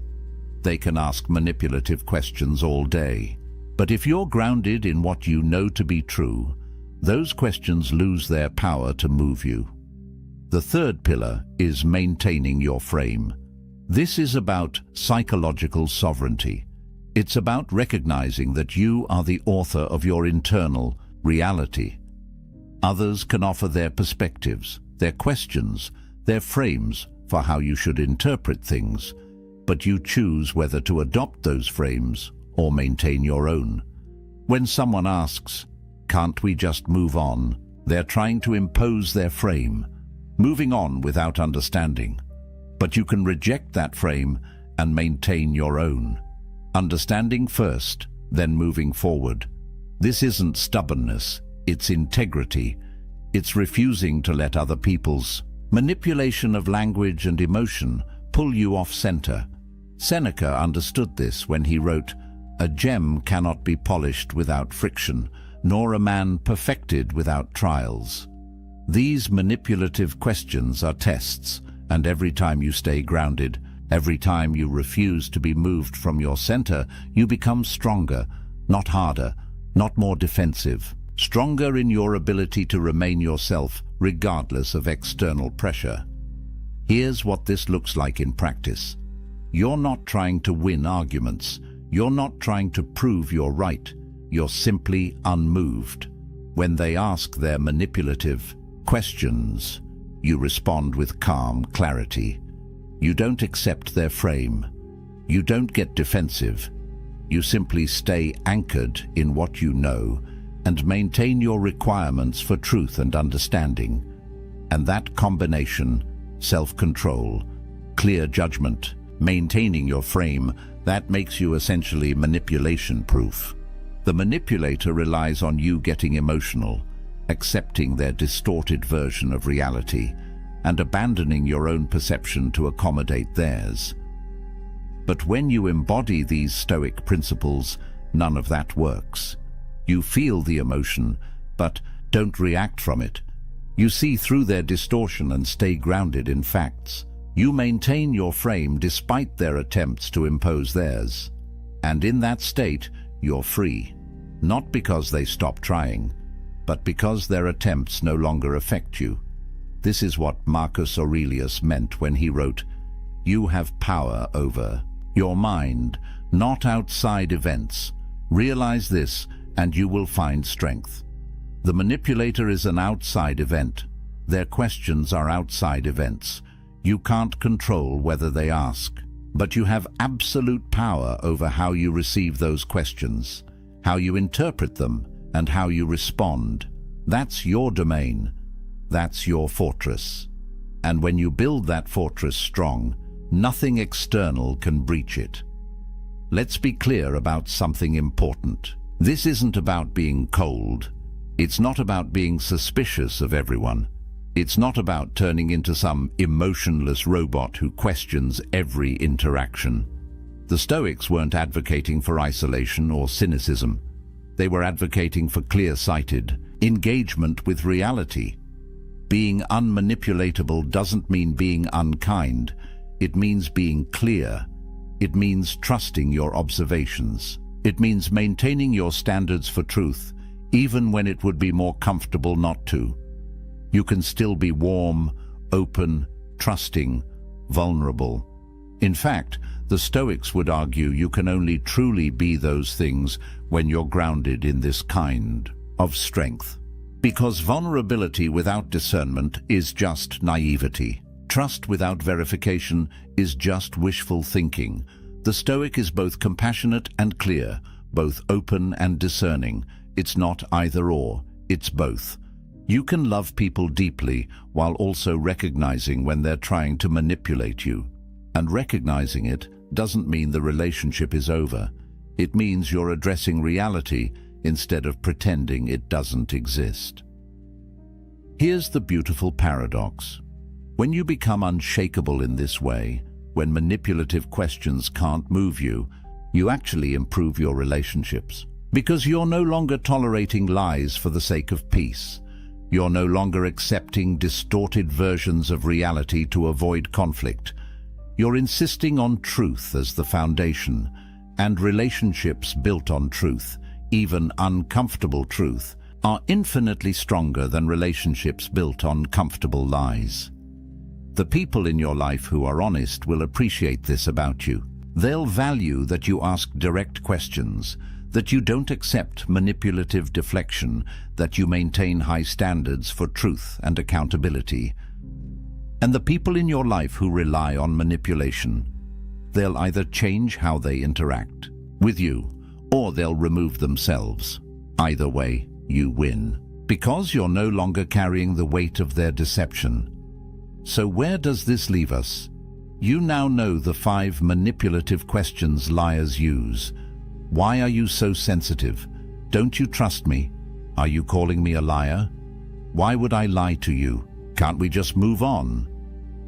They can ask manipulative questions all day. But if you're grounded in what you know to be true, those questions lose their power to move you. The third pillar is maintaining your frame. This is about psychological sovereignty. It's about recognizing that you are the author of your internal reality. Others can offer their perspectives, their questions, their frames for how you should interpret things, but you choose whether to adopt those frames or maintain your own. When someone asks, "Can't we just move on?" they're trying to impose their frame, moving on without understanding. But you can reject that frame and maintain your own. Understanding first, then moving forward. This isn't stubbornness, it's integrity. It's refusing to let other people's manipulation of language and emotion pull you off center. Seneca understood this when he wrote, "A gem cannot be polished without friction, nor a man perfected without trials." These manipulative questions are tests, and every time you stay grounded, every time you refuse to be moved from your center, you become stronger, not harder, not more defensive. Stronger in your ability to remain yourself regardless of external pressure. Here's what this looks like in practice. You're not trying to win arguments. You're not trying to prove you're right. You're simply unmoved. When they ask their manipulative questions, you respond with calm clarity. You don't accept their frame. You don't get defensive. You simply stay anchored in what you know and maintain your requirements for truth and understanding. And that combination, self-control, clear judgment, maintaining your frame, that makes you essentially manipulation-proof. The manipulator relies on you getting emotional, accepting their distorted version of reality, and abandoning your own perception to accommodate theirs. But when you embody these Stoic principles, none of that works. You feel the emotion, but don't react from it. You see through their distortion and stay grounded in facts. You maintain your frame despite their attempts to impose theirs. And in that state, you're free. Not because they stop trying, but because their attempts no longer affect you. This is what Marcus Aurelius meant when he wrote, "You have power over your mind, not outside events. Realize this, and you will find strength." The manipulator is an outside event. Their questions are outside events. You can't control whether they ask, but you have absolute power over how you receive those questions, how you interpret them, and how you respond. That's your domain. That's your fortress. And when you build that fortress strong, nothing external can breach it. Let's be clear about something important. This isn't about being cold. It's not about being suspicious of everyone. It's not about turning into some emotionless robot who questions every interaction. The Stoics weren't advocating for isolation or cynicism. They were advocating for clear-sighted engagement with reality. Being unmanipulatable doesn't mean being unkind. It means being clear. It means trusting your observations. It means maintaining your standards for truth, even when it would be more comfortable not to. You can still be warm, open, trusting, vulnerable. In fact, the Stoics would argue you can only truly be those things when you're grounded in this kind of strength. Because vulnerability without discernment is just naivety. Trust without verification is just wishful thinking. The Stoic is both compassionate and clear, both open and discerning. It's not either or, it's both. You can love people deeply while also recognizing when they're trying to manipulate you. And recognizing it doesn't mean the relationship is over. It means you're addressing reality instead of pretending it doesn't exist. Here's the beautiful paradox. When you become unshakable in this way, when manipulative questions can't move you, you actually improve your relationships. Because you're no longer tolerating lies for the sake of peace. You're no longer accepting distorted versions of reality to avoid conflict. You're insisting on truth as the foundation, and relationships built on truth, even uncomfortable truth, are infinitely stronger than relationships built on comfortable lies. The people in your life who are honest will appreciate this about you. They'll value that you ask direct questions, that you don't accept manipulative deflection, that you maintain high standards for truth and accountability. And the people in your life who rely on manipulation, they'll either change how they interact with you, or they'll remove themselves. Either way, you win, because you're no longer carrying the weight of their deception. So where does this leave us? You now know the 5 manipulative questions liars use. Why are you so sensitive? Don't you trust me? Are you calling me a liar? Why would I lie to you? Can't we just move on?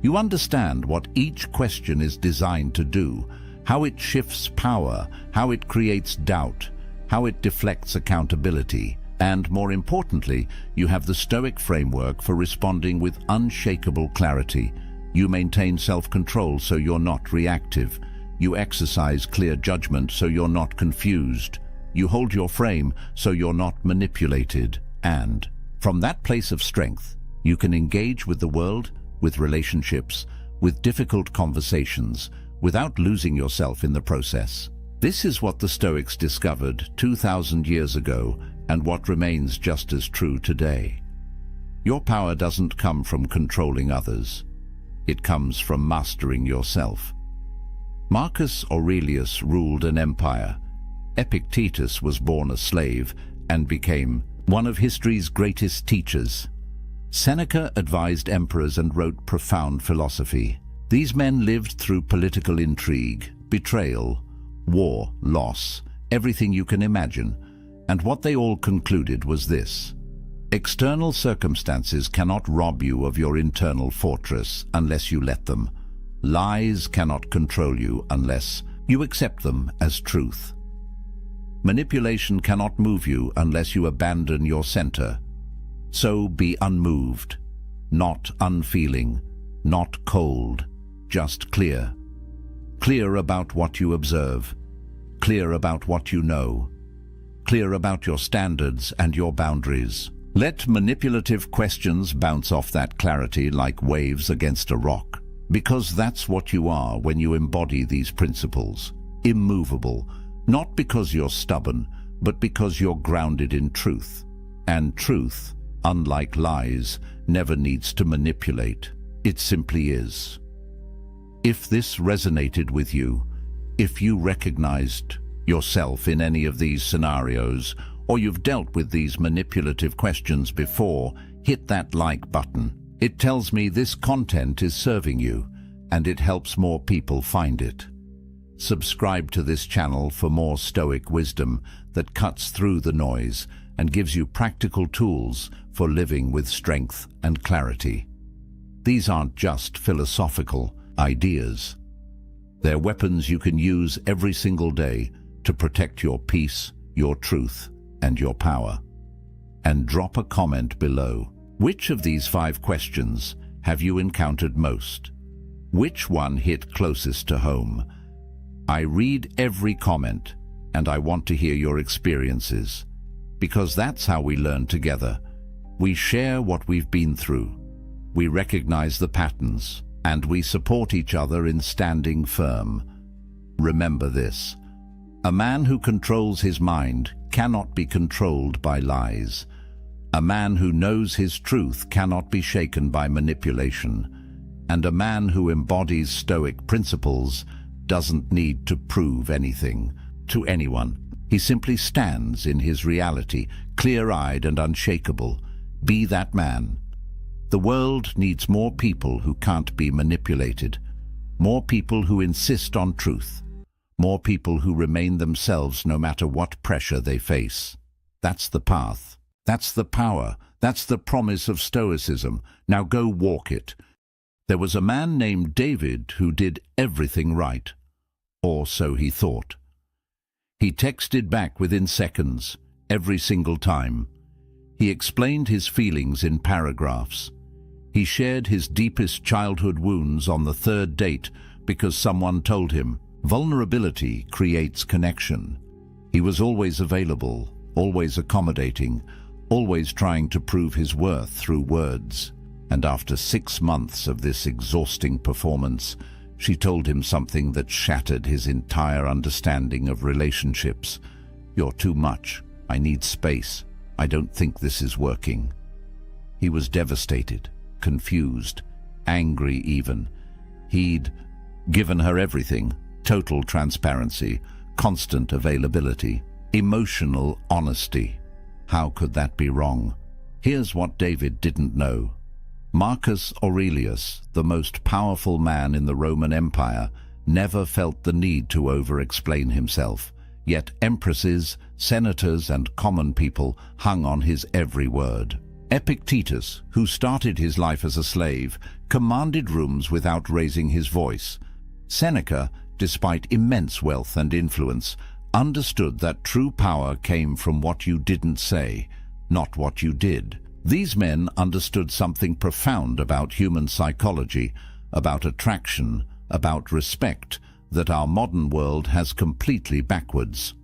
You understand what each question is designed to do, how it shifts power, how it creates doubt, how it deflects accountability, and more importantly, you have the Stoic framework for responding with unshakable clarity. You maintain self-control so you're not reactive. You exercise clear judgment so you're not confused. You hold your frame so you're not manipulated. And from that place of strength, you can engage with the world, with relationships, with difficult conversations, without losing yourself in the process. This is what the Stoics discovered 2,000 years ago, and what remains just as true today. Your power doesn't come from controlling others. It comes from mastering yourself. Marcus Aurelius ruled an empire. Epictetus was born a slave and became one of history's greatest teachers. Seneca advised emperors and wrote profound philosophy. These men lived through political intrigue, betrayal, war, loss, everything you can imagine. And what they all concluded was this: external circumstances cannot rob you of your internal fortress unless you let them. Lies cannot control you unless you accept them as truth. Manipulation cannot move you unless you abandon your center. So be unmoved, not unfeeling, not cold, just clear. Clear about what you observe, clear about what you know, clear about your standards and your boundaries. Let manipulative questions bounce off that clarity like waves against a rock, because that's what you are when you embody these principles. Immovable, not because you're stubborn, but because you're grounded in truth. And truth, unlike lies, never needs to manipulate. It simply is. If this resonated with you, if you recognized yourself in any of these scenarios, or you've dealt with these manipulative questions before, hit that like button. It tells me this content is serving you, and it helps more people find it. Subscribe to this channel for more Stoic wisdom that cuts through the noise and gives you practical tools for living with strength and clarity. These aren't just philosophical ideas. They're weapons you can use every single day to protect your peace, your truth, and your power. And drop a comment below. Which of these 5 questions have you encountered most? Which one hit closest to home? I read every comment, and I want to hear your experiences, because that's how we learn together. We share what we've been through. We recognize the patterns, and we support each other in standing firm. Remember this: a man who controls his mind cannot be controlled by lies. A man who knows his truth cannot be shaken by manipulation. And a man who embodies Stoic principles doesn't need to prove anything to anyone. He simply stands in his reality, clear-eyed and unshakable. Be that man. The world needs more people who can't be manipulated, more people who insist on truth, more people who remain themselves no matter what pressure they face. That's the path. That's the power. That's the promise of Stoicism. Now go walk it. There was a man named David who did everything right, or so he thought. He texted back within seconds, every single time. He explained his feelings in paragraphs. He shared his deepest childhood wounds on the third date because someone told him, vulnerability creates connection. He was always available, always accommodating, always trying to prove his worth through words. And after 6 months of this exhausting performance, she told him something that shattered his entire understanding of relationships. You're too much. I need space. I don't think this is working. He was devastated, confused, angry even. He'd given her everything, total transparency, constant availability, emotional honesty. How could that be wrong? Here's what David didn't know. Marcus Aurelius, the most powerful man in the Roman Empire, never felt the need to over-explain himself. Yet empresses, senators, and common people hung on his every word. Epictetus, who started his life as a slave, commanded rooms without raising his voice. Seneca, despite immense wealth and influence, understood that true power came from what you didn't say, not what you did. These men understood something profound about human psychology, about attraction, about respect, that our modern world has completely backwards.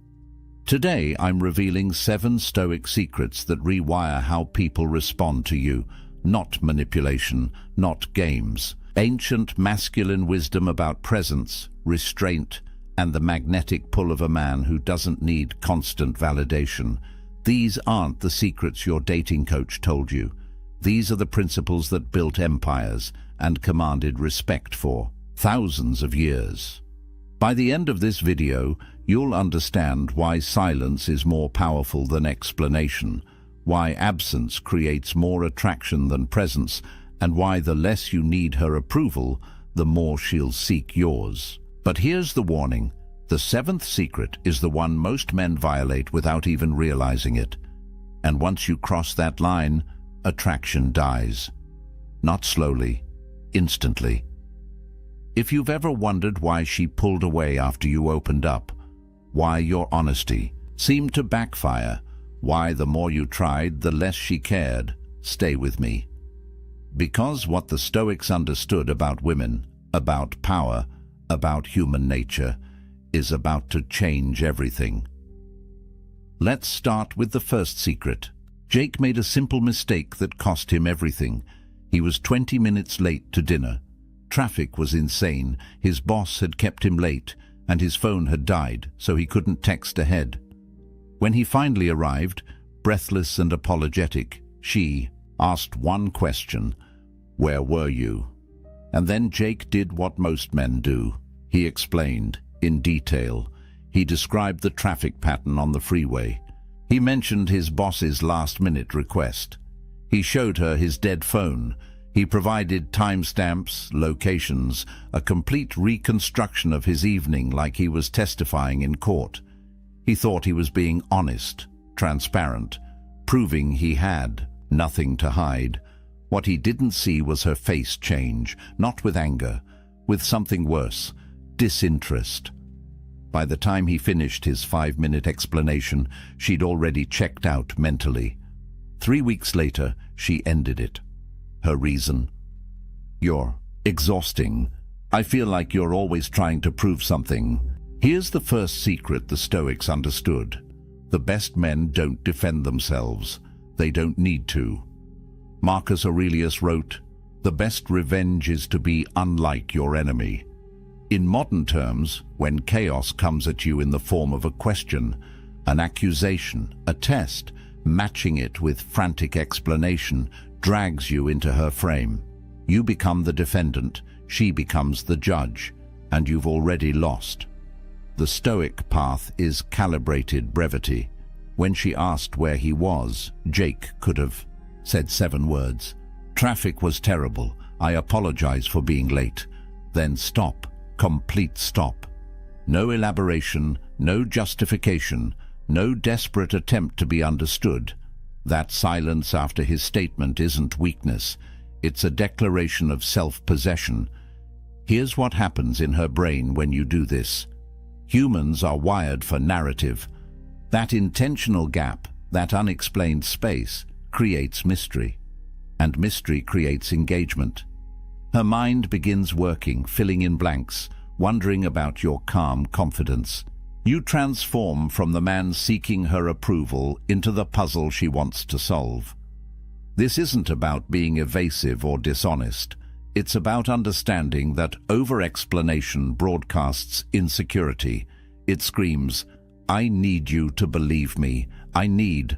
Today, I'm revealing 7 Stoic secrets that rewire how people respond to you. Not manipulation, not games. Ancient masculine wisdom about presence, restraint, and the magnetic pull of a man who doesn't need constant validation. These aren't the secrets your dating coach told you. These are the principles that built empires and commanded respect for thousands of years. By the end of this video, you'll understand why silence is more powerful than explanation, why absence creates more attraction than presence, and why the less you need her approval, the more she'll seek yours. But here's the warning. The 7th secret is the one most men violate without even realizing it. And once you cross that line, attraction dies. Not slowly, instantly. If you've ever wondered why she pulled away after you opened up, why your honesty seemed to backfire, why the more you tried, the less she cared, stay with me. Because what the Stoics understood about women, about power, about human nature, is about to change everything. Let's start with the first secret. Jake made a simple mistake that cost him everything. He was 20 minutes late to dinner. Traffic was insane. His boss had kept him late, and his phone had died, so he couldn't text ahead. When he finally arrived, breathless and apologetic, she asked one question: "Where were you?" And then Jake did what most men do. He explained in detail. He described the traffic pattern on the freeway. He mentioned his boss's last-minute request. He showed her his dead phone. He provided timestamps, locations, a complete reconstruction of his evening like he was testifying in court. He thought he was being honest, transparent, proving he had nothing to hide. What he didn't see was her face change, not with anger, with something worse, disinterest. By the time he finished his 5-minute explanation, she'd already checked out mentally. 3 weeks later, she ended it. Her reason: "You're exhausting. I feel like you're always trying to prove something." Here's the first secret the Stoics understood. The best men don't defend themselves. They don't need to. Marcus Aurelius wrote, "The best revenge is to be unlike your enemy." In modern terms, when chaos comes at you in the form of a question, an accusation, a test, matching it with frantic explanation drags you into her frame. You become the defendant, she becomes the judge, and you've already lost. The Stoic path is calibrated brevity. When she asked where he was, Jake could have said 7 words. "Traffic was terrible. I apologize for being late." Then stop. Complete stop. No elaboration, no justification, no desperate attempt to be understood. That silence after his statement isn't weakness. It's a declaration of self-possession. Here's what happens in her brain when you do this. Humans are wired for narrative. That intentional gap, that unexplained space, creates mystery, and mystery creates engagement. Her mind begins working, filling in blanks, wondering about your calm confidence. You transform from the man seeking her approval into the puzzle she wants to solve. This isn't about being evasive or dishonest. It's about understanding that over-explanation broadcasts insecurity. It screams, "I need you to believe me. I need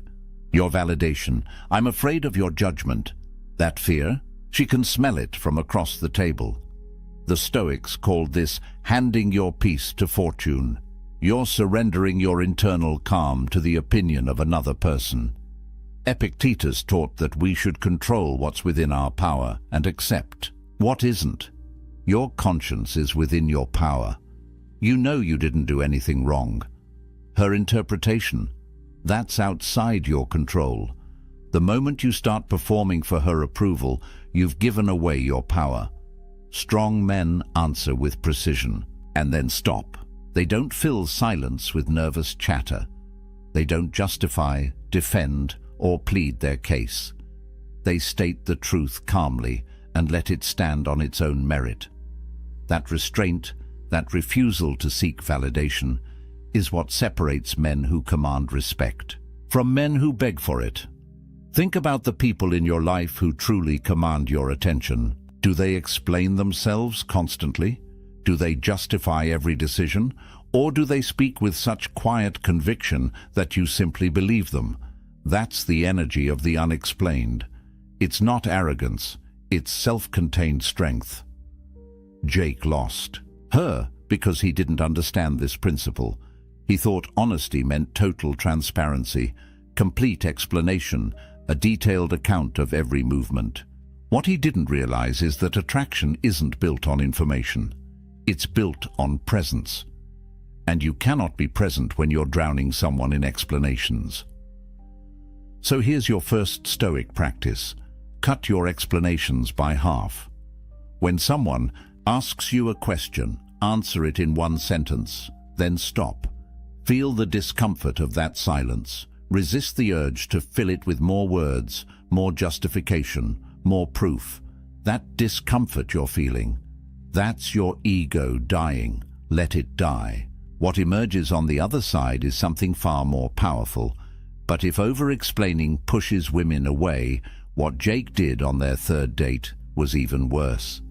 your validation. I'm afraid of your judgment." That fear? She can smell it from across the table. The Stoics called this handing your peace to fortune. You're surrendering your internal calm to the opinion of another person. Epictetus taught that we should control what's within our power and accept what isn't. Your conscience is within your power. You know you didn't do anything wrong. Her interpretation, that's outside your control. The moment you start performing for her approval, you've given away your power. Strong men answer with precision, and then stop. They don't fill silence with nervous chatter. They don't justify, defend, or plead their case. They state the truth calmly and let it stand on its own merit. That restraint, that refusal to seek validation, is what separates men who command respect from men who beg for it. Think about the people in your life who truly command your attention. Do they explain themselves constantly? Do they justify every decision? Or do they speak with such quiet conviction that you simply believe them? That's the energy of the unexplained. It's not arrogance, it's self-contained strength. Jake lost. Her because he didn't understand this principle. He thought honesty meant total transparency, complete explanation, a detailed account of every movement. What he didn't realize is that attraction isn't built on information. It's built on presence. And you cannot be present when you're drowning someone in explanations. So here's your first Stoic practice. Cut your explanations by half. When someone asks you a question, answer it in one sentence, then stop. Feel the discomfort of that silence. Resist the urge to fill it with more words, more justification, more proof. That discomfort you're feeling, that's your ego dying. Let it die. What emerges on the other side is something far more powerful. But if over-explaining pushes women away, what Jake did on their third date was even worse.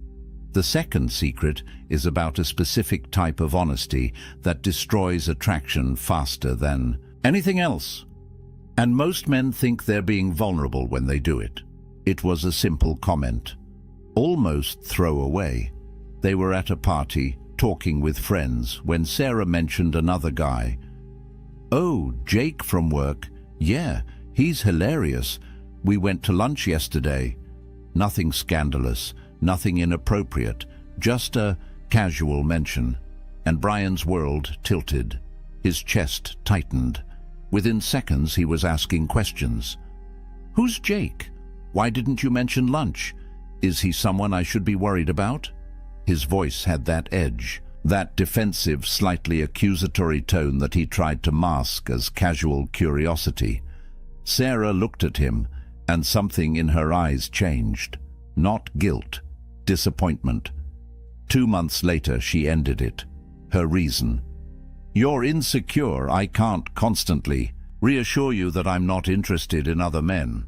The second secret is about a specific type of honesty that destroys attraction faster than anything else. And most men think they're being vulnerable when they do it. It was a simple comment, almost throwaway. They were at a party, talking with friends, when Sarah mentioned another guy. "Oh, Jake from work. Yeah, he's hilarious. We went to lunch yesterday." Nothing scandalous, nothing inappropriate, just a casual mention. And Brian's world tilted. His chest tightened. Within seconds, he was asking questions. "Who's Jake? Why didn't you mention lunch? Is he someone I should be worried about?" His voice had that edge, that defensive, slightly accusatory tone that he tried to mask as casual curiosity. Sarah looked at him, and something in her eyes changed. Not guilt, disappointment. 2 months later, she ended it. Her reason: "You're insecure. I can't constantly reassure you that I'm not interested in other men."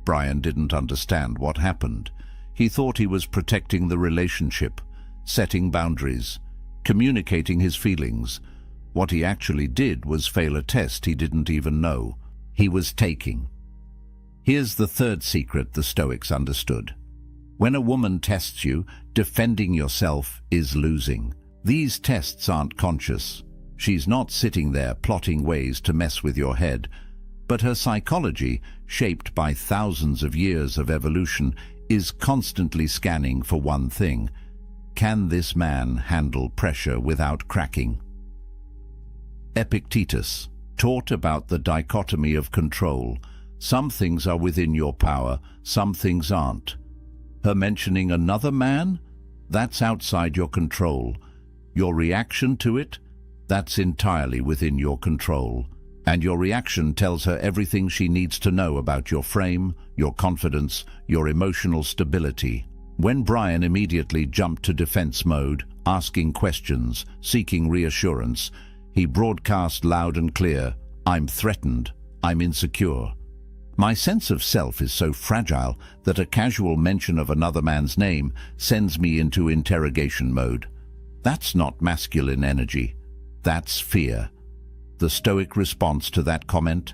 Brian didn't understand what happened. He thought he was protecting the relationship, setting boundaries, communicating his feelings. What he actually did was fail a test he didn't even know he was taking. Here's the third secret the Stoics understood. When a woman tests you, defending yourself is losing. These tests aren't conscious. She's not sitting there plotting ways to mess with your head, but her psychology, shaped by thousands of years of evolution, is constantly scanning for one thing: can this man handle pressure without cracking? Epictetus taught about the dichotomy of control. Some things are within your power, some things aren't. Her mentioning another man? That's outside your control. Your reaction to it? That's entirely within your control. And your reaction tells her everything she needs to know about your frame, your confidence, your emotional stability. When Brian immediately jumped to defense mode, asking questions, seeking reassurance, he broadcast loud and clear, "I'm threatened, I'm insecure. My sense of self is so fragile that a casual mention of another man's name sends me into interrogation mode. That's not masculine energy. That's fear." The Stoic response to that comment?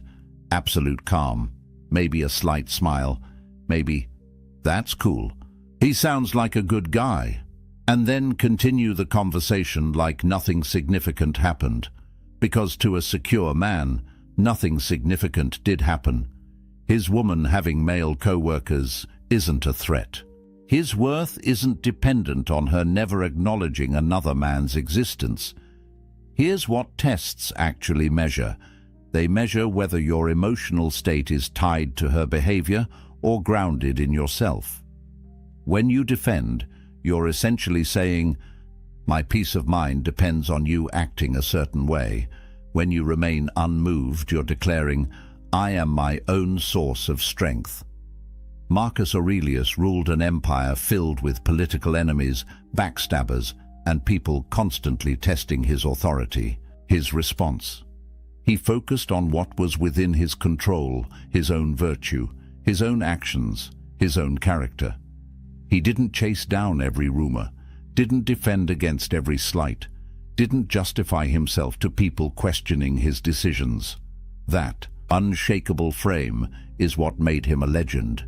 Absolute calm. Maybe a slight smile. Maybe, "That's cool. He sounds like a good guy." And then continue the conversation like nothing significant happened. Because to a secure man, nothing significant did happen. His woman having male co-workers isn't a threat. His worth isn't dependent on her never acknowledging another man's existence. Here's what tests actually measure. They measure whether your emotional state is tied to her behavior or grounded in yourself. When you defend, you're essentially saying, "My peace of mind depends on you acting a certain way." When you remain unmoved, you're declaring, "I am my own source of strength." Marcus Aurelius ruled an empire filled with political enemies, backstabbers, and people constantly testing his authority. His response? He focused on what was within his control, his own virtue, his own actions, his own character. He didn't chase down every rumor, didn't defend against every slight, didn't justify himself to people questioning his decisions. That unshakable frame is what made him a legend.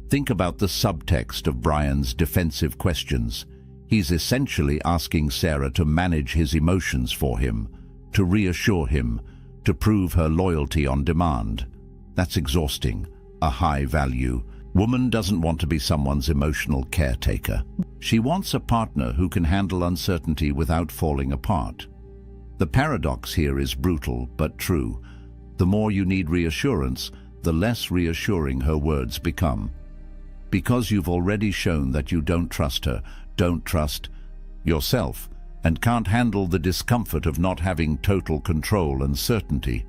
Think about the subtext of Brian's defensive questions. He's essentially asking Sarah to manage his emotions for him, to reassure him, to prove her loyalty on demand. That's exhausting, a high value. Woman doesn't want to be someone's emotional caretaker. She wants a partner who can handle uncertainty without falling apart. The paradox here is brutal but true. The more you need reassurance, the less reassuring her words become. Because you've already shown that you don't trust her, don't trust yourself, and can't handle the discomfort of not having total control and certainty.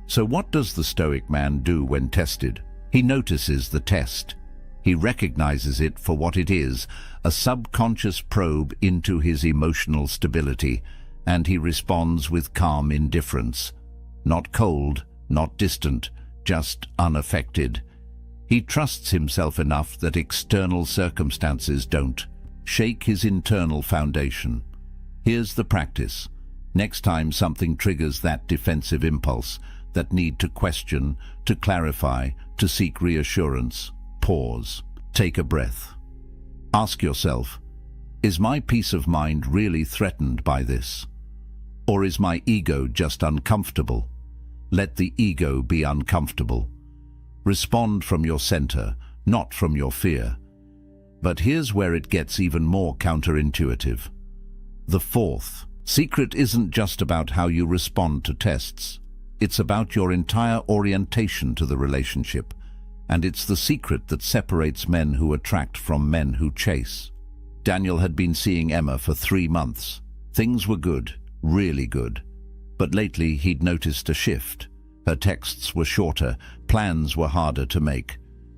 So what does the Stoic man do when tested? He notices the test. He recognizes it for what it is, a subconscious probe into his emotional stability, and he responds with calm indifference. Not cold, not distant, just unaffected. He trusts himself enough that external circumstances don't shake his internal foundation. Here's the practice. Next time something triggers that defensive impulse, that need to question, to clarify, to seek reassurance, pause. Take a breath. Ask yourself, is my peace of mind really threatened by this? Or is my ego just uncomfortable? Let the ego be uncomfortable. Respond from your center, not from your fear. But here's where it gets even more counterintuitive. The fourth secret isn't just about how you respond to tests. It's about your entire orientation to the relationship. And it's the secret that separates men who attract from men who chase. Daniel had been seeing Emma for 3 months. Things were good, really good. But lately he'd noticed a shift. Her texts were shorter, plans were harder to make.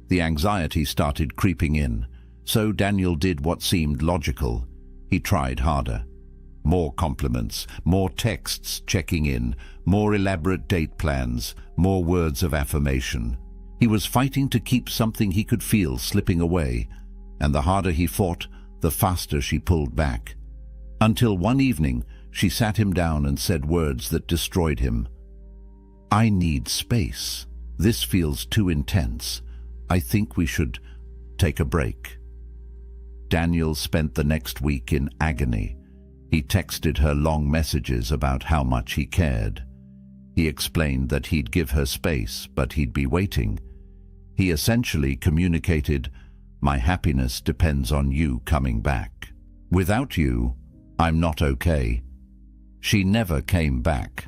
The anxiety started creeping in. So Daniel did what seemed logical. He tried harder. More compliments, more texts checking in, more elaborate date plans, more words of affirmation. He was fighting to keep something he could feel slipping away, and the harder he fought, the faster she pulled back. Until one evening, she sat him down and said words that destroyed him. "I need space. This feels too intense. I think we should take a break." Daniel spent the next week in agony. He texted her long messages about how much he cared. He explained that he'd give her space, but he'd be waiting. He essentially communicated, "My happiness depends on you coming back. Without you, I'm not okay." She never came back.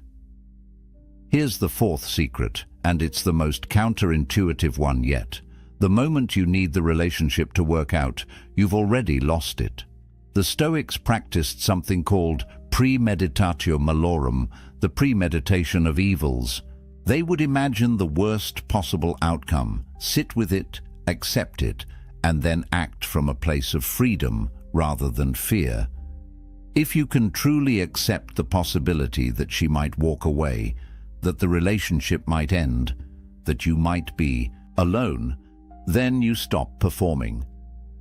Here's the fourth secret, and it's the most counterintuitive one yet. The moment you need the relationship to work out, you've already lost it. The Stoics practiced something called premeditatio malorum, the premeditation of evils. They would imagine the worst possible outcome, sit with it, accept it, and then act from a place of freedom rather than fear. If you can truly accept the possibility that she might walk away, that the relationship might end, that you might be alone, then you stop performing.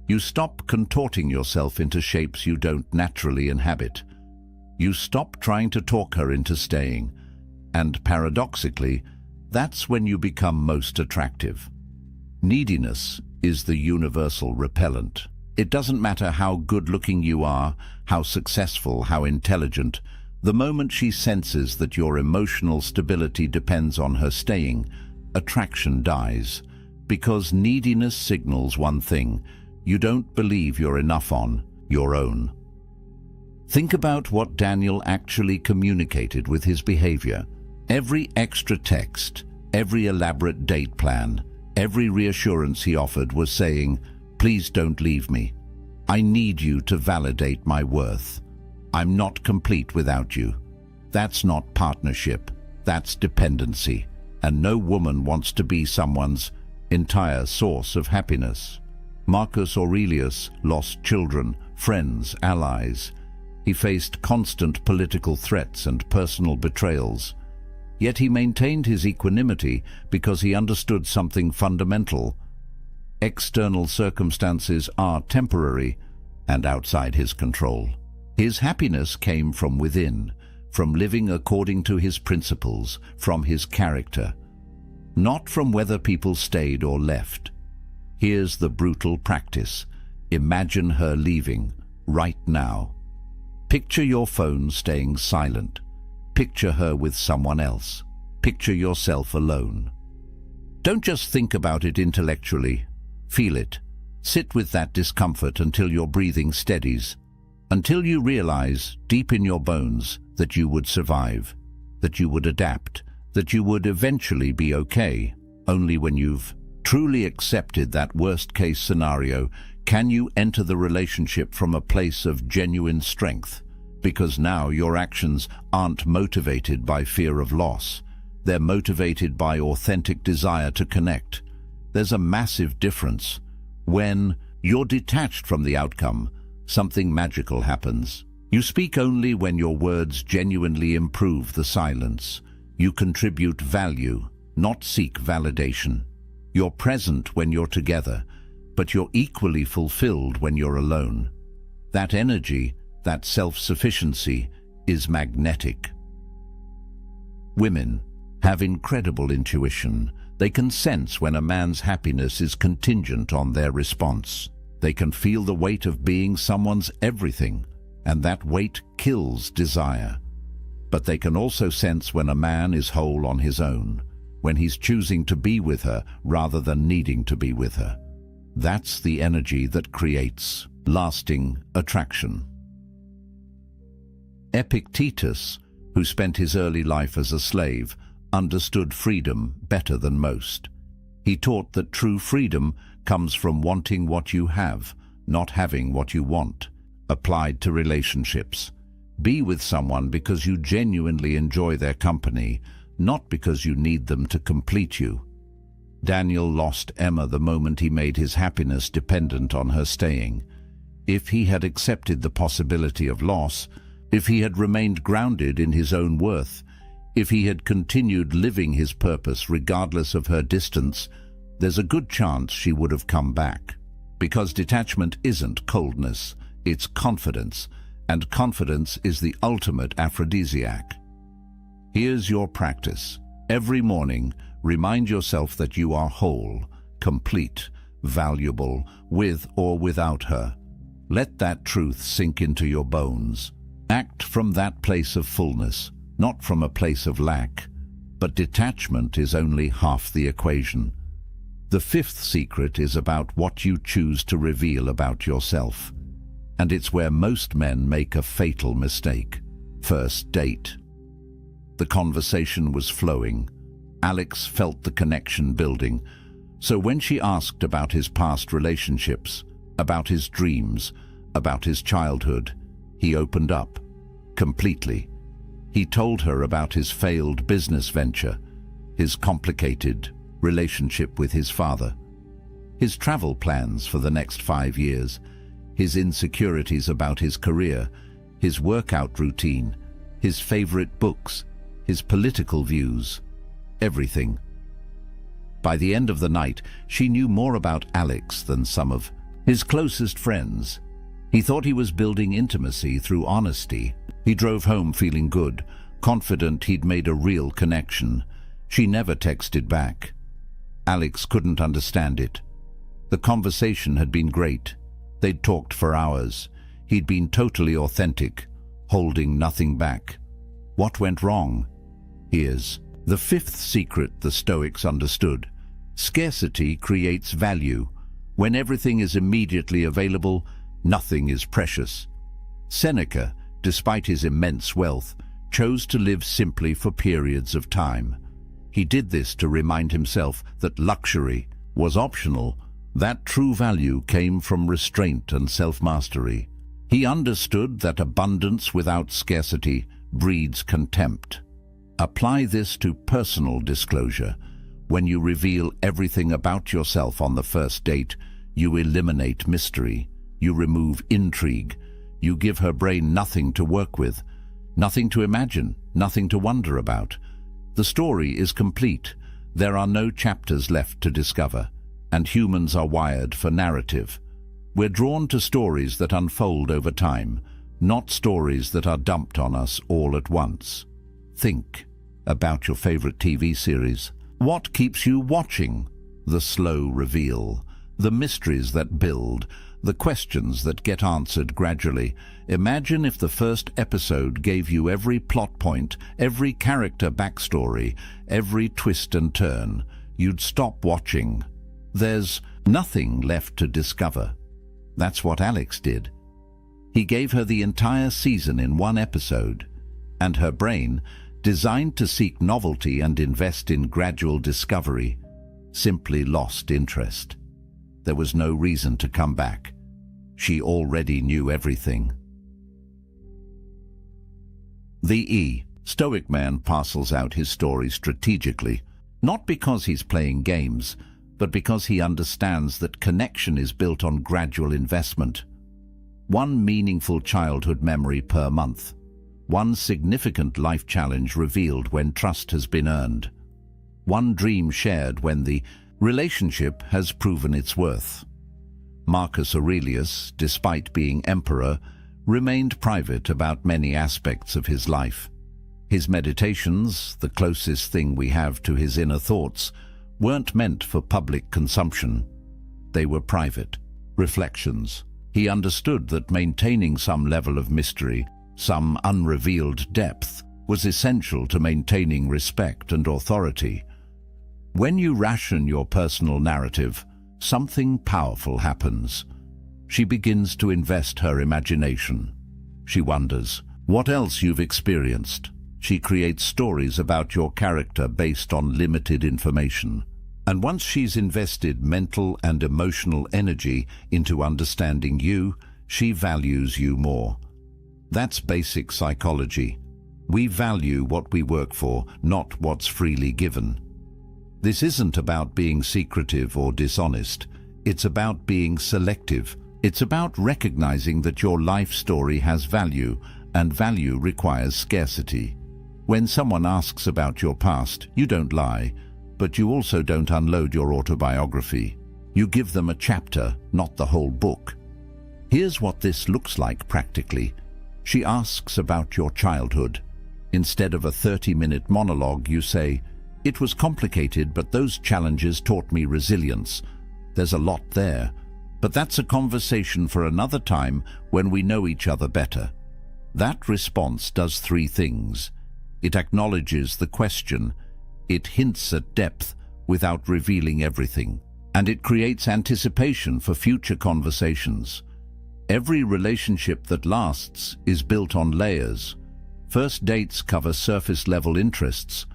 You stop contorting yourself into shapes you don't naturally inhabit. You stop trying to talk her into staying, and paradoxically, that's when you become most attractive. Neediness is the universal repellent. It doesn't matter how good-looking you are, how successful, how intelligent. The moment she senses that your emotional stability depends on her staying, attraction dies. Because neediness signals one thing: you don't believe you're enough on your own. Think about what Daniel actually communicated with his behavior. Every extra text, every elaborate date plan, every reassurance he offered was saying, "Please don't leave me. I need you to validate my worth. I'm not complete without you." That's not partnership, that's dependency, and no woman wants to be someone's entire source of happiness. Marcus Aurelius lost children, friends, allies. He faced constant political threats and personal betrayals. Yet he maintained his equanimity because he understood something fundamental. External circumstances are temporary and outside his control. His happiness came from within, from living according to his principles, from his character, not from whether people stayed or left. Here's the brutal practice. Imagine her leaving right now. Picture your phone staying silent. Picture her with someone else. Picture yourself alone. Don't just think about it intellectually. Feel it. Sit with that discomfort until your breathing steadies, until you realize deep in your bones that you would survive, that you would adapt, that you would eventually be okay. Only when you've truly accepted that worst-case scenario can you enter the relationship from a place of genuine strength, because now your actions aren't motivated by fear of loss. They're motivated by authentic desire to connect. There's a massive difference. When you're detached from the outcome, something magical happens. You speak only when your words genuinely improve the silence. You contribute value, not seek validation. You're present when you're together, but you're equally fulfilled when you're alone. That energy, that self-sufficiency, is magnetic. Women have incredible intuition. They can sense when a man's happiness is contingent on their response. They can feel the weight of being someone's everything, and that weight kills desire. But they can also sense when a man is whole on his own, when he's choosing to be with her rather than needing to be with her. That's the energy that creates lasting attraction. Epictetus, who spent his early life as a slave, understood freedom better than most. He taught that true freedom comes from wanting what you have, not having what you want. Applied to relationships. Be with someone because you genuinely enjoy their company, not because you need them to complete you. Daniel lost Emma the moment he made his happiness dependent on her staying. If he had accepted the possibility of loss, if he had remained grounded in his own worth, if he had continued living his purpose regardless of her distance, there's a good chance she would have come back. Because detachment isn't coldness, it's confidence, and confidence is the ultimate aphrodisiac. Here's your practice. Every morning, remind yourself that you are whole, complete, valuable, with or without her. Let that truth sink into your bones. Act from that place of fullness, not from a place of lack. But detachment is only half the equation. The fifth secret is about what you choose to reveal about yourself. And it's where most men make a fatal mistake. First date. The conversation was flowing. Alex felt the connection building. So when she asked about his past relationships, about his dreams, about his childhood, he opened up completely. He told her about his failed business venture, his complicated relationship with his father, his travel plans for the next 5 years, his insecurities about his career, his workout routine, his favorite books, his political views, everything. By the end of the night, she knew more about Alex than some of his closest friends. He thought he was building intimacy through honesty. He drove home feeling good, confident he'd made a real connection. She never texted back. Alex couldn't understand it. The conversation had been great. They'd talked for hours. He'd been totally authentic, holding nothing back. What went wrong? Here's the fifth secret the Stoics understood. Scarcity creates value. When everything is immediately available, nothing is precious. Seneca, despite his immense wealth, chose to live simply for periods of time. He did this to remind himself that luxury was optional, that true value came from restraint and self-mastery. He understood that abundance without scarcity breeds contempt. Apply this to personal disclosure. When you reveal everything about yourself on the first date, you eliminate mystery. You remove intrigue. You give her brain nothing to work with, nothing to imagine, nothing to wonder about. The story is complete. There are no chapters left to discover, and humans are wired for narrative. We're drawn to stories that unfold over time, not stories that are dumped on us all at once. Think about your favorite TV series. What keeps you watching? The slow reveal, the mysteries that build, the questions that get answered gradually. Imagine if the first episode gave you every plot point, every character backstory, every twist and turn. You'd stop watching. There's nothing left to discover. That's what Alex did. He gave her the entire season in one episode, and her brain, designed to seek novelty and invest in gradual discovery, simply lost interest. There was no reason to come back. She already knew everything. The Stoic man parcels out his story strategically, not because he's playing games, but because he understands that connection is built on gradual investment. One meaningful childhood memory per month. One significant life challenge revealed when trust has been earned. One dream shared when the relationship has proven its worth. Marcus Aurelius, despite being emperor, remained private about many aspects of his life. His meditations, the closest thing we have to his inner thoughts, weren't meant for public consumption. They were private reflections. He understood that maintaining some level of mystery, some unrevealed depth, was essential to maintaining respect and authority. When you ration your personal narrative, something powerful happens. She begins to invest her imagination. She wonders what else you've experienced. She creates stories about your character based on limited information. And once she's invested mental and emotional energy into understanding you, she values you more. That's basic psychology. We value what we work for, not what's freely given. This isn't about being secretive or dishonest. It's about being selective. It's about recognizing that your life story has value, and value requires scarcity. When someone asks about your past, you don't lie, but you also don't unload your autobiography. You give them a chapter, not the whole book. Here's what this looks like practically. She asks about your childhood. Instead of a 30-minute monologue, you say, "It was complicated, but those challenges taught me resilience." There's a lot there, but that's a conversation for another time when we know each other better. That response does three things. It acknowledges the question, it hints at depth without revealing everything, and it creates anticipation for future conversations. Every relationship that lasts is built on layers. First dates cover surface-level interests.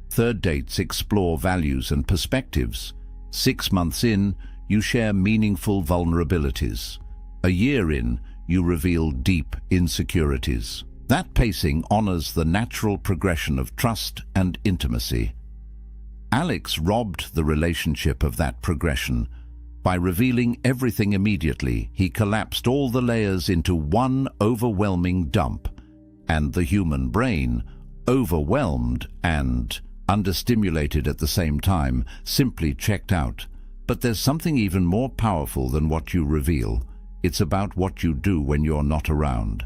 Third dates explore values and perspectives. 6 months in, you share meaningful vulnerabilities. A year in, you reveal deep insecurities. That pacing honors the natural progression of trust and intimacy. Alex robbed the relationship of that progression. By revealing everything immediately, he collapsed all the layers into one overwhelming dump, and the human brain, overwhelmed and understimulated at the same time, simply checked out. But there's something even more powerful than what you reveal. It's about what you do when you're not around.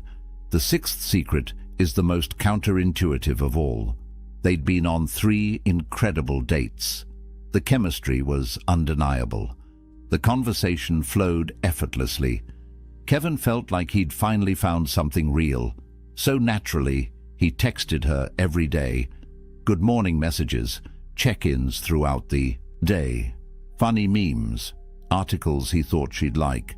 The sixth secret is the most counterintuitive of all. They'd been on 3 incredible dates. The chemistry was undeniable. The conversation flowed effortlessly. Kevin felt like he'd finally found something real. So naturally, he texted her every day. Good morning messages, check-ins throughout the day, funny memes, articles he thought she'd like.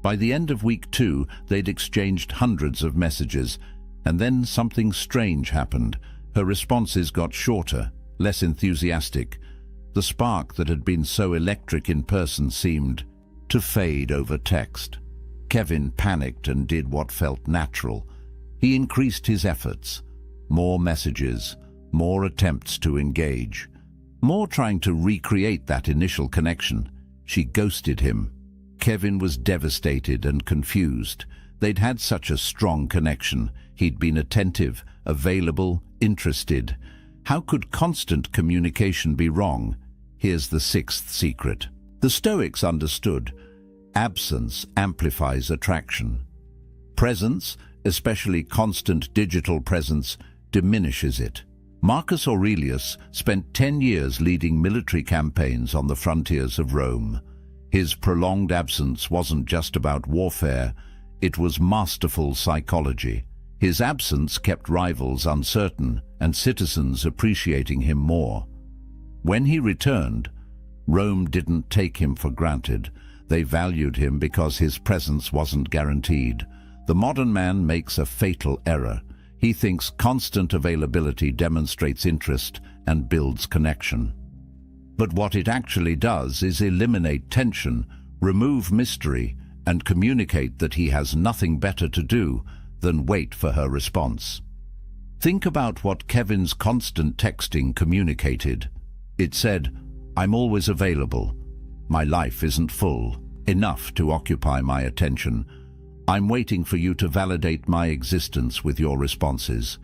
By the end of week 2, they'd exchanged hundreds of messages, and then something strange happened. Her responses got shorter, less enthusiastic. The spark that had been so electric in person seemed to fade over text. Kevin panicked and did what felt natural. He increased his efforts. More messages, more attempts to engage, more trying to recreate that initial connection. She ghosted him. Kevin was devastated and confused. They'd had such a strong connection. He'd been attentive, available, interested. How could constant communication be wrong? Here's the sixth secret. The Stoics understood. Absence amplifies attraction. Presence, especially constant digital presence, diminishes it. Marcus Aurelius spent 10 years leading military campaigns on the frontiers of Rome. His prolonged absence wasn't just about warfare, it was masterful psychology. His absence kept rivals uncertain and citizens appreciating him more. When he returned, Rome didn't take him for granted. They valued him because his presence wasn't guaranteed. The modern man makes a fatal error. He thinks constant availability demonstrates interest and builds connection. But what it actually does is eliminate tension, remove mystery, and communicate that he has nothing better to do than wait for her response. Think about what Kevin's constant texting communicated. It said, "I'm always available. My life isn't full, enough to occupy my attention. I'm waiting for you to validate my existence with your responses.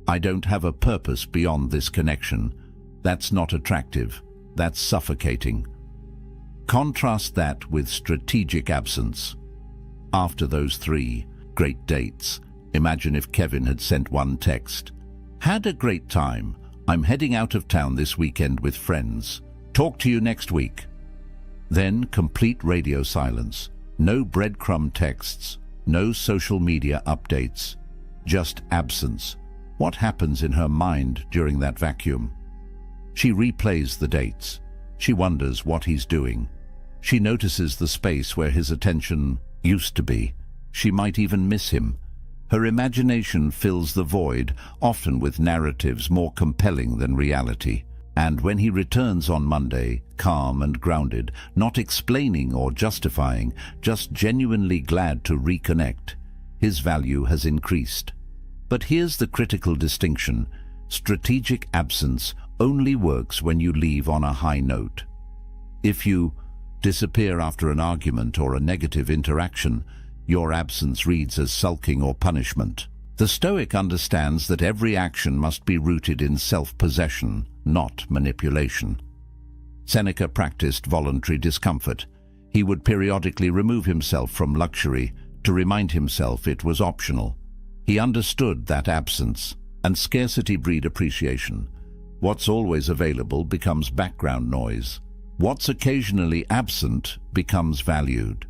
I don't have a purpose beyond this connection. That's not attractive. That's suffocating." Contrast that with strategic absence. After those 3 great dates, imagine if Kevin had sent one text. "Had a great time. I'm heading out of town this weekend with friends. Talk to you next week." Then complete radio silence. No breadcrumb texts, no social media updates, just absence. What happens in her mind during that vacuum? She replays the dates. She wonders what he's doing. She notices the space where his attention used to be. She might even miss him. Her imagination fills the void, often with narratives more compelling than reality. And when he returns on Monday, calm and grounded, not explaining or justifying, just genuinely glad to reconnect, his value has increased. But here's the critical distinction. Strategic absence only works when you leave on a high note. If you disappear after an argument or a negative interaction, your absence reads as sulking or punishment. The Stoic understands that every action must be rooted in self-possession, not manipulation. Seneca practiced voluntary discomfort. He would periodically remove himself from luxury to remind himself it was optional. He understood that absence, and scarcity breed appreciation. What's always available becomes background noise. What's occasionally absent becomes valued.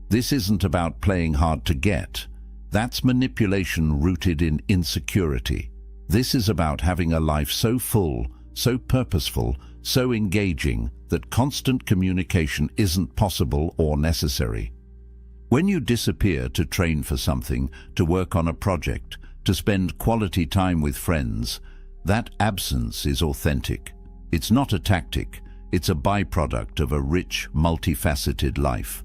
This isn't about playing hard to get. That's manipulation rooted in insecurity. This is about having a life so full, so purposeful, so engaging that constant communication isn't possible or necessary. When you disappear to train for something, to work on a project, to spend quality time with friends, that absence is authentic. It's not a tactic, it's a byproduct of a rich, multifaceted life.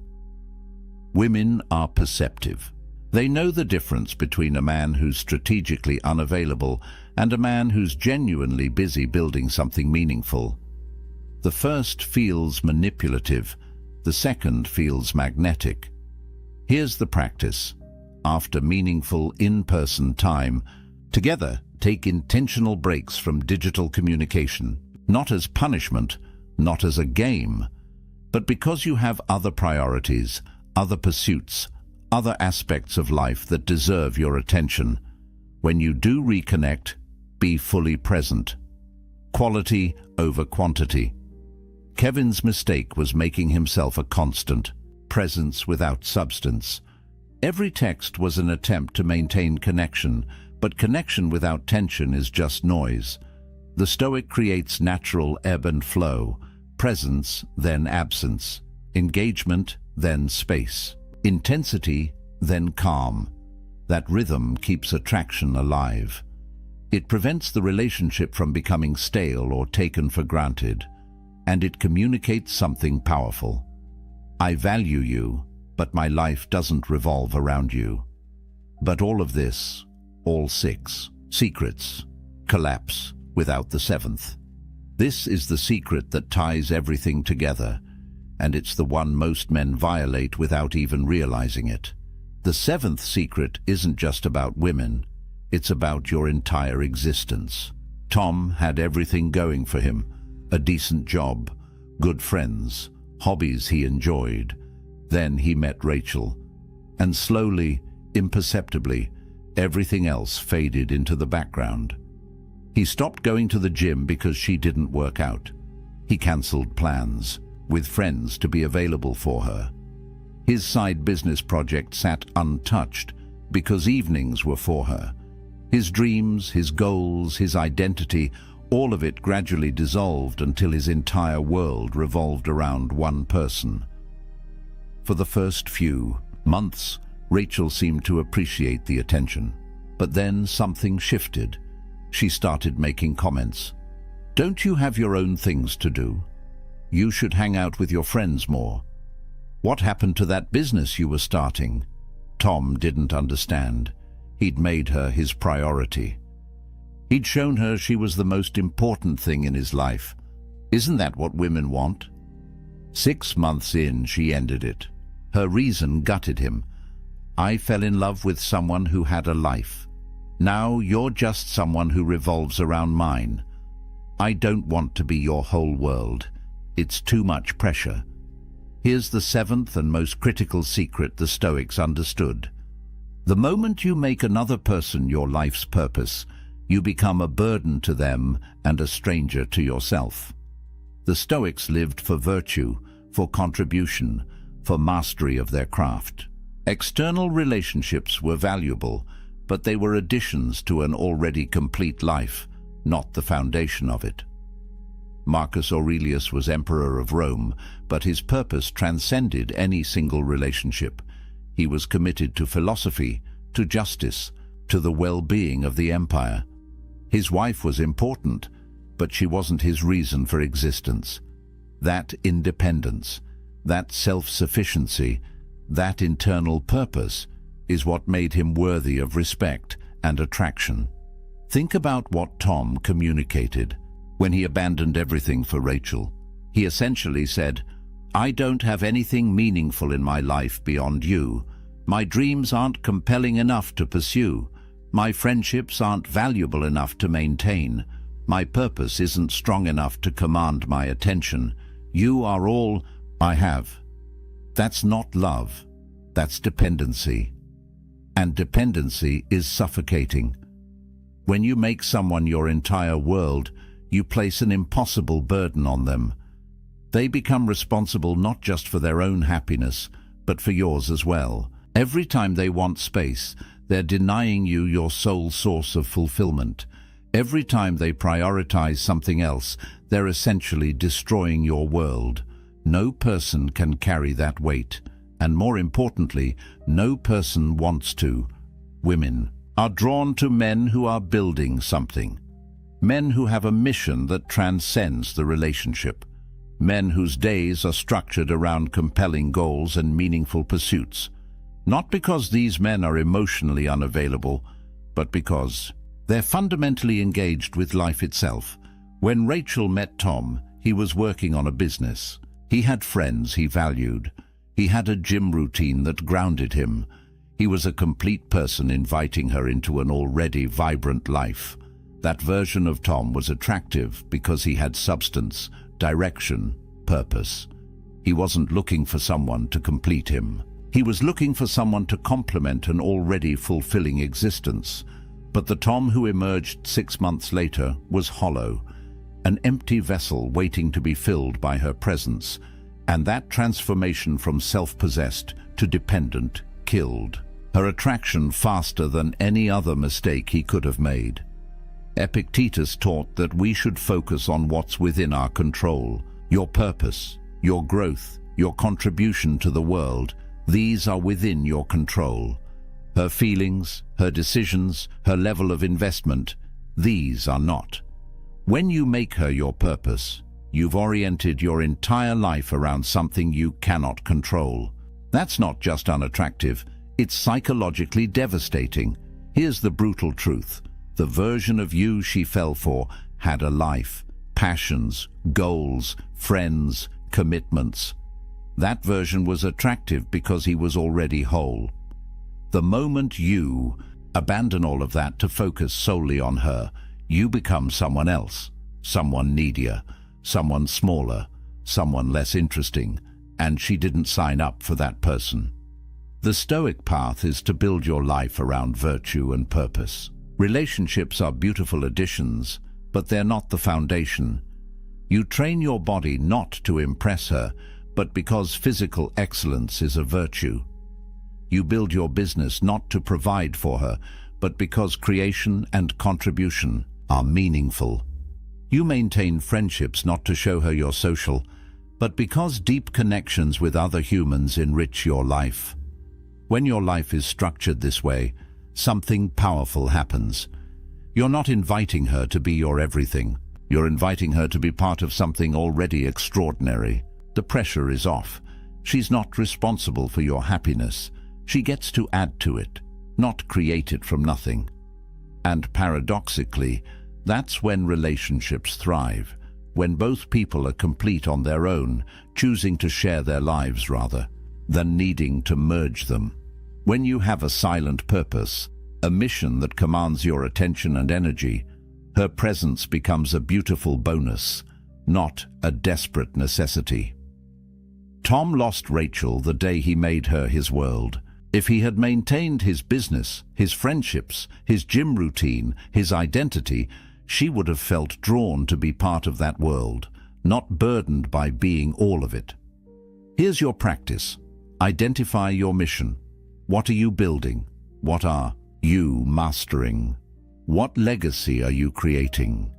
Women are perceptive. They know the difference between a man who's strategically unavailable and a man who's genuinely busy building something meaningful. The first feels manipulative, the second feels magnetic. Here's the practice. After meaningful in-person time, together take intentional breaks from digital communication, not as punishment, not as a game, but because you have other priorities, other pursuits, other aspects of life that deserve your attention. When you do reconnect, be fully present. Quality over quantity. Kevin's mistake was making himself a constant, presence without substance. Every text was an attempt to maintain connection, but connection without tension is just noise. The Stoic creates natural ebb and flow, presence, then absence, engagement, then space, intensity, then calm. That rhythm keeps attraction alive. It prevents the relationship from becoming stale or taken for granted, and it communicates something powerful. I value you, but my life doesn't revolve around you. But all of this, all 6 secrets, collapse without the 7th. This is the secret that ties everything together, and it's the one most men violate without even realizing it. The 7th secret isn't just about women, it's about your entire existence. Tom had everything going for him: a decent job, good friends, hobbies he enjoyed. Then he met Rachel, and slowly, imperceptibly, everything else faded into the background. He stopped going to the gym because she didn't work out. He cancelled plans with friends to be available for her. His side business project sat untouched because evenings were for her. His dreams, his goals, his identity, all of it gradually dissolved until his entire world revolved around one person. For the first few months, Rachel seemed to appreciate the attention. But then something shifted. She started making comments. "Don't you have your own things to do? You should hang out with your friends more. What happened to that business you were starting?" Tom didn't understand. He'd made her his priority. He'd shown her she was the most important thing in his life. Isn't that what women want? 6 months in, she ended it. Her reason gutted him. "I fell in love with someone who had a life. Now you're just someone who revolves around mine. I don't want to be your whole world. It's too much pressure." Here's the 7th and most critical secret the Stoics understood. The moment you make another person your life's purpose, you become a burden to them and a stranger to yourself. The Stoics lived for virtue, for contribution, for mastery of their craft. External relationships were valuable, but they were additions to an already complete life, not the foundation of it. Marcus Aurelius was emperor of Rome, but his purpose transcended any single relationship. He was committed to philosophy, to justice, to the well-being of the empire. His wife was important, but she wasn't his reason for existence. That independence, that self-sufficiency, that internal purpose is what made him worthy of respect and attraction. Think about what Tom communicated when he abandoned everything for Rachel. He essentially said, "I don't have anything meaningful in my life beyond you. My dreams aren't compelling enough to pursue. My friendships aren't valuable enough to maintain. My purpose isn't strong enough to command my attention. You are all I have." That's not love. That's dependency. And dependency is suffocating. When you make someone your entire world, you place an impossible burden on them. They become responsible not just for their own happiness, but for yours as well. Every time they want space, they're denying you your sole source of fulfillment. Every time they prioritize something else, they're essentially destroying your world. No person can carry that weight, and more importantly, no person wants to. Women are drawn to men who are building something. Men who have a mission that transcends the relationship. Men whose days are structured around compelling goals and meaningful pursuits. Not because these men are emotionally unavailable, but because they're fundamentally engaged with life itself. When Rachel met Tom, he was working on a business. He had friends he valued. He had a gym routine that grounded him. He was a complete person inviting her into an already vibrant life. That version of Tom was attractive because he had substance, direction, purpose. He wasn't looking for someone to complete him. He was looking for someone to complement an already fulfilling existence. But the Tom who emerged 6 months later was hollow, an empty vessel waiting to be filled by her presence, and that transformation from self-possessed to dependent killed her attraction faster than any other mistake he could have made. Epictetus taught that we should focus on what's within our control, your purpose, your growth, your contribution to the world. These are within your control. Her feelings, her decisions, her level of investment, these are not. When you make her your purpose, you've oriented your entire life around something you cannot control. That's not just unattractive, it's psychologically devastating. Here's the brutal truth. The version of you she fell for had a life, passions, goals, friends, commitments. That version was attractive because he was already whole. The moment you abandon all of that to focus solely on her, you become someone else, someone needier, someone smaller, someone less interesting, and she didn't sign up for that person. The Stoic path is to build your life around virtue and purpose. Relationships are beautiful additions, but they're not the foundation. You train your body not to impress her, but because physical excellence is a virtue. You build your business not to provide for her, but because creation and contribution are meaningful. You maintain friendships not to show her you're social, but because deep connections with other humans enrich your life. When your life is structured this way, something powerful happens. You're not inviting her to be your everything. You're inviting her to be part of something already extraordinary. The pressure is off. She's not responsible for your happiness. She gets to add to it, not create it from nothing. And paradoxically, that's when relationships thrive, when both people are complete on their own, choosing to share their lives rather than needing to merge them. When you have a silent purpose, a mission that commands your attention and energy, her presence becomes a beautiful bonus, not a desperate necessity. Tom lost Rachel the day he made her his world. If he had maintained his business, his friendships, his gym routine, his identity, she would have felt drawn to be part of that world, not burdened by being all of it. Here's your practice. Identify your mission. What are you building? What are you mastering? What legacy are you creating?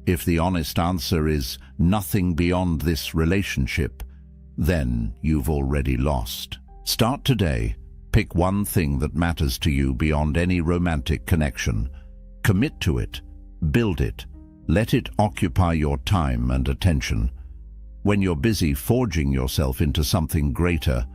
If the honest answer is nothing beyond this relationship, then you've already lost. Start today. Pick one thing that matters to you beyond any romantic connection. Commit to it. Build it. Let it occupy your time and attention. When you're busy forging yourself into something greater,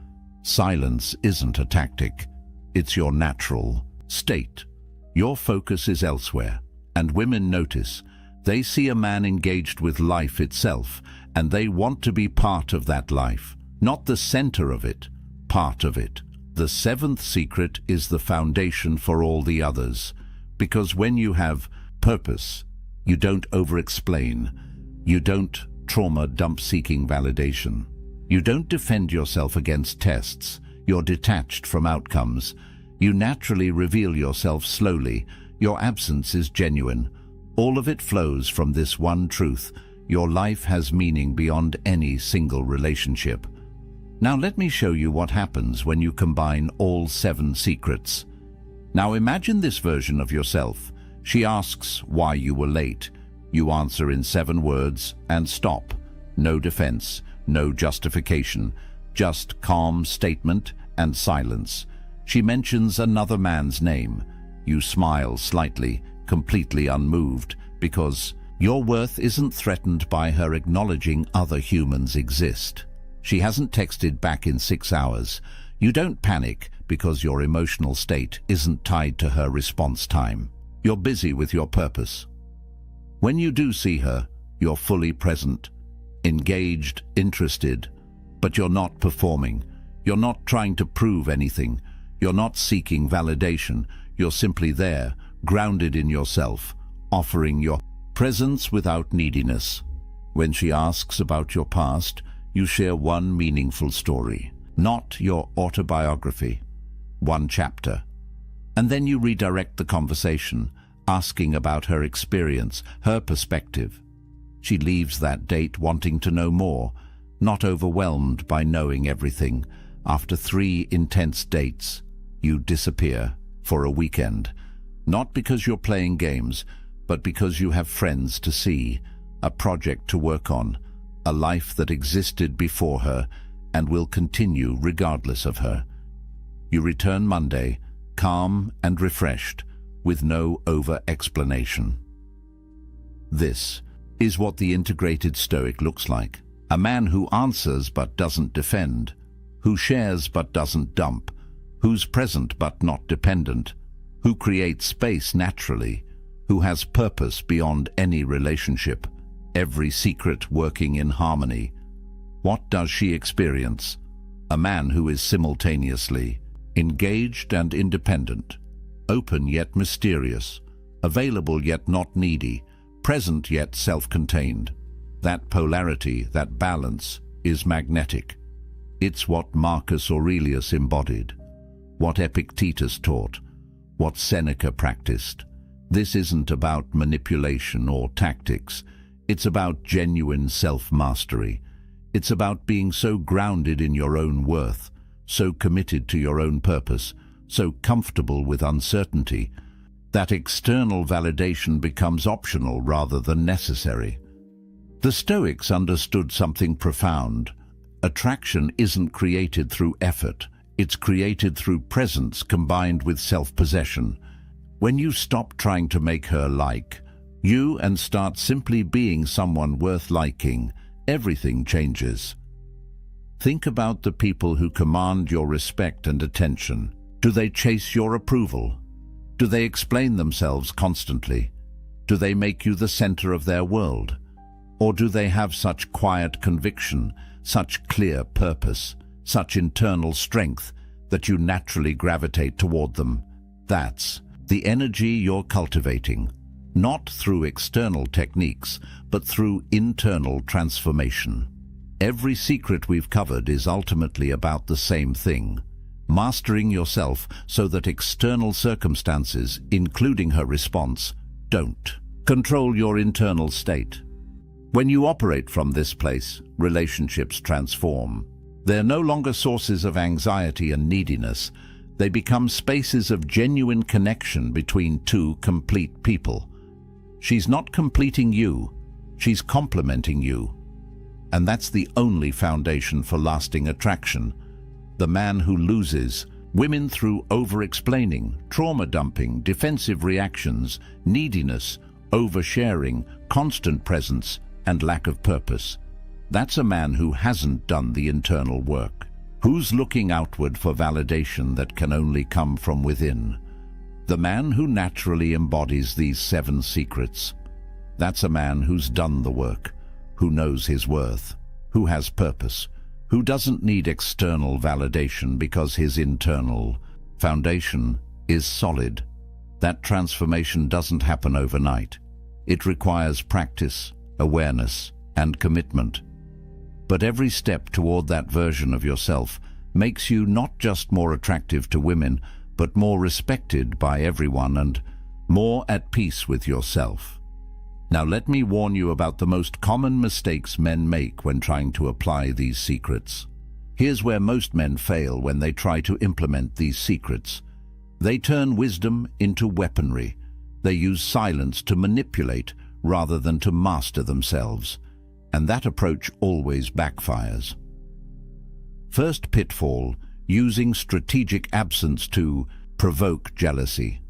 silence isn't a tactic. It's your natural state. Your focus is elsewhere, and women notice. They see a man engaged with life itself, and they want to be part of that life. Not the center of it, part of it. The seventh secret is the foundation for all the others, because when you have purpose, you don't over-explain. You don't trauma dump seeking validation. You don't defend yourself against tests. You're detached from outcomes. You naturally reveal yourself slowly. Your absence is genuine. All of it flows from this one truth. Your life has meaning beyond any single relationship. Now let me show you what happens when you combine all 7 secrets. Now imagine this version of yourself. She asks why you were late. You answer in 7 words and stop. No defense, no justification, just calm statement and silence. She mentions another man's name. You smile slightly, completely unmoved, because your worth isn't threatened by her acknowledging other humans exist. She hasn't texted back in 6 hours. You don't panic because your emotional state isn't tied to her response time. You're busy with your purpose. When you do see her, you're fully present, engaged, interested, but you're not performing. You're not trying to prove anything. You're not seeking validation. You're simply there, grounded in yourself, offering your presence without neediness. When she asks about your past, you share one meaningful story, not your autobiography, one chapter. And then you redirect the conversation, asking about her experience, her perspective. She leaves that date wanting to know more, not overwhelmed by knowing everything. After 3 intense dates, you disappear for a weekend, not because you're playing games, but because you have friends to see, a project to work on, a life that existed before her and will continue regardless of her. You return Monday, calm and refreshed, with no over-explanation. This is what the integrated Stoic looks like. A man who answers but doesn't defend, who shares but doesn't dump, who's present but not dependent, who creates space naturally, who has purpose beyond any relationship, every secret working in harmony. What does she experience? A man who is simultaneously engaged and independent, open yet mysterious, available yet not needy, present yet self-contained. That polarity, that balance, is magnetic. It's what Marcus Aurelius embodied, what Epictetus taught, what Seneca practiced. This isn't about manipulation or tactics. It's about genuine self-mastery. It's about being so grounded in your own worth, so committed to your own purpose, so comfortable with uncertainty, that external validation becomes optional rather than necessary. The Stoics understood something profound. Attraction isn't created through effort. It's created through presence combined with self-possession. When you stop trying to make her like you and start simply being someone worth liking, everything changes. Think about the people who command your respect and attention. Do they chase your approval? Do they explain themselves constantly? Do they make you the center of their world? Or do they have such quiet conviction, such clear purpose, such internal strength that you naturally gravitate toward them? That's the energy you're cultivating, not through external techniques, but through internal transformation. Every secret we've covered is ultimately about the same thing: mastering yourself so that external circumstances, including her response, don't control your internal state. When you operate from this place, relationships transform. They're no longer sources of anxiety and neediness. They become spaces of genuine connection between two complete people. She's not completing you, she's complementing you. And that's the only foundation for lasting attraction. The man who loses women through over-explaining, trauma dumping, defensive reactions, neediness, oversharing, constant presence, and lack of purpose. That's a man who hasn't done the internal work, who's looking outward for validation that can only come from within. The man who naturally embodies these 7 secrets. That's a man who's done the work, who knows his worth, who has purpose, who doesn't need external validation because his internal foundation is solid. That transformation doesn't happen overnight. It requires practice, awareness, and commitment. But every step toward that version of yourself makes you not just more attractive to women, but more respected by everyone and more at peace with yourself. Now let me warn you about the most common mistakes men make when trying to apply these secrets. Here's where most men fail when they try to implement these secrets. They turn wisdom into weaponry. They use silence to manipulate rather than to master themselves, and that approach always backfires. First pitfall: using strategic absence to provoke jealousy.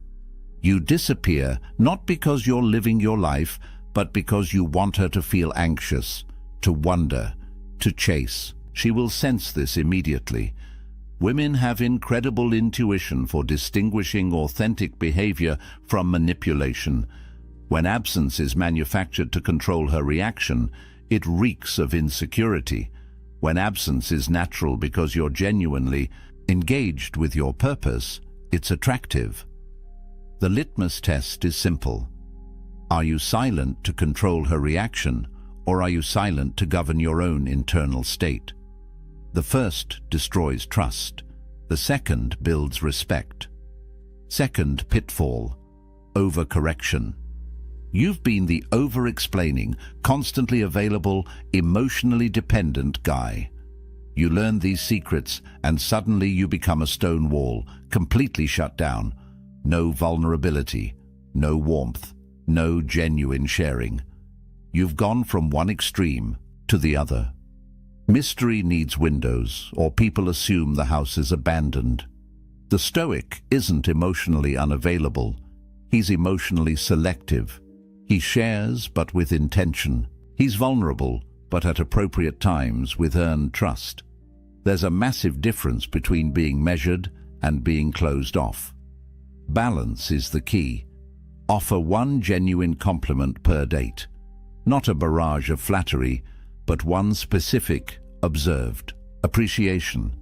You disappear not because you're living your life, but because you want her to feel anxious, to wonder, to chase. She will sense this immediately. Women have incredible intuition for distinguishing authentic behavior from manipulation. When absence is manufactured to control her reaction, it reeks of insecurity. When absence is natural because you're genuinely engaged with your purpose, it's attractive. The litmus test is simple. Are you silent to control her reaction, or are you silent to govern your own internal state? The first destroys trust. The second builds respect. Second pitfall: overcorrection. You've been the over-explaining, constantly available, emotionally dependent guy. You learn these secrets and suddenly you become a stone wall, completely shut down. No vulnerability, no warmth, no genuine sharing. You've gone from one extreme to the other. Mystery needs windows, or people assume the house is abandoned. The Stoic isn't emotionally unavailable. He's emotionally selective. He shares, but with intention. He's vulnerable, but at appropriate times with earned trust. There's a massive difference between being measured and being closed off. Balance is the key. Offer one genuine compliment per date. Not a barrage of flattery, but one specific, observed appreciation.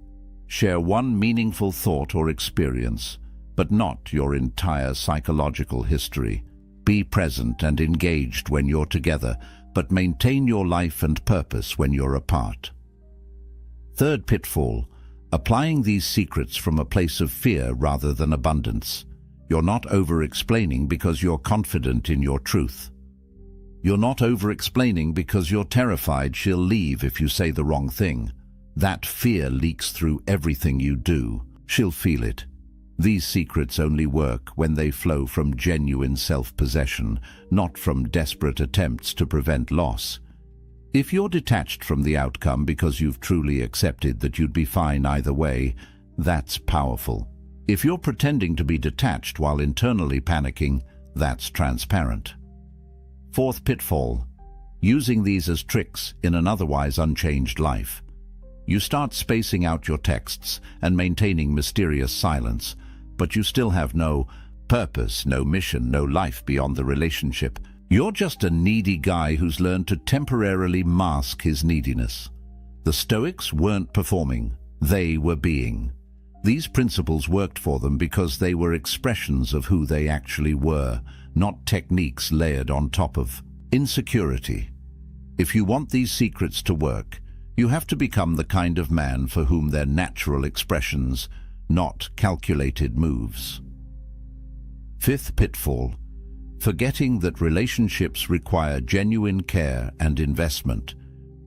Share one meaningful thought or experience, but not your entire psychological history. Be present and engaged when you're together, but maintain your life and purpose when you're apart. Third pitfall: applying these secrets from a place of fear rather than abundance. You're not over-explaining because you're confident in your truth. You're not over-explaining because you're terrified she'll leave if you say the wrong thing. That fear leaks through everything you do. She'll feel it. These secrets only work when they flow from genuine self-possession, not from desperate attempts to prevent loss. If you're detached from the outcome because you've truly accepted that you'd be fine either way, that's powerful. If you're pretending to be detached while internally panicking, that's transparent. Fourth pitfall: using these as tricks in an otherwise unchanged life. You start spacing out your texts and maintaining mysterious silence, but you still have no purpose, no mission, no life beyond the relationship. You're just a needy guy who's learned to temporarily mask his neediness. The Stoics weren't performing, they were being. These principles worked for them because they were expressions of who they actually were, not techniques layered on top of insecurity. If you want these secrets to work, you have to become the kind of man for whom they're natural expressions, not calculated moves. Fifth pitfall: forgetting that relationships require genuine care and investment.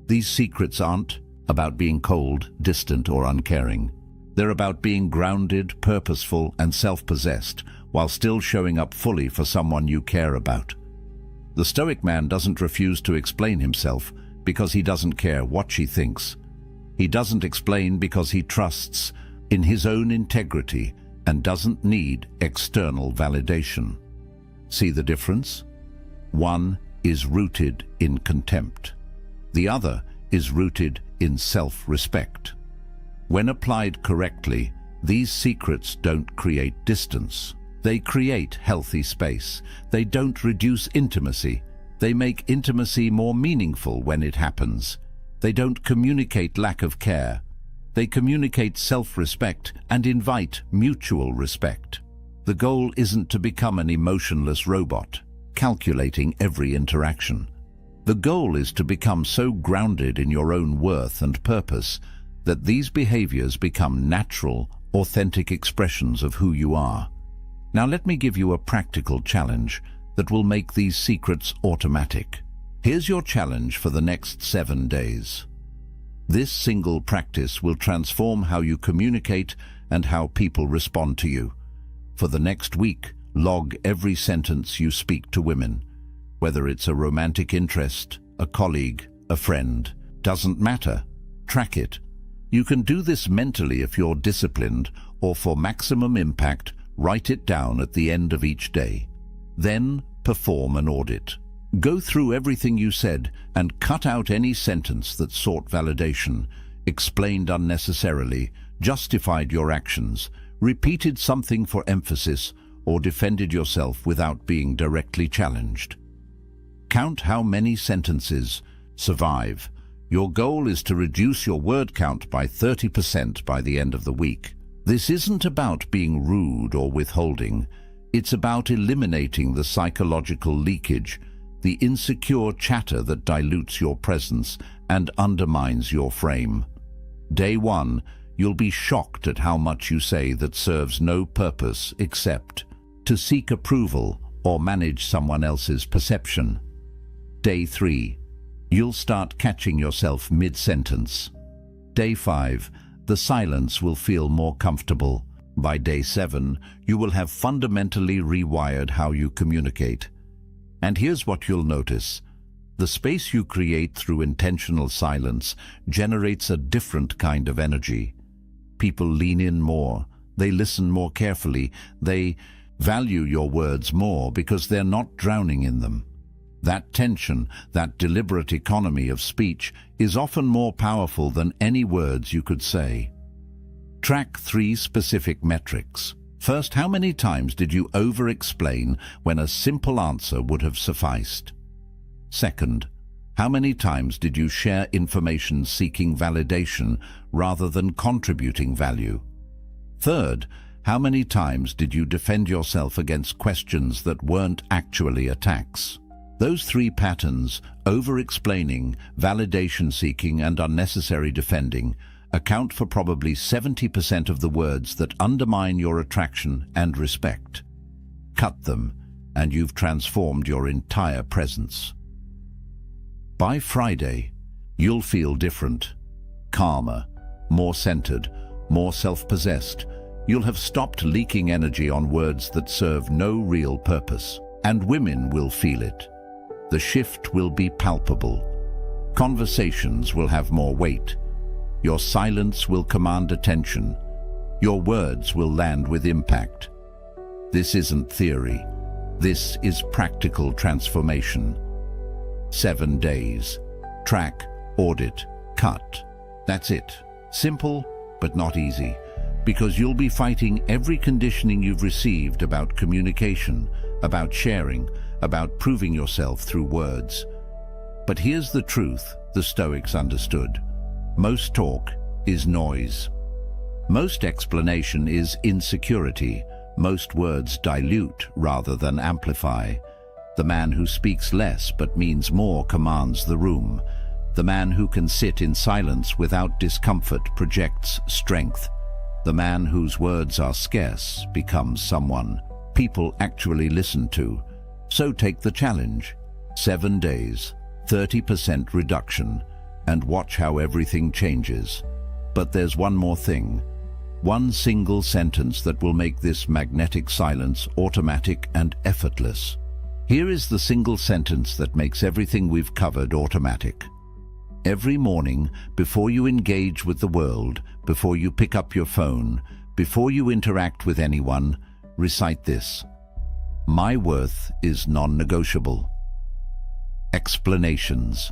These secrets aren't about being cold, distant, or uncaring. They're about being grounded, purposeful, and self-possessed, while still showing up fully for someone you care about. The Stoic man doesn't refuse to explain himself because he doesn't care what she thinks. He doesn't explain because he trusts in his own integrity and doesn't need external validation. See the difference? One is rooted in contempt. The other is rooted in self-respect. When applied correctly, these secrets don't create distance. They create healthy space. They don't reduce intimacy. They make intimacy more meaningful when it happens. They don't communicate lack of care. They communicate self-respect and invite mutual respect. The goal isn't to become an emotionless robot, calculating every interaction. The goal is to become so grounded in your own worth and purpose that these behaviors become natural, authentic expressions of who you are. Now let me give you a practical challenge that will make these secrets automatic. Here's your challenge for the next 7 days. This single practice will transform how you communicate and how people respond to you. For the next week, log every sentence you speak to women. Whether it's a romantic interest, a colleague, a friend, doesn't matter. Track it. You can do this mentally if you're disciplined, or for maximum impact, write it down at the end of each day. Then perform an audit. Go through everything you said and cut out any sentence that sought validation. explained unnecessarily, justified your actions, repeated something for emphasis, or defended yourself without being directly challenged. Count how many sentences survive. Your goal is to reduce your word count by 30% by the end of the week. This isn't about being rude or withholding. It's about eliminating the psychological leakage, the insecure chatter that dilutes your presence and undermines your frame. Day 1, you'll be shocked at how much you say that serves no purpose except to seek approval or manage someone else's perception. Day 3, you'll start catching yourself mid-sentence. Day 5, the silence will feel more comfortable. By day 7, you will have fundamentally rewired how you communicate. And here's what you'll notice. The space you create through intentional silence generates a different kind of energy. People lean in more, they listen more carefully, they value your words more because they're not drowning in them. That tension, that deliberate economy of speech, is often more powerful than any words you could say. Track 3 specific metrics. First, how many times did you over-explain when a simple answer would have sufficed? Second, how many times did you share information seeking validation rather than contributing value? Third, how many times did you defend yourself against questions that weren't actually attacks? Those 3 patterns, over-explaining, validation-seeking, and unnecessary defending, account for probably 70% of the words that undermine your attraction and respect. Cut them, and you've transformed your entire presence. By Friday, you'll feel different, calmer, more centered, more self-possessed. You'll have stopped leaking energy on words that serve no real purpose, and women will feel it. The shift will be palpable. Conversations will have more weight. Your silence will command attention. Your words will land with impact. This isn't theory. This is practical transformation. 7 days. Track, audit, cut. That's it. Simple, but not easy. Because you'll be fighting every conditioning you've received about communication, about sharing, about proving yourself through words. But here's the truth the Stoics understood. Most talk is noise. Most explanation is insecurity. Most words dilute rather than amplify. The man who speaks less but means more commands the room. The man who can sit in silence without discomfort projects strength. The man whose words are scarce becomes someone people actually listen to. So take the challenge. 7 days, 30% reduction, and watch how everything changes. But there's one more thing. One single sentence that will make this magnetic silence automatic and effortless. Here is the single sentence that makes everything we've covered automatic. Every morning, before you engage with the world, before you pick up your phone, before you interact with anyone, recite this. My worth is non-negotiable. Explanations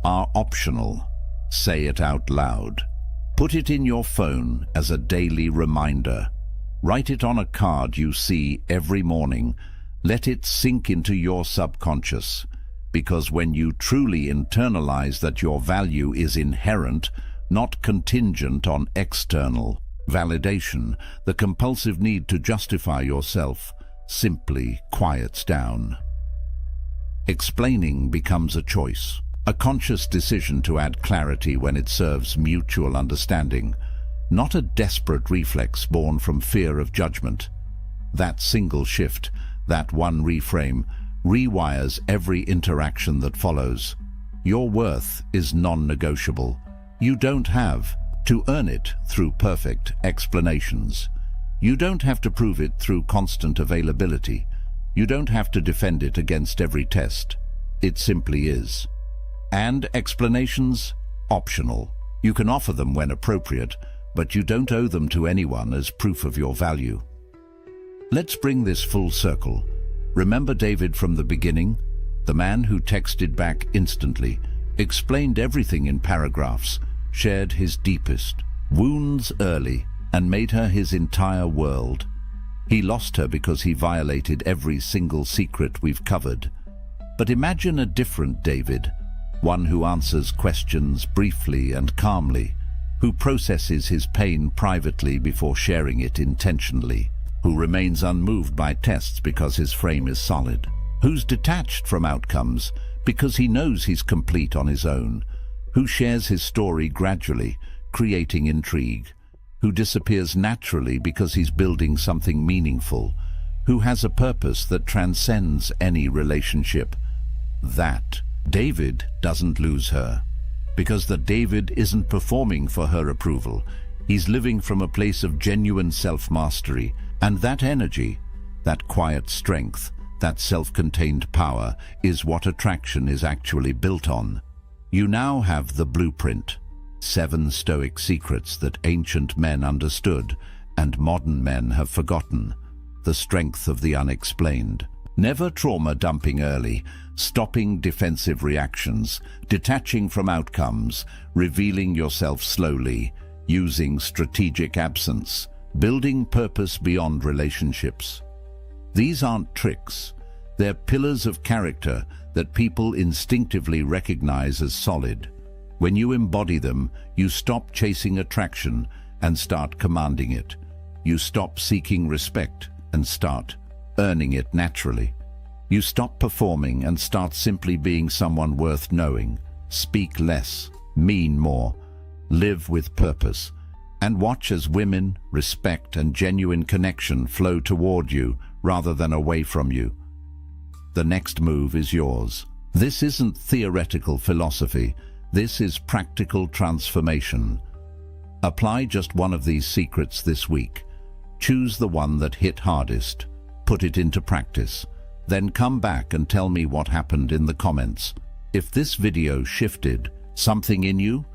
are optional. Say it out loud. Put it in your phone as a daily reminder. Write it on a card you see every morning. Let it sink into your subconscious. Because when you truly internalize that your value is inherent, not contingent on external validation, the compulsive need to justify yourself simply quiets down. Explaining becomes a choice, a conscious decision to add clarity when it serves mutual understanding, not a desperate reflex born from fear of judgment. That single shift, that one reframe, rewires every interaction that follows. Your worth is non-negotiable. You don't have to earn it through perfect explanations. You don't have to prove it through constant availability. You don't have to defend it against every test. It simply is. And explanations? Optional. You can offer them when appropriate, but you don't owe them to anyone as proof of your value. Let's bring this full circle. Remember David from the beginning? The man who texted back instantly, explained everything in paragraphs, shared his deepest wounds early and made her his entire world. He lost her because he violated every single secret we've covered. But imagine a different David, one who answers questions briefly and calmly, who processes his pain privately before sharing it intentionally, who remains unmoved by tests because his frame is solid, who's detached from outcomes because he knows he's complete on his own, who shares his story gradually, creating intrigue, who disappears naturally because he's building something meaningful, who has a purpose that transcends any relationship. That David doesn't lose her, because the David isn't performing for her approval. He's living from a place of genuine self-mastery, and that energy, that quiet strength, that self-contained power is what attraction is actually built on. You now have the blueprint, 7 Stoic secrets that ancient men understood and modern men have forgotten, the strength of the unexplained. Never trauma dumping early, stopping defensive reactions, detaching from outcomes, revealing yourself slowly, using strategic absence, building purpose beyond relationships. These aren't tricks. They're pillars of character that people instinctively recognize as solid. When you embody them, you stop chasing attraction and start commanding it. You stop seeking respect and start earning it naturally. You stop performing and start simply being someone worth knowing. Speak less, mean more, live with purpose, and watch as women, respect, and genuine connection flow toward you rather than away from you. The next move is yours. This isn't theoretical philosophy. This is practical transformation. Apply just one of these secrets this week. Choose the one that hit hardest. Put it into practice. Then come back and tell me what happened in the comments. If this video shifted something in you,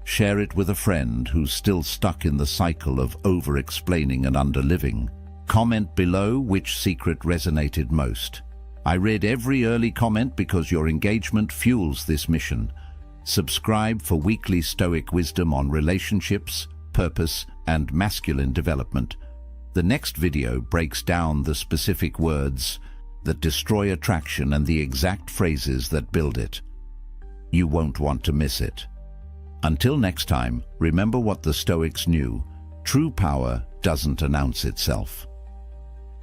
share it with a friend who's still stuck in the cycle of over-explaining and under-living. Comment below which secret resonated most. I read every early comment because your engagement fuels this mission. Subscribe for weekly Stoic wisdom on relationships, purpose, and masculine development. The next video breaks down the specific words that destroy attraction and the exact phrases that build it. You won't want to miss it. Until next time, remember what the Stoics knew. True power doesn't announce itself.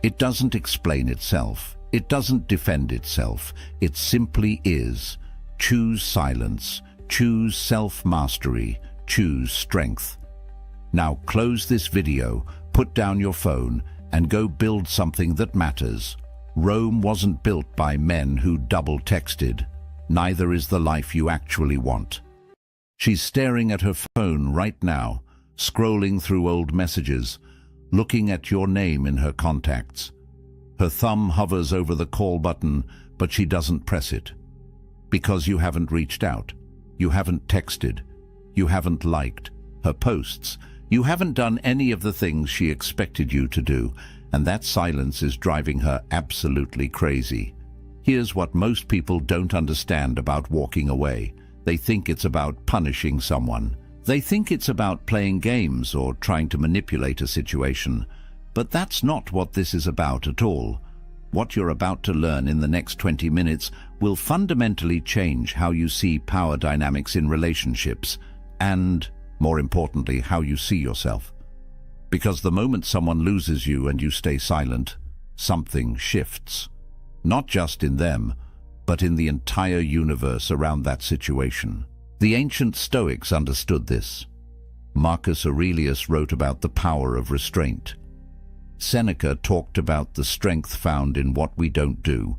It doesn't explain itself. It doesn't defend itself. It simply is. Choose silence. Choose self-mastery. Choose strength. Now close this video, put down your phone, and go build something that matters. Rome wasn't built by men who double-texted. Neither is the life you actually want. She's staring at her phone right now, scrolling through old messages, looking at your name in her contacts. Her thumb hovers over the call button, but she doesn't press it. Because you haven't reached out. You haven't texted. You haven't liked her posts. You haven't done any of the things she expected you to do, and that silence is driving her absolutely crazy. Here's what most people don't understand about walking away. They think it's about punishing someone. They think it's about playing games or trying to manipulate a situation. But that's not what this is about at all. What you're about to learn in the next 20 minutes will fundamentally change how you see power dynamics in relationships and, more importantly, how you see yourself. Because the moment someone loses you and you stay silent, something shifts. Not just in them, but in the entire universe around that situation. The ancient Stoics understood this. Marcus Aurelius wrote about the power of restraint. Seneca talked about the strength found in what we don't do.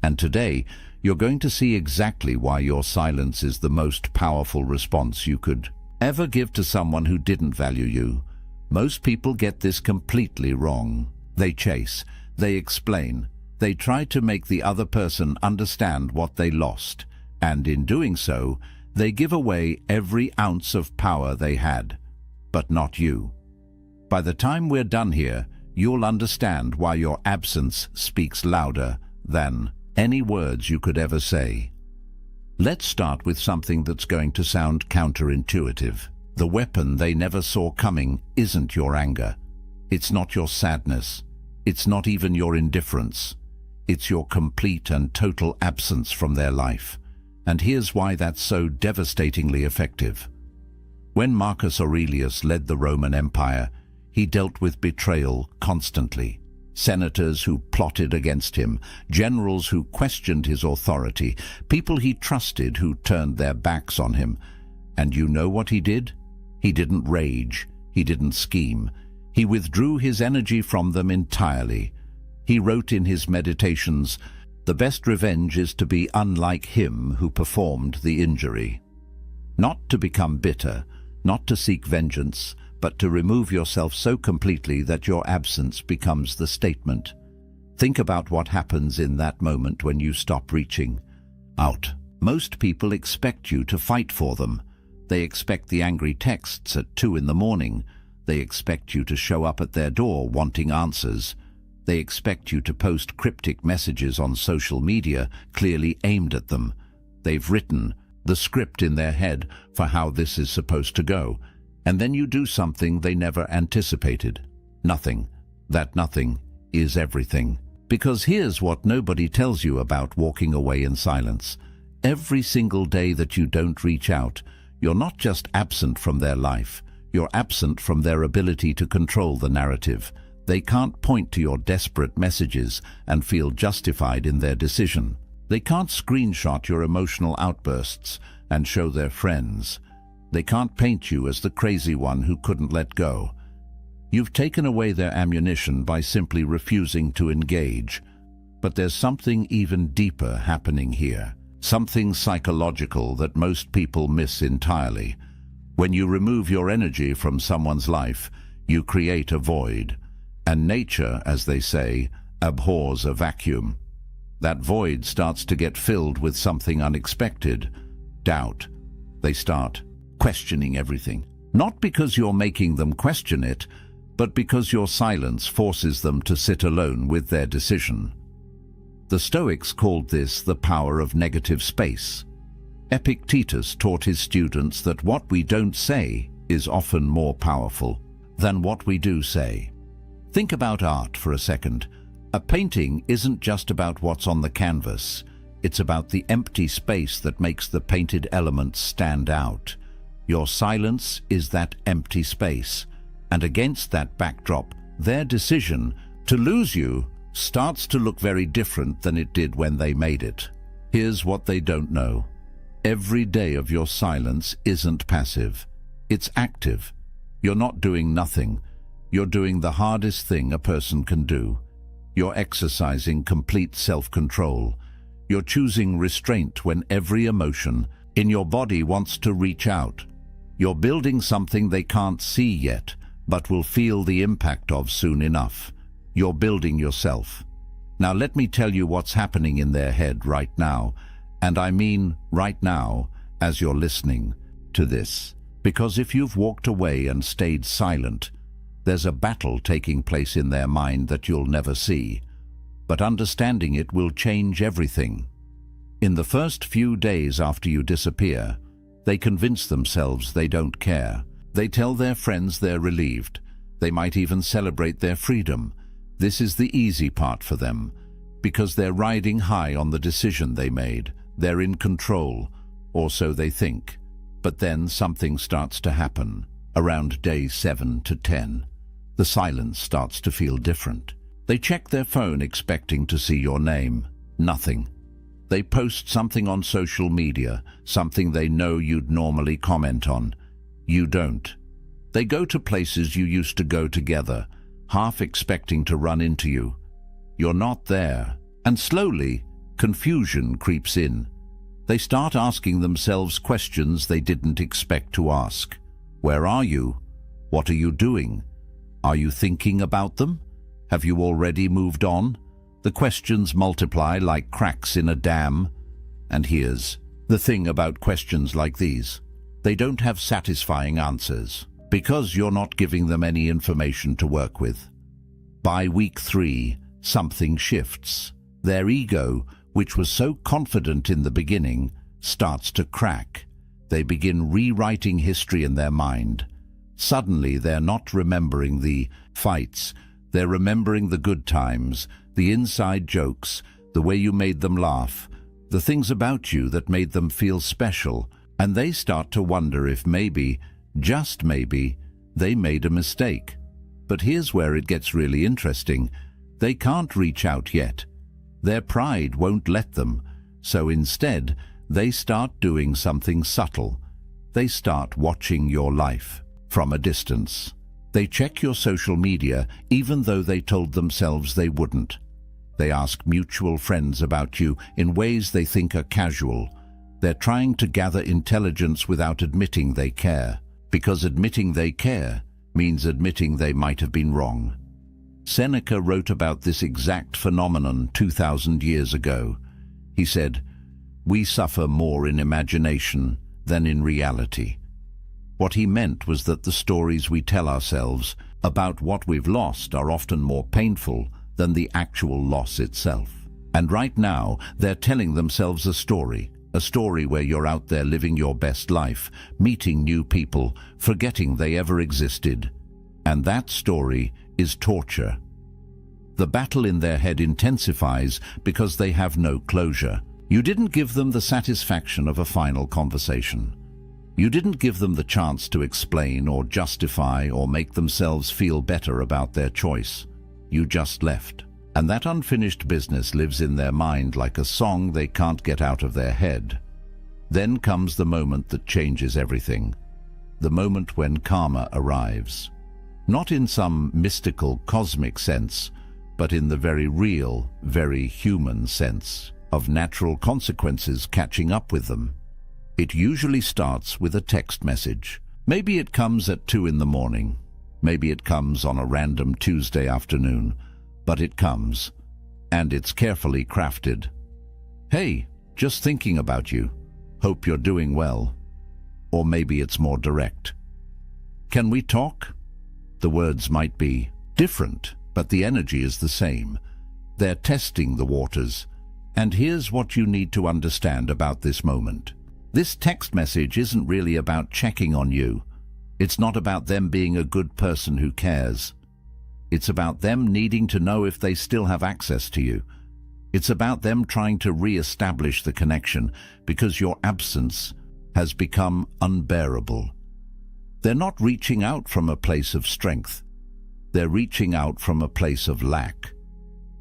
And today, you're going to see exactly why your silence is the most powerful response you could ever give to someone who didn't value you. Most people get this completely wrong. They chase, they explain, they try to make the other person understand what they lost, and in doing so, they give away every ounce of power they had. But not you. By the time we're done here, you'll understand why your absence speaks louder than any words you could ever say. Let's start with something that's going to sound counterintuitive. The weapon they never saw coming isn't your anger. It's not your sadness. It's not even your indifference. It's your complete and total absence from their life. And here's why that's so devastatingly effective. When Marcus Aurelius led the Roman Empire, he dealt with betrayal constantly. Senators who plotted against him, generals who questioned his authority, people he trusted who turned their backs on him. And you know what he did? He didn't rage. He didn't scheme. He withdrew his energy from them entirely. He wrote in his meditations, "The best revenge is to be unlike him who performed the injury." Not to become bitter, not to seek vengeance, but to remove yourself so completely that your absence becomes the statement. Think about what happens in that moment when you stop reaching out. Most people expect you to fight for them. They expect the angry texts at 2 in the morning. They expect you to show up at their door wanting answers. They expect you to post cryptic messages on social media clearly aimed at them. They've written the script in their head for how this is supposed to go. And then you do something they never anticipated. Nothing. That nothing is everything. Because here's what nobody tells you about walking away in silence. Every single day that you don't reach out, you're not just absent from their life, you're absent from their ability to control the narrative. They can't point to your desperate messages and feel justified in their decision. They can't screenshot your emotional outbursts and show their friends. They can't paint you as the crazy one who couldn't let go. You've taken away their ammunition by simply refusing to engage. But there's something even deeper happening here. Something psychological that most people miss entirely. When you remove your energy from someone's life, you create a void. And nature, as they say, abhors a vacuum. That void starts to get filled with something unexpected. Doubt. They start questioning everything. Not because you're making them question it, but because your silence forces them to sit alone with their decision. The Stoics called this the power of negative space. Epictetus taught his students that what we don't say is often more powerful than what we do say. Think about art for a second. A painting isn't just about what's on the canvas. It's about the empty space that makes the painted elements stand out. Your silence is that empty space. And against that backdrop, their decision to lose you starts to look very different than it did when they made it. Here's what they don't know. Every day of your silence isn't passive. It's active. You're not doing nothing. You're doing the hardest thing a person can do. You're exercising complete self-control. You're choosing restraint when every emotion in your body wants to reach out. You're building something they can't see yet, but will feel the impact of soon enough. You're building yourself. Now let me tell you what's happening in their head right now, and I mean right now as you're listening to this. Because if you've walked away and stayed silent, there's a battle taking place in their mind that you'll never see. But understanding it will change everything. In the first few days after you disappear, they convince themselves they don't care. They tell their friends they're relieved. They might even celebrate their freedom. This is the easy part for them, because they're riding high on the decision they made. They're in control, or so they think. But then something starts to happen. Around day 7 to 10, the silence starts to feel different. They check their phone expecting to see your name. Nothing. They post something on social media, something they know you'd normally comment on. You don't. They go to places you used to go together, half expecting to run into you. You're not there. And slowly, confusion creeps in. They start asking themselves questions they didn't expect to ask. Where are you? What are you doing? Are you thinking about them? Have you already moved on? The questions multiply like cracks in a dam. And here's the thing about questions like these. They don't have satisfying answers, because you're not giving them any information to work with. By week 3, something shifts. Their ego, which was so confident in the beginning, starts to crack. They begin rewriting history in their mind. Suddenly, they're not remembering the fights. They're remembering the good times, the inside jokes, the way you made them laugh, the things about you that made them feel special, and they start to wonder if maybe, just maybe, they made a mistake. But here's where it gets really interesting. They can't reach out yet. Their pride won't let them, so instead, they start doing something subtle. They start watching your life from a distance. They check your social media even though they told themselves they wouldn't. They ask mutual friends about you in ways they think are casual. They're trying to gather intelligence without admitting they care, because admitting they care means admitting they might have been wrong. Seneca wrote about this exact phenomenon 2,000 years ago. He said, "We suffer more in imagination than in reality." What he meant was that the stories we tell ourselves about what we've lost are often more painful than the actual loss itself. And right now, they're telling themselves a story where you're out there living your best life, meeting new people, forgetting they ever existed. And that story is torture. The battle in their head intensifies because they have no closure. You didn't give them the satisfaction of a final conversation. You didn't give them the chance to explain or justify or make themselves feel better about their choice. You just left. And that unfinished business lives in their mind like a song they can't get out of their head. Then comes the moment that changes everything. The moment when karma arrives. Not in some mystical, cosmic sense, but in the very real, very human sense of natural consequences catching up with them. It usually starts with a text message. Maybe it comes at 2 in the morning. Maybe it comes on a random Tuesday afternoon. But it comes, and it's carefully crafted. "Hey, just thinking about you. Hope you're doing well." Or maybe it's more direct. "Can we talk?" The words might be different, but the energy is the same. They're testing the waters. And here's what you need to understand about this moment. This text message isn't really about checking on you. It's not about them being a good person who cares. It's about them needing to know if they still have access to you. It's about them trying to re-establish the connection because your absence has become unbearable. They're not reaching out from a place of strength. They're reaching out from a place of lack.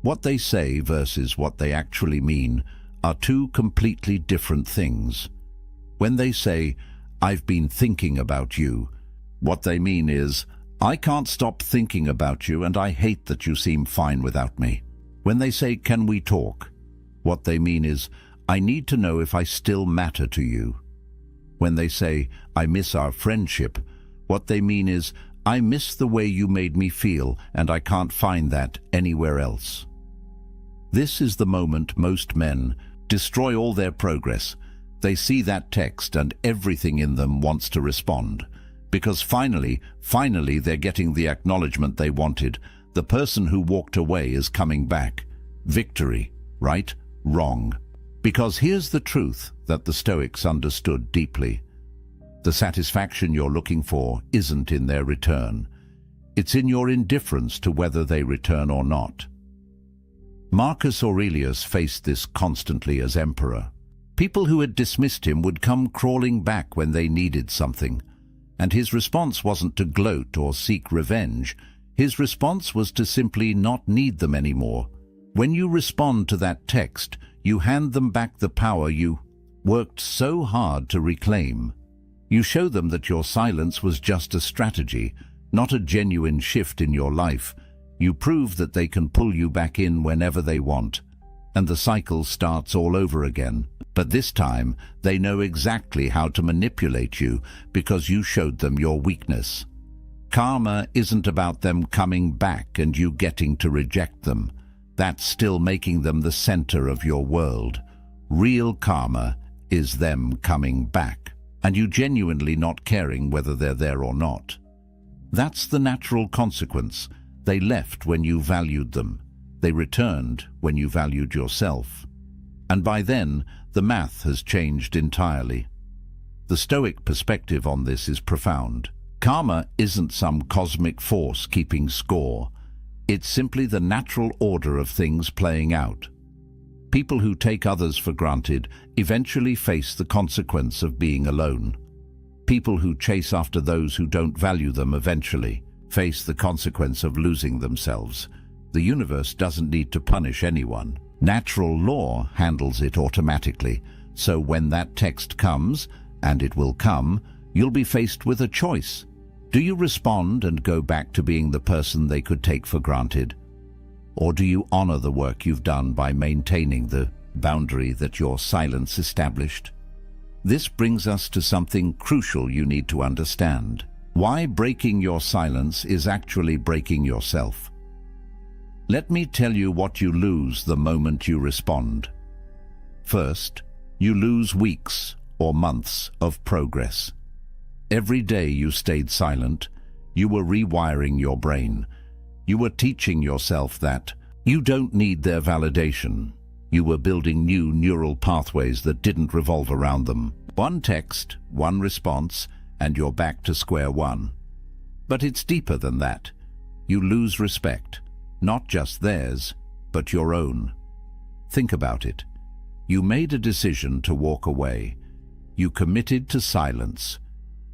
What they say versus what they actually mean are two completely different things. When they say, "I've been thinking about you," what they mean is, "I can't stop thinking about you and I hate that you seem fine without me." When they say, "Can we talk?" what they mean is, "I need to know if I still matter to you." When they say, "I miss our friendship," what they mean is, "I miss the way you made me feel and I can't find that anywhere else." This is the moment most men destroy all their progress. They see that text and everything in them wants to respond. Because finally they're getting the acknowledgement they wanted. The person who walked away is coming back. Victory, right? Wrong. Because here's the truth that the Stoics understood deeply. The satisfaction you're looking for isn't in their return. It's in your indifference to whether they return or not. Marcus Aurelius faced this constantly as emperor. People who had dismissed him would come crawling back when they needed something. And his response wasn't to gloat or seek revenge. His response was to simply not need them anymore. When you respond to that text, you hand them back the power you worked so hard to reclaim. You show them that your silence was just a strategy, not a genuine shift in your life. You prove that they can pull you back in whenever they want. And the cycle starts all over again. But this time, they know exactly how to manipulate you because you showed them your weakness. Karma isn't about them coming back and you getting to reject them. That's still making them the center of your world. Real karma is them coming back, and you genuinely not caring whether they're there or not. That's the natural consequence. They left when you valued them. They returned when you valued yourself. And by then, the math has changed entirely. The Stoic perspective on this is profound. Karma isn't some cosmic force keeping score. It's simply the natural order of things playing out. People who take others for granted eventually face the consequence of being alone. People who chase after those who don't value them eventually face the consequence of losing themselves. The universe doesn't need to punish anyone. Natural law handles it automatically. So when that text comes, and it will come, you'll be faced with a choice. Do you respond and go back to being the person they could take for granted? Or do you honor the work you've done by maintaining the boundary that your silence established? This brings us to something crucial you need to understand. Why breaking your silence is actually breaking yourself. Let me tell you what you lose the moment you respond. First, you lose weeks or months of progress. Every day you stayed silent, you were rewiring your brain. You were teaching yourself that you don't need their validation. You were building new neural pathways that didn't revolve around them. One text, one response, and you're back to square one. But it's deeper than that. You lose respect, not just theirs, but your own. Think about it. You made a decision to walk away. You committed to silence.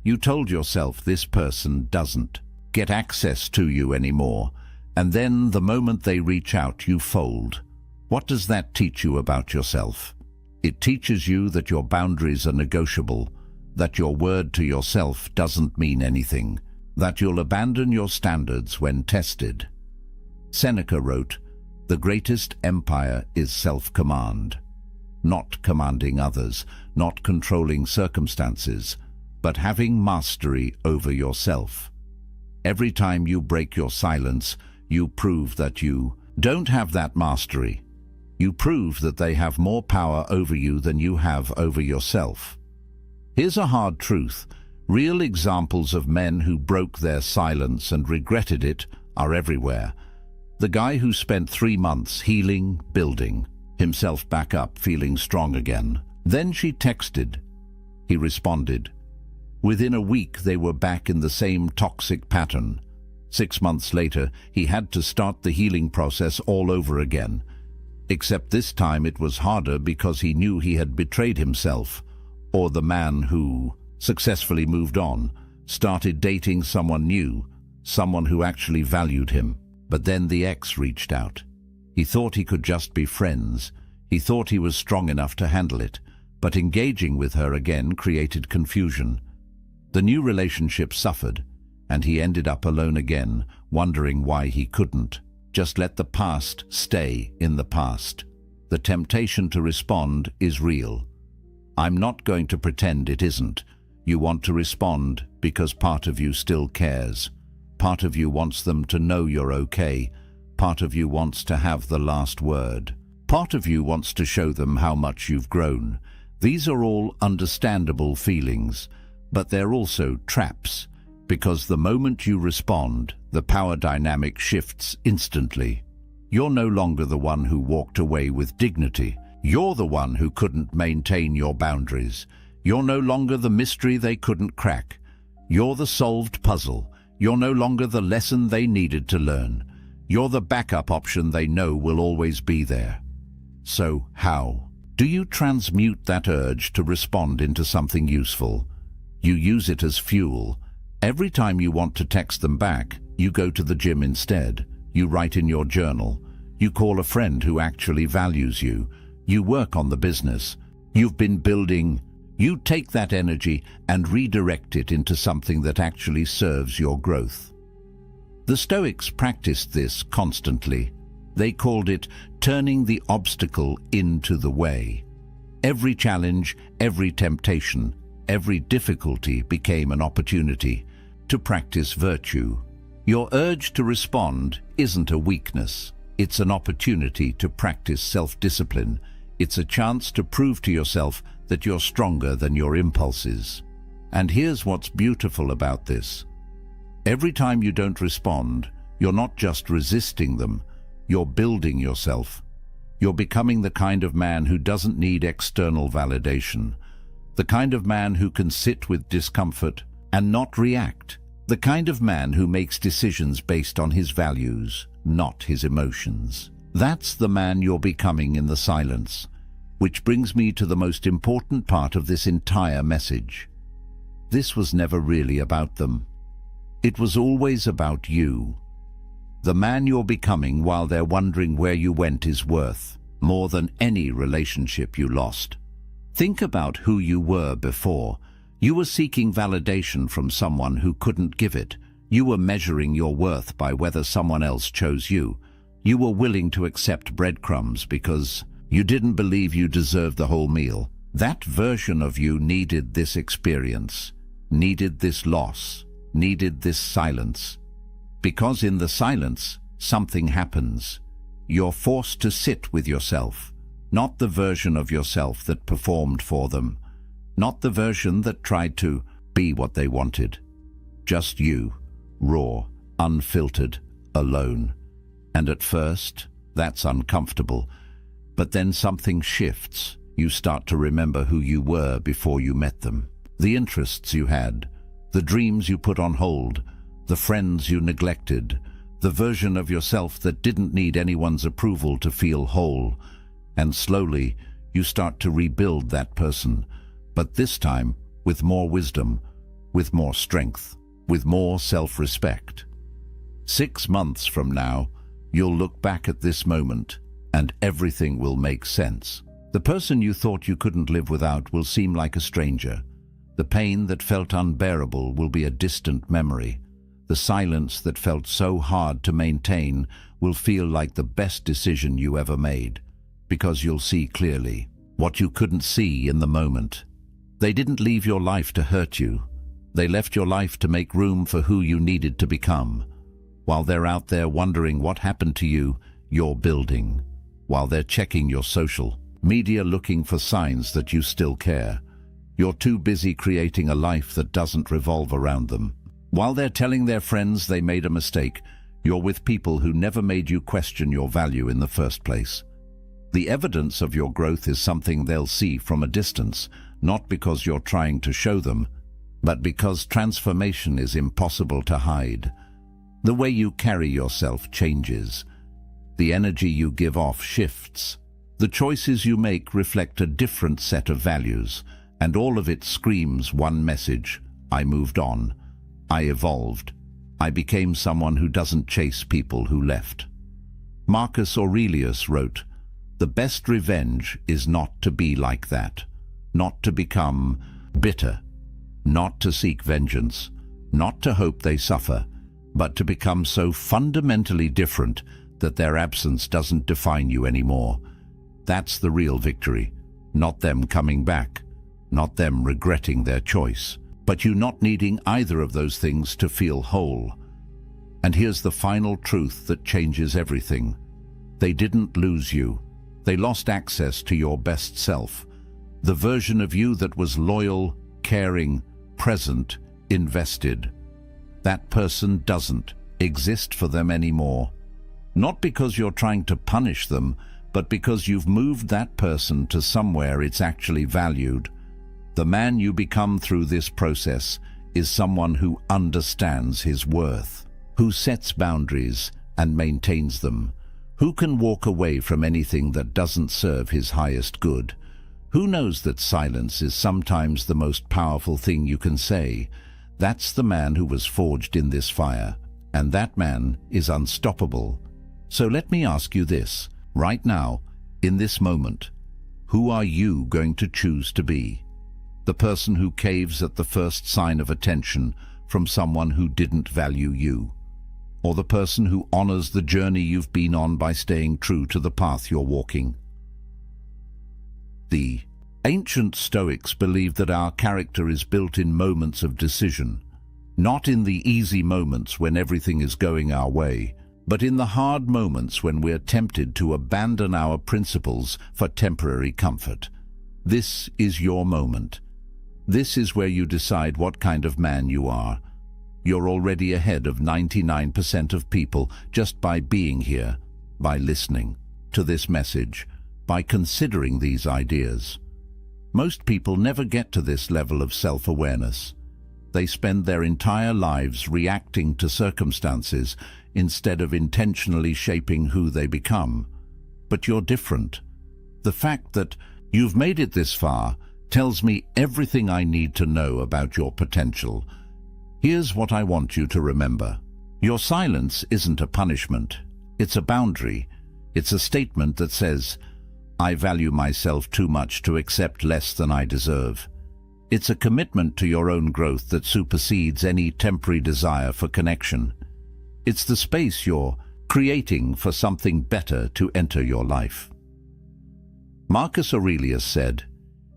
You told yourself this person doesn't get access to you anymore, and then the moment they reach out, you fold. What does that teach you about yourself? It teaches you that your boundaries are negotiable, that your word to yourself doesn't mean anything, that you'll abandon your standards when tested. Seneca wrote, "The greatest empire is self-command." Not commanding others, not controlling circumstances, but having mastery over yourself. Every time you break your silence, you prove that you don't have that mastery. You prove that they have more power over you than you have over yourself. Here's a hard truth. Real examples of men who broke their silence and regretted it are everywhere. The guy who spent 3 months healing, building himself back up, feeling strong again. Then she texted. He responded. Within a week, they were back in the same toxic pattern. 6 months later, he had to start the healing process all over again. Except this time it was harder because he knew he had betrayed himself, or the man who successfully moved on, started dating someone new, someone who actually valued him. But then the ex reached out. He thought he could just be friends. He thought he was strong enough to handle it, but engaging with her again created confusion. The new relationship suffered, and he ended up alone again, wondering why he couldn't just let the past stay in the past. The temptation to respond is real. I'm not going to pretend it isn't. You want to respond because part of you still cares. Part of you wants them to know you're okay. Part of you wants to have the last word. Part of you wants to show them how much you've grown. These are all understandable feelings, but they're also traps, because the moment you respond, the power dynamic shifts instantly. You're no longer the one who walked away with dignity. You're the one who couldn't maintain your boundaries. You're no longer the mystery they couldn't crack. You're the solved puzzle. You're no longer the lesson they needed to learn. You're the backup option they know will always be there. So how? Do you transmute that urge to respond into something useful? You use it as fuel. Every time you want to text them back, you go to the gym instead. You write in your journal. You call a friend who actually values you. You work on the business you've been building. You take that energy and redirect it into something that actually serves your growth. The Stoics practiced this constantly. They called it turning the obstacle into the way. Every challenge, every temptation, every difficulty became an opportunity to practice virtue. Your urge to respond isn't a weakness. It's an opportunity to practice self-discipline. It's a chance to prove to yourself that you're stronger than your impulses. And here's what's beautiful about this. Every time you don't respond, you're not just resisting them, you're building yourself. You're becoming the kind of man who doesn't need external validation, The kind of man who can sit with discomfort and not react. The kind of man who makes decisions based on his values, not his emotions. That's the man you're becoming in the silence. Which brings me to the most important part of this entire message. This was never really about them. It was always about you. The man you're becoming while they're wondering where you went is worth more than any relationship you lost. Think about who you were before. You were seeking validation from someone who couldn't give it. You were measuring your worth by whether someone else chose you. You were willing to accept breadcrumbs because you didn't believe you deserved the whole meal. That version of you needed this experience, needed this loss, needed this silence. Because in the silence, something happens. You're forced to sit with yourself, not the version of yourself that performed for them, not the version that tried to be what they wanted. Just you, raw, unfiltered, alone. And at first, that's uncomfortable. But then something shifts. You start to remember who you were before you met them. The interests you had, the dreams you put on hold, the friends you neglected, the version of yourself that didn't need anyone's approval to feel whole. And slowly, you start to rebuild that person, but this time with more wisdom, with more strength, with more self-respect. 6 months from now, you'll look back at this moment, and everything will make sense. The person you thought you couldn't live without will seem like a stranger. The pain that felt unbearable will be a distant memory. The silence that felt so hard to maintain will feel like the best decision you ever made, because you'll see clearly what you couldn't see in the moment. They didn't leave your life to hurt you. They left your life to make room for who you needed to become. While they're out there wondering what happened to you, you're building. While they're checking your social media looking for signs that you still care, you're too busy creating a life that doesn't revolve around them. While they're telling their friends they made a mistake, you're with people who never made you question your value in the first place. The evidence of your growth is something they'll see from a distance, not because you're trying to show them, but because transformation is impossible to hide. The way you carry yourself changes. The energy you give off shifts. The choices you make reflect a different set of values, and all of it screams one message: I moved on. I evolved. I became someone who doesn't chase people who left. Marcus Aurelius wrote, "The best revenge is not to be like that, not to become bitter, not to seek vengeance, not to hope they suffer, but to become so fundamentally different that their absence doesn't define you anymore. That's the real victory, not them coming back, not them regretting their choice, but you not needing either of those things to feel whole." And here's the final truth that changes everything. They didn't lose you. They lost access to your best self, the version of you that was loyal, caring, present, invested. That person doesn't exist for them anymore. Not because you're trying to punish them, but because you've moved that person to somewhere it's actually valued. The man you become through this process is someone who understands his worth, who sets boundaries and maintains them, who can walk away from anything that doesn't serve his highest good, who knows that silence is sometimes the most powerful thing you can say. That's the man who was forged in this fire, and that man is unstoppable. So let me ask you this, right now, in this moment, who are you going to choose to be? The person who caves at the first sign of attention from someone who didn't value you? Or the person who honors the journey you've been on by staying true to the path you're walking? The ancient Stoics believed that our character is built in moments of decision, not in the easy moments when everything is going our way, but in the hard moments when we're tempted to abandon our principles for temporary comfort. This is your moment. This is where you decide what kind of man you are. You're already ahead of 99% of people just by being here, by listening to this message, by considering these ideas. Most people never get to this level of self-awareness. They spend their entire lives reacting to circumstances instead of intentionally shaping who they become. But you're different. The fact that you've made it this far tells me everything I need to know about your potential. Here's what I want you to remember. Your silence isn't a punishment. It's a boundary. It's a statement that says, I value myself too much to accept less than I deserve. It's a commitment to your own growth that supersedes any temporary desire for connection. It's the space you're creating for something better to enter your life. Marcus Aurelius said,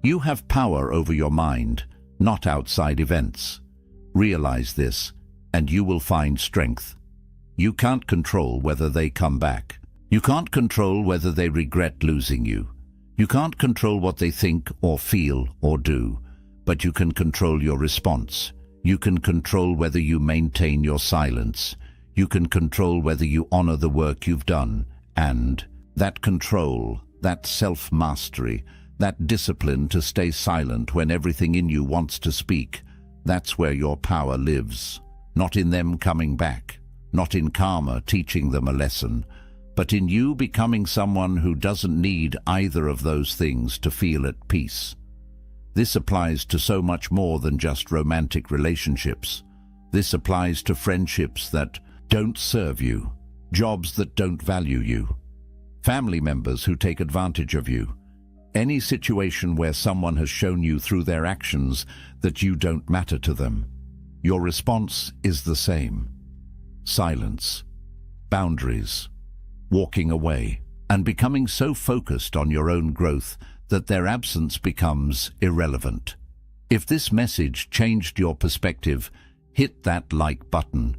"You have power over your mind, not outside events. Realize this, and you will find strength. You can't control whether they come back. You can't control whether they regret losing you. You can't control what they think or feel or do, but you can control your response. You can control whether you maintain your silence. You can control whether you honor the work you've done. And that control, that self-mastery, that discipline to stay silent when everything in you wants to speak, that's where your power lives. Not in them coming back, not in karma teaching them a lesson, but in you becoming someone who doesn't need either of those things to feel at peace. This applies to so much more than just romantic relationships. This applies to friendships that don't serve you, jobs that don't value you, family members who take advantage of you, any situation where someone has shown you through their actions that you don't matter to them. Your response is the same. Silence, boundaries, walking away, and becoming so focused on your own growth that their absence becomes irrelevant. If this message changed your perspective, hit that like button.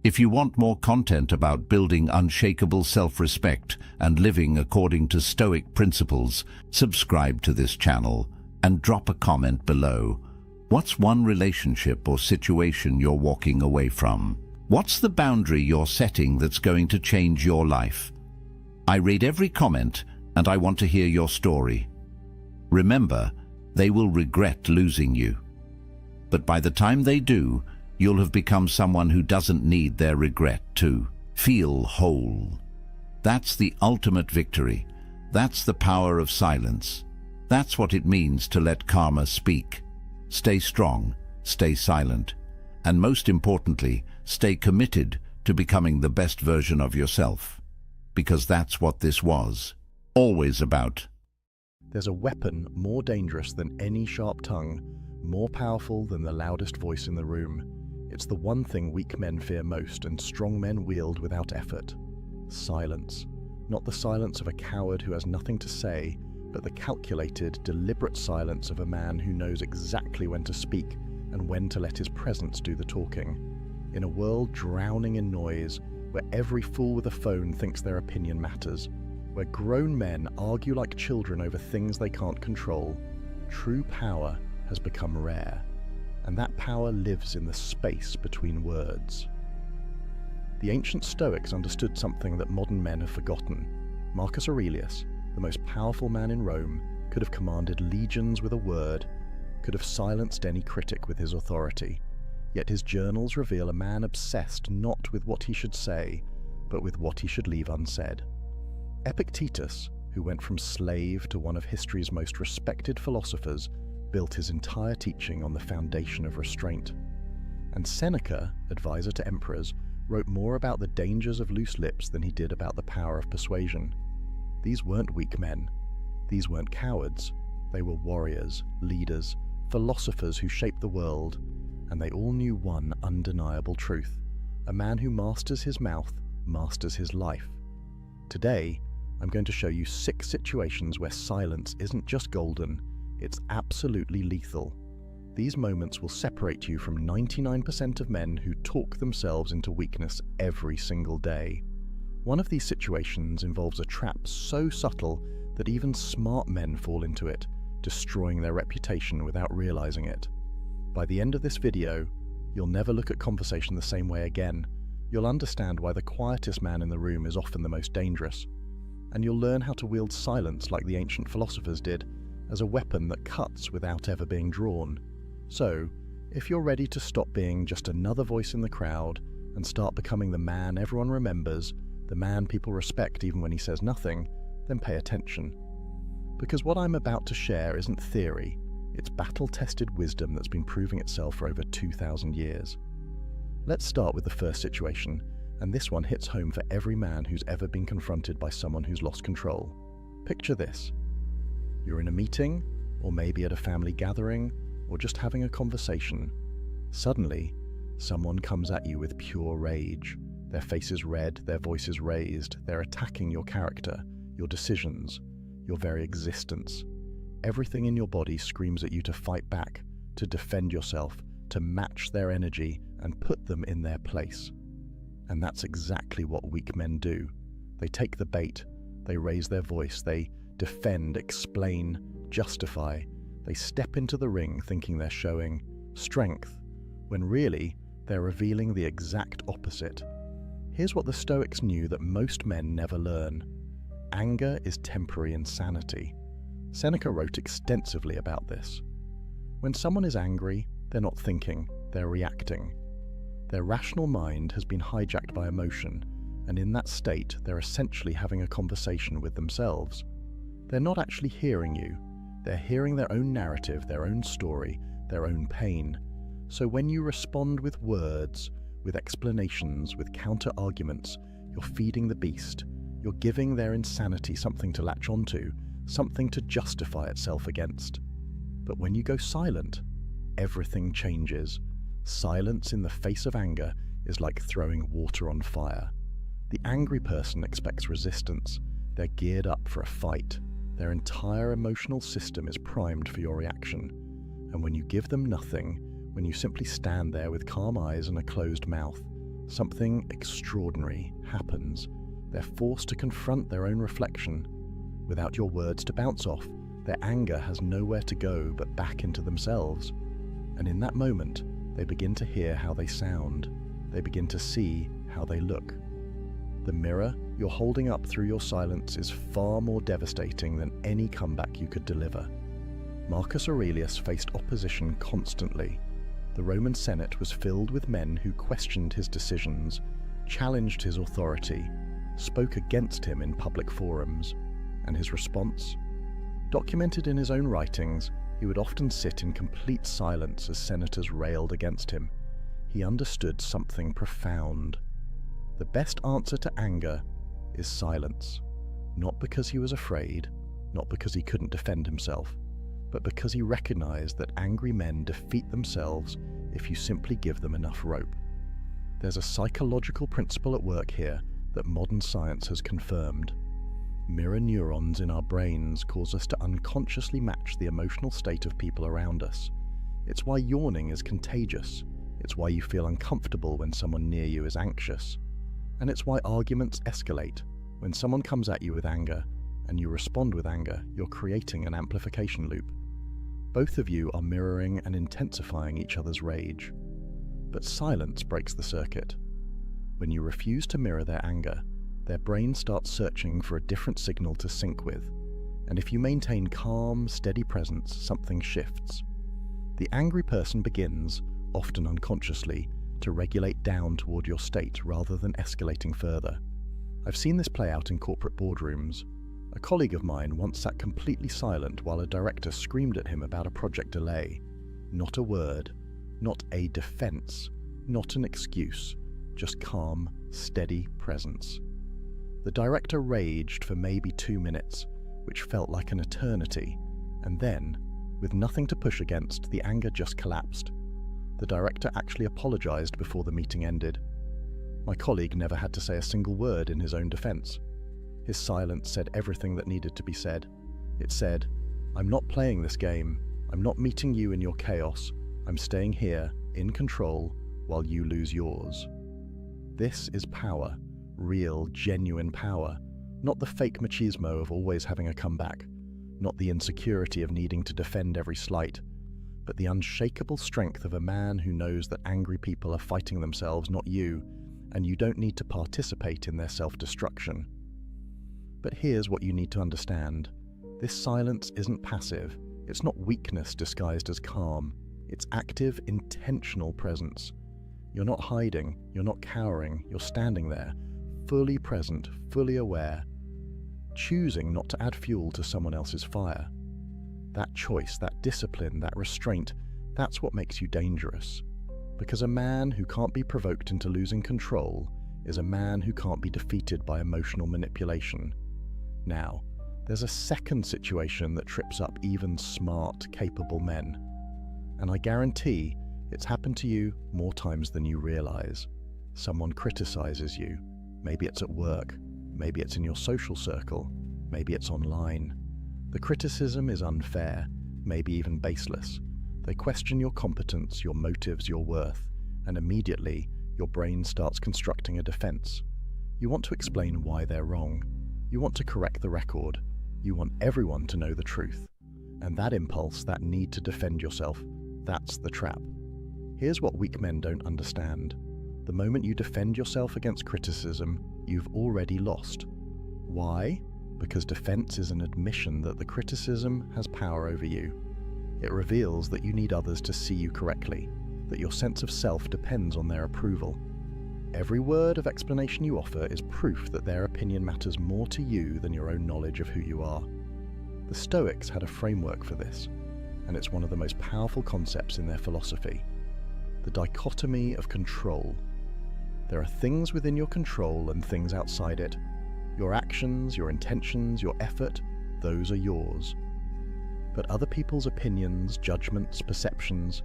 If you want more content about building unshakable self-respect and living according to Stoic principles, subscribe to this channel and drop a comment below. What's one relationship or situation you're walking away from? What's the boundary you're setting that's going to change your life? I read every comment and I want to hear your story. Remember, they will regret losing you. But by the time they do, you'll have become someone who doesn't need their regret to feel whole. That's the ultimate victory. That's the power of silence. That's what it means to let karma speak. Stay strong, stay silent, and most importantly, stay committed to becoming the best version of yourself. Because that's what this was always about. There's a weapon more dangerous than any sharp tongue, more powerful than the loudest voice in the room. It's the one thing weak men fear most and strong men wield without effort. Silence. Not the silence of a coward who has nothing to say, but the calculated, deliberate silence of a man who knows exactly when to speak and when to let his presence do the talking. In a world drowning in noise, where every fool with a phone thinks their opinion matters, where grown men argue like children over things they can't control, true power has become rare. And that power lives in the space between words. The ancient Stoics understood something that modern men have forgotten. Marcus Aurelius, the most powerful man in Rome, could have commanded legions with a word, could have silenced any critic with his authority. Yet his journals reveal a man obsessed not with what he should say, but with what he should leave unsaid. Epictetus, who went from slave to one of history's most respected philosophers, built his entire teaching on the foundation of restraint. And Seneca, advisor to emperors, wrote more about the dangers of loose lips than he did about the power of persuasion. These weren't weak men. These weren't cowards. They were warriors, leaders, philosophers who shaped the world, and they all knew one undeniable truth. A man who masters his mouth masters his life. Today, I'm going to show you 6 situations where silence isn't just golden, it's absolutely lethal. These moments will separate you from 99% of men who talk themselves into weakness every single day. One of these situations involves a trap so subtle that even smart men fall into it, destroying their reputation without realizing it. By the end of this video, you'll never look at conversation the same way again. You'll understand why the quietest man in the room is often the most dangerous. And you'll learn how to wield silence like the ancient philosophers did, as a weapon that cuts without ever being drawn. So, if you're ready to stop being just another voice in the crowd and start becoming the man everyone remembers, the man people respect even when he says nothing, then pay attention. Because what I'm about to share isn't theory, it's battle-tested wisdom that's been proving itself for over 2,000 years. Let's start with the first situation, and this one hits home for every man who's ever been confronted by someone who's lost control. Picture this. You're in a meeting, or maybe at a family gathering, or just having a conversation. Suddenly, someone comes at you with pure rage. Their face is red, their voice is raised, they're attacking your character, your decisions, your very existence. Everything in your body screams at you to fight back, to defend yourself, to match their energy and put them in their place. And that's exactly what weak men do. They take the bait, they raise their voice, they defend, explain, justify. They step into the ring thinking they're showing strength, when really they're revealing the exact opposite. Here's what the Stoics knew that most men never learn. Anger is temporary insanity. Seneca wrote extensively about this. When someone is angry, they're not thinking, they're reacting. Their rational mind has been hijacked by emotion, and in that state, they're essentially having a conversation with themselves. They're not actually hearing you. They're hearing their own narrative, their own story, their own pain. So when you respond with words, with explanations, with counter-arguments, you're feeding the beast. You're giving their insanity something to latch onto, something to justify itself against. But when you go silent, everything changes. Silence in the face of anger is like throwing water on fire. The angry person expects resistance. They're geared up for a fight. Their entire emotional system is primed for your reaction. And when you give them nothing, when you simply stand there with calm eyes and a closed mouth, something extraordinary happens. They're forced to confront their own reflection. Without your words to bounce off, their anger has nowhere to go but back into themselves. And in that moment, they begin to hear how they sound. They begin to see how they look. The mirror you're holding up through your silence is far more devastating than any comeback you could deliver. Marcus Aurelius faced opposition constantly. The Roman Senate was filled with men who questioned his decisions, challenged his authority, spoke against him in public forums. And his response? Documented in his own writings, he would often sit in complete silence as senators railed against him. He understood something profound. The best answer to anger is silence, not because he was afraid, not because he couldn't defend himself, but because he recognized that angry men defeat themselves if you simply give them enough rope. There's a psychological principle at work here that modern science has confirmed. Mirror neurons in our brains cause us to unconsciously match the emotional state of people around us. It's why yawning is contagious. It's why you feel uncomfortable when someone near you is anxious. And it's why arguments escalate. When someone comes at you with anger, and you respond with anger, you're creating an amplification loop. Both of you are mirroring and intensifying each other's rage. But silence breaks the circuit. When you refuse to mirror their anger, their brain starts searching for a different signal to sync with. And if you maintain calm, steady presence, something shifts. The angry person begins, often unconsciously, to regulate down toward your state rather than escalating further. I've seen this play out in corporate boardrooms. A colleague of mine once sat completely silent while a director screamed at him about a project delay. Not a word, not a defense, not an excuse, just calm, steady presence. The director raged for maybe 2 minutes, which felt like an eternity, and then, with nothing to push against, the anger just collapsed. The director actually apologized before the meeting ended. My colleague never had to say a single word in his own defense. His silence said everything that needed to be said. It said, "I'm not playing this game. I'm not meeting you in your chaos. I'm staying here, in control, while you lose yours." This is power, real, genuine power, not the fake machismo of always having a comeback, not the insecurity of needing to defend every slight, but the unshakable strength of a man who knows that angry people are fighting themselves, not you, and you don't need to participate in their self-destruction. But here's what you need to understand. This silence isn't passive. It's not weakness disguised as calm. It's active, intentional presence. You're not hiding, you're not cowering, you're standing there, fully present, fully aware, choosing not to add fuel to someone else's fire. That choice, that discipline, that restraint, that's what makes you dangerous. Because a man who can't be provoked into losing control is a man who can't be defeated by emotional manipulation. Now, there's a second situation that trips up even smart, capable men. And I guarantee it's happened to you more times than you realize. Someone criticizes you. Maybe it's at work. Maybe it's in your social circle. Maybe it's online. The criticism is unfair, maybe even baseless. They question your competence, your motives, your worth, and immediately your brain starts constructing a defense. You want to explain why they're wrong. You want to correct the record. You want everyone to know the truth. And that impulse, that need to defend yourself, that's the trap. Here's what weak men don't understand. The moment you defend yourself against criticism, you've already lost. Why? Because defense is an admission that the criticism has power over you. It reveals that you need others to see you correctly, that your sense of self depends on their approval. Every word of explanation you offer is proof that their opinion matters more to you than your own knowledge of who you are. The Stoics had a framework for this, and it's one of the most powerful concepts in their philosophy. The dichotomy of control. There are things within your control and things outside it. Your actions, your intentions, your effort, those are yours. But other people's opinions, judgments, perceptions,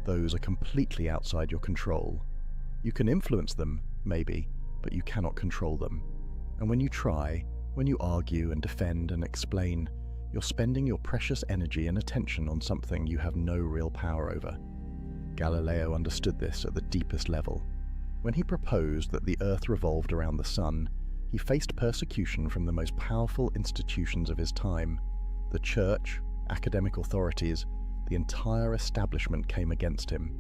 those are completely outside your control. You can influence them, maybe, but you cannot control them. And when you try, when you argue and defend and explain, you're spending your precious energy and attention on something you have no real power over. Galileo understood this at the deepest level. When he proposed that the Earth revolved around the sun, he faced persecution from the most powerful institutions of his time. The church, academic authorities, the entire establishment came against him.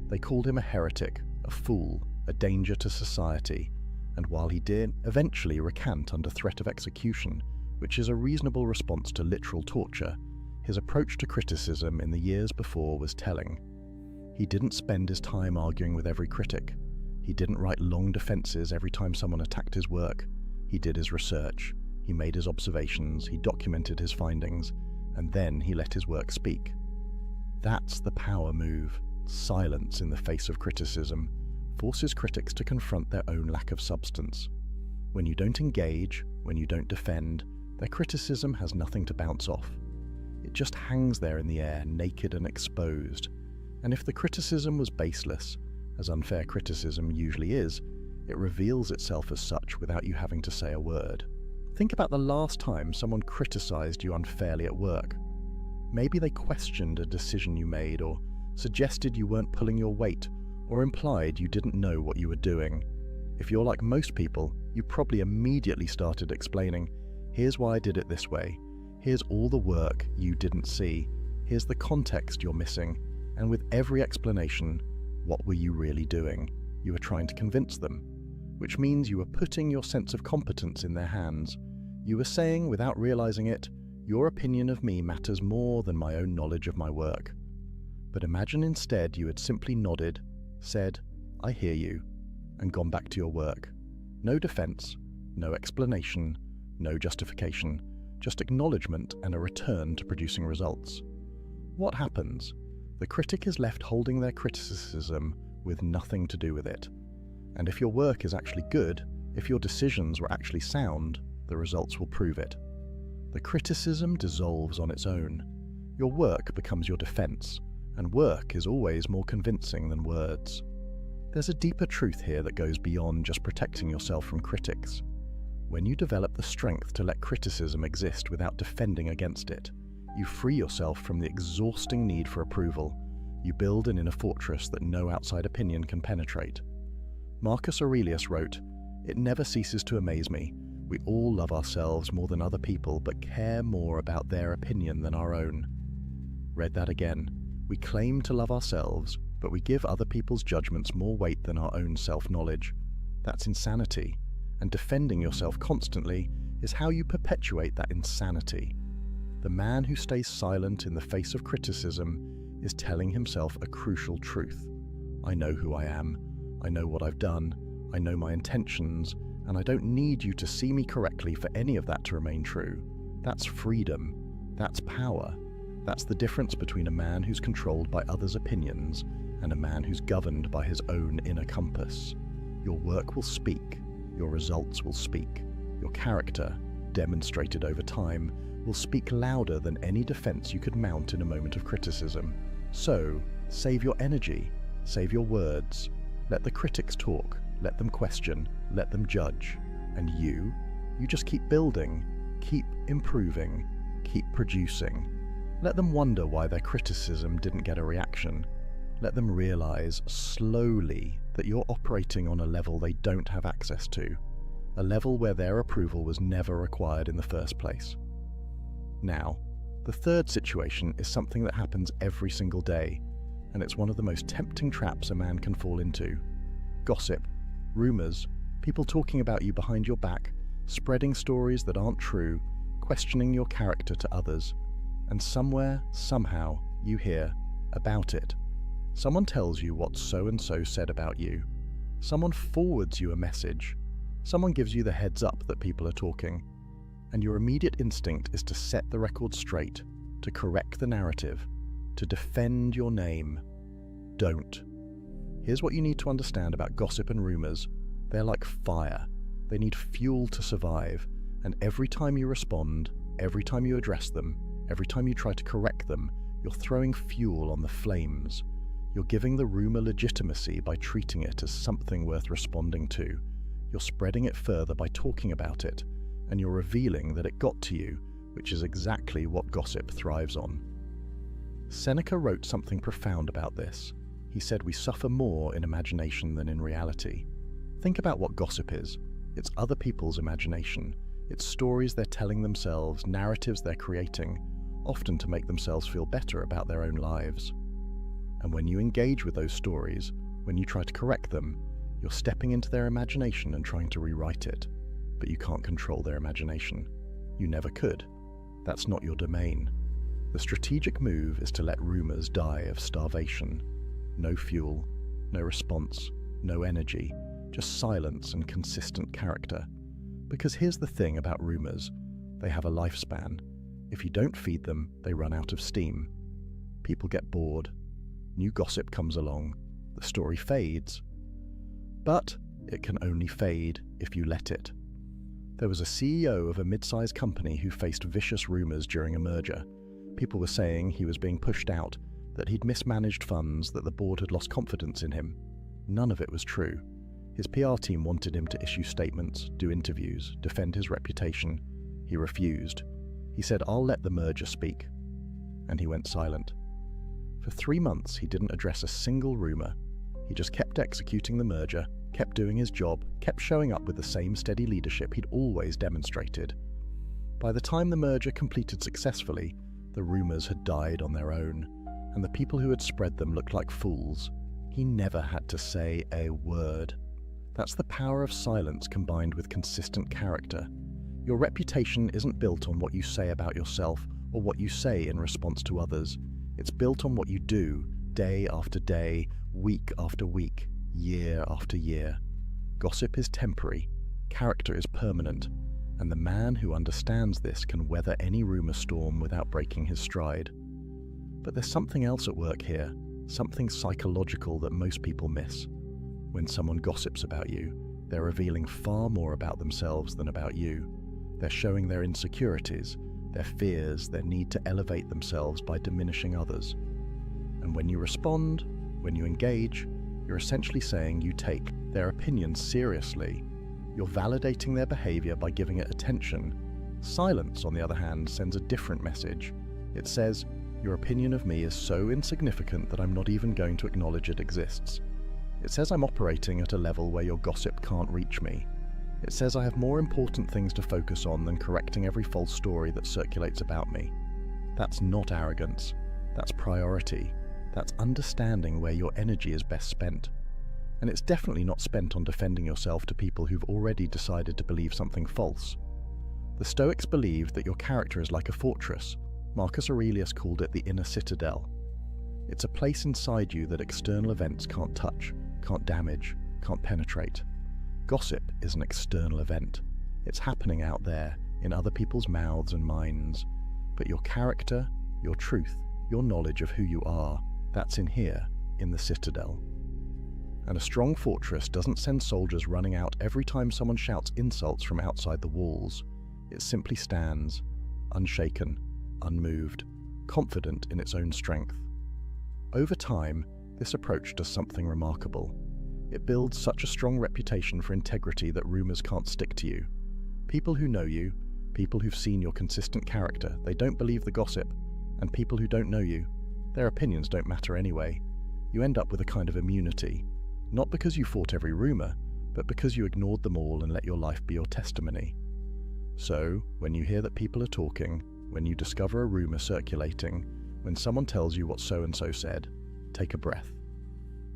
They called him a heretic, a fool, a danger to society, and while he did eventually recant under threat of execution, which is a reasonable response to literal torture, his approach to criticism in the years before was telling. He didn't spend his time arguing with every critic. He didn't write long defenses every time someone attacked his work. He did his research, he made his observations, he documented his findings, and then he let his work speak. That's the power move. Silence in the face of criticism forces critics to confront their own lack of substance. When you don't engage, when you don't defend, their criticism has nothing to bounce off. It just hangs there in the air, naked and exposed. And if the criticism was baseless, as unfair criticism usually is, it reveals itself as such without you having to say a word. Think about the last time someone criticized you unfairly at work. Maybe they questioned a decision you made, or suggested you weren't pulling your weight, or implied you didn't know what you were doing. If you're like most people, you probably immediately started explaining, here's why I did it this way, here's all the work you didn't see, here's the context you're missing, and with every explanation, what were you really doing? You were trying to convince them, which means you were putting your sense of competence in their hands. You were saying, without realizing it, your opinion of me matters more than my own knowledge of my work. But imagine instead you had simply nodded, said, I hear you, and gone back to your work. No defense, no explanation, no justification, just acknowledgement and a return to producing results. What happens? The critic is left holding their criticism with nothing to do with it. And if your work is actually good, if your decisions were actually sound, the results will prove it. The criticism dissolves on its own. Your work becomes your defense, and work is always more convincing than words. There's a deeper truth here that goes beyond just protecting yourself from critics. When you develop the strength to let criticism exist without defending against it, you free yourself from the exhausting need for approval. You build an inner fortress that no outside opinion can penetrate. Marcus Aurelius wrote, "It never ceases to amaze me. We all love ourselves more than other people, but care more about their opinion than our own." Read that again. We claim to love ourselves, but we give other people's judgments more weight than our own self-knowledge. That's insanity, and defending yourself constantly is how you perpetuate that insanity. The man who stays silent in the face of criticism is telling himself a crucial truth. I know who I am, I know what I've done, I know my intentions, and I don't need you to see me correctly for any of that to remain true. That's freedom. That's power. That's the difference between a man who's controlled by others' opinions and a man who's governed by his own inner compass. Your work will speak. Your results will speak. Your character, demonstrated over time, will speak louder than any defense you could mount in a moment of criticism. So, save your energy. Save your words. Let the critics talk. Let them question. Let them judge. And you just keep building. Keep improving. Keep producing. Let them wonder why their criticism didn't get a reaction. Let them realize slowly that you're operating on a level they don't have access to, a level where their approval was never required in the first place. Now, the third situation is something that happens every single day, and it's one of the most tempting traps a man can fall into. Gossip, rumors, people talking about you behind your back, spreading stories that aren't true, questioning your character to others. And somewhere, somehow, you hear about it. Someone tells you what so-and-so said about you. Someone forwards you a message. Someone gives you the heads up that people are talking. And your immediate instinct is to set the record straight, to correct the narrative, to defend your name. Don't. Here's what you need to understand about gossip and rumors. They're like fire. They need fuel to survive. And every time you respond, every time you address them, every time you try to correct them, you're throwing fuel on the flames. You're giving the rumor legitimacy by treating it as something worth responding to. You're spreading it further by talking about it, and you're revealing that it got to you, which is exactly what gossip thrives on. Seneca wrote something profound about this. He said we suffer more in imagination than in reality. Think about what gossip is. It's other people's imagination. It's stories they're telling themselves, narratives they're creating, often to make themselves feel better about their own lives. And when you engage with those stories, when you try to correct them, you're stepping into their imagination and trying to rewrite it. But you can't control their imagination. You never could. That's not your domain. The strategic move is to let rumors die of starvation. No fuel, no response, no energy, just silence and consistent character. Because here's the thing about rumors. They have a lifespan. If you don't feed them, they run out of steam. People get bored. New gossip comes along. The story fades. But it can only fade if you let it. There was a CEO of a mid-sized company who faced vicious rumors during a merger. People were saying he was being pushed out, that he'd mismanaged funds, that the board had lost confidence in him. None of it was true. His PR team wanted him to issue statements, do interviews, defend his reputation. He refused. He said, "I'll let the merger speak." And he went silent. For 3 months, he didn't address a single rumor. He just kept executing the merger, kept doing his job, kept showing up with the same steady leadership he'd always demonstrated. By the time the merger completed successfully, the rumors had died on their own, and the people who had spread them looked like fools. He never had to say a word. That's the power of silence combined with consistent character. Your reputation isn't built on what you say about yourself or what you say in response to others. It's built on what you do, day after day, week after week, year after year. Gossip is temporary, character is permanent, and the man who understands this can weather any rumor storm without breaking his stride. But there's something else at work here, something psychological that most people miss. When someone gossips about you, they're revealing far more about themselves than about you. They're showing their insecurities, their fears, their need to elevate themselves by diminishing others. And when you respond, when you engage, you're essentially saying you take their opinions seriously. You're validating their behavior by giving it attention. Silence, on the other hand, sends a different message. It says, your opinion of me is so insignificant that I'm not even going to acknowledge it exists. It says I'm operating at a level where your gossip can't reach me. It says I have more important things to focus on than correcting every false story that circulates about me. That's not arrogance. That's priority. That's understanding where your energy is best spent. And it's definitely not spent on defending yourself to people who've already decided to believe something false. The Stoics believed that your character is like a fortress. Marcus Aurelius called it the inner citadel. It's a place inside you that external events can't touch, can't damage, can't penetrate. Gossip is an external event. It's happening out there, in other people's mouths and minds. But your character, your truth, your knowledge of who you are, that's in here, in the citadel. And a strong fortress doesn't send soldiers running out every time someone shouts insults from outside the walls. It simply stands, unshaken, unmoved, confident in its own strength. Over time, this approach does something remarkable. It builds such a strong reputation for integrity that rumors can't stick to you. People who know you, people who've seen your consistent character, they don't believe the gossip, and people who don't know you, their opinions don't matter anyway. You end up with a kind of immunity, not because you fought every rumor, but because you ignored them all and let your life be your testimony. So, when you hear that people are talking, when you discover a rumor circulating, when someone tells you what so-and-so said, take a breath.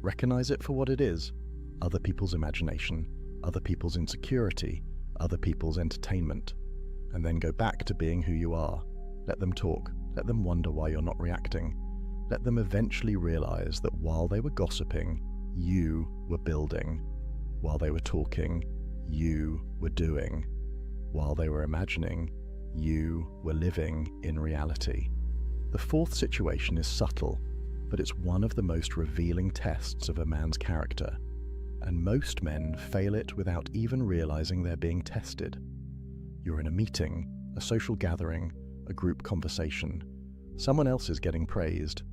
Recognize it for what it is: other people's imagination, other people's insecurity, other people's entertainment, and then go back to being who you are. Let them talk, let them wonder why you're not reacting. Let them eventually realize that while they were gossiping, you were building. While they were talking, you were doing. While they were imagining, you were living in reality. The fourth situation is subtle, but it's one of the most revealing tests of a man's character, and most men fail it without even realizing they're being tested. You're in a meeting, a social gathering, a group conversation. Someone else is getting praised.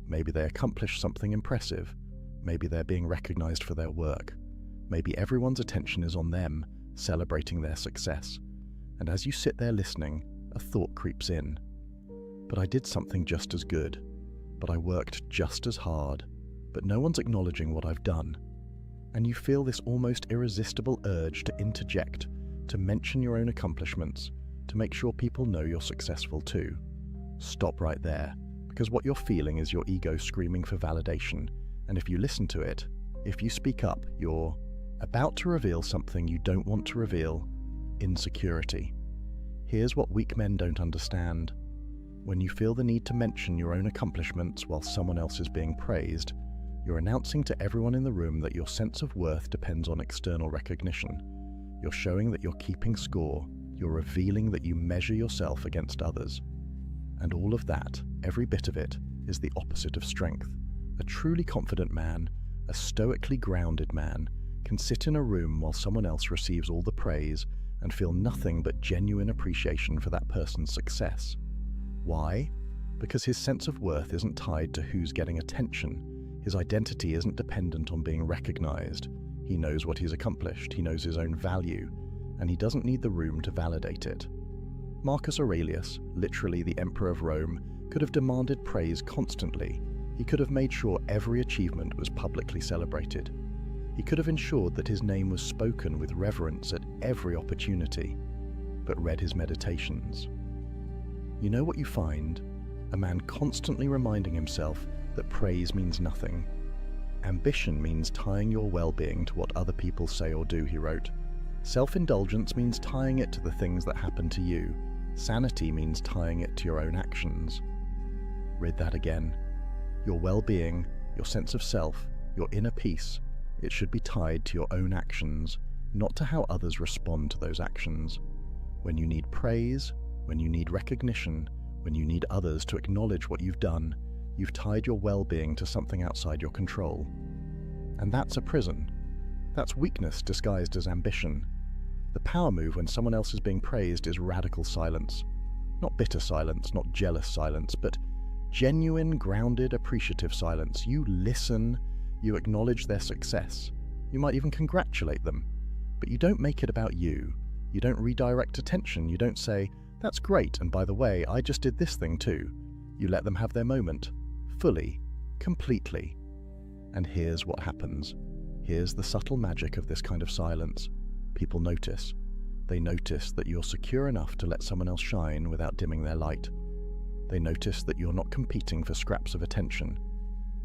Maybe they accomplished something impressive. Maybe they're being recognized for their work. Maybe everyone's attention is on them, celebrating their success. And as you sit there listening, a thought creeps in. But I did something just as good. But I worked just as hard. But no one's acknowledging what I've done. And you feel this almost irresistible urge to interject, to mention your own accomplishments, to make sure people know you're successful too. Stop right there, because what you're feeling is your ego screaming for validation. And if you listen to it, if you speak up, you're about to reveal something you don't want to reveal: insecurity. Here's what weak men don't understand. When you feel the need to mention your own accomplishments while someone else is being praised, you're announcing to everyone in the room that your sense of worth depends on external recognition. You're showing that you're keeping score. You're revealing that you measure yourself against others. And all of that, every bit of it, is the opposite of strength. A truly confident man, a stoically grounded man, can sit in a room while someone else receives all the praise and feel nothing but genuine appreciation for that person's success. Why? Because his sense of worth isn't tied to who's getting attention. His identity isn't dependent on being recognized. He knows what he's accomplished, he knows his own value, and he doesn't need the room to validate it. Marcus Aurelius, literally the Emperor of Rome, could have demanded praise constantly. He could have made sure every achievement was publicly celebrated. He could have ensured that his name was spoken with reverence at every opportunity, but read his meditations. You know what you find? A man constantly reminding himself that praise means nothing. Ambition means tying your well-being to what other people say or do, he wrote. Self-indulgence means tying it to the things that happen to you. Sanity means tying it to your own actions. Read that again. Your well-being, your sense of self, your inner peace, it should be tied to your own actions, not to how others respond to those actions. When you need praise, when you need recognition, when you need others to acknowledge what you've done, you've tied your well-being to something outside your control. And that's a prison. That's weakness disguised as ambition. The power move when someone else is being praised is radical silence. Not bitter silence, not jealous silence, but genuine, grounded, appreciative silence. You listen, you acknowledge their success. You might even congratulate them, but you don't make it about you. You don't redirect attention. You don't say, "That's great, and by the way, I just did this thing too." You let them have their moment, fully, completely. And here's what happens. Here's the subtle magic of this kind of silence. People notice. They notice that you're secure enough to let someone else shine without dimming their light. They notice that you're not competing for scraps of attention.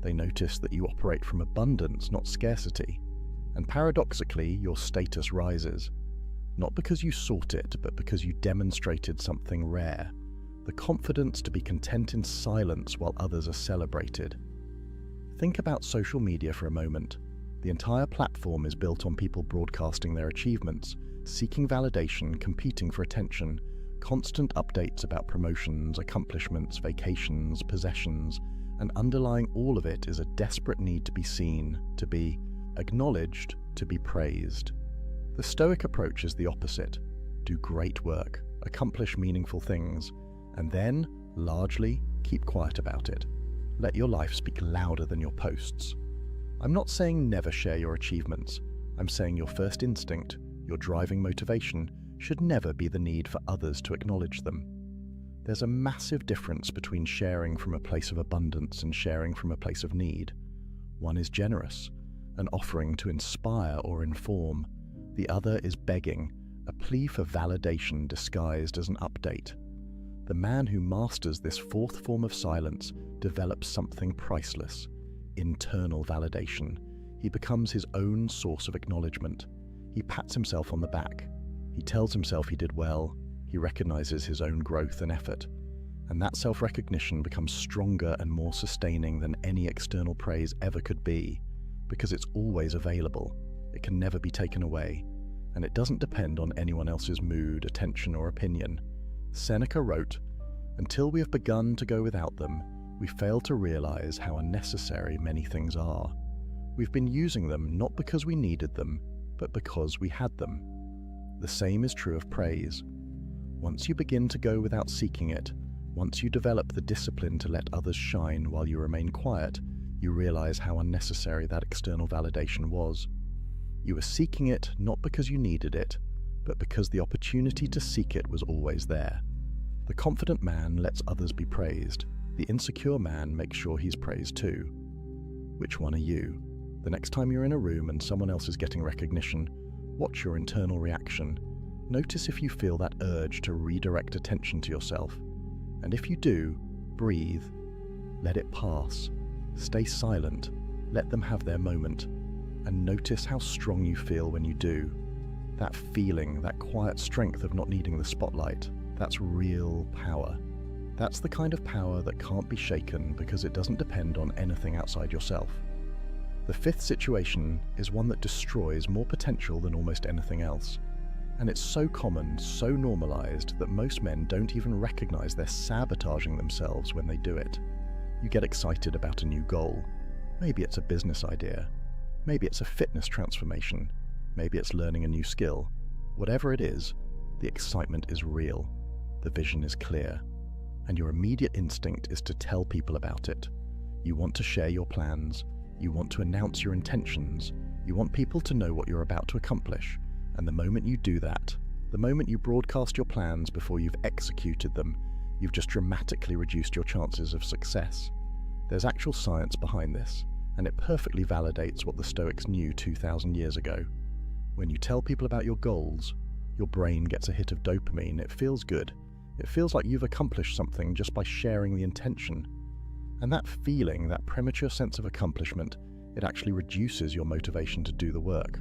They notice that you operate from abundance, not scarcity. And paradoxically, your status rises. Not because you sought it, but because you demonstrated something rare. the confidence to be content in silence while others are celebrated. Think about social media for a moment. The entire platform is built on people broadcasting their achievements, seeking validation, competing for attention, constant updates about promotions, accomplishments, vacations, possessions, and underlying all of it is a desperate need to be seen, to be acknowledged, to be praised. The Stoic approach is the opposite. Do great work, accomplish meaningful things, and then, largely, keep quiet about it. Let your life speak louder than your posts. I'm not saying never share your achievements. I'm saying your first instinct, your driving motivation, should never be the need for others to acknowledge them. There's a massive difference between sharing from a place of abundance and sharing from a place of need. One is generous, an offering to inspire or inform. The other is begging, a plea for validation disguised as an update. The man who masters this fourth form of silence develops something priceless: internal validation. He becomes his own source of acknowledgement. He pats himself on the back. He tells himself he did well. He recognizes his own growth and effort. And that self-recognition becomes stronger and more sustaining than any external praise ever could be, because it's always available. It can never be taken away, and it doesn't depend on anyone else's mood, attention, or opinion. Seneca wrote, "Until we have begun to go without them, we fail to realize how unnecessary many things are. We've been using them not because we needed them, but because we had them." The same is true of praise. Once you begin to go without seeking it, once you develop the discipline to let others shine while you remain quiet, you realize how unnecessary that external validation was. You were seeking it not because you needed it, but because the opportunity to seek it was always there. The confident man lets others be praised. The insecure man makes sure he's praised too. Which one are you? The next time you're in a room and someone else is getting recognition, watch your internal reaction. Notice if you feel that urge to redirect attention to yourself. And if you do, breathe. Let it pass. Stay silent. Let them have their moment. And notice how strong you feel when you do. That feeling, that quiet strength of not needing the spotlight, that's real power. That's the kind of power that can't be shaken because it doesn't depend on anything outside yourself. The fifth situation is one that destroys more potential than almost anything else. And it's so common, so normalized, that most men don't even recognize they're sabotaging themselves when they do it. You get excited about a new goal. Maybe it's a business idea. Maybe it's a fitness transformation. Maybe it's learning a new skill. Whatever it is, the excitement is real. The vision is clear. And your immediate instinct is to tell people about it. You want to share your plans. You want to announce your intentions. You want people to know what you're about to accomplish. And the moment you do that, the moment you broadcast your plans before you've executed them, you've just dramatically reduced your chances of success. There's actual science behind this, and it perfectly validates what the Stoics knew 2,000 years ago. When you tell people about your goals, your brain gets a hit of dopamine. It feels good. It feels like you've accomplished something just by sharing the intention. And that feeling, that premature sense of accomplishment, it actually reduces your motivation to do the work.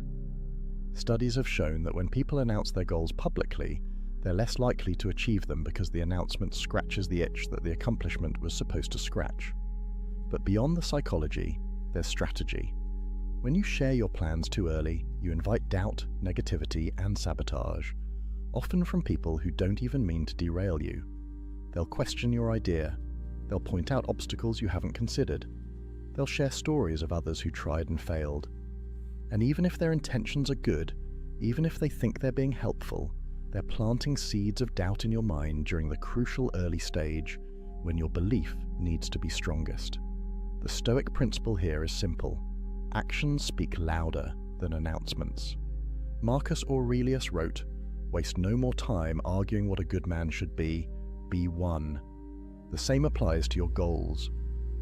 Studies have shown that when people announce their goals publicly, they're less likely to achieve them because the announcement scratches the itch that the accomplishment was supposed to scratch. But beyond the psychology, there's strategy. When you share your plans too early, you invite doubt, negativity, and sabotage, often from people who don't even mean to derail you. They'll question your idea. They'll point out obstacles you haven't considered. They'll share stories of others who tried and failed. And even if their intentions are good, even if they think they're being helpful, they're planting seeds of doubt in your mind during the crucial early stage when your belief needs to be strongest. The Stoic principle here is simple. Actions speak louder than announcements. Marcus Aurelius wrote, "Waste no more time arguing what a good man should be one." The same applies to your goals.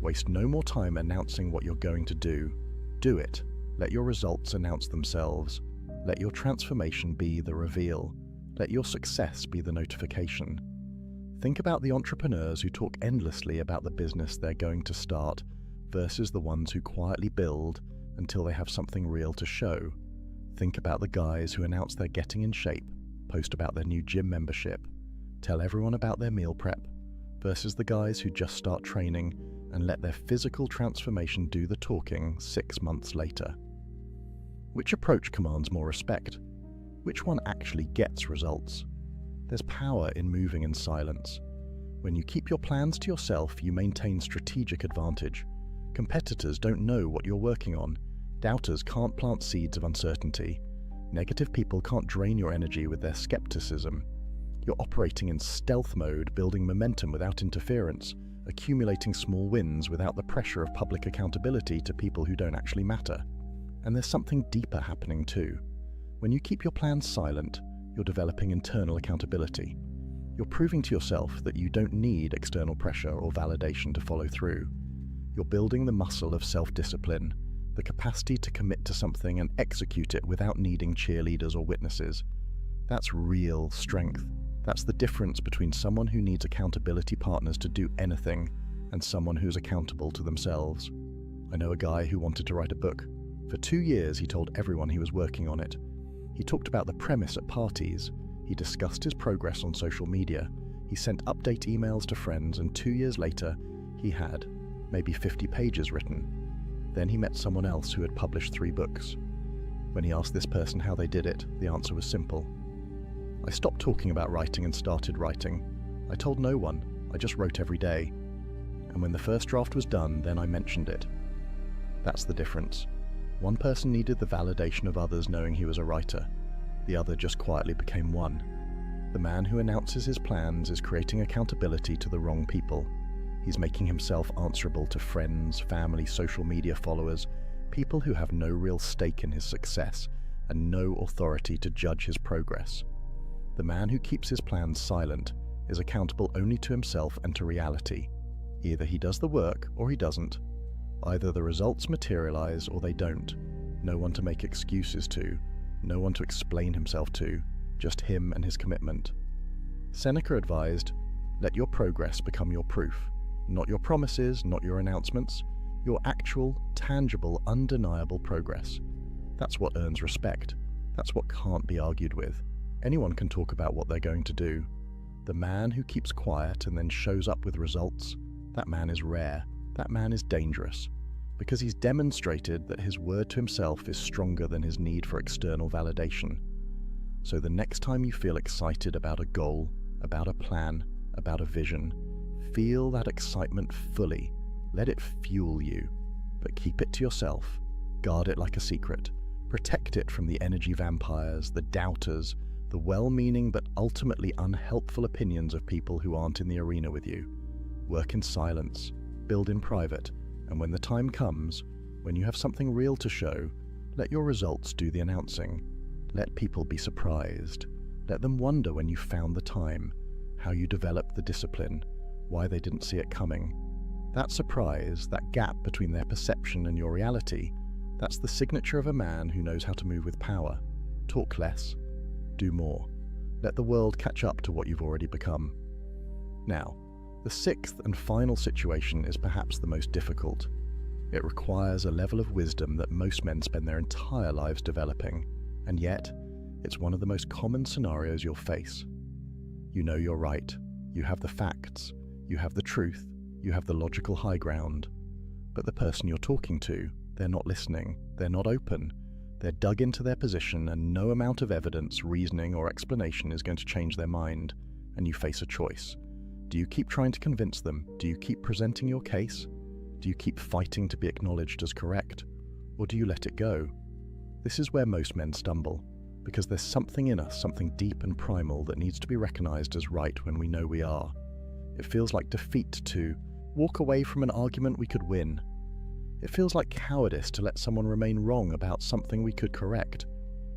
Waste no more time announcing what you're going to do it. Let your results announce themselves. Let your transformation be the reveal. Let your success be the notification. Think about the entrepreneurs who talk endlessly about the business they're going to start versus the ones who quietly build until they have something real to show. Think about the guys who announce they're getting in shape, post about their new gym membership, tell everyone about their meal prep, versus the guys who just start training and let their physical transformation do the talking 6 months later? Which approach commands more respect? Which one actually gets results? There's power in moving in silence. When you keep your plans to yourself, you maintain strategic advantage. Competitors don't know what you're working on. Doubters can't plant seeds of uncertainty. Negative people can't drain your energy with their skepticism. You're operating in stealth mode, building momentum without interference, accumulating small wins without the pressure of public accountability to people who don't actually matter. And there's something deeper happening too. When you keep your plans silent, you're developing internal accountability. You're proving to yourself that you don't need external pressure or validation to follow through. You're building the muscle of self-discipline, the capacity to commit to something and execute it without needing cheerleaders or witnesses. That's real strength. That's the difference between someone who needs accountability partners to do anything and someone who's accountable to themselves. I know a guy who wanted to write a book. For 2 years, he told everyone he was working on it. He talked about the premise at parties. He discussed his progress on social media. He sent update emails to friends, and 2 years later, he had maybe 50 pages written. Then he met someone else who had published 3 books. When he asked this person how they did it, the answer was simple. I stopped talking about writing and started writing. I told no one. I just wrote every day. And when the first draft was done, then I mentioned it. That's the difference. One person needed the validation of others knowing he was a writer. The other just quietly became one. The man who announces his plans is creating accountability to the wrong people. He's making himself answerable to friends, family, social media followers, people who have no real stake in his success and no authority to judge his progress. The man who keeps his plans silent is accountable only to himself and to reality. Either he does the work or he doesn't. Either the results materialize or they don't. No one to make excuses to, no one to explain himself to, just him and his commitment. Seneca advised, let your progress become your proof. Not your promises, not your announcements, your actual, tangible, undeniable progress. That's what earns respect. That's what can't be argued with. Anyone can talk about what they're going to do. The man who keeps quiet and then shows up with results, that man is rare. That man is dangerous, because he's demonstrated that his word to himself is stronger than his need for external validation. So the next time you feel excited about a goal, about a plan, about a vision, feel that excitement fully. Let it fuel you, but keep it to yourself. Guard it like a secret. Protect it from the energy vampires, the doubters, the well-meaning but ultimately unhelpful opinions of people who aren't in the arena with you. Work in silence. Build in private, and when the time comes, when you have something real to show, let your results do the announcing. Let people be surprised. Let them wonder when you found the time, how you developed the discipline, why they didn't see it coming. That surprise, that gap between their perception and your reality, that's the signature of a man who knows how to move with power. Talk less, do more. Let the world catch up to what you've already become. Now, the 6th and final situation is perhaps the most difficult. It requires a level of wisdom that most men spend their entire lives developing, and yet, it's one of the most common scenarios you'll face. You know you're right, you have the facts, you have the truth, you have the logical high ground, but the person you're talking to, they're not listening, they're not open, they're dug into their position, and no amount of evidence, reasoning, or explanation is going to change their mind, and you face a choice. Do you keep trying to convince them? Do you keep presenting your case? Do you keep fighting to be acknowledged as correct? Or do you let it go? This is where most men stumble, because there's something in us, something deep and primal that needs to be recognized as right when we know we are. It feels like defeat to walk away from an argument we could win. It feels like cowardice to let someone remain wrong about something we could correct.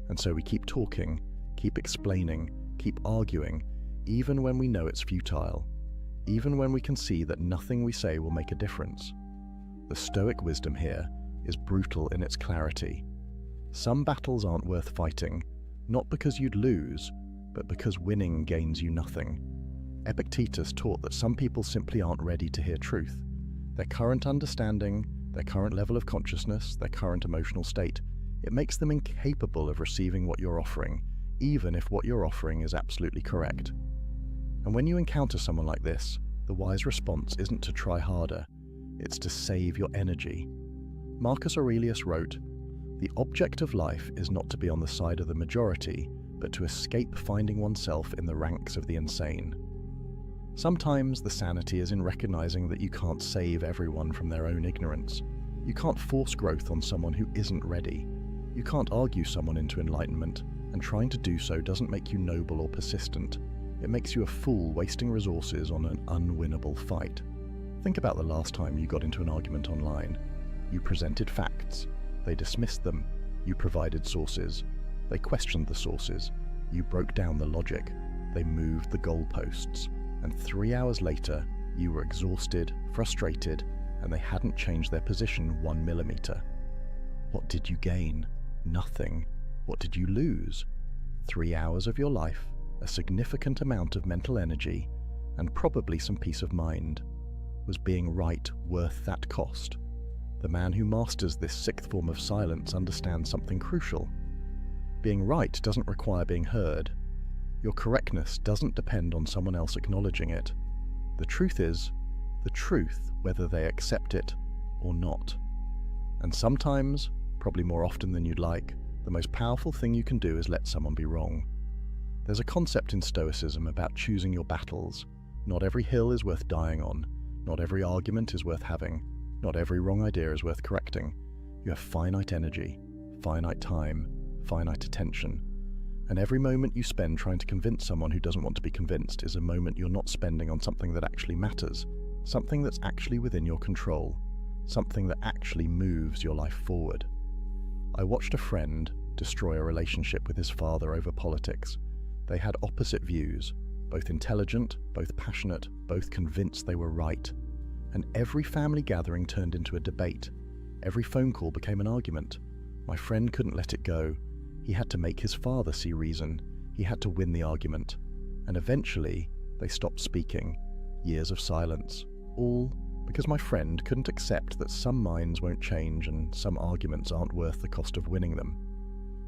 And so we keep talking, keep explaining, keep arguing, even when we know it's futile. Even when we can see that nothing we say will make a difference. The Stoic wisdom here is brutal in its clarity. Some battles aren't worth fighting, not because you'd lose, but because winning gains you nothing. Epictetus taught that some people simply aren't ready to hear truth. Their current understanding, their current level of consciousness, their current emotional state, it makes them incapable of receiving what you're offering, even if what you're offering is absolutely correct. And when you encounter someone like this, the The wise response isn't to try harder, it's to save your energy. Marcus Aurelius wrote, "The object of life is not to be on the side of the majority, but to escape finding oneself in the ranks of the insane." Sometimes the sanity is in recognizing that you can't save everyone from their own ignorance. You can't force growth on someone who isn't ready. You can't argue someone into enlightenment, and trying to do so doesn't make you noble or persistent. It makes you a fool wasting resources on an unwinnable fight. Think about the last time you got into an argument online. You presented facts. They dismissed them. You provided sources. They questioned the sources. You broke down the logic. They moved the goalposts. And 3 hours later, you were exhausted, frustrated, and they hadn't changed their position 1 millimeter. What did you gain? Nothing. What did you lose? 3 hours of your life, a significant amount of mental energy, and probably some peace of mind. Was being right worth that cost? The man who masters this sixth form of silence understands something crucial. Being right doesn't require being heard. Your correctness doesn't depend on someone else acknowledging it. The truth is the truth, whether they accept it or not. And sometimes, probably more often than you'd like, the most powerful thing you can do is let someone be wrong. There's a concept in Stoicism about choosing your battles. Not every hill is worth dying on. Not every argument is worth having. Not every wrong idea is worth correcting. You have finite energy, finite time, finite attention. And every moment you spend trying to convince someone who doesn't want to be convinced is a moment you're not spending on something that actually matters, something that's actually within your control, something that actually moves your life forward. I watched a friend destroy a relationship with his father over politics. They had opposite views, both intelligent, both passionate, both convinced they were right. And every family gathering turned into a debate. Every phone call became an argument. My friend couldn't let it go. He had to make his father see reason. He had to win the argument. And eventually, they stopped speaking. Years of silence. All because my friend couldn't accept that some minds won't change and some arguments aren't worth the cost of winning them.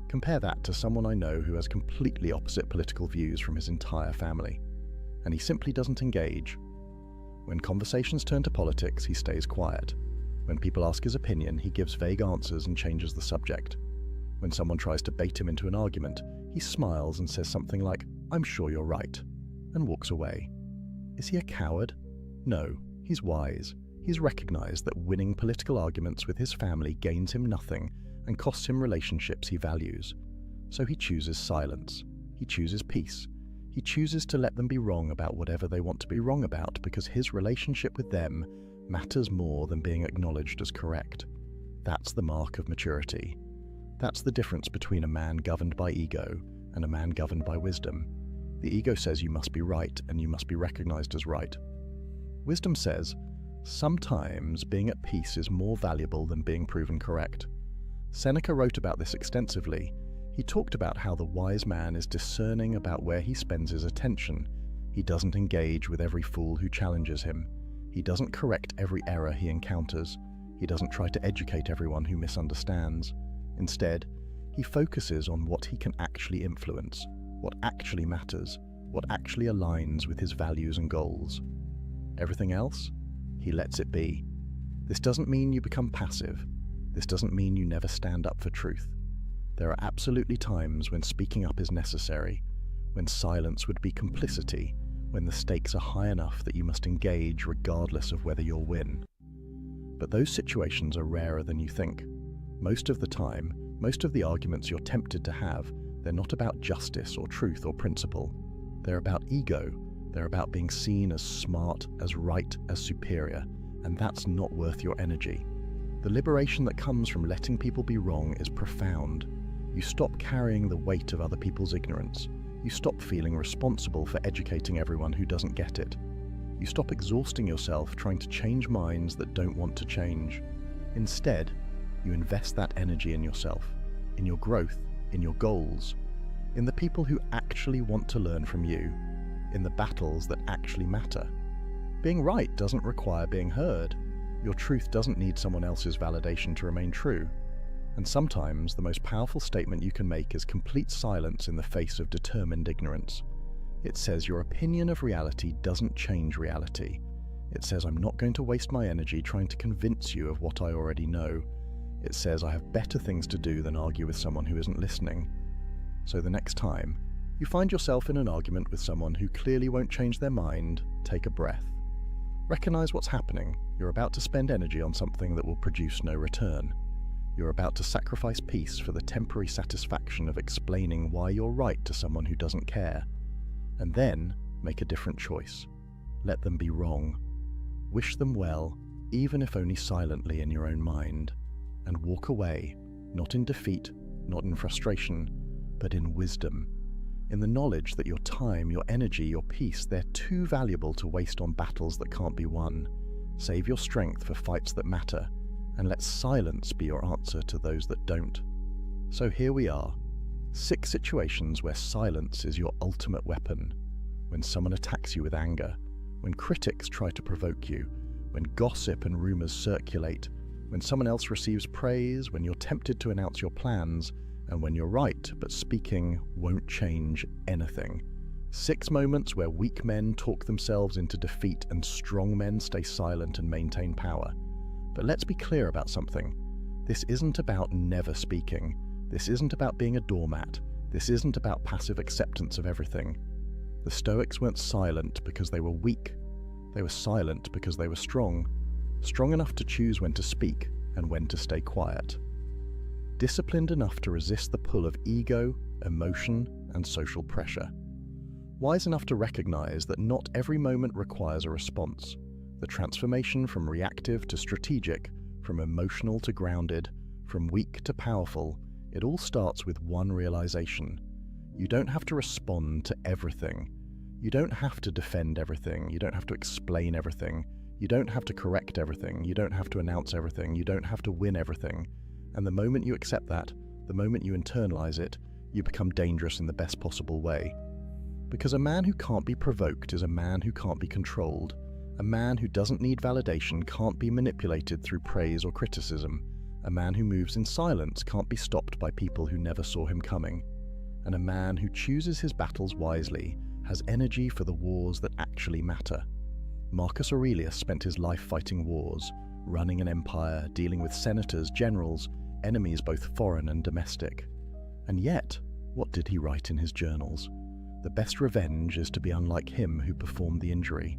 Compare that to someone I know who has completely opposite political views from his entire family. And he simply doesn't engage. When conversations turn to politics, he stays quiet. When people ask his opinion, he gives vague answers and changes the subject. When someone tries to bait him into an argument, he smiles and says something like, "I'm sure you're right," and walks away. Is he a coward? No, he's wise. He's recognized that winning political arguments with his family gains him nothing and costs him relationships he values. So he chooses silence. He chooses peace. He chooses to let them be wrong about whatever they want to be wrong about because his relationship with them matters more than being acknowledged as correct. That's the mark of maturity. That's the difference between a man governed by ego and a man governed by wisdom. The ego says you must be right and you must be recognized as right. Wisdom says, sometimes being at peace is more valuable than being proven correct. Seneca wrote about this extensively. He talked about how the wise man is discerning about where he spends his attention. He doesn't engage with every fool who challenges him. He doesn't correct every error he encounters. He doesn't try to educate everyone who misunderstands. Instead, he focuses on what he can actually influence, what actually matters, what actually aligns with his values and goals. Everything else, he lets it be. This doesn't mean you become passive. This doesn't mean you never stand up for truth. There are absolutely times when speaking up is necessary, when silence would be complicity, when the stakes are high enough that you must engage regardless of whether you'll win. But those situations are rarer than you think. Most of the time, most of the arguments you're tempted to have, they're not about justice or truth or principle. They're about ego. They're about being seen as smart, as right, as superior, and that's not worth your energy. The liberation that comes from letting people be wrong is profound. You stop carrying the weight of other people's ignorance. You stop feeling responsible for educating everyone who doesn't get it. You stop exhausting yourself trying to change minds that don't want to change. Instead, you invest that energy in yourself, in your growth, in your goals, in the people who actually want to learn from you, in the battles that actually matter. Being right doesn't require being heard. Your truth doesn't need someone else's validation to remain true. And sometimes the most powerful statement you can make is complete silence in the face of determined ignorance. It says your opinion of reality doesn't change reality. It says I'm not going to waste my energy trying to convince you of what I already know. It says I have better things to do than argue with someone who isn't listening. So the next time you find yourself in an argument with someone who clearly won't change their mind, take a breath. Recognize what's happening. You're about to spend energy on something that will produce no return. You're about to sacrifice peace for the temporary satisfaction of explaining why you're right to someone who doesn't care. And then make a different choice. Let them be wrong. Wish them well, even if only silently in your own mind. And walk away, not in defeat, not in frustration, but in wisdom. In the knowledge that your time, your energy, your peace, they're too valuable to waste on battles that can't be won. Save your strength for fights that matter, and let silence be your answer to those that don't. So here we are, 6 situations where silence is your ultimate weapon. When someone attacks you with anger, when critics try to provoke you, when gossip and rumors circulate, when someone else receives praise, when you're tempted to announce your plans, and when you're right, but speaking won't change anything. 6 moments where weak men talk themselves into defeat and strong men stay silent and maintain power. But let's be clear about something. This isn't about never speaking. This isn't about being a doormat. This isn't about passive acceptance of everything. The Stoics weren't silent because they were weak. They were silent because they were strong. Strong enough to choose when to speak and when to stay quiet. Disciplined enough to resist the pull of ego, emotion, and social pressure. Wise enough to recognize that not every moment requires a response. The transformation from reactive to strategic, from emotional to grounded, from weak to powerful, it all starts with one realization. You don't have to respond to everything. You don't have to defend everything. You don't have to explain everything. You don't have to correct everything. You don't have to announce everything. You don't have to win everything. And the moment you accept that, the moment you internalize it, you become dangerous in the best possible way. Because a man who can't be provoked is a man who can't be controlled. A man who doesn't need validation can't be manipulated through praise or criticism. A man who moves in silence can't be stopped by people who never saw him coming. And a man who chooses his battles wisely has energy for the wars that actually matter. Marcus Aurelius spent his life fighting wars, running an empire, dealing with senators, generals, enemies both foreign and domestic. And yet, what did he write in his journals? The best revenge is to be unlike him who performed the injury.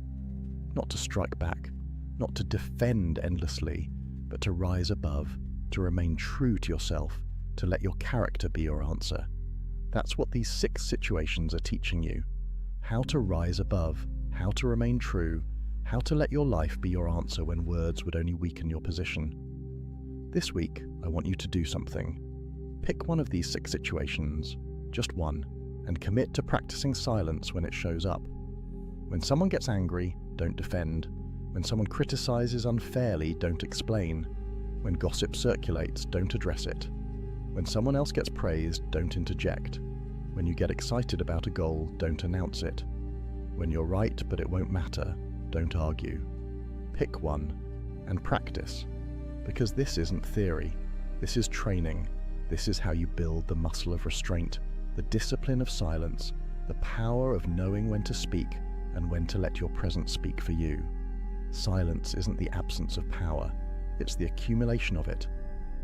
Not to strike back, not to defend endlessly, but to rise above, to remain true to yourself, to let your character be your answer. That's what these 6 situations are teaching you. How to rise above, how to remain true, how to let your life be your answer when words would only weaken your position. This week, I want you to do something. Pick one of these 6 situations, just one, and commit to practicing silence when it shows up. When someone gets angry, don't defend. When someone criticizes unfairly, don't explain. When gossip circulates, don't address it. When someone else gets praised, don't interject. When you get excited about a goal, don't announce it. When you're right but it won't matter, don't argue. Pick one and practice. Because this isn't theory. This is training. This is how you build the muscle of restraint, the discipline of silence, the power of knowing when to speak and when to let your presence speak for you. Silence isn't the absence of power. It's the accumulation of it.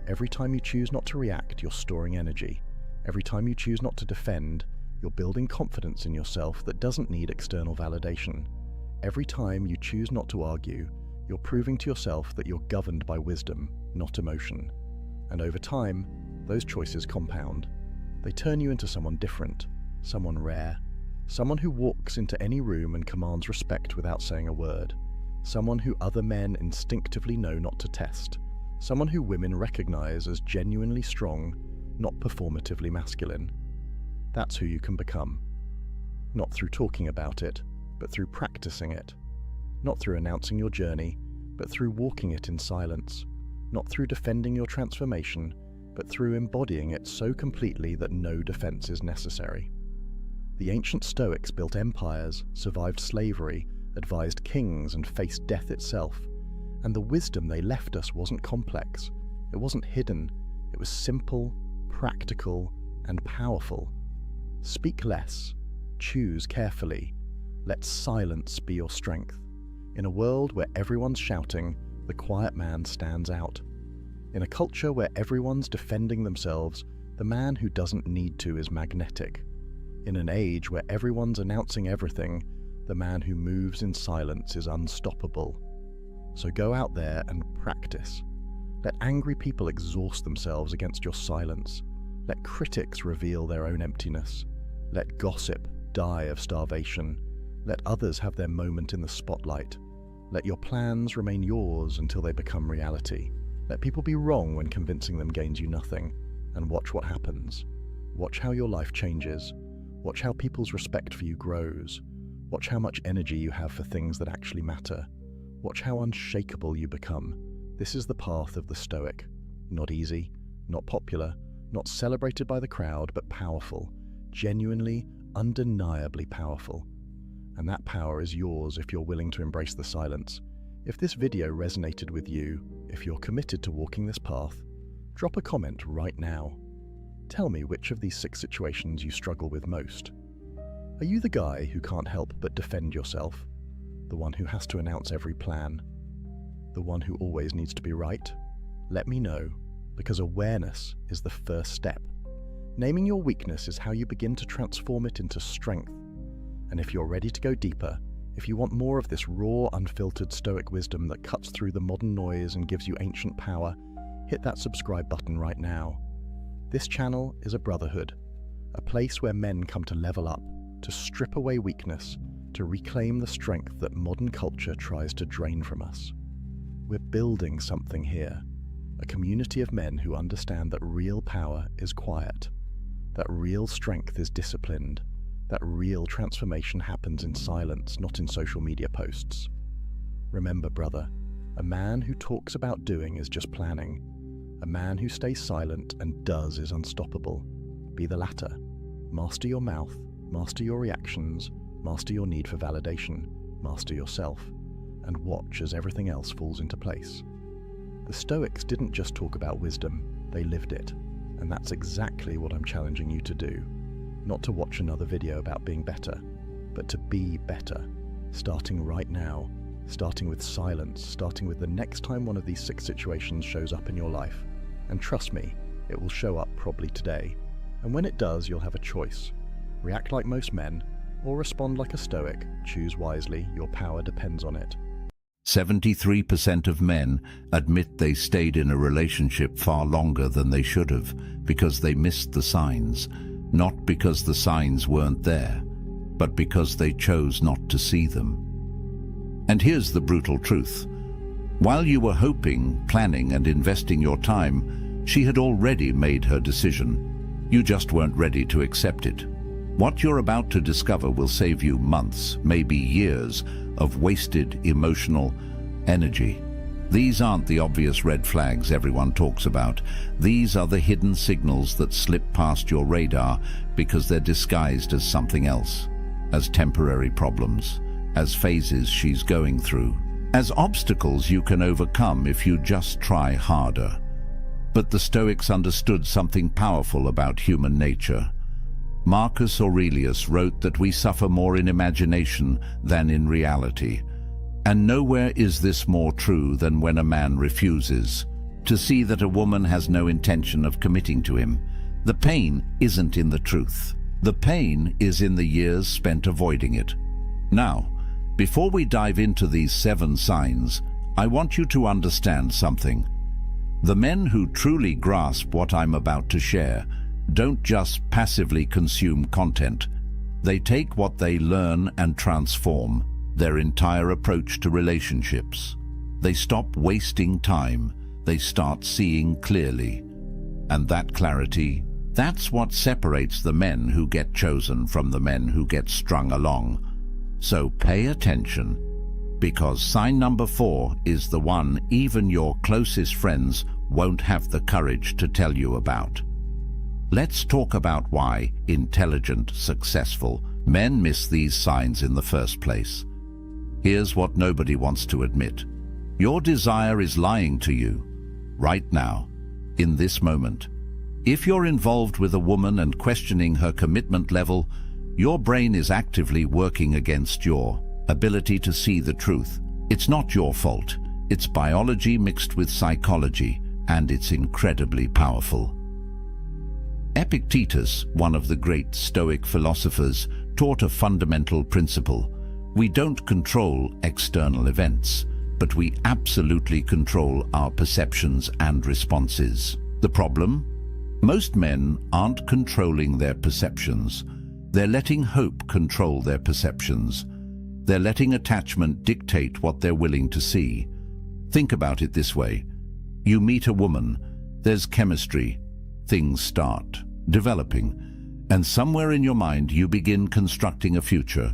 Every time you choose not to react, you're storing energy. Every time you choose not to defend, you're building confidence in yourself that doesn't need external validation. Every time you choose not to argue, you're proving to yourself that you're governed by wisdom, not emotion. And over time, those choices compound. They turn you into someone different, someone rare, someone who walks into any room and commands respect without saying a word, someone who other men instinctively know not to test, someone who women recognize as genuinely strong, not performatively masculine. That's who you can become. Not through talking about it, but through practicing it. Not through announcing your journey, but through walking it in silence. Not through defending your transformation, but through embodying it so completely that no defense is necessary. The ancient Stoics built empires, survived slavery, advised kings, and faced death itself. And the wisdom they left us wasn't complex. It wasn't hidden. It was simple, practical, and powerful. Speak less. Choose carefully. Let silence be your strength. In a world where everyone's shouting, the quiet man stands out. In a culture where everyone's defending themselves, the man who doesn't need to is magnetic. In an age where everyone's announcing everything, the man who moves in silence is unstoppable. So go out there and practice. Let angry people exhaust themselves against your silence. Let critics reveal their own emptiness. Let gossip die of starvation. Let others have their moment in the spotlight. Let your plans remain yours until they become reality. Let people be wrong when convincing them gains you nothing. And watch what happens. Watch how your life changes. Watch how people's respect for you grows. Watch how much energy you have for things that actually matter. Watch how unshakable you become. This is the path of the Stoic. Not easy, not popular, not celebrated by the crowd, but powerful. Genuinely, undeniably powerful. And that power is yours if you're willing to embrace the silence. If this video resonated with you, if you're committed to walking this path, drop a comment right now. Tell me which of these 6 situations you struggle with most. Are you the guy who can't help but defend yourself? The one who has to announce every plan? The one who always needs to be right? Let me know, because awareness is the first step. Naming your weakness is how you begin to transform it into strength. And if you're ready to go deeper, if you want more of this raw, unfiltered Stoic wisdom that cuts through the modern noise and gives you ancient power, hit that subscribe button right now. This channel is a brotherhood, a place where men come to level up, to strip away weakness, to reclaim the strength that modern culture tries to drain from us. We're building something here, a community of men who understand that real power is quiet, that real strength is disciplined, that real transformation happens in silence, not in social media posts. Remember, brother, a man who talks about doing is just planning. A man who stays silent and does is unstoppable. Be the latter. Master your mouth, master your reactions, master your need for validation, master yourself, and watch as everything else falls into place. The Stoics didn't just talk about wisdom, they lived it. And that's exactly what I'm challenging you to do. Not to watch another video about being better, but to be better. Starting right now, starting with silence, starting with the next time one of these 6 situations shows up in your life. And trust me, it will show up probably today. And when it does, you'll have a choice. React like most men, or respond like a Stoic. Choose wisely, your power depends on it. 73% of men admit they stayed in a relationship far longer than they should have because they missed the signs, not because the signs weren't there, but because they chose not to see them. And here's the brutal truth. While you were hoping, planning, and investing your time, she had already made her decision. You just weren't ready to accept it. What you're about to discover will save you months, maybe years, of wasted emotional energy. These aren't the obvious red flags everyone talks about. These are the hidden signals that slip past your radar because they're disguised as something else, as temporary problems, as phases she's going through, as obstacles you can overcome if you just try harder. But the Stoics understood something powerful about human nature. Marcus Aurelius wrote that we suffer more in imagination than in reality. And nowhere is this more true than when a man refuses to see that a woman has no intention of committing to him. The pain isn't in the truth. The pain is in the years spent avoiding it. Now, before we dive into these 7 signs, I want you to understand something. The men who truly grasp what I'm about to share don't just passively consume content. They take what they learn and transform their entire approach to relationships. They stop wasting time. They start seeing clearly. And that clarity, that's what separates the men who get chosen from the men who get strung along. So pay attention, because sign number 4 is the one even your closest friends won't have the courage to tell you about. Let's talk about why intelligent, successful men miss these signs in the first place. Here's what nobody wants to admit. Your desire is lying to you, right now, in this moment. If you're involved with a woman and questioning her commitment level, your brain is actively working against your ability to see the truth. It's not your fault. It's biology mixed with psychology, and it's incredibly powerful. Epictetus, one of the great Stoic philosophers, taught a fundamental principle. We don't control external events, but we absolutely control our perceptions and responses. The problem? Most men aren't controlling their perceptions. They're letting hope control their perceptions. They're letting attachment dictate what they're willing to see. Think about it this way. You meet a woman, there's chemistry, things start developing, and somewhere in your mind you begin constructing a future.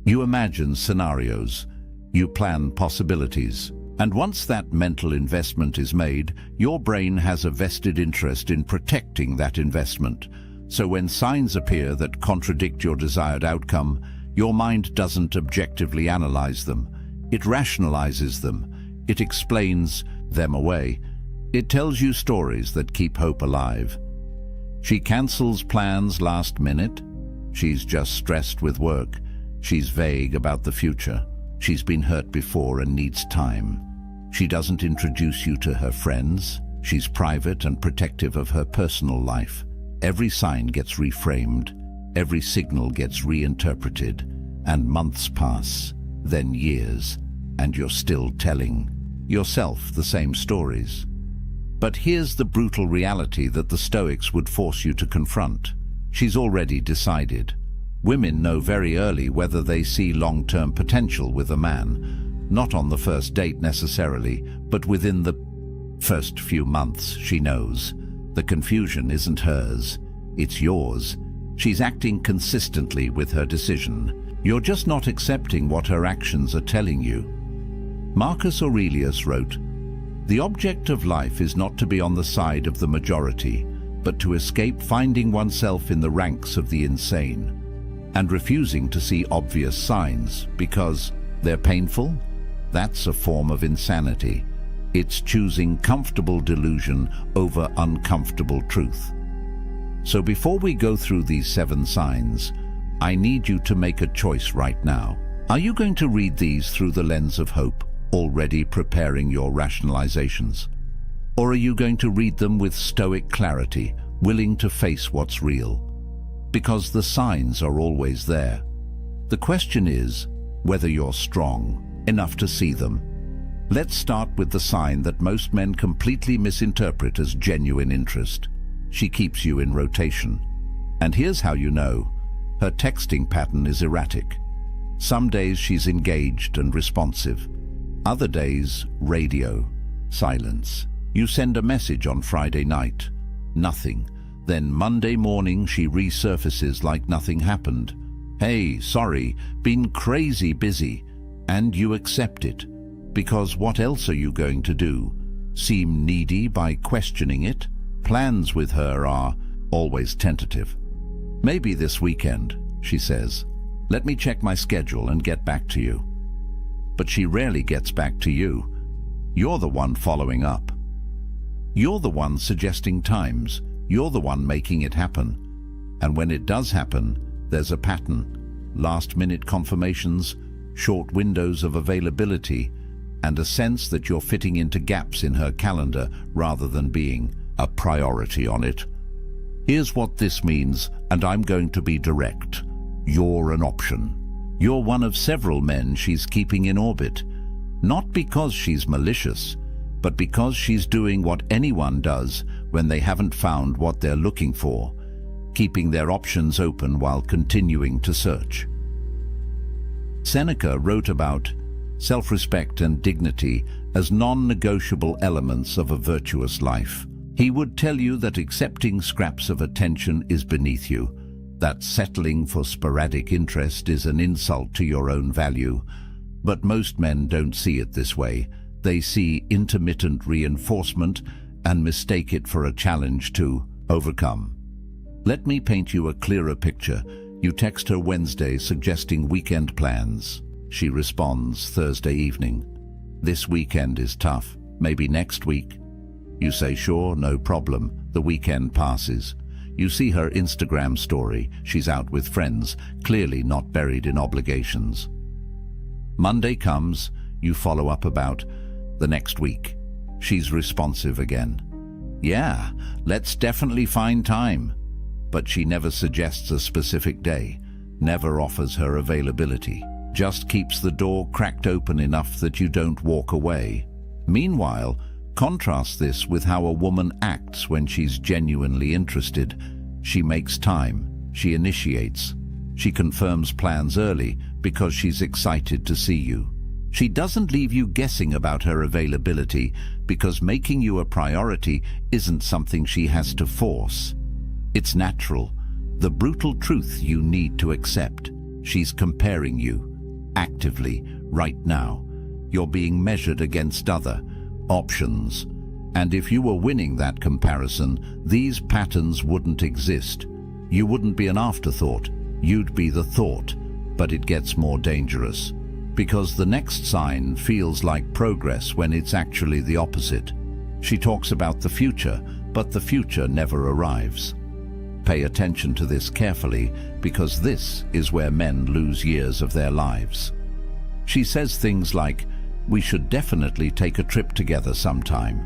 You imagine scenarios, you plan possibilities, and once that mental investment is made, your brain has a vested interest in protecting that investment. So when signs appear that contradict your desired outcome, your mind doesn't objectively analyze them. It rationalizes them. It explains them away. It tells you stories that keep hope alive. She cancels plans last minute. She's just stressed with work. She's vague about the future. She's been hurt before and needs time. She doesn't introduce you to her friends. She's private and protective of her personal life. Every sign gets reframed. Every signal gets reinterpreted. And months pass, then years, and you're still telling yourself the same stories. But here's the brutal reality that the Stoics would force you to confront. She's already decided. Women know very early whether they see long-term potential with a man, not on the first date necessarily, but within the first few months she knows. The confusion isn't hers, it's yours. She's acting consistently with her decision. You're just not accepting what her actions are telling you. Marcus Aurelius wrote, "The object of life is not to be on the side of the majority, but to escape finding oneself in the ranks of the insane, and refusing to see obvious signs because they're painful. That's a form of insanity. It's choosing comfortable delusion over uncomfortable truth." So before we go through these 7 signs, I need you to make a choice right now. Are you going to read these through the lens of hope, already preparing your rationalizations? Or are you going to read them with Stoic clarity, willing to face what's real? Because the signs are always there. The question is whether you're strong enough to see them. Let's start with the sign that most men completely misinterpret as genuine interest. She keeps you in rotation. And here's how you know. Her texting pattern is erratic. Some days she's engaged and responsive. Other days, radio, silence. You send a message on Friday night, nothing. Then Monday morning she resurfaces like nothing happened. "Hey, sorry, been crazy busy." And you accept it. Because what else are you going to do? Seem needy by questioning it? Plans with her are always tentative. "Maybe this weekend," she says. "Let me check my schedule and get back to you." But she rarely gets back to you. You're the one following up. You're the one suggesting times. You're the one making it happen. And when it does happen, there's a pattern. Last-minute confirmations, short windows of availability, and a sense that you're fitting into gaps in her calendar rather than being a priority on it. Here's what this means, and I'm going to be direct. You're an option. You're one of several men she's keeping in orbit. Not because she's malicious, but because she's doing what anyone does when they haven't found what they're looking for, keeping their options open while continuing to search. Seneca wrote about self-respect and dignity as non-negotiable elements of a virtuous life. He would tell you that accepting scraps of attention is beneath you, that settling for sporadic interest is an insult to your own value. But most men don't see it this way. They see intermittent reinforcement and mistake it for a challenge to overcome. Let me paint you a clearer picture. You text her Wednesday suggesting weekend plans. She responds Thursday evening. "This weekend is tough. Maybe next week." You say, "Sure, no problem." The weekend passes. You see her Instagram story. She's out with friends, clearly not buried in obligations. Monday comes. You follow up about the next week. She's responsive again. Yeah, let's definitely find time. But she never suggests a specific day, never offers her availability, just keeps the door cracked open enough that you don't walk away. Meanwhile, contrast this with how a woman acts when she's genuinely interested. She makes time, she initiates, she confirms plans early because she's excited to see you. She doesn't leave you guessing about her availability because making you a priority isn't something she has to force. It's natural, the brutal truth you need to accept. She's comparing you, actively, right now. You're being measured against other options. And if you were winning that comparison, these patterns wouldn't exist. You wouldn't be an afterthought, you'd be the thought. But it gets more dangerous, because the next sign feels like progress when it's actually the opposite. She talks about the future, but the future never arrives. Pay attention to this carefully, because this is where men lose years of their lives. She says things like, "We should definitely take a trip together sometime,"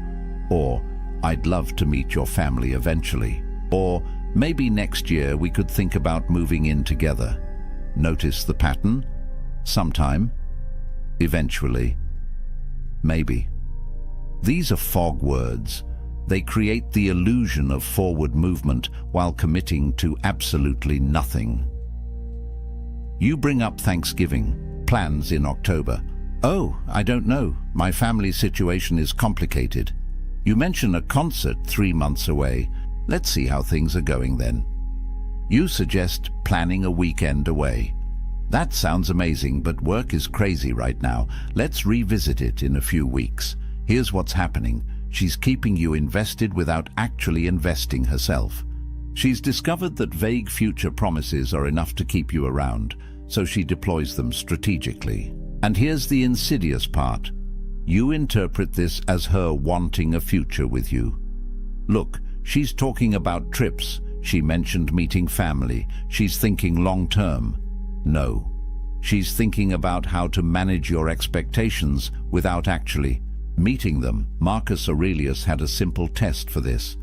or "I'd love to meet your family eventually," or "Maybe next year we could think about moving in together." Notice the pattern? Sometime, eventually, maybe. These are fog words. They create the illusion of forward movement while committing to absolutely nothing. You bring up Thanksgiving, plans in October. "Oh, I don't know. My family situation is complicated." You mention a concert 3 months away. "Let's see how things are going then." You suggest planning a weekend away. "That sounds amazing, but work is crazy right now. Let's revisit it in a few weeks." Here's what's happening. She's keeping you invested without actually investing herself. She's discovered that vague future promises are enough to keep you around, so she deploys them strategically. And here's the insidious part. You interpret this as her wanting a future with you. Look, she's talking about trips. She mentioned meeting family. She's thinking long-term. No. She's thinking about how to manage your expectations without actually meeting them. Marcus Aurelius had a simple test for this.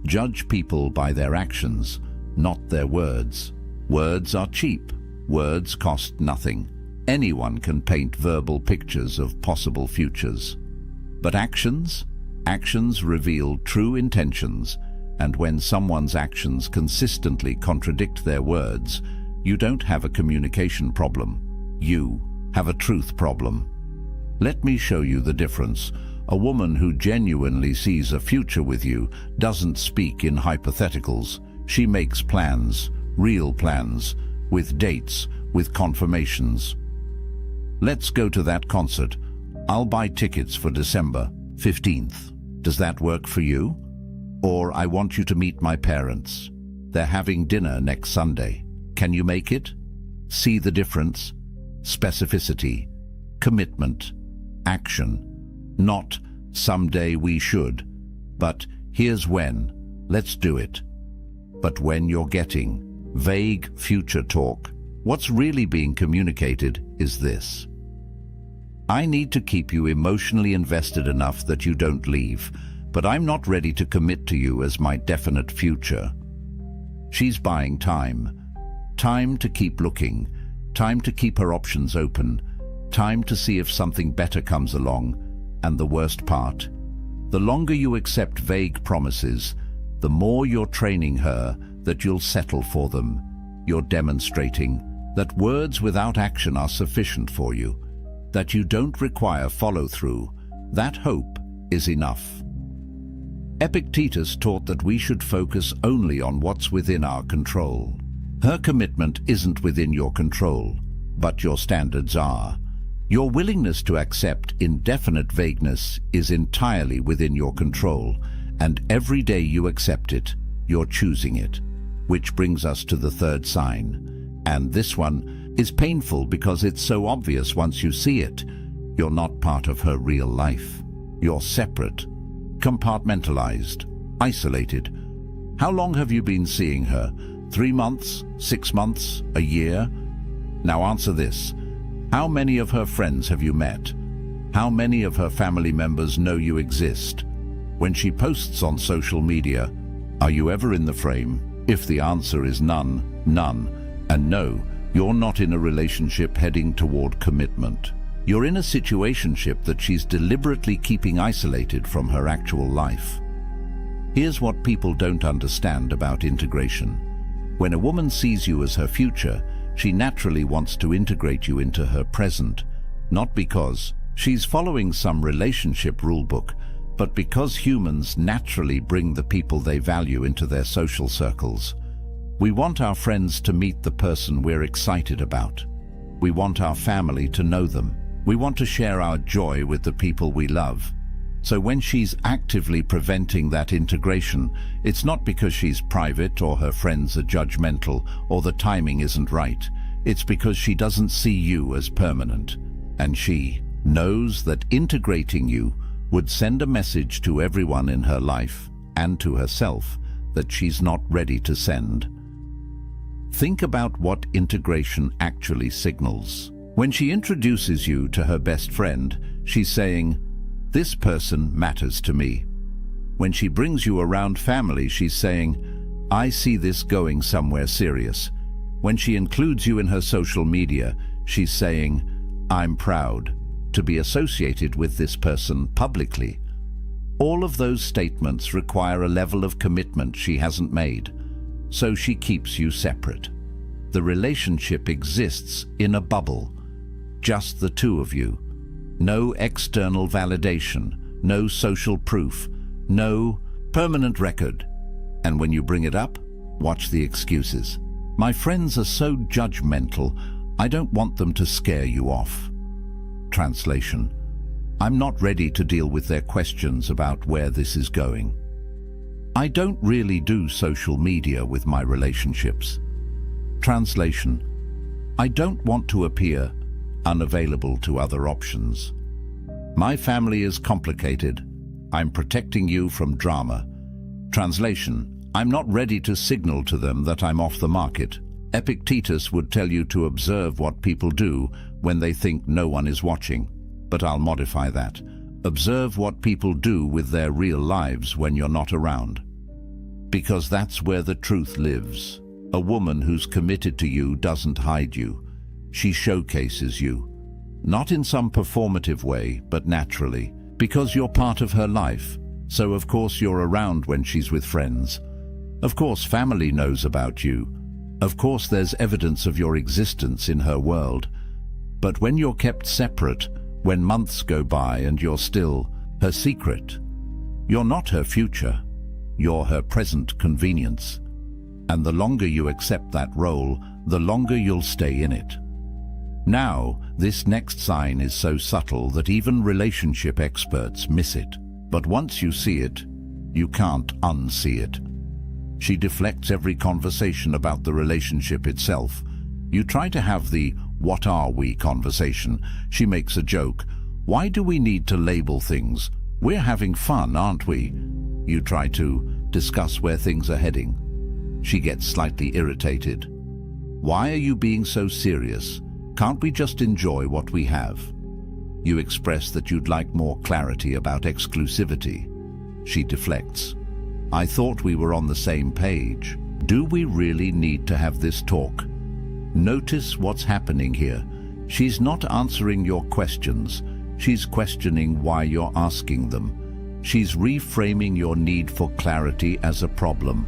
Judge people by their actions, not their words. Words are cheap. Words cost nothing. Anyone can paint verbal pictures of possible futures. But actions? Actions reveal true intentions. And when someone's actions consistently contradict their words, you don't have a communication problem. You have a truth problem. Let me show you the difference. A woman who genuinely sees a future with you doesn't speak in hypotheticals. She makes plans, real plans, with dates, with confirmations. "Let's go to that concert. I'll buy tickets for December 15th. Does that work for you? Or I want you to meet my parents. They're having dinner next Sunday. Can you make it?" See the difference? Specificity, commitment, action. Not "someday we should," but "here's when, let's do it." But when you're getting vague future talk, what's really being communicated is this: "I need to keep you emotionally invested enough that you don't leave, but I'm not ready to commit to you as my definite future." She's buying time. Time to keep looking. Time to keep her options open. Time to see if something better comes along. And the worst part, the longer you accept vague promises, the more you're training her that you'll settle for them. You're demonstrating that words without action are sufficient for you, that you don't require follow-through. That hope is enough. Epictetus taught that we should focus only on what's within our control. Her commitment isn't within your control, but your standards are. Your willingness to accept indefinite vagueness is entirely within your control, and every day you accept it, you're choosing it. Which brings us to the third sign. And this one is painful because it's so obvious once you see it. You're not part of her real life. You're separate, compartmentalized, isolated. How long have you been seeing her? 3 months? 6 months? A year? Now answer this. How many of her friends have you met? How many of her family members know you exist? When she posts on social media, are you ever in the frame? If the answer is none, none, and no, you're not in a relationship heading toward commitment. You're in a situationship that she's deliberately keeping isolated from her actual life. Here's what people don't understand about integration. When a woman sees you as her future, she naturally wants to integrate you into her present, not because she's following some relationship rulebook, but because humans naturally bring the people they value into their social circles. We want our friends to meet the person we're excited about. We want our family to know them. We want to share our joy with the people we love. So when she's actively preventing that integration, it's not because she's private or her friends are judgmental or the timing isn't right. It's because she doesn't see you as permanent. And she knows that integrating you would send a message to everyone in her life and to herself that she's not ready to send. Think about what integration actually signals. When she introduces you to her best friend, she's saying, "This person matters to me." When she brings you around family, she's saying, "I see this going somewhere serious." When she includes you in her social media, she's saying, "I'm proud to be associated with this person publicly." All of those statements require a level of commitment she hasn't made, so she keeps you separate. The relationship exists in a bubble, just the two of you. No external validation, no social proof, no permanent record. And when you bring it up, watch the excuses. "My friends are so judgmental, I don't want them to scare you off." Translation: I'm not ready to deal with their questions about where this is going. I don't really do social media with my relationships. Translation: I don't want to appear unavailable to other options. My family is complicated. I'm protecting you from drama. Translation: I'm not ready to signal to them that I'm off the market. Epictetus would tell you to observe what people do when they think no one is watching. But I'll modify that. Observe what people do with their real lives when you're not around. Because that's where the truth lives. A woman who's committed to you doesn't hide you. She showcases you. Not in some performative way, but naturally. Because you're part of her life. So of course you're around when she's with friends. Of course family knows about you. Of course there's evidence of your existence in her world. But when you're kept separate, when months go by and you're still her secret, you're not her future. You're her present convenience. And the longer you accept that role, the longer you'll stay in it. Now, this next sign is so subtle that even relationship experts miss it. But once you see it, you can't unsee it. She deflects every conversation about the relationship itself. You try to have the "what are we" conversation. She makes a joke. "Why do we need to label things? We're having fun, aren't we?" You try to discuss where things are heading. She gets slightly irritated. "Why are you being so serious? Can't we just enjoy what we have?" You express that you'd like more clarity about exclusivity. She deflects. "I thought we were on the same page. Do we really need to have this talk?" Notice what's happening here. She's not answering your questions. She's questioning why you're asking them. She's reframing your need for clarity as a problem,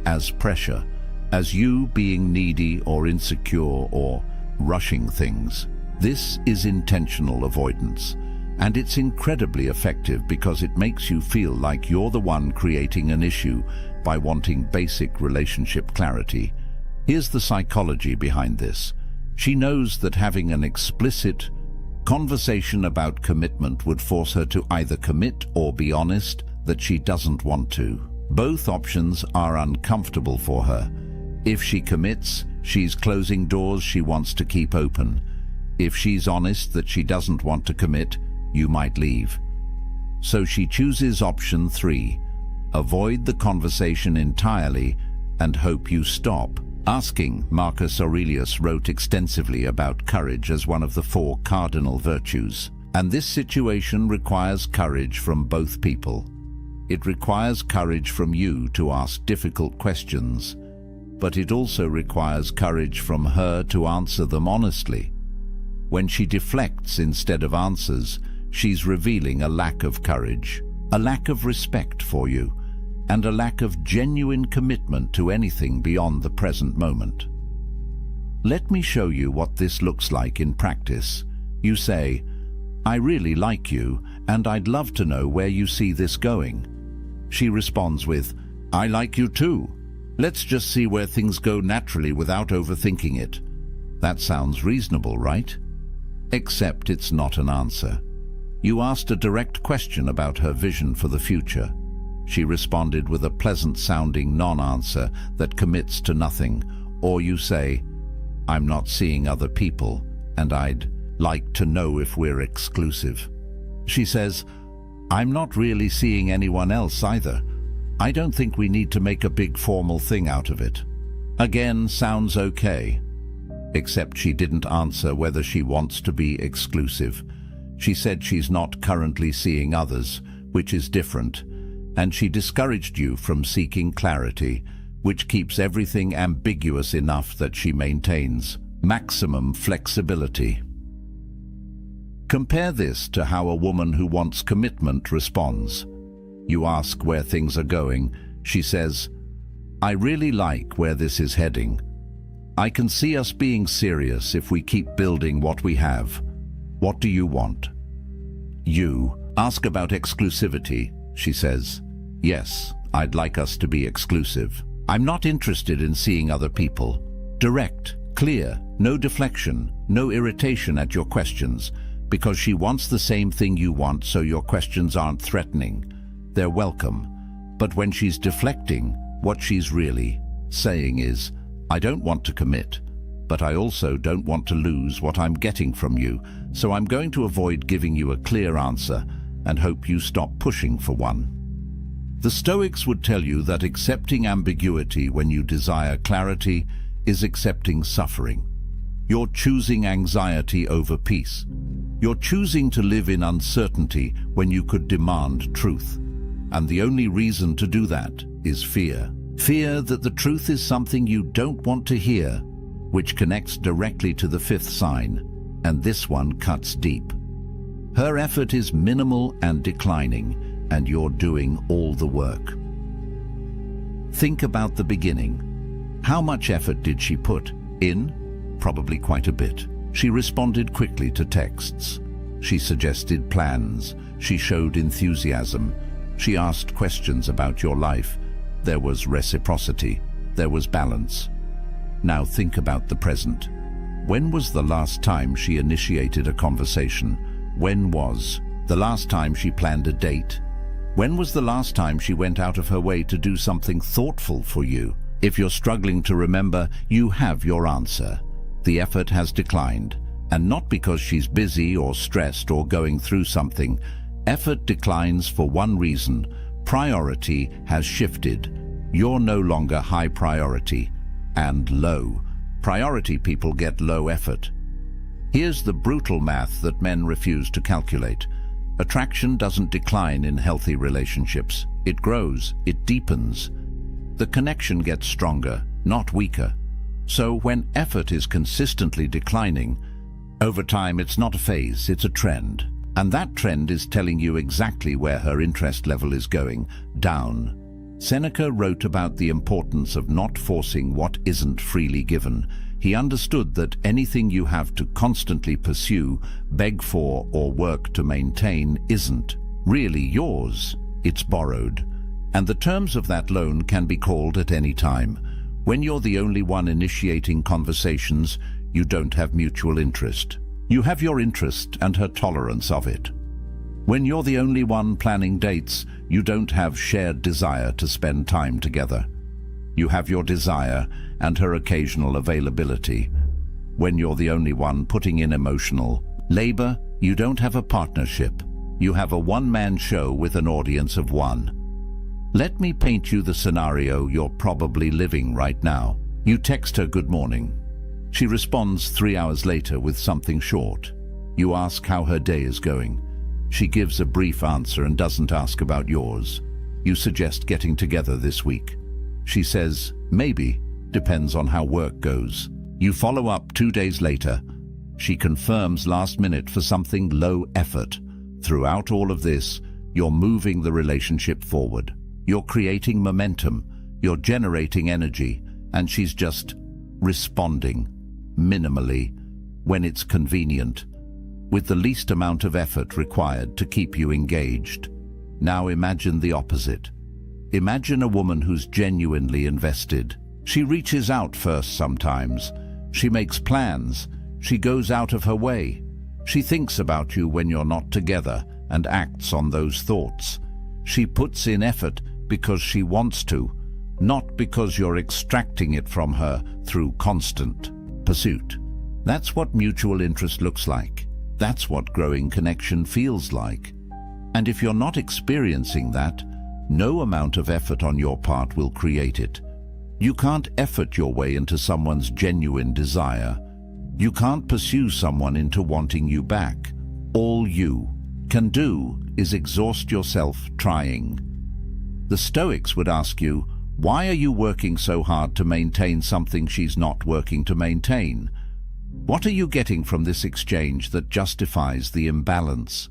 as pressure, as you being needy or insecure or rushing things. This is intentional avoidance, and it's incredibly effective because it makes you feel like you're the one creating an issue by wanting basic relationship clarity. Here's the psychology behind this. She knows that having an explicit conversation about commitment would force her to either commit or be honest that she doesn't want to. Both options are uncomfortable for her. If she commits, she's closing doors she wants to keep open. If she's honest that she doesn't want to commit, you might leave. So she chooses option 3. Avoid the conversation entirely and hope you stop asking. Marcus Aurelius wrote extensively about courage as one of the 4 cardinal virtues. And this situation requires courage from both people. It requires courage from you to ask difficult questions, but it also requires courage from her to answer them honestly. When she deflects instead of answers, she's revealing a lack of courage, a lack of respect for you, and a lack of genuine commitment to anything beyond the present moment. Let me show you what this looks like in practice. You say, "I really like you, and I'd love to know where you see this going." She responds with, "I like you too. Let's just see where things go naturally without overthinking it." That sounds reasonable, right? Except it's not an answer. You asked a direct question about her vision for the future. She responded with a pleasant-sounding non-answer that commits to nothing. Or you say, "I'm not seeing other people, and I'd like to know if we're exclusive." She says, "I'm not really seeing anyone else either. I don't think we need to make a big formal thing out of it." Again, sounds okay. Except she didn't answer whether she wants to be exclusive. She said she's not currently seeing others, which is different, and she discouraged you from seeking clarity, which keeps everything ambiguous enough that she maintains maximum flexibility. Compare this to how a woman who wants commitment responds. You ask where things are going. She says, "I really like where this is heading. I can see us being serious if we keep building what we have. What do you want?" You ask about exclusivity. She says, "Yes, I'd like us to be exclusive. I'm not interested in seeing other people." Direct, clear, no deflection, no irritation at your questions, because she wants the same thing you want, so your questions aren't threatening. They're welcome. But when she's deflecting, what she's really saying is, "I don't want to commit, but I also don't want to lose what I'm getting from you, so I'm going to avoid giving you a clear answer and hope you stop pushing for one." The Stoics would tell you that accepting ambiguity when you desire clarity is accepting suffering. You're choosing anxiety over peace. You're choosing to live in uncertainty when you could demand truth. And the only reason to do that is fear. Fear that the truth is something you don't want to hear, which connects directly to the fifth sign, and this one cuts deep. Her effort is minimal and declining, and you're doing all the work. Think about the beginning. How much effort did she put in? Probably quite a bit. She responded quickly to texts. She suggested plans. She showed enthusiasm. She asked questions about your life. There was reciprocity. There was balance. Now think about the present. When was the last time she initiated a conversation? When was the last time she planned a date? When was the last time she went out of her way to do something thoughtful for you? If you're struggling to remember, you have your answer. The effort has declined, and not because she's busy or stressed or going through something. Effort declines for one reason: priority has shifted. You're no longer high priority, and low priority people get low effort. Here's the brutal math that men refuse to calculate. Attraction doesn't decline in healthy relationships. It grows, it deepens. The connection gets stronger, not weaker. So when effort is consistently declining, over time it's not a phase, it's a trend. And that trend is telling you exactly where her interest level is going, down. Seneca wrote about the importance of not forcing what isn't freely given. He understood that anything you have to constantly pursue, beg for, or work to maintain isn't really yours. It's borrowed. And the terms of that loan can be called at any time. When you're the only one initiating conversations, you don't have mutual interest. You have your interest and her tolerance of it. When you're the only one planning dates, you don't have shared desire to spend time together. You have your desire and her occasional availability. When you're the only one putting in emotional labor, you don't have a partnership. You have a one-man show with an audience of one. Let me paint you the scenario you're probably living right now. You text her good morning. She responds 3 hours later with something short. You ask how her day is going. She gives a brief answer and doesn't ask about yours. You suggest getting together this week. She says, maybe, depends on how work goes. You follow up 2 days later. She confirms last minute for something low effort. Throughout all of this, you're moving the relationship forward. You're creating momentum. You're generating energy. And she's just responding, minimally, when it's convenient, with the least amount of effort required to keep you engaged. Now imagine the opposite. Imagine a woman who's genuinely invested. She reaches out first sometimes. She makes plans. She goes out of her way. She thinks about you when you're not together and acts on those thoughts. She puts in effort because she wants to, not because you're extracting it from her through constant pursuit. That's what mutual interest looks like. That's what growing connection feels like. And if you're not experiencing that, no amount of effort on your part will create it. You can't effort your way into someone's genuine desire. You can't pursue someone into wanting you back. All you can do is exhaust yourself trying. The Stoics would ask you, why are you working so hard to maintain something she's not working to maintain? What are you getting from this exchange that justifies the imbalance?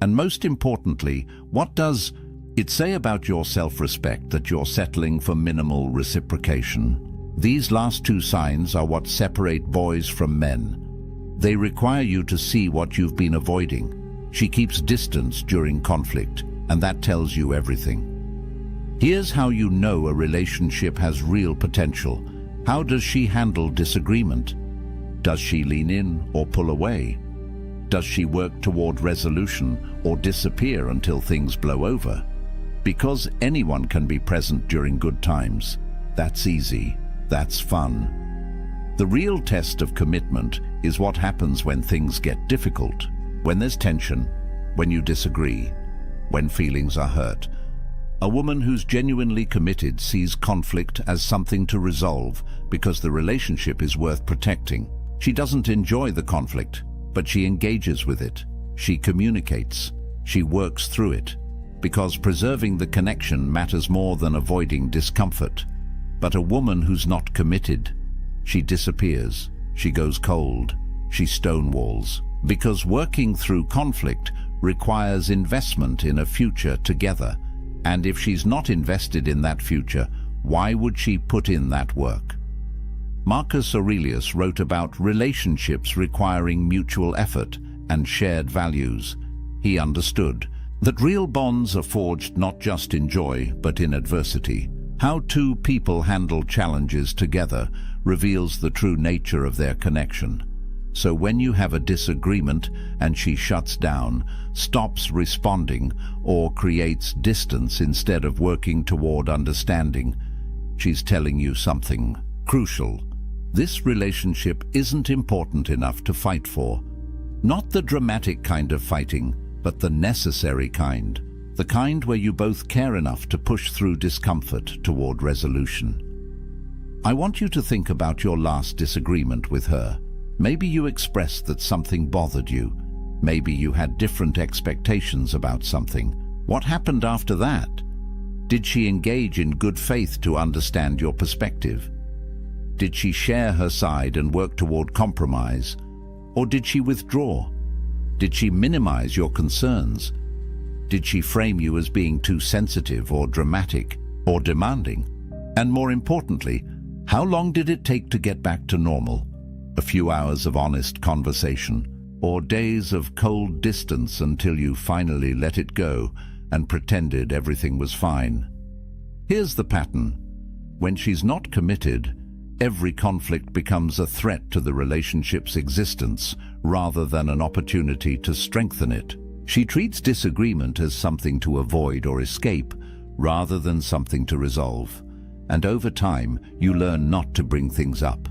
And most importantly, what does it say about your self-respect that you're settling for minimal reciprocation? These last two signs are what separate boys from men. They require you to see what you've been avoiding. She keeps distance during conflict, and that tells you everything. Here's how you know a relationship has real potential. How does she handle disagreement? Does she lean in or pull away? Does she work toward resolution or disappear until things blow over? Because anyone can be present during good times. That's easy. That's fun. The real test of commitment is what happens when things get difficult, when there's tension, when you disagree, when feelings are hurt. A woman who's genuinely committed sees conflict as something to resolve because the relationship is worth protecting. She doesn't enjoy the conflict, but she engages with it. She communicates. She works through it, because preserving the connection matters more than avoiding discomfort. But a woman who's not committed, she disappears. She goes cold. She stonewalls. Because working through conflict requires investment in a future together. And if she's not invested in that future, why would she put in that work? Marcus Aurelius wrote about relationships requiring mutual effort and shared values. He understood that real bonds are forged not just in joy, but in adversity. How two people handle challenges together reveals the true nature of their connection. So when you have a disagreement and she shuts down, stops responding, or creates distance instead of working toward understanding, she's telling you something crucial. This relationship isn't important enough to fight for. Not the dramatic kind of fighting, but the necessary kind. The kind where you both care enough to push through discomfort toward resolution. I want you to think about your last disagreement with her. Maybe you expressed that something bothered you. Maybe you had different expectations about something. What happened after that? Did she engage in good faith to understand your perspective? Did she share her side and work toward compromise? Or did she withdraw? Did she minimize your concerns? Did she frame you as being too sensitive or dramatic or demanding? And more importantly, how long did it take to get back to normal? A few hours of honest conversation, or days of cold distance until you finally let it go and pretended everything was fine? Here's the pattern. When she's not committed, every conflict becomes a threat to the relationship's existence rather than an opportunity to strengthen it. She treats disagreement as something to avoid or escape rather than something to resolve. And over time, you learn not to bring things up.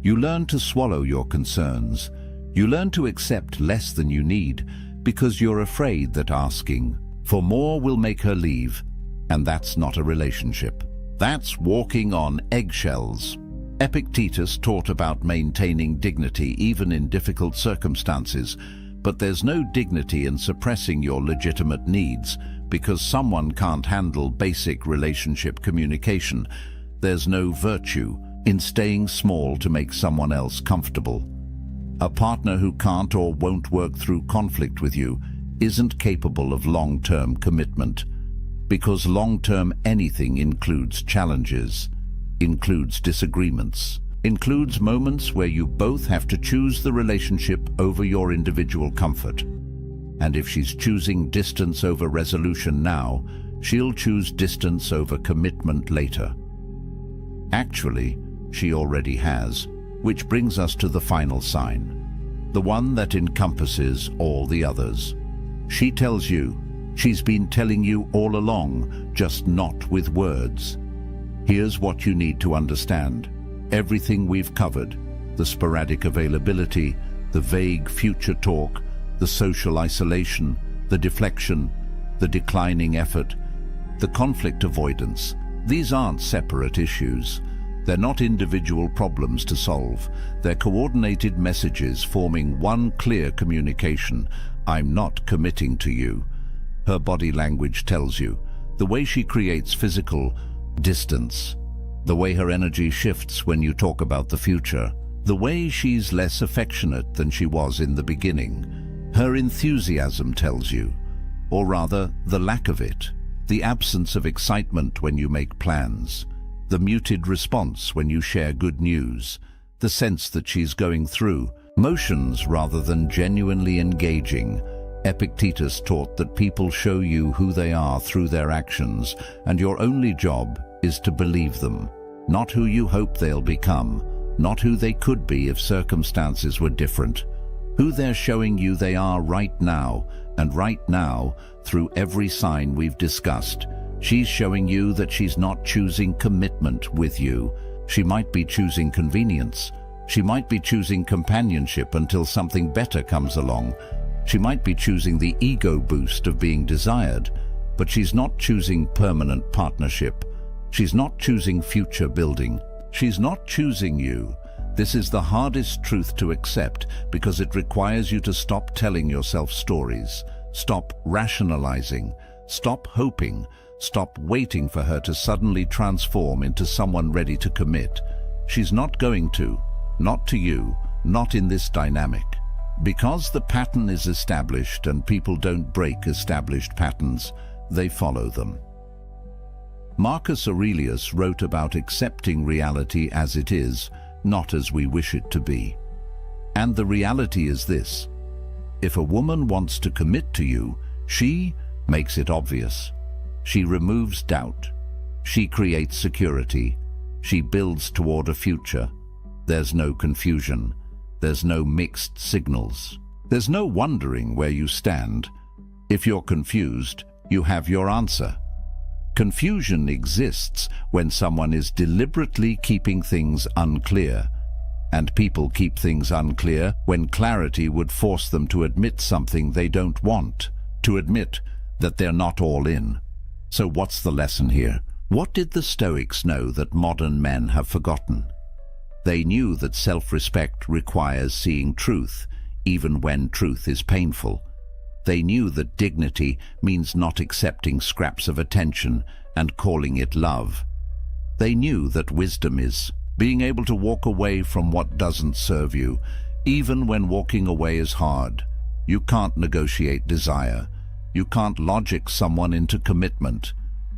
You learn to swallow your concerns. You learn to accept less than you need because you're afraid that asking for more will make her leave. And that's not a relationship. That's walking on eggshells. Epictetus taught about maintaining dignity even in difficult circumstances, But there's no dignity in suppressing your legitimate needs because someone can't handle basic relationship communication. There's no virtue in staying small to make someone else comfortable. A partner who can't or won't work through conflict with you isn't capable of long-term commitment, because long-term anything includes challenges, includes disagreements, includes moments where you both have to choose the relationship over your individual comfort. And if she's choosing distance over resolution now, she'll choose distance over commitment later. Actually, she already has, which brings us to the final sign, the one that encompasses all the others. She tells you, she's been telling you all along, just not with words. Here's what you need to understand. Everything we've covered, the sporadic availability, the vague future talk, the social isolation, the deflection, the declining effort, the conflict avoidance, these aren't separate issues. They're not individual problems to solve. They're coordinated messages forming one clear communication. I'm not committing to you. Her body language tells you. The way she creates physical distance. The way her energy shifts when you talk about the future. The way she's less affectionate than she was in the beginning. Her enthusiasm tells you. Or rather, the lack of it. The absence of excitement when you make plans. The muted response when you share good news, the sense that she's going through motions rather than genuinely engaging. Epictetus taught that people show you who they are through their actions, and your only job is to believe them, not who you hope they'll become, not who they could be if circumstances were different, who they're showing you they are right now, and right now, through every sign we've discussed, she's showing you that she's not choosing commitment with you. She might be choosing convenience. She might be choosing companionship until something better comes along. She might be choosing the ego boost of being desired, but she's not choosing permanent partnership. She's not choosing future building. She's not choosing you. This is the hardest truth to accept because it requires you to stop telling yourself stories, stop rationalizing, stop hoping, stop waiting for her to suddenly transform into someone ready to commit. She's not going to, not to you, not in this dynamic. Because the pattern is established and people don't break established patterns, they follow them. Marcus Aurelius wrote about accepting reality as it is, not as we wish it to be. And the reality is this: if a woman wants to commit to you, she makes it obvious. She removes doubt. She creates security. She builds toward a future. There's no confusion. There's no mixed signals. There's no wondering where you stand. If you're confused, you have your answer. Confusion exists when someone is deliberately keeping things unclear. And people keep things unclear when clarity would force them to admit something they don't want, to admit that they're not all in. So what's the lesson here? What did the Stoics know that modern men have forgotten? They knew that self-respect requires seeing truth, even when truth is painful. They knew that dignity means not accepting scraps of attention and calling it love. They knew that wisdom is being able to walk away from what doesn't serve you, even when walking away is hard. You can't negotiate desire. You can't logic someone into commitment.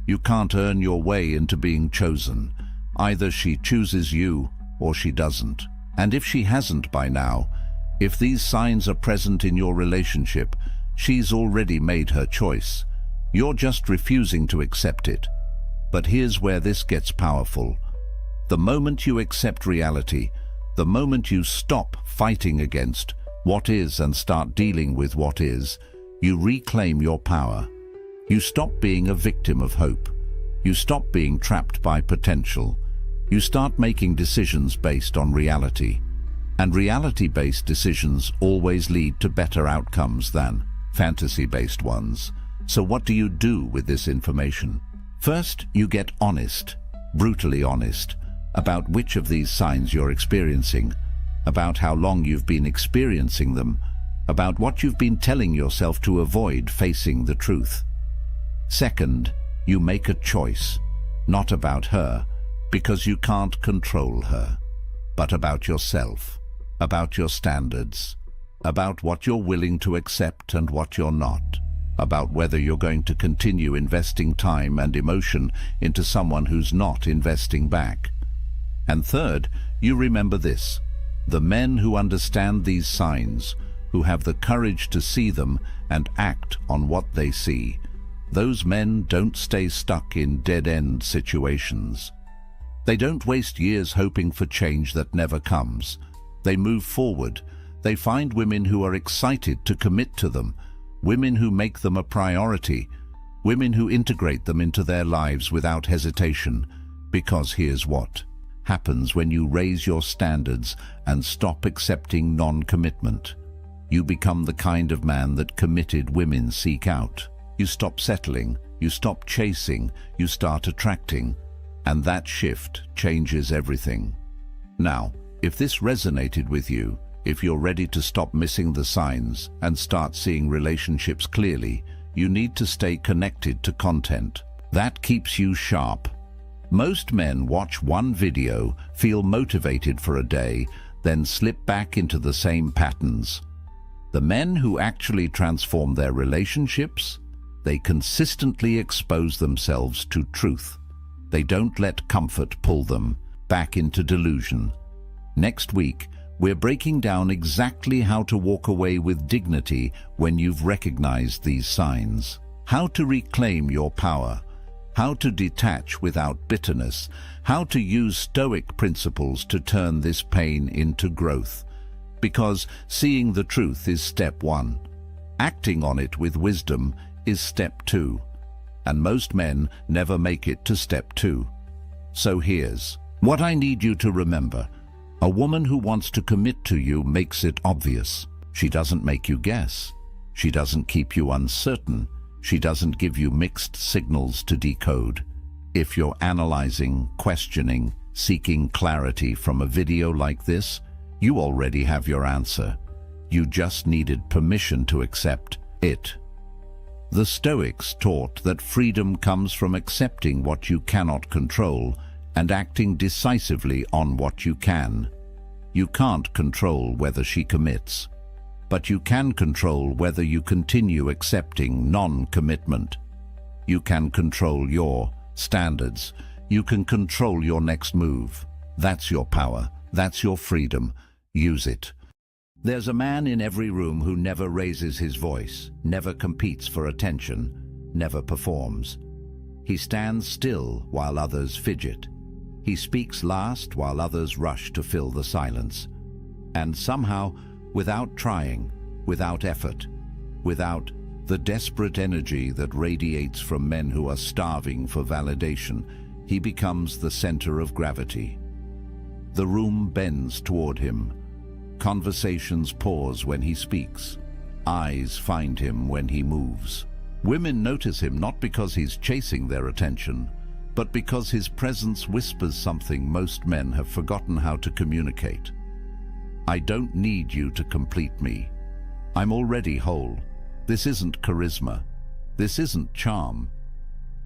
You can't earn your way into being chosen. Either she chooses you or she doesn't. And if she hasn't by now, if these signs are present in your relationship, she's already made her choice. You're just refusing to accept it. But here's where this gets powerful. The moment you accept reality, the moment you stop fighting against what is and start dealing with what is, you reclaim your power. You stop being a victim of hope. You stop being trapped by potential. You start making decisions based on reality. And reality-based decisions always lead to better outcomes than fantasy-based ones. So what do you do with this information? First, you get honest, brutally honest, about which of these signs you're experiencing, about how long you've been experiencing them, about what you've been telling yourself to avoid facing the truth. Second, you make a choice, not about her, because you can't control her, but about yourself, about your standards, about what you're willing to accept and what you're not, about whether you're going to continue investing time and emotion into someone who's not investing back. And third, you remember this: the men who understand these signs, who have the courage to see them and act on what they see, those men don't stay stuck in dead-end situations. They don't waste years hoping for change that never comes. They move forward. They find women who are excited to commit to them, women who make them a priority, women who integrate them into their lives without hesitation. Because here's what happens when you raise your standards and stop accepting non-commitment. You become the kind of man that committed women seek out. You stop settling, you stop chasing, you start attracting, and that shift changes everything. Now, if this resonated with you, if you're ready to stop missing the signs and start seeing relationships clearly, you need to stay connected to content. That keeps you sharp. Most men watch one video, feel motivated for a day, then slip back into the same patterns. The men who actually transform their relationships, they consistently expose themselves to truth. They don't let comfort pull them back into delusion. Next week, we're breaking down exactly how to walk away with dignity when you've recognized these signs, how to reclaim your power, how to detach without bitterness, how to use Stoic principles to turn this pain into growth. Because seeing the truth is step one. Acting on it with wisdom is step two. And most men never make it to step two. So here's what I need you to remember. A woman who wants to commit to you makes it obvious. She doesn't make you guess. She doesn't keep you uncertain. She doesn't give you mixed signals to decode. If you're analyzing, questioning, seeking clarity from a video like this, you already have your answer. You just needed permission to accept it. The Stoics taught that freedom comes from accepting what you cannot control and acting decisively on what you can. You can't control whether she commits, but you can control whether you continue accepting non-commitment. You can control your standards. You can control your next move. That's your power. That's your freedom. Use it. There's a man in every room who never raises his voice, never competes for attention, never performs. He stands still while others fidget. He speaks last while others rush to fill the silence. And somehow, without trying, without effort, without the desperate energy that radiates from men who are starving for validation, he becomes the center of gravity. The room bends toward him. Conversations pause when he speaks. Eyes find him when he moves. Women notice him not because he's chasing their attention, but because his presence whispers something most men have forgotten how to communicate. I don't need you to complete me. I'm already whole. This isn't charisma. This isn't charm.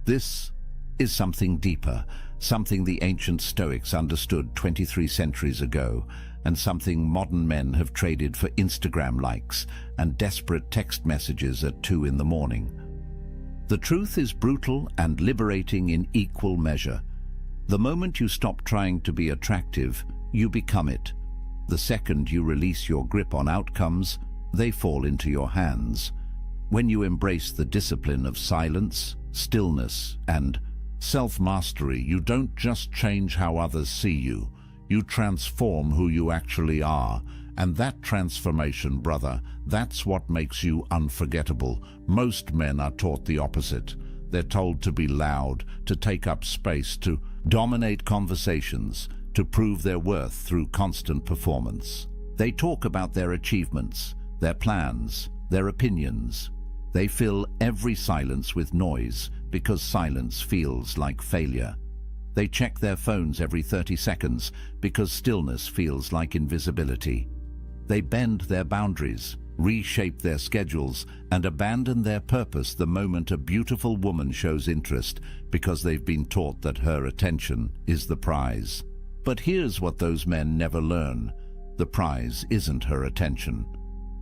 This is something deeper, something the ancient Stoics understood 23 centuries ago, and something modern men have traded for Instagram likes and desperate text messages at 2 in the morning. The truth is brutal and liberating in equal measure. The moment you stop trying to be attractive, you become it. The second you release your grip on outcomes, they fall into your hands. When you embrace the discipline of silence, stillness, and self-mastery, you don't just change how others see you. You transform who you actually are. And that transformation, brother, that's what makes you unforgettable. Most men are taught the opposite. They're told to be loud, to take up space, to dominate conversations, to prove their worth through constant performance. They talk about their achievements, their plans, their opinions. They fill every silence with noise because silence feels like failure. They check their phones every 30 seconds because stillness feels like invisibility. They bend their boundaries reshape their schedules, and abandon their purpose the moment a beautiful woman shows interest because they've been taught that her attention is the prize. But here's what those men never learn. The prize isn't her attention.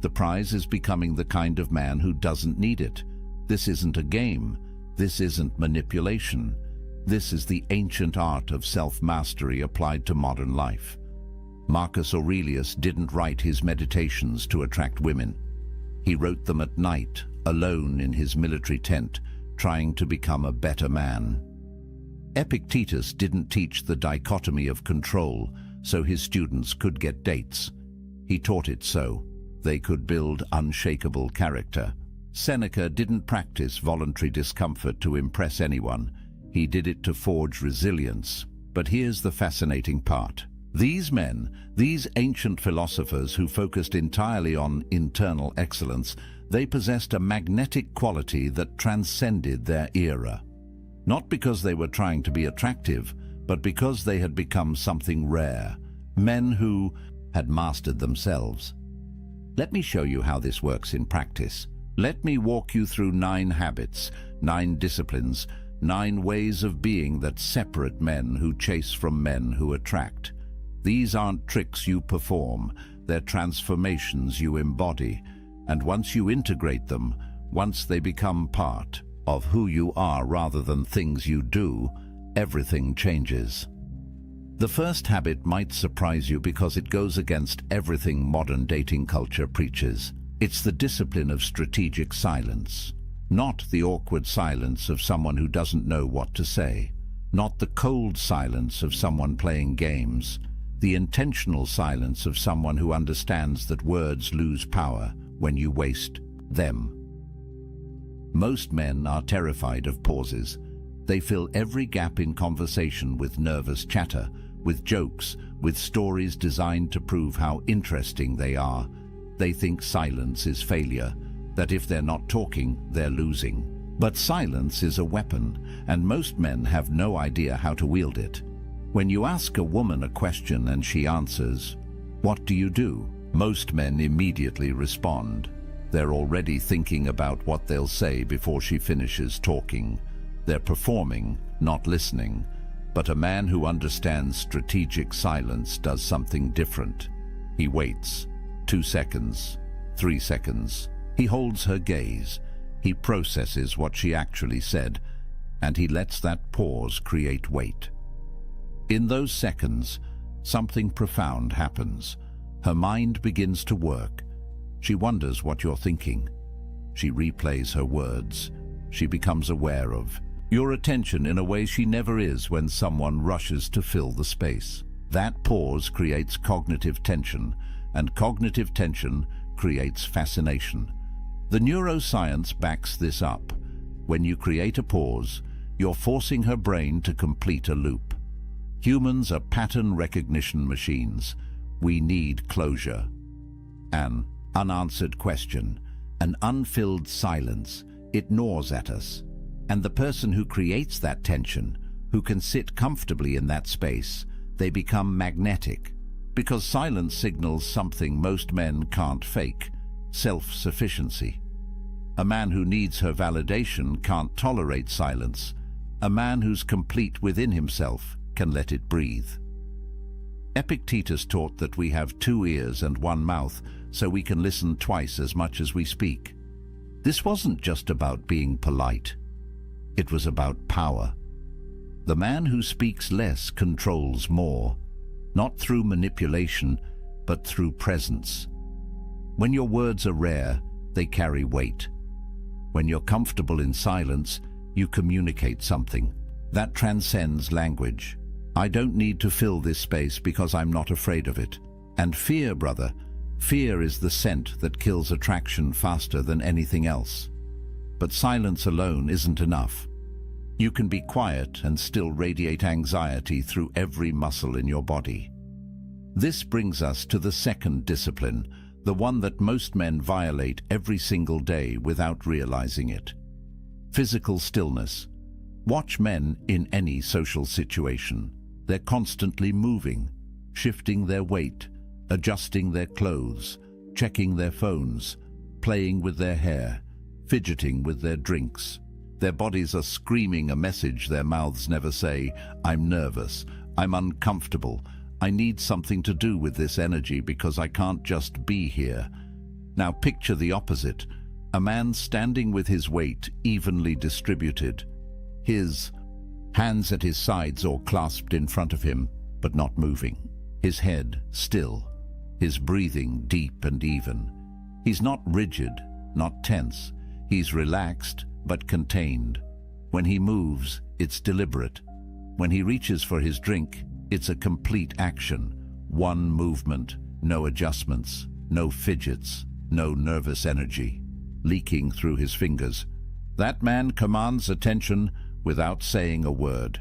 The prize is becoming the kind of man who doesn't need it. This isn't a game. This isn't manipulation. This is the ancient art of self-mastery applied to modern life. Marcus Aurelius didn't write his meditations to attract women. He wrote them at night, alone in his military tent, trying to become a better man. Epictetus didn't teach the dichotomy of control so his students could get dates. He taught it so they could build unshakable character. Seneca didn't practice voluntary discomfort to impress anyone. He did it to forge resilience. But here's the fascinating part. These men, these ancient philosophers who focused entirely on internal excellence, they possessed a magnetic quality that transcended their era. Not because they were trying to be attractive, but because they had become something rare. Men who had mastered themselves. Let me show you how this works in practice. Let me walk you through 9 habits, 9 disciplines, 9 ways of being that separate men who chase from men who attract. These aren't tricks you perform, they're transformations you embody. And once you integrate them, once they become part of who you are rather than things you do, everything changes. The first habit might surprise you because it goes against everything modern dating culture preaches. It's the discipline of strategic silence. Not the awkward silence of someone who doesn't know what to say. Not the cold silence of someone playing games. The intentional silence of someone who understands that words lose power when you waste them. Most men are terrified of pauses. They fill every gap in conversation with nervous chatter, with jokes, with stories designed to prove how interesting they are. They think silence is failure, that if they're not talking, they're losing. But silence is a weapon, and most men have no idea how to wield it. When you ask a woman a question and she answers, "What do you do?" most men immediately respond. They're already thinking about what they'll say before she finishes talking. They're performing, not listening. But a man who understands strategic silence does something different. He waits. 2 seconds, 3 seconds. He holds her gaze. He processes what she actually said, and he lets that pause create weight. In those seconds, something profound happens. Her mind begins to work. She wonders what you're thinking. She replays her words. She becomes aware of your attention in a way she never is when someone rushes to fill the space. That pause creates cognitive tension, and cognitive tension creates fascination. The neuroscience backs this up. When you create a pause, you're forcing her brain to complete a loop. Humans are pattern recognition machines. We need closure. An unanswered question, an unfilled silence, it gnaws at us. And the person who creates that tension, who can sit comfortably in that space, they become magnetic. Because silence signals something most men can't fake: self-sufficiency. A man who needs her validation can't tolerate silence. A man who's complete within himself can let it breathe. Epictetus taught that we have 2 ears and 1 mouth, so we can listen twice as much as we speak. This wasn't just about being polite. It was about power. The man who speaks less controls more, not through manipulation, but through presence. When your words are rare, they carry weight. When you're comfortable in silence, you communicate something that transcends language. I don't need to fill this space because I'm not afraid of it. And fear, brother, fear is the scent that kills attraction faster than anything else. But silence alone isn't enough. You can be quiet and still radiate anxiety through every muscle in your body. This brings us to the second discipline, the one that most men violate every single day without realizing it. Physical stillness. Watch men in any social situation. They're constantly moving, shifting their weight, adjusting their clothes, checking their phones, playing with their hair, fidgeting with their drinks. Their bodies are screaming a message their mouths never say. I'm nervous. I'm uncomfortable. I need something to do with this energy because I can't just be here. Now picture the opposite. A man standing with his weight evenly distributed. His hands at his sides or clasped in front of him, but not moving. His head still. His breathing deep and even. He's not rigid, not tense. He's relaxed, but contained. When he moves, it's deliberate. When he reaches for his drink, it's a complete action. One movement, no adjustments, no fidgets, no nervous energy leaking through his fingers. That man commands attention without saying a word.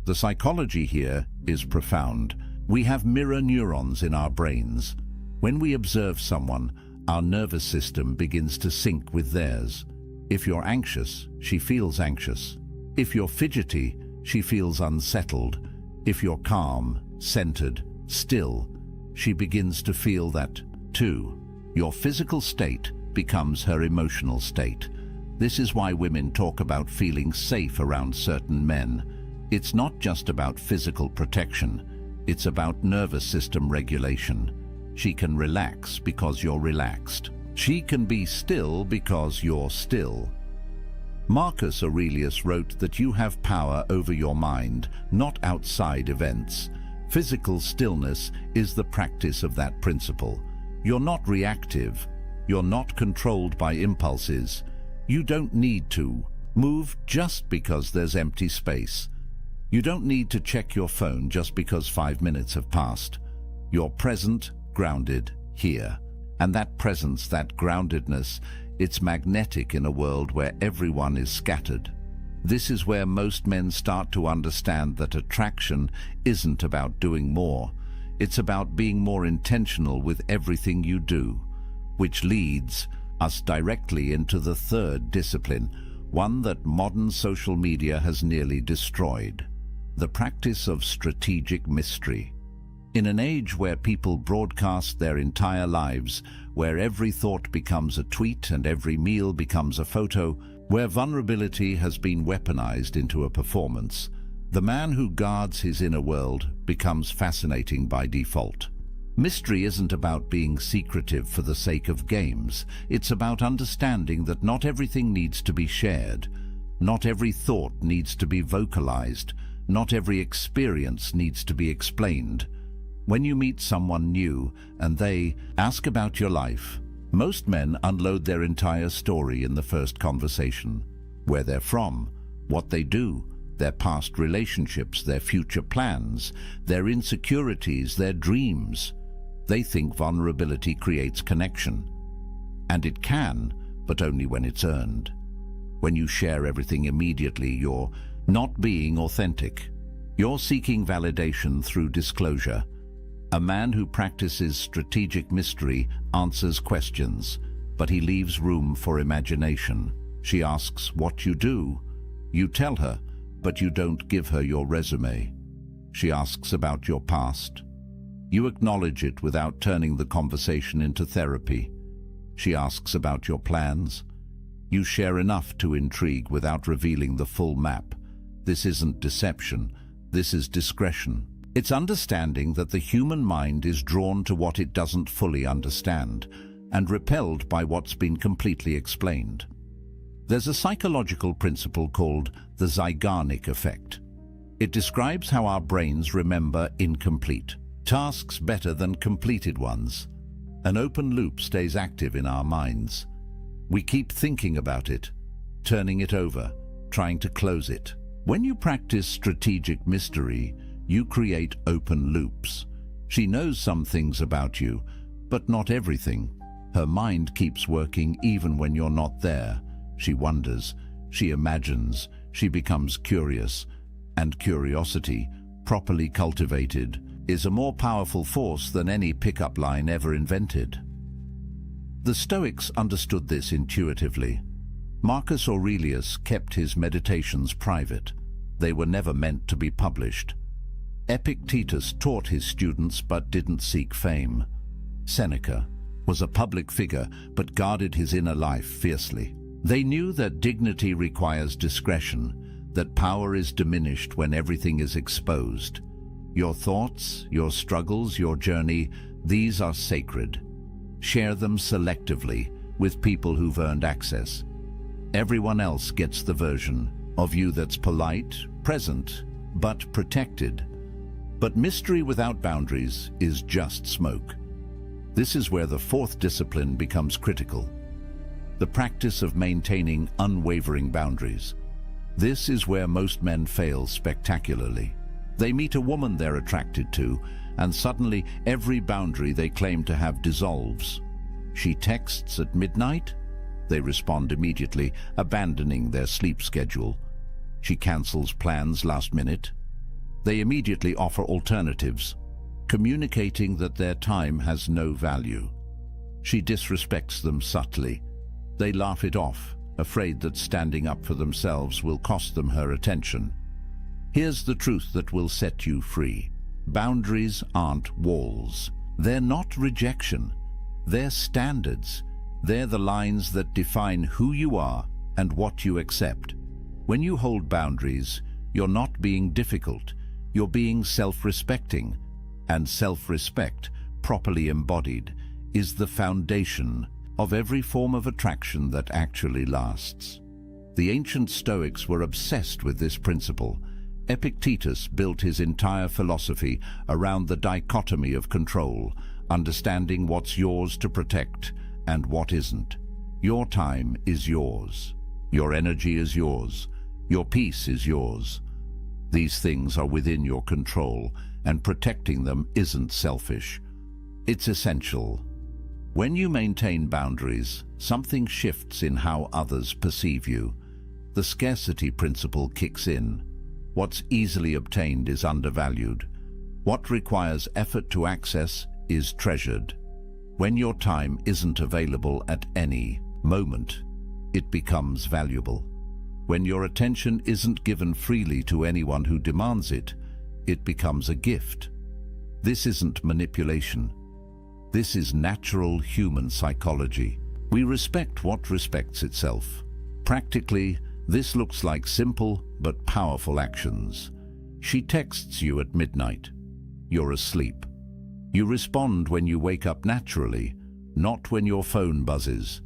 The psychology here is profound. We have mirror neurons in our brains. When we observe someone, our nervous system begins to sync with theirs. If you're anxious, she feels anxious. If you're fidgety, she feels unsettled. If you're calm, centered, still, she begins to feel that too. Your physical state becomes her emotional state. This is why women talk about feeling safe around certain men. It's not just about physical protection. It's about nervous system regulation. She can relax because you're relaxed. She can be still because you're still. Marcus Aurelius wrote that you have power over your mind, not outside events. Physical stillness is the practice of that principle. You're not reactive. You're not controlled by impulses. You don't need to move just because there's empty space. You don't need to check your phone just because 5 minutes have passed. You're present, grounded, here. And that presence, that groundedness, it's magnetic in a world where everyone is scattered. This is where most men start to understand that attraction isn't about doing more. It's about being more intentional with everything you do, which leads us directly into the third discipline, one that modern social media has nearly destroyed: the practice of strategic mystery. In an age where people broadcast their entire lives, where every thought becomes a tweet and every meal becomes a photo, where vulnerability has been weaponized into a performance, the man who guards his inner world becomes fascinating by default. Mystery isn't about being secretive for the sake of games. It's about understanding that not everything needs to be shared. Not every thought needs to be vocalized. Not every experience needs to be explained. When you meet someone new and they ask about your life, most men unload their entire story in the first conversation. Where they're from, what they do, their past relationships, their future plans, their insecurities, their dreams. They think vulnerability creates connection. And it can, but only when it's earned. When you share everything immediately, you're not being authentic. You're seeking validation through disclosure. A man who practices strategic mystery answers questions, but he leaves room for imagination. She asks what you do. You tell her, but you don't give her your resume. She asks about your past. You acknowledge it without turning the conversation into therapy. She asks about your plans. You share enough to intrigue without revealing the full map. This isn't deception. This is discretion. It's understanding that the human mind is drawn to what it doesn't fully understand and repelled by what's been completely explained. There's a psychological principle called the Zeigarnik effect. It describes how our brains remember incomplete tasks better than completed ones. An open loop stays active in our minds. We keep thinking about it, turning it over, trying to close it. When you practice strategic mystery, you create open loops. She knows some things about you, but not everything. Her mind keeps working even when you're not there. She wonders, she imagines, she becomes curious. And curiosity, properly cultivated, is a more powerful force than any pickup line ever invented. The Stoics understood this intuitively. Marcus Aurelius kept his meditations private. They were never meant to be published. Epictetus taught his students but didn't seek fame. Seneca, was a public figure, but guarded his inner life fiercely. They knew that dignity requires discretion, that power is diminished when everything is exposed. Your thoughts, your struggles, your journey, these are sacred. Share them selectively with people who've earned access. Everyone else gets the version of you that's polite, present, but protected. But mystery without boundaries is just smoke. This is where the fourth discipline becomes critical: the practice of maintaining unwavering boundaries. This is where most men fail spectacularly. They meet a woman they're attracted to, and suddenly every boundary they claim to have dissolves. She texts at midnight. They respond immediately, abandoning their sleep schedule. She cancels plans last minute. They immediately offer alternatives, communicating that their time has no value. She disrespects them subtly. They laugh it off, afraid that standing up for themselves will cost them her attention. Here's the truth that will set you free. Boundaries aren't walls. They're not rejection. They're standards. They're the lines that define who you are and what you accept. When you hold boundaries, you're not being difficult. You're being self-respecting. And self-respect, properly embodied, is the foundation of every form of attraction that actually lasts. The ancient Stoics were obsessed with this principle. Epictetus built his entire philosophy around the dichotomy of control, understanding what's yours to protect and what isn't. Your time is yours. Your energy is yours. Your peace is yours. These things are within your control, and protecting them isn't selfish. It's essential. When you maintain boundaries, something shifts in how others perceive you. The scarcity principle kicks in. What's easily obtained is undervalued. What requires effort to access is treasured. When your time isn't available at any moment, it becomes valuable. When your attention isn't given freely to anyone who demands it, it becomes a gift. This isn't manipulation. This is natural human psychology. We respect what respects itself. Practically, this looks like simple but powerful actions. She texts you at midnight. You're asleep. You respond when you wake up naturally, not when your phone buzzes.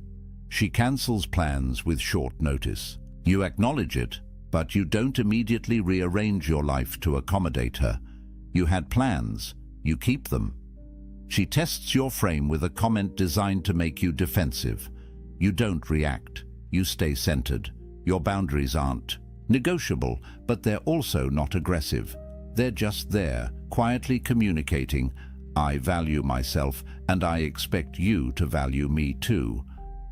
She cancels plans with short notice. You acknowledge it, but you don't immediately rearrange your life to accommodate her. You had plans. You keep them. She tests your frame with a comment designed to make you defensive. You don't react. You stay centered. Your boundaries aren't negotiable, but they're also not aggressive. They're just there, quietly communicating, I value myself, and I expect you to value me too.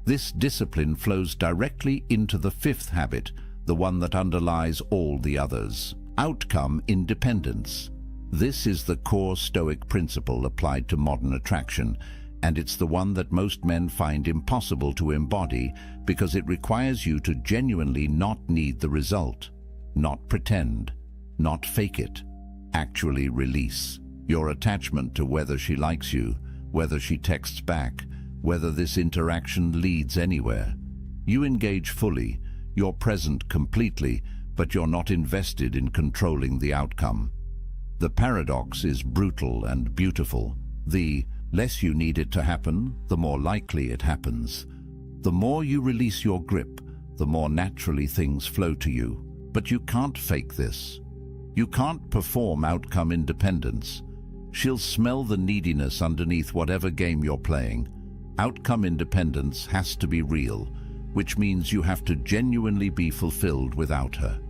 This discipline flows directly into the fifth habit, the one that underlies all the others: outcome independence. This is the core Stoic principle applied to modern attraction, and it's the one that most men find impossible to embody because it requires you to genuinely not need the result, not pretend, not fake it, actually release your attachment to whether she likes you, whether she texts back, whether this interaction leads anywhere. You engage fully, you're present completely, but you're not invested in controlling the outcome. The paradox is brutal and beautiful. The less you need it to happen, the more likely it happens. The more you release your grip, the more naturally things flow to you. But you can't fake this. You can't perform outcome independence. She'll smell the neediness underneath whatever game you're playing. Outcome independence has to be real, which means you have to genuinely be fulfilled without her.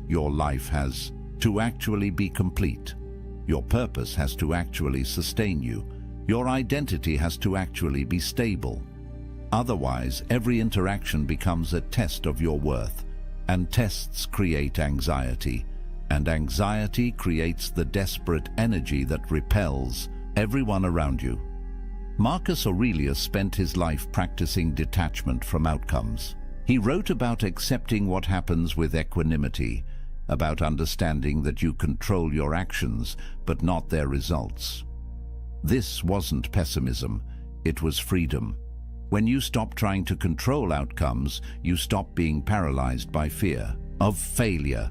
Your life has to actually be complete. Your purpose has to actually sustain you. Your identity has to actually be stable. Otherwise, every interaction becomes a test of your worth, and tests create anxiety, and anxiety creates the desperate energy that repels everyone around you. Marcus Aurelius spent his life practicing detachment from outcomes. He wrote about accepting what happens with equanimity, about understanding that you control your actions but not their results. This wasn't pessimism, It was freedom. When you stop trying to control outcomes, you stop being paralyzed by fear of failure.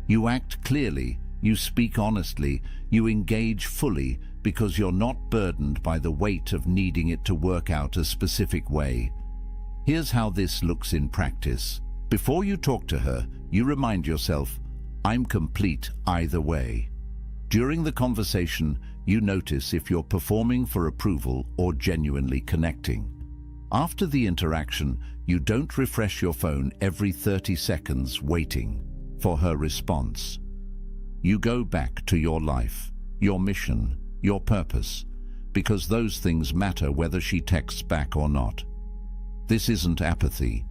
You act clearly, you speak honestly, you engage fully because you're not burdened by the weight of needing it to work out a specific way. Here's how this looks in practice. Before you talk to her, you remind yourself, I'm complete either way. During the conversation, you notice if you're performing for approval or genuinely connecting. After the interaction, you don't refresh your phone every 30 seconds waiting for her response. You go back to your life, your mission, your purpose, because those things matter whether she texts back or not. This isn't apathy.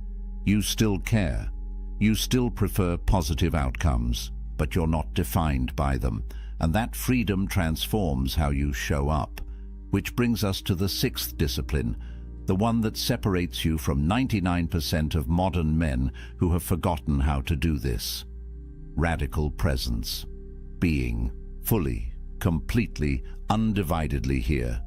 You still care. You still prefer positive outcomes, but you're not defined by them, and that freedom transforms how you show up. Which brings us to the sixth discipline, the one that separates you from 99% of modern men who have forgotten how to do this. Radical presence. Being fully, completely, undividedly here.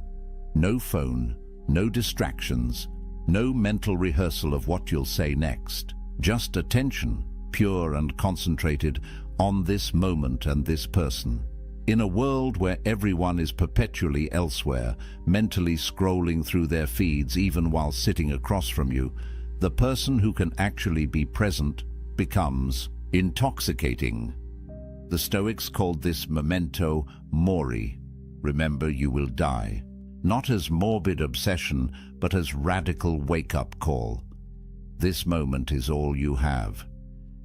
No phone, no distractions, no mental rehearsal of what you'll say next. Just attention, pure and concentrated, on this moment and this person. In a world where everyone is perpetually elsewhere, mentally scrolling through their feeds even while sitting across from you, the person who can actually be present becomes intoxicating. The Stoics called this memento mori, remember you will die, not as morbid obsession, but as radical wake-up call. This moment is all you have.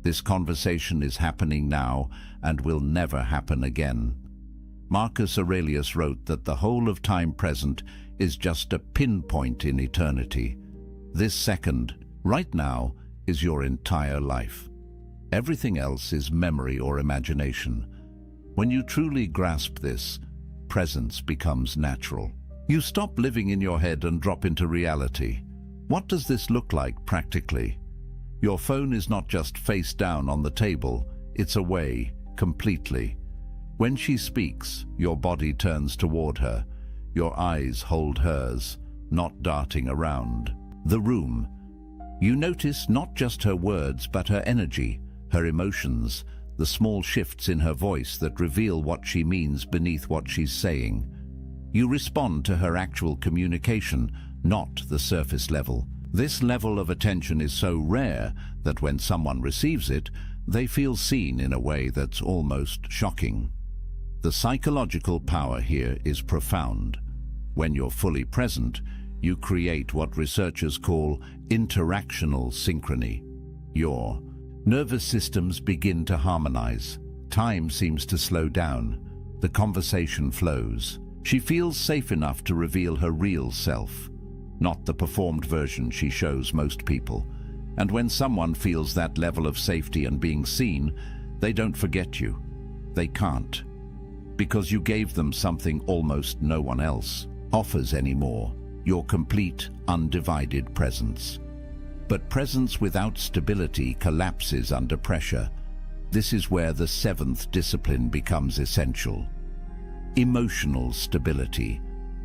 This conversation is happening now and will never happen again. Marcus Aurelius wrote that the whole of time present is just a pinpoint in eternity. This second, right now, is your entire life. Everything else is memory or imagination. When you truly grasp this, presence becomes natural. You stop living in your head and drop into reality. What does this look like practically? Your phone is not just face down on the table, it's away, completely. When she speaks, your body turns toward her. Your eyes hold hers, not darting around. The room. You notice not just her words, but her energy, her emotions, the small shifts in her voice that reveal what she means beneath what she's saying. You respond to her actual communication, not the surface level. This level of attention is so rare that when someone receives it, they feel seen in a way that's almost shocking. The psychological power here is profound. When you're fully present, you create what researchers call interactional synchrony. Your nervous systems begin to harmonize. Time seems to slow down. The conversation flows. She feels safe enough to reveal her real self, not the performed version she shows most people. And when someone feels that level of safety and being seen, they don't forget you. They can't. Because you gave them something almost no one else offers anymore, your complete, undivided presence. But presence without stability collapses under pressure. This is where the seventh discipline becomes essential. Emotional stability,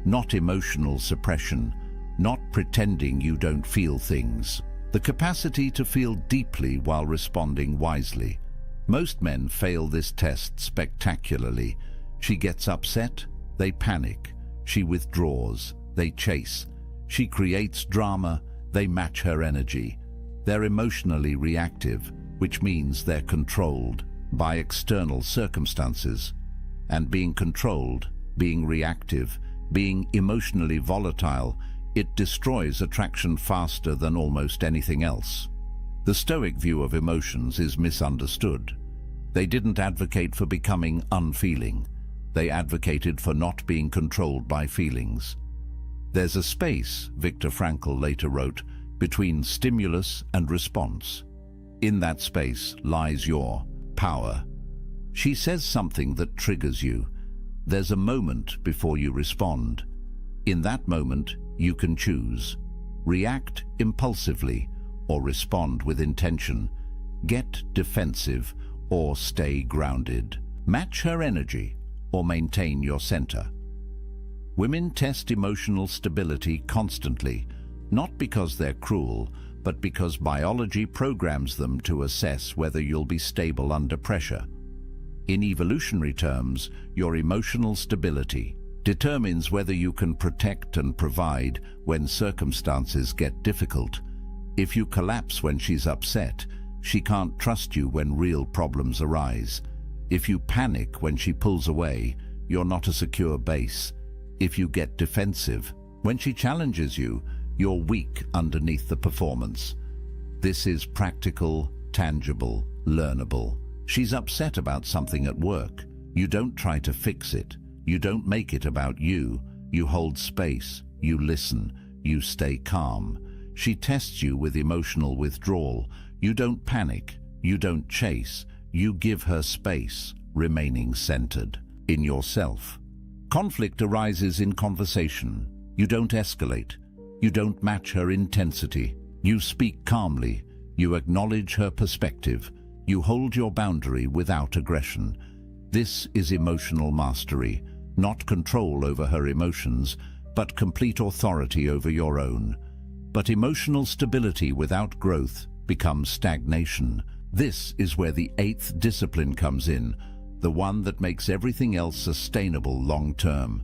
not emotional suppression, not pretending you don't feel things. The capacity to feel deeply while responding wisely. Most men fail this test spectacularly. She gets upset, they panic. She withdraws, they chase. She creates drama, they match her energy. They're emotionally reactive, which means they're controlled by external circumstances. And being controlled, being reactive, being emotionally volatile, it destroys attraction faster than almost anything else. The Stoic view of emotions is misunderstood. They didn't advocate for becoming unfeeling. They advocated for not being controlled by feelings. There's a space, Viktor Frankl later wrote, between stimulus and response. In that space lies your power. She says something that triggers you. There's a moment before you respond. In that moment, you can choose. React impulsively or respond with intention. Get defensive or stay grounded. Match her energy or maintain your center. Women test emotional stability constantly, not because they're cruel, but because biology programs them to assess whether you'll be stable under pressure. In evolutionary terms, your emotional stability determines whether you can protect and provide when circumstances get difficult. If you collapse when she's upset, she can't trust you when real problems arise. If you panic when she pulls away, you're not a secure base. If you get defensive when she challenges you, you're weak underneath the performance. This is practical, tangible, learnable. She's upset about something at work. You don't try to fix it. You don't make it about you. You hold space. You listen. You stay calm. She tests you with emotional withdrawal. You don't panic. You don't chase. You give her space, remaining centered in yourself. Conflict arises in conversation. You don't escalate. You don't match her intensity. You speak calmly. You acknowledge her perspective. You hold your boundary without aggression. This is emotional mastery, not control over her emotions, but complete authority over your own. But emotional stability without growth becomes stagnation. This is where the eighth discipline comes in, the one that makes everything else sustainable long-term.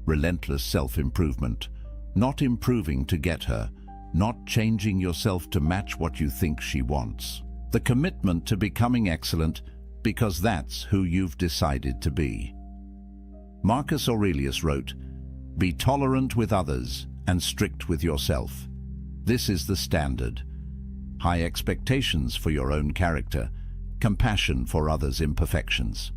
Relentless self-improvement. Not improving to get her, not changing yourself to match what you think she wants. The commitment to becoming excellent because that's who you've decided to be. Marcus Aurelius wrote, "Be tolerant with others and strict with yourself. This is the standard. High expectations for your own character, compassion for others' imperfections."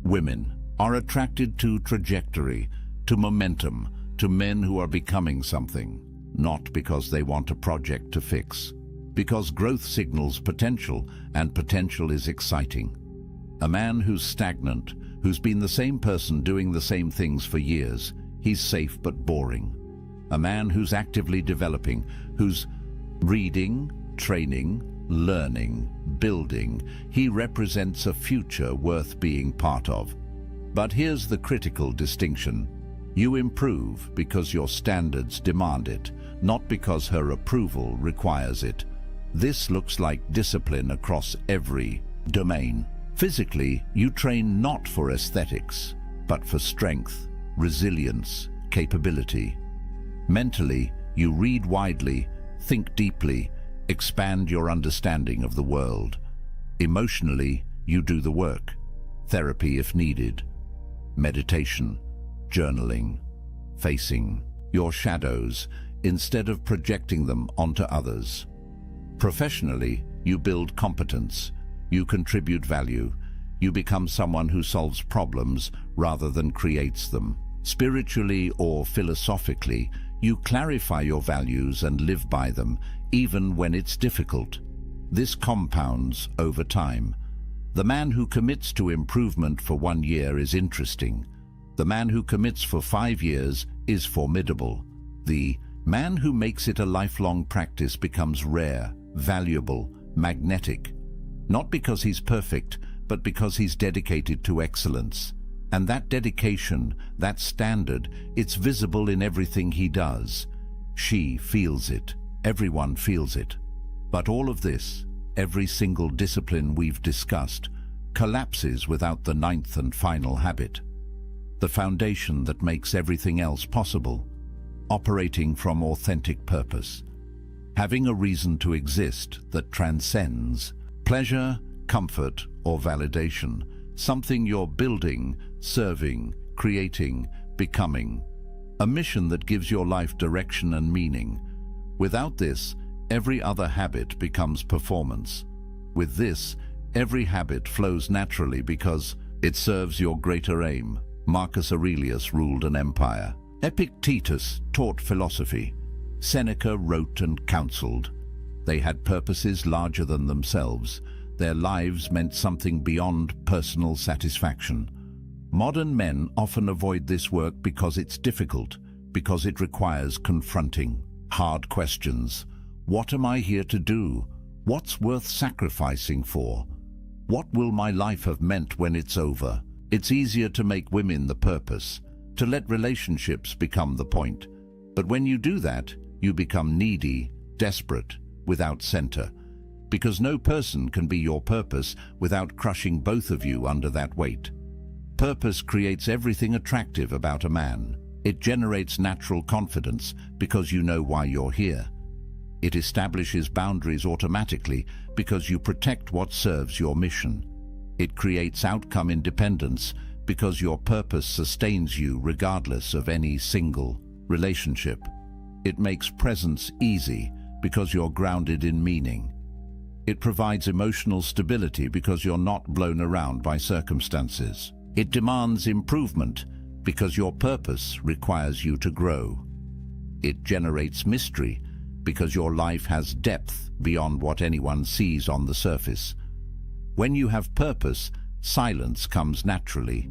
Women are attracted to trajectory, to momentum, to men who are becoming something, not because they want a project to fix, because growth signals potential, and potential is exciting. A man who's stagnant, who's been the same person doing the same things for years, he's safe but boring. A man who's actively developing, who's reading, training, learning, building, he represents a future worth being part of. But here's the critical distinction. You improve because your standards demand it, not because her approval requires it. This looks like discipline across every domain. Physically, you train not for aesthetics, but for strength, resilience, capability. Mentally, you read widely, think deeply, expand your understanding of the world. Emotionally, you do the work. Therapy if needed. Meditation, journaling, facing your shadows instead of projecting them onto others. Professionally, you build competence, you contribute value, you become someone who solves problems rather than creates them. Spiritually or philosophically, you clarify your values and live by them, even when it's difficult. This compounds over time. The man who commits to improvement for 1 year is interesting. The man who commits for 5 years is formidable. The man who makes it a lifelong practice becomes rare, valuable, magnetic. Not because he's perfect, but because he's dedicated to excellence. And that dedication, that standard, it's visible in everything he does. She feels it. Everyone feels it. But all of this, every single discipline we've discussed, collapses without the ninth and final habit. The foundation that makes everything else possible. Operating from authentic purpose. Having a reason to exist that transcends pleasure, comfort, or validation. Something you're building, serving, creating, becoming. A mission that gives your life direction and meaning. Without this, every other habit becomes performance. With this, every habit flows naturally because it serves your greater aim. Marcus Aurelius ruled an empire. Epictetus taught philosophy. Seneca wrote and counseled. They had purposes larger than themselves. Their lives meant something beyond personal satisfaction. Modern men often avoid this work because it's difficult, because it requires confronting hard questions. What am I here to do? What's worth sacrificing for? What will my life have meant when it's over? It's easier to make women the purpose, to let relationships become the point. But when you do that, you become needy, desperate, without center. Because no person can be your purpose without crushing both of you under that weight. Purpose creates everything attractive about a man. It generates natural confidence because you know why you're here. It establishes boundaries automatically because you protect what serves your mission. It creates outcome independence because your purpose sustains you regardless of any single relationship. It makes presence easy because you're grounded in meaning. It provides emotional stability because you're not blown around by circumstances. It demands improvement because your purpose requires you to grow. It generates mystery because your life has depth beyond what anyone sees on the surface. When you have purpose, silence comes naturally.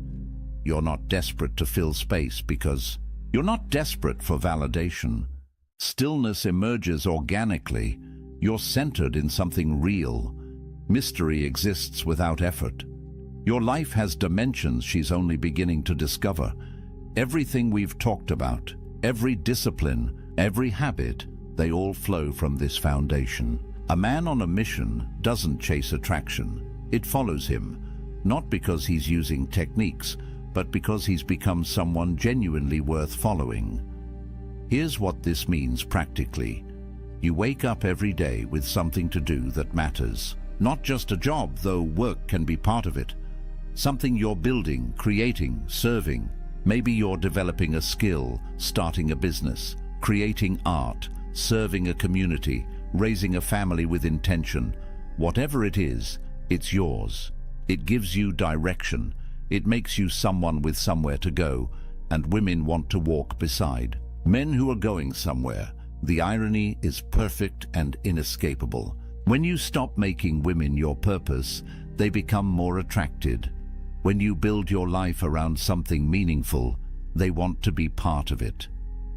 You're not desperate to fill space because you're not desperate for validation. Stillness emerges organically. You're centered in something real. Mystery exists without effort. Your life has dimensions she's only beginning to discover. Everything we've talked about, every discipline, every habit, they all flow from this foundation. A man on a mission doesn't chase attraction. It follows him, not because he's using techniques, but because he's become someone genuinely worth following. Here's what this means practically. You wake up every day with something to do that matters. Not just a job, though work can be part of it. Something you're building, creating, serving. Maybe you're developing a skill, starting a business, creating art, serving a community, raising a family with intention. Whatever it is, it's yours. It gives you direction. It makes you someone with somewhere to go, and women want to walk beside. Men who are going somewhere. The irony is perfect and inescapable. When you stop making women your purpose, they become more attracted. When you build your life around something meaningful, they want to be part of it.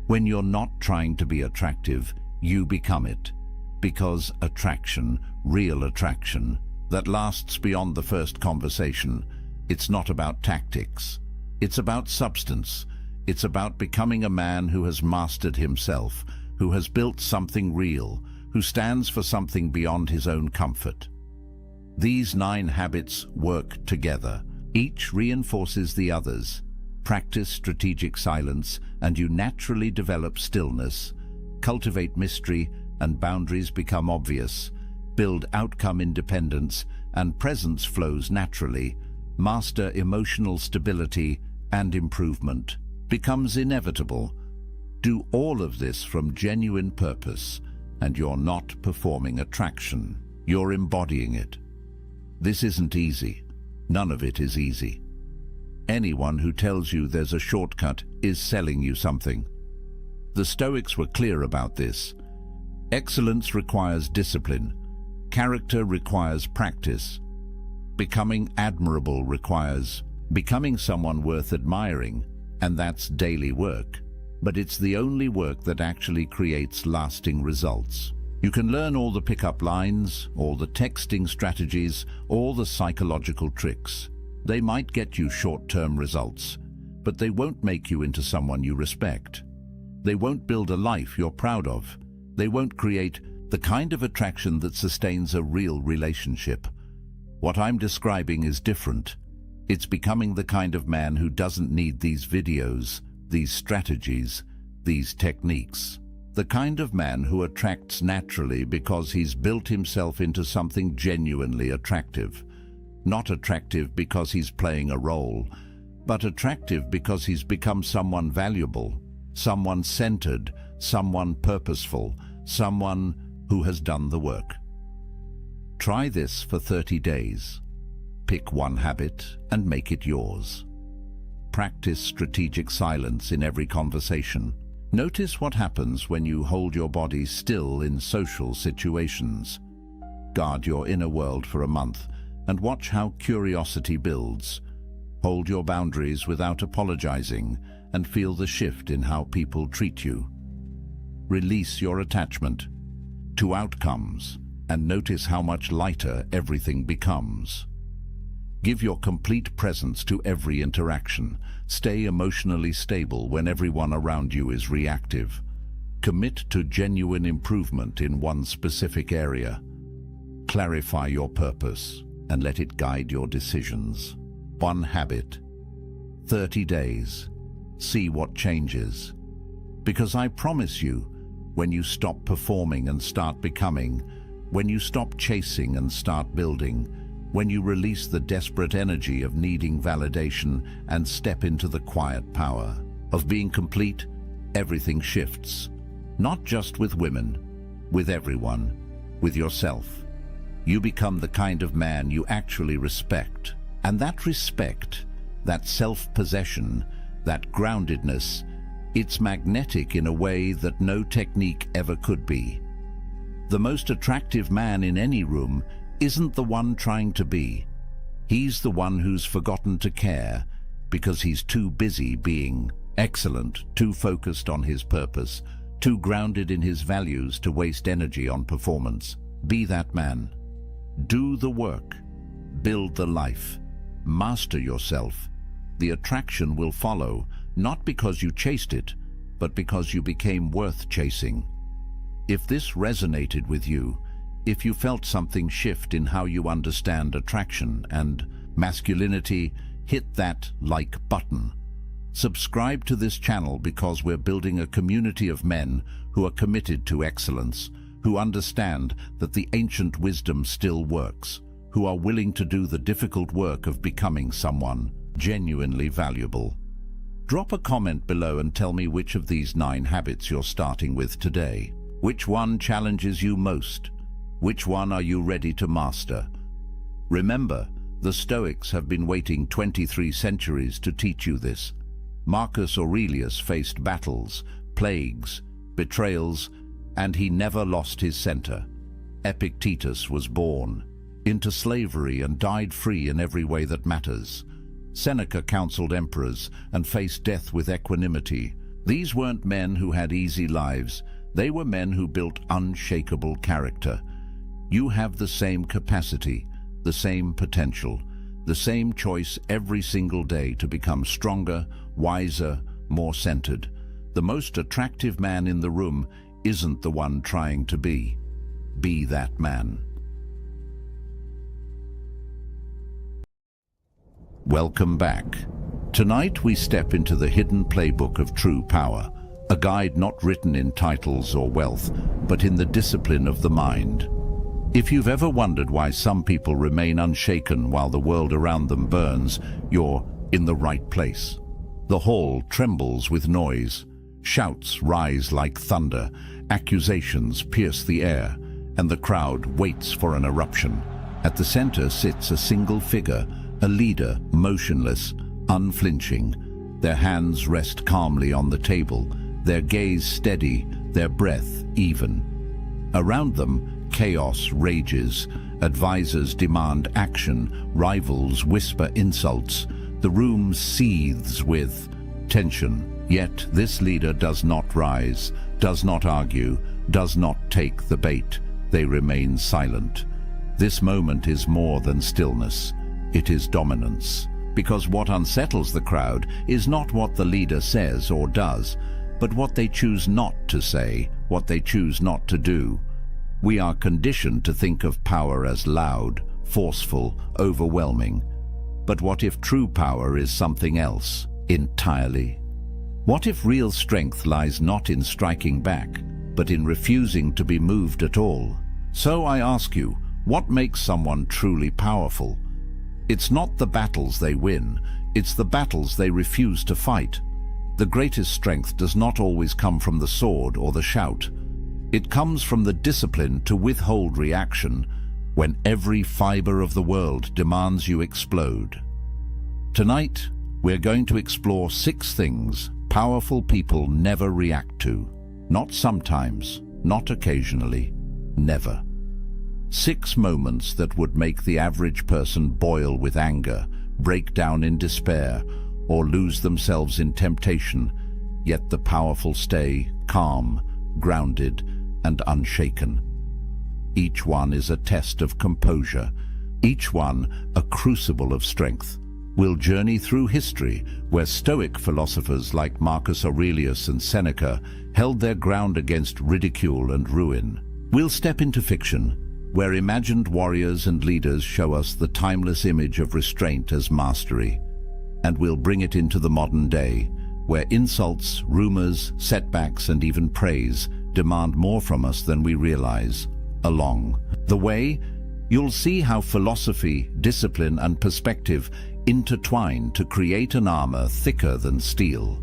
When you're not trying to be attractive, you become it. Because attraction, real attraction, that lasts beyond the first conversation, it's not about tactics. It's about substance. It's about becoming a man who has mastered himself, who has built something real, who stands for something beyond his own comfort. These 9 habits work together. Each reinforces the others. Practice strategic silence, and you naturally develop stillness. Cultivate mystery, and boundaries become obvious. Build outcome independence, and presence flows naturally. Master emotional stability, and improvement becomes inevitable. Do all of this from genuine purpose, and you're not performing attraction. You're embodying it. This isn't easy. None of it is easy. Anyone who tells you there's a shortcut is selling you something. The Stoics were clear about this. Excellence requires discipline. Character requires practice. Becoming admirable requires becoming someone worth admiring, and that's daily work. But it's the only work that actually creates lasting results. You can learn all the pickup lines, all the texting strategies, all the psychological tricks. They might get you short-term results, but they won't make you into someone you respect. They won't build a life you're proud of. They won't create the kind of attraction that sustains a real relationship. What I'm describing is different. It's becoming the kind of man who doesn't need these videos, these strategies, these techniques. The kind of man who attracts naturally because he's built himself into something genuinely attractive. Not attractive because he's playing a role, but attractive because he's become someone valuable, someone centered, someone purposeful, someone who has done the work. Try this for 30 days. Pick one habit and make it yours. Practice strategic silence in every conversation. Notice what happens when you hold your body still in social situations. Guard your inner world for a month and watch how curiosity builds. Hold your boundaries without apologizing and feel the shift in how people treat you. Release your attachment to outcomes and notice how much lighter everything becomes. Give your complete presence to every interaction. Stay emotionally stable when everyone around you is reactive. Commit to genuine improvement in one specific area. Clarify your purpose and let it guide your decisions. One habit. 30 days. See what changes. Because I promise you, when you stop performing and start becoming, when you stop chasing and start building, when you release the desperate energy of needing validation and step into the quiet power of being complete, everything shifts. Not just with women, with everyone, with yourself. You become the kind of man you actually respect. And that respect, that self-possession, that groundedness, it's magnetic in a way that no technique ever could be. The most attractive man in any room isn't the one trying to be. He's the one who's forgotten to care because he's too busy being excellent, too focused on his purpose, too grounded in his values to waste energy on performance. Be that man. Do the work. Build the life. Master yourself. The attraction will follow, not because you chased it, but because you became worth chasing. If this resonated with you, if you felt something shift in how you understand attraction and masculinity, hit that like button. Subscribe to this channel because we're building a community of men who are committed to excellence, who understand that the ancient wisdom still works, who are willing to do the difficult work of becoming someone genuinely valuable. Drop a comment below and tell me which of these 9 habits you're starting with today. Which one challenges you most? Which one are you ready to master? Remember, the Stoics have been waiting 23 centuries to teach you this. Marcus Aurelius faced battles, plagues, betrayals, and he never lost his center. Epictetus was born into slavery and died free in every way that matters. Seneca counseled emperors and faced death with equanimity. These weren't men who had easy lives. They were men who built unshakable character. You have the same capacity, the same potential, the same choice every single day to become stronger, wiser, more centered. The most attractive man in the room isn't the one trying to be. Be that man. Welcome back. Tonight we step into the hidden playbook of true power, a guide not written in titles or wealth, but in the discipline of the mind. If you've ever wondered why some people remain unshaken while the world around them burns, you're in the right place. The hall trembles with noise. Shouts rise like thunder. Accusations pierce the air, and the crowd waits for an eruption. At the center sits a single figure, a leader, motionless, unflinching. Their hands rest calmly on the table, their gaze steady, their breath even. Around them, chaos rages. Advisors demand action, rivals whisper insults. The room seethes with tension. Yet this leader does not rise, does not argue, does not take the bait. They remain silent. This moment is more than stillness. It is dominance. Because what unsettles the crowd is not what the leader says or does, but what they choose not to say, what they choose not to do. We are conditioned to think of power as loud, forceful, overwhelming. But what if true power is something else entirely? What if real strength lies not in striking back, but in refusing to be moved at all? So I ask you, what makes someone truly powerful? It's not the battles they win, it's the battles they refuse to fight. The greatest strength does not always come from the sword or the shout. It comes from the discipline to withhold reaction when every fiber of the world demands you explode. Tonight, we're going to explore 6 things powerful people never react to. Not sometimes, not occasionally, never. 6 moments that would make the average person boil with anger, break down in despair, or lose themselves in temptation, yet the powerful stay calm, grounded, and unshaken. Each one is a test of composure, each one a crucible of strength. We'll journey through history, where Stoic philosophers like Marcus Aurelius and Seneca held their ground against ridicule and ruin. We'll step into fiction, where imagined warriors and leaders show us the timeless image of restraint as mastery. And we'll bring it into the modern day, where insults, rumors, setbacks, and even praise demand more from us than we realize. Along the way, you'll see how philosophy, discipline, and perspective intertwine to create an armor thicker than steel.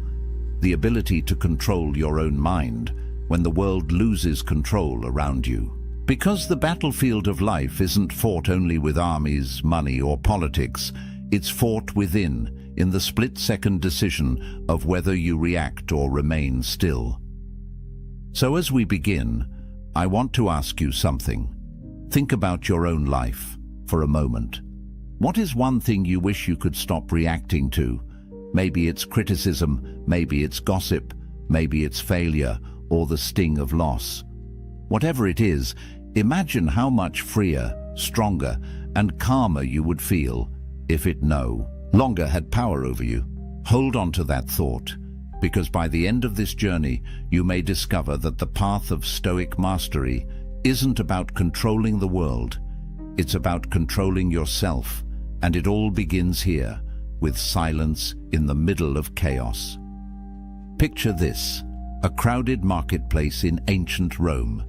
The ability to control your own mind when the world loses control around you. Because the battlefield of life isn't fought only with armies, money, or politics, it's fought within, in the split-second decision of whether you react or remain still. So as we begin, I want to ask you something. Think about your own life for a moment. What is one thing you wish you could stop reacting to? Maybe it's criticism, maybe it's gossip, maybe it's failure, or the sting of loss. Whatever it is, imagine how much freer, stronger, and calmer you would feel if it no longer had power over you. Hold on to that thought, because by the end of this journey, you may discover that the path of Stoic mastery isn't about controlling the world. It's about controlling yourself, and it all begins here, with silence in the middle of chaos. Picture this: a crowded marketplace in ancient Rome.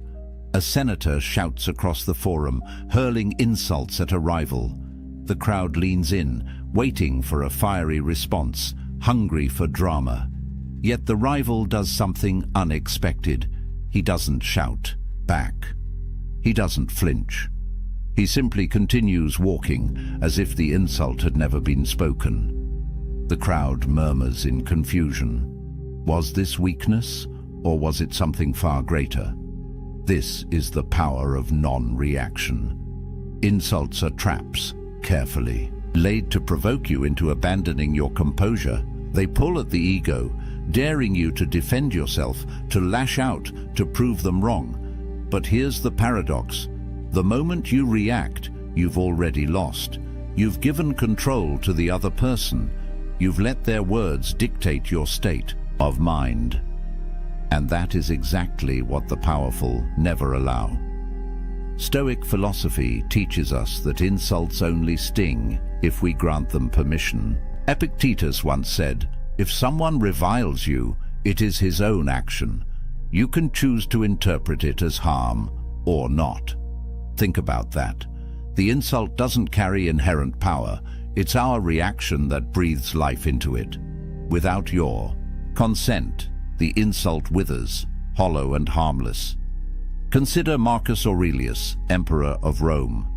A senator shouts across the forum, hurling insults at a rival. The crowd leans in, waiting for a fiery response, hungry for drama. Yet the rival does something unexpected. He doesn't shout back. He doesn't flinch. He simply continues walking as if the insult had never been spoken. The crowd murmurs in confusion. Was this weakness, or was it something far greater? This is the power of non-reaction. Insults are traps, carefully laid to provoke you into abandoning your composure. They pull at the ego, daring you to defend yourself, to lash out, to prove them wrong. But here's the paradox. The moment you react, you've already lost. You've given control to the other person. You've let their words dictate your state of mind. And that is exactly what the powerful never allow. Stoic philosophy teaches us that insults only sting if we grant them permission. Epictetus once said, "If someone reviles you, it is his own action. You can choose to interpret it as harm or not." Think about that. The insult doesn't carry inherent power. It's our reaction that breathes life into it. Without your consent, the insult withers, hollow and harmless. Consider Marcus Aurelius, Emperor of Rome.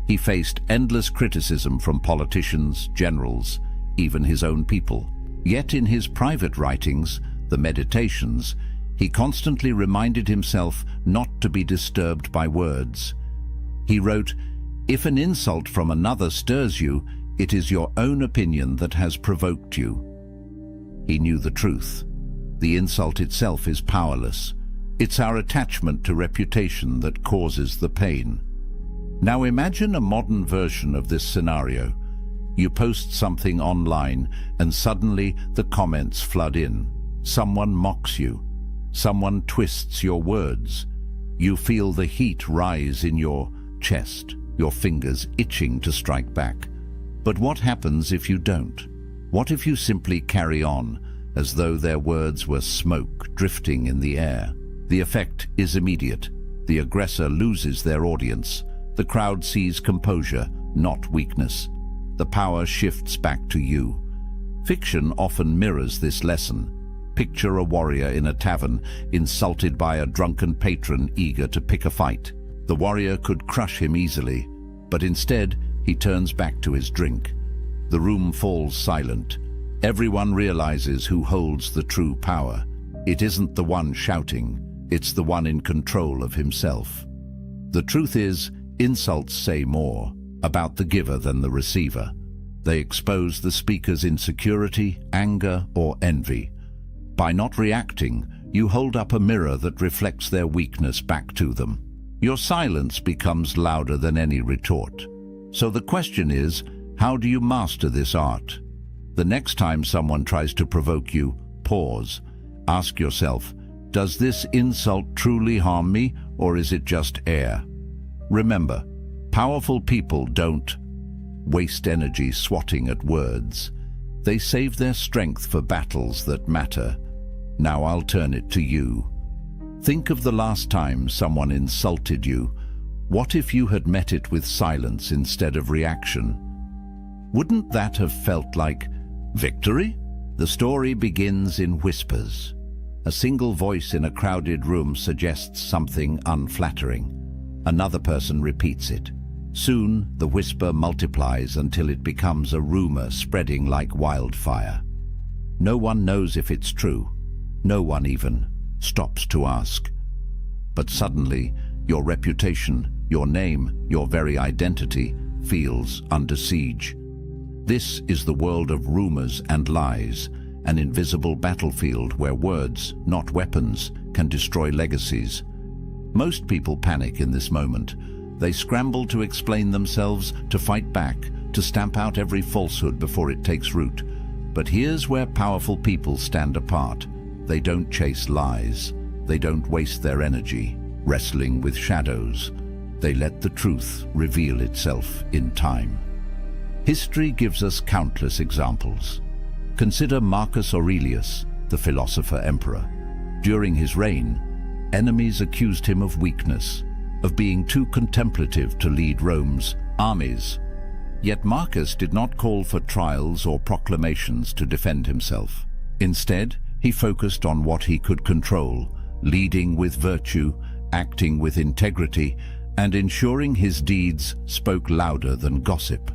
He faced endless criticism from politicians, generals, even his own people. Yet in his private writings, the Meditations, he constantly reminded himself not to be disturbed by words. He wrote, "If an insult from another stirs you, it is your own opinion that has provoked you." He knew the truth. The insult itself is powerless. It's our attachment to reputation that causes the pain. Now imagine a modern version of this scenario. You post something online and suddenly the comments flood in. Someone mocks you. Someone twists your words. You feel the heat rise in your chest, your fingers itching to strike back. But what happens if you don't? What if you simply carry on, as though their words were smoke drifting in the air? The effect is immediate. The aggressor loses their audience. The crowd sees composure, not weakness. The power shifts back to you. Fiction often mirrors this lesson. Picture a warrior in a tavern, insulted by a drunken patron eager to pick a fight. The warrior could crush him easily, but instead he turns back to his drink. The room falls silent. Everyone realizes who holds the true power. It isn't the one shouting, it's the one in control of himself. The truth is, insults say more about the giver than the receiver. They expose the speaker's insecurity, anger, or envy. By not reacting, you hold up a mirror that reflects their weakness back to them. Your silence becomes louder than any retort. So the question is, how do you master this art? The next time someone tries to provoke you, pause. Ask yourself, does this insult truly harm me, or is it just air? Remember, powerful people don't waste energy swatting at words. They save their strength for battles that matter. Now I'll turn it to you. Think of the last time someone insulted you. What if you had met it with silence instead of reaction? Wouldn't that have felt like victory? The story begins in whispers. A single voice in a crowded room suggests something unflattering. Another person repeats it. Soon, the whisper multiplies until it becomes a rumor spreading like wildfire. No one knows if it's true. No one even stops to ask. But suddenly, your reputation, your name, your very identity feels under siege. This is the world of rumors and lies, an invisible battlefield where words, not weapons, can destroy legacies. Most people panic in this moment. They scramble to explain themselves, to fight back, to stamp out every falsehood before it takes root. But here's where powerful people stand apart. They don't chase lies. They don't waste their energy wrestling with shadows. They let the truth reveal itself in time. History gives us countless examples. Consider Marcus Aurelius, the philosopher-emperor. During his reign, enemies accused him of weakness, of being too contemplative to lead Rome's armies. Yet Marcus did not call for trials or proclamations to defend himself. Instead, he focused on what he could control, leading with virtue, acting with integrity, and ensuring his deeds spoke louder than gossip.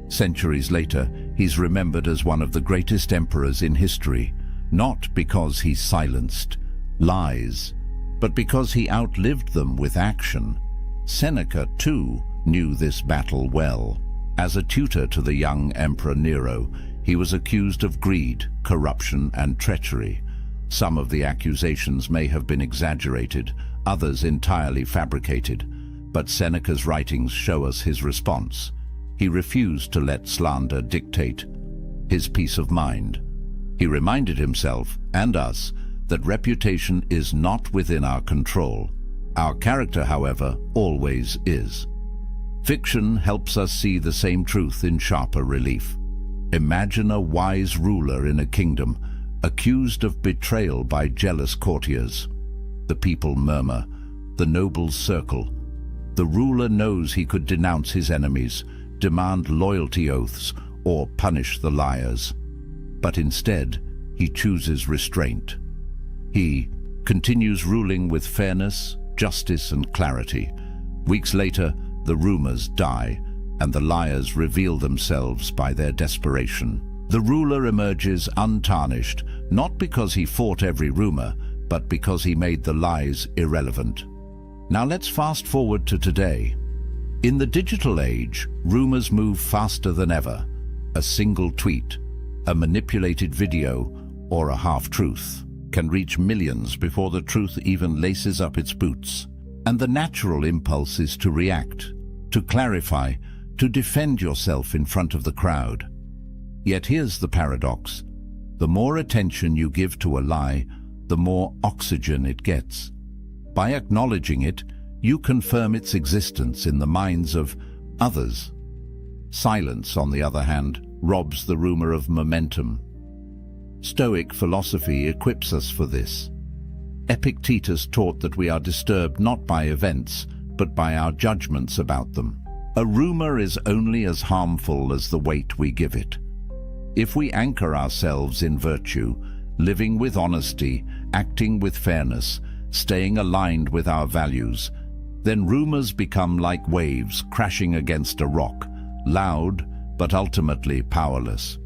Centuries later, he's remembered as one of the greatest emperors in history, not because he silenced lies, but because he outlived them with action. Seneca, too, knew this battle well. As a tutor to the young Emperor Nero, he was accused of greed, corruption, and treachery. Some of the accusations may have been exaggerated, others entirely fabricated, but Seneca's writings show us his response. He refused to let slander dictate his peace of mind. He reminded himself, and us, that reputation is not within our control. Our character, however, always is. Fiction helps us see the same truth in sharper relief. Imagine a wise ruler in a kingdom, accused of betrayal by jealous courtiers. The people murmur, the nobles circle. The ruler knows he could denounce his enemies, demand loyalty oaths, or punish the liars. But instead, he chooses restraint. He continues ruling with fairness, justice, and clarity. Weeks later, the rumors die, and the liars reveal themselves by their desperation. The ruler emerges untarnished, not because he fought every rumor, but because he made the lies irrelevant. Now let's fast forward to today. In the digital age, rumors move faster than ever. A single tweet, a manipulated video, or a half-truth can reach millions before the truth even laces up its boots. And the natural impulse is to react, to clarify, to defend yourself in front of the crowd. Yet here's the paradox. The more attention you give to a lie, the more oxygen it gets. By acknowledging it, you confirm its existence in the minds of others. Silence, on the other hand, robs the rumor of momentum. Stoic philosophy equips us for this. Epictetus taught that we are disturbed not by events, but by our judgments about them. A rumor is only as harmful as the weight we give it. If we anchor ourselves in virtue, living with honesty, acting with fairness, staying aligned with our values, then rumors become like waves crashing against a rock, loud but ultimately powerless.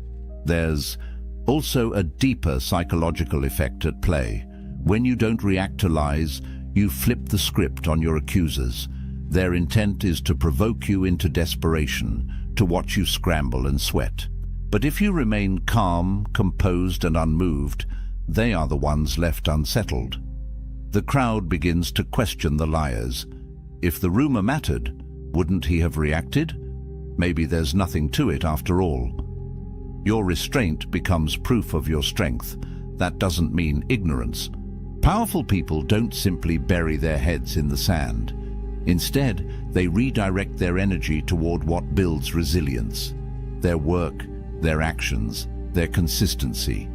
There's also a deeper psychological effect at play. When you don't react to lies, you flip the script on your accusers. Their intent is to provoke you into desperation, to watch you scramble and sweat. But if you remain calm, composed, and unmoved, they are the ones left unsettled. The crowd begins to question the liars. If the rumor mattered, wouldn't he have reacted? Maybe there's nothing to it after all. Your restraint becomes proof of your strength. That doesn't mean ignorance. Powerful people don't simply bury their heads in the sand. Instead, they redirect their energy toward what builds resilience. Their work, their actions, their consistency.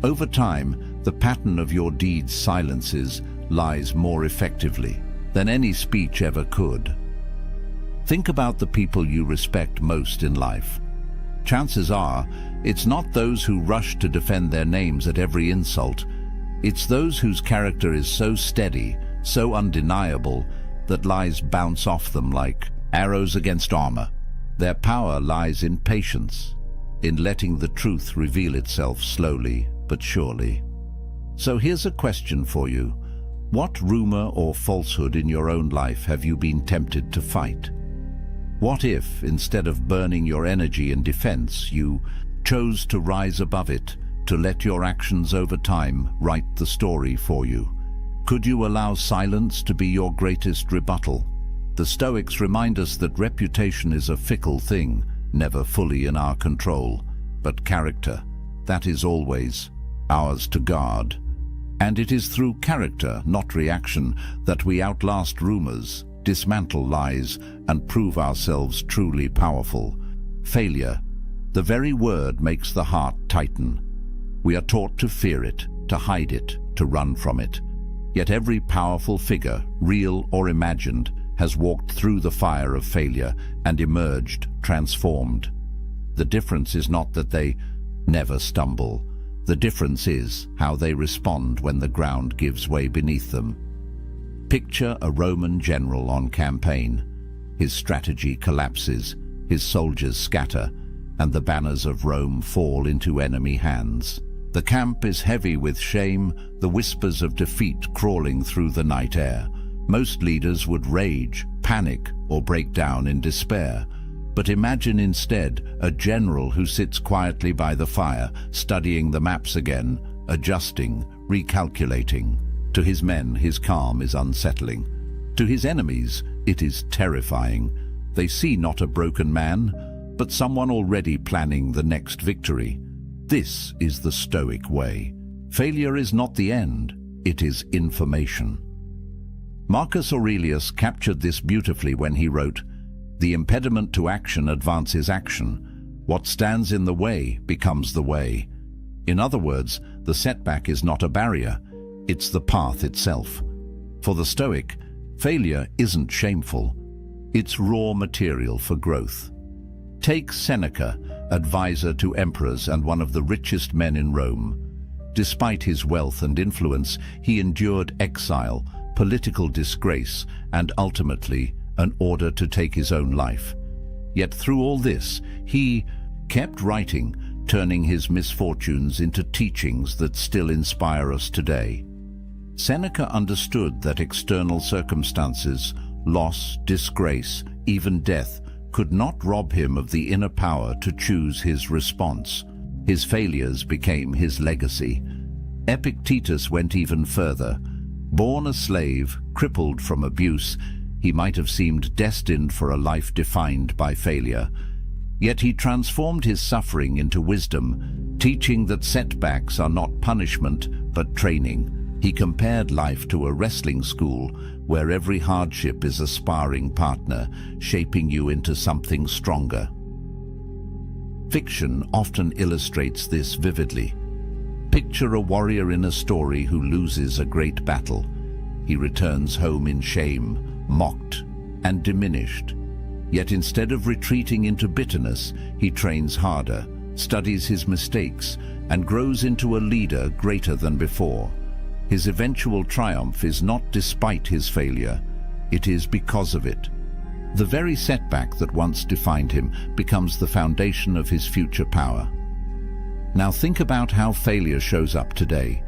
Over time, the pattern of your deeds silences lies more effectively than any speech ever could. Think about the people you respect most in life. Chances are, it's not those who rush to defend their names at every insult. It's those whose character is so steady, so undeniable, that lies bounce off them like arrows against armor. Their power lies in patience, in letting the truth reveal itself slowly but surely. So here's a question for you. What rumor or falsehood in your own life have you been tempted to fight? What if, instead of burning your energy in defense, you chose to rise above it, to let your actions over time write the story for you? Could you allow silence to be your greatest rebuttal? The Stoics remind us that reputation is a fickle thing, never fully in our control, but character, that is always ours to guard. And it is through character, not reaction, that we outlast rumors, dismantle lies, and prove ourselves truly powerful. Failure, the very word, makes the heart tighten. We are taught to fear it, to hide it, to run from it. Yet every powerful figure, real or imagined, has walked through the fire of failure and emerged transformed. The difference is not that they never stumble. The difference is how they respond when the ground gives way beneath them. Picture a Roman general on campaign. His strategy collapses, his soldiers scatter, and the banners of Rome fall into enemy hands. The camp is heavy with shame, the whispers of defeat crawling through the night air. Most leaders would rage, panic, or break down in despair. But imagine instead a general who sits quietly by the fire, studying the maps again, adjusting, recalculating. To his men, his calm is unsettling. To his enemies, it is terrifying. They see not a broken man, but someone already planning the next victory. This is the Stoic way. Failure is not the end, it is information. Marcus Aurelius captured this beautifully when he wrote, "The impediment to action advances action. What stands in the way becomes the way." In other words, the setback is not a barrier, it's the path itself. For the Stoic, failure isn't shameful, it's raw material for growth. Take Seneca, advisor to emperors and one of the richest men in Rome. Despite his wealth and influence, he endured exile, political disgrace, and ultimately an order to take his own life. Yet through all this, he kept writing, turning his misfortunes into teachings that still inspire us today. Seneca understood that external circumstances, loss, disgrace, even death, could not rob him of the inner power to choose his response. His failures became his legacy. Epictetus went even further. Born a slave, crippled from abuse, he might have seemed destined for a life defined by failure. Yet he transformed his suffering into wisdom, teaching that setbacks are not punishment, but training. He compared life to a wrestling school, where every hardship is a sparring partner, shaping you into something stronger. Fiction often illustrates this vividly. Picture a warrior in a story who loses a great battle. He returns home in shame, mocked, and diminished. Yet instead of retreating into bitterness, he trains harder, studies his mistakes, and grows into a leader greater than before. His eventual triumph is not despite his failure, it is because of it. The very setback that once defined him becomes the foundation of his future power. Now think about how failure shows up today.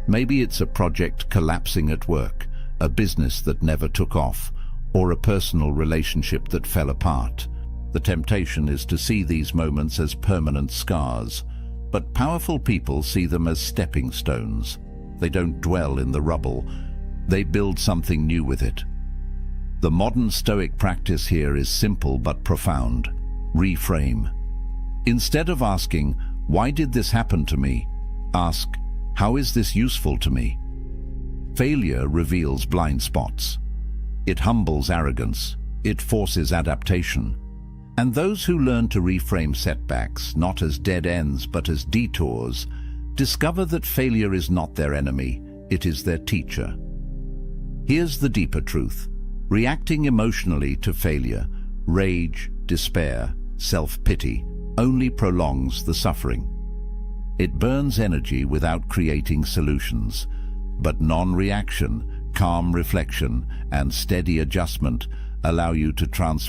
Maybe it's a project collapsing at work, a business that never took off, or a personal relationship that fell apart. The temptation is to see these moments as permanent scars, but powerful people see them as stepping stones. They don't dwell in the rubble, they build something new with it. The modern Stoic practice here is simple but profound. Reframe. Instead of asking, "Why did this happen to me?" ask, "How is this useful to me?" Failure reveals blind spots. It humbles arrogance. It forces adaptation. And those who learn to reframe setbacks not as dead ends but as detours discover that failure is not their enemy, it is their teacher. Here's the deeper truth. Reacting emotionally to failure, rage, despair, self-pity, only prolongs the suffering. It burns energy without creating solutions, but non-reaction, calm reflection, and steady adjustment allow you to transform